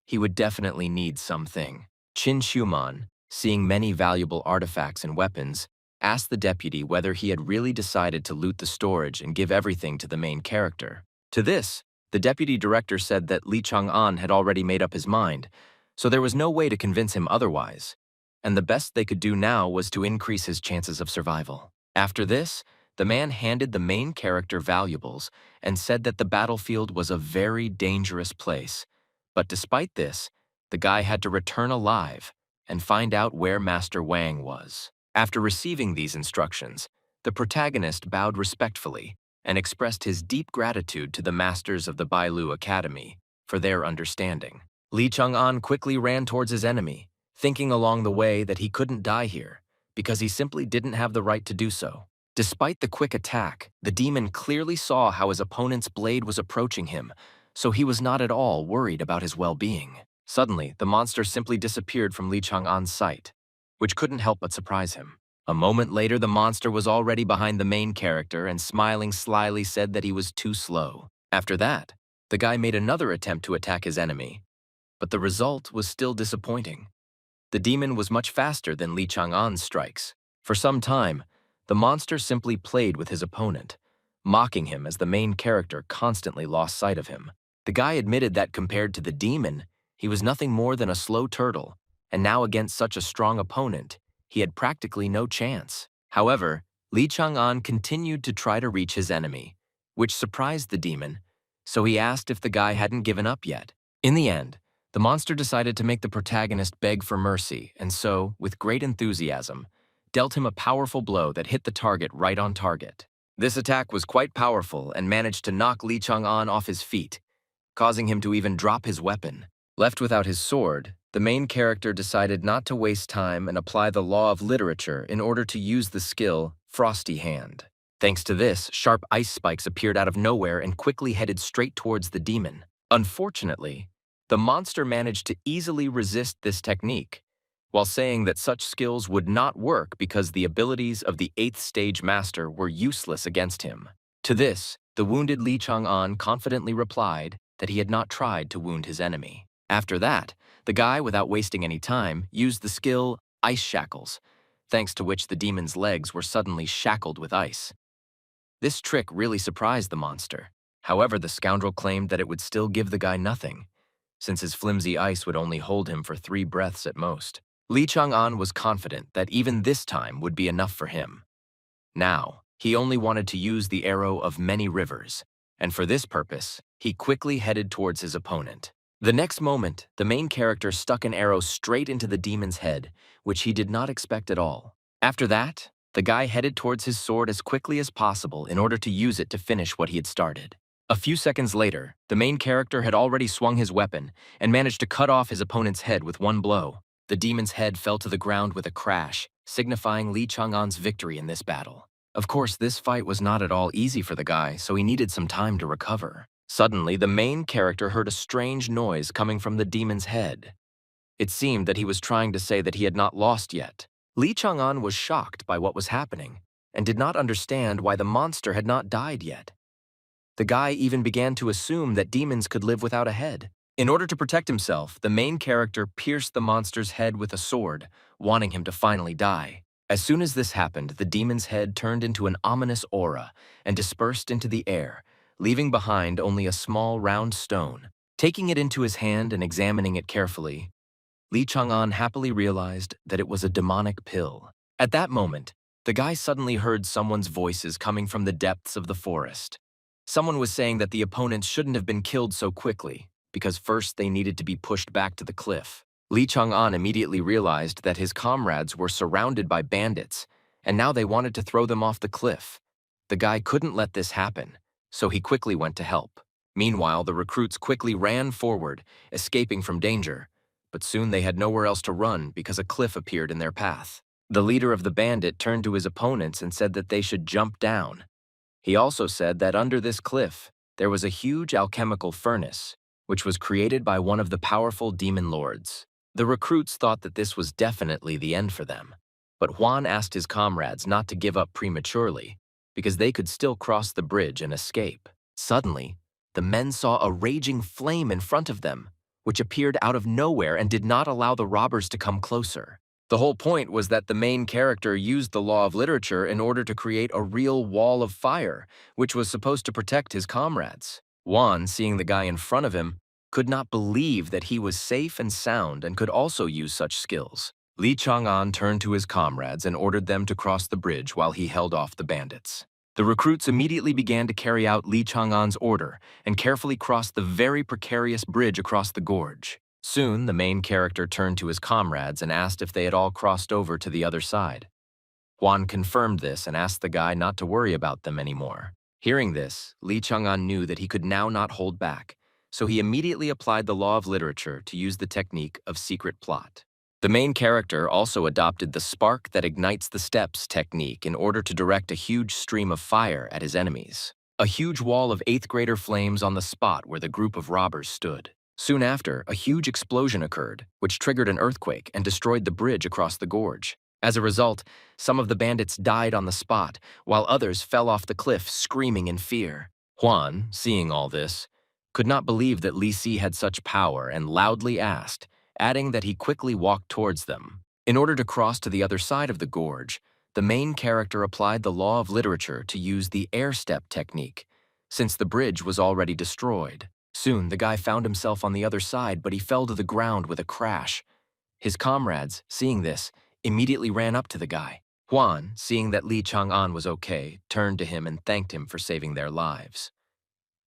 S1: he would definitely need something. Qin Shuman, seeing many valuable artifacts and weapons, asked the deputy whether he had really decided to loot the storage and give everything to the main character. To this, the deputy director said that Li Chang'an had already made up his mind, so there was no way to convince him otherwise, and the best they could do now was to increase his chances of survival. After this, the man handed the main character valuables and said that the battlefield was a very dangerous place. But despite this, the guy had to return alive and find out where Master Wang was. After receiving these instructions, the protagonist bowed respectfully and expressed his deep gratitude to the masters of the Bou Academy for their understanding. Li Chang'an quickly ran towards his enemy, thinking along the way that he couldn't die here because he simply didn't have the right to do so. Despite the quick attack, the demon clearly saw how his opponent's blade was approaching him, so he was not at all worried about his well-being. Suddenly, the monster simply disappeared from Li Chang'an's sight, which couldn't help but surprise him. A moment later, the monster was already behind the main character and smiling slyly said that he was too slow. After that, the guy made another attempt to attack his enemy, but the result was still disappointing. The demon was much faster than Li Chang'an's strikes. For some time, the monster simply played with his opponent, mocking him as the main character constantly lost sight of him. The guy admitted that compared to the demon, he was nothing more than a slow turtle, and now against such a strong opponent, he had practically no chance. However, Li Chang'an continued to try to reach his enemy, which surprised the demon, so he asked if the guy hadn't given up yet. In the end, the monster decided to make the protagonist beg for mercy, and so, with great enthusiasm, dealt him a powerful blow that hit the target right on target. This attack was quite powerful and managed to knock Li Chang'an off his feet, causing him to even drop his weapon. Left without his sword, the main character decided not to waste time and apply the law of literature in order to use the skill Frosty Hand. Thanks to this, sharp ice spikes appeared out of nowhere and quickly headed straight towards the demon. Unfortunately, the monster managed to easily resist this technique, while saying that such skills would not work because the abilities of the 8th stage master were useless against him. To this, the wounded Li Chang'an confidently replied that he had not tried to wound his enemy. After that, the guy, without wasting any time, used the skill Ice Shackles, thanks to which the demon's legs were suddenly shackled with ice. This trick really surprised the monster. However, the scoundrel claimed that it would still give the guy nothing, since his flimsy ice would only hold him for 3 breaths at most. Li Chang'an was confident that even this time would be enough for him. Now, he only wanted to use the arrow of many rivers, and for this purpose, he quickly headed towards his opponent. The next moment, the main character stuck an arrow straight into the demon's head, which he did not expect at all. After that, the guy headed towards his sword as quickly as possible in order to use it to finish what he had started. A few seconds later, the main character had already swung his weapon and managed to cut off his opponent's head with one blow. The demon's head fell to the ground with a crash, signifying Li Chang'an's victory in this battle. Of course, this fight was not at all easy for the guy, so he needed some time to recover. Suddenly, the main character heard a strange noise coming from the demon's head. It seemed that he was trying to say that he had not lost yet. Li Chang'an was shocked by what was happening and did not understand why the monster had not died yet. The guy even began to assume that demons could live without a head. In order to protect himself, the main character pierced the monster's head with a sword, wanting him to finally die. As soon as this happened, the demon's head turned into an ominous aura and dispersed into the air, leaving behind only a small round stone. Taking it into his hand and examining it carefully, Li Chang'an happily realized that it was a demonic pill. At that moment, the guy suddenly heard someone's voices coming from the depths of the forest. Someone was saying that the opponents shouldn't have been killed so quickly, because first they needed to be pushed back to the cliff. Li Chang'an immediately realized that his comrades were surrounded by bandits, and now they wanted to throw them off the cliff. The guy couldn't let this happen, so he quickly went to help. Meanwhile, the recruits quickly ran forward, escaping from danger, but soon they had nowhere else to run because a cliff appeared in their path. The leader of the bandit turned to his opponents and said that they should jump down. He also said that under this cliff, there was a huge alchemical furnace, which was created by one of the powerful demon lords. The recruits thought that this was definitely the end for them, but Huan asked his comrades not to give up prematurely, because they could still cross the bridge and escape. Suddenly, the men saw a raging flame in front of them, which appeared out of nowhere and did not allow the robbers to come closer. The whole point was that the main character used the law of literature in order to create a real wall of fire, which was supposed to protect his comrades. Huan, seeing the guy in front of him, could not believe that he was safe and sound and could also use such skills. Li Chang'an turned to his comrades and ordered them to cross the bridge while he held off the bandits. The recruits immediately began to carry out Li Chang'an's order and carefully crossed the very precarious bridge across the gorge. Soon, the main character turned to his comrades and asked if they had all crossed over to the other side. Huan confirmed this and asked the guy not to worry about them anymore. Hearing this, Li Chang'an knew that he could now not hold back, so he immediately applied the law of literature to use the technique of secret plot. The main character also adopted the spark that ignites the steps technique in order to direct a huge stream of fire at his enemies. A huge wall of 8th grader flames on the spot where the group of robbers stood. Soon after, a huge explosion occurred, which triggered an earthquake and destroyed the bridge across the gorge. As a result, some of the bandits died on the spot, while others fell off the cliff screaming in fear. Huan, seeing all this, could not believe that Li Si had such power and loudly asked, adding that he quickly walked towards them. In order to cross to the other side of the gorge, the main character applied the law of literature to use the air step technique, since the bridge was already destroyed. Soon, the guy found himself on the other side, but he fell to the ground with a crash. His comrades, seeing this, immediately ran up to the guy. Huan, seeing that Li Chang'an was okay, turned to him and thanked him for saving their lives.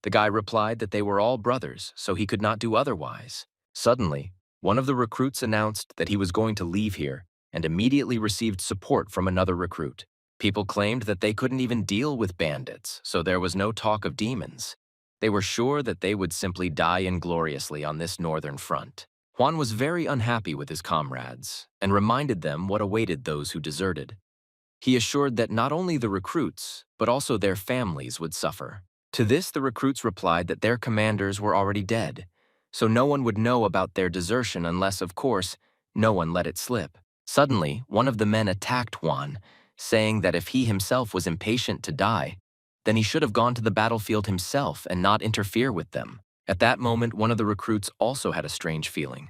S1: The guy replied that they were all brothers, so he could not do otherwise. Suddenly, one of the recruits announced that he was going to leave here and immediately received support from another recruit. People claimed that they couldn't even deal with bandits, so there was no talk of demons. They were sure that they would simply die ingloriously on this northern front. Huan was very unhappy with his comrades and reminded them what awaited those who deserted. He assured that not only the recruits, but also their families would suffer. To this, the recruits replied that their commanders were already dead, so no one would know about their desertion unless, of course, no one let it slip. Suddenly, one of the men attacked Juan, saying that if he himself was impatient to die, then he should have gone to the battlefield himself and not interfere with them. At that moment, one of the recruits also had a strange feeling,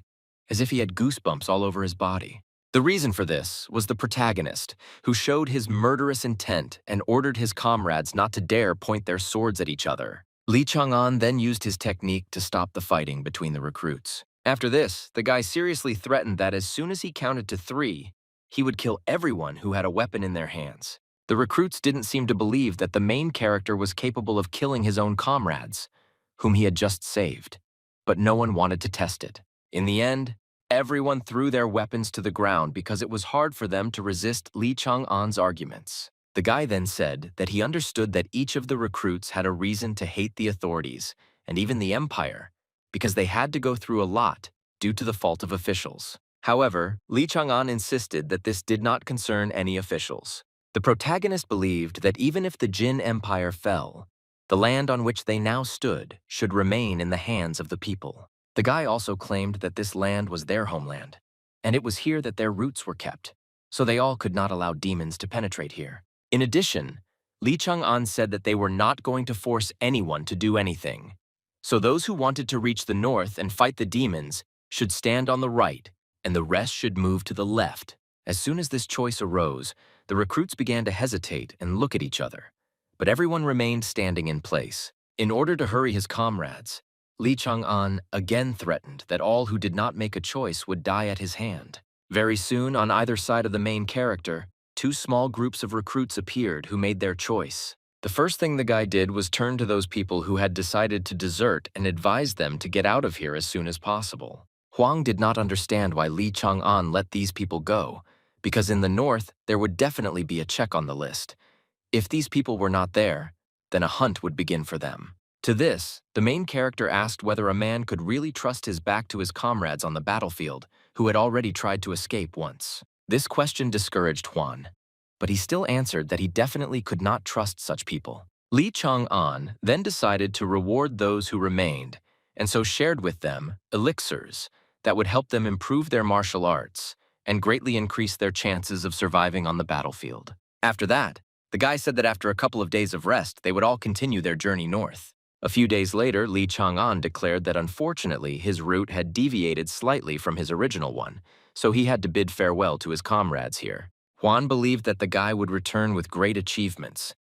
S1: as if he had goosebumps all over his body. The reason for this was the protagonist, who showed his murderous intent and ordered his comrades not to dare point their swords at each other. Lee Chang-an then used his technique to stop the fighting between the recruits. After this, the guy seriously threatened that as soon as he counted to 3, he would kill everyone who had a weapon in their hands. The recruits didn't seem to believe that the main character was capable of killing his own comrades, whom he had just saved, but no one wanted to test it. In the end, everyone threw their weapons to the ground because it was hard for them to resist Lee Chang-an's arguments. The guy then said that he understood that each of the recruits had a reason to hate the authorities, and even the empire, because they had to go through a lot due to the fault of officials. However, Lee Chang-an insisted that this did not concern any officials. The protagonist believed that even if the Jin Empire fell, the land on which they now stood should remain in the hands of the people. The guy also claimed that this land was their homeland, and it was here that their roots were kept, so they all could not allow demons to penetrate here. In addition, Lee Chang-an said that they were not going to force anyone to do anything, so those who wanted to reach the north and fight the demons should stand on the right, and the rest should move to the left. As soon as this choice arose, the recruits began to hesitate and look at each other, but everyone remained standing in place. In order to hurry his comrades, Lee Chang-an again threatened that all who did not make a choice would die at his hand. Very soon, on either side of the main character, 2 small groups of recruits appeared who made their choice. The first thing the guy did was turn to those people who had decided to desert and advise them to get out of here as soon as possible. Huang did not understand why Lee Chang-an let these people go, because in the north there would definitely be a check on the list. If these people were not there, then a hunt would begin for them. To this, the main character asked whether a man could really trust his back to his comrades on the battlefield, who had already tried to escape once. This question discouraged Juan, but he still answered that he definitely could not trust such people. Lee Chang-an then decided to reward those who remained, and so shared with them elixirs that would help them improve their martial arts and greatly increase their chances of surviving on the battlefield. After that, the guy said that after a couple of days of rest, they would all continue their journey north. A few days later, Lee Chang-an declared that unfortunately his route had deviated slightly from his original one, so he had to bid farewell to his comrades here. Juan believed that the guy would return with great achievements.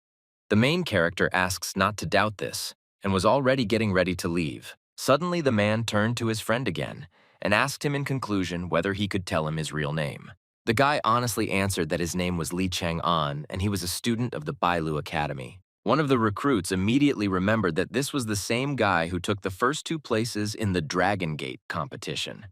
S1: The main character asks not to doubt this, and was already getting ready to leave. Suddenly the man turned to his friend again, and asked him in conclusion whether he could tell him his real name. The guy honestly answered that his name was Lee Chang-an, and he was a student of the Bou Academy. One of the recruits immediately remembered that this was the same guy who took the first 2 places in the Dragon Gate competition.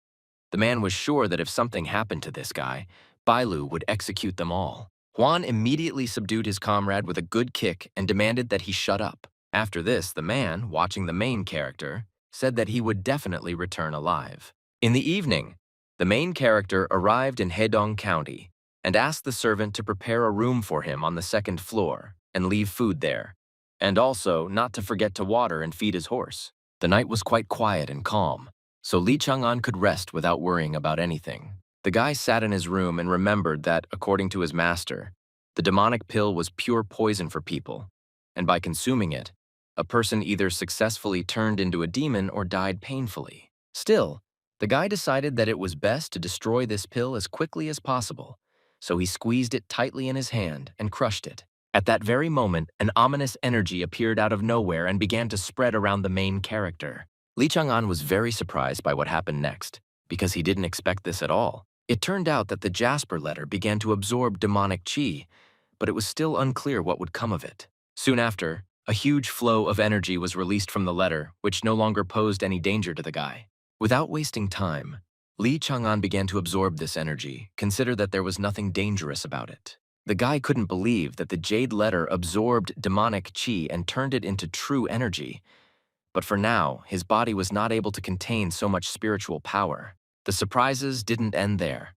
S1: The man was sure that if something happened to this guy, Bailu would execute them all. Juan immediately subdued his comrade with a good kick and demanded that he shut up. After this, the man, watching the main character, said that he would definitely return alive. In the evening, the main character arrived in Hedong County and asked the servant to prepare a room for him on the 2nd floor and leave food there, and also not to forget to water and feed his horse. The night was quite quiet and calm, so Lee Chang-an could rest without worrying about anything. The guy sat in his room and remembered that, according to his master, the demonic pill was pure poison for people, and by consuming it, a person either successfully turned into a demon or died painfully. Still, the guy decided that it was best to destroy this pill as quickly as possible, so he squeezed it tightly in his hand and crushed it. At that very moment, an ominous energy appeared out of nowhere and began to spread around the main character. Lee Chang-an was very surprised by what happened next, because he didn't expect this at all. It turned out that the Jasper letter began to absorb demonic chi, but it was still unclear what would come of it. Soon after, a huge flow of energy was released from the letter, which no longer posed any danger to the guy. Without wasting time, Lee Chang-an began to absorb this energy, consider that there was nothing dangerous about it. The guy couldn't believe that the jade letter absorbed demonic chi and turned it into true energy. But for now, his body was not able to contain so much spiritual power. The surprises didn't end there.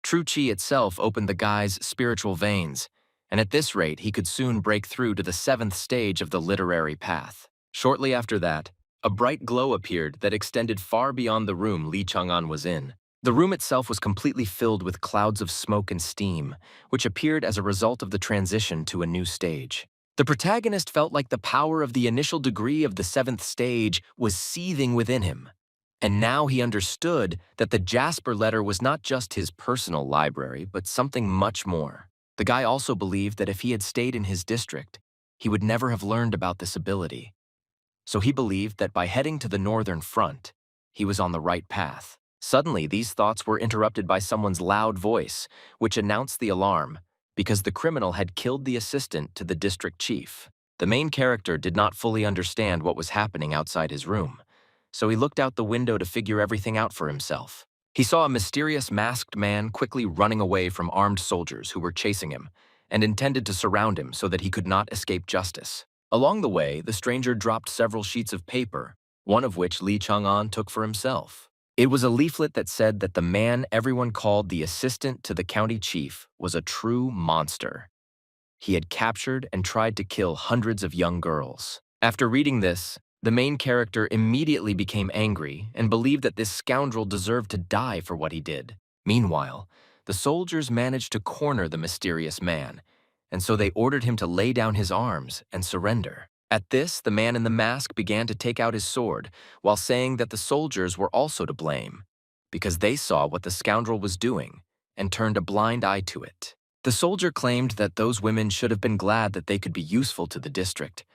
S1: True chi itself opened the guy's spiritual veins, and at this rate he could soon break through to the 7th stage of the literary path. Shortly after that, a bright glow appeared that extended far beyond the room Lee Chang'an was in. The room itself was completely filled with clouds of smoke and steam, which appeared as a result of the transition to a new stage. The protagonist felt like the power of the initial degree of the 7th stage was seething within him. And now he understood that the Jasper letter was not just his personal library, but something much more. The guy also believed that if he had stayed in his district, he would never have learned about this ability. So he believed that by heading to the northern front, he was on the right path. Suddenly, these thoughts were interrupted by someone's loud voice, which announced the alarm, because the criminal had killed the assistant to the district chief. The main character did not fully understand what was happening outside his room, so he looked out the window to figure everything out for himself. He saw a mysterious masked man quickly running away from armed soldiers who were chasing him and intended to surround him so that he could not escape justice. Along the way, the stranger dropped several sheets of paper, one of which Lee Chang'an took for himself. It was a leaflet that said that the man everyone called the assistant to the county chief was a true monster. He had captured and tried to kill hundreds of young girls. After reading this, the main character immediately became angry and believed that this scoundrel deserved to die for what he did. Meanwhile, the soldiers managed to corner the mysterious man, and so they ordered him to lay down his arms and surrender. At this, the man in the mask began to take out his sword, while saying that the soldiers were also to blame, because they saw what the scoundrel was doing and turned a blind eye to it. The soldier claimed that those women should have been glad that they could be useful to the district,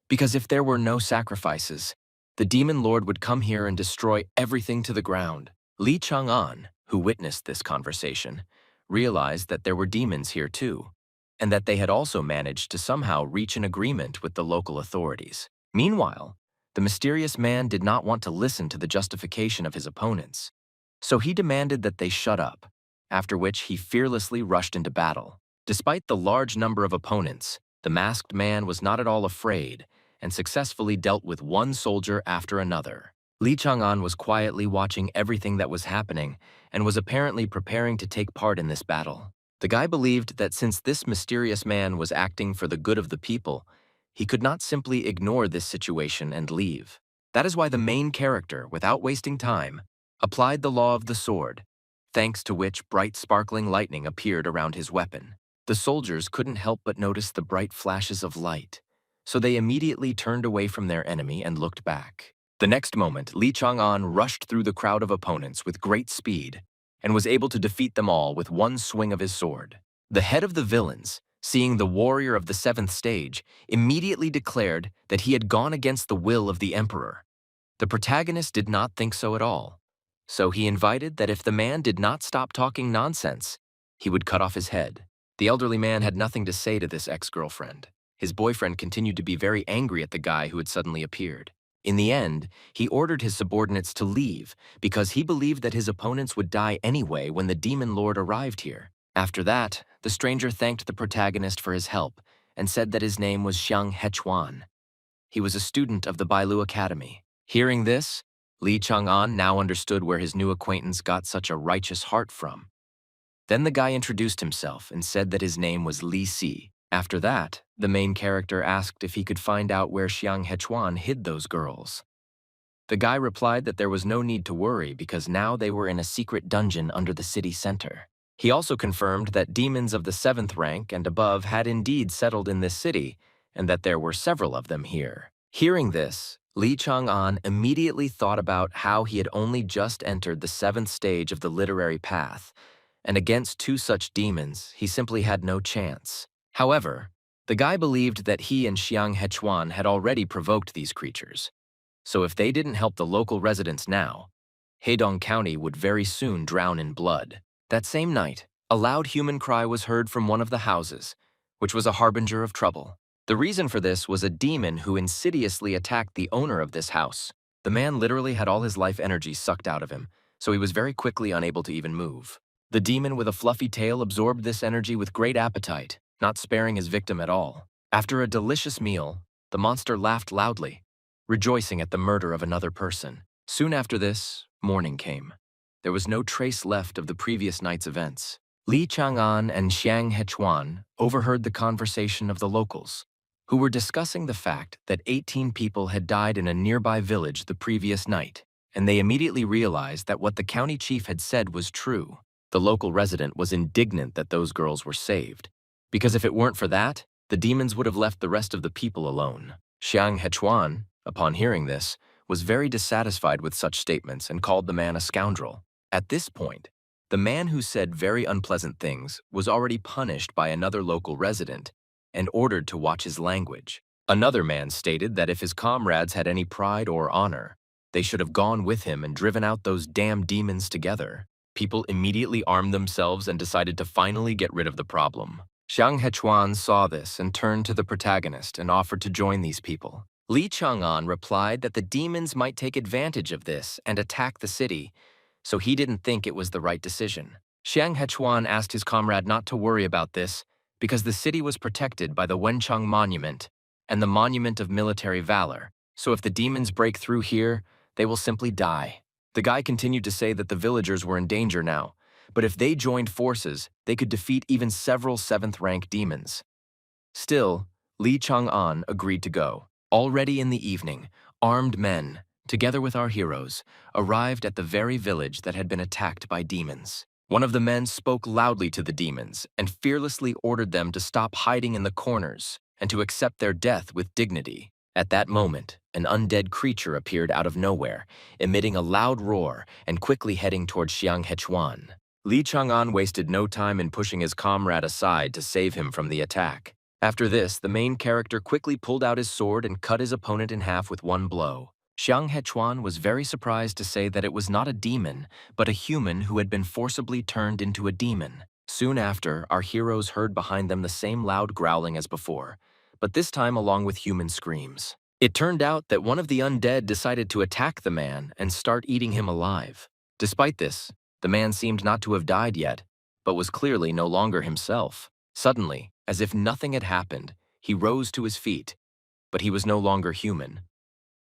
S1: because if there were no sacrifices, the demon lord would come here and destroy everything to the ground. Lee Chang'an, who witnessed this conversation, realized that there were demons here too, and that they had also managed to somehow reach an agreement with the local authorities. Meanwhile, the mysterious man did not want to listen to the justification of his opponents, so he demanded that they shut up, after which he fearlessly rushed into battle. Despite the large number of opponents, the masked man was not at all afraid and successfully dealt with one soldier after another. Lee Chang'an was quietly watching everything that was happening and was apparently preparing to take part in this battle. The guy believed that since this mysterious man was acting for the good of the people, he could not simply ignore this situation and leave. That is why the main character, without wasting time, applied the law of the sword, thanks to which bright sparkling lightning appeared around his weapon. The soldiers couldn't help but notice the bright flashes of light, so they immediately turned away from their enemy and looked back. The next moment, Lee Chang'an rushed through the crowd of opponents with great speed and was able to defeat them all with one swing of his sword. The head of the villains, seeing the warrior of the 7th stage, immediately declared that he had gone against the will of the emperor. The protagonist did not think so at all, so he invited that if the man did not stop talking nonsense, he would cut off his head. The elderly man had nothing to say to this ex-girlfriend. His boyfriend continued to be very angry at the guy who had suddenly appeared. In the end, he ordered his subordinates to leave because he believed that his opponents would die anyway when the demon lord arrived here. After that, the stranger thanked the protagonist for his help and said that his name was Xiang Hechuan. He was a student of the Bou Academy. Hearing this, Lee Chang'an now understood where his new acquaintance got such a righteous heart from. Then the guy introduced himself and said that his name was Li Si. After that, the main character asked if he could find out where Xiang Hechuan hid those girls. The guy replied that there was no need to worry because now they were in a secret dungeon under the city center. He also confirmed that demons of the 7th rank and above had indeed settled in this city and that there were several of them here. Hearing this, Lee Chang'an immediately thought about how he had only just entered the 7th stage of the literary path, and against two such demons, he simply had no chance. However, the guy believed that he and Xiang Hechuan had already provoked these creatures, so if they didn't help the local residents now, Heidong County would very soon drown in blood. That same night, a loud human cry was heard from one of the houses, which was a harbinger of trouble. The reason for this was a demon who insidiously attacked the owner of this house. The man literally had all his life energy sucked out of him, so he was very quickly unable to even move. The demon with a fluffy tail absorbed this energy with great appetite, not sparing his victim at all. After a delicious meal, the monster laughed loudly, rejoicing at the murder of another person. Soon after this, morning came. There was no trace left of the previous night's events. Li Chang'an and Xiang Hechuan overheard the conversation of the locals, who were discussing the fact that 18 people had died in a nearby village the previous night, and they immediately realized that what the county chief had said was true. The local resident was indignant that those girls were saved, because if it weren't for that, the demons would have left the rest of the people alone. Xiang Hechuan, upon hearing this, was very dissatisfied with such statements and called the man a scoundrel. At this point, the man who said very unpleasant things was already punished by another local resident and ordered to watch his language. Another man stated that if his comrades had any pride or honor, they should have gone with him and driven out those damn demons together. People immediately armed themselves and decided to finally get rid of the problem. Xiang Hechuan saw this and turned to the protagonist and offered to join these people. Li Chang'an replied that the demons might take advantage of this and attack the city, so he didn't think it was the right decision. Xiang Hechuan asked his comrade not to worry about this because the city was protected by the Wencheng Monument and the Monument of Military Valor, so if the demons break through here, they will simply die. The guy continued to say that the villagers were in danger now, but if they joined forces, they could defeat even several 7th-rank demons. Still, Li Chang'an agreed to go. Already in the evening, armed men, together with our heroes, arrived at the very village that had been attacked by demons. One of the men spoke loudly to the demons and fearlessly ordered them to stop hiding in the corners and to accept their death with dignity. At that moment, an undead creature appeared out of nowhere, emitting a loud roar and quickly heading toward Xiang Hechuan. Li Chang'an wasted no time in pushing his comrade aside to save him from the attack. After this, the main character quickly pulled out his sword and cut his opponent in half with one blow. Xiang Hechuan was very surprised to say that it was not a demon, but a human who had been forcibly turned into a demon. Soon after, our heroes heard behind them the same loud growling as before, but this time along with human screams. It turned out that one of the undead decided to attack the man and start eating him alive. Despite this, the man seemed not to have died yet, but was clearly no longer himself. Suddenly, as if nothing had happened, he rose to his feet, but he was no longer human.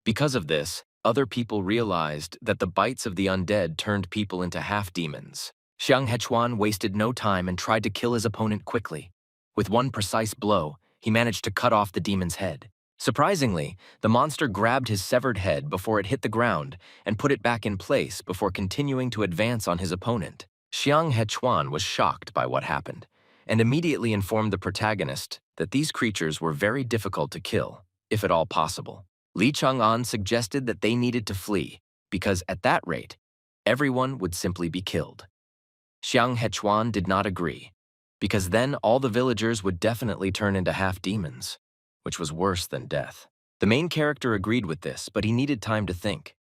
S1: Because of this, other people realized that the bites of the undead turned people into half-demons. Xiang Hechuan wasted no time and tried to kill his opponent quickly. With one precise blow, he managed to cut off the demon's head. Surprisingly, the monster grabbed his severed head before it hit the ground and put it back in place before continuing to advance on his opponent. Xiang Hechuan was shocked by what happened and immediately informed the protagonist that these creatures were very difficult to kill, if at all possible. Li Chang'an suggested that they needed to flee, because at that rate, everyone would simply be killed. Xiang Hechuan did not agree, because then all the villagers would definitely turn into half-demons, which was worse than death. The main character agreed with this, but he needed time to think.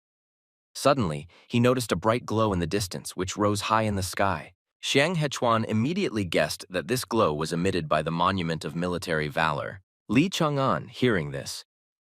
S1: Suddenly, he noticed a bright glow in the distance, which rose high in the sky. Xiang Hechuan immediately guessed that this glow was emitted by the Monument of Military Valor. Li Chang'an, hearing this,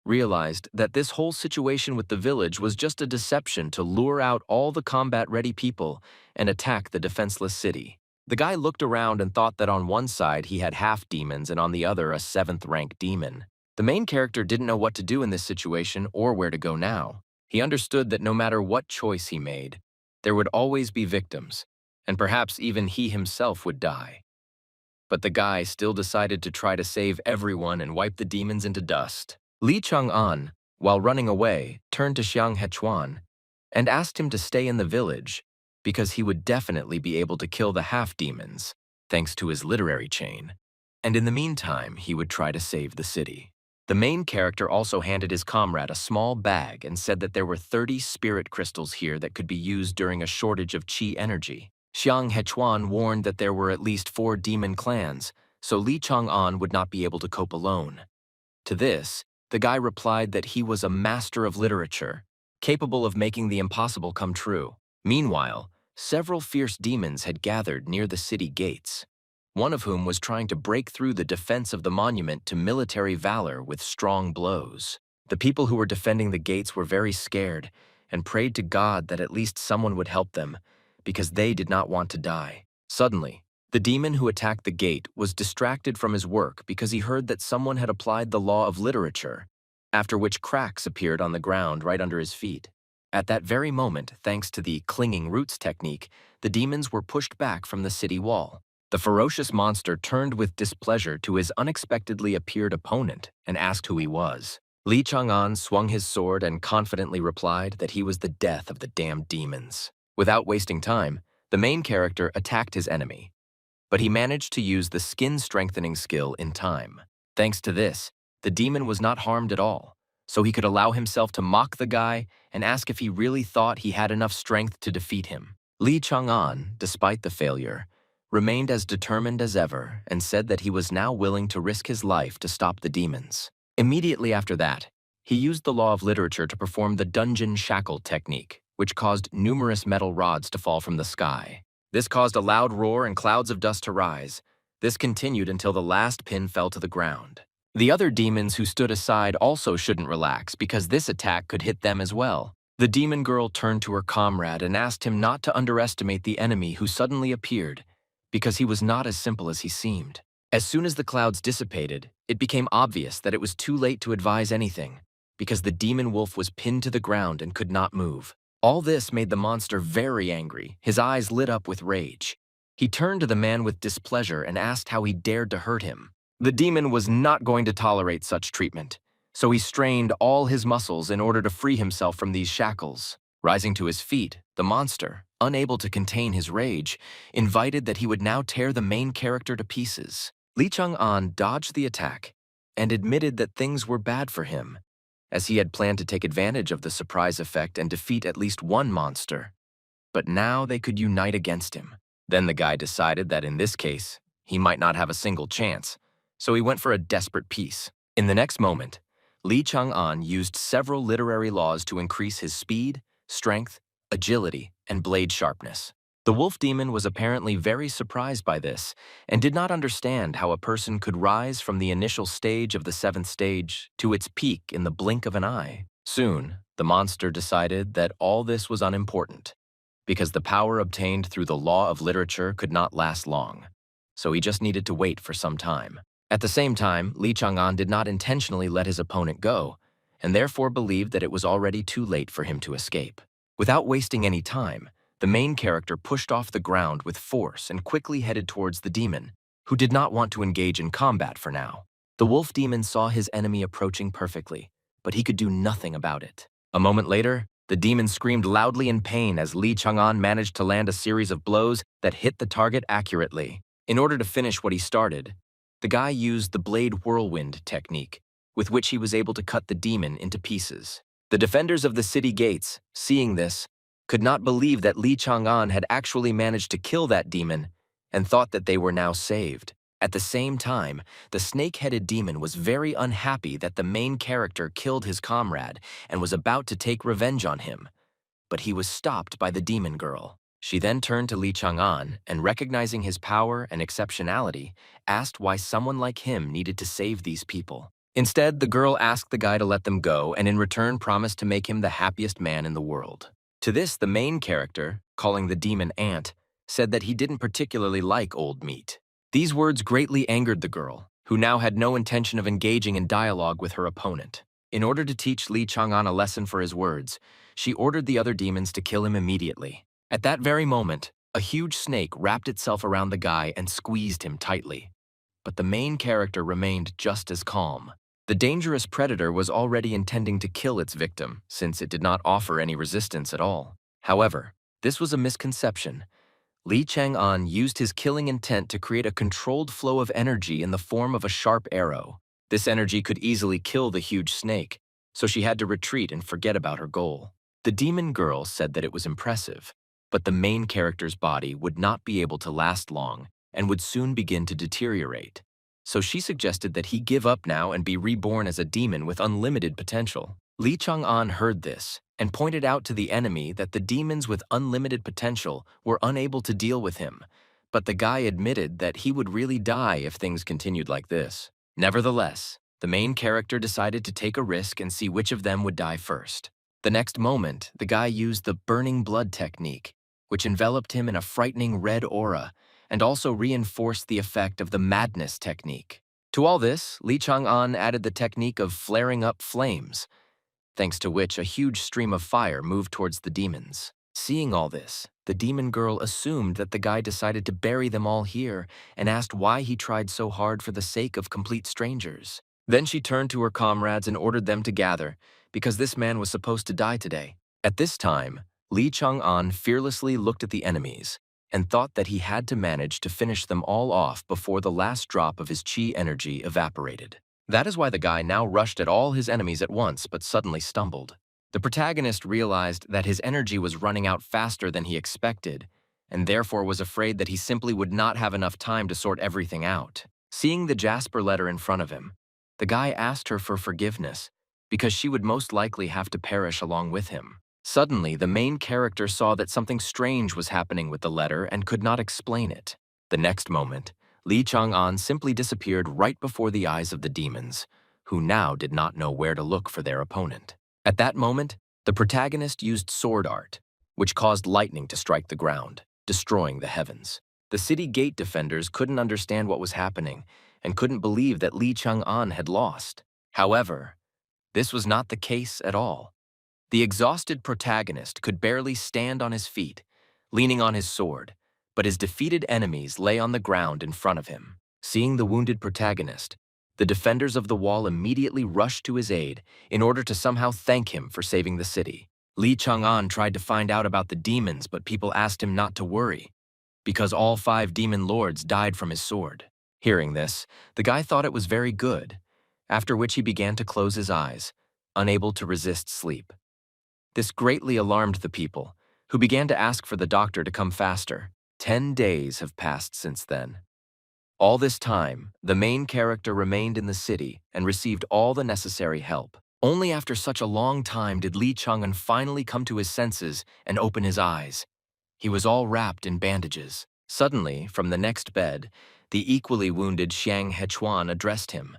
S1: realized that this whole situation with the village was just a deception to lure out all the combat-ready people and attack the defenseless city. The guy looked around and thought that on one side he had half-demons and on the other a 7th-rank demon. The main character didn't know what to do in this situation or where to go now. He understood that no matter what choice he made, there would always be victims, and perhaps even he himself would die. But the guy still decided to try to save everyone and wipe the demons into dust. Li Chang'an, while running away, turned to Xiang Hechuan and asked him to stay in the village because he would definitely be able to kill the half-demons, thanks to his literary chain. And in the meantime, he would try to save the city. The main character also handed his comrade a small bag and said that there were 30 spirit crystals here that could be used during a shortage of chi energy. Xiang Hechuan warned that there were at least 4 demon clans, so Li Chang'an would not be able to cope alone. To this, the guy replied that he was a master of literature, capable of making the impossible come true. Meanwhile, several fierce demons had gathered near the city gates, one of whom was trying to break through the defense of the monument to military valor with strong blows. The people who were defending the gates were very scared and prayed to God that at least someone would help them, because they did not want to die. Suddenly, the demon who attacked the gate was distracted from his work because he heard that someone had applied the law of literature, after which cracks appeared on the ground right under his feet. At that very moment, thanks to the clinging roots technique, the demons were pushed back from the city wall. The ferocious monster turned with displeasure to his unexpectedly appeared opponent and asked who he was. Li Chang'an swung his sword and confidently replied that he was the death of the damned demons. Without wasting time, the main character attacked his enemy, but he managed to use the skin-strengthening skill in time. Thanks to this, the demon was not harmed at all, so he could allow himself to mock the guy and ask if he really thought he had enough strength to defeat him. Li Chang'an, despite the failure, remained as determined as ever and said that he was now willing to risk his life to stop the demons. Immediately after that, he used the law of literature to perform the dungeon shackle technique, which caused numerous metal rods to fall from the sky. This caused a loud roar and clouds of dust to rise. This continued until the last pin fell to the ground. The other demons who stood aside also shouldn't relax because this attack could hit them as well. The demon girl turned to her comrade and asked him not to underestimate the enemy who suddenly appeared, because he was not as simple as he seemed. As soon as the clouds dissipated, it became obvious that it was too late to advise anything, because the demon wolf was pinned to the ground and could not move. All this made the monster very angry. His eyes lit up with rage. He turned to the man with displeasure and asked how he dared to hurt him. The demon was not going to tolerate such treatment, so he strained all his muscles in order to free himself from these shackles. Rising to his feet, the monster, unable to contain his rage, invited that he would now tear the main character to pieces. Li Chang'an dodged the attack and admitted that things were bad for him, as he had planned to take advantage of the surprise effect and defeat at least one monster. But now they could unite against him. Then the guy decided that in this case, he might not have a single chance, so he went for a desperate piece. In the next moment, Li Chang'an used several literary laws to increase his speed, strength, agility, and blade sharpness. The wolf demon was apparently very surprised by this and did not understand how a person could rise from the initial stage of the 7th stage to its peak in the blink of an eye. Soon, the monster decided that all this was unimportant, because the power obtained through the law of literature could not last long, so he just needed to wait for some time. At the same time, Li Chang'an did not intentionally let his opponent go, and therefore believed that it was already too late for him to escape. Without wasting any time, the main character pushed off the ground with force and quickly headed towards the demon, who did not want to engage in combat for now. The wolf demon saw his enemy approaching perfectly, but he could do nothing about it. A moment later, the demon screamed loudly in pain as Li Chang'an managed to land a series of blows that hit the target accurately. In order to finish what he started, the guy used the blade whirlwind technique, with which he was able to cut the demon into pieces. The defenders of the city gates, seeing this, could not believe that Li Chang'an had actually managed to kill that demon and thought that they were now saved. At the same time, the snake-headed demon was very unhappy that the main character killed his comrade and was about to take revenge on him, but he was stopped by the demon girl. She then turned to Li Chang'an and, recognizing his power and exceptionality, asked why someone like him needed to save these people. Instead, the girl asked the guy to let them go and in return promised to make him the happiest man in the world. To this, the main character, calling the demon Ant, said that he didn't particularly like old meat. These words greatly angered the girl, who now had no intention of engaging in dialogue with her opponent. In order to teach Li Chang'an a lesson for his words, she ordered the other demons to kill him immediately. At that very moment, a huge snake wrapped itself around the guy and squeezed him tightly. But the main character remained just as calm. The dangerous predator was already intending to kill its victim, since it did not offer any resistance at all. However, this was a misconception. Li Chang'an used his killing intent to create a controlled flow of energy in the form of a sharp arrow. This energy could easily kill the huge snake, so she had to retreat and forget about her goal. The demon girl said that it was impressive, but the main character's body would not be able to last long and would soon begin to deteriorate. So she suggested that he give up now and be reborn as a demon with unlimited potential. Li Chang'an heard this and pointed out to the enemy that the demons with unlimited potential were unable to deal with him, but the guy admitted that he would really die if things continued like this. Nevertheless, the main character decided to take a risk and see which of them would die first. The next moment, the guy used the burning blood technique, which enveloped him in a frightening red aura and also reinforced the effect of the madness technique. To all this, Li Chang'an added the technique of flaring up flames, thanks to which a huge stream of fire moved towards the demons. Seeing all this, the demon girl assumed that the guy decided to bury them all here and asked why he tried so hard for the sake of complete strangers. Then she turned to her comrades and ordered them to gather, because this man was supposed to die today. At this time, Lee Chang-an fearlessly looked at the enemies and thought that he had to manage to finish them all off before the last drop of his chi energy evaporated. That is why the guy now rushed at all his enemies at once but suddenly stumbled. The protagonist realized that his energy was running out faster than he expected, and therefore was afraid that he simply would not have enough time to sort everything out. Seeing the Jasper letter in front of him, the guy asked her for forgiveness, because she would most likely have to perish along with him. Suddenly, the main character saw that something strange was happening with the letter and could not explain it. The next moment, Lee Chang-an simply disappeared right before the eyes of the demons, who now did not know where to look for their opponent. At that moment, the protagonist used sword art, which caused lightning to strike the ground, destroying the heavens. The city gate defenders couldn't understand what was happening and couldn't believe that Lee Chang-an had lost. However, this was not the case at all. The exhausted protagonist could barely stand on his feet, leaning on his sword, but his defeated enemies lay on the ground in front of him. Seeing the wounded protagonist, the defenders of the wall immediately rushed to his aid in order to somehow thank him for saving the city. Lee Chang-an tried to find out about the demons, but people asked him not to worry, because all 5 demon lords died from his sword. Hearing this, the guy thought it was very good, after which he began to close his eyes, unable to resist sleep. This greatly alarmed the people, who began to ask for the doctor to come faster. 10 days have passed since then. All this time, the main character remained in the city and received all the necessary help. Only after such a long time did Lee Chang-an finally come to his senses and open his eyes. He was all wrapped in bandages. Suddenly, from the next bed, the equally wounded Xiang Hechuan addressed him,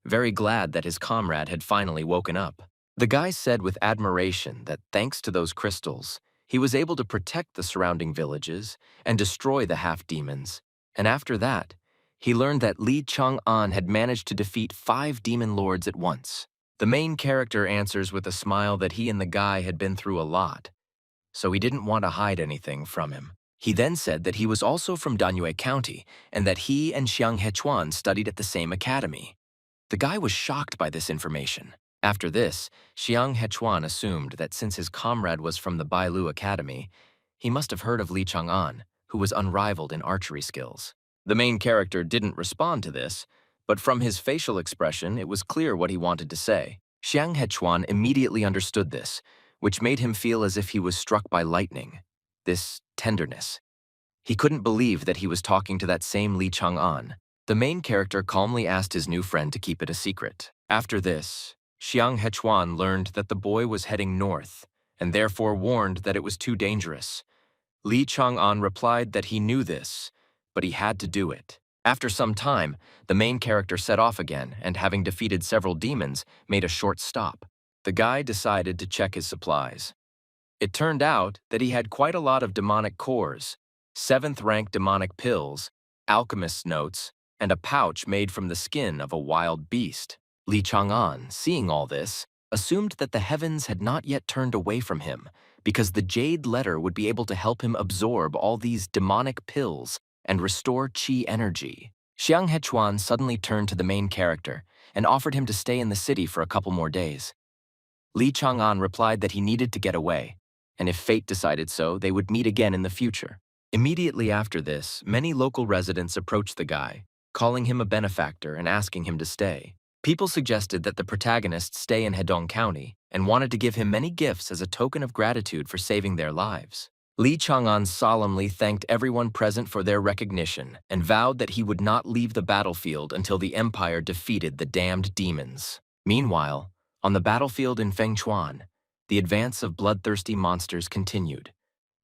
S1: very glad that his comrade had finally woken up. The guy said with admiration that thanks to those crystals, he was able to protect the surrounding villages and destroy the half-demons. And after that, he learned that Lee Chang-an had managed to defeat 5 demon lords at once. The main character answers with a smile that he and the guy had been through a lot, so he didn't want to hide anything from him. He then said that he was also from Danyue County and that he and Xiang Hechuan studied at the same academy. The guy was shocked by this information. After this, Xiang Hechuan assumed that since his comrade was from the Bou Academy, he must have heard of Lee Chang-an, who was unrivaled in archery skills. The main character didn't respond to this, but from his facial expression, it was clear what he wanted to say. Xiang Hechuan immediately understood this, which made him feel as if he was struck by lightning. This tenderness. He couldn't believe that he was talking to that same Lee Chang-an. The main character calmly asked his new friend to keep it a secret. After this, Xiang Hechuan learned that the boy was heading north, and therefore warned that it was too dangerous. Lee Chang-an replied that he knew this, but he had to do it. After some time, the main character set off again and, having defeated several demons, made a short stop. The guy decided to check his supplies. It turned out that he had quite a lot of demonic cores, 7th-rank demonic pills, alchemist's notes, and a pouch made from the skin of a wild beast. Lee Chang-an, seeing all this, assumed that the heavens had not yet turned away from him, because the jade letter would be able to help him absorb all these demonic pills and restore chi energy. Xiang Hechuan suddenly turned to the main character and offered him to stay in the city for a couple more days. Lee Chang-an replied that he needed to get away, and if fate decided so, they would meet again in the future. Immediately after this, many local residents approached the guy, calling him a benefactor and asking him to stay. People suggested that the protagonist stay in Hedong County and wanted to give him many gifts as a token of gratitude for saving their lives. Lee Chang-an solemnly thanked everyone present for their recognition and vowed that he would not leave the battlefield until the Empire defeated the damned demons. Meanwhile, on the battlefield in Fengchuan, the advance of bloodthirsty monsters continued,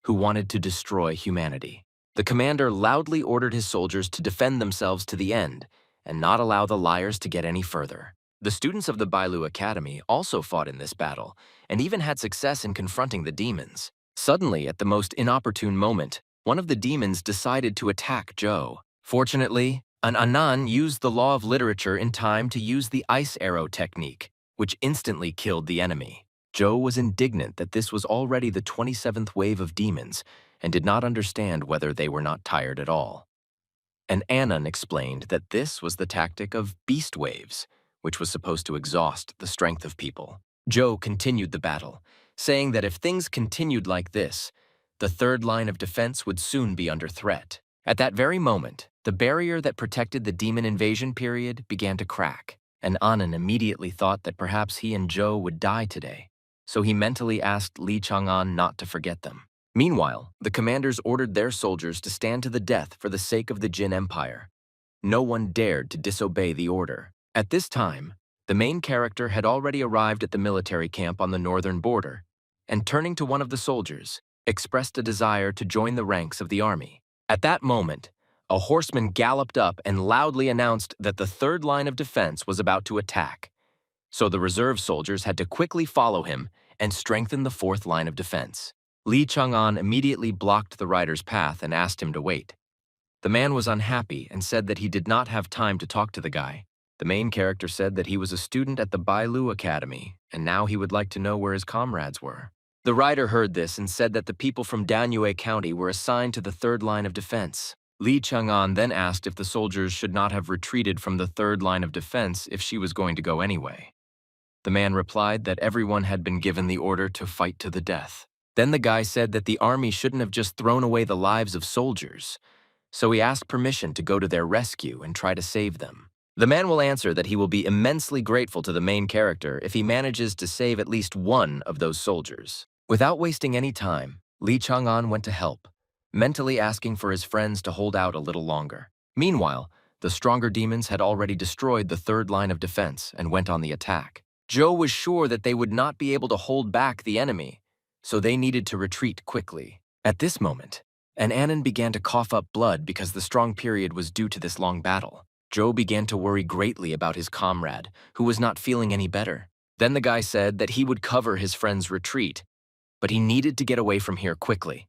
S1: who wanted to destroy humanity. The commander loudly ordered his soldiers to defend themselves to the end and not allow the liars to get any further. The students of the Bou Academy also fought in this battle and even had success in confronting the demons. Suddenly, at the most inopportune moment, one of the demons decided to attack Zhou. Fortunately, an Anan used the law of literature in time to use the ice arrow technique, which instantly killed the enemy. Zhou was indignant that this was already the 27th wave of demons and did not understand whether they were not tired at all. And Anon explained that this was the tactic of beast waves, which was supposed to exhaust the strength of people. Zhou continued the battle, saying that if things continued like this, the third line of defense would soon be under threat. At that very moment, the barrier that protected the demon invasion period began to crack, and Anon immediately thought that perhaps he and Zhou would die today, so he mentally asked Li Chang'an not to forget them. Meanwhile, the commanders ordered their soldiers to stand to the death for the sake of the Jin Empire. No one dared to disobey the order. At this time, the main character had already arrived at the military camp on the northern border, and turning to one of the soldiers, expressed a desire to join the ranks of the army. At that moment, a horseman galloped up and loudly announced that the third line of defense was about to attack. So the reserve soldiers had to quickly follow him and strengthen the fourth line of defense. Li Chang'an immediately blocked the rider's path and asked him to wait. The man was unhappy and said that he did not have time to talk to the guy. The main character said that he was a student at the Bou Academy, and now he would like to know where his comrades were. The rider heard this and said that the people from Danyue County were assigned to the third line of defense. Li Chang'an then asked if the soldiers should not have retreated from the third line of defense if she was going to go anyway. The man replied that everyone had been given the order to fight to the death. Then the guy said that the army shouldn't have just thrown away the lives of soldiers, so he asked permission to go to their rescue and try to save them. The man will answer that he will be immensely grateful to the main character if he manages to save at least one of those soldiers. Without wasting any time, Li Chang'an went to help, mentally asking for his friends to hold out a little longer. Meanwhile, the stronger demons had already destroyed the third line of defense and went on the attack. Zhou was sure that they would not be able to hold back the enemy, so they needed to retreat quickly. At this moment, an Anon began to cough up blood because the strong period was due to this long battle. Zhou began to worry greatly about his comrade, who was not feeling any better. Then the guy said that he would cover his friend's retreat, but he needed to get away from here quickly.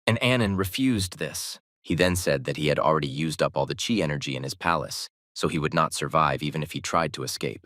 S1: And Anon refused this. He then said that he had already used up all the chi energy in his palace, so he would not survive even if he tried to escape.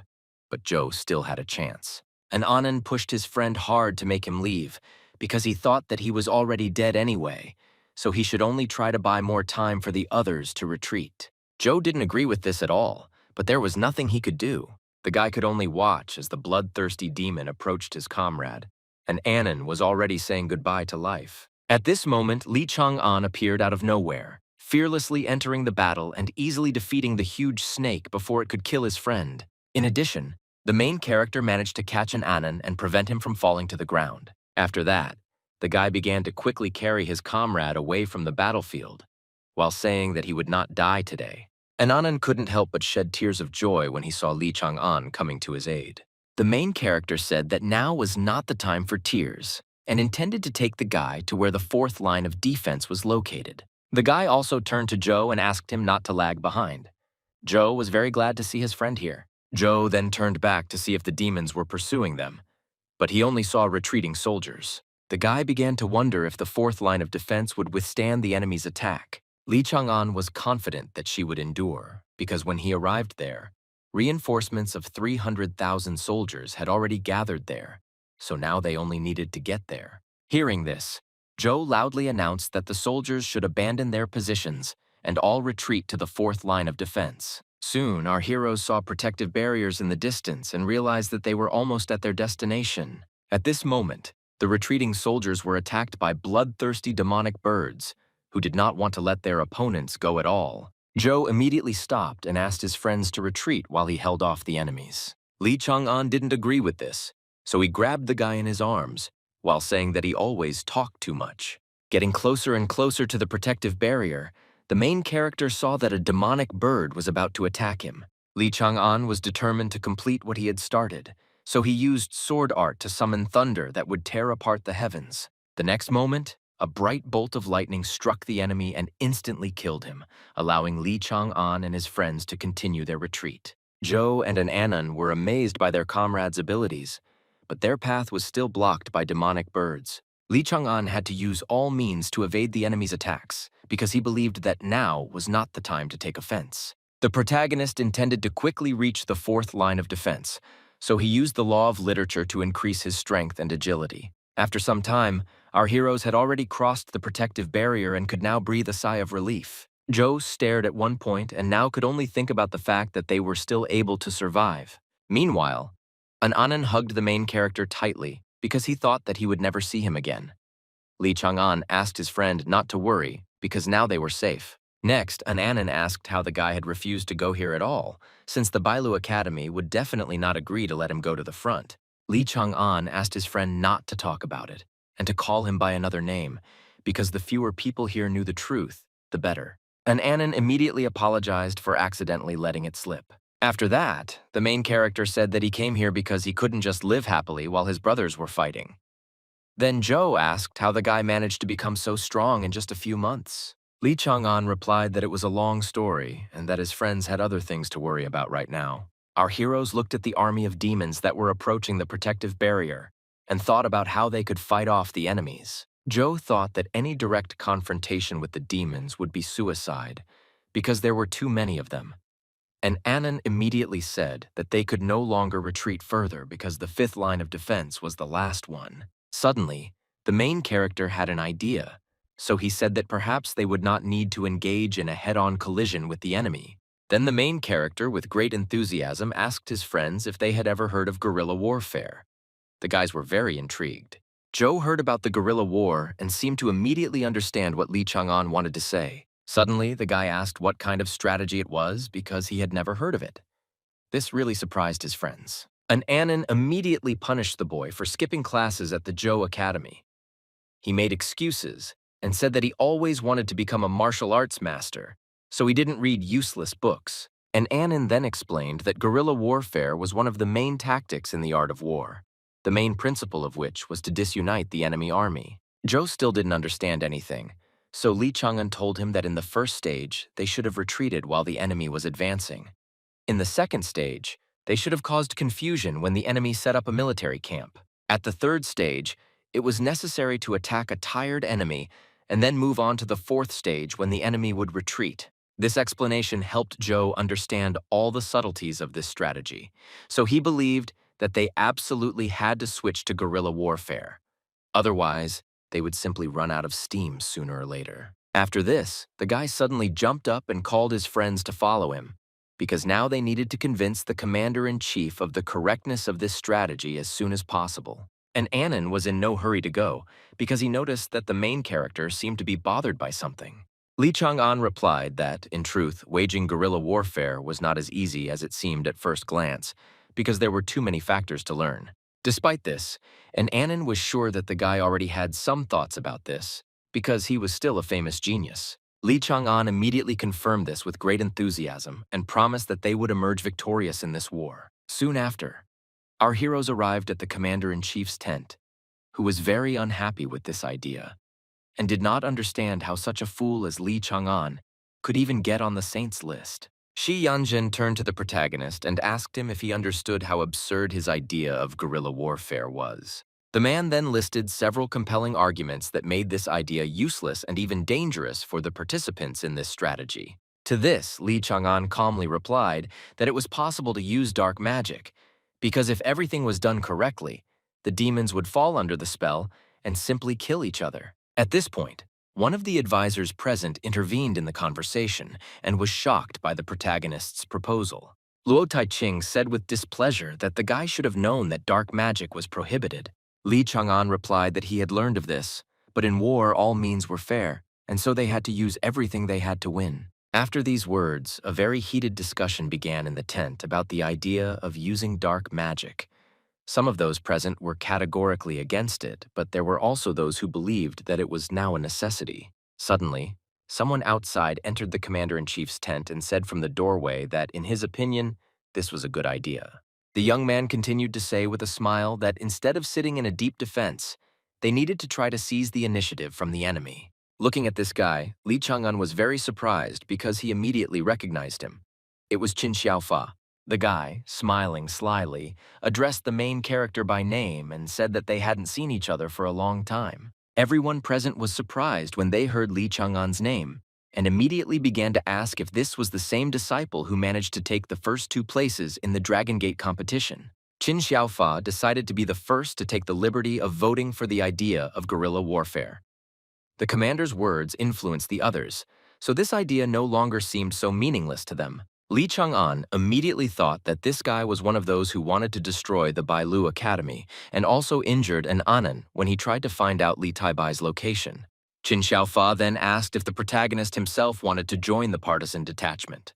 S1: But Zhou still had a chance. And Anon pushed his friend hard to make him leave, because he thought that he was already dead anyway, so he should only try to buy more time for the others to retreat. Zhou didn't agree with this at all, but there was nothing he could do. The guy could only watch as the bloodthirsty demon approached his comrade, and Anon was already saying goodbye to life. At this moment, Li Chang'an appeared out of nowhere, fearlessly entering the battle and easily defeating the huge snake before it could kill his friend. In addition, the main character managed to catch an Anon and prevent him from falling to the ground. After that, the guy began to quickly carry his comrade away from the battlefield, while saying that he would not die today. And Anon couldn't help but shed tears of joy when he saw Li Chang'an coming to his aid. The main character said that now was not the time for tears, and intended to take the guy to where the fourth line of defense was located. The guy also turned to Zhou and asked him not to lag behind. Zhou was very glad to see his friend here. Zhou then turned back to see if the demons were pursuing them, but he only saw retreating soldiers. The guy began to wonder if the fourth line of defense would withstand the enemy's attack. Li Chang'an was confident that she would endure, because when he arrived there, reinforcements of 300,000 soldiers had already gathered there, so now they only needed to get there. Hearing this, Zhou loudly announced that the soldiers should abandon their positions and all retreat to the fourth line of defense. Soon, our heroes saw protective barriers in the distance and realized that they were almost at their destination. At this moment, the retreating soldiers were attacked by bloodthirsty demonic birds, who did not want to let their opponents go at all. Zhou immediately stopped and asked his friends to retreat while he held off the enemies. Li Chang'an didn't agree with this, so he grabbed the guy in his arms, while saying that he always talked too much. Getting closer and closer to the protective barrier, the main character saw that a demonic bird was about to attack him. Li Chang'an was determined to complete what he had started, so he used sword art to summon thunder that would tear apart the heavens. The next moment, a bright bolt of lightning struck the enemy and instantly killed him, allowing Li Chang'an and his friends to continue their retreat. Zhou and an Anon were amazed by their comrades' abilities, but their path was still blocked by demonic birds. Li Chang'an had to use all means to evade the enemy's attacks, because he believed that now was not the time to take offense. The protagonist intended to quickly reach the fourth line of defense, So he used the law of literature to increase his strength and agility. After some time, our heroes had already crossed the protective barrier and could now breathe a sigh of relief. Joe stared at one point and now could only think about the fact that they were still able to survive. Meanwhile, an Anan hugged the main character tightly because he thought that he would never see him again. Lee Chang-an asked his friend not to worry because now they were safe. Next, an Anan asked how the guy had refused to go here at all, since the Bou Academy would definitely not agree to let him go to the front. Lee Chang-an asked his friend not to talk about it and to call him by another name, because the fewer people here knew the truth, the better. An Anan immediately apologized for accidentally letting it slip. After that, the main character said that he came here because he couldn't just live happily while his brothers were fighting. Then Joe asked how the guy managed to become so strong in just a few months. Lee Chang-an replied that it was a long story and that his friends had other things to worry about right now. Our heroes looked at the army of demons that were approaching the protective barrier and thought about how they could fight off the enemies. Joe thought that any direct confrontation with the demons would be suicide because there were too many of them. And Anan immediately said that they could no longer retreat further because the fifth line of defense was the last one. Suddenly, the main character had an idea, so he said that perhaps they would not need to engage in a head-on collision with the enemy. Then the main character, with great enthusiasm, asked his friends if they had ever heard of guerrilla warfare. The guys were very intrigued. Joe heard about the guerrilla war and seemed to immediately understand what Lee Chang-an wanted to say. Suddenly, the guy asked what kind of strategy it was because he had never heard of it. This really surprised his friends. An Anan immediately punished the boy for skipping classes at the Bou Academy. He made excuses and said that he always wanted to become a martial arts master, so he didn't read useless books. And Anan then explained that guerrilla warfare was one of the main tactics in the art of war, the main principle of which was to disunite the enemy army. Joe still didn't understand anything, so Lee Chang-an told him that in the first stage, they should have retreated while the enemy was advancing. In the second stage, they should have caused confusion when the enemy set up a military camp. At the third stage, it was necessary to attack a tired enemy and then move on to the fourth stage when the enemy would retreat. This explanation helped Joe understand all the subtleties of this strategy, so he believed that they absolutely had to switch to guerrilla warfare. Otherwise, they would simply run out of steam sooner or later. After this, the guy suddenly jumped up and called his friends to follow him, because now they needed to convince the commander-in-chief of the correctness of this strategy as soon as possible. And Anan was in no hurry to go, because he noticed that the main character seemed to be bothered by something. Lee Chang-an replied that, in truth, waging guerrilla warfare was not as easy as it seemed at first glance, because there were too many factors to learn. Despite this, and Anan was sure that the guy already had some thoughts about this, because he was still a famous genius. Lee Chang-an immediately confirmed this with great enthusiasm and promised that they would emerge victorious in this war. Soon after, our heroes arrived at the commander-in-chief's tent, who was very unhappy with this idea, and did not understand how such a fool as Lee Chang-an could even get on the saints list. Shi Yanjin turned to the protagonist and asked him if he understood how absurd his idea of guerrilla warfare was. The man then listed several compelling arguments that made this idea useless and even dangerous for the participants in this strategy. To this, Lee Chang-an calmly replied that it was possible to use dark magic, because if everything was done correctly, the demons would fall under the spell and simply kill each other. At this point, one of the advisors present intervened in the conversation and was shocked by the protagonist's proposal. Luo Taiching said with displeasure that the guy should have known that dark magic was prohibited. Lee Chang-an replied that he had learned of this, but in war all means were fair, and so they had to use everything they had to win. After these words, a very heated discussion began in the tent about the idea of using dark magic. Some of those present were categorically against it, but there were also those who believed that it was now a necessity. Suddenly, someone outside entered the commander-in-chief's tent and said from the doorway that, in his opinion, this was a good idea. The young man continued to say with a smile that instead of sitting in a deep defense, they needed to try to seize the initiative from the enemy. Looking at this guy, Lee Chang-an was very surprised because he immediately recognized him. It was Qin Xiaofa. The guy, smiling slyly, addressed the main character by name and said that they hadn't seen each other for a long time. Everyone present was surprised when they heard Lee Chang-an's name, and immediately began to ask if this was the same disciple who managed to take the first 2 places in the Dragon Gate competition. Qin Xiaofa decided to be the first to take the liberty of voting for the idea of guerrilla warfare. The commander's words influenced the others, so this idea no longer seemed so meaningless to them. Li Chang'an immediately thought that this guy was one of those who wanted to destroy the Bou Academy and also injured an Anan when he tried to find out Li Taibai's location. Qin Xiaofa then asked if the protagonist himself wanted to join the partisan detachment.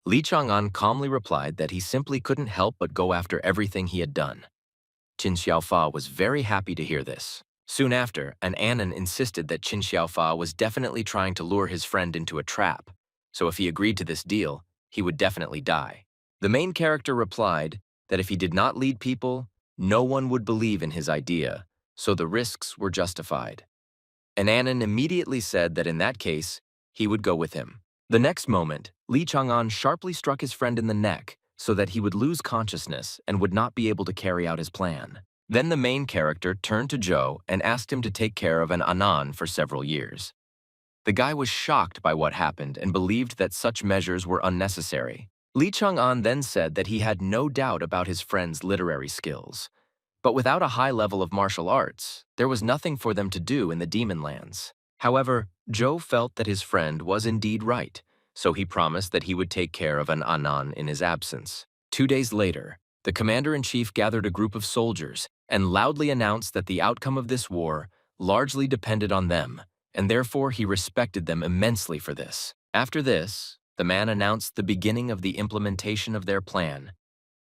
S1: Li Chang'an calmly replied that he simply couldn't help but go after everything he had done. Qin Xiaofa was very happy to hear this. Soon after, an Anan insisted that Qin Xiaofa was definitely trying to lure his friend into a trap, so if he agreed to this deal, he would definitely die. The main character replied that if he did not lead people, no one would believe in his idea, so the risks were justified. An Anan immediately said that in that case, he would go with him. The next moment, Li Chang'an sharply struck his friend in the neck so that he would lose consciousness and would not be able to carry out his plan. Then the main character turned to Zhou and asked him to take care of an Anan for several years. The guy was shocked by what happened and believed that such measures were unnecessary. Li Chang'an then said that he had no doubt about his friend's literary skills. But without a high level of martial arts, there was nothing for them to do in the demon lands. However, Zhou felt that his friend was indeed right, so he promised that he would take care of an Anan in his absence. 2 days later, the commander-in-chief gathered a group of soldiers and loudly announced that the outcome of this war largely depended on them, and therefore he respected them immensely for this. After this, the man announced the beginning of the implementation of their plan,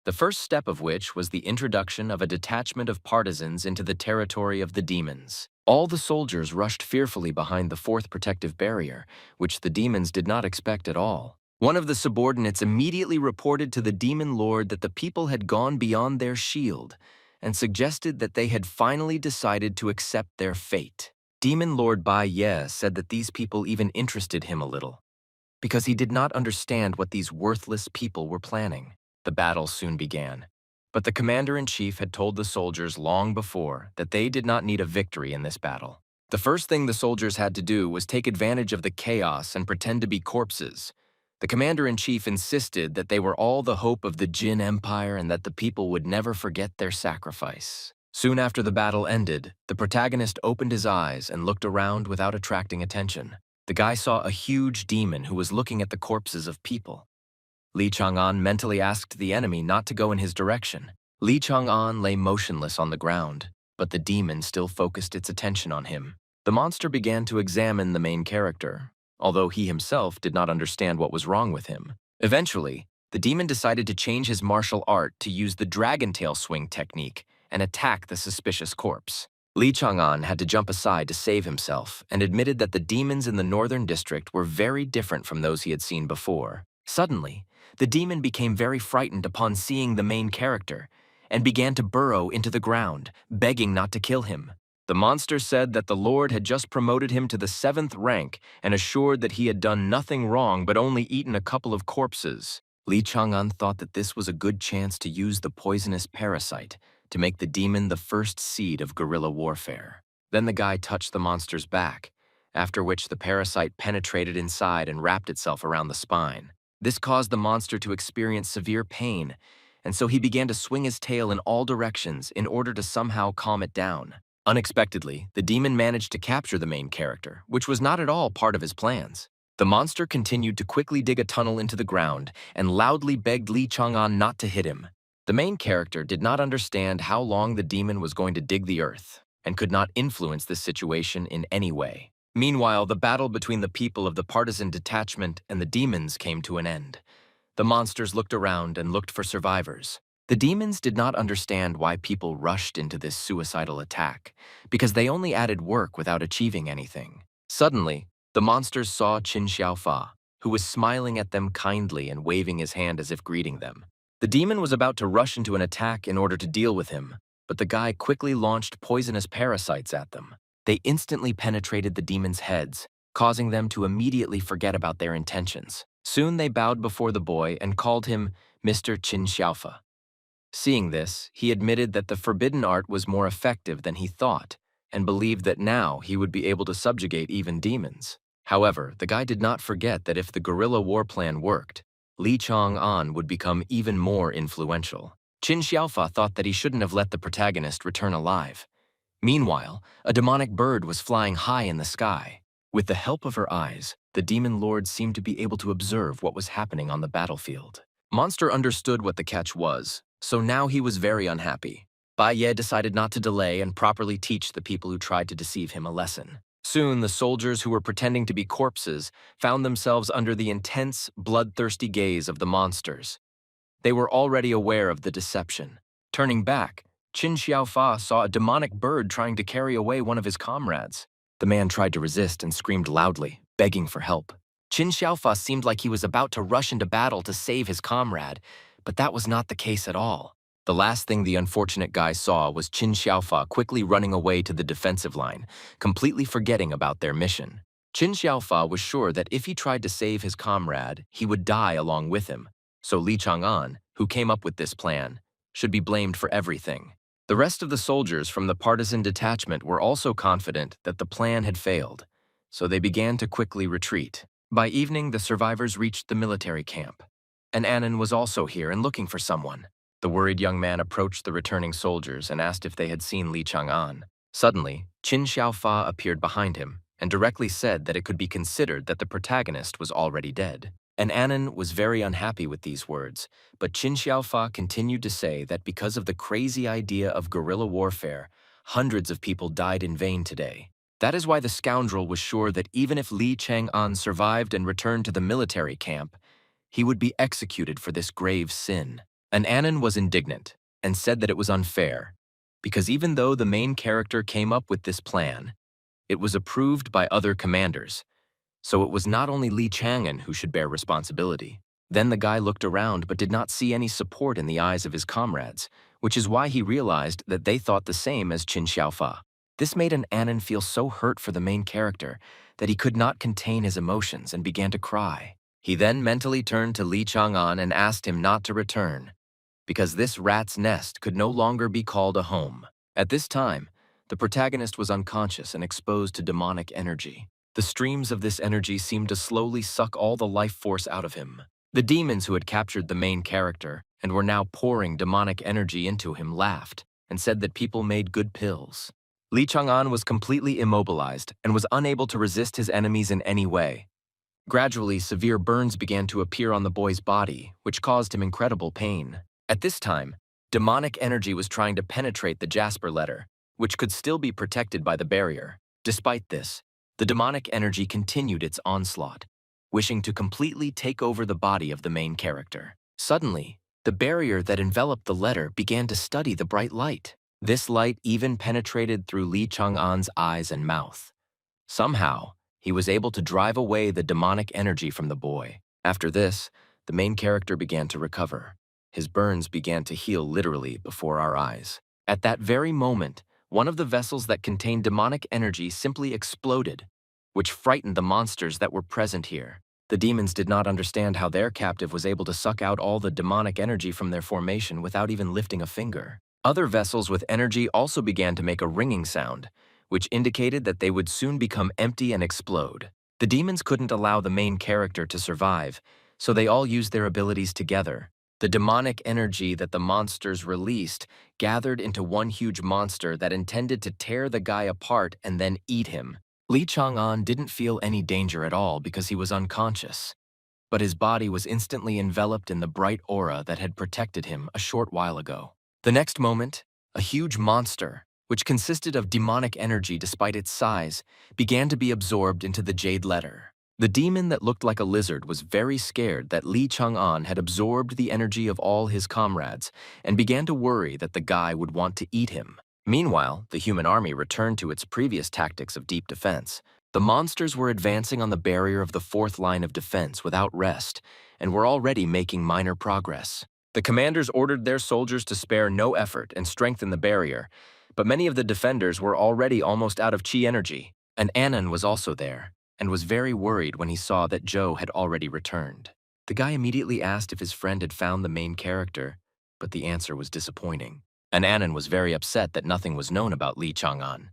S1: the first step of which was the introduction of a detachment of partisans into the territory of the demons. All the soldiers rushed fearfully behind the fourth protective barrier, which the demons did not expect at all. One of the subordinates immediately reported to the demon lord that the people had gone beyond their shield and suggested that they had finally decided to accept their fate. Demon Lord Bai Ye said that these people even interested him a little, because he did not understand what these worthless people were planning. The battle soon began, but the commander-in-chief had told the soldiers long before that they did not need a victory in this battle. The first thing the soldiers had to do was take advantage of the chaos and pretend to be corpses. The commander-in-chief insisted that they were all the hope of the Jin Empire and that the people would never forget their sacrifice. Soon after the battle ended, the protagonist opened his eyes and looked around without attracting attention. The guy saw a huge demon who was looking at the corpses of people. Li Chang'an mentally asked the enemy not to go in his direction. Li Chang'an lay motionless on the ground, but the demon still focused its attention on him. The monster began to examine the main character, although he himself did not understand what was wrong with him. Eventually, the demon decided to change his martial art to use the dragon tail swing technique and attack the suspicious corpse. Li Chang'an had to jump aside to save himself and admitted that the demons in the northern district were very different from those he had seen before. Suddenly, the demon became very frightened upon seeing the main character and began to burrow into the ground, begging not to kill him. The monster said that the Lord had just promoted him to the 7th rank and assured that he had done nothing wrong but only eaten a couple of corpses. Li Chang'an thought that this was a good chance to use the poisonous parasite to make the demon the first seed of guerrilla warfare. Then the guy touched the monster's back, after which the parasite penetrated inside and wrapped itself around the spine. This caused the monster to experience severe pain, and so he began to swing his tail in all directions in order to somehow calm it down. Unexpectedly, the demon managed to capture the main character, which was not at all part of his plans. The monster continued to quickly dig a tunnel into the ground and loudly begged Li Chang'an not to hit him. The main character did not understand how long the demon was going to dig the earth and could not influence this situation in any way. Meanwhile, the battle between the people of the partisan detachment and the demons came to an end. The monsters looked around and looked for survivors. The demons did not understand why people rushed into this suicidal attack, because they only added work without achieving anything. Suddenly, the monsters saw Qin Xiaofa, who was smiling at them kindly and waving his hand as if greeting them. The demon was about to rush into an attack in order to deal with him, but the guy quickly launched poisonous parasites at them. They instantly penetrated the demons' heads, causing them to immediately forget about their intentions. Soon they bowed before the boy and called him Mr. Qin Xiaofa. Seeing this, he admitted that the forbidden art was more effective than he thought, and believed that now he would be able to subjugate even demons. However, the guy did not forget that if the guerrilla war plan worked, Li Chang'an would become even more influential. Qin Xiaofa thought that he shouldn't have let the protagonist return alive. Meanwhile, a demonic bird was flying high in the sky. With the help of her eyes, the demon lord seemed to be able to observe what was happening on the battlefield. Monster understood what the catch was, so now he was very unhappy. Bai Ye decided not to delay and properly teach the people who tried to deceive him a lesson. Soon, the soldiers who were pretending to be corpses found themselves under the intense, bloodthirsty gaze of the monsters. They were already aware of the deception. Turning back, Qin Xiaofa saw a demonic bird trying to carry away one of his comrades. The man tried to resist and screamed loudly, begging for help. Qin Xiaofa seemed like he was about to rush into battle to save his comrade, but that was not the case at all. The last thing the unfortunate guy saw was Qin Xiaofa quickly running away to the defensive line, completely forgetting about their mission. Qin Xiaofa was sure that if he tried to save his comrade, he would die along with him. So Li Chang'an, who came up with this plan, should be blamed for everything. The rest of the soldiers from the partisan detachment were also confident that the plan had failed, so they began to quickly retreat. By evening, the survivors reached the military camp. An Anon was also here and looking for someone. The worried young man approached the returning soldiers and asked if they had seen Li Chang'an. Suddenly, Qin Xiaofa appeared behind him and directly said that it could be considered that the protagonist was already dead. An Anon was very unhappy with these words, but Qin Xiaofa continued to say that because of the crazy idea of guerrilla warfare, hundreds of people died in vain today. That is why the scoundrel was sure that even if Li Chang'an survived and returned to the military camp, he would be executed for this grave sin. An Anon was indignant and said that it was unfair, because even though the main character came up with this plan, it was approved by other commanders, so it was not only Li Chang'an who should bear responsibility. Then the guy looked around but did not see any support in the eyes of his comrades, which is why he realized that they thought the same as Qin Xiaofa. This made an Anon feel so hurt for the main character that he could not contain his emotions and began to cry. He then mentally turned to Li Chang'an and asked him not to return, because this rat's nest could no longer be called a home. At this time, the protagonist was unconscious and exposed to demonic energy. The streams of this energy seemed to slowly suck all the life force out of him. The demons who had captured the main character and were now pouring demonic energy into him laughed and said that people made good pills. Li Chang'an was completely immobilized and was unable to resist his enemies in any way. Gradually, severe burns began to appear on the boy's body, which caused him incredible pain. At this time, demonic energy was trying to penetrate the Jasper letter, which could still be protected by the barrier. Despite this, the demonic energy continued its onslaught, wishing to completely take over the body of the main character. Suddenly, the barrier that enveloped the letter began to study the bright light. This light even penetrated through Li Chang'an's eyes and mouth. Somehow, he was able to drive away the demonic energy from the boy. After this, the main character began to recover. His burns began to heal literally before our eyes. At that very moment, one of the vessels that contained demonic energy simply exploded, which frightened the monsters that were present here. The demons did not understand how their captive was able to suck out all the demonic energy from their formation without even lifting a finger. Other vessels with energy also began to make a ringing sound, which indicated that they would soon become empty and explode. The demons couldn't allow the main character to survive, so they all used their abilities together. The demonic energy that the monsters released gathered into one huge monster that intended to tear the guy apart and then eat him. Li Chang'an didn't feel any danger at all because he was unconscious, but his body was instantly enveloped in the bright aura that had protected him a short while ago. The next moment, a huge monster, which consisted of demonic energy despite its size, began to be absorbed into the jade letter. The demon that looked like a lizard was very scared that Li Chang'an had absorbed the energy of all his comrades and began to worry that the guy would want to eat him. Meanwhile, the human army returned to its previous tactics of deep defense. The monsters were advancing on the barrier of the fourth line of defense without rest and were already making minor progress. The commanders ordered their soldiers to spare no effort and strengthen the barrier, but many of the defenders were already almost out of chi energy. An Anon was also there, and was very worried when he saw that Zhou had already returned. The guy immediately asked if his friend had found the main character, but the answer was disappointing. An Anon was very upset that nothing was known about Li Chang'an.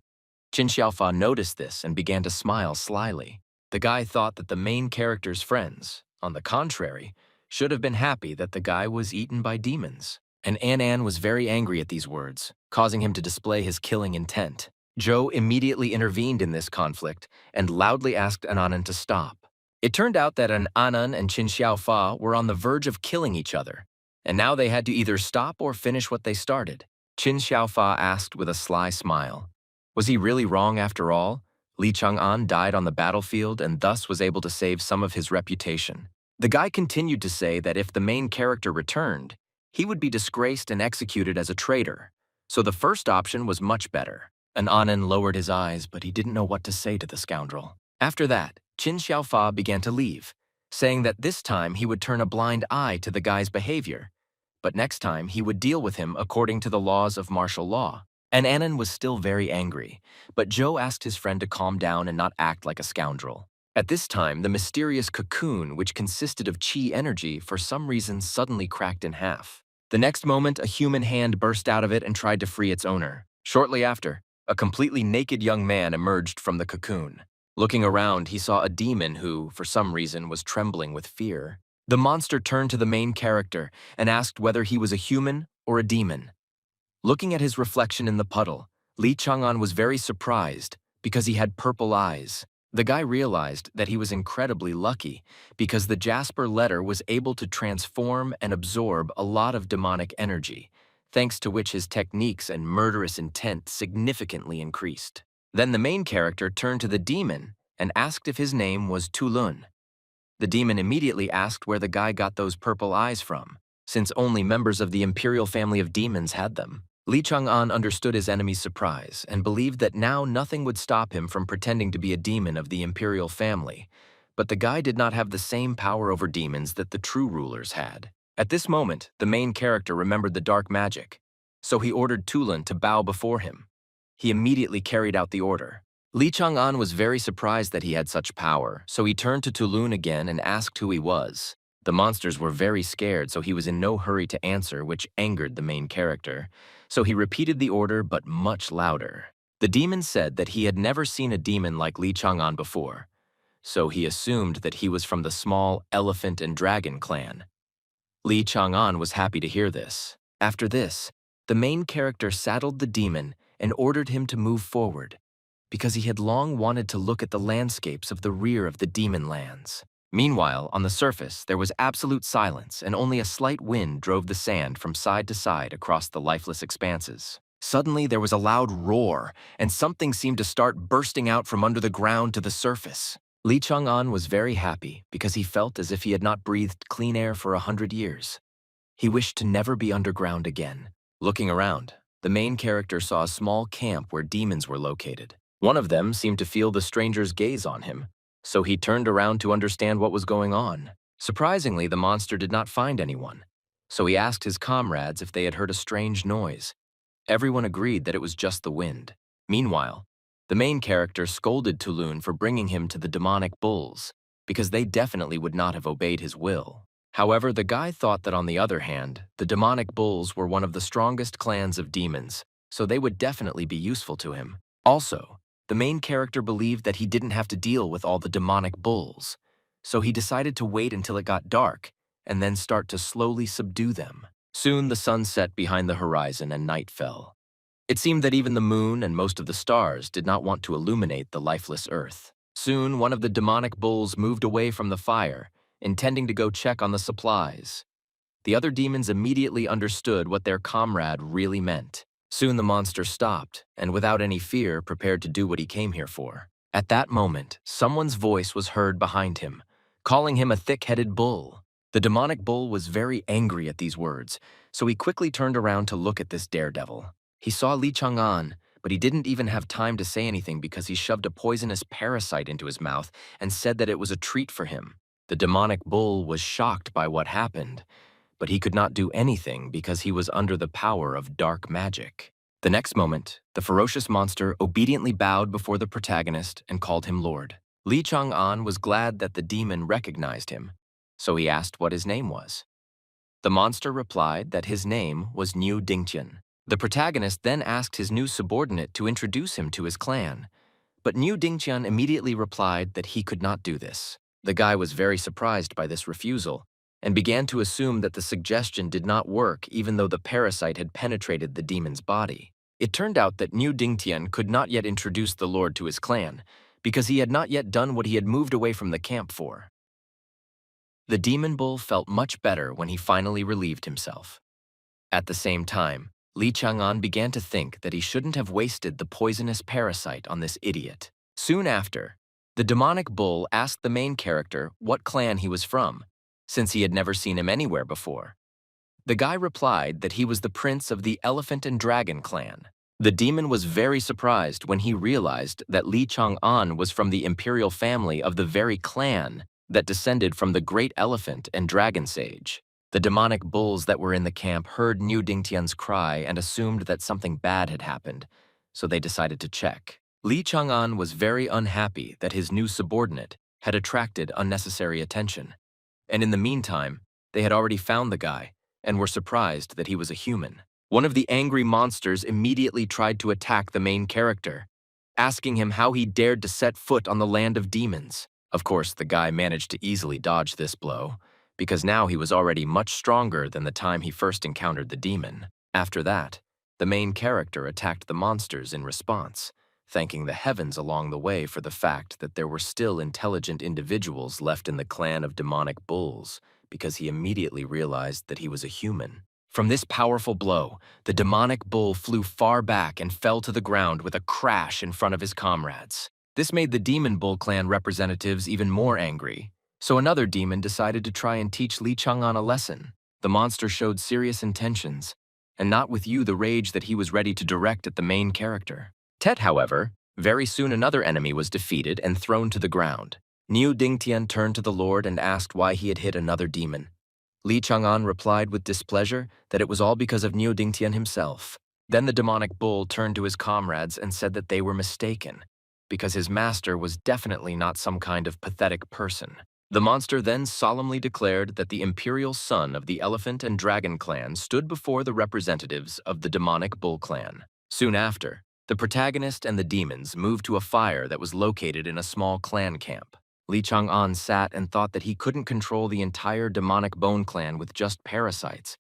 S1: Qin Xiaofa noticed this and began to smile slyly. The guy thought that the main character's friends, on the contrary, should have been happy that the guy was eaten by demons. and An was very angry at these words, causing him to display his killing intent. Joe immediately intervened in this conflict and loudly asked An to stop. It turned out that An and Qin Xiaofa were on the verge of killing each other, and now they had to either stop or finish what they started. Qin Xiaofa asked with a sly smile, was he really wrong after all? Li Chang'an died on the battlefield and thus was able to save some of his reputation. The guy continued to say that if the main character returned, he would be disgraced and executed as a traitor, so the first option was much better. An Anan lowered his eyes, but he didn't know what to say to the scoundrel. After that, Qin Xiaofa began to leave, saying that this time he would turn a blind eye to the guy's behavior, but next time he would deal with him according to the laws of martial law. And Anan was still very angry, but Joe asked his friend to calm down and not act like a scoundrel. At this time, the mysterious cocoon, which consisted of chi energy, for some reason suddenly cracked in half. The next moment, a human hand burst out of it and tried to free its owner. Shortly after, a completely naked young man emerged from the cocoon. Looking around, he saw a demon who, for some reason, was trembling with fear. The monster turned to the main character and asked whether he was a human or a demon. Looking at his reflection in the puddle, Li Chang'an was very surprised because he had purple eyes. The guy realized that he was incredibly lucky because the Jasper letter was able to transform and absorb a lot of demonic energy, thanks to which his techniques and murderous intent significantly increased. Then the main character turned to the demon and asked if his name was Tulun. The demon immediately asked where the guy got those purple eyes from, since only members of the imperial family of demons had them. Li Chang'an understood his enemy's surprise and believed that now nothing would stop him from pretending to be a demon of the imperial family, but the guy did not have the same power over demons that the true rulers had. At this moment, the main character remembered the dark magic, so he ordered Tulun to bow before him. He immediately carried out the order. Li Chang'an was very surprised that he had such power, so he turned to Tulun again and asked who he was. The monsters were very scared, so he was in no hurry to answer, which angered the main character. So he repeated the order, but much louder. The demon said that he had never seen a demon like Li Chang'an before, so he assumed that he was from the small elephant and dragon clan. Li Chang'an was happy to hear this. After this, the main character saddled the demon and ordered him to move forward, because he had long wanted to look at the landscapes of the rear of the demon lands. Meanwhile, on the surface, there was absolute silence, and only a slight wind drove the sand from side to side across the lifeless expanses. Suddenly, there was a loud roar, and something seemed to start bursting out from under the ground to the surface. Li Chang'an was very happy because he felt as if he had not breathed clean air for 100 years. He wished to never be underground again. Looking around, the main character saw a small camp where demons were located. One of them seemed to feel the stranger's gaze on him, so he turned around to understand what was going on. Surprisingly, the monster did not find anyone, so he asked his comrades if they had heard a strange noise. Everyone agreed that it was just the wind. Meanwhile, the main character scolded Tulun for bringing him to the demonic bulls, because they definitely would not have obeyed his will. However, the guy thought that on the other hand, the demonic bulls were one of the strongest clans of demons, so they would definitely be useful to him. Also, the main character believed that he didn't have to deal with all the demonic bulls, so he decided to wait until it got dark and then start to slowly subdue them. Soon the sun set behind the horizon and night fell. It seemed that even the moon and most of the stars did not want to illuminate the lifeless earth. Soon one of the demonic bulls moved away from the fire, intending to go check on the supplies. The other demons immediately understood what their comrade really meant. Soon the monster stopped, and without any fear prepared to do what he came here for. At that moment, someone's voice was heard behind him, calling him a thick-headed bull. The demonic bull was very angry at these words, so he quickly turned around to look at this daredevil. He saw Li Chang'an, but he didn't even have time to say anything because he shoved a poisonous parasite into his mouth and said that it was a treat for him. The demonic bull was shocked by what happened, but he could not do anything because he was under the power of dark magic. The next moment, the ferocious monster obediently bowed before the protagonist and called him Lord. Li Chang'an was glad that the demon recognized him, so he asked what his name was. The monster replied that his name was Niu Dingtian. The protagonist then asked his new subordinate to introduce him to his clan, but Niu Dingtian immediately replied that he could not do this. The guy was very surprised by this refusal, and began to assume that the suggestion did not work even though the parasite had penetrated the demon's body. It turned out that Niu Dingtian could not yet introduce the Lord to his clan, because he had not yet done what he had moved away from the camp for. The demon bull felt much better when he finally relieved himself. At the same time, Li Chang'an began to think that he shouldn't have wasted the poisonous parasite on this idiot. Soon after, the demonic bull asked the main character what clan he was from, since he had never seen him anywhere before. The guy replied that he was the prince of the Elephant and Dragon clan. The demon was very surprised when he realized that Li Chang'an was from the imperial family of the very clan that descended from the great elephant and dragon sage. The demonic bulls that were in the camp heard Niu Dingtian's cry and assumed that something bad had happened, so they decided to check. Li Chang'an was very unhappy that his new subordinate had attracted unnecessary attention, and in the meantime, they had already found the guy and were surprised that he was a human. One of the angry monsters immediately tried to attack the main character, asking him how he dared to set foot on the land of demons. Of course, the guy managed to easily dodge this blow, because now he was already much stronger than the time he first encountered the demon. After that, the main character attacked the monsters in response, thanking the heavens along the way for the fact that there were still intelligent individuals left in the clan of demonic bulls, because he immediately realized that he was a human. From this powerful blow, the demonic bull flew far back and fell to the ground with a crash in front of his comrades. This made the demon bull clan representatives even more angry, so another demon decided to try and teach Li Chang'an a lesson. The monster showed serious intentions, and not with you the rage that he was ready to direct at the main character. However, very soon another enemy was defeated and thrown to the ground. Niu Dingtian turned to the Lord and asked why he had hit another demon. Li Chang'an replied with displeasure that it was all because of Niu Dingtian himself. Then the demonic bull turned to his comrades and said that they were mistaken, because his master was definitely not some kind of pathetic person. The monster then solemnly declared that the imperial son of the Elephant and Dragon clan stood before the representatives of the demonic bull clan. Soon after, the protagonist and the demons moved to a fire that was located in a small clan camp. Li Chang'an sat and thought that he couldn't control the entire demonic bone clan with just parasites,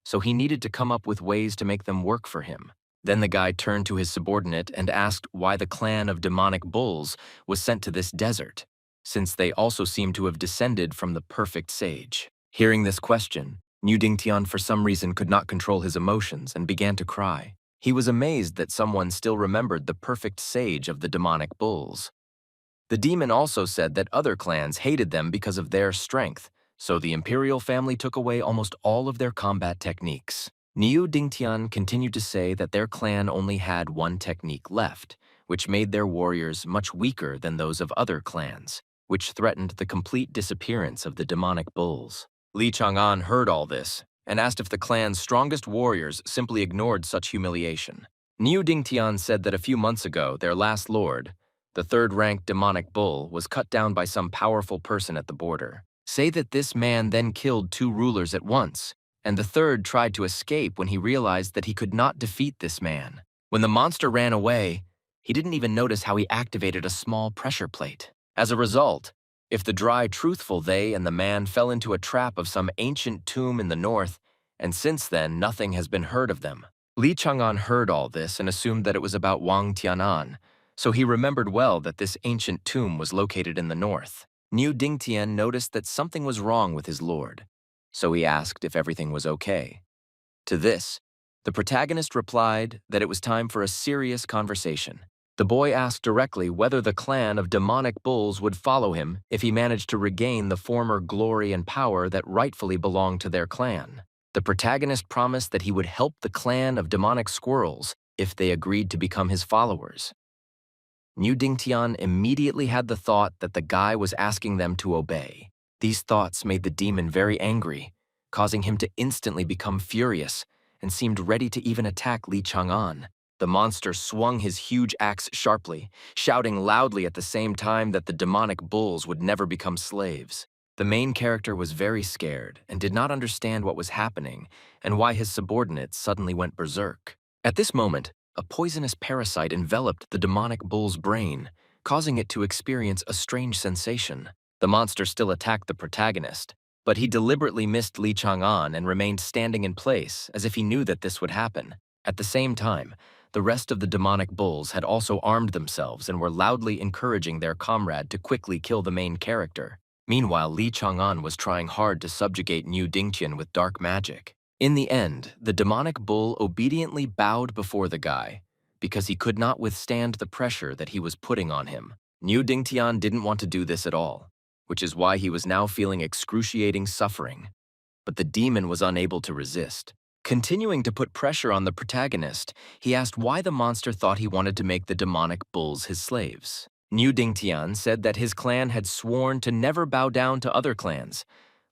S1: so he needed to come up with ways to make them work for him. Then the guy turned to his subordinate and asked why the clan of demonic bulls was sent to this desert, since they also seemed to have descended from the perfect sage. Hearing this question, Niu Dingtian for some reason could not control his emotions and began to cry. He was amazed that someone still remembered the perfect sage of the demonic bulls. The demon also said that other clans hated them because of their strength, so the imperial family took away almost all of their combat techniques. Niu Dingtian continued to say that their clan only had one technique left, which made their warriors much weaker than those of other clans, which threatened the complete disappearance of the demonic bulls. Li Chang'an heard all this and asked if the clan's strongest warriors simply ignored such humiliation. Niu Dingtian said that a few months ago, their last lord, the third-ranked demonic bull, was cut down by some powerful person at the border. Say that this man then killed two rulers at once, and the third tried to escape when he realized that he could not defeat this man. When the monster ran away, he didn't even notice how he activated a small pressure plate. As a result, if the dry, truthful they and the man fell into a trap of some ancient tomb in the north, and since then nothing has been heard of them. Li Chang'an heard all this and assumed that it was about Wang Tianan, so he remembered well that this ancient tomb was located in the north. Niu Dingtian noticed that something was wrong with his lord, so he asked if everything was okay. To this, the protagonist replied that it was time for a serious conversation. The boy asked directly whether the clan of demonic bulls would follow him if he managed to regain the former glory and power that rightfully belonged to their clan. The protagonist promised that he would help the clan of demonic squirrels if they agreed to become his followers. Niu Dingtian immediately had the thought that the guy was asking them to obey. These thoughts made the demon very angry, causing him to instantly become furious and seemed ready to even attack Li Chang'an. The monster swung his huge axe sharply, shouting loudly at the same time that the demonic bulls would never become slaves. The main character was very scared and did not understand what was happening and why his subordinates suddenly went berserk. At this moment, a poisonous parasite enveloped the demonic bull's brain, causing it to experience a strange sensation. The monster still attacked the protagonist, But he deliberately missed Li Chang'an and remained standing in place, as if he knew that this would happen. At the same time, the rest of the demonic bulls had also armed themselves and were loudly encouraging their comrade to quickly kill the main character. Meanwhile, Li Chang'an was trying hard to subjugate Niu Dingtian with dark magic. In the end, the demonic bull obediently bowed before the guy because he could not withstand the pressure that he was putting on him. Niu Dingtian didn't want to do this at all, which is why he was now feeling excruciating suffering. But the demon was unable to resist. Continuing to put pressure on the protagonist, he asked why the monster thought he wanted to make the demonic bulls his slaves. Niu Dingtian said that his clan had sworn to never bow down to other clans,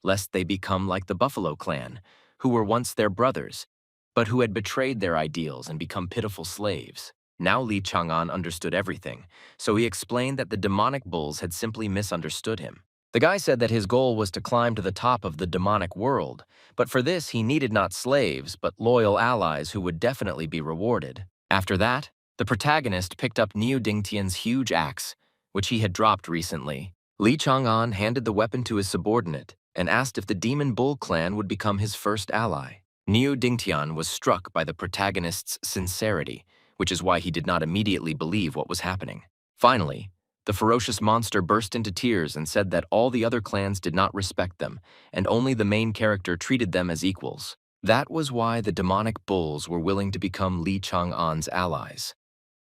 S1: lest they become like the Buffalo clan, who were once their brothers, but who had betrayed their ideals and become pitiful slaves. Now Li Chang'an understood everything, so he explained that the demonic bulls had simply misunderstood him. The guy said that his goal was to climb to the top of the demonic world, but for this he needed not slaves, but loyal allies who would definitely be rewarded. After that, the protagonist picked up Niu Dingtian's huge axe, which he had dropped recently. Li Chang'an handed the weapon to his subordinate and asked if the Demon Bull clan would become his first ally. Niu Dingtian was struck by the protagonist's sincerity, which is why he did not immediately believe what was happening. Finally, the ferocious monster burst into tears and said that all the other clans did not respect them, and only the main character treated them as equals. That was why the demonic bulls were willing to become Li Chang'an's allies.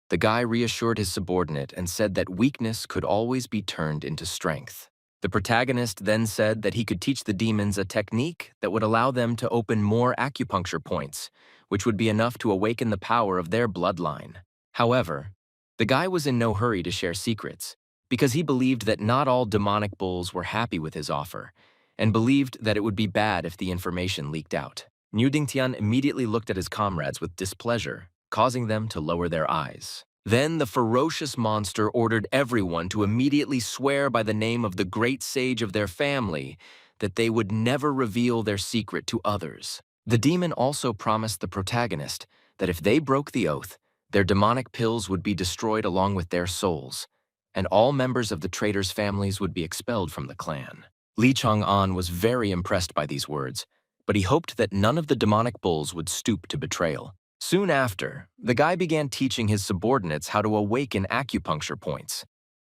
S1: The guy reassured his subordinate and said that weakness could always be turned into strength. The protagonist then said that he could teach the demons a technique that would allow them to open more acupuncture points, which would be enough to awaken the power of their bloodline. However, the guy was in no hurry to share secrets, because he believed that not all demonic bulls were happy with his offer, and believed that it would be bad if the information leaked out. Niu Dingtian immediately looked at his comrades with displeasure, causing them to lower their eyes. Then the ferocious monster ordered everyone to immediately swear by the name of the great sage of their family that they would never reveal their secret to others. The demon also promised the protagonist that if they broke the oath, their demonic pills would be destroyed along with their souls, and all members of the traitors' families would be expelled from the clan. Li Chang'an was very impressed by these words, but he hoped that none of the demonic bulls would stoop to betrayal. Soon after, the guy began teaching his subordinates how to awaken acupuncture points.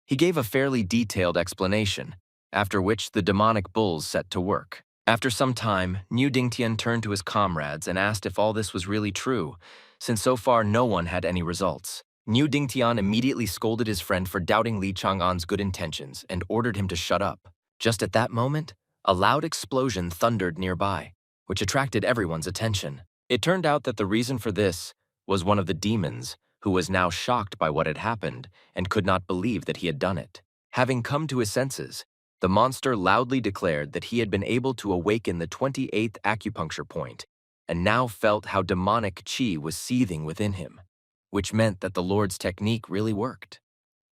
S1: He gave a fairly detailed explanation, after which the demonic bulls set to work. After some time, Niu Dingtian turned to his comrades and asked if all this was really true, since so far no one had any results. Niu Dingtian immediately scolded his friend for doubting Li Chang'an's good intentions and ordered him to shut up. Just at that moment, a loud explosion thundered nearby, which attracted everyone's attention. It turned out that the reason for this was one of the demons, who was now shocked by what had happened and could not believe that he had done it. Having come to his senses, the monster loudly declared that he had been able to awaken the 28th acupuncture point and now felt how demonic qi was seething within him, which meant that the Lord's technique really worked.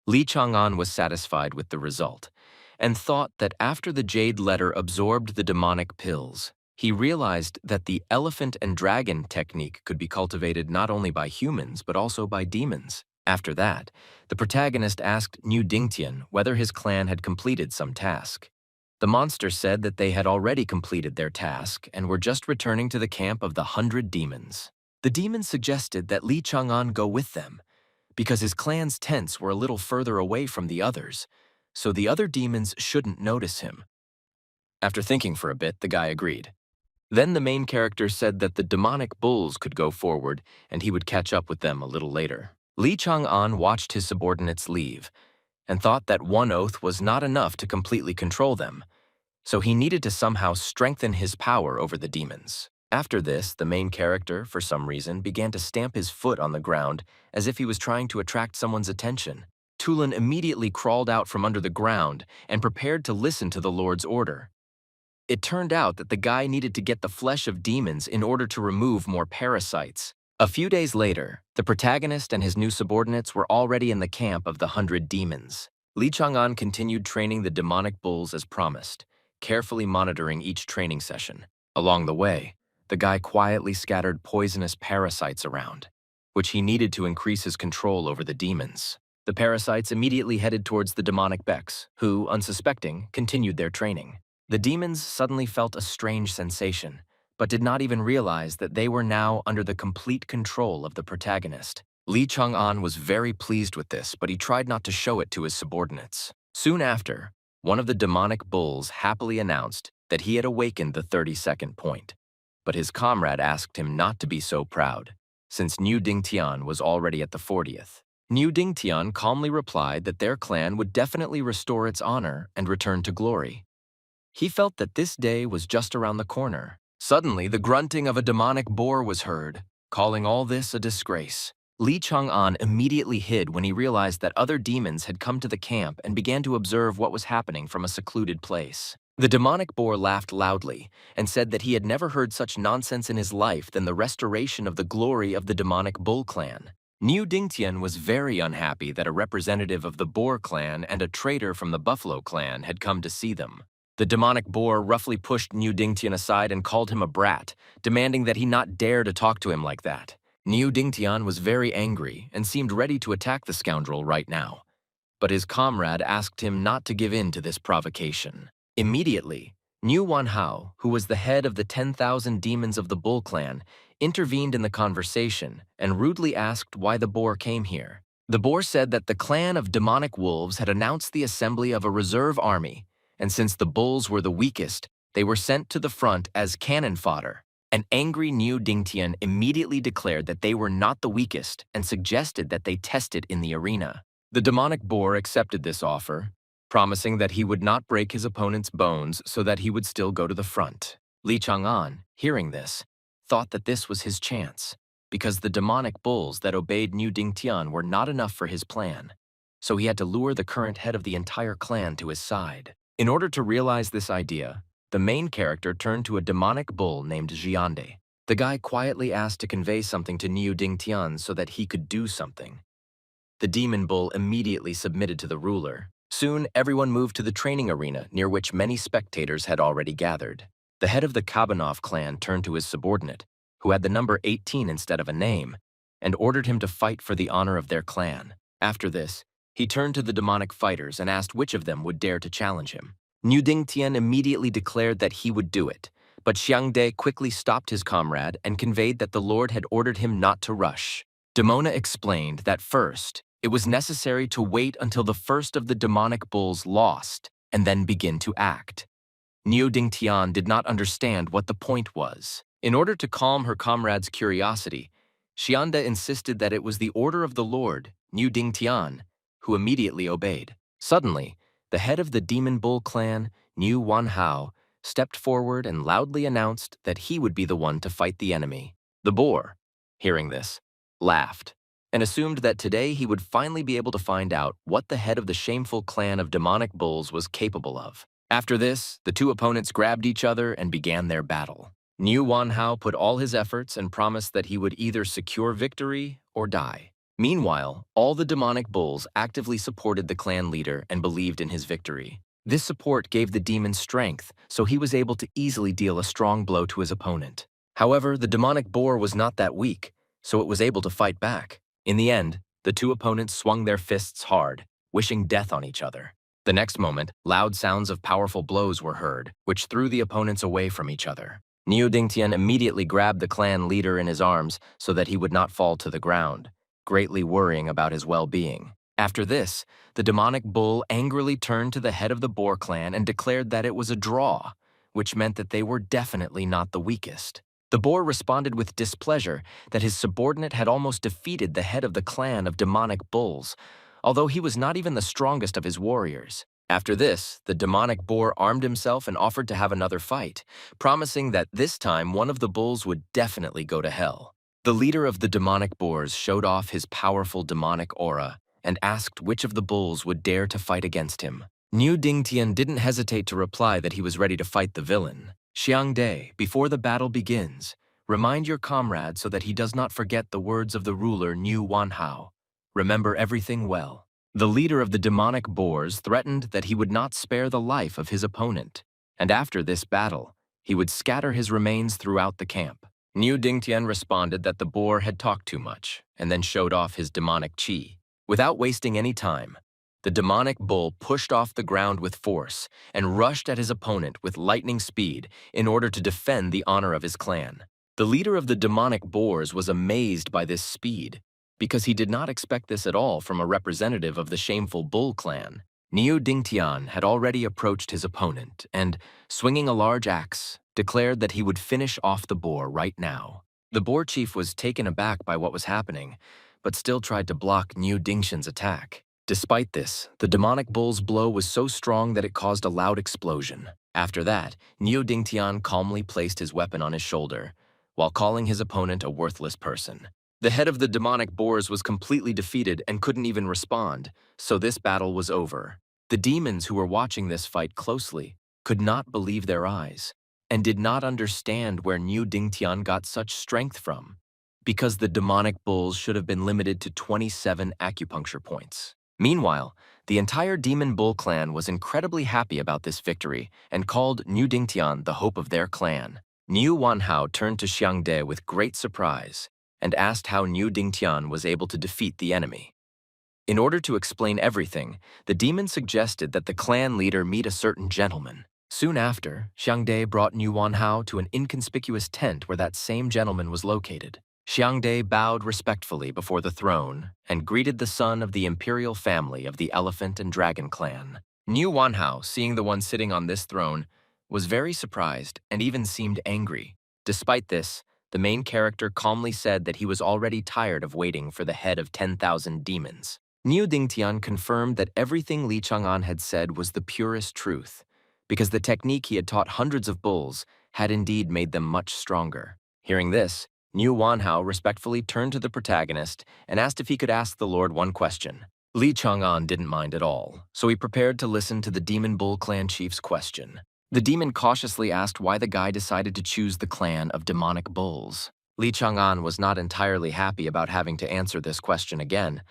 S1: Li Chang'an was satisfied with the result and thought that after the jade letter absorbed the demonic pills, he realized that the elephant and dragon technique could be cultivated not only by humans but also by demons. After that, the protagonist asked Niu Dingtian whether his clan had completed some task. The monster said that they had already completed their task and were just returning to the camp of the 100 demons. The demons suggested that Li Chang'an go with them, because his clan's tents were a little further away from the others, so the other demons shouldn't notice him. After thinking for a bit, the guy agreed. Then the main character said that the demonic bulls could go forward and he would catch up with them a little later. Li Chang'an watched his subordinates leave and thought that one oath was not enough to completely control them, so he needed to somehow strengthen his power over the demons. After this, the main character, for some reason, began to stamp his foot on the ground as if he was trying to attract someone's attention. Tulin immediately crawled out from under the ground and prepared to listen to the Lord's order. It turned out that the guy needed to get the flesh of demons in order to remove more parasites. A few days later, the protagonist and his new subordinates were already in the camp of the 100 demons. Li Chang'an continued training the demonic bulls as promised, carefully monitoring each training session. Along the way, the guy quietly scattered poisonous parasites around, which he needed to increase his control over the demons. The parasites immediately headed towards the demonic Becks, who, unsuspecting, continued their training. The demons suddenly felt a strange sensation, but did not even realize that they were now under the complete control of the protagonist. Lee Chang-an was very pleased with this, but he tried not to show it to his subordinates. Soon after, one of the demonic bulls happily announced that he had awakened the 32nd point. But his comrade asked him not to be so proud, since Niu Dingtian was already at the 40th. Niu Dingtian calmly replied that their clan would definitely restore its honor and return to glory. He felt that this day was just around the corner. Suddenly, the grunting of a demonic boar was heard, calling all this a disgrace. Lee Chang-an immediately hid when he realized that other demons had come to the camp and began to observe what was happening from a secluded place. The demonic boar laughed loudly and said that he had never heard such nonsense in his life than the restoration of the glory of the demonic bull clan. Niu Dingtian was very unhappy that a representative of the boar clan and a traitor from the buffalo clan had come to see them. The demonic boar roughly pushed Niu Dingtian aside and called him a brat, demanding that he not dare to talk to him like that. Niu Dingtian was very angry and seemed ready to attack the scoundrel right now. But his comrade asked him not to give in to this provocation. Immediately, Niu Wanhao, who was the head of the 10,000 demons of the Bull clan, intervened in the conversation and rudely asked why the boar came here. The boar said that the clan of demonic wolves had announced the assembly of a reserve army, and since the bulls were the weakest, they were sent to the front as cannon fodder. An angry Niu Dingtian immediately declared that they were not the weakest and suggested that they test it in the arena. The demonic boar accepted this offer, promising that he would not break his opponent's bones so that he would still go to the front. Lee Chang-an, hearing this, thought that this was his chance, because the demonic bulls that obeyed Niu Dingtian were not enough for his plan, so he had to lure the current head of the entire clan to his side. In order to realize this idea, the main character turned to a demonic bull named Jiande. The guy quietly asked to convey something to Niu Dingtian so that he could do something. The demon bull immediately submitted to the ruler. Soon, everyone moved to the training arena near which many spectators had already gathered. The head of the Kabanov clan turned to his subordinate, who had the number 18 instead of a name, and ordered him to fight for the honor of their clan. After this, he turned to the demonic fighters and asked which of them would dare to challenge him. Niu Dingtian immediately declared that he would do it, but Xiangde quickly stopped his comrade and conveyed that the Lord had ordered him not to rush. Demona explained that first, it was necessary to wait until the first of the demonic bulls lost and then begin to act. Niu Dingtian did not understand what the point was. In order to calm her comrade's curiosity, Xianda insisted that it was the order of the Lord, Niu Dingtian, who immediately obeyed. Suddenly, the head of the Demon Bull clan, Niu Wanhao, stepped forward and loudly announced that he would be the one to fight the enemy. The boar, hearing this, laughed and assumed that today he would finally be able to find out what the head of the shameful clan of demonic bulls was capable of. After this, the two opponents grabbed each other and began their battle. Niu Wanhao put all his efforts and promised that he would either secure victory or die. Meanwhile, all the demonic bulls actively supported the clan leader and believed in his victory. This support gave the demon strength, so he was able to easily deal a strong blow to his opponent. However, the demonic boar was not that weak, so it was able to fight back. In the end, the two opponents swung their fists hard, wishing death on each other. The next moment, loud sounds of powerful blows were heard, which threw the opponents away from each other. Niu Dingtian immediately grabbed the clan leader in his arms so that he would not fall to the ground, greatly worrying about his well-being. After this, the demonic bull angrily turned to the head of the boar clan and declared that it was a draw, which meant that they were definitely not the weakest. The boar responded with displeasure that his subordinate had almost defeated the head of the clan of demonic bulls, although he was not even the strongest of his warriors. After this, the demonic boar armed himself and offered to have another fight, promising that this time one of the bulls would definitely go to hell. The leader of the demonic boars showed off his powerful demonic aura and asked which of the bulls would dare to fight against him. Niu Dingtian didn't hesitate to reply that he was ready to fight the villain. Xiangde, before the battle begins, remind your comrade so that he does not forget the words of the ruler Niu Wanhao. Remember everything well. The leader of the demonic boars threatened that he would not spare the life of his opponent, and after this battle, he would scatter his remains throughout the camp. Niu Dingtian responded that the boar had talked too much, and then showed off his demonic qi. Without wasting any time, The demonic bull pushed off the ground with force and rushed at his opponent with lightning speed in order to defend the honor of his clan. The leader of the demonic boars was amazed by this speed, because he did not expect this at all from a representative of the shameful bull clan. Niu Dingtian had already approached his opponent and, swinging a large axe, declared that he would finish off the boar right now. The boar chief was taken aback by what was happening, but still tried to block Niu Dingtian's attack. Despite this, the demonic bull's blow was so strong that it caused a loud explosion. After that, Niu Dingtian calmly placed his weapon on his shoulder, while calling his opponent a worthless person. The head of the demonic boars was completely defeated and couldn't even respond, so this battle was over. The demons who were watching this fight closely could not believe their eyes and did not understand where Niu Dingtian got such strength from, because the demonic bulls should have been limited to 27 acupuncture points. Meanwhile, the entire demon bull clan was incredibly happy about this victory and called Niu Dingtian the hope of their clan. Niu Wanhao turned to Xiangde with great surprise and asked how Niu Dingtian was able to defeat the enemy. In order to explain everything, the demon suggested that the clan leader meet a certain gentleman. Soon after, Xiangde brought Niu Wanhao to an inconspicuous tent where that same gentleman was located. Xiangde bowed respectfully before the throne and greeted the son of the imperial family of the Elephant and Dragon clan. Niu Wanhao, seeing the one sitting on this throne, was very surprised and even seemed angry. Despite this, the main character calmly said that he was already tired of waiting for the head of 10,000 demons. Niu Dingtian confirmed that everything Li Chang'an had said was the purest truth, because the technique he had taught hundreds of bulls had indeed made them much stronger. Hearing this, Niu Wanhao respectfully turned to the protagonist and asked if he could ask the Lord one question. Li Chang'an didn't mind at all, so he prepared to listen to the Demon Bull Clan chief's question. The demon cautiously asked why the guy decided to choose the clan of demonic bulls. Li Chang'an was not entirely happy about having to answer this question again,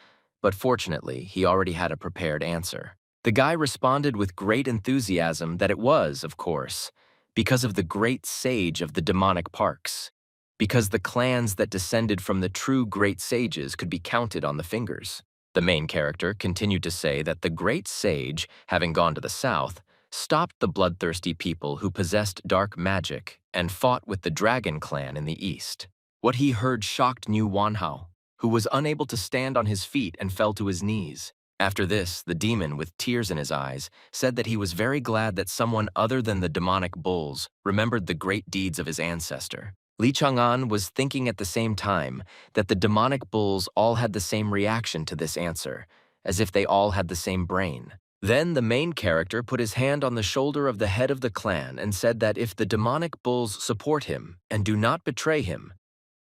S1: but fortunately, he already had a prepared answer. The guy responded with great enthusiasm that it was, of course, because of the great sage of the demonic parks, because the clans that descended from the true great sages could be counted on the fingers. The main character continued to say that the great sage, having gone to the south, stopped the bloodthirsty people who possessed dark magic and fought with the dragon clan in the east. What he heard shocked Niu Wanhao, who was unable to stand on his feet and fell to his knees. After this, the demon, with tears in his eyes, said that he was very glad that someone other than the demonic bulls remembered the great deeds of his ancestor. Li Chang'an was thinking at the same time that the demonic bulls all had the same reaction to this answer, as if they all had the same brain. Then the main character put his hand on the shoulder of the head of the clan and said that if the demonic bulls support him and do not betray him,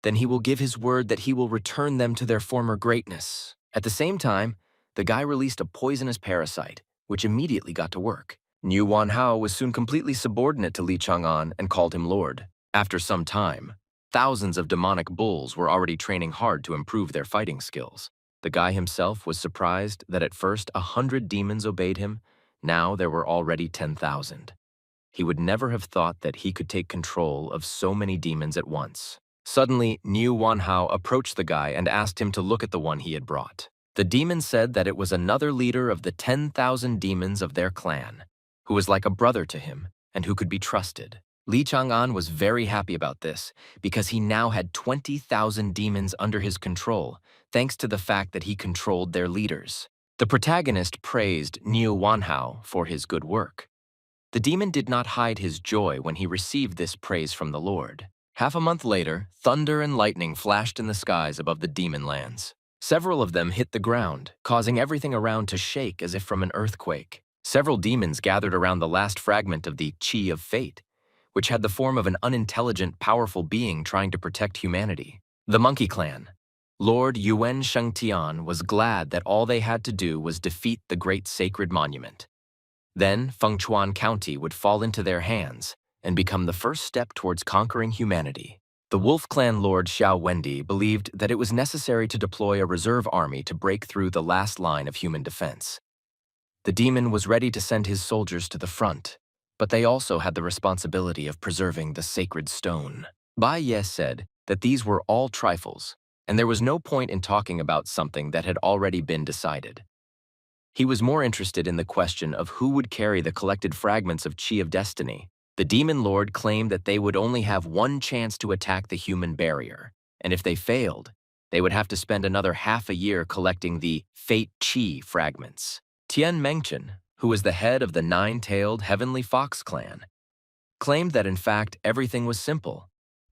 S1: then he will give his word that he will return them to their former greatness. At the same time, the guy released a poisonous parasite, which immediately got to work. Niu Wanhao was soon completely subordinate to Li Chang'an and called him Lord. After some time, thousands of demonic bulls were already training hard to improve their fighting skills. The guy himself was surprised that at first 100 demons obeyed him. Now there were already 10,000. He would never have thought that he could take control of so many demons at once. Suddenly, Niu Wanhao approached the guy and asked him to look at the one he had brought. The demon said that it was another leader of the 10,000 demons of their clan, who was like a brother to him and who could be trusted. Li Chang'an was very happy about this because he now had 20,000 demons under his control, thanks to the fact that he controlled their leaders. The protagonist praised Niu Wanhao for his good work. The demon did not hide his joy when he received this praise from the Lord. Half a month later, thunder and lightning flashed in the skies above the demon lands. Several of them hit the ground, causing everything around to shake as if from an earthquake. Several demons gathered around the last fragment of the Qi of Fate, which had the form of an unintelligent, powerful being trying to protect humanity. The Monkey Clan. Lord Yuan Shengtian was glad that all they had to do was defeat the Great Sacred Monument. Then Fengchuan County would fall into their hands and become the first step towards conquering humanity. The Wolf Clan Lord Xiao Wendi believed that it was necessary to deploy a reserve army to break through the last line of human defense. The demon was ready to send his soldiers to the front, but they also had the responsibility of preserving the sacred stone. Bai Ye said that these were all trifles, and there was no point in talking about something that had already been decided. He was more interested in the question of who would carry the collected fragments of Chi of Destiny. The Demon Lord claimed that they would only have one chance to attack the human barrier, and if they failed, they would have to spend another half a year collecting the Fate Chi fragments. Tian Mengchen, who was the head of the nine-tailed Heavenly Fox clan, claimed that in fact everything was simple,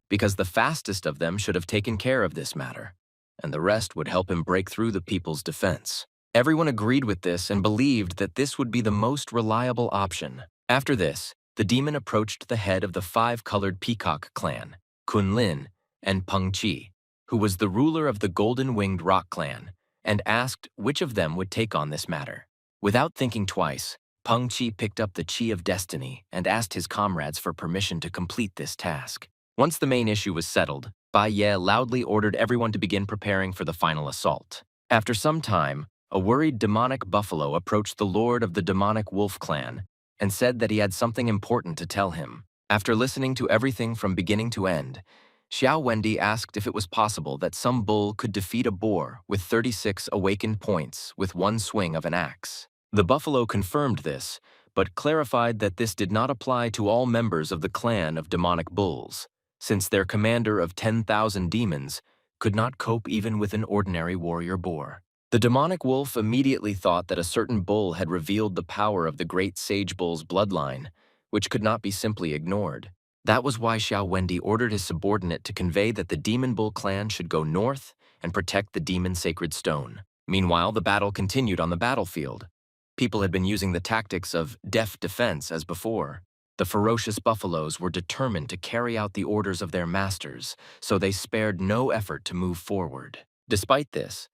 S1: because the fastest of them should have taken care of this matter, and the rest would help him break through the people's defense. Everyone agreed with this and believed that this would be the most reliable option. After this, the demon approached the head of the five-colored peacock clan, Kun Lin and Peng Qi, who was the ruler of the golden-winged rock clan, and asked which of them would take on this matter. Without thinking twice, Peng Qi picked up the Chi of Destiny and asked his comrades for permission to complete this task. Once the main issue was settled, Bai Ye loudly ordered everyone to begin preparing for the final assault. After some time, a worried demonic buffalo approached the lord of the demonic wolf clan and said that he had something important to tell him. After listening to everything from beginning to end, Xiao Wendi asked if it was possible that some bull could defeat a boar with 36 awakened points with one swing of an axe. The buffalo confirmed this, but clarified that this did not apply to all members of the clan of demonic bulls, since their commander of 10,000 demons could not cope even with an ordinary warrior boar. The demonic wolf immediately thought that a certain bull had revealed the power of the great sage bull's bloodline, which could not be simply ignored. That was why Xiao Wendi ordered his subordinate to convey that the Demon Bull clan should go north and protect the demon sacred stone. Meanwhile, the battle continued on the battlefield. People had been using the tactics of deft defense as before. The ferocious buffaloes were determined to carry out the orders of their masters, so they spared no effort to move forward. Despite this,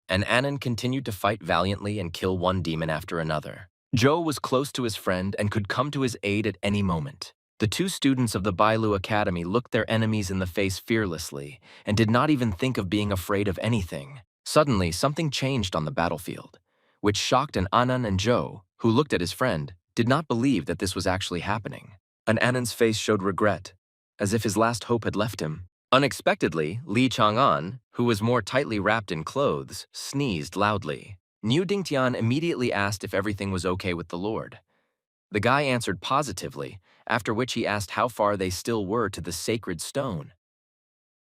S1: an Anon continued to fight valiantly and kill one demon after another. Zhou was close to his friend and could come to his aid at any moment. The two students of the Bou Academy looked their enemies in the face fearlessly and did not even think of being afraid of anything. Suddenly, something changed on the battlefield, which shocked an Anon, and Zhou, who looked at his friend, did not believe that this was actually happening. An Anon's face showed regret, as if his last hope had left him. Unexpectedly, Li Chang'an, who was more tightly wrapped in clothes, sneezed loudly. Niu Dingtian immediately asked if everything was okay with the Lord. The guy answered positively, after which he asked how far they still were to the sacred stone.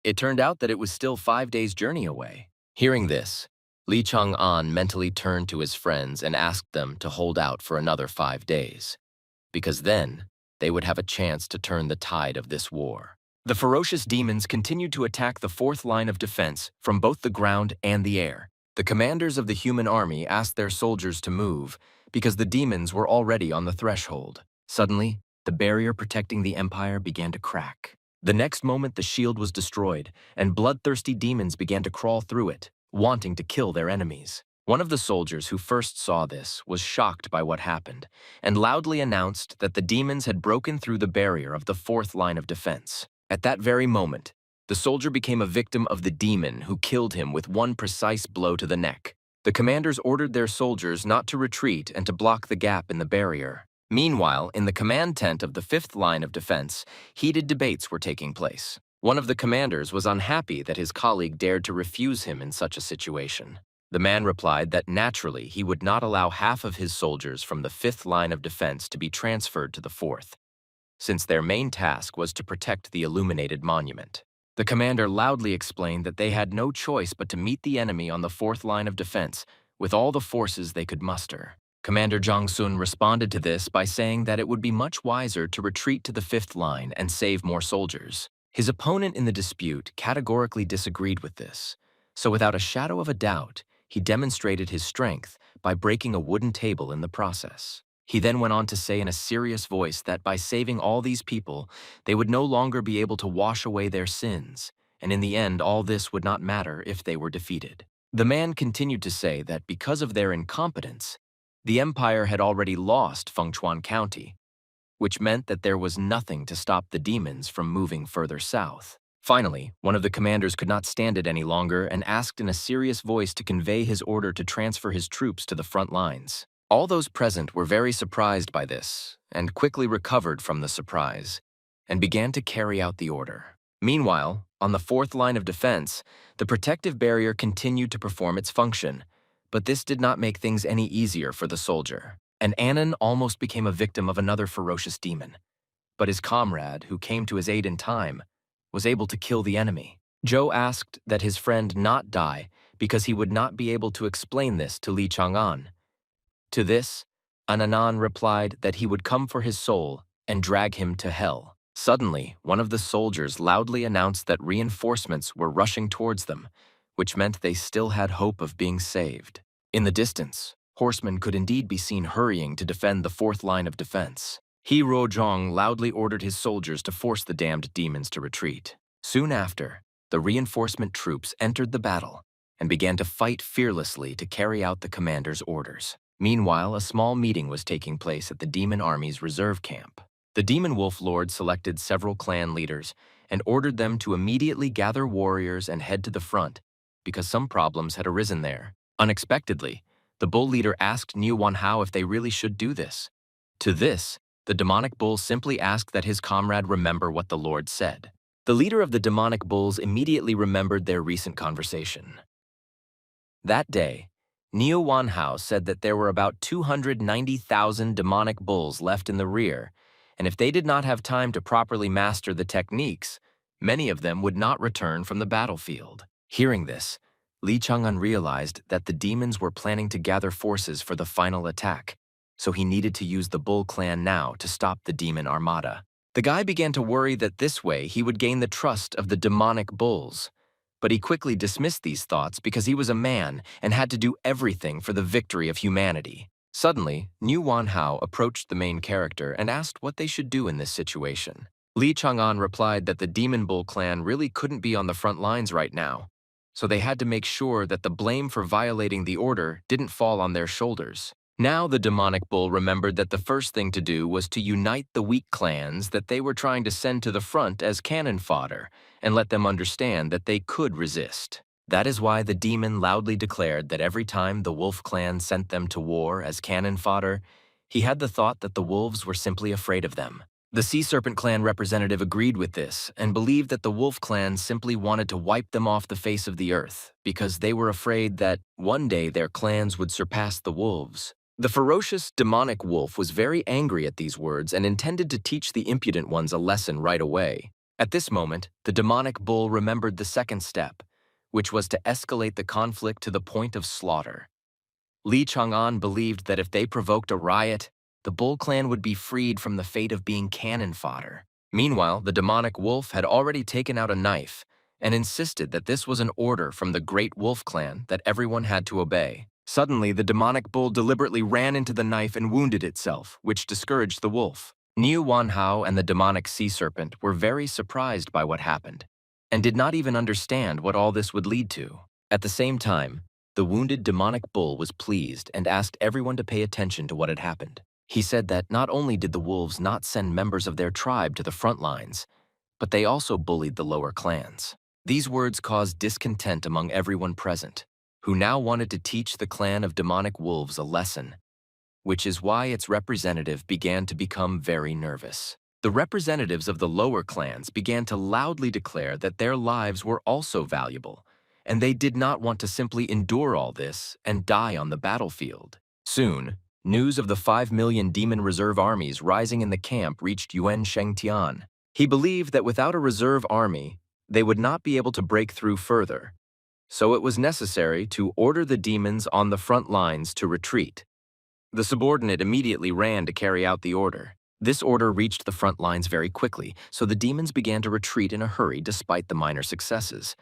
S1: It turned out that it was still 5 days' journey away. Hearing this, Li Chang'an mentally turned to his friends and asked them to hold out for another 5 days, because then they would have a chance to turn the tide of this war. The ferocious demons continued to attack the fourth line of defense from both the ground and the air. The commanders of the human army asked their soldiers to move because the demons were already on the threshold. Suddenly, the barrier protecting the empire began to crack. The next moment, the shield was destroyed, and bloodthirsty demons began to crawl through it, wanting to kill their enemies. One of the soldiers who first saw this was shocked by what happened and loudly announced that the demons had broken through the barrier of the fourth line of defense. At that very moment, the soldier became a victim of the demon who killed him with one precise blow to the neck. The commanders ordered their soldiers not to retreat and to block the gap in the barrier. Meanwhile, in the command tent of the fifth line of defense, heated debates were taking place. One of the commanders was unhappy that his colleague dared to refuse him in such a situation. The man replied that naturally he would not allow half of his soldiers from the fifth line of defense to be transferred to the fourth, since their main task was to protect the illuminated monument. The commander loudly explained that they had no choice but to meet the enemy on the fourth line of defense with all the forces they could muster. Commander Zhang Sun responded to this by saying that it would be much wiser to retreat to the fifth line and save more soldiers. His opponent in the dispute categorically disagreed with this, so without a shadow of a doubt, he demonstrated his strength by breaking a wooden table in the process. He then went on to say in a serious voice that by saving all these people, they would no longer be able to wash away their sins, and in the end all this would not matter if they were defeated. The man continued to say that because of their incompetence, the empire had already lost Fengchuan County, which meant that there was nothing to stop the demons from moving further south. Finally, one of the commanders could not stand it any longer and asked in a serious voice to convey his order to transfer his troops to the front lines. All those present were very surprised by this, and quickly recovered from the surprise, and began to carry out the order. Meanwhile, on the fourth line of defense, the protective barrier continued to perform its function, But this did not make things any easier for the soldier, and Anon almost became a victim of another ferocious demon. But his comrade, who came to his aid in time, was able to kill the enemy. Joe asked that his friend not die because he would not be able to explain this to Li Chang'an. To this, Ananan replied that he would come for his soul and drag him to hell. Suddenly, one of the soldiers loudly announced that reinforcements were rushing towards them, which meant they still had hope of being saved. In the distance, horsemen could indeed be seen hurrying to defend the fourth line of defense. He Rojong loudly ordered his soldiers to force the damned demons to retreat. Soon after, the reinforcement troops entered the battle and began to fight fearlessly to carry out the commander's orders. Meanwhile, a small meeting was taking place at the demon army's reserve camp. The demon wolf lord selected several clan leaders and ordered them to immediately gather warriors and head to the front because some problems had arisen there. Unexpectedly, the bull leader asked Niu Wanhao if they really should do this. To this, the demonic bull simply asked that his comrade remember what the Lord said. The leader of the demonic bulls immediately remembered their recent conversation. That day, Niu Wanhao said that there were about 290,000 demonic bulls left in the rear, and if they did not have time to properly master the techniques, many of them would not return from the battlefield. Hearing this, Li Chang'an realized that the demons were planning to gather forces for the final attack, so he needed to use the Bull clan now to stop the demon armada. The guy began to worry that this way he would gain the trust of the demonic bulls, but he quickly dismissed these thoughts because he was a man and had to do everything for the victory of humanity. Suddenly, Niu Wanhao approached the main character and asked what they should do in this situation. Li Chang'an replied that the Demon Bull clan really couldn't be on the front lines right now, so they had to make sure that the blame for violating the order didn't fall on their shoulders. Now the demonic bull remembered that the first thing to do was to unite the weak clans that they were trying to send to the front as cannon fodder and let them understand that they could resist. That is why the demon loudly declared that every time the wolf clan sent them to war as cannon fodder, he had the thought that the wolves were simply afraid of them. The Sea Serpent clan representative agreed with this and believed that the wolf clan simply wanted to wipe them off the face of the earth because they were afraid that one day their clans would surpass the wolves. The ferocious demonic wolf was very angry at these words and intended to teach the impudent ones a lesson right away. At this moment, the demonic bull remembered the second step, which was to escalate the conflict to the point of slaughter. Li Chang'an believed that if they provoked a riot, the Bull clan would be freed from the fate of being cannon fodder. Meanwhile, the demonic wolf had already taken out a knife and insisted that this was an order from the Great Wolf clan that everyone had to obey. Suddenly, the demonic bull deliberately ran into the knife and wounded itself, which discouraged the wolf. Niu Wanhao and the demonic sea serpent were very surprised by what happened and did not even understand what all this would lead to. At the same time, the wounded demonic bull was pleased and asked everyone to pay attention to what had happened. He said that not only did the wolves not send members of their tribe to the front lines, but they also bullied the lower clans. These words caused discontent among everyone present, who now wanted to teach the clan of demonic wolves a lesson, which is why its representative began to become very nervous. The representatives of the lower clans began to loudly declare that their lives were also valuable, and they did not want to simply endure all this and die on the battlefield. Soon, news of the 5 million demon reserve armies rising in the camp reached Yuan Shengtian. He believed that without a reserve army, they would not be able to break through further, so it was necessary to order the demons on the front lines to retreat. The subordinate immediately ran to carry out the order. This order reached the front lines very quickly, so the demons began to retreat in a hurry despite the minor successes.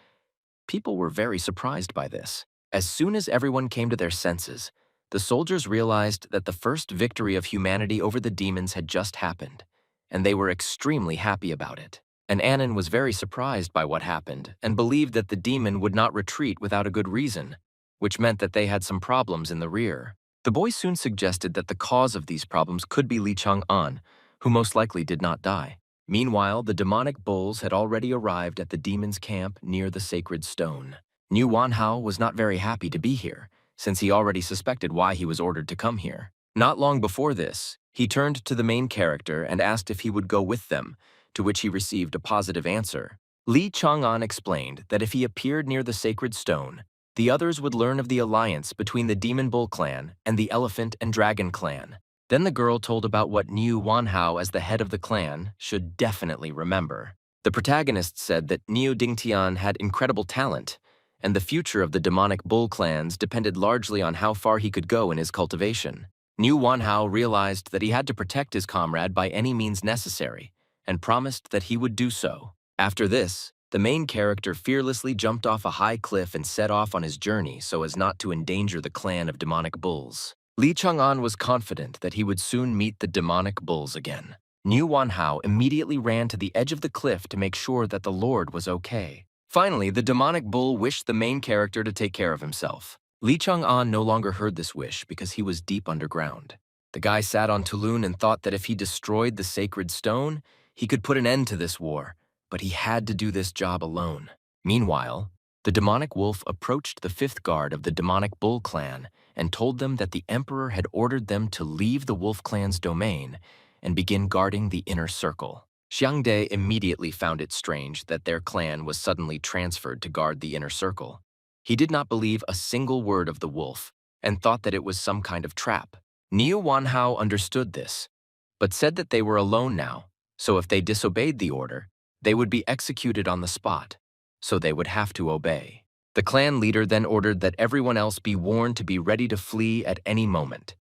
S1: People were very surprised by this. As soon as everyone came to their senses, the soldiers realized that the first victory of humanity over the demons had just happened, and they were extremely happy about it. And Anon was very surprised by what happened and believed that the demon would not retreat without a good reason, which meant that they had some problems in the rear. The boy soon suggested that the cause of these problems could be Li Chang'an, who most likely did not die. Meanwhile, the demonic bulls had already arrived at the demon's camp near the sacred stone. Niu Wanhao was not very happy to be here, since he already suspected why he was ordered to come here. Not long before this, he turned to the main character and asked if he would go with them, to which he received a positive answer. Li Chang'an explained that if he appeared near the sacred stone, the others would learn of the alliance between the Demon Bull clan and the Elephant and Dragon clan. Then the girl told about what Niu Wanhao, as the head of the clan, should definitely remember. The protagonist said that Niu Dingtian had incredible talent, and the future of the demonic bull clans depended largely on how far he could go in his cultivation. Niu Wanhao realized that he had to protect his comrade by any means necessary, and promised that he would do so. After this, the main character fearlessly jumped off a high cliff and set off on his journey so as not to endanger the clan of demonic bulls. Li Chang'an was confident that he would soon meet the demonic bulls again. Niu Wanhao immediately ran to the edge of the cliff to make sure that the Lord was okay. Finally, the demonic bull wished the main character to take care of himself. Li Chang'an no longer heard this wish because he was deep underground. The guy sat on Tulun and thought that if he destroyed the sacred stone, he could put an end to this war, but he had to do this job alone. Meanwhile, the demonic wolf approached the fifth guard of the demonic bull clan and told them that the emperor had ordered them to leave the wolf clan's domain and begin guarding the inner circle. Xiangde immediately found it strange that their clan was suddenly transferred to guard the inner circle. He did not believe a single word of the wolf and thought that it was some kind of trap. Niu Wanhao understood this, but said that they were alone now, so if they disobeyed the order, they would be executed on the spot, so they would have to obey. The clan leader then ordered that everyone else be warned to be ready to flee at any moment.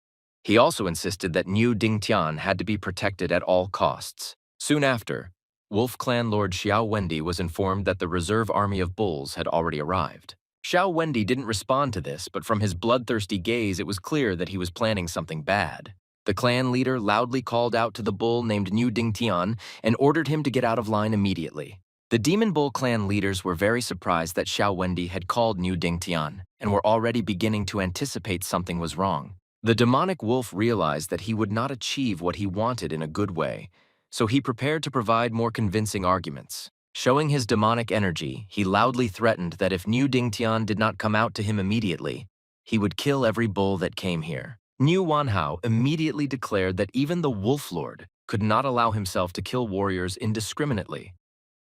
S1: He also insisted that Niu Dingtian had to be protected at all costs. Soon after, Wolf Clan Lord Xiao Wendi was informed that the reserve army of bulls had already arrived. Xiao Wendi didn't respond to this, but from his bloodthirsty gaze it was clear that he was planning something bad. The clan leader loudly called out to the bull named Niu Dingtian and ordered him to get out of line immediately. The Demon Bull clan leaders were very surprised that Xiao Wendi had called Niu Dingtian and were already beginning to anticipate something was wrong. The demonic wolf realized that he would not achieve what he wanted in a good way, so he prepared to provide more convincing arguments. Showing his demonic energy, he loudly threatened that if Niu Dingtian did not come out to him immediately, he would kill every bull that came here. Niu Wanhao immediately declared that even the Wolf Lord could not allow himself to kill warriors indiscriminately,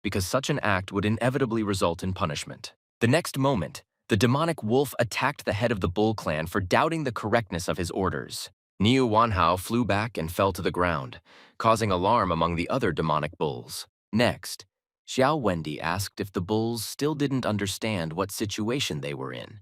S1: because such an act would inevitably result in punishment. The next moment, the demonic wolf attacked the head of the bull clan for doubting the correctness of his orders. Niu Wanhao flew back and fell to the ground, causing alarm among the other demonic bulls. Next, Xiao Wendi asked if the bulls still didn't understand what situation they were in,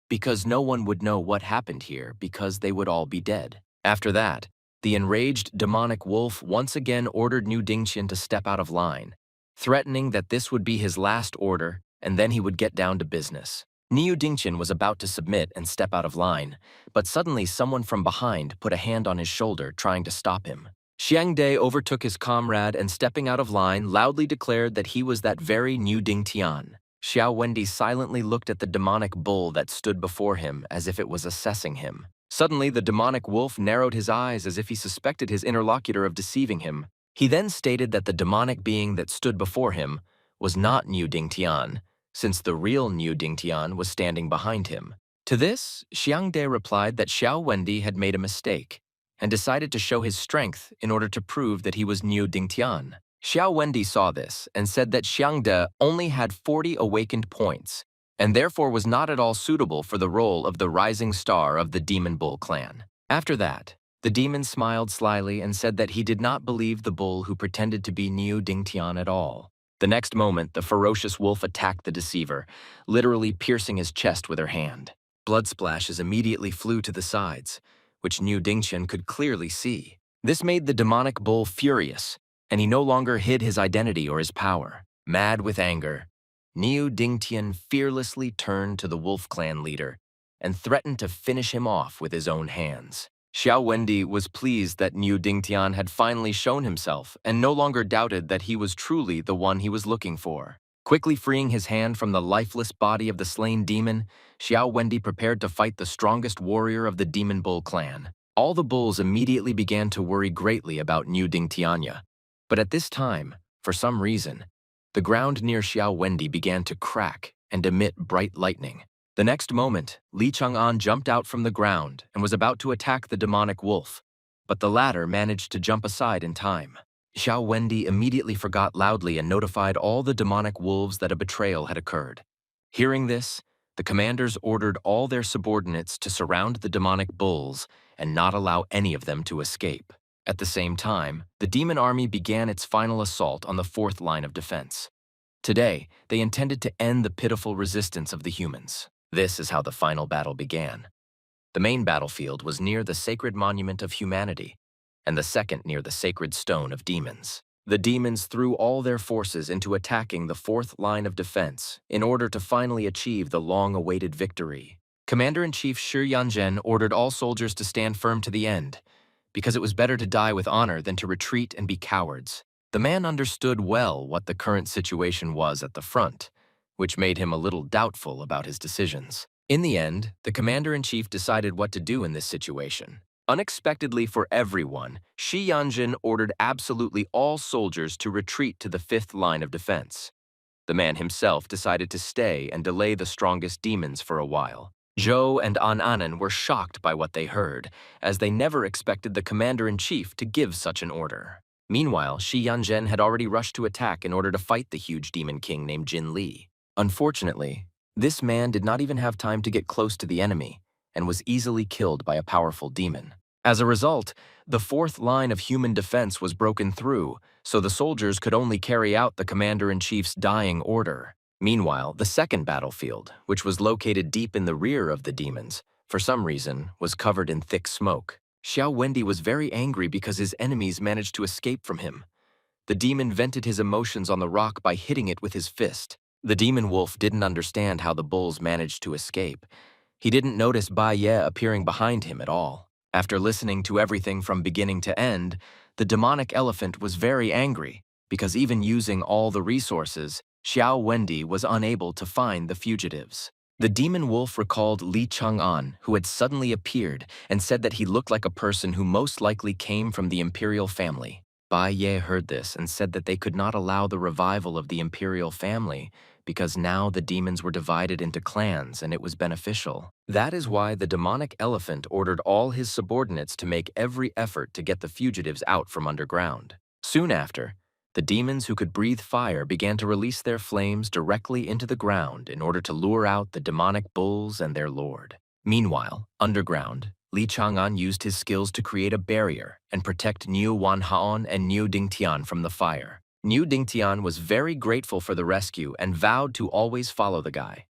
S1: because no one would know what happened here because they would all be dead. After that, the enraged demonic wolf once again ordered Niu Dingtian to step out of line, threatening that this would be his last order and then he would get down to business. Niu Dingtian was about to submit and step out of line, but suddenly someone from behind put a hand on his shoulder trying to stop him. Xiangde overtook his comrade and, stepping out of line, loudly declared that he was that very Niu Dingtian. Xiao Wendi silently looked at the demonic bull that stood before him as if it was assessing him. Suddenly, the demonic wolf narrowed his eyes as if he suspected his interlocutor of deceiving him. He then stated that the demonic being that stood before him was not Niu Dingtian, since the real Niu Dingtian was standing behind him. To this, Xiangde replied that Xiao Wendi had made a mistake and decided to show his strength in order to prove that he was Niu Dingtian. Xiao Wendi saw this and said that Xiangde only had 40 awakened points and therefore was not at all suitable for the role of the rising star of the Demon Bull clan. After that, the demon smiled slyly and said that he did not believe the bull who pretended to be Niu Dingtian at all. The next moment, the ferocious wolf attacked the deceiver, literally piercing his chest with her hand. Blood splashes immediately flew to the sides, which Niu Dingtian could clearly see. This made the demonic bull furious, and he no longer hid his identity or his power. Mad with anger, Niu Dingtian fearlessly turned to the wolf clan leader and threatened to finish him off with his own hands. Xiao Wendi was pleased that Niu Dingtian had finally shown himself and no longer doubted that he was truly the one he was looking for. Quickly freeing his hand from the lifeless body of the slain demon, Xiao Wendi prepared to fight the strongest warrior of the Demon Bull clan. All the bulls immediately began to worry greatly about Niu Dingtian. But at this time, for some reason, the ground near Xiao Wendi began to crack and emit bright lightning. The next moment, Li Chang'an jumped out from the ground and was about to attack the demonic wolf, but the latter managed to jump aside in time. Xiao Wendi immediately forgot loudly and notified all the demonic wolves that a betrayal had occurred. Hearing this, the commanders ordered all their subordinates to surround the demonic bulls and not allow any of them to escape. At the same time, the demon army began its final assault on the fourth line of defense. Today, they intended to end the pitiful resistance of the humans. This is how the final battle began. The main battlefield was near the sacred monument of humanity, and the second near the sacred stone of demons. The demons threw all their forces into attacking the fourth line of defense in order to finally achieve the long-awaited victory. Commander-in-Chief Shi Yanzhen ordered all soldiers to stand firm to the end, because it was better to die with honor than to retreat and be cowards. The man understood well what the current situation was at the front, which made him a little doubtful about his decisions. In the end, the commander-in-chief decided what to do in this situation. Unexpectedly for everyone, Shi Yanjin ordered absolutely all soldiers to retreat to the fifth line of defense. The man himself decided to stay and delay the strongest demons for a while. Zhou and An were shocked by what they heard, as they never expected the commander-in-chief to give such an order. Meanwhile, Shi Yanzhen had already rushed to attack in order to fight the huge demon king named Jin Li. Unfortunately, this man did not even have time to get close to the enemy and was easily killed by a powerful demon. As a result, the fourth line of human defense was broken through, so the soldiers could only carry out the commander-in-chief's dying order. Meanwhile, the second battlefield, which was located deep in the rear of the demons, for some reason, was covered in thick smoke. Xiao Wendi was very angry because his enemies managed to escape from him. The demon vented his emotions on the rock by hitting it with his fist. The demon wolf didn't understand how the bulls managed to escape. He didn't notice Bai Ye appearing behind him at all. After listening to everything from beginning to end, the demonic elephant was very angry because even using all the resources, Xiao Wendi was unable to find the fugitives. The demon wolf recalled Li Chang'an, who had suddenly appeared, and said that he looked like a person who most likely came from the imperial family. Bai Ye heard this and said that they could not allow the revival of the imperial family because now the demons were divided into clans and it was beneficial. That is why the demonic elephant ordered all his subordinates to make every effort to get the fugitives out from underground. Soon after, the demons who could breathe fire began to release their flames directly into the ground in order to lure out the demonic bulls and their lord. Meanwhile, underground, Li Chang'an used his skills to create a barrier and protect Niu Wanhaon and Niu Dingtian from the fire. Niu Dingtian was very grateful for the rescue and vowed to always follow the guy.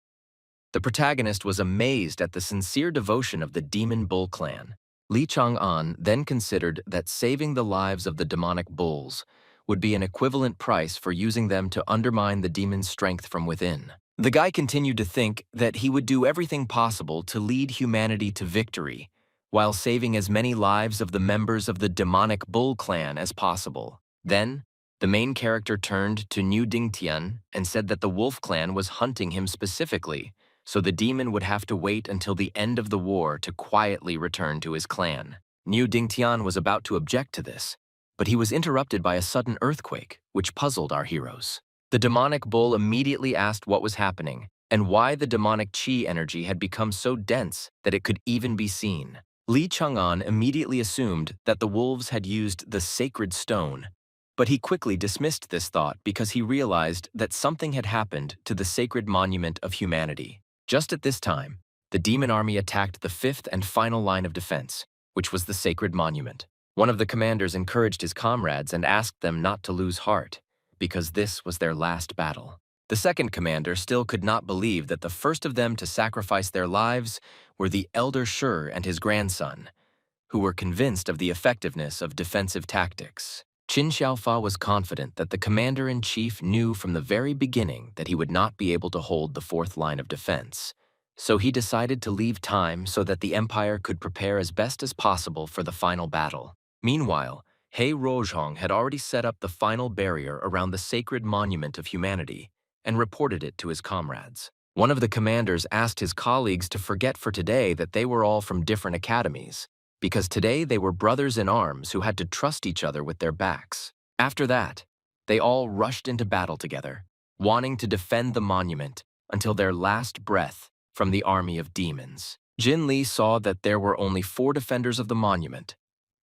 S1: The protagonist was amazed at the sincere devotion of the Demon Bull clan. Li Chang'an then considered that saving the lives of the demonic bulls would be an equivalent price for using them to undermine the demon's strength from within. The guy continued to think that he would do everything possible to lead humanity to victory, while saving as many lives of the members of the demonic bull clan as possible. Then, the main character turned to Niu Dingtian and said that the wolf clan was hunting him specifically, so the demon would have to wait until the end of the war to quietly return to his clan. Niu Dingtian was about to object to this, but he was interrupted by a sudden earthquake, which puzzled our heroes. The demonic bull immediately asked what was happening and why the demonic chi energy had become so dense that it could even be seen. Li Chang'an immediately assumed that the wolves had used the sacred stone, but he quickly dismissed this thought because he realized that something had happened to the sacred monument of humanity. Just at this time, the demon army attacked the fifth and final line of defense, which was the sacred monument. One of the commanders encouraged his comrades and asked them not to lose heart, because this was their last battle. The second commander still could not believe that the first of them to sacrifice their lives were the elder Shur and his grandson, who were convinced of the effectiveness of defensive tactics. Qin Xiaofa was confident that the commander-in-chief knew from the very beginning that he would not be able to hold the fourth line of defense, so he decided to leave time so that the empire could prepare as best as possible for the final battle. Meanwhile, He Rojong had already set up the final barrier around the sacred monument of humanity and reported it to his comrades. One of the commanders asked his colleagues to forget for today that they were all from different academies, because today they were brothers in arms who had to trust each other with their backs. After that, they all rushed into battle together, wanting to defend the monument until their last breath from the army of demons. Jin Li saw that there were only 4 defenders of the monument.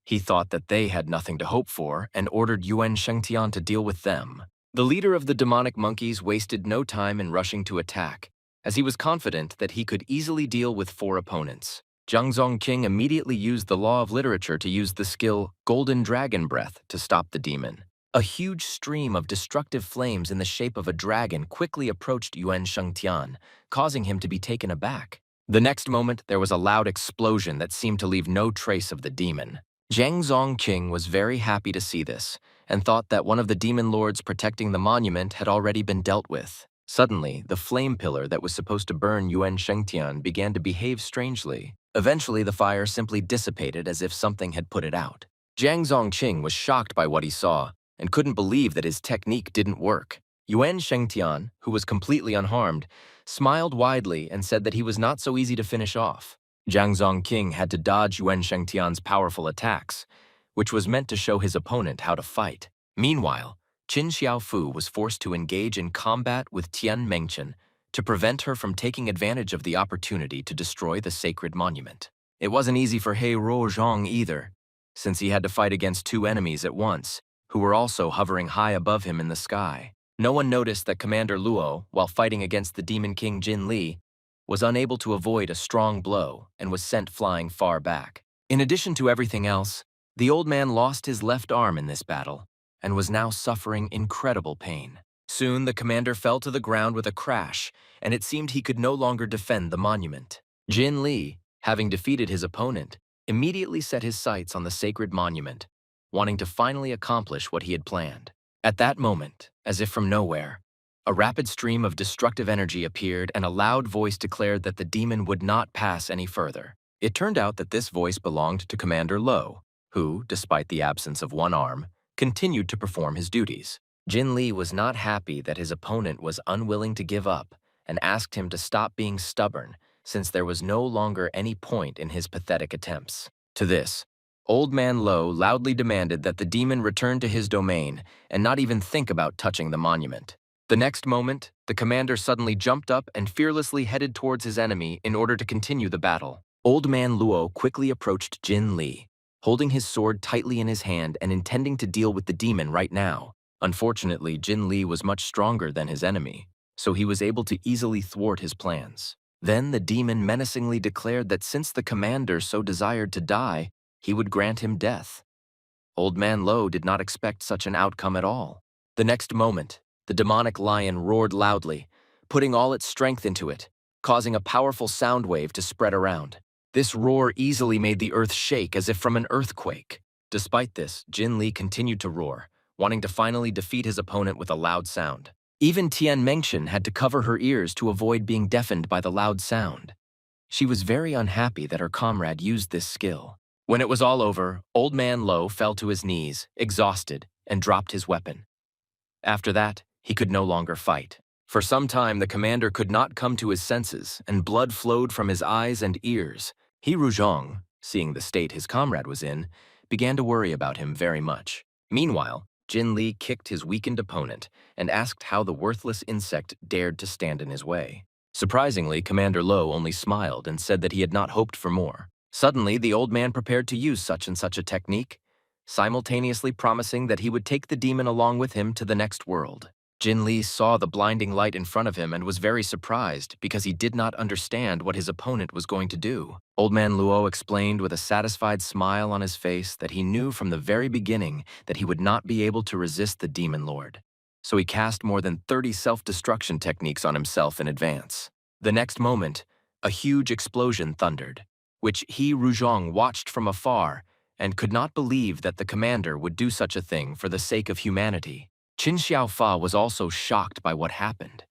S1: He thought that they had nothing to hope for and ordered Yuan Shengtian to deal with them. The leader of the demonic monkeys wasted no time in rushing to attack, as he was confident that he could easily deal with 4 opponents. Jang King immediately used the law of literature to use the skill Golden Dragon Breath to stop the demon. A huge stream of destructive flames in the shape of a dragon quickly approached Yuan Shengtian, causing him to be taken aback. The next moment, there was a loud explosion that seemed to leave no trace of the demon. Jang King was very happy to see this, and thought that one of the demon lords protecting the monument had already been dealt with. Suddenly, the flame pillar that was supposed to burn Yuan Shengtian began to behave strangely. Eventually, the fire simply dissipated as if something had put it out. Jang Zongqing was shocked by what he saw and couldn't believe that his technique didn't work. Yuan Shengtian, who was completely unharmed, smiled widely and said that he was not so easy to finish off. Jang Zongqing had to dodge Yuan Shengtian's powerful attacks, which was meant to show his opponent how to fight. Meanwhile, Qin Xiaofu was forced to engage in combat with Tian Mengchen to prevent her from taking advantage of the opportunity to destroy the sacred monument. It wasn't easy for He Rozhong either, since he had to fight against 2 enemies at once, who were also hovering high above him in the sky. No one noticed that Commander Luo, while fighting against the Demon King Jin Li, was unable to avoid a strong blow and was sent flying far back. In addition to everything else, the old man lost his left arm in this battle and was now suffering incredible pain. Soon, the commander fell to the ground with a crash, and it seemed he could no longer defend the monument. Jin Li, having defeated his opponent, immediately set his sights on the sacred monument, wanting to finally accomplish what he had planned. At that moment, as if from nowhere, a rapid stream of destructive energy appeared and a loud voice declared that the demon would not pass any further. It turned out that this voice belonged to Commander Lo, who, despite the absence of one arm, continued to perform his duties. Jin Li was not happy that his opponent was unwilling to give up and asked him to stop being stubborn, since there was no longer any point in his pathetic attempts. To this, Old Man Lo loudly demanded that the demon return to his domain and not even think about touching the monument. The next moment, the commander suddenly jumped up and fearlessly headed towards his enemy in order to continue the battle. Old Man Luo quickly approached Jin Li, holding his sword tightly in his hand and intending to deal with the demon right now. Unfortunately, Jin Li was much stronger than his enemy, so he was able to easily thwart his plans. Then the demon menacingly declared that since the commander so desired to die, he would grant him death. Old Man Lo did not expect such an outcome at all. The next moment, the demonic lion roared loudly, putting all its strength into it, causing a powerful sound wave to spread around. This roar easily made the earth shake as if from an earthquake. Despite this, Jin Li continued to roar, wanting to finally defeat his opponent with a loud sound. Even Tian Mengchen had to cover her ears to avoid being deafened by the loud sound. She was very unhappy that her comrade used this skill. When it was all over, Old Man Lo fell to his knees, exhausted, and dropped his weapon. After that, he could no longer fight. For some time, the commander could not come to his senses, and blood flowed from his eyes and ears. He Ruzhong, seeing the state his comrade was in, began to worry about him very much. Meanwhile, Jin Li kicked his weakened opponent and asked how the worthless insect dared to stand in his way. Surprisingly, Commander Lo only smiled and said that he had not hoped for more. Suddenly, the old man prepared to use such and such a technique, simultaneously promising that he would take the demon along with him to the next world. Jin Li saw the blinding light in front of him and was very surprised because he did not understand what his opponent was going to do. Old Man Luo explained with a satisfied smile on his face that he knew from the very beginning that he would not be able to resist the demon lord. So he cast more than 30 self-destruction techniques on himself in advance. The next moment, a huge explosion thundered, which He Ruzhong watched from afar and could not believe that the commander would do such a thing for the sake of humanity. Qin Xiaofa was also shocked by what happened,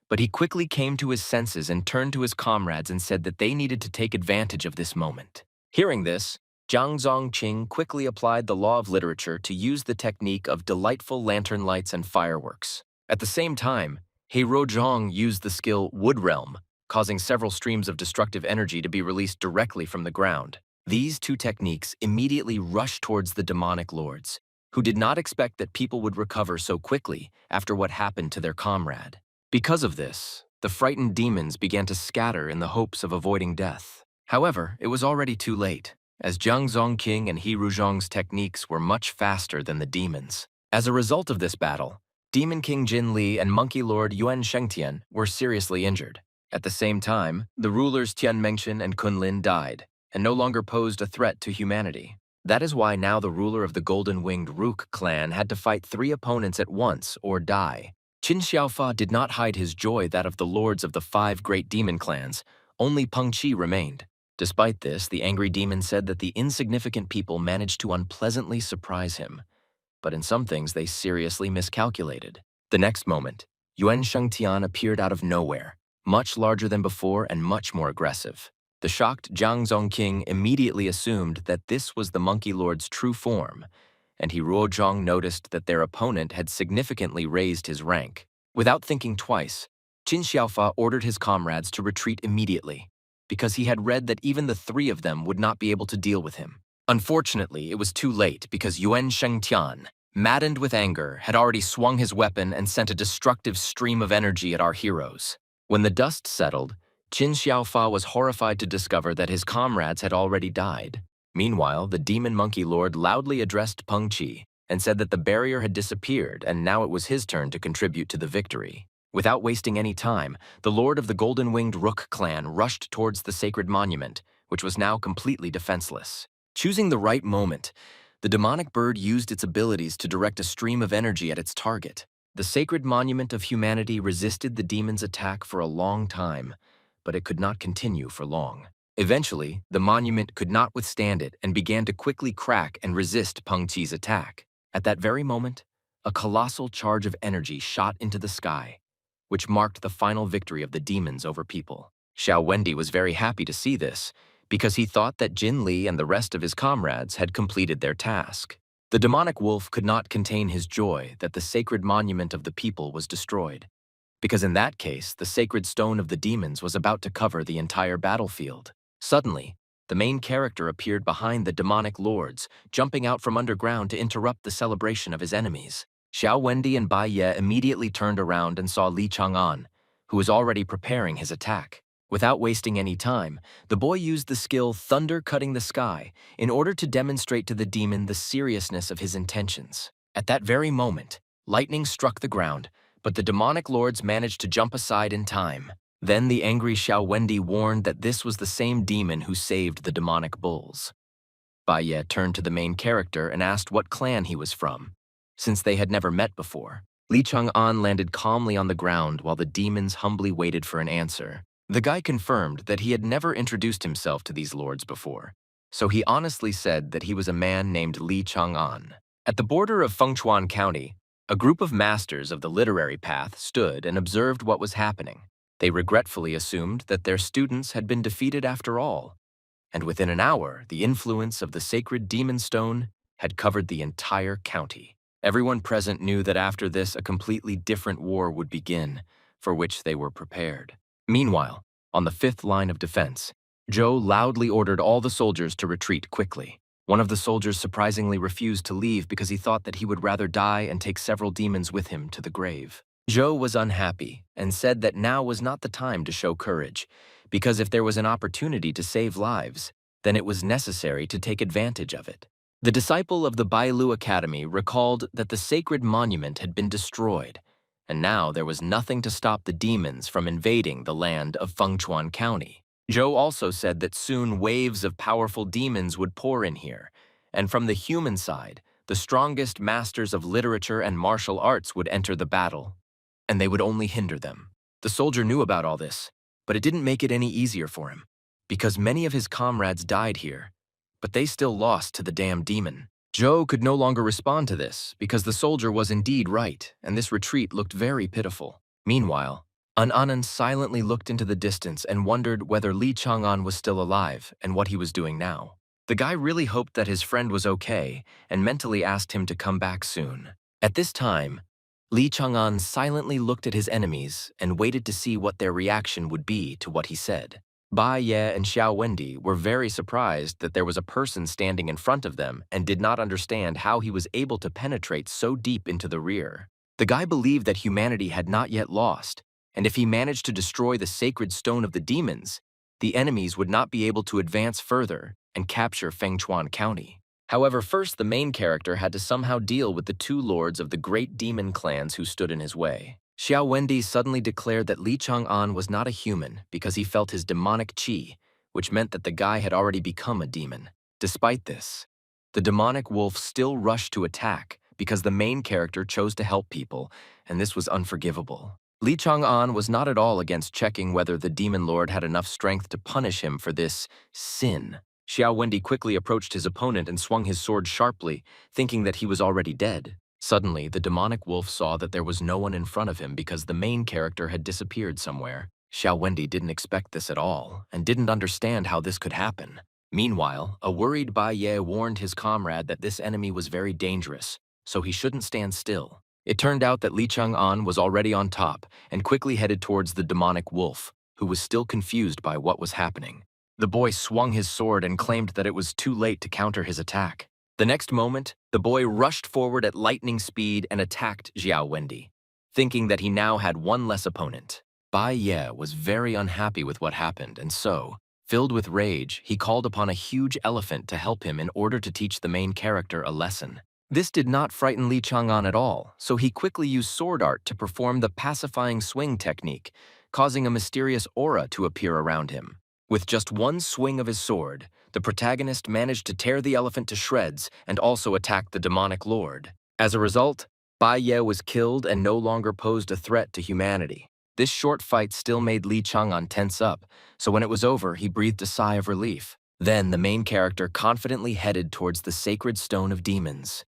S1: but he quickly came to his senses and turned to his comrades and said that they needed to take advantage of this moment. Hearing this, Jang Zongqing quickly applied the law of literature to use the technique of delightful lantern lights and fireworks. At the same time, He Rozhong used the skill Wood Realm, causing several streams of destructive energy to be released directly from the ground. These 2 techniques immediately rushed towards the demonic lords, who did not expect that people would recover so quickly after what happened to their comrade. Because of this, the frightened demons began to scatter in the hopes of avoiding death. However, it was already too late, as Jang Zongqing and He Ruzhong's techniques were much faster than the demons. As a result of this battle, Demon King Jin Li and Monkey Lord Yuan Shengtian were seriously injured. At the same time, the rulers Tian Mengchen and Kunlin died, and no longer posed a threat to humanity. That is why now the ruler of the golden-winged Rook clan had to fight 3 opponents at once or die. Qin Xiaofa did not hide his joy that of the lords of the 5 great demon clans. Only Peng Qi remained. Despite this, the angry demon said that the insignificant people managed to unpleasantly surprise him. But in some things they seriously miscalculated. The next moment, Yuan Shengtian appeared out of nowhere, much larger than before and much more aggressive. The shocked Jiang Zongqing immediately assumed that this was the Monkey Lord's true form, and he Ruozhong noticed that their opponent had significantly raised his rank. Without thinking twice, Qin Xiaofa ordered his comrades to retreat immediately, because he had read that even the 3 of them would not be able to deal with him. Unfortunately, it was too late because Yuan Shengtian, maddened with anger, had already swung his weapon and sent a destructive stream of energy at our heroes. When the dust settled, Qin Xiaofa was horrified to discover that his comrades had already died. Meanwhile, the demon monkey lord loudly addressed Peng Qi and said that the barrier had disappeared and now it was his turn to contribute to the victory. Without wasting any time, the lord of the golden-winged Rook clan rushed towards the sacred monument, which was now completely defenseless. Choosing the right moment, the demonic bird used its abilities to direct a stream of energy at its target. The sacred monument of humanity resisted the demon's attack for a long time, but it could not continue for long. Eventually, the monument could not withstand it and began to quickly crack and resist Peng Qi's attack. At that very moment, a colossal charge of energy shot into the sky, which marked the final victory of the demons over people. Xiao Wendi was very happy to see this, because he thought that Jin Li and the rest of his comrades had completed their task. The demonic wolf could not contain his joy that the sacred monument of the people was destroyed, because in that case, the sacred stone of the demons was about to cover the entire battlefield. Suddenly, the main character appeared behind the demonic lords, jumping out from underground to interrupt the celebration of his enemies. Xiao Wendi and Bai Ye immediately turned around and saw Li Chang'an, who was already preparing his attack. Without wasting any time, the boy used the skill Thunder Cutting the Sky in order to demonstrate to the demon the seriousness of his intentions. At that very moment, lightning struck the ground, but the demonic lords managed to jump aside in time. Then the angry Xiao Wendi warned that this was the same demon who saved the demonic bulls. Bai Ye turned to the main character and asked what clan he was from, since they had never met before. Li Chang'an landed calmly on the ground while the demons humbly waited for an answer. The guy confirmed that he had never introduced himself to these lords before, so he honestly said that he was a man named Li Chang'an. At the border of Fengchuan County, a group of masters of the literary path stood and observed what was happening. They regretfully assumed that their students had been defeated after all, and within an hour, the influence of the sacred demon stone had covered the entire county. Everyone present knew that after this, a completely different war would begin, for which they were prepared. Meanwhile, on the 5th line of defense, Zhou loudly ordered all the soldiers to retreat quickly. One of the soldiers surprisingly refused to leave because he thought that he would rather die and take several demons with him to the grave. Zhou was unhappy and said that now was not the time to show courage, because if there was an opportunity to save lives, then it was necessary to take advantage of it. The disciple of the Bou Academy recalled that the sacred monument had been destroyed, and now there was nothing to stop the demons from invading the land of Fengchuan County. Zhou also said that soon waves of powerful demons would pour in here, and from the human side, the strongest masters of literature and martial arts would enter the battle, and they would only hinder them. The soldier knew about all this, but it didn't make it any easier for him, because many of his comrades died here, but they still lost to the damn demon. Zhou could no longer respond to this because the soldier was indeed right, and this retreat looked very pitiful. Meanwhile, Anand silently looked into the distance and wondered whether Li Chang'an was still alive and what he was doing now. The guy really hoped that his friend was okay and mentally asked him to come back soon. At this time, Li Chang'an silently looked at his enemies and waited to see what their reaction would be to what he said. Bai Ye and Xiao Wendi were very surprised that there was a person standing in front of them and did not understand how he was able to penetrate so deep into the rear. The guy believed that humanity had not yet lost, and if he managed to destroy the sacred stone of the demons, the enemies would not be able to advance further and capture Fengchuan County. However, first the main character had to somehow deal with the 2 lords of the great demon clans who stood in his way. Xiao Wendi suddenly declared that Li Chang'an was not a human because he felt his demonic qi, which meant that the guy had already become a demon. Despite this, the demonic wolf still rushed to attack because the main character chose to help people, and this was unforgivable. Li Chang'an was not at all against checking whether the demon lord had enough strength to punish him for this sin. Xiao Wendi quickly approached his opponent and swung his sword sharply, thinking that he was already dead. Suddenly, the demonic wolf saw that there was no one in front of him because the main character had disappeared somewhere. Xiao Wendi didn't expect this at all and didn't understand how this could happen. Meanwhile, a worried Bai Ye warned his comrade that this enemy was very dangerous, so he shouldn't stand still. It turned out that Li Chang'an was already on top and quickly headed towards the demonic wolf, who was still confused by what was happening. The boy swung his sword and claimed that it was too late to counter his attack. The next moment, the boy rushed forward at lightning speed and attacked Xiao Wendi, thinking that he now had one less opponent. Bai Ye was very unhappy with what happened, and so, filled with rage, he called upon a huge elephant to help him in order to teach the main character a lesson. This did not frighten Li Chang'an at all, so he quickly used sword art to perform the pacifying swing technique, causing a mysterious aura to appear around him. With just one swing of his sword, the protagonist managed to tear the elephant to shreds and also attack the demonic lord. As a result, Bai Ye was killed and no longer posed a threat to humanity. This short fight still made Li Chang'an tense up, so when it was over, he breathed a sigh of relief. Then the main character confidently headed towards the sacred stone of demons,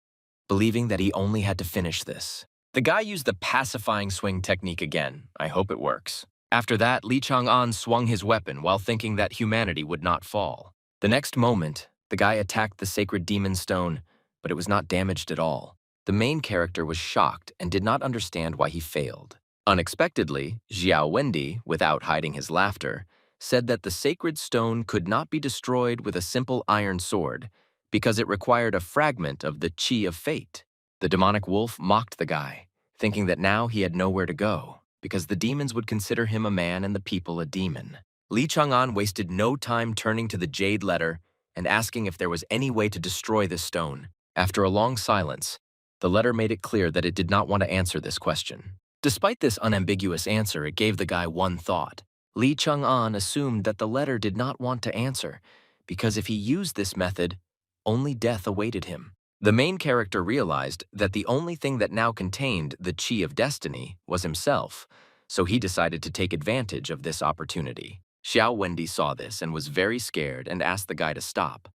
S1: believing that he only had to finish this. The guy used the pacifying swing technique again. I hope it works. After that, Li Chang'an swung his weapon while thinking that humanity would not fall. The next moment, the guy attacked the sacred demon stone, but it was not damaged at all. The main character was shocked and did not understand why he failed. Unexpectedly, Xiao Wendi, without hiding his laughter, said that the sacred stone could not be destroyed with a simple iron sword because it required a fragment of the qi of fate. The demonic wolf mocked the guy, thinking that now he had nowhere to go, because the demons would consider him a man and the people a demon. Li Chang'an wasted no time turning to the jade letter and asking if there was any way to destroy this stone. After a long silence, the letter made it clear that it did not want to answer this question. Despite this unambiguous answer, it gave the guy one thought. Li Chang'an assumed that the letter did not want to answer, because if he used this method, only death awaited him. The main character realized that the only thing that now contained the Qi of Destiny was himself, so he decided to take advantage of this opportunity. Xiao Wendi saw this and was very scared and asked the guy to stop.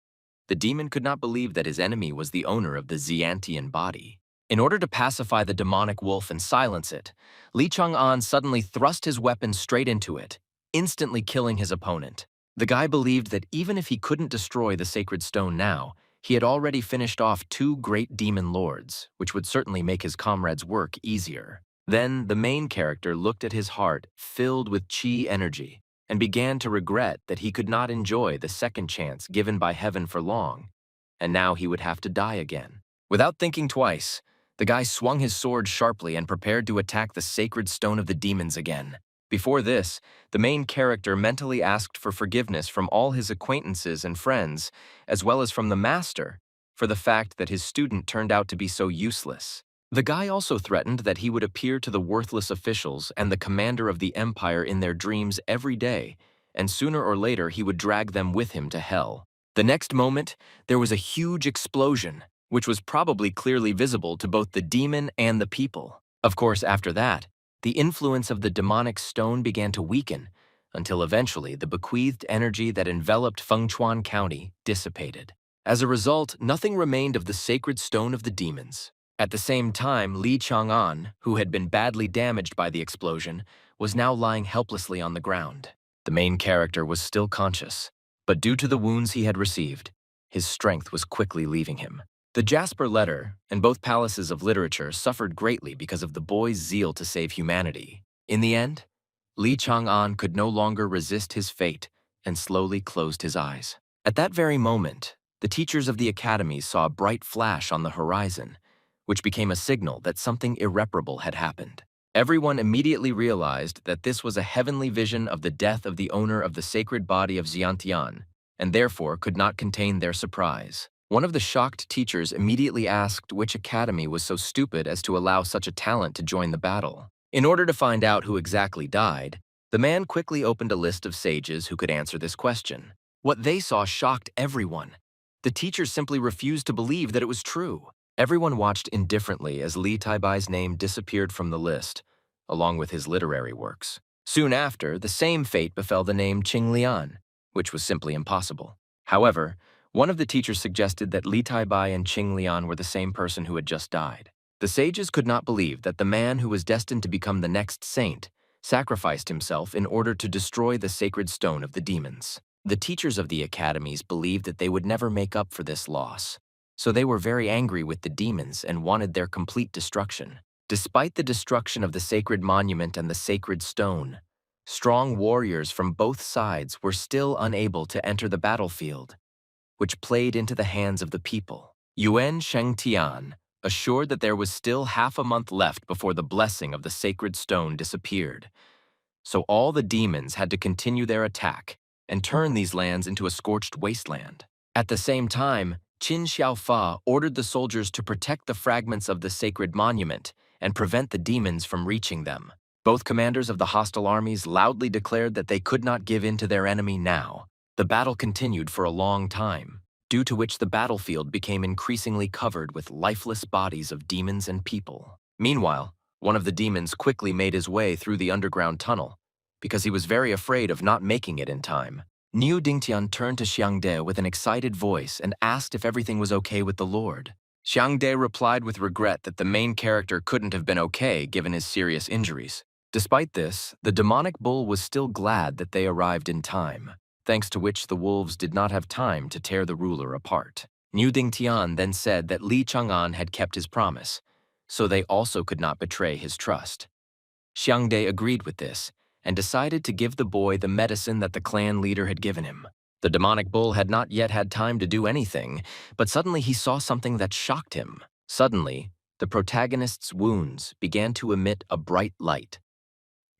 S1: The demon could not believe that his enemy was the owner of the Xiantian body. In order to pacify the demonic wolf and silence it, Li Chang'an suddenly thrust his weapon straight into it, instantly killing his opponent. The guy believed that even if he couldn't destroy the sacred stone now, he had already finished off 2 great demon lords, which would certainly make his comrades' work easier. Then the main character looked at his heart filled with qi energy and began to regret that he could not enjoy the second chance given by heaven for long, and now he would have to die again. Without thinking twice, the guy swung his sword sharply and prepared to attack the sacred stone of the demons again. Before this, the main character mentally asked for forgiveness from all his acquaintances and friends, as well as from the master, for the fact that his student turned out to be so useless. The guy also threatened that he would appear to the worthless officials and the commander of the empire in their dreams every day, and sooner or later he would drag them with him to hell. The next moment, there was a huge explosion, which was probably clearly visible to both the demon and the people. Of course, after that, the influence of the demonic stone began to weaken, until eventually the bequeathed energy that enveloped Fengchuan County dissipated. As a result, nothing remained of the sacred stone of the demons. At the same time, Li Chang'an, who had been badly damaged by the explosion, was now lying helplessly on the ground. The main character was still conscious, but due to the wounds he had received, his strength was quickly leaving him. The Jasper Letter and both palaces of literature suffered greatly because of the boy's zeal to save humanity. In the end, Li Chang'an could no longer resist his fate and slowly closed his eyes. At that very moment, the teachers of the academy saw a bright flash on the horizon, which became a signal that something irreparable had happened. Everyone immediately realized that this was a heavenly vision of the death of the owner of the sacred body of Xiantian, and therefore could not contain their surprise. One of the shocked teachers immediately asked which academy was so stupid as to allow such a talent to join the battle. In order to find out who exactly died, the man quickly opened a list of sages who could answer this question. What they saw shocked everyone. The teachers simply refused to believe that it was true. Everyone watched indifferently as Li Taibai's name disappeared from the list, along with his literary works. Soon after, the same fate befell the name Qing Lian, which was simply impossible. However, one of the teachers suggested that Li Taibai and Qing Lian were the same person who had just died. The sages could not believe that the man who was destined to become the next saint sacrificed himself in order to destroy the sacred stone of the demons. The teachers of the academies believed that they would never make up for this loss, so they were very angry with the demons and wanted their complete destruction. Despite the destruction of the sacred monument and the sacred stone, strong warriors from both sides were still unable to enter the battlefield, which played into the hands of the people. Yuan Shengtian, assured that there was still half a month left before the blessing of the sacred stone disappeared, so all the demons had to continue their attack and turn these lands into a scorched wasteland. At the same time, Qin Xiaofa ordered the soldiers to protect the fragments of the sacred monument and prevent the demons from reaching them. Both commanders of the hostile armies loudly declared that they could not give in to their enemy now. The battle continued for a long time, due to which the battlefield became increasingly covered with lifeless bodies of demons and people. Meanwhile, one of the demons quickly made his way through the underground tunnel, because he was very afraid of not making it in time. Niu Dingtian turned to Xiangde with an excited voice and asked if everything was okay with the Lord. Xiangde replied with regret that the main character couldn't have been okay given his serious injuries. Despite this, the demonic bull was still glad that they arrived in time, thanks to which the wolves did not have time to tear the ruler apart. Niu Dingtian then said that Li Chang'an had kept his promise, so they also could not betray his trust. Xiangde agreed with this and decided to give the boy the medicine that the clan leader had given him. The demonic bull had not yet had time to do anything, but suddenly he saw something that shocked him. Suddenly, the protagonist's wounds began to emit a bright light.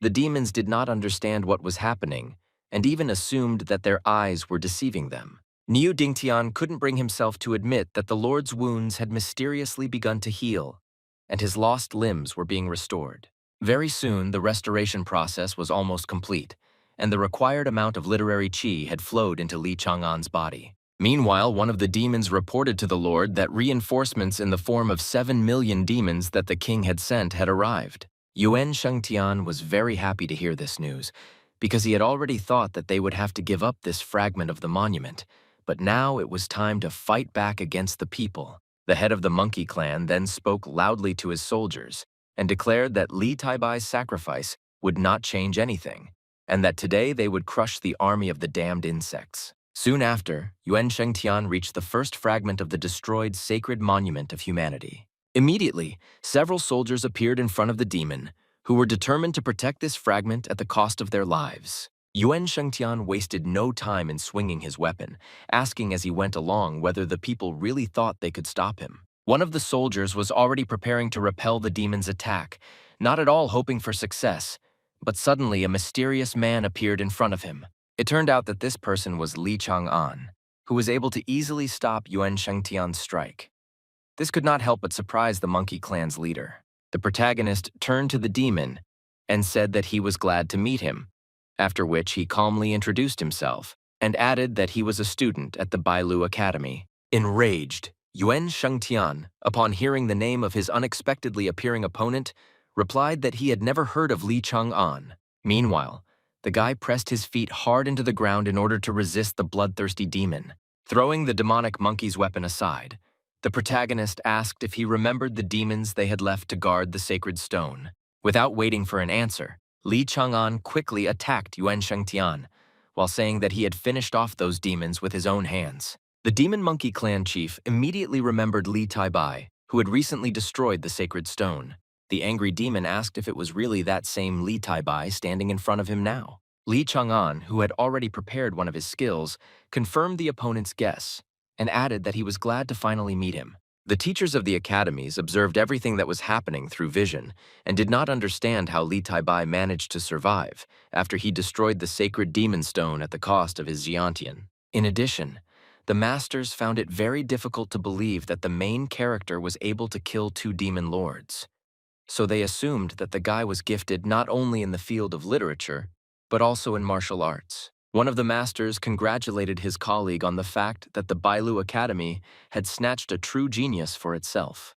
S1: The demons did not understand what was happening and even assumed that their eyes were deceiving them. Niu Dingtian couldn't bring himself to admit that the Lord's wounds had mysteriously begun to heal, and his lost limbs were being restored. Very soon, the restoration process was almost complete, and the required amount of literary qi had flowed into Li Chang'an's body. Meanwhile, one of the demons reported to the Lord that reinforcements in the form of 7 million demons that the king had sent had arrived. Yuan Shengtian was very happy to hear this news, because he had already thought that they would have to give up this fragment of the monument, but now it was time to fight back against the people. The head of the monkey clan then spoke loudly to his soldiers and declared that Li Taibai's sacrifice would not change anything, and that today they would crush the army of the damned insects. Soon after, Yuan Shengtian reached the first fragment of the destroyed sacred monument of humanity. Immediately, several soldiers appeared in front of the demon, who were determined to protect this fragment at the cost of their lives. Yuan Shengtian wasted no time in swinging his weapon, asking as he went along whether the people really thought they could stop him. One of the soldiers was already preparing to repel the demon's attack, not at all hoping for success, but suddenly a mysterious man appeared in front of him. It turned out that this person was Li Chang'an, who was able to easily stop Yuan Shengtian's strike. This could not help but surprise the monkey clan's leader. The protagonist turned to the demon and said that he was glad to meet him, after which he calmly introduced himself and added that he was a student at the Bou Academy. Enraged, Yuan Shengtian, upon hearing the name of his unexpectedly appearing opponent, replied that he had never heard of Li Chang'an. Meanwhile, the guy pressed his feet hard into the ground in order to resist the bloodthirsty demon. Throwing the demonic monkey's weapon aside, the protagonist asked if he remembered the demons they had left to guard the sacred stone. Without waiting for an answer, Li Chang'an quickly attacked Yuan Shengtian, while saying that he had finished off those demons with his own hands. The Demon Monkey clan chief immediately remembered Li Taibai, who had recently destroyed the sacred stone. The angry demon asked if it was really that same Li Taibai standing in front of him now. Li Chang'an, who had already prepared one of his skills, confirmed the opponent's guess and added that he was glad to finally meet him. The teachers of the academies observed everything that was happening through vision and did not understand how Li Taibai managed to survive after he destroyed the sacred demon stone at the cost of his Jiantian. In addition, the masters found it very difficult to believe that the main character was able to kill 2 demon lords. so they assumed that the guy was gifted not only in the field of literature, but also in martial arts. One of the masters congratulated his colleague on the fact that the Bou Academy had snatched a true genius for itself.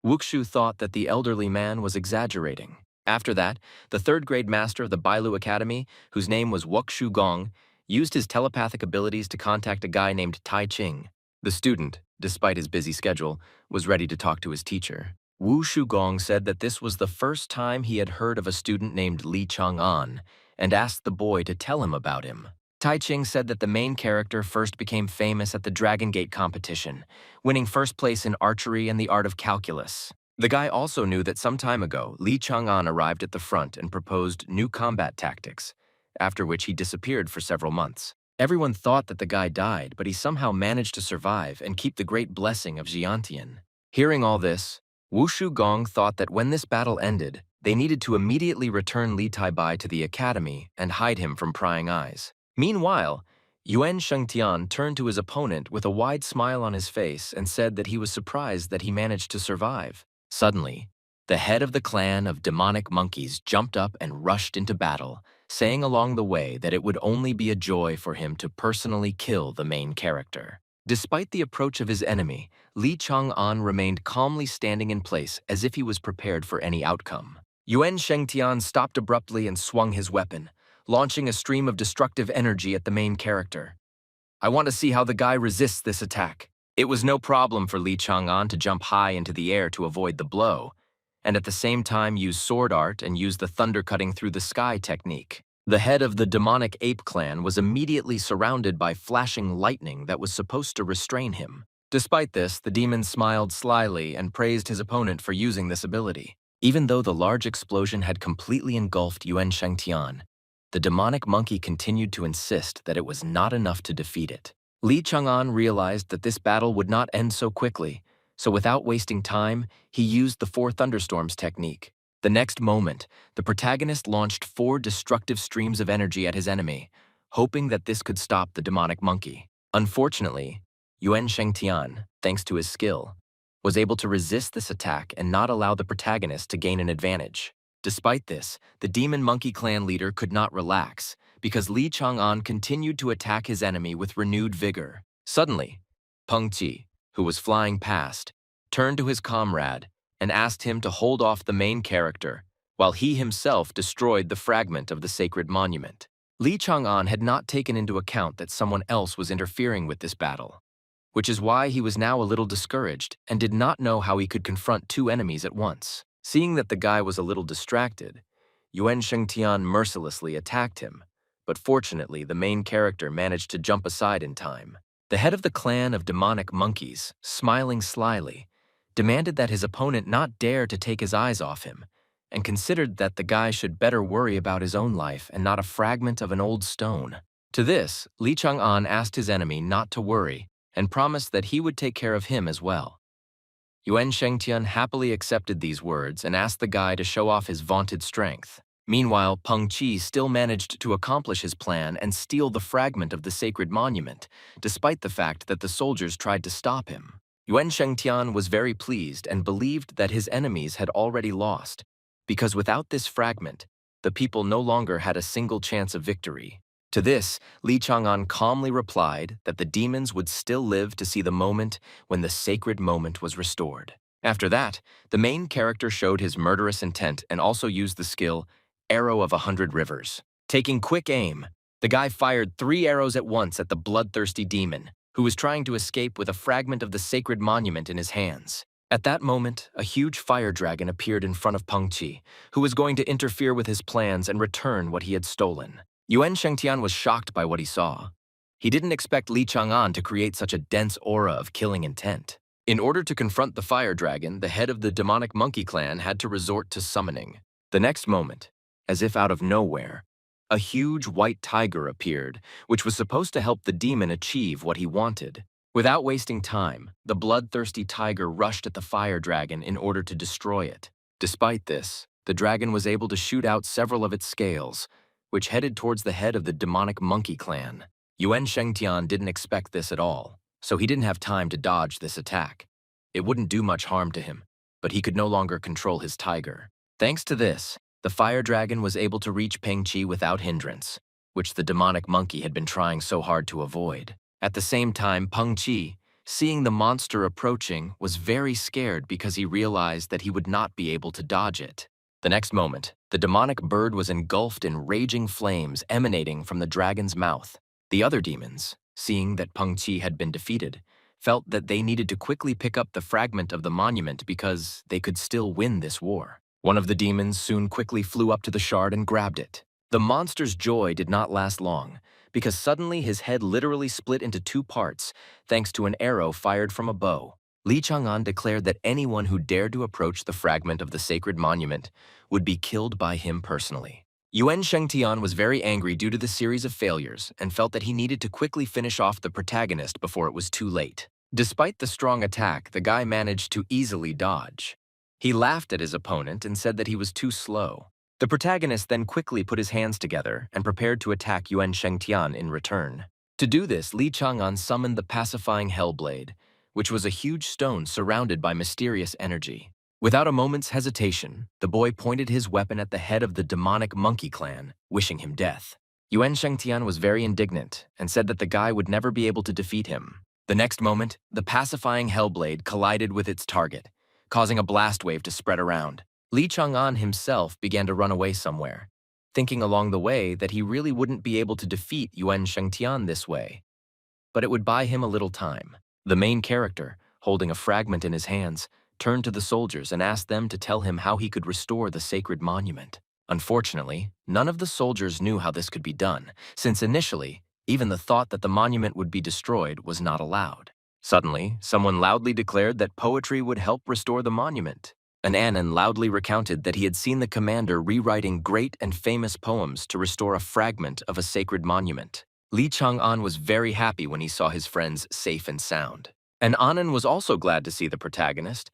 S1: Wuxu thought that the elderly man was exaggerating. After that, the third-grade master of the Bailu Academy, whose name was Wuxu Gong, used his telepathic abilities to contact a guy named Tai Ching. The student, despite his busy schedule, was ready to talk to his teacher. Wu Shugong said that this was the first time he had heard of a student named Li Chang'an and asked the boy to tell him about him. Tai Ching said that the main character first became famous at the Dragon Gate competition, winning first place in archery and the art of calculus. The guy also knew that some time ago, Li Chang'an arrived at the front and proposed new combat tactics, after which he disappeared for several months. Everyone thought that the guy died, but he somehow managed to survive and keep the great blessing of Xiantian. Hearing all this, Wu Shugong thought that when this battle ended, they needed to immediately return Li Taibai to the academy and hide him from prying eyes. Meanwhile, Yuan Shengtian turned to his opponent with a wide smile on his face and said that he was surprised that he managed to survive. Suddenly, the head of the clan of demonic monkeys jumped up and rushed into battle, saying along the way that it would only be a joy for him to personally kill the main character. Despite the approach of his enemy, Li Chang'an remained calmly standing in place as if he was prepared for any outcome. Yuan Shengtian stopped abruptly and swung his weapon, launching a stream of destructive energy at the main character. I want to see how the guy resists this attack. It was no problem for Li Chang'an to jump high into the air to avoid the blow, and at the same time use sword art and use the thunder cutting through the sky technique. The head of the demonic ape clan was immediately surrounded by flashing lightning that was supposed to restrain him. Despite this, the demon smiled slyly and praised his opponent for using this ability. Even though the large explosion had completely engulfed Yuan Shengtian, the demonic monkey continued to insist that it was not enough to defeat it. Li Chang'an realized that this battle would not end so quickly, so without wasting time, he used the 4 thunderstorms technique. The next moment, the protagonist launched 4 destructive streams of energy at his enemy, hoping that this could stop the demonic monkey. Unfortunately, Yuan Shengtian, thanks to his skill, was able to resist this attack and not allow the protagonist to gain an advantage. Despite this, the Demon Monkey Clan leader could not relax, because Li Chang'an continued to attack his enemy with renewed vigor. Suddenly, Peng Qi, who was flying past, turned to his comrade and asked him to hold off the main character, while he himself destroyed the fragment of the sacred monument. Li Chang'an had not taken into account that someone else was interfering with this battle, which is why he was now a little discouraged and did not know how he could confront 2 enemies at once. Seeing that the guy was a little distracted, Yuan Shengtian mercilessly attacked him, but fortunately the main character managed to jump aside in time. The head of the clan of demonic monkeys, smiling slyly, demanded that his opponent not dare to take his eyes off him, and considered that the guy should better worry about his own life and not a fragment of an old stone. To this, Li Chang'an asked his enemy not to worry and promised that he would take care of him as well. Yuan Shengtian happily accepted these words and asked the guy to show off his vaunted strength. Meanwhile, Peng Qi still managed to accomplish his plan and steal the fragment of the sacred monument, despite the fact that the soldiers tried to stop him. Yuan Shengtian was very pleased and believed that his enemies had already lost, because without this fragment, the people no longer had a single chance of victory. To this, Li Chang'an calmly replied that the demons would still live to see the moment when the sacred moment was restored. After that, the main character showed his murderous intent and also used the skill Arrow of 100 Rivers. Taking quick aim, the guy fired 3 arrows at once at the bloodthirsty demon, who was trying to escape with a fragment of the sacred monument in his hands. At that moment, a huge fire dragon appeared in front of Peng Qi, who was going to interfere with his plans and return what he had stolen. Yuan Shengtian was shocked by what he saw. He didn't expect Li Chang'an to create such a dense aura of killing intent. In order to confront the fire dragon, the head of the demonic monkey clan had to resort to summoning. The next moment, as if out of nowhere, a huge white tiger appeared, which was supposed to help the demon achieve what he wanted. Without wasting time, the bloodthirsty tiger rushed at the fire dragon in order to destroy it. Despite this, the dragon was able to shoot out several of its scales, which headed towards the head of the demonic monkey clan. Yuan Shengtian didn't expect this at all, so he didn't have time to dodge this attack. It wouldn't do much harm to him. but he could no longer control his tiger. Thanks to this, the fire dragon was able to reach Peng Qi without hindrance, which the demonic monkey had been trying so hard to avoid. At the same time, Peng Qi, seeing the monster approaching, was very scared because he realized that he would not be able to dodge it. The next moment, the demonic bird was engulfed in raging flames emanating from the dragon's mouth. The other demons, seeing that Peng Qi had been defeated, felt that they needed to quickly pick up the fragment of the monument because they could still win this war. One of the demons soon quickly flew up to the shard and grabbed it. The monster's joy did not last long, because suddenly his head literally split into 2 parts thanks to an arrow fired from a bow. Li Chang'an declared that anyone who dared to approach the fragment of the sacred monument would be killed by him personally. Yuan Shengtian was very angry due to the series of failures and felt that he needed to quickly finish off the protagonist before it was too late. Despite the strong attack, the guy managed to easily dodge. He laughed at his opponent and said that he was too slow. The protagonist then quickly put his hands together and prepared to attack Yuan Shengtian in return. To do this, Li Chang'an summoned the pacifying Hellblade, which was a huge stone surrounded by mysterious energy. Without a moment's hesitation, the boy pointed his weapon at the head of the demonic monkey clan, wishing him death. Yuan Shengtian was very indignant and said that the guy would never be able to defeat him. The next moment, the pacifying Hellblade collided with its target, causing a blast wave to spread around. Li Chang'an himself began to run away somewhere, thinking along the way that he really wouldn't be able to defeat Yuan Shengtian this way. But it would buy him a little time. The main character, holding a fragment in his hands, turned to the soldiers and asked them to tell him how he could restore the sacred monument. Unfortunately, none of the soldiers knew how this could be done, since initially, even the thought that the monument would be destroyed was not allowed. Suddenly, someone loudly declared that poetry would help restore the monument. An Anon loudly recounted that he had seen the commander rewriting great and famous poems to restore a fragment of a sacred monument. Li Chang'an was very happy when he saw his friends safe and sound. And Anon was also glad to see the protagonist,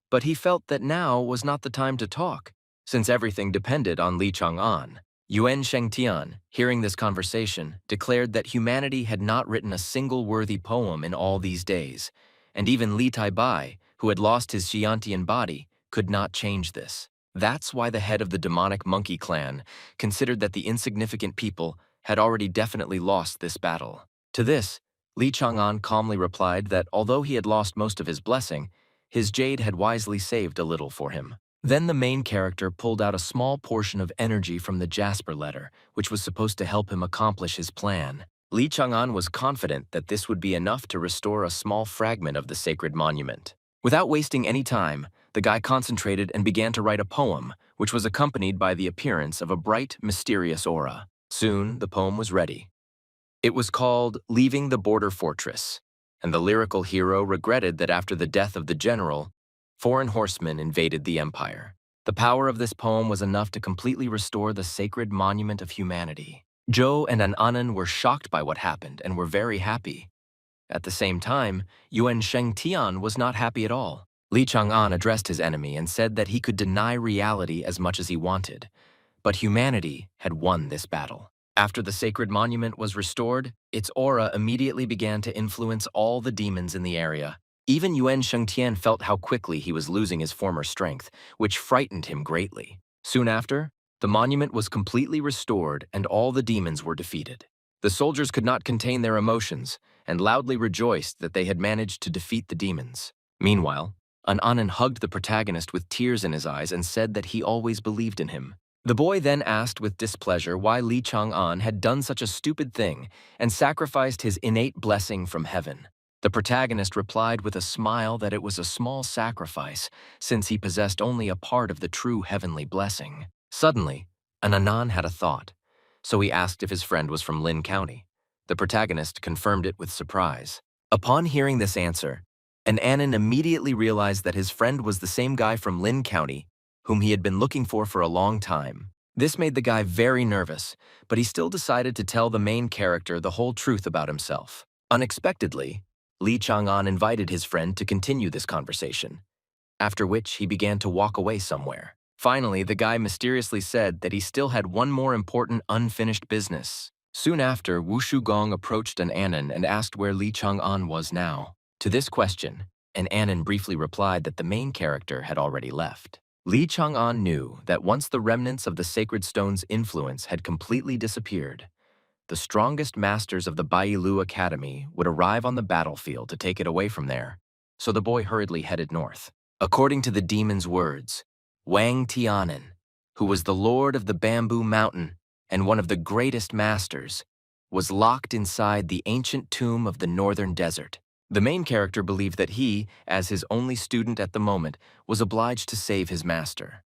S1: but he felt that now was not the time to talk, since everything depended on Li Chang'an. Yuan Shengtian, hearing this conversation, declared that humanity had not written a single worthy poem in all these days, and even Li Taibai, who had lost his Xiantian body, could not change this. That's why the head of the demonic monkey clan considered that the insignificant people had already definitely lost this battle. To this, Li Chang'an calmly replied that although he had lost most of his blessing, his jade had wisely saved a little for him. Then the main character pulled out a small portion of energy from the Jasper letter, which was supposed to help him accomplish his plan. Li Chang'an was confident that this would be enough to restore a small fragment of the sacred monument. Without wasting any time, the guy concentrated and began to write a poem, which was accompanied by the appearance of a bright, mysterious aura. Soon, the poem was ready. It was called Leaving the Border Fortress, and the lyrical hero regretted that after the death of the general, foreign horsemen invaded the empire. The power of this poem was enough to completely restore the sacred monument of humanity. Zhou and an Anan were shocked by what happened and were very happy. At the same time, Yuan Shengtian was not happy at all. Li Chang'an addressed his enemy and said that he could deny reality as much as he wanted, but humanity had won this battle. After the sacred monument was restored, its aura immediately began to influence all the demons in the area. Even Yuan Shengtian felt how quickly he was losing his former strength, which frightened him greatly. Soon after, the monument was completely restored and all the demons were defeated. The soldiers could not contain their emotions and loudly rejoiced that they had managed to defeat the demons. Meanwhile, an Anan hugged the protagonist with tears in his eyes and said that he always believed in him. The boy then asked with displeasure why Li Chang'an had done such a stupid thing and sacrificed his innate blessing from heaven. The protagonist replied with a smile that it was a small sacrifice, since he possessed only a part of the true heavenly blessing. Suddenly, an Anan had a thought, so he asked if his friend was from Lin County. The protagonist confirmed it with surprise. Upon hearing this answer, an Anan immediately realized that his friend was the same guy from Lin County, whom he had been looking for a long time. This made the guy very nervous, but he still decided to tell the main character the whole truth about himself. Unexpectedly, Li Chang'an invited his friend to continue this conversation, after which he began to walk away somewhere. Finally, the guy mysteriously said that he still had one more important unfinished business. Soon after, Wu Shugong approached an Anan and asked where Li Chang'an was now. To this question, and Annan briefly replied that the main character had already left. Lee Chang-an knew that once the remnants of the Sacred Stone's influence had completely disappeared, the strongest masters of the Bou Academy would arrive on the battlefield to take it away from there, so the boy hurriedly headed north. According to the demon's words, Wang Tianan, who was the lord of the Bamboo Mountain and one of the greatest masters, was locked inside the ancient tomb of the northern desert. The main character believed that he, as his only student at the moment, was obliged to save his master.